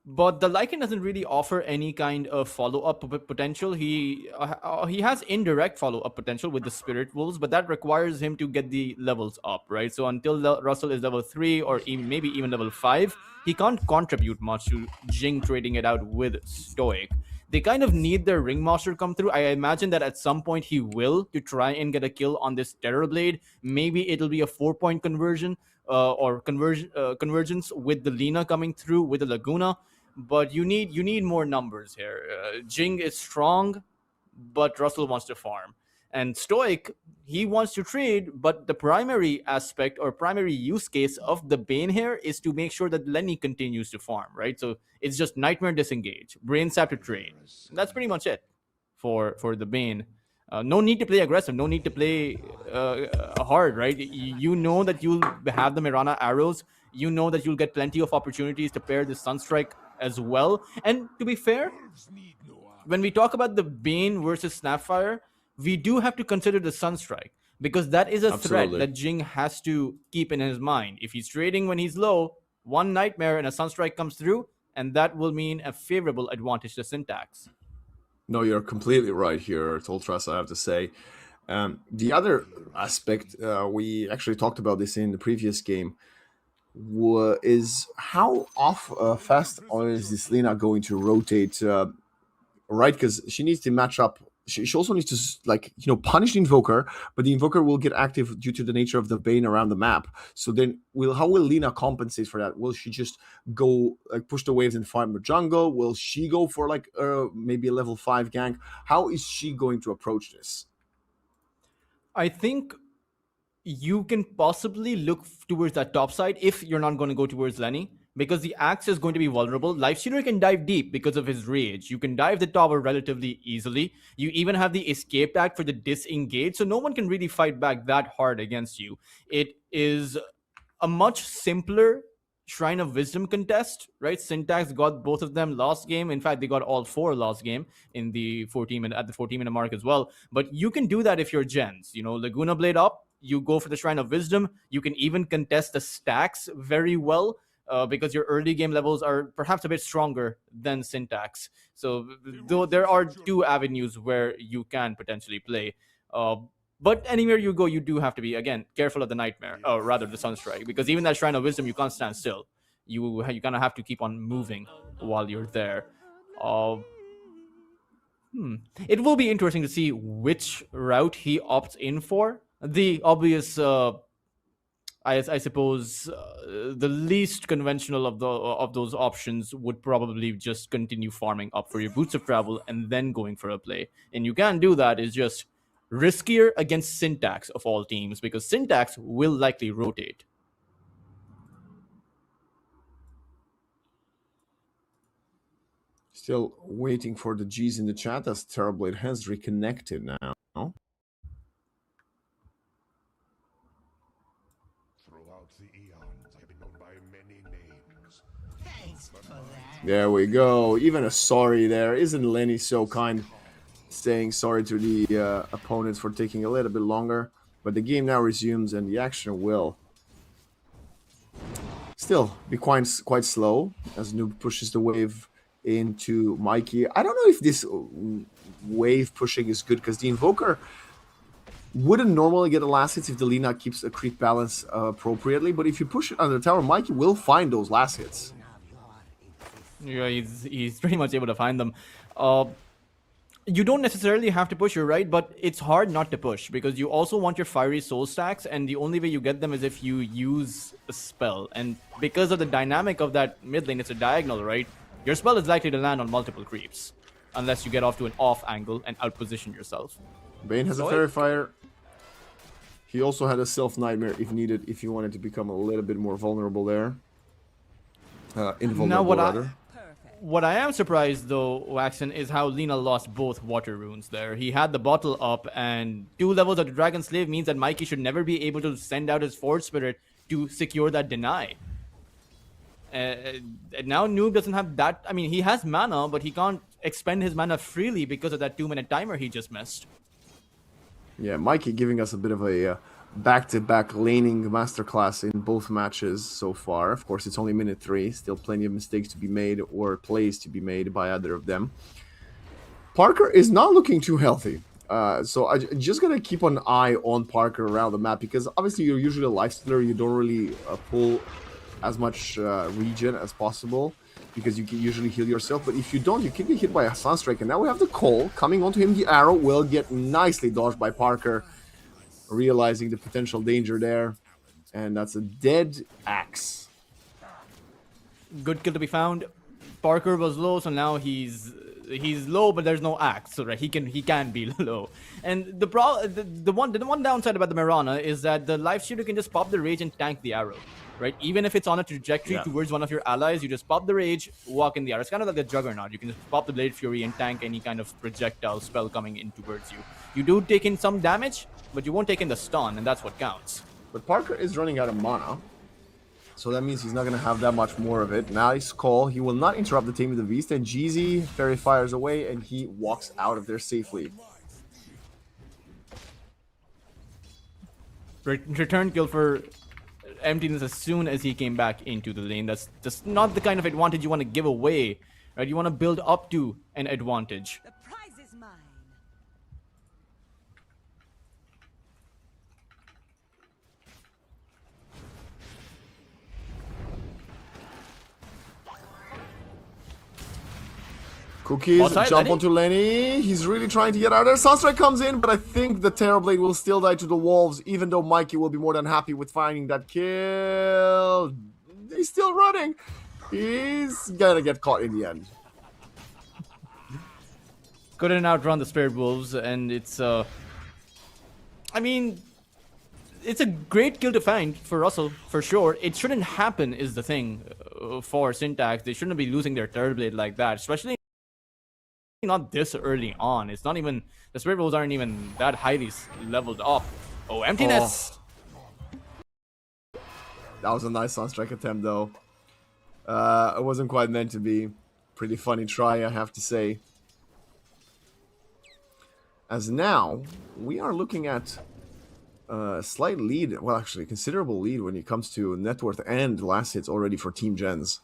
but the Lycan doesn't really offer any kind of follow-up potential. He has indirect follow-up potential with the Spirit Wolves, but that requires him to get the levels up, right? So until Russell is level 3 or maybe even level 5, he can't contribute much to Jing trading it out with Stoic. They kind of need their Ringmaster come through. I imagine that at some point he will, to try and get a kill on this Terrorblade. Maybe it'll be a 4-point conversion or convergence with the Lina coming through with the Laguna. But you need more numbers here. Jing is strong, but Russell wants to farm. And Stoic, he wants to trade, but the primary aspect or primary use case of the Bane here is to make sure that Lenny continues to farm, right? So it's just Nightmare disengage, Brain Sap to trade. That's pretty much it for the Bane. No need to play aggressive, no need to play hard, right? You know that you'll have the Mirana arrows. You know that you'll get plenty of opportunities to pair the Sunstrike as well. And to be fair, when we talk about the Bane versus Snapfire, we do have to consider the Sunstrike, because that is a threat that Jing has to keep in his mind. If he's trading when he's low, one Nightmare and a Sunstrike comes through, and that will mean a favorable advantage to Syntax. No, you're completely right here, Toltras, I have to say. The other aspect, we actually talked about this in the previous game, is how fast is this Lina going to rotate, right? Because she needs to match up. She also needs to, punish the Invoker, but the Invoker will get active due to the nature of the Bane around the map. So then, how will Lina compensate for that? Will she just go, push the waves and farm the jungle? Will she go for, maybe a level 5 gank? How is she going to approach this? I think you can possibly look towards that top side if you're not going to go towards Lenny, because the axe is going to be vulnerable. Lifestealer can dive deep because of his rage. You can dive the tower relatively easily. You even have the escape tag for the disengage, so no one can really fight back that hard against you. It is a much simpler Shrine of Wisdom contest, right? Syntax got both of them last game. In fact, they got all 4 last game in the 14-minute mark as well. But you can do that if you're JENZ. Laguna Blade up, you go for the Shrine of Wisdom. You can even contest the stacks very well, because your early game levels are perhaps a bit stronger than Syntax. So though there are 2 avenues where you can potentially play. But anywhere you go, you do have to be, again, careful of the Nightmare, or rather the Sunstrike, because even that Shrine of Wisdom, you can't stand still. You kind of have to keep on moving while you're there. It will be interesting to see which route he opts in for. The obvious, I suppose, the least conventional of those options would probably just continue farming up for your Boots of Travel and then going for a play. And you can't do that. It's just riskier against Syntax of all teams, because Syntax will likely rotate. Still waiting for the G's in the chat as Terrorblade has reconnected now. Throughout the eons, I've been known by many names. Thanks for that. There we go. Even a sorry there. Isn't Lenny so kind? Saying sorry to the opponents for taking a little bit longer. But the game now resumes and the action will still be quite slow as Noob pushes the wave into Mikey. I don't know if this wave pushing is good because the Invoker wouldn't normally get the last hits if the Lina keeps a creep balance appropriately, but if you push it under the tower, Mikey will find those last hits. Yeah, he's pretty much able to find them. You don't necessarily have to push, you're right, but it's hard not to push because you also want your fiery soul stacks, and the only way you get them is if you use a spell. And because of the dynamic of that mid lane, it's a diagonal, right? Your spell is likely to land on multiple creeps unless you get off to an off angle and outposition yourself. Bane has a Fairy Fire. He also had a Self Nightmare if needed, if you wanted to become a little bit more vulnerable there. Invulnerable, rather. What I am surprised, though, Waxen, is how Lina lost both water runes there. He had the bottle up, and 2 levels of the Dragon Slave means that Mikey should never be able to send out his Force Spirit to secure that deny. Now Noob doesn't have that. I mean, he has mana, but he can't expend his mana freely because of that 2-minute timer he just missed. Yeah, Mikey giving us a bit of a back-to-back laning masterclass in both matches so far. Of course, it's only minute 3. Still plenty of mistakes to be made or plays to be made by either of them. Parker is not looking too healthy. So I'm just going to keep an eye on Parker around the map because obviously you're usually a lifestealer. You don't really pull as much regen as possible because you can usually heal yourself. But if you don't, you can get hit by a Sunstrike. And now we have the Call coming onto him. The arrow will get nicely dodged by Parker, realizing the potential danger there. And that's a dead axe. Good kill to be found. Parker was low, so now he's low, but there's no axe, so right? He can be low. And the one downside about the Mirana is that the life shooter can just pop the rage and tank the arrow, right? Even if it's on a trajectory towards one of your allies, you just pop the rage, walk in the arrow. It's kind of like the Juggernaut. You can just pop the Blade Fury and tank any kind of projectile spell coming in towards you. You do take in some damage, but you won't take in the stun, and that's what counts. But Parker is running out of mana, so that means he's not going to have that much more of it. Nice call. He will not interrupt the Taming of the Beast, and GZ Fairy fires away, and he walks out of there safely. Return kill for Emptiness as soon as he came back into the lane. That's just not the kind of advantage you want to give away, right? You want to build up to an advantage. The prize is mine. Cookies jump onto Lenny. He's really trying to get out of there. Sunstrike comes in, but I think the Terrorblade will still die to the Wolves, even though Mikey will be more than happy with finding that kill. He's still running. He's gonna get caught in the end. Couldn't outrun the Spirit Wolves, and it's I mean, it's a great kill to find for Russell, for sure. It shouldn't happen, is the thing, for Syntax. They shouldn't be losing their Terrorblade like that, especially not this early on. It's not even, the Spirit Wolves aren't even that highly leveled up. Oh, Emptiness! Oh. That was a nice Sunstrike attempt, though. It wasn't quite meant to be. Pretty funny try, I have to say. As now, we are looking at a slight lead, well, actually, a considerable lead when it comes to net worth and last hits already for Team JENZ.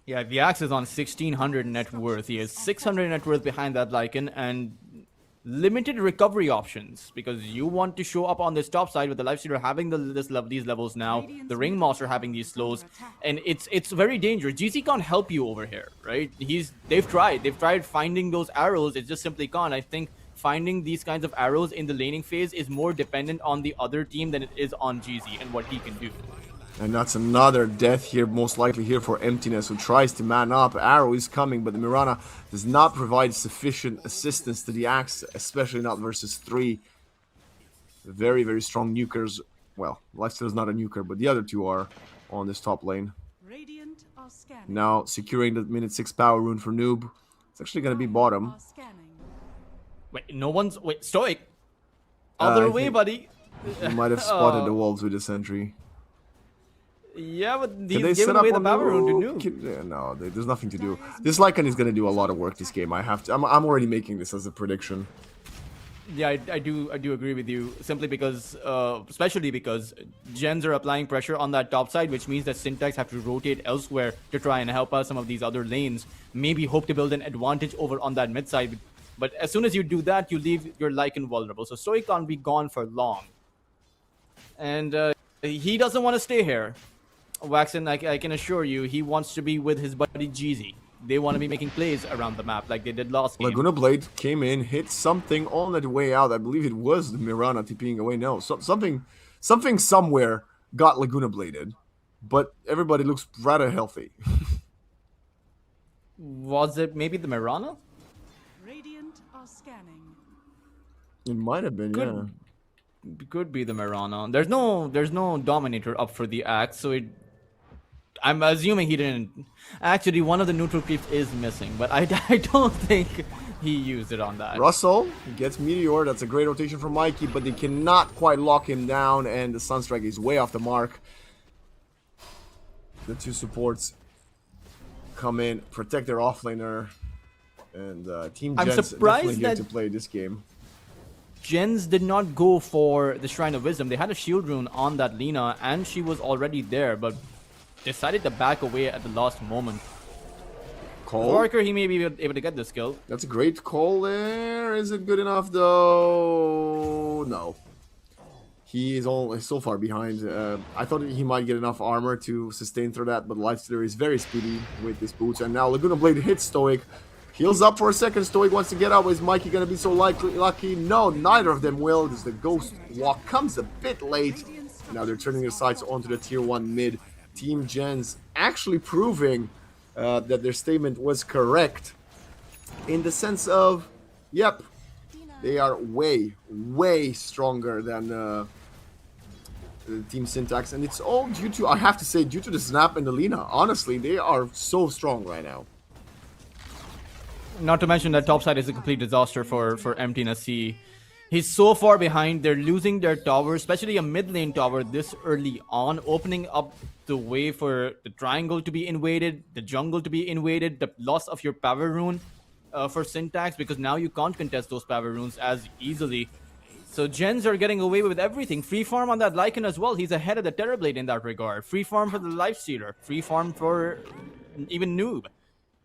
Yeah, the Axe is on 1600 net worth. He has 600 net worth behind that Lycan and limited recovery options because you want to show up on this top side with the Lifestealer having these levels now, the Ringmaster having these slows, and it's very dangerous. GC can't help you over here, right? They've tried finding those arrows. It just simply can't. I think finding these kinds of arrows in the laning phase is more dependent on the other team than it is on GZ and what he can do. And that's another death here, most likely here for Emptiness, who tries to man up. Arrow is coming, but the Mirana does not provide sufficient assistance to the Axe, especially not versus 3 very, very strong nukers. Well, Lifesteal is not a nuker, but the other 2 are on this top lane. Radiant are scanning. Now, securing the minute 6 power rune for Noob. It's actually going to be bottom. Wait, no one's... Wait, Stoic! Other way, buddy! You might have spotted the wolves with the sentry. Yeah, but these gave away the power rune to Noob. No, there's nothing to do. This Lycan is going to do a lot of work this game. I'm already making this as a prediction. Yeah, I do agree with you. Simply because, especially because gens are applying pressure on that top side, which means that Syntax have to rotate elsewhere to try and help out some of these other lanes. Maybe hope to build an advantage over on that mid side But as soon as you do that, you leave your Lycan vulnerable. So Stoic can't be gone for long. And he doesn't want to stay here. Waxen, I can assure you, he wants to be with his buddy Jeezy. They want to be making plays around the map like they did last game. Laguna Blade came in, hit something on the way out. I believe it was the Mirana TPing away. No, something somewhere got Laguna Bladed, but everybody looks rather healthy. Was it maybe the Mirana? Radiant are scanning. It might have been, yeah. Could be the Mirana. There's no Dominator up for the axe, so I'm assuming he didn't. Actually, one of the neutral creeps is missing, but I don't think he used it on that. Russell gets Meteor. That's a great rotation from Mikey, but they cannot quite lock him down, and the Sunstrike is way off the mark. The two supports come in, protect their offlaner, and Team I'm JENZ surprised definitely here that to play this game. JENZ did not go for the Shrine of Wisdom. They had a shield rune on that Lina, and she was already there, but decided to back away at the last moment. Call. Parker, he may be able to get this kill. That's a great call there. Is it good enough though? No. He is so far behind. I thought he might get enough armor to sustain through that, but Lifestealer is very speedy with his boots. And now Laguna Blade hits Stoic. Heals up for a second. Stoic wants to get out. Is Mikey going to be so lucky? No, neither of them will. Because the Ghost Walk comes a bit late. Now they're turning their sights onto the tier 1 mid. Team JENZ actually proving that their statement was correct. In the sense of, yep, they are way, way stronger than Team Syntax. And it's all due to, I have to say, due to the Snap and the Lina. Honestly, they are so strong right now. Not to mention that topside is a complete disaster for Emptiness C. He's so far behind, they're losing their tower, especially a mid lane tower this early on, opening up the way for the triangle to be invaded, the jungle to be invaded, the loss of your power rune for Syntax, because now you can't contest those power runes as easily. So JENZ are getting away with everything. Free farm on that Lycan as well. He's ahead of the Terrorblade in that regard. Free farm for the Lifestealer. Free farm for even Noob.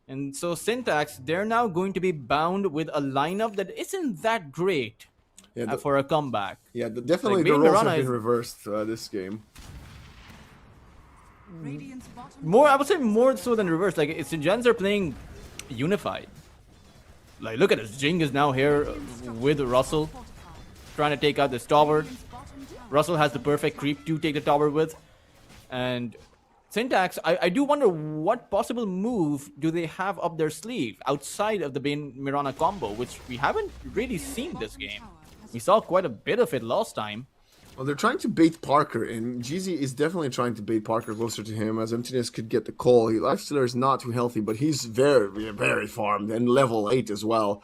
And so Syntax, they're now going to be bound with a lineup that isn't that great for a comeback. Yeah, definitely the roles have been reversed this game. More, I would say more so than reversed. Like, it's JENZ are playing unified. Like, look at this. Jing is now here with Russell, trying to take out this tower. Russell has the perfect creep to take the tower with. And Syntax, I do wonder what possible move do they have up their sleeve outside of the Bane Mirana combo, which we haven't really seen this game. We saw quite a bit of it last time. Well, they're trying to bait Parker, and Jeezy is definitely trying to bait Parker closer to him, as Emptiness could get the call. Lifestealer is not too healthy, but he's very, very farmed, and level 8 as well.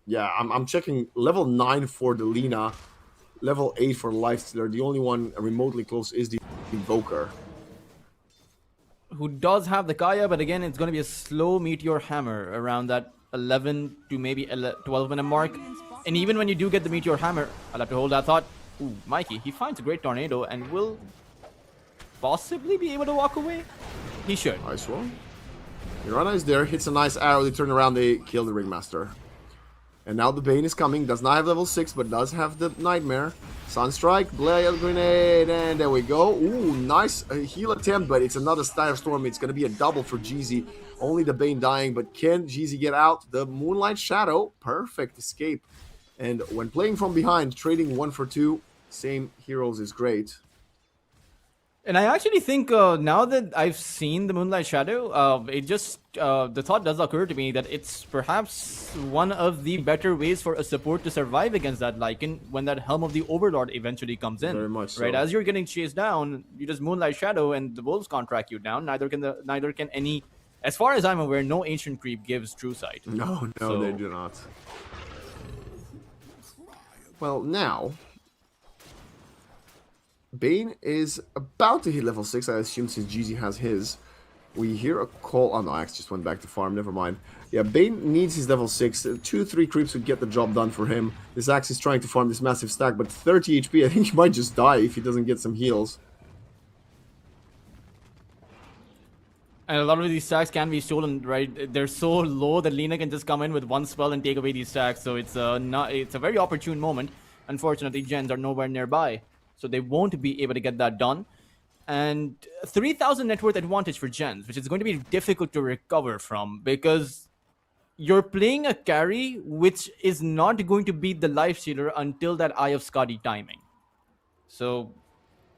Yeah, I'm checking level 9 for the Lina, level 8 for Lifestealer. The only one remotely close is the Invoker, who does have the Kaya, but again, it's going to be a slow Meteor Hammer around that 11 to maybe 12 minute mark. And even when you do get the Meteor Hammer, I'll have to hold that thought. Ooh, Mikey, he finds a great tornado and will possibly be able to walk away. He should. Nice one. Mirana is there, hits a nice arrow, they turn around, they kill the Ringmaster. And now the Bane is coming, does not have level 6, but does have the Nightmare. Sunstrike, Blade Grenade, and there we go. Ooh, nice heal attempt, but it's another Storm. It's going to be a double for Jeezy. Only the Bane dying, but can Jeezy get out? The Moonlight Shadow, perfect escape. And when playing from behind, trading 1 for 2, same heroes is great. And I actually think now that I've seen the Moonlight Shadow, it just, the thought does occur to me that it's perhaps one of the better ways for a support to survive against that Lycan when that Helm of the Overlord eventually comes in. Very much so. Right, as you're getting chased down, you just Moonlight Shadow and the Wolves can't track you down, neither can any, as far as I'm aware, no Ancient Creep gives True Sight. No, they do not. Well, now Bane is about to hit level 6, I assume, since Jeezy has his. We hear a call. Oh no, Axe just went back to farm, never mind. Yeah, Bane needs his level 6. 2-3 creeps would get the job done for him. This Axe is trying to farm this massive stack, but 30 HP, I think he might just die if he doesn't get some heals. And a lot of these stacks can be stolen, right? They're so low that Lina can just come in with one spell and take away these stacks. So it's a very opportune moment. Unfortunately, gens are nowhere nearby, so they won't be able to get that done. And 3,000 net worth advantage for gens, which is going to be difficult to recover from because you're playing a carry which is not going to beat the life stealer until that Eye of Skadi timing. So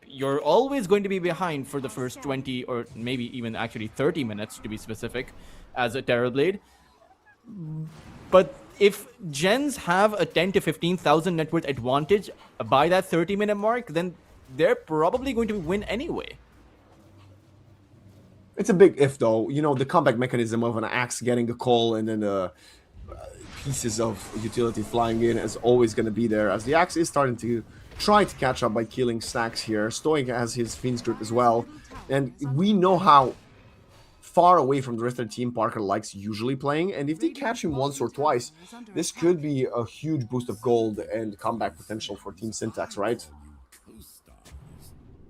you're always going to be behind for the first 20 or maybe even actually 30 minutes to be specific as a Terrorblade. But if gens have a 10 to 15,000 net worth advantage by that 30-minute mark, then they're probably going to win anyway. It's a big if, though. You know, the comeback mechanism of an axe getting a call and then pieces of utility flying in is always going to be there, as the axe is starting to try to catch up by killing stacks here. Stoic has his Fiend's Grip as well, and we know how far away from the rest of the team Parker likes usually playing, and if they catch him once or twice, this could be a huge boost of gold and comeback potential for Team Syntax, right?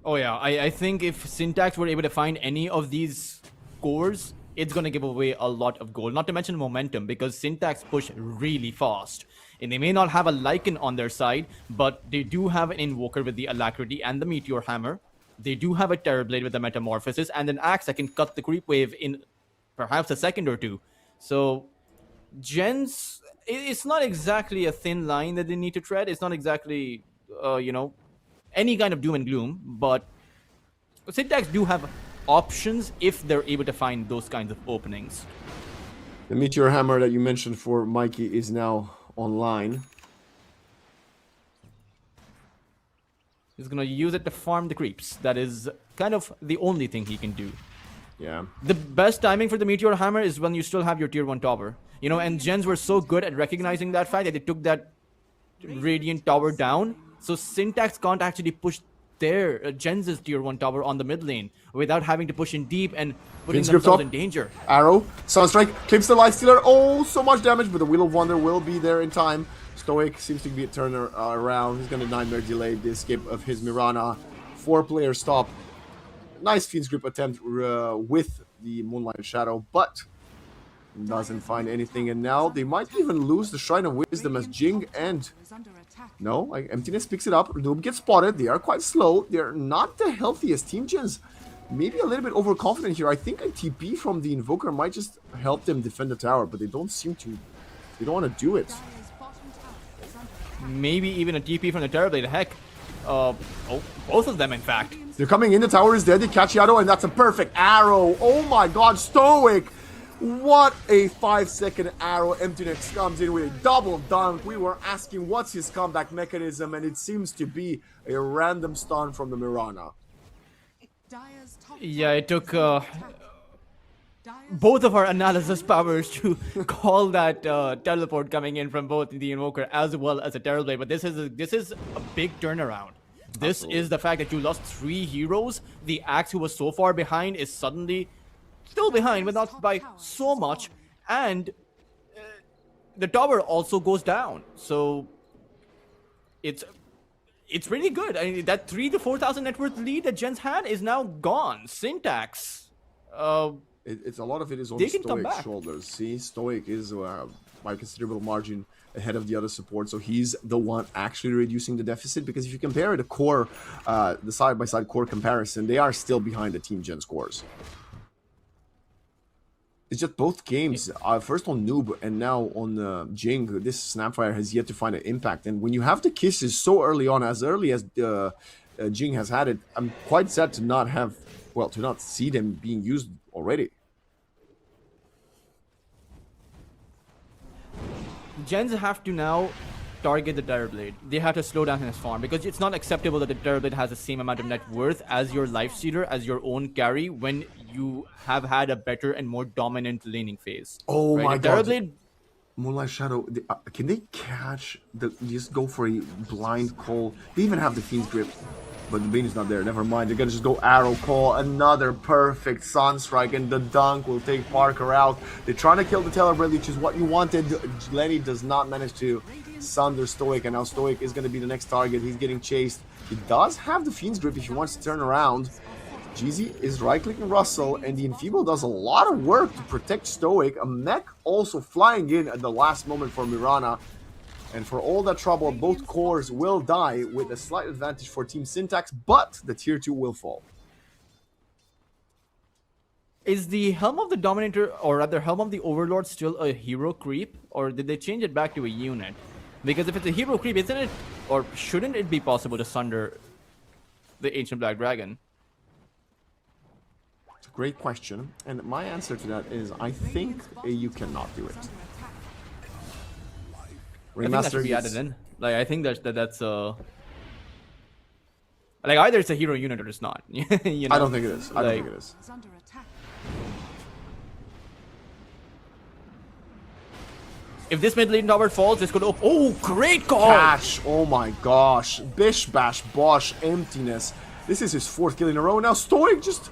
Oh yeah, I think if Syntax were able to find any of these cores, it's going to give away a lot of gold. Not to mention momentum, because Syntax push really fast. And they may not have a Lycan on their side, but they do have an Invoker with the Alacrity and the Meteor Hammer. They do have a Terrorblade with the Metamorphosis, and an Axe that can cut the creep wave in perhaps a second or two. So, gens, it's not exactly a thin line that they need to tread. It's not exactly, any kind of doom and gloom, but Syntax do have options if they're able to find those kinds of openings. The Meteor Hammer that you mentioned for Mikey is now online. He's gonna use it to farm the creeps. That is kind of the only thing he can do. Yeah. The best timing for the Meteor Hammer is when you still have your tier 1 tower. And gens were so good at recognizing that fact that they took that Radiant tower down. So Syntax can't actually push their gens' tier 1 tower on the mid lane without having to push in deep and putting themselves in danger. Arrow, Sunstrike, clips the Life Stealer. Oh, so much damage, but the Wheel of Wonder will be there in time. Stoic seems to be a turner around. He's going to Nightmare delay the escape of his Mirana. 4-player stop. Nice Fiend's Grip attempt with the Moonlight Shadow, but doesn't find anything. And now they might even lose the Shrine of Wisdom as Jing and... No, Emptiness picks it up. Noob gets spotted. They are quite slow. They're not the healthiest. Team Gens maybe a little bit overconfident here. I think a TP from the Invoker might just help them defend the tower, but they don't seem to... They don't want to do it. Maybe even a TP from the Terrorblade. Heck, both of them, in fact. They're coming in. The tower is dead. They catch Yato, and that's a perfect arrow. Oh my god, Stoic! What a 5-second arrow. Emptiness comes in with a double dunk. We were asking what's his comeback mechanism, and it seems to be a random stun from the Mirana. Yeah, it took both of our analysis powers to call that teleport coming in from both the Invoker as well as a Terrorblade. But this is a big turnaround. This Absolutely. Is the fact that you lost 3 heroes. The Axe, who was so far behind, is suddenly still behind, but not by so much. And the tower also goes down. So it's really good. I mean, that 3,000 to 4,000 net worth lead that gens had is now gone. Syntax. It's a lot of it is on Stoic's shoulders. See, Stoic is by a considerable margin ahead of the other support, so he's the one actually reducing the deficit. Because if you compare the core, the side-by-side core comparison, they are still behind the Team Gen scores. It's just both games, first on Noob and now on Jing, this Snapfire has yet to find an impact. And when you have the kisses so early on, as early as Jing has had it, I'm quite sad to not have, well, to not see them being used already. Gens have to now target the Terrorblade. They have to slow down his farm, because it's not acceptable that the Terrorblade has the same amount of net worth as your Lifestealer, as your own carry, when you have had a better and more dominant laning phase. Oh right? My god. Terrorblade... Moonlight Shadow, can they catch just go for a blind call? They even have the Fiend's Grip, but the Bane is not there. Never mind, they're gonna just go arrow call, another perfect Sunstrike, and the dunk will take Parker out. They're trying to kill the Terrorblade, which is what you wanted. Lenny does not manage to sunder Stoic, and now Stoic is gonna be the next target. He's getting chased. He does have the Fiend's Grip if he wants to turn around. JENZ is right-clicking Russell, and the Enfeeble does a lot of work to protect Stoic. A mech also flying in at the last moment for Mirana. And for all that trouble, both cores will die with a slight advantage for Team Syntax, but the tier 2 will fall. Is the Helm of the Dominator, or rather Helm of the Overlord, still a hero creep? Or did they change it back to a unit? Because if it's a hero creep, isn't it, or shouldn't it be possible to sunder the Ancient Black Dragon? It's a great question, and my answer to that is I think you cannot do it. I think that should be added in. Like, I think that's like, either it's a hero unit or it's not. You know? I don't think it is. I don't think it is. Is under attack. If this mid lane tower falls, this could open. Oh, great call! Cash, oh my gosh. Bish, bash, bosh, emptiness. This is his 4th kill in a row. Now Stoic just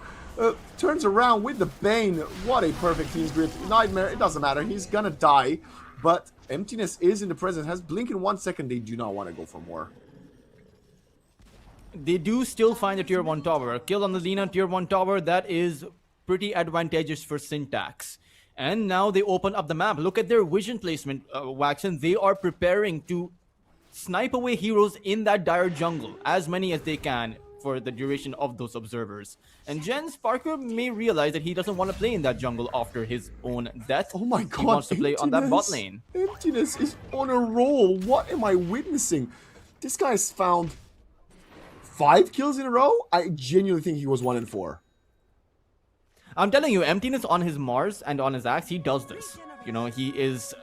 turns around with the Bane. What a perfect team grip. Nightmare, it doesn't matter. He's gonna die. But emptiness is in the presence. Has blink in 1 second. They do not want to go for more. They do still find a tier 1 tower. A kill on the Lina tier 1 tower, that is pretty advantageous for Syntax. And now they open up the map. Look at their vision placement, Waxen. They are preparing to snipe away heroes in that dire jungle, as many as they can for the duration of those observers. And JENZ Parker may realize that he doesn't want to play in that jungle after his own death. Oh my god, he wants to play on that bot lane. Emptiness is on a roll. What am I witnessing? This guy's found 5 kills in a row? I genuinely think he was 1 in 4. I'm telling you, Emptiness on his Mars and on his Axe, he does this. You know, he is...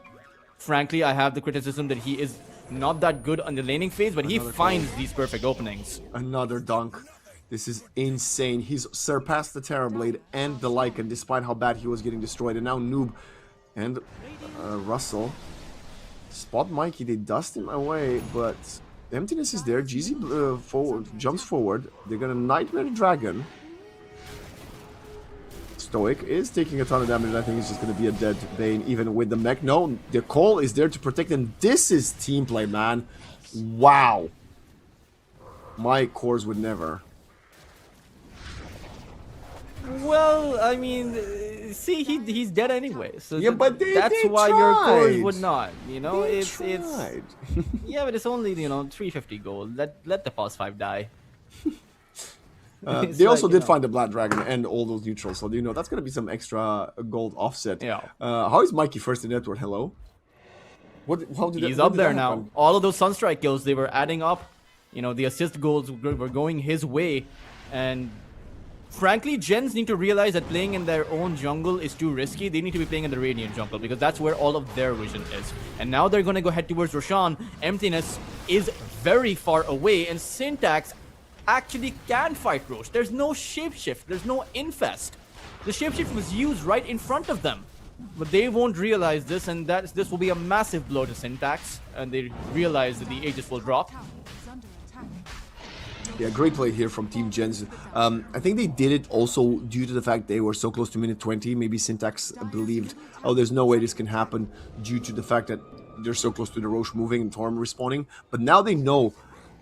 Frankly, I have the criticism that he is not that good on the laning phase, but he finds these perfect openings. Another dunk. This is insane. He's surpassed the Terrorblade and the Lycan, despite how bad he was getting destroyed. And now Noob and Russell spot Mikey. They dust him away, but Emptiness is there. JENZ jumps forward. They're gonna Nightmare Dragon. Stoic is taking a ton of damage, and I think it's just going to be a dead Bane, even with the mech. No, the call is there to protect him. This is team play, man. Wow. My cores would never. Well, I mean, see, he's dead anyway. So yeah, but that's why tried. your cores would not. You know, it's yeah, but it's only 350 gold. Let the pause 5 die. They also did find the Black Dragon and all those neutrals, so that's going to be some extra gold offset. Yeah. How is Mikey first in network? Hello. He's up there now. All of those Sunstrike kills, they were adding up. The assist goals were going his way, and frankly, JENZ need to realize that playing in their own jungle is too risky. They need to be playing in the Radiant jungle because that's where all of their vision is. And now they're going to go head towards Roshan. Emptiness is very far away, and Syntax actually can fight Roche. There's no shapeshift, there's no infest. The shapeshift was used right in front of them, but they won't realize this, and this will be a massive blow to Syntax, and they realize that the Aegis will drop. Is under attack. Yeah, great play here from Team JENZ. I think they did it also due to the fact they were so close to minute 20. Maybe Syntax believed, oh, there's no way this can happen due to the fact that they're so close to the Roche moving and Torm respawning. But now they know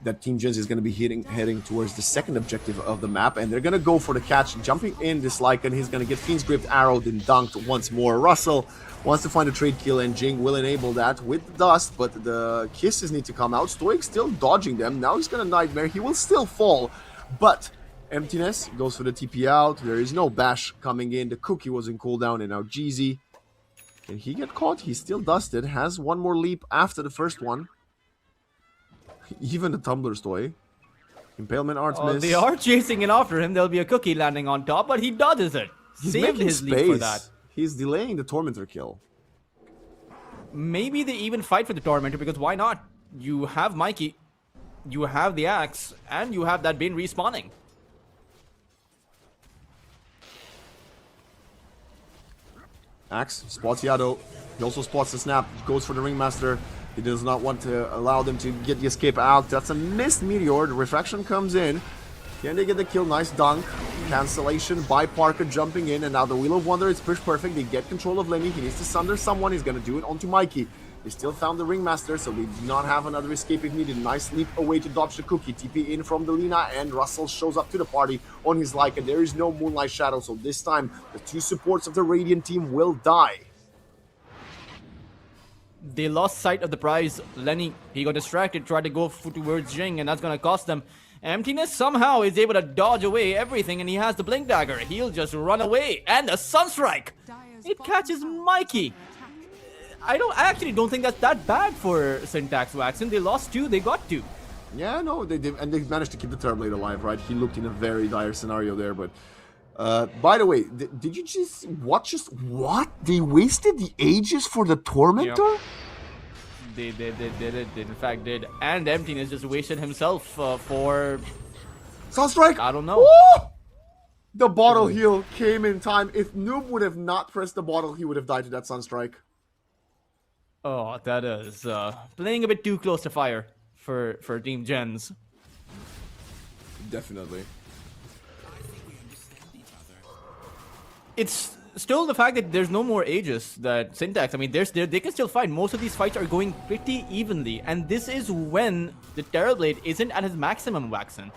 that Team JENZ is going to be heading towards the second objective of the map, and they're going to go for the catch, jumping in this Lycan. He's going to get Fiend's Grip arrowed and dunked once more. Russell wants to find a trade kill, and Jing will enable that with the dust, but the kisses need to come out. Stoic still dodging them. Now he's going to Nightmare. He will still fall, but Emptiness goes for the TP out. There is no bash coming in. The cookie was in cooldown, and now JENZ. Can he get caught? He's still dusted. Has one more leap after the first one. Even the Tumbler's toy. Impalement arts miss. They are chasing in after him. There'll be a cookie landing on top, but he dodges it. He's Saved making his space. lead for that. He's delaying the Tormentor kill. Maybe they even fight for the Tormentor, because why not? You have Mikey, you have the Axe, and you have that Bane respawning. Axe spots Yado. He also spots the snap. Goes for the Ringmaster. He does not want to allow them to get the escape out. That's a missed meteor. The refraction comes in. Can they get the kill? Nice dunk. Cancellation by Parker jumping in. And now the Wheel of Wonder is push perfect. They get control of Lenny. He needs to sunder someone. He's going to do it onto Mikey. They still found the Ringmaster, so they do not have another escape if needed. Nice leap away to dodge the cookie. TP in from the Lina, and Russell shows up to the party on his Lycan. There is no Moonlight Shadow, so this time the two supports of the Radiant team will die. They lost sight of the prize. Lenny, he got distracted, tried to go towards Jing, and that's gonna cost them. Emptiness somehow is able to dodge away everything, and he has the Blink Dagger. He'll just run away, and the Sunstrike! It catches Mikey. I actually don't think that's that bad for Syntax Waxen. They lost 2, they got 2. Yeah, no, they did, and they managed to keep the Terrorblade alive, right? He looked in a very dire scenario there, but... by the way, did you just watch what? They wasted the Aegis for the Tormentor? Yep. They in fact did. And Emptiness just wasted himself for... Sunstrike? I don't know. Woo! The bottle heal came in time. If Noob would have not pressed the bottle, he would have died to that Sunstrike. Oh, that is playing a bit too close to fire for Team JENZ. Definitely. It's still the fact that there's no more Aegis that Syntax. I mean, they can still fight. Most of these fights are going pretty evenly, and this is when the Terrorblade isn't at his maximum, Waxen.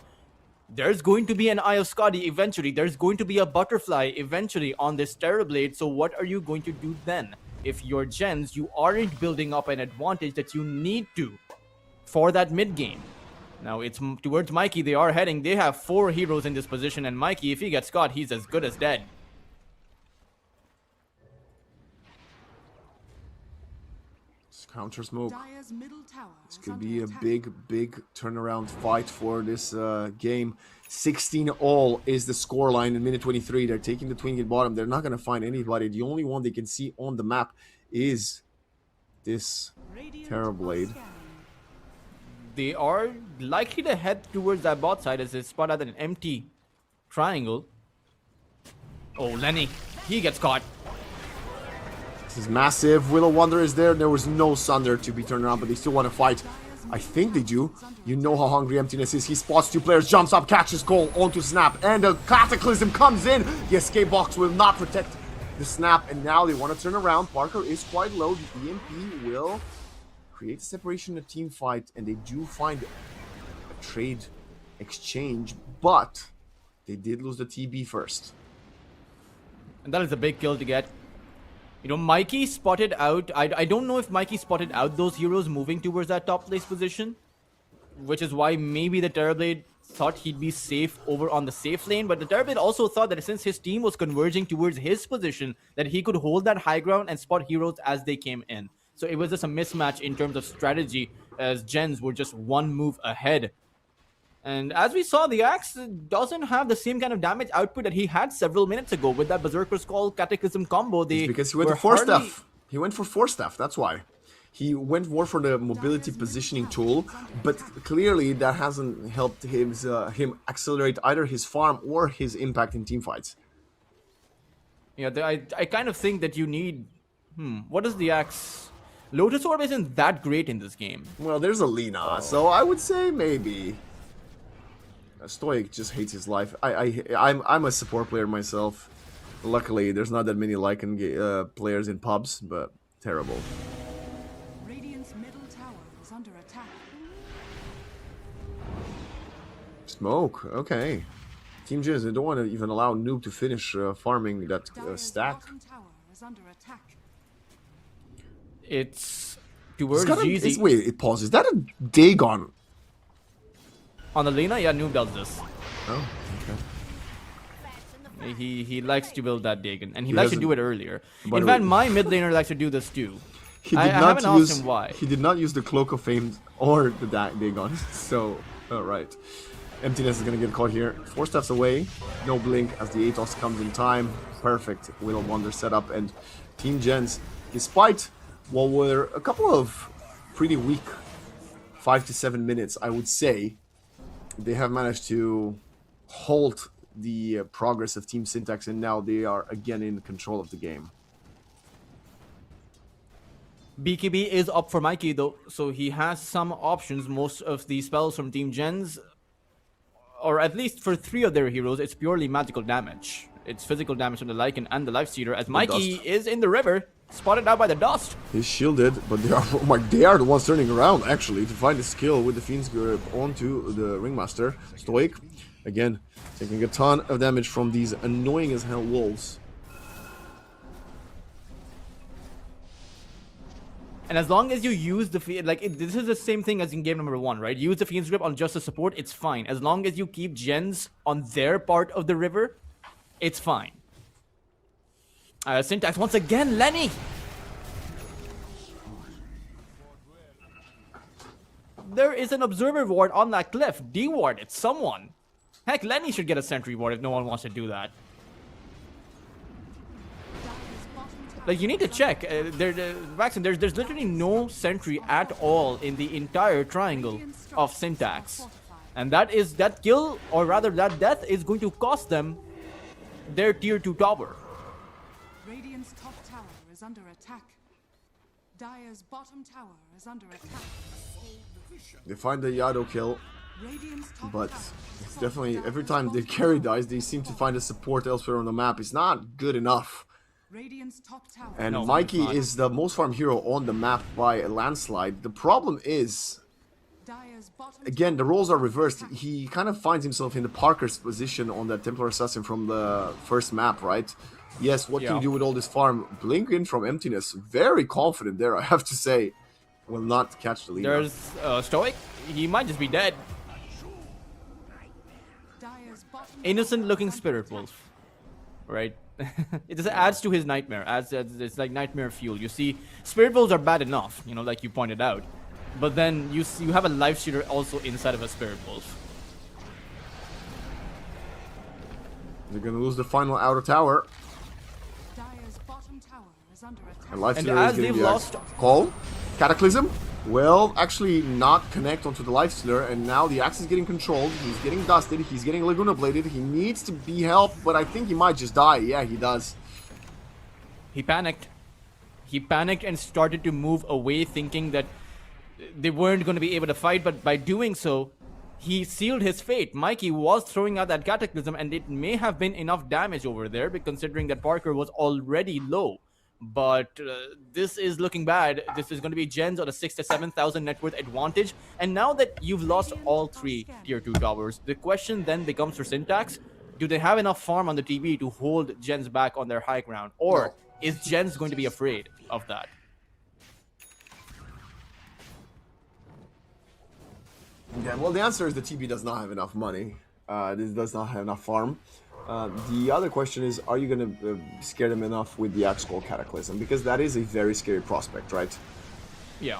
There's going to be an Eye of Scotty eventually. There's going to be a Butterfly eventually on this Terrorblade. So what are you going to do then? If you're JENZ, you aren't building up an advantage that you need to for that mid game. Now it's towards Mikey they are heading. They have 4 heroes in this position, and Mikey, if he gets caught, he's as good as dead. Counter smoke. Dire's middle tower This is could under be a attack. big turnaround fight for this game. 16-all is the scoreline in minute 23. They're taking the Twinkie bottom. They're not going to find anybody. The only one they can see on the map is this Radiant Terrorblade. scanning. They are likely to head towards that bot side as they spot out an empty triangle. Oh, Lenny, he gets caught. This is massive. Will of Wonder is there. There was no Sunder to be turned around, but they still want to fight. I think they do. You know how hungry Emptiness is. He spots 2 players, jumps up, catches Cole onto Snap, and the Cataclysm comes in. The escape box will not protect the Snap, and now they want to turn around. Parker is quite low. The EMP will create a separation, a team fight, and they do find a trade exchange, but they did lose the TB first. And that is a big kill to get. You know, Mikey spotted out... I don't know if Mikey spotted out those heroes moving towards that top place position, which is why maybe the Terrorblade thought he'd be safe over on the safe lane, but the Terrorblade also thought that since his team was converging towards his position, that he could hold that high ground and spot heroes as they came in. So it was just a mismatch in terms of strategy, as JENZ were just 1 move ahead. And as we saw, the Axe doesn't have the same kind of damage output that he had several minutes ago with that Berserker Skull Cataclysm combo. It's because he went for 4 stuff. He went for 4 stuff, that's why. He went more for the mobility positioning tool, but clearly that hasn't helped him accelerate either his farm or his impact in teamfights. Yeah, I kind of think that you need... what is the Axe? Lotus Orb isn't that great in this game. Well, there's a Lina, so I would say maybe. Stoic just hates his life. I'm a support player myself. Luckily, there's not that many Lycan players in pubs, but terrible. Radiant's middle tower is under attack. Smoke, okay. Team JENZ, they don't want to even allow Noob to finish farming that Dire's stack. bottom tower is under attack. It's towards Wait, GZ. pause. Is that a Dagon? On the Lena, yeah, Noob does this. Oh, okay. He likes to build that Dagon, and he He likes to doesn't- do it earlier. By In the fact, way- my mid laner likes to do this too. He I did not haven't asked use. him why. He did not use the Cloak of Fame or the Dagon. So, alright. Emptiness is gonna get caught here. 4 steps away. No blink as the Atos comes in time. Perfect. Will of Wonder setup, and Team JENZ, despite what were a couple of pretty weak 5 to 7 minutes, I would say, they have managed to halt the progress of Team Syntax, and now they are again in control of the game. BKB is up for Mikey though, so he has some options. Most of the spells from Team JENZ, or at least for 3 of their heroes, it's purely magical damage. It's physical damage from the Lycan and the Lifestealer, as Mikey dust. is in the river. spotted out by the dust. He's shielded, but they are the ones turning around actually to find the skill with the Fiend's Grip onto the Ringmaster. Stoic, again, taking a ton of damage from these annoying as hell wolves. And as long as you use the this is the same thing as in game number 1, right? Use the Fiend's Grip on just the support, it's fine. As long as you keep gens on their part of the river, it's fine. Syntax once again, Lenny! There is an observer ward on that cliff. D-ward it, someone. Heck, Lenny should get a sentry ward if no one wants to do that. Like, you need to check. Vaxen, there's literally no sentry at all in the entire triangle of Syntax. And that kill, or rather that death, is going to cost them their tier 2 tower. Radiant's top tower is under attack. Dire's bottom tower is under attack. They find the Yado kill, Radiant's top but tower it's is definitely, under every Dire's time the bottom carry tower. dies, they seem to find a support elsewhere on the map. It's not good enough. Radiant's top tower And No, Mikey it's not. is the most farmed hero on the map by a landslide. The problem is, Dire's bottom again, the tower roles are is under reversed. attack. He kind of finds himself in the Parker's position on that Templar Assassin from the first map, right? Yes, what can Yeah. you do with all this farm? Blink in from emptiness. Very confident there, I have to say. Will not catch the lead. There's Stoic. He might just be dead. Dire's bottom Innocent tower looking is under spirit attack. wolf. Right? It just adds to his nightmare. It's like nightmare fuel. You see, spirit wolves are bad enough, you know, like you pointed out. But then you have a life shooter also inside of a spirit wolf. They're gonna lose the final outer tower. Dire's bottom tower is under attack. And Life And Stealer as is getting they've the lost- axe. Call? Cataclysm? Well, actually not connect onto the Life Stealer, and now the axe is getting controlled. He's getting dusted, he's getting Laguna Bladed. He needs to be helped, but I think he might just die. Yeah, he does. He panicked. He panicked and started to move away, thinking that they weren't going to be able to fight, but by doing so, he sealed his fate. Mikey was throwing out that Cataclysm, and it may have been enough damage over there, considering that Parker was already low. But this is looking bad. This is going to be gens on a 6,000 to 7,000 net worth advantage. And now that you've lost all 3 tier 2 towers, the question then becomes for Syntax, do they have enough farm on the TV to hold gens back on their high ground? Or is gens going to be afraid of that? Yeah, well, the answer is the TB does not have enough money. This does not have enough farm. The other question is, are you going to scare them enough with the Axe Call Cataclysm? Because that is a very scary prospect, right? Yeah.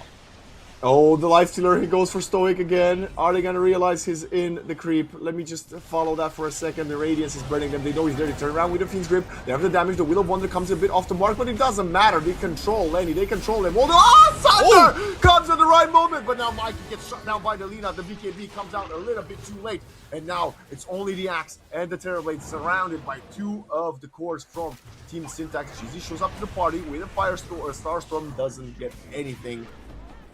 Oh, the Life Stealer, he goes for Stoic again. Are they going to realize he's in the creep? Let me just follow that for a second. The Radiance is burning them. They know he's there. They turn around with the Fiend's Grip. They have the damage. The Wheel of Wonder comes a bit off the mark, but it doesn't matter. They control Lenny. They control him. Thunder comes at the right moment, but now Mikey gets shut down by the Lina. The BKB comes out a little bit too late, and now it's only the Axe and the Terrorblade surrounded by 2 of the cores from Team Syntax. Cheesy shows up to the party with a Starstorm, doesn't get anything.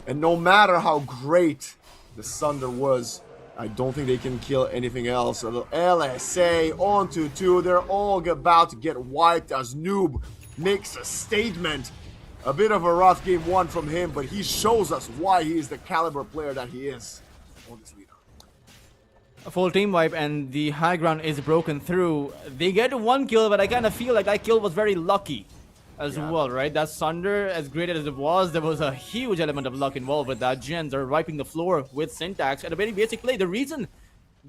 And no matter how great the Sunder was, I don't think they can kill anything else. So the LSA onto 2. They're all about to get wiped as Noob makes a statement. A bit of a rough game 1 from him, but he shows us why he is the caliber player that he is on this leader. A full team wipe and the high ground is broken through. They get 1 kill, but I kind of feel like that kill was very lucky as well, right? That Sunder, as great as it was, there was a huge element of luck involved with that. Gens are wiping the floor with Syntax at a very basic play. The reason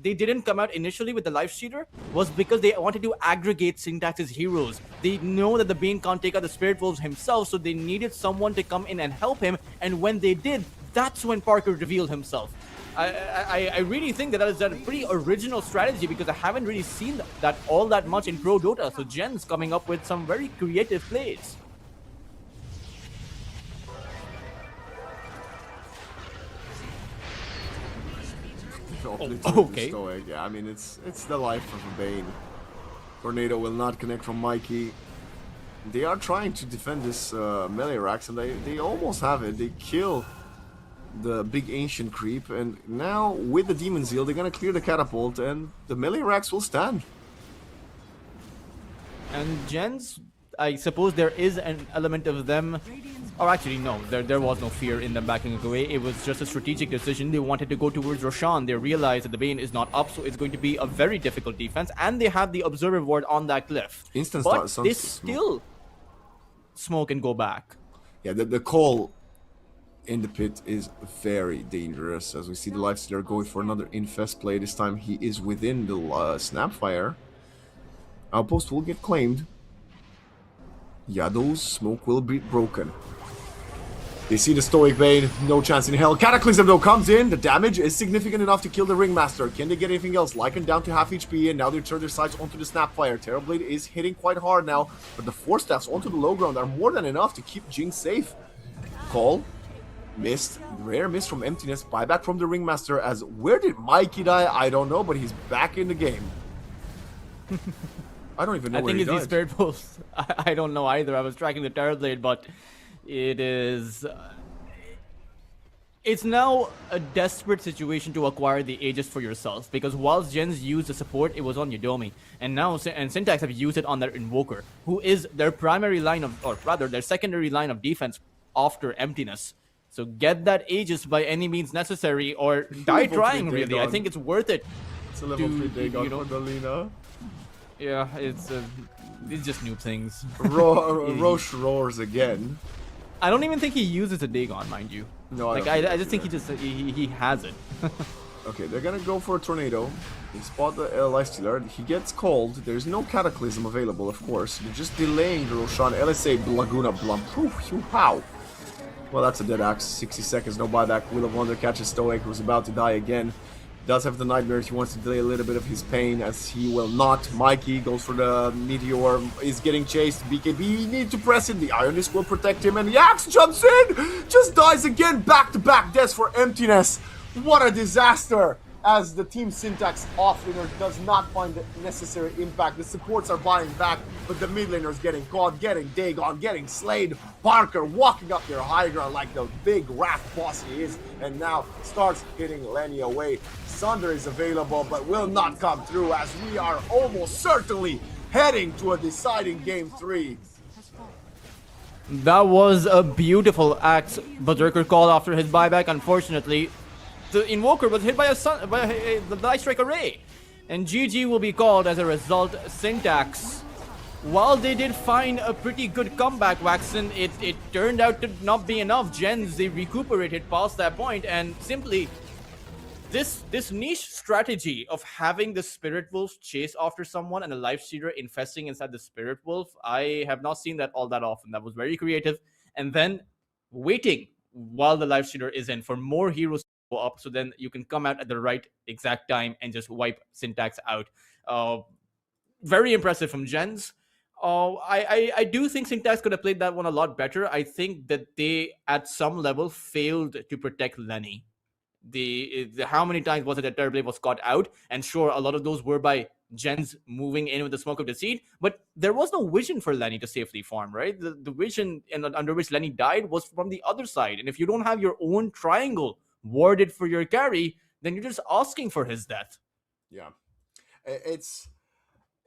they didn't come out initially with the Life Cheater was because they wanted to aggregate Syntax's heroes. They know that the Bane can't take out the Spirit Wolves himself, so they needed someone to come in and help him, and when they did, that's when Parker revealed himself. I really think that is a pretty original strategy, because I haven't really seen that all that much in Pro Dota. So Jen's coming up with some very creative plays. Okay. Stoic. Yeah, I mean it's the life of a Bane. Tornado will not connect from Mikey. They are trying to defend this melee racks, and they almost have it. They kill the big ancient creep, and now with the Demon Zeal, they're gonna clear the catapult, and the melee racks will stand. And Jen's, I suppose there is an element of them. Or actually, no, there was no fear in them backing away. It was just a strategic decision. They wanted to go towards Roshan. They realized that the Bane is not up, so it's going to be a very difficult defense. And they have the Observer Ward on that cliff. Instant But start, they smoke. still smoke and go back. Yeah, the call in the pit is very dangerous, as we see the Lifestealer going for another Infest play. This time he is within the Snapfire. Outpost will get claimed. Yado's smoke will be broken. They see the Stoic Bane, no chance in hell. Cataclysm though comes in, the damage is significant enough to kill the Ringmaster. Can they get anything else? Lycan down to half HP, and now they turn their sights onto the Snapfire. Terrorblade is hitting quite hard now, but the 4 staffs onto the low ground are more than enough to keep Jing safe. Call, missed, rare miss from Emptiness, buyback from the Ringmaster. As where did Mikey die? I don't know, but he's back in the game. I don't even know where he died. I think it's these Spirit Wolves. I don't know either. I was tracking the Terrorblade, but it is... it's now a desperate situation to acquire the Aegis for yourself, because whilst JENZ used the support, it was on Yudomi, and now Syntax have used it on their Invoker, who is their primary line of, or rather their secondary line of defense after Emptiness. So get that Aegis by any means necessary, or die trying, really. I think it's worth it. It's a level 3 Dagon for the Lina. Yeah, it's just noob things. Roche roars again. I don't even think he uses a Dagon, mind you. No, I just think he has it. Okay, they're gonna go for a tornado. They spot the Lifestealer. He gets called. There's no Cataclysm available, of course. They're just delaying the Roshan. LSA Laguna Blump. How? Well, that's a dead axe. 60 seconds, no buyback. Wheel of Wonder catches Stoic, who's about to die again. Does have the Nightmares. He wants to delay a little bit of his pain, as he will not. Mikey goes for the Meteor, is getting chased. BKB need to press it. The Iron Disc will protect him, and the axe jumps in! Just dies again. Back-to-back deaths for Emptiness. What a disaster! As the Team Syntax offlaner does not find the necessary impact. The supports are buying back, but the mid laner is getting caught, getting Dagon, getting slayed. Parker walking up their high ground like the big wrath boss he is, and now starts hitting Lenny away. Sunder is available, but will not come through, as we are almost certainly heading to a deciding Game 3. That was a beautiful axe. Berserker called after his buyback. Unfortunately, the Invoker was hit by the Light Strike Array, and GG will be called as a result. Syntax, while they did find a pretty good comeback, Waxen, it turned out to not be enough. JENZ, they recuperated past that point, and simply this niche strategy of having the Spirit Wolf chase after someone and a Lifestealer infesting inside the Spirit Wolf, I have not seen that all that often. That was very creative. And then waiting while the Lifestealer is in for more heroes to go up, so then you can come out at the right exact time and just wipe Syntax out. Very impressive from JENZ. I do think Syntax could have played that one a lot better. I think that they, at some level, failed to protect Lenny. The how many times was it that Terrorblade was caught out? And sure, a lot of those were by JENZ moving in with the Smoke of Deceit, but there was no vision for Lenny to safely farm, right? The vision under which Lenny died was from the other side, and if you don't have your own triangle warded for your carry, then you're just asking for his death. Yeah, it's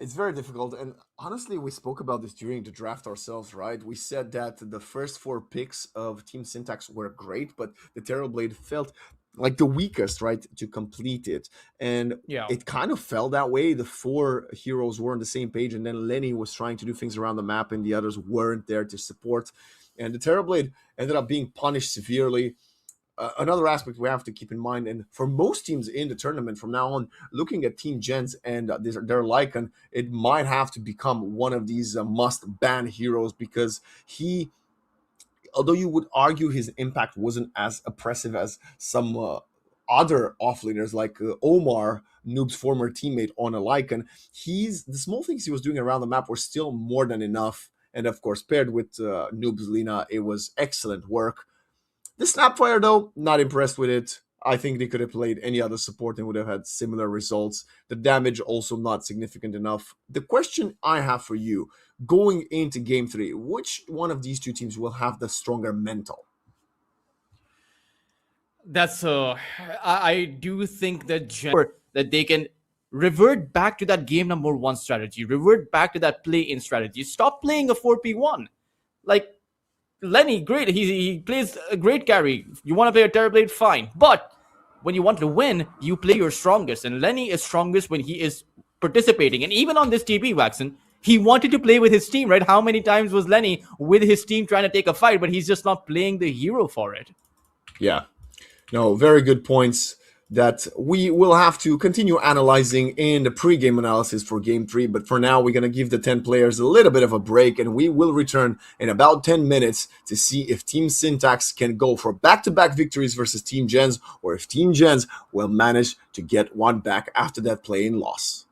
very difficult, and honestly, we spoke about this during the draft ourselves, right? We said that the first 4 picks of Team Syntax were great, but the Terrorblade felt like the weakest, right, to complete it. And yeah, it kind of fell that way. The 4 heroes were on the same page, and then Lenny was trying to do things around the map, and the others weren't there to support. And the Terrorblade ended up being punished severely. Another aspect we have to keep in mind, and for most teams in the tournament from now on, looking at Team JENZ and their Lycan, it might have to become one of these must-ban heroes, because he, although you would argue his impact wasn't as oppressive as some other offlaners like Omar, Noob's former teammate on a Lycan, the small things he was doing around the map were still more than enough. And of course, paired with Noob's Lina, it was excellent work. The Snapfire, though, not impressed with it. I think they could have played any other support and would have had similar results. The damage also not significant enough. The question I have for you, going into Game 3, which one of these 2 teams will have the stronger mental? That's I do think that they can revert back to that game number one strategy, revert back to that play-in strategy. Stop playing a 4p1. Like, Lenny, great. He plays a great carry. You want to play a Terrorblade? Fine. But when you want to win, you play your strongest. And Lenny is strongest when he is participating. And even on this TP, Waxon, he wanted to play with his team, right? How many times was Lenny with his team trying to take a fight, but he's just not playing the hero for it? Yeah. No, very good points that we will have to continue analyzing in the pre-game analysis for Game 3. But for now, we're going to give the 10 players a little bit of a break, and we will return in about 10 minutes to see if Team Syntax can go for back-to-back victories versus Team JENZ, or if Team JENZ will manage to get one back after that play-in loss.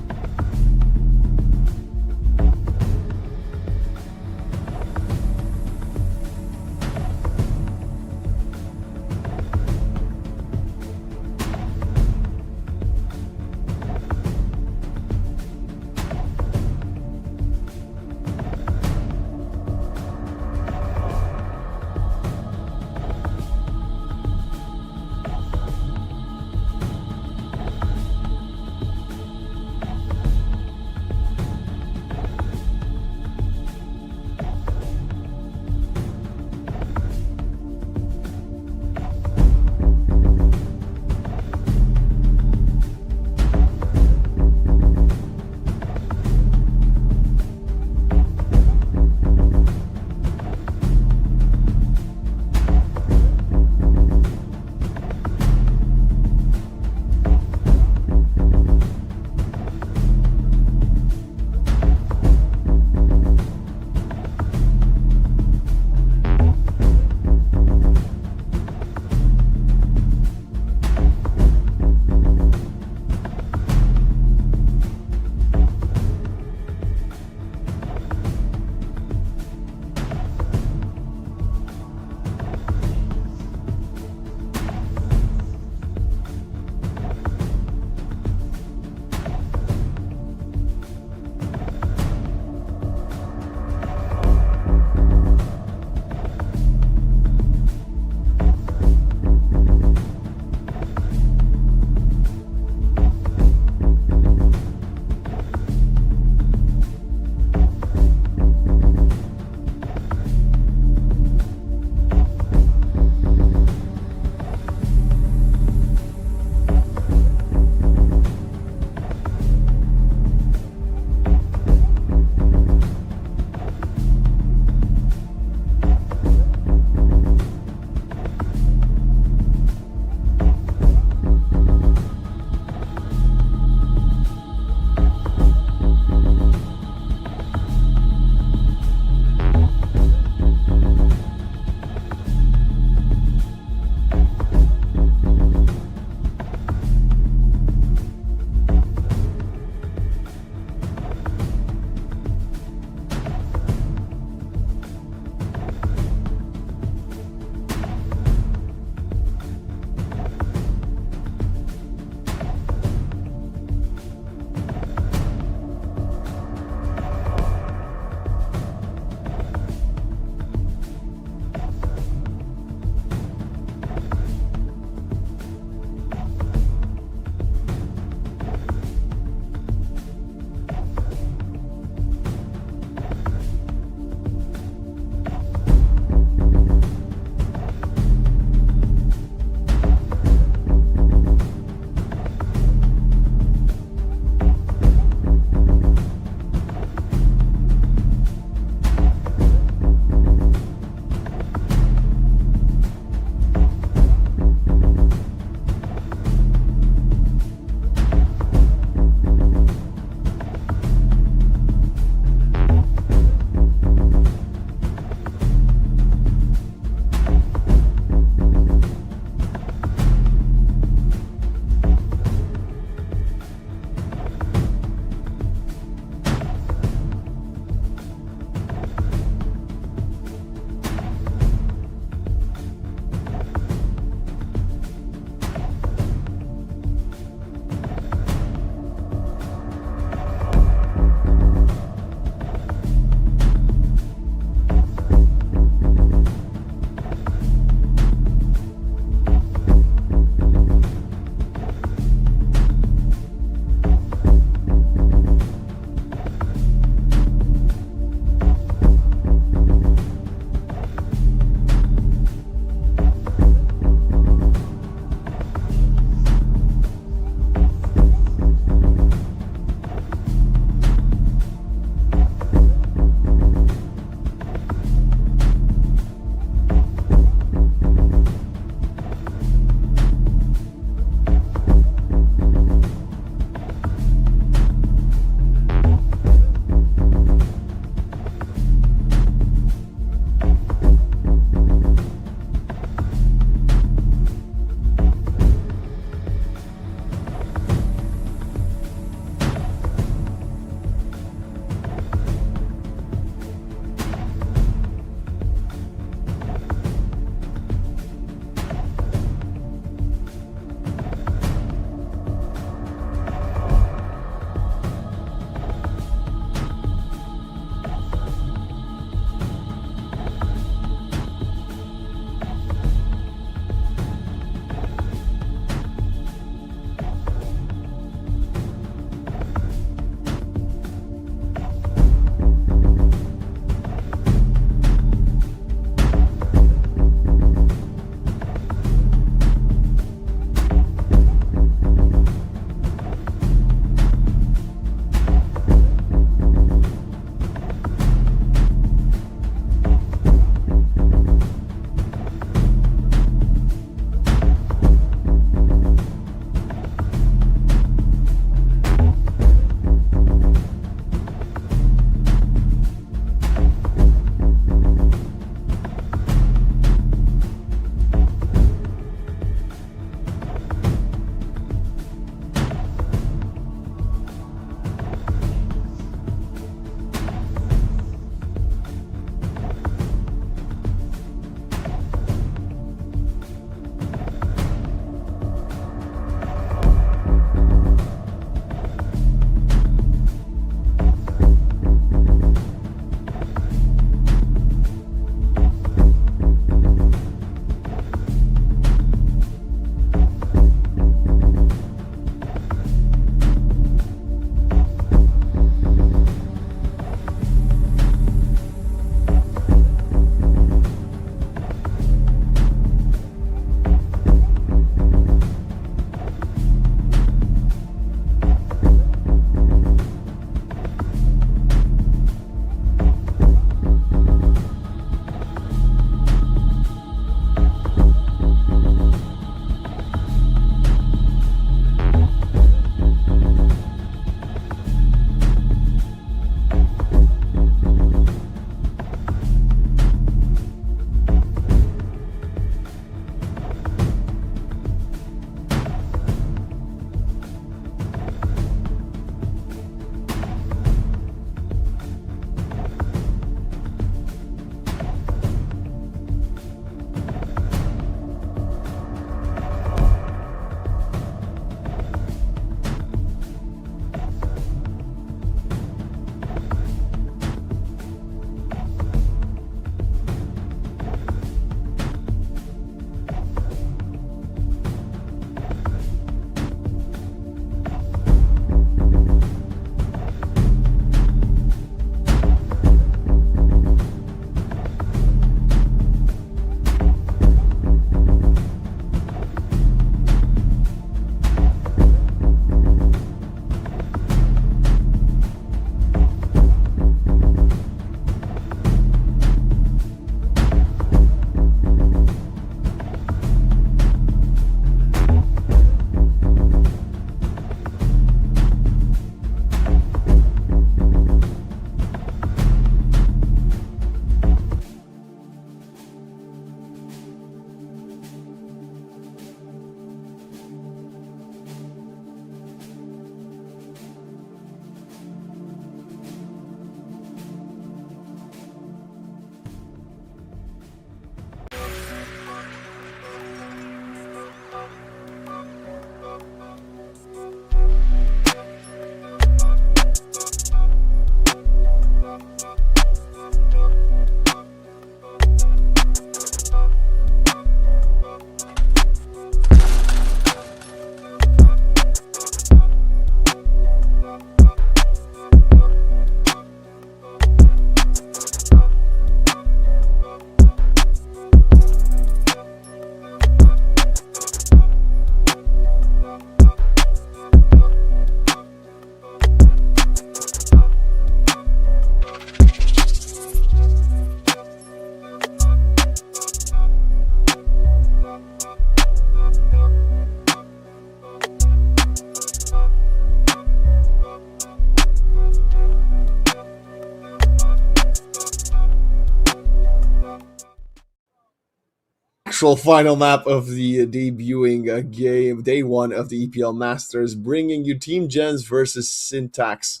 actual final map of the debuting game, day one of the EPL Masters, bringing you Team Gens versus Syntax.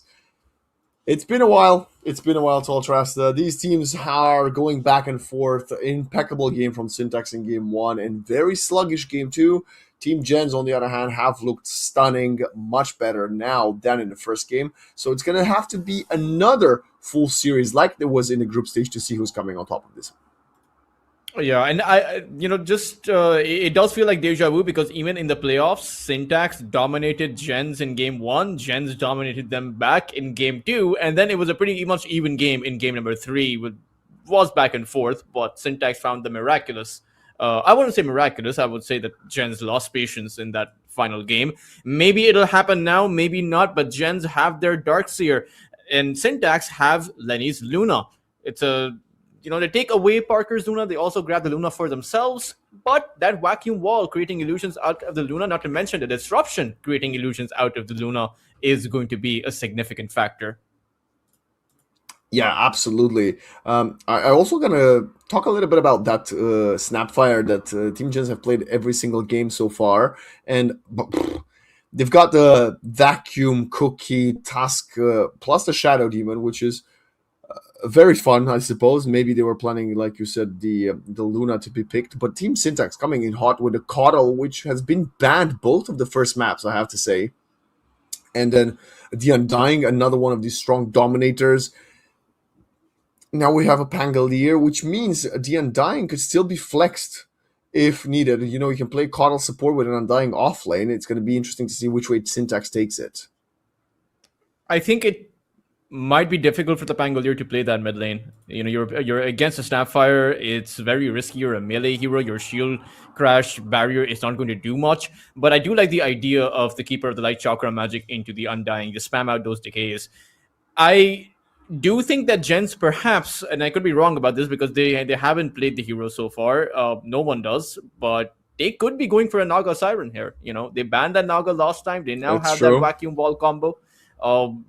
It's been a while. It's been a while, Tall Trust. These teams are going back and forth. Impeccable game from Syntax in game one, and very sluggish game two. Team Gens, on the other hand, have looked stunning, much better now than in the first game. So it's going to have to be another full series like there was in the group stage to see who's coming on top of this. Yeah, and just it does feel like deja vu because even in the playoffs, Syntax dominated Gens in game one, Gens dominated them back in game two, and then it was a pretty much even game in game number three. Was back and forth, but Syntax found the miraculous. I wouldn't say miraculous. I would say that Gens lost patience in that final game. Maybe it'll happen now, maybe not. But Gens have their Darkseer, and Syntax have Lenny's Luna. It's a they take away Parker's Luna. They also grab the Luna for themselves. But that vacuum wall creating illusions out of the Luna, not to mention the disruption creating illusions out of the Luna, is going to be a significant factor. Yeah, absolutely. I also gonna talk a little bit about that Snapfire that Team Gens have played every single game so far, and they've got the Vacuum Cookie Task plus the Shadow Demon, which is very fun, I suppose. Maybe they were planning, like you said, the Luna to be picked, but Team Syntax coming in hot with a Coddle, which has been banned both of the first maps, I have to say, and then the Undying, another one of these strong dominators. Now we have a Pangolier, which means the Undying could still be flexed if needed. You can play Coddle support with an Undying off lane. It's going to be interesting to see which way Syntax takes it. I think it might be difficult for the Pangolier to play that mid lane. You're against a Snapfire. It's very risky. You're a melee hero. Your shield crash barrier is not going to do much. But I do like the idea of the Keeper of the Light Chakra magic into the Undying. Just spam out those decays. I do think that Gens perhaps, and I could be wrong about this because they haven't played the hero so far. No one does, but they could be going for a Naga Siren here. They banned that Naga last time. They now have that vacuum wall combo.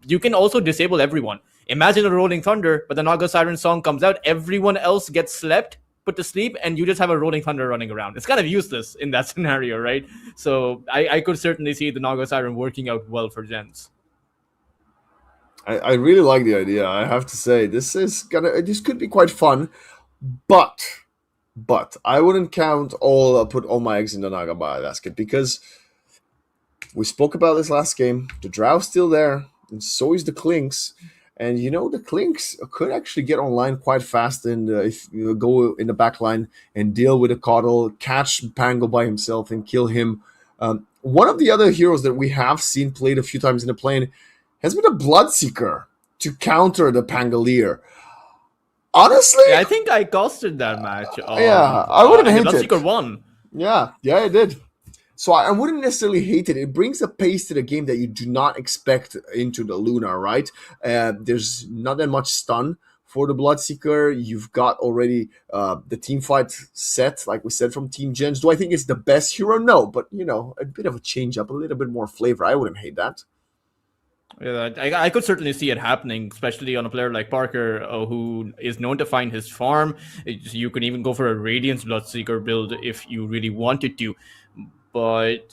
You can also disable everyone. Imagine a Rolling Thunder, but the Naga Siren song comes out, everyone else gets slept, put to sleep, and you just have a Rolling Thunder running around. It's kind of useless in that scenario, right? So I could certainly see the Naga Siren working out well for Gens. I really like the idea. I have to say this could be quite fun, but I wouldn't put all my eggs in the Naga basket because we spoke about this last game. The Drow's still there, and so is the Clinks. And the Clinks could actually get online quite fast, and if you go in the back line and deal with a Coddle, catch Pango by himself and kill him. One of the other heroes that we have seen played a few times in the plane has been a Bloodseeker to counter the Pangolier. Honestly, I think I costed that match. I wouldn't hate it. Bloodseeker won. Yeah, it did. So I wouldn't necessarily hate it. It brings a pace to the game that you do not expect into the Luna, right? There's not that much stun for the Bloodseeker. You've got already the team fight set, like we said, from Team Gens. Do I think it's the best hero? No, but, a bit of a change up, a little bit more flavor. I wouldn't hate that. Yeah, I could certainly see it happening, especially on a player like Parker, who is known to find his farm. You could even go for a Radiance Bloodseeker build if you really wanted to. But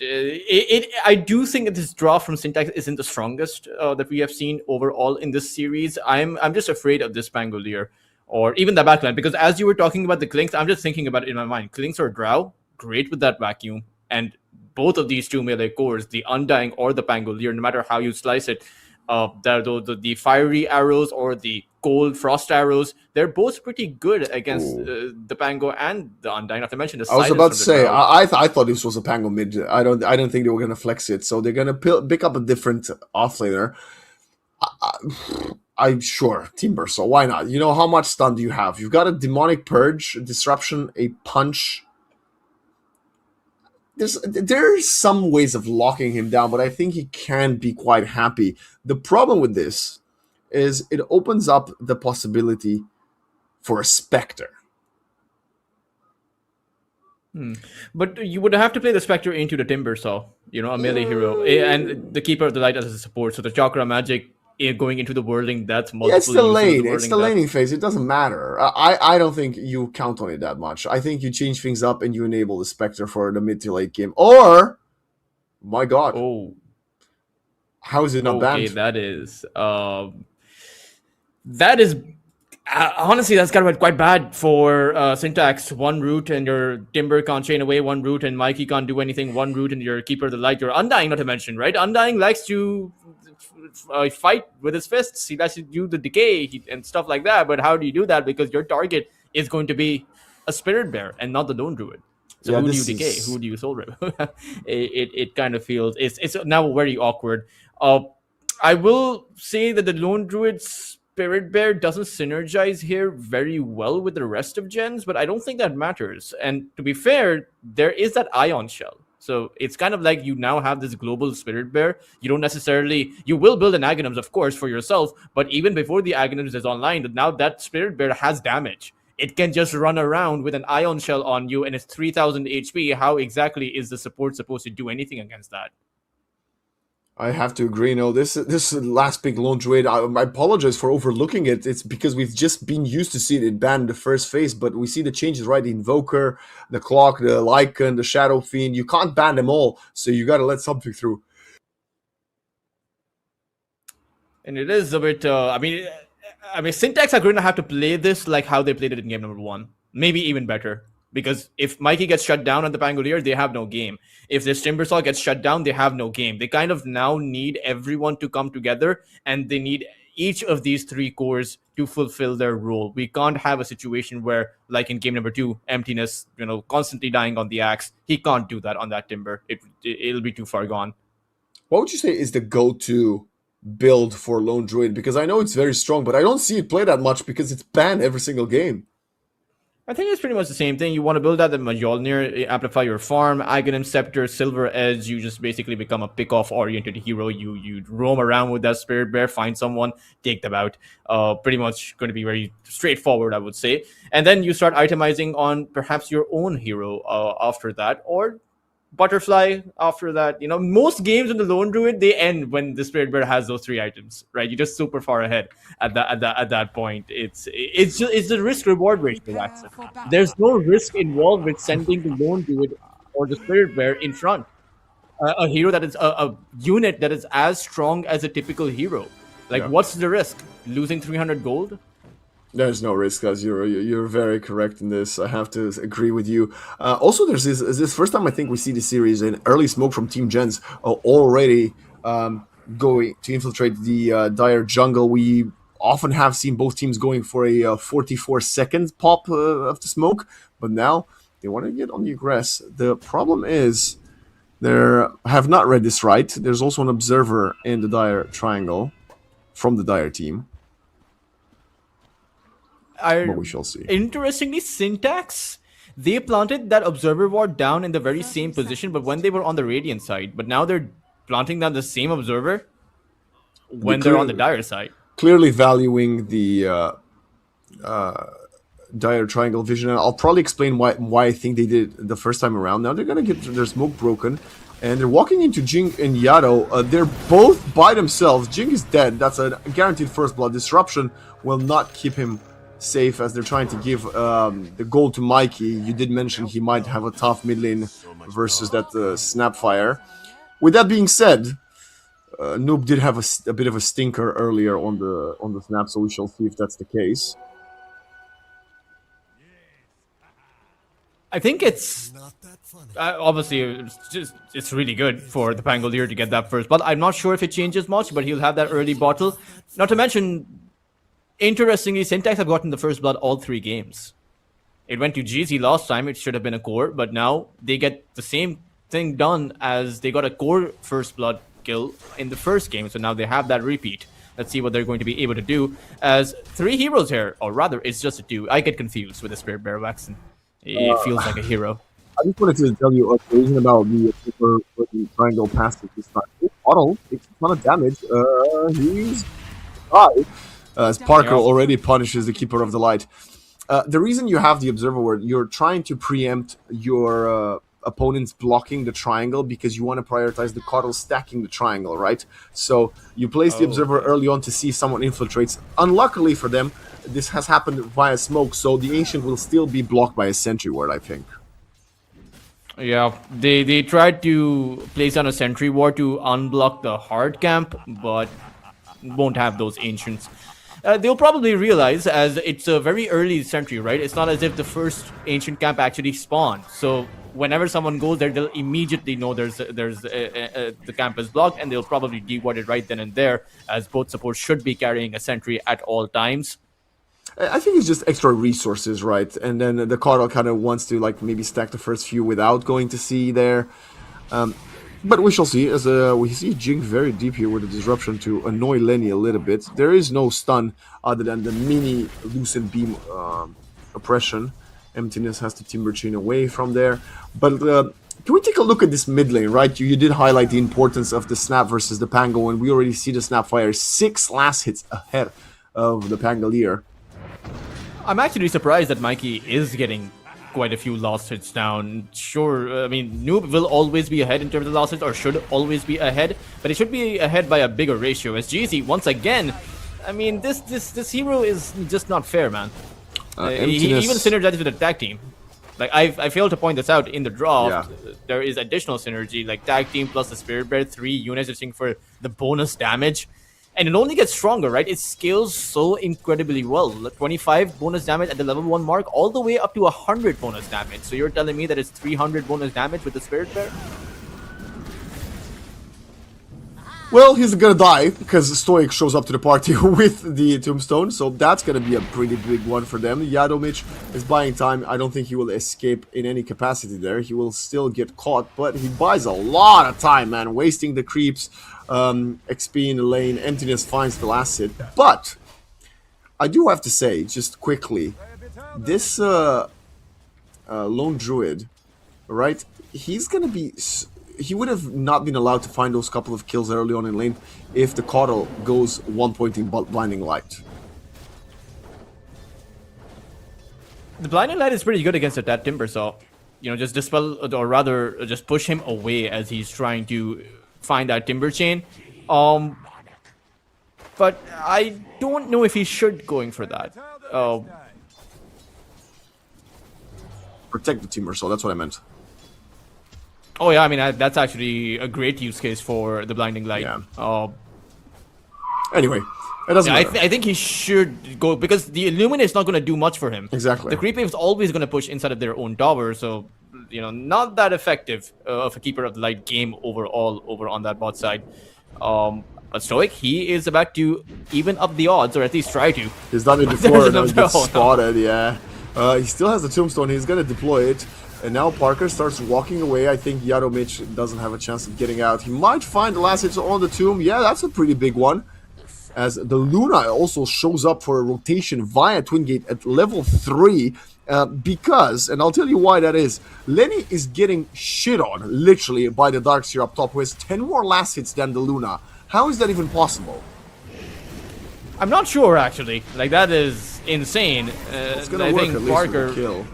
I do think that this draw from Syntax isn't the strongest that we have seen overall in this series. I'm just afraid of this Pangolier or even the backline, because as you were talking about the Clinks, I'm just thinking about it in my mind. Clinks or Drow, great with that vacuum, and both of these two melee cores, the Undying or the Pangolier, no matter how you slice it, the fiery arrows or the cold frost arrows, they're both pretty good against the Pango and the Undying. Not to mention the silence. I was about to say, I thought this was a Pango mid. I don't think they were going to flex it, so they're going to pick up a different offlaner. I'm sure Timber. So why not? How much stun do you have? You've got a Demonic Purge, a Disruption, a Punch. There's some ways of locking him down, but I think he can be quite happy. The problem with this is it opens up the possibility for a Spectre. But you would have to play the Spectre into the Timbersaw, a melee hero, and the Keeper of the Light as a support. So the Chakra magic going into the whirling death, Yeah, it's multiple the uses of the lane. It's whirling the death. laning phase. It doesn't matter. I don't think you count on it that much. I think you change things up and you enable the Spectre for the mid to late game. Or, my God, Oh, how is it not okay, banned? that is honestly, that's kind of quite bad for Syntax. One root and your Timber can't chain away. One root and Mikey can't do anything. One root and your Keeper of the Light. Your Undying, not to mention, right? Undying likes to fight with his fists. He likes to do the decay and stuff like that. But how do you do that? Because your target is going to be a Spirit Bear and not the Lone Druid. So Yeah, who do you this decay? Who is. do you soul rip? It kind of feels it's now very awkward. I will say that the Lone Druid Spirit Bear doesn't synergize here very well with the rest of gens, but I don't think that matters. And to be fair, there is that Ion Shell. So it's kind of like you now have this global Spirit Bear. You don't necessarily, you will build an Aghanims, of course, for yourself, but even before the Aghanims is online, now that Spirit Bear has damage. It can just run around with an Ion Shell on you and it's 3000 HP. How exactly is the support supposed to do anything against that? I have to agree. No, this last big Lone Druid. I apologize for overlooking it. It's because we've just been used to seeing it banned in the first phase, but we see the changes, right? The Invoker, the Clock, the Lycan, the Shadow Fiend. You can't ban them all, so you got to let something through. And it is a bit. Syntax are going to have to play this like how they played it in game number one, maybe even better. Because if Mikey gets shut down at the Pangolier, they have no game. If this Timbersaw gets shut down, they have no game. They kind of now need everyone to come together, and they need each of these three cores to fulfill their role. We can't have a situation where, like in game number two, Emptiness, constantly dying on the axe. He can't do that on that Timber. It'll be too far gone. What would you say is the go-to build for Lone Druid? Because I know it's very strong, but I don't see it play that much because it's banned every single game. I think it's pretty much the same thing. You want to build out the Mjolnir, amplify your farm, Aghanim Scepter, Silver Edge. You just basically become a pick-off oriented hero. You roam around with that Spirit Bear, find someone, take them out. Pretty much going to be very straightforward, I would say. And then you start itemizing on perhaps your own hero after that, or Butterfly after that. Most games in the Lone Druid, they end when the Spirit Bear has those three items, right? You're just super far ahead at that point. It's the risk reward ratio, Prepare Waxon. for battle. There's no risk involved with sending the Lone Druid or the Spirit Bear in front. A hero that is a unit that is as strong as a typical hero. Like, Yeah. what's the risk? Losing 300 gold? There's no risk, guys. You're very correct in this. I have to agree with you. Also, there's this first time I think we see the series in early smoke from Team JENZ already going to infiltrate the dire jungle. We often have seen both teams going for a 44-second pop of the smoke, but now they want to get on the aggress. The problem is they have not read this right. There's also an observer in the dire triangle from the dire team. But we shall see. Interestingly, Syntax, they planted that observer ward down in the very same position, but when they were on the Radiant side. But now they're planting down the same observer when they're on the dire side. Clearly valuing the dire triangle vision. And I'll probably explain why I think they did it the first time around. Now they're gonna get their smoke broken, and they're walking into Jing and Yado. They're both by themselves. Jing is dead. That's a guaranteed first blood. Disruption will not keep him safe as they're trying to give the gold to Mikey. You did mention he might have a tough mid lane versus that Snapfire. With that being said, Noob did have a bit of a stinker earlier on the snap, so we shall see if that's the case. I think it's obviously it's really good for the Pangolier to get that first, but I'm not sure if it changes much. But he'll have that early bottle. Not to mention, interestingly, Syntax have gotten the first blood all 3 games. It went to GZ last time. It should have been a core, but now they get the same thing done as they got a core first blood kill in the first game. So now they have that repeat. Let's see what they're going to be able to do. As 3 heroes here, or rather, it's just a 2. I get confused with the Spirit Bear Waxon. It feels like a hero. I just wanted to tell you a reason about the super triangle passage this time. This bottle takes a ton of damage. He's died. As Parker already punishes the Keeper of the Light. The reason you have the Observer Ward, you're trying to preempt your opponents blocking the triangle because you want to prioritize the Coddle stacking the triangle, right? So you place the Observer early on to see if someone infiltrates. Unluckily for them, this has happened via smoke, so the Ancient will still be blocked by a Sentry Ward, I think. Yeah, they tried to place down a sentry ward to unblock the hard camp, but won't have those ancients. They'll probably realize, as it's a very early sentry, right? It's not as if the first ancient camp actually spawned. So whenever someone goes there, they'll immediately know the camp is blocked, and they'll probably deward it right then and there, as both supports should be carrying a sentry at all times. I think it's just extra resources, right? And then the Coddle kind of wants to like maybe stack the first few without going to C there. But we shall see, as we see Jing very deep here with a disruption to annoy Lenny a little bit. There is no stun other than the mini Lucent Beam oppression. Emptiness has to Timber Chain away from there. But can we take a look at this mid lane, right? You did highlight the importance of the Snap versus the Pango, and we already see the Snapfire 6 last hits ahead of the Pangolier. I'm actually surprised that Mikey is getting quite a few last hits down. Sure, I mean, Noob will always be ahead in terms of last hits, or should always be ahead, but it should be ahead by a bigger ratio. As JZ, once again, I mean, this hero is just not fair, man. He even synergizes with the tag team. Like, I failed to point this out in the draft. Yeah. There is additional synergy, like tag team plus the Spirit Bear, 3 units just for the bonus damage. And it only gets stronger, right? It scales so incredibly well. 25 bonus damage at the level 1 mark, all the way up to 100 bonus damage. So you're telling me that it's 300 bonus damage with the Spirit Bear? Well, he's gonna die because Stoic shows up to the party with the Tombstone, so that's gonna be a pretty big one for them. Yadomich is buying time. I don't think he will escape in any capacity there. He will still get caught, but he buys a lot of time, man, wasting the creeps. XP in the lane, Emptiness finds the last hit. But I do have to say, just quickly, this Lone Druid, right? He's gonna be. He would have not been allowed to find those couple of kills early on in lane if the Coddle goes 1 point in Blinding Light. The Blinding Light is pretty good against that Timber Saw. You know, just dispel, or rather, just push him away as he's trying to find that Timber Chain. But I don't know if he should going for that. Protect the Timber Saw, that's what I meant. Oh yeah, I mean, that's actually a great use case for the Blinding Light. Yeah. Anyway, it doesn't matter. I think he should go, because the Illuminate is not going to do much for him. Exactly. The Creep Wave is always going to push inside of their own tower, so, you know, not that effective of a Keeper of the Light game overall over on that bot side. But Stoic, he is about to even up the odds, or at least try to. He's done it before, and he gets spotted, yeah. He still has the Tombstone, he's going to deploy it. And now Parker starts walking away. I think Yadomich doesn't have a chance of getting out. He might find the last hits on the tomb. Yeah, that's a pretty big one. As the Luna also shows up for a rotation via Twin Gate at level 3. Because, and I'll tell you why that is, Lenny is getting shit on, literally, by the Darkseer up top, who has 10 more last hits than the Luna. How is that even possible? I'm not sure, actually. Like, that is insane. It's gonna work, at least Parker... with a kill.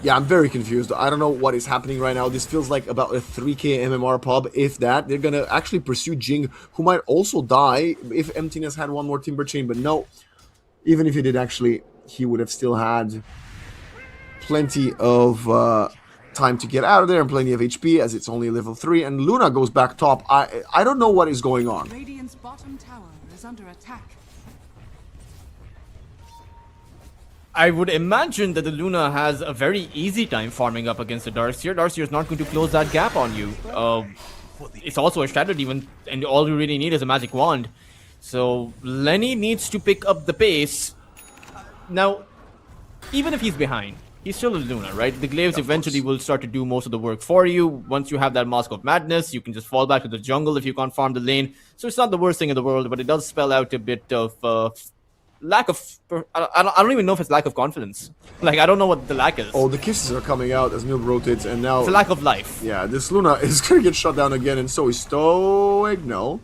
Yeah, I'm very confused. I don't know what is happening right now. This feels like about a 3k MMR pub, if that. They're gonna actually pursue Jing, who might also die if Emptiness had one more Timber Chain, but no. Even if he did, actually, he would have still had plenty of time to get out of there and plenty of HP, as it's only level 3, and Luna goes back top. I don't know what is going on. Radiant's bottom tower is under attack. I would imagine that the Luna has a very easy time farming up against the Darkseer. Darkseer is not going to close that gap on you. It's also a Shattered even, and all you really need is a Magic Wand. So Lenny needs to pick up the pace. Now, even if he's behind, he's still a Luna, right? The Glaives eventually will start to do most of the work for you. Once you have that Mask of Madness, you can just fall back to the jungle if you can't farm the lane. So it's not the worst thing in the world, but it does spell out a bit of... lack of... I don't even know if it's lack of confidence. Like, I don't know what the lack is. Oh, the kisses are coming out as Noob rotates, and now... It's a lack of life. Yeah, this Luna is going to get shut down again, and so is Stoic. No.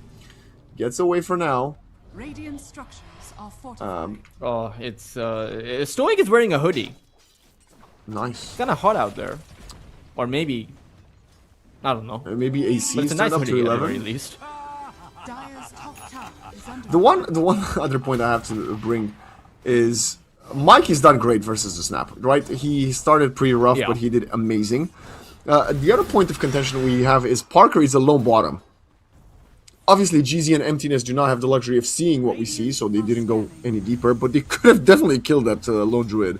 Gets away for now. Radiant structures are fortified. Oh, it's... Stoic is wearing a hoodie. Nice. It's kind of hot out there. or maybe I don't know. Maybe AC But it's is a nice turned up to hoodie at the very 11. least. Dire's top tower is under The one other point I have to bring is Mikey's done great versus the Snap, right? He started pretty rough, Yeah. but he did amazing. The other point of contention we have is Parker is a lone bottom. Obviously, GZ and Emptiness do not have the luxury of seeing what we see, so they didn't go any deeper, but they could have definitely killed that lone druid.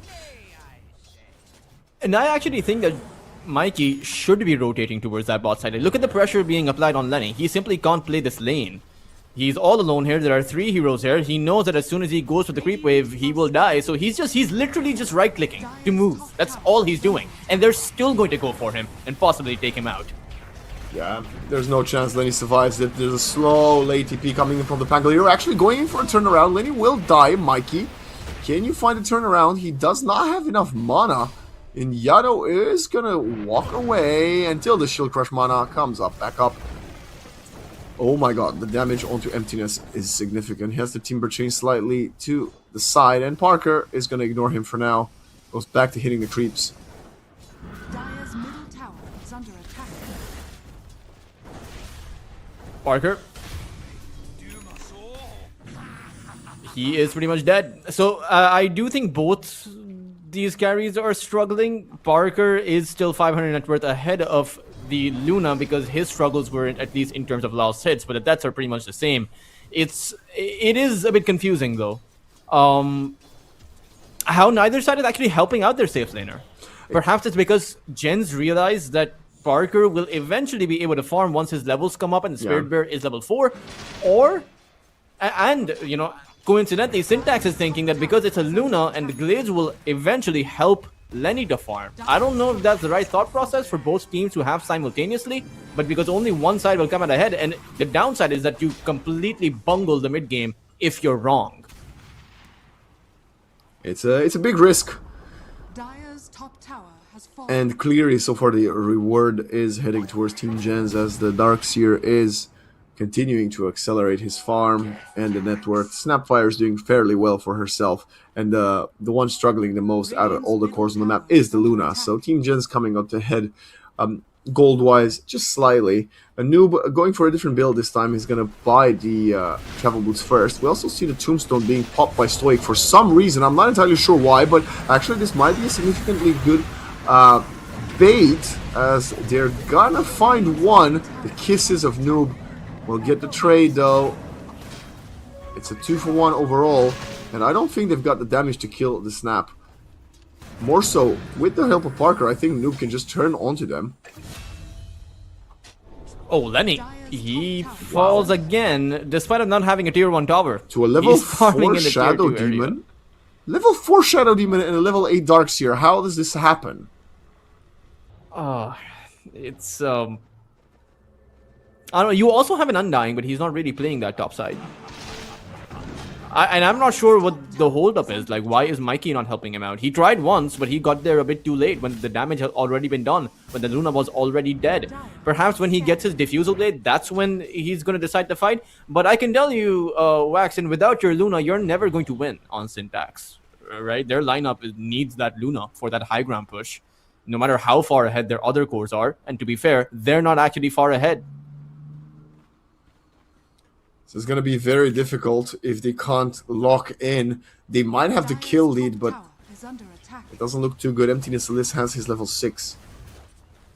And I actually think that Mikey should be rotating towards that bot side. Look at the pressure being applied on Lenny. He simply can't play this lane. He's all alone here. There are 3 heroes here. He knows that as soon as he goes for the creep wave, he will die. So he's literally just right-clicking to move. That's all he's doing. And they're still going to go for him and possibly take him out. Yeah, there's no chance Lenny survives it. There's a slow late TP coming in from the Pangolier. Actually going in for a turnaround. Lenny will die. Mikey, can you find a turnaround? He does not have enough mana. And Yado is gonna walk away until the Shield Crush mana comes up, back up. Oh my god, the damage onto Emptiness is significant. He has the Timber Chain slightly to the side, and Parker is gonna ignore him for now. Goes back to hitting the creeps. Dire's middle tower is under attack. Parker. He is pretty much dead. So I do think both these carries are struggling. Parker is still 500 net worth ahead of the Luna because his struggles were at least in terms of last hits, but the deaths are pretty much the same. It is a bit confusing though. How neither side is actually helping out their safe laner. Perhaps it's because JENZ realized that Parker will eventually be able to farm once his levels come up and the Spirit Bear is level 4, or and you know, coincidentally, Syntax is thinking that because it's a Luna and the Glades will eventually help Lenny to farm. I don't know if that's the right thought process for both teams to have simultaneously, but because only one side will come out ahead, and the downside is that you completely bungle the mid game if you're wrong. It's a big risk. Dire's top tower has fallen. And clearly, so far, the reward is heading towards Team JENZ as the Darkseer is continuing to accelerate his farm and the net worth. Snapfire is doing fairly well for herself, and the one struggling the most out of all the cores on the map is the Luna. So Team JENZ coming up to head gold-wise, just slightly. A noob going for a different build this time. He's going to buy the travel boots first. We also see the Tombstone being popped by Stoic for some reason. I'm not entirely sure why, but actually this might be a significantly good bait, as they're gonna find one. The kisses of noob will get the trade though. It's a 2-for-1 overall, and I don't think they've got the damage to kill the Snap. More so, with the help of Parker, I think noob can just turn onto them. Oh, Lenny, he falls again, despite of not having a tier 1 tower. To a level He's farming 4 in the tier Shadow 2 area. Demon? Level 4 Shadow Demon and a level 8 Darkseer. How does this happen? It's I don't know. You also have an Undying, but he's not really playing that top side. And I'm not sure what the holdup is. Like, why is Mikey not helping him out? He tried once, but he got there a bit too late when the damage had already been done, when the Luna was already dead. Perhaps when he gets his Diffusal Blade, that's when he's going to decide to fight. But I can tell you, Waxen, without your Luna, you're never going to win on Syntax. Right? Their lineup needs that Luna for that high ground push, no matter how far ahead their other cores are. And to be fair, they're not actually far ahead. So it's going to be very difficult if they can't lock in. They might have the kill lead, but it doesn't look too good. Emptiness Alyss has his level 6.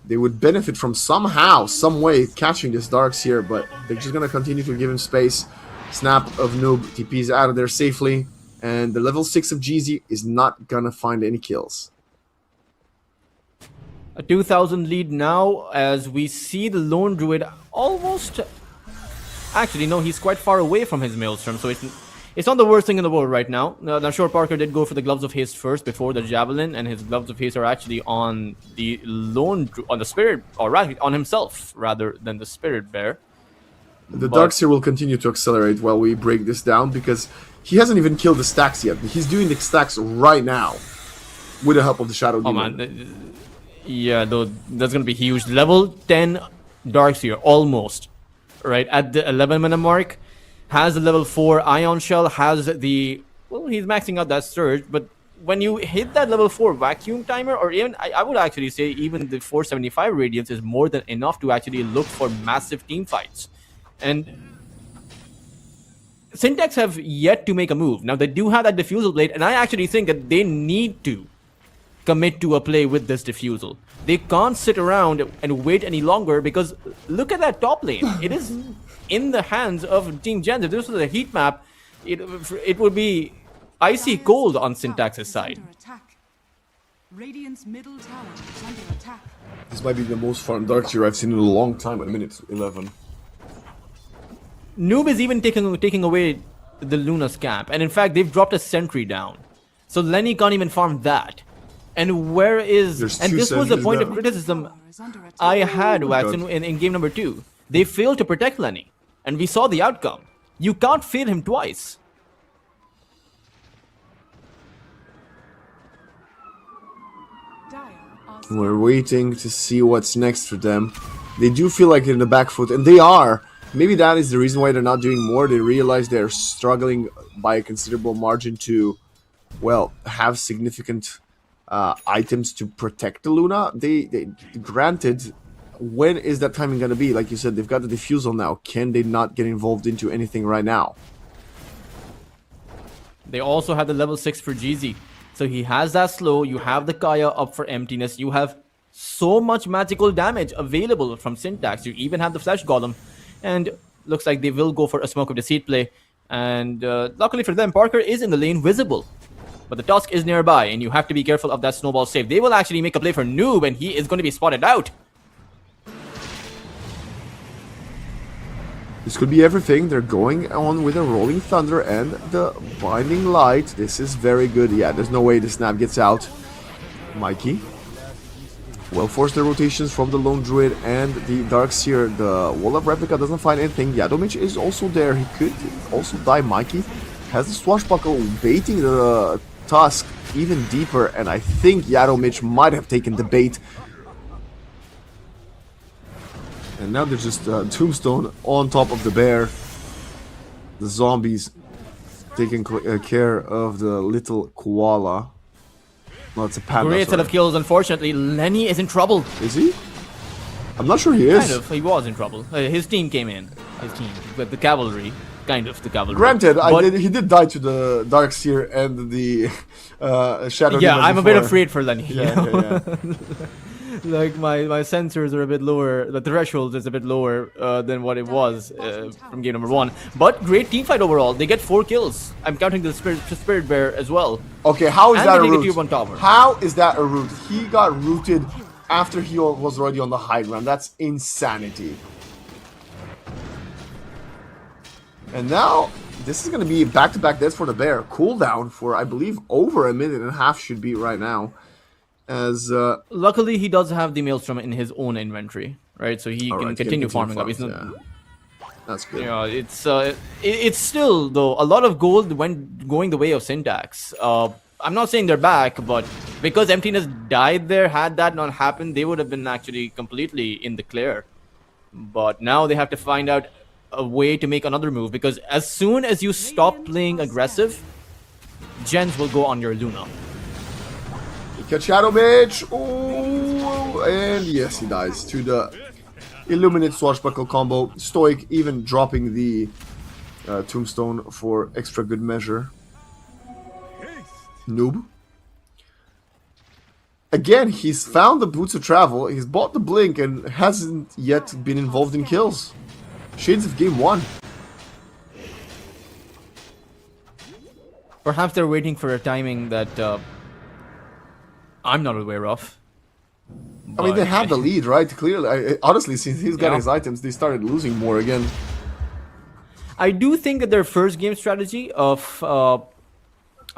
They would benefit from somehow, some way, catching this Darkseer, but they're just going to continue to give him space. Snap of noob, TP's out of there safely, and the level 6 of GZ is not going to find any kills. A 2,000 lead now as we see the Lone Druid almost... Actually, no, he's quite far away from his Maelstrom, so it's not the worst thing in the world right now. Now, sure, Parker did go for the Gloves of Haste first before the Javelin, and his Gloves of Haste are actually on the on the Spirit, or rather, on himself, rather than the Spirit Bear. The Darkseer will continue to accelerate while we break this down, because he hasn't even killed the stacks yet. He's doing the stacks right now, with the help of the Shadow Demon. Man. Yeah, though, that's going to be huge. Level 10 Darkseer, almost. Right at the 11-minute mark, has the level 4 Ion Shell, has the... Well, he's maxing out that Surge, but when you hit that level 4 vacuum timer, or even I would actually say even the 475 radiance is more than enough to actually look for massive team fights. And Syntax have yet to make a move. Now they do have that diffusal blade, and I actually think that they need to commit to a play with this diffusal. They can't sit around and wait any longer, because look at that top lane. It is in the hands of Team JENZ. If this was a heat map, it would be icy cold on Syntax's side. Under attack. Radiant's middle tower is under attack. This might be the most fun Darkseer I've seen in a long time at minute 11. Noob is even taking away the Luna's camp, and in fact they've dropped a sentry down. So Lenny can't even farm that. And where is... There's and two this was a sentries point down. of criticism Tower is under attack. I had, Oh, Wax, God. in game number 2. They failed to protect Lenny, and we saw the outcome. You can't fail him twice. Dire are We're waiting to see what's next for them. They do feel like they're in the back foot, and they are. Maybe that is the reason why they're not doing more. They realize they're struggling by a considerable margin to, well, have significant items to protect the Luna. They granted, when is that timing going to be? Like you said, they've got the diffusal now. Can they not get involved into anything right now? They also have the level 6 for GZ. So he has that slow, you have the Kaya up for emptiness, you have so much magical damage available from Syntax, you even have the Flesh Golem, and looks like they will go for a Smoke of Deceit play. And luckily for them, Parker is in the lane visible. But the Tusk is nearby, and you have to be careful of that snowball save. They will actually make a play for Noob, and he is going to be spotted out. This could be everything. They're going on with a Rolling Thunder and the Binding Light. This is very good. Yeah, there's no way the snap gets out. Mikey will force the rotations from the Lone Druid and the Darkseer. The Wall of Replica doesn't find anything. Yadomich is also there. He could also die. Mikey has the Swashbuckle baiting the Tusk even deeper, and I think Yadomich might have taken the bait. And now there's just Tombstone on top of the bear. The zombies taking care of the little koala. No, it's a panda. Great set sorry. of kills. Unfortunately, Lenny is in trouble. Is he? I'm not sure he is. Kind of. He was in trouble. His team came in. His team. But the cavalry. Kind of the cavalry. Granted, But- he did die to the Darkseer and the Shadow Yeah, Demon I'm a bit before. afraid for Lenny. you Yeah, know? yeah, yeah. Like my sensors are a bit lower, the threshold is a bit lower than what it was from game number 1. But great team fight overall. They get 4 kills. I'm counting the Spirit Bear as well. Okay, how is And that a they take a root? tier 1 tower. How is that a root? He got rooted after he was already on the high ground. That's insanity. And now, this is going to be back-to-back deaths for the bear. Cooldown for, I believe, over a minute and a half should be right now. As Luckily, he does have the Maelstrom in his own inventory, right? So he alright, can continue farming up. He's farms, not, yeah. That's good. you know, it's still, though, a lot of gold went going the way of Syntax. I'm not saying they're back, but because Emptiness died there, had that not happened, they would have been actually completely in the clear. But now they have to find out a way to make another move, because as soon as you stop playing aggressive, JENZ will go on your Luna. Catch Shadow Mage. Ooh, and yes, he dies to the Illuminate Swashbuckle combo. Stoic even dropping the Tombstone for extra good measure. Noob. Again, he's found the Boots of Travel, he's bought the Blink, and hasn't yet been involved in kills. Shades of game 1. Perhaps they're waiting for a timing that I'm not aware of. I mean, they But- have the lead, right? Clearly, honestly, since he's got Yeah. his items, they started losing more again. I do think that their first game strategy of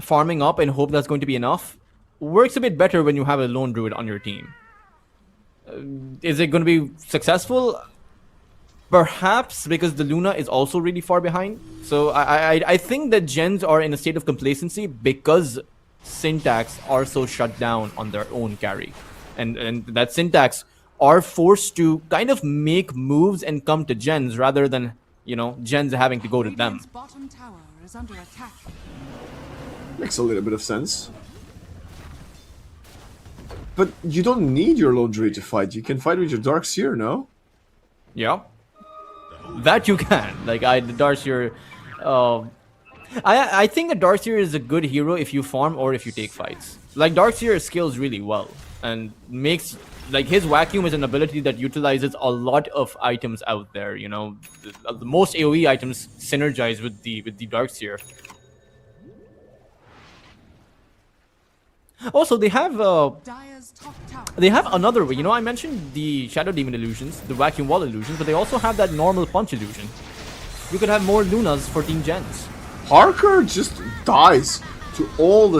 farming up and hope that's going to be enough works a bit better when you have a lone druid on your team. Is it going to be successful? Perhaps, because the Luna is also really far behind. So I think that JENZ are in a state of complacency because Syntax are so shut down on their own carry. And that Syntax are forced to kind of make moves and come to JENZ rather than, you know, JENZ having to go to them. Radiant's bottom tower is under attack. Makes a little bit of sense. But you don't need your Lone Druid to fight. You can fight with your Dark Seer, no? Yeah, that you can. Like the Darkseer, I think a Darkseer is a good hero if you farm or if you take fights. Like Darkseer scales really well and makes like his vacuum is an ability that utilizes a lot of items out there. You know, the most AOE items synergize with the Darkseer. Also, they have Dire's top tower. they have another way. You know, I mentioned the Shadow Demon illusions, the Vacuum Wall illusions, but they also have that normal punch illusion. You could have more Lunas for Team JENZ. Harker just dies to all the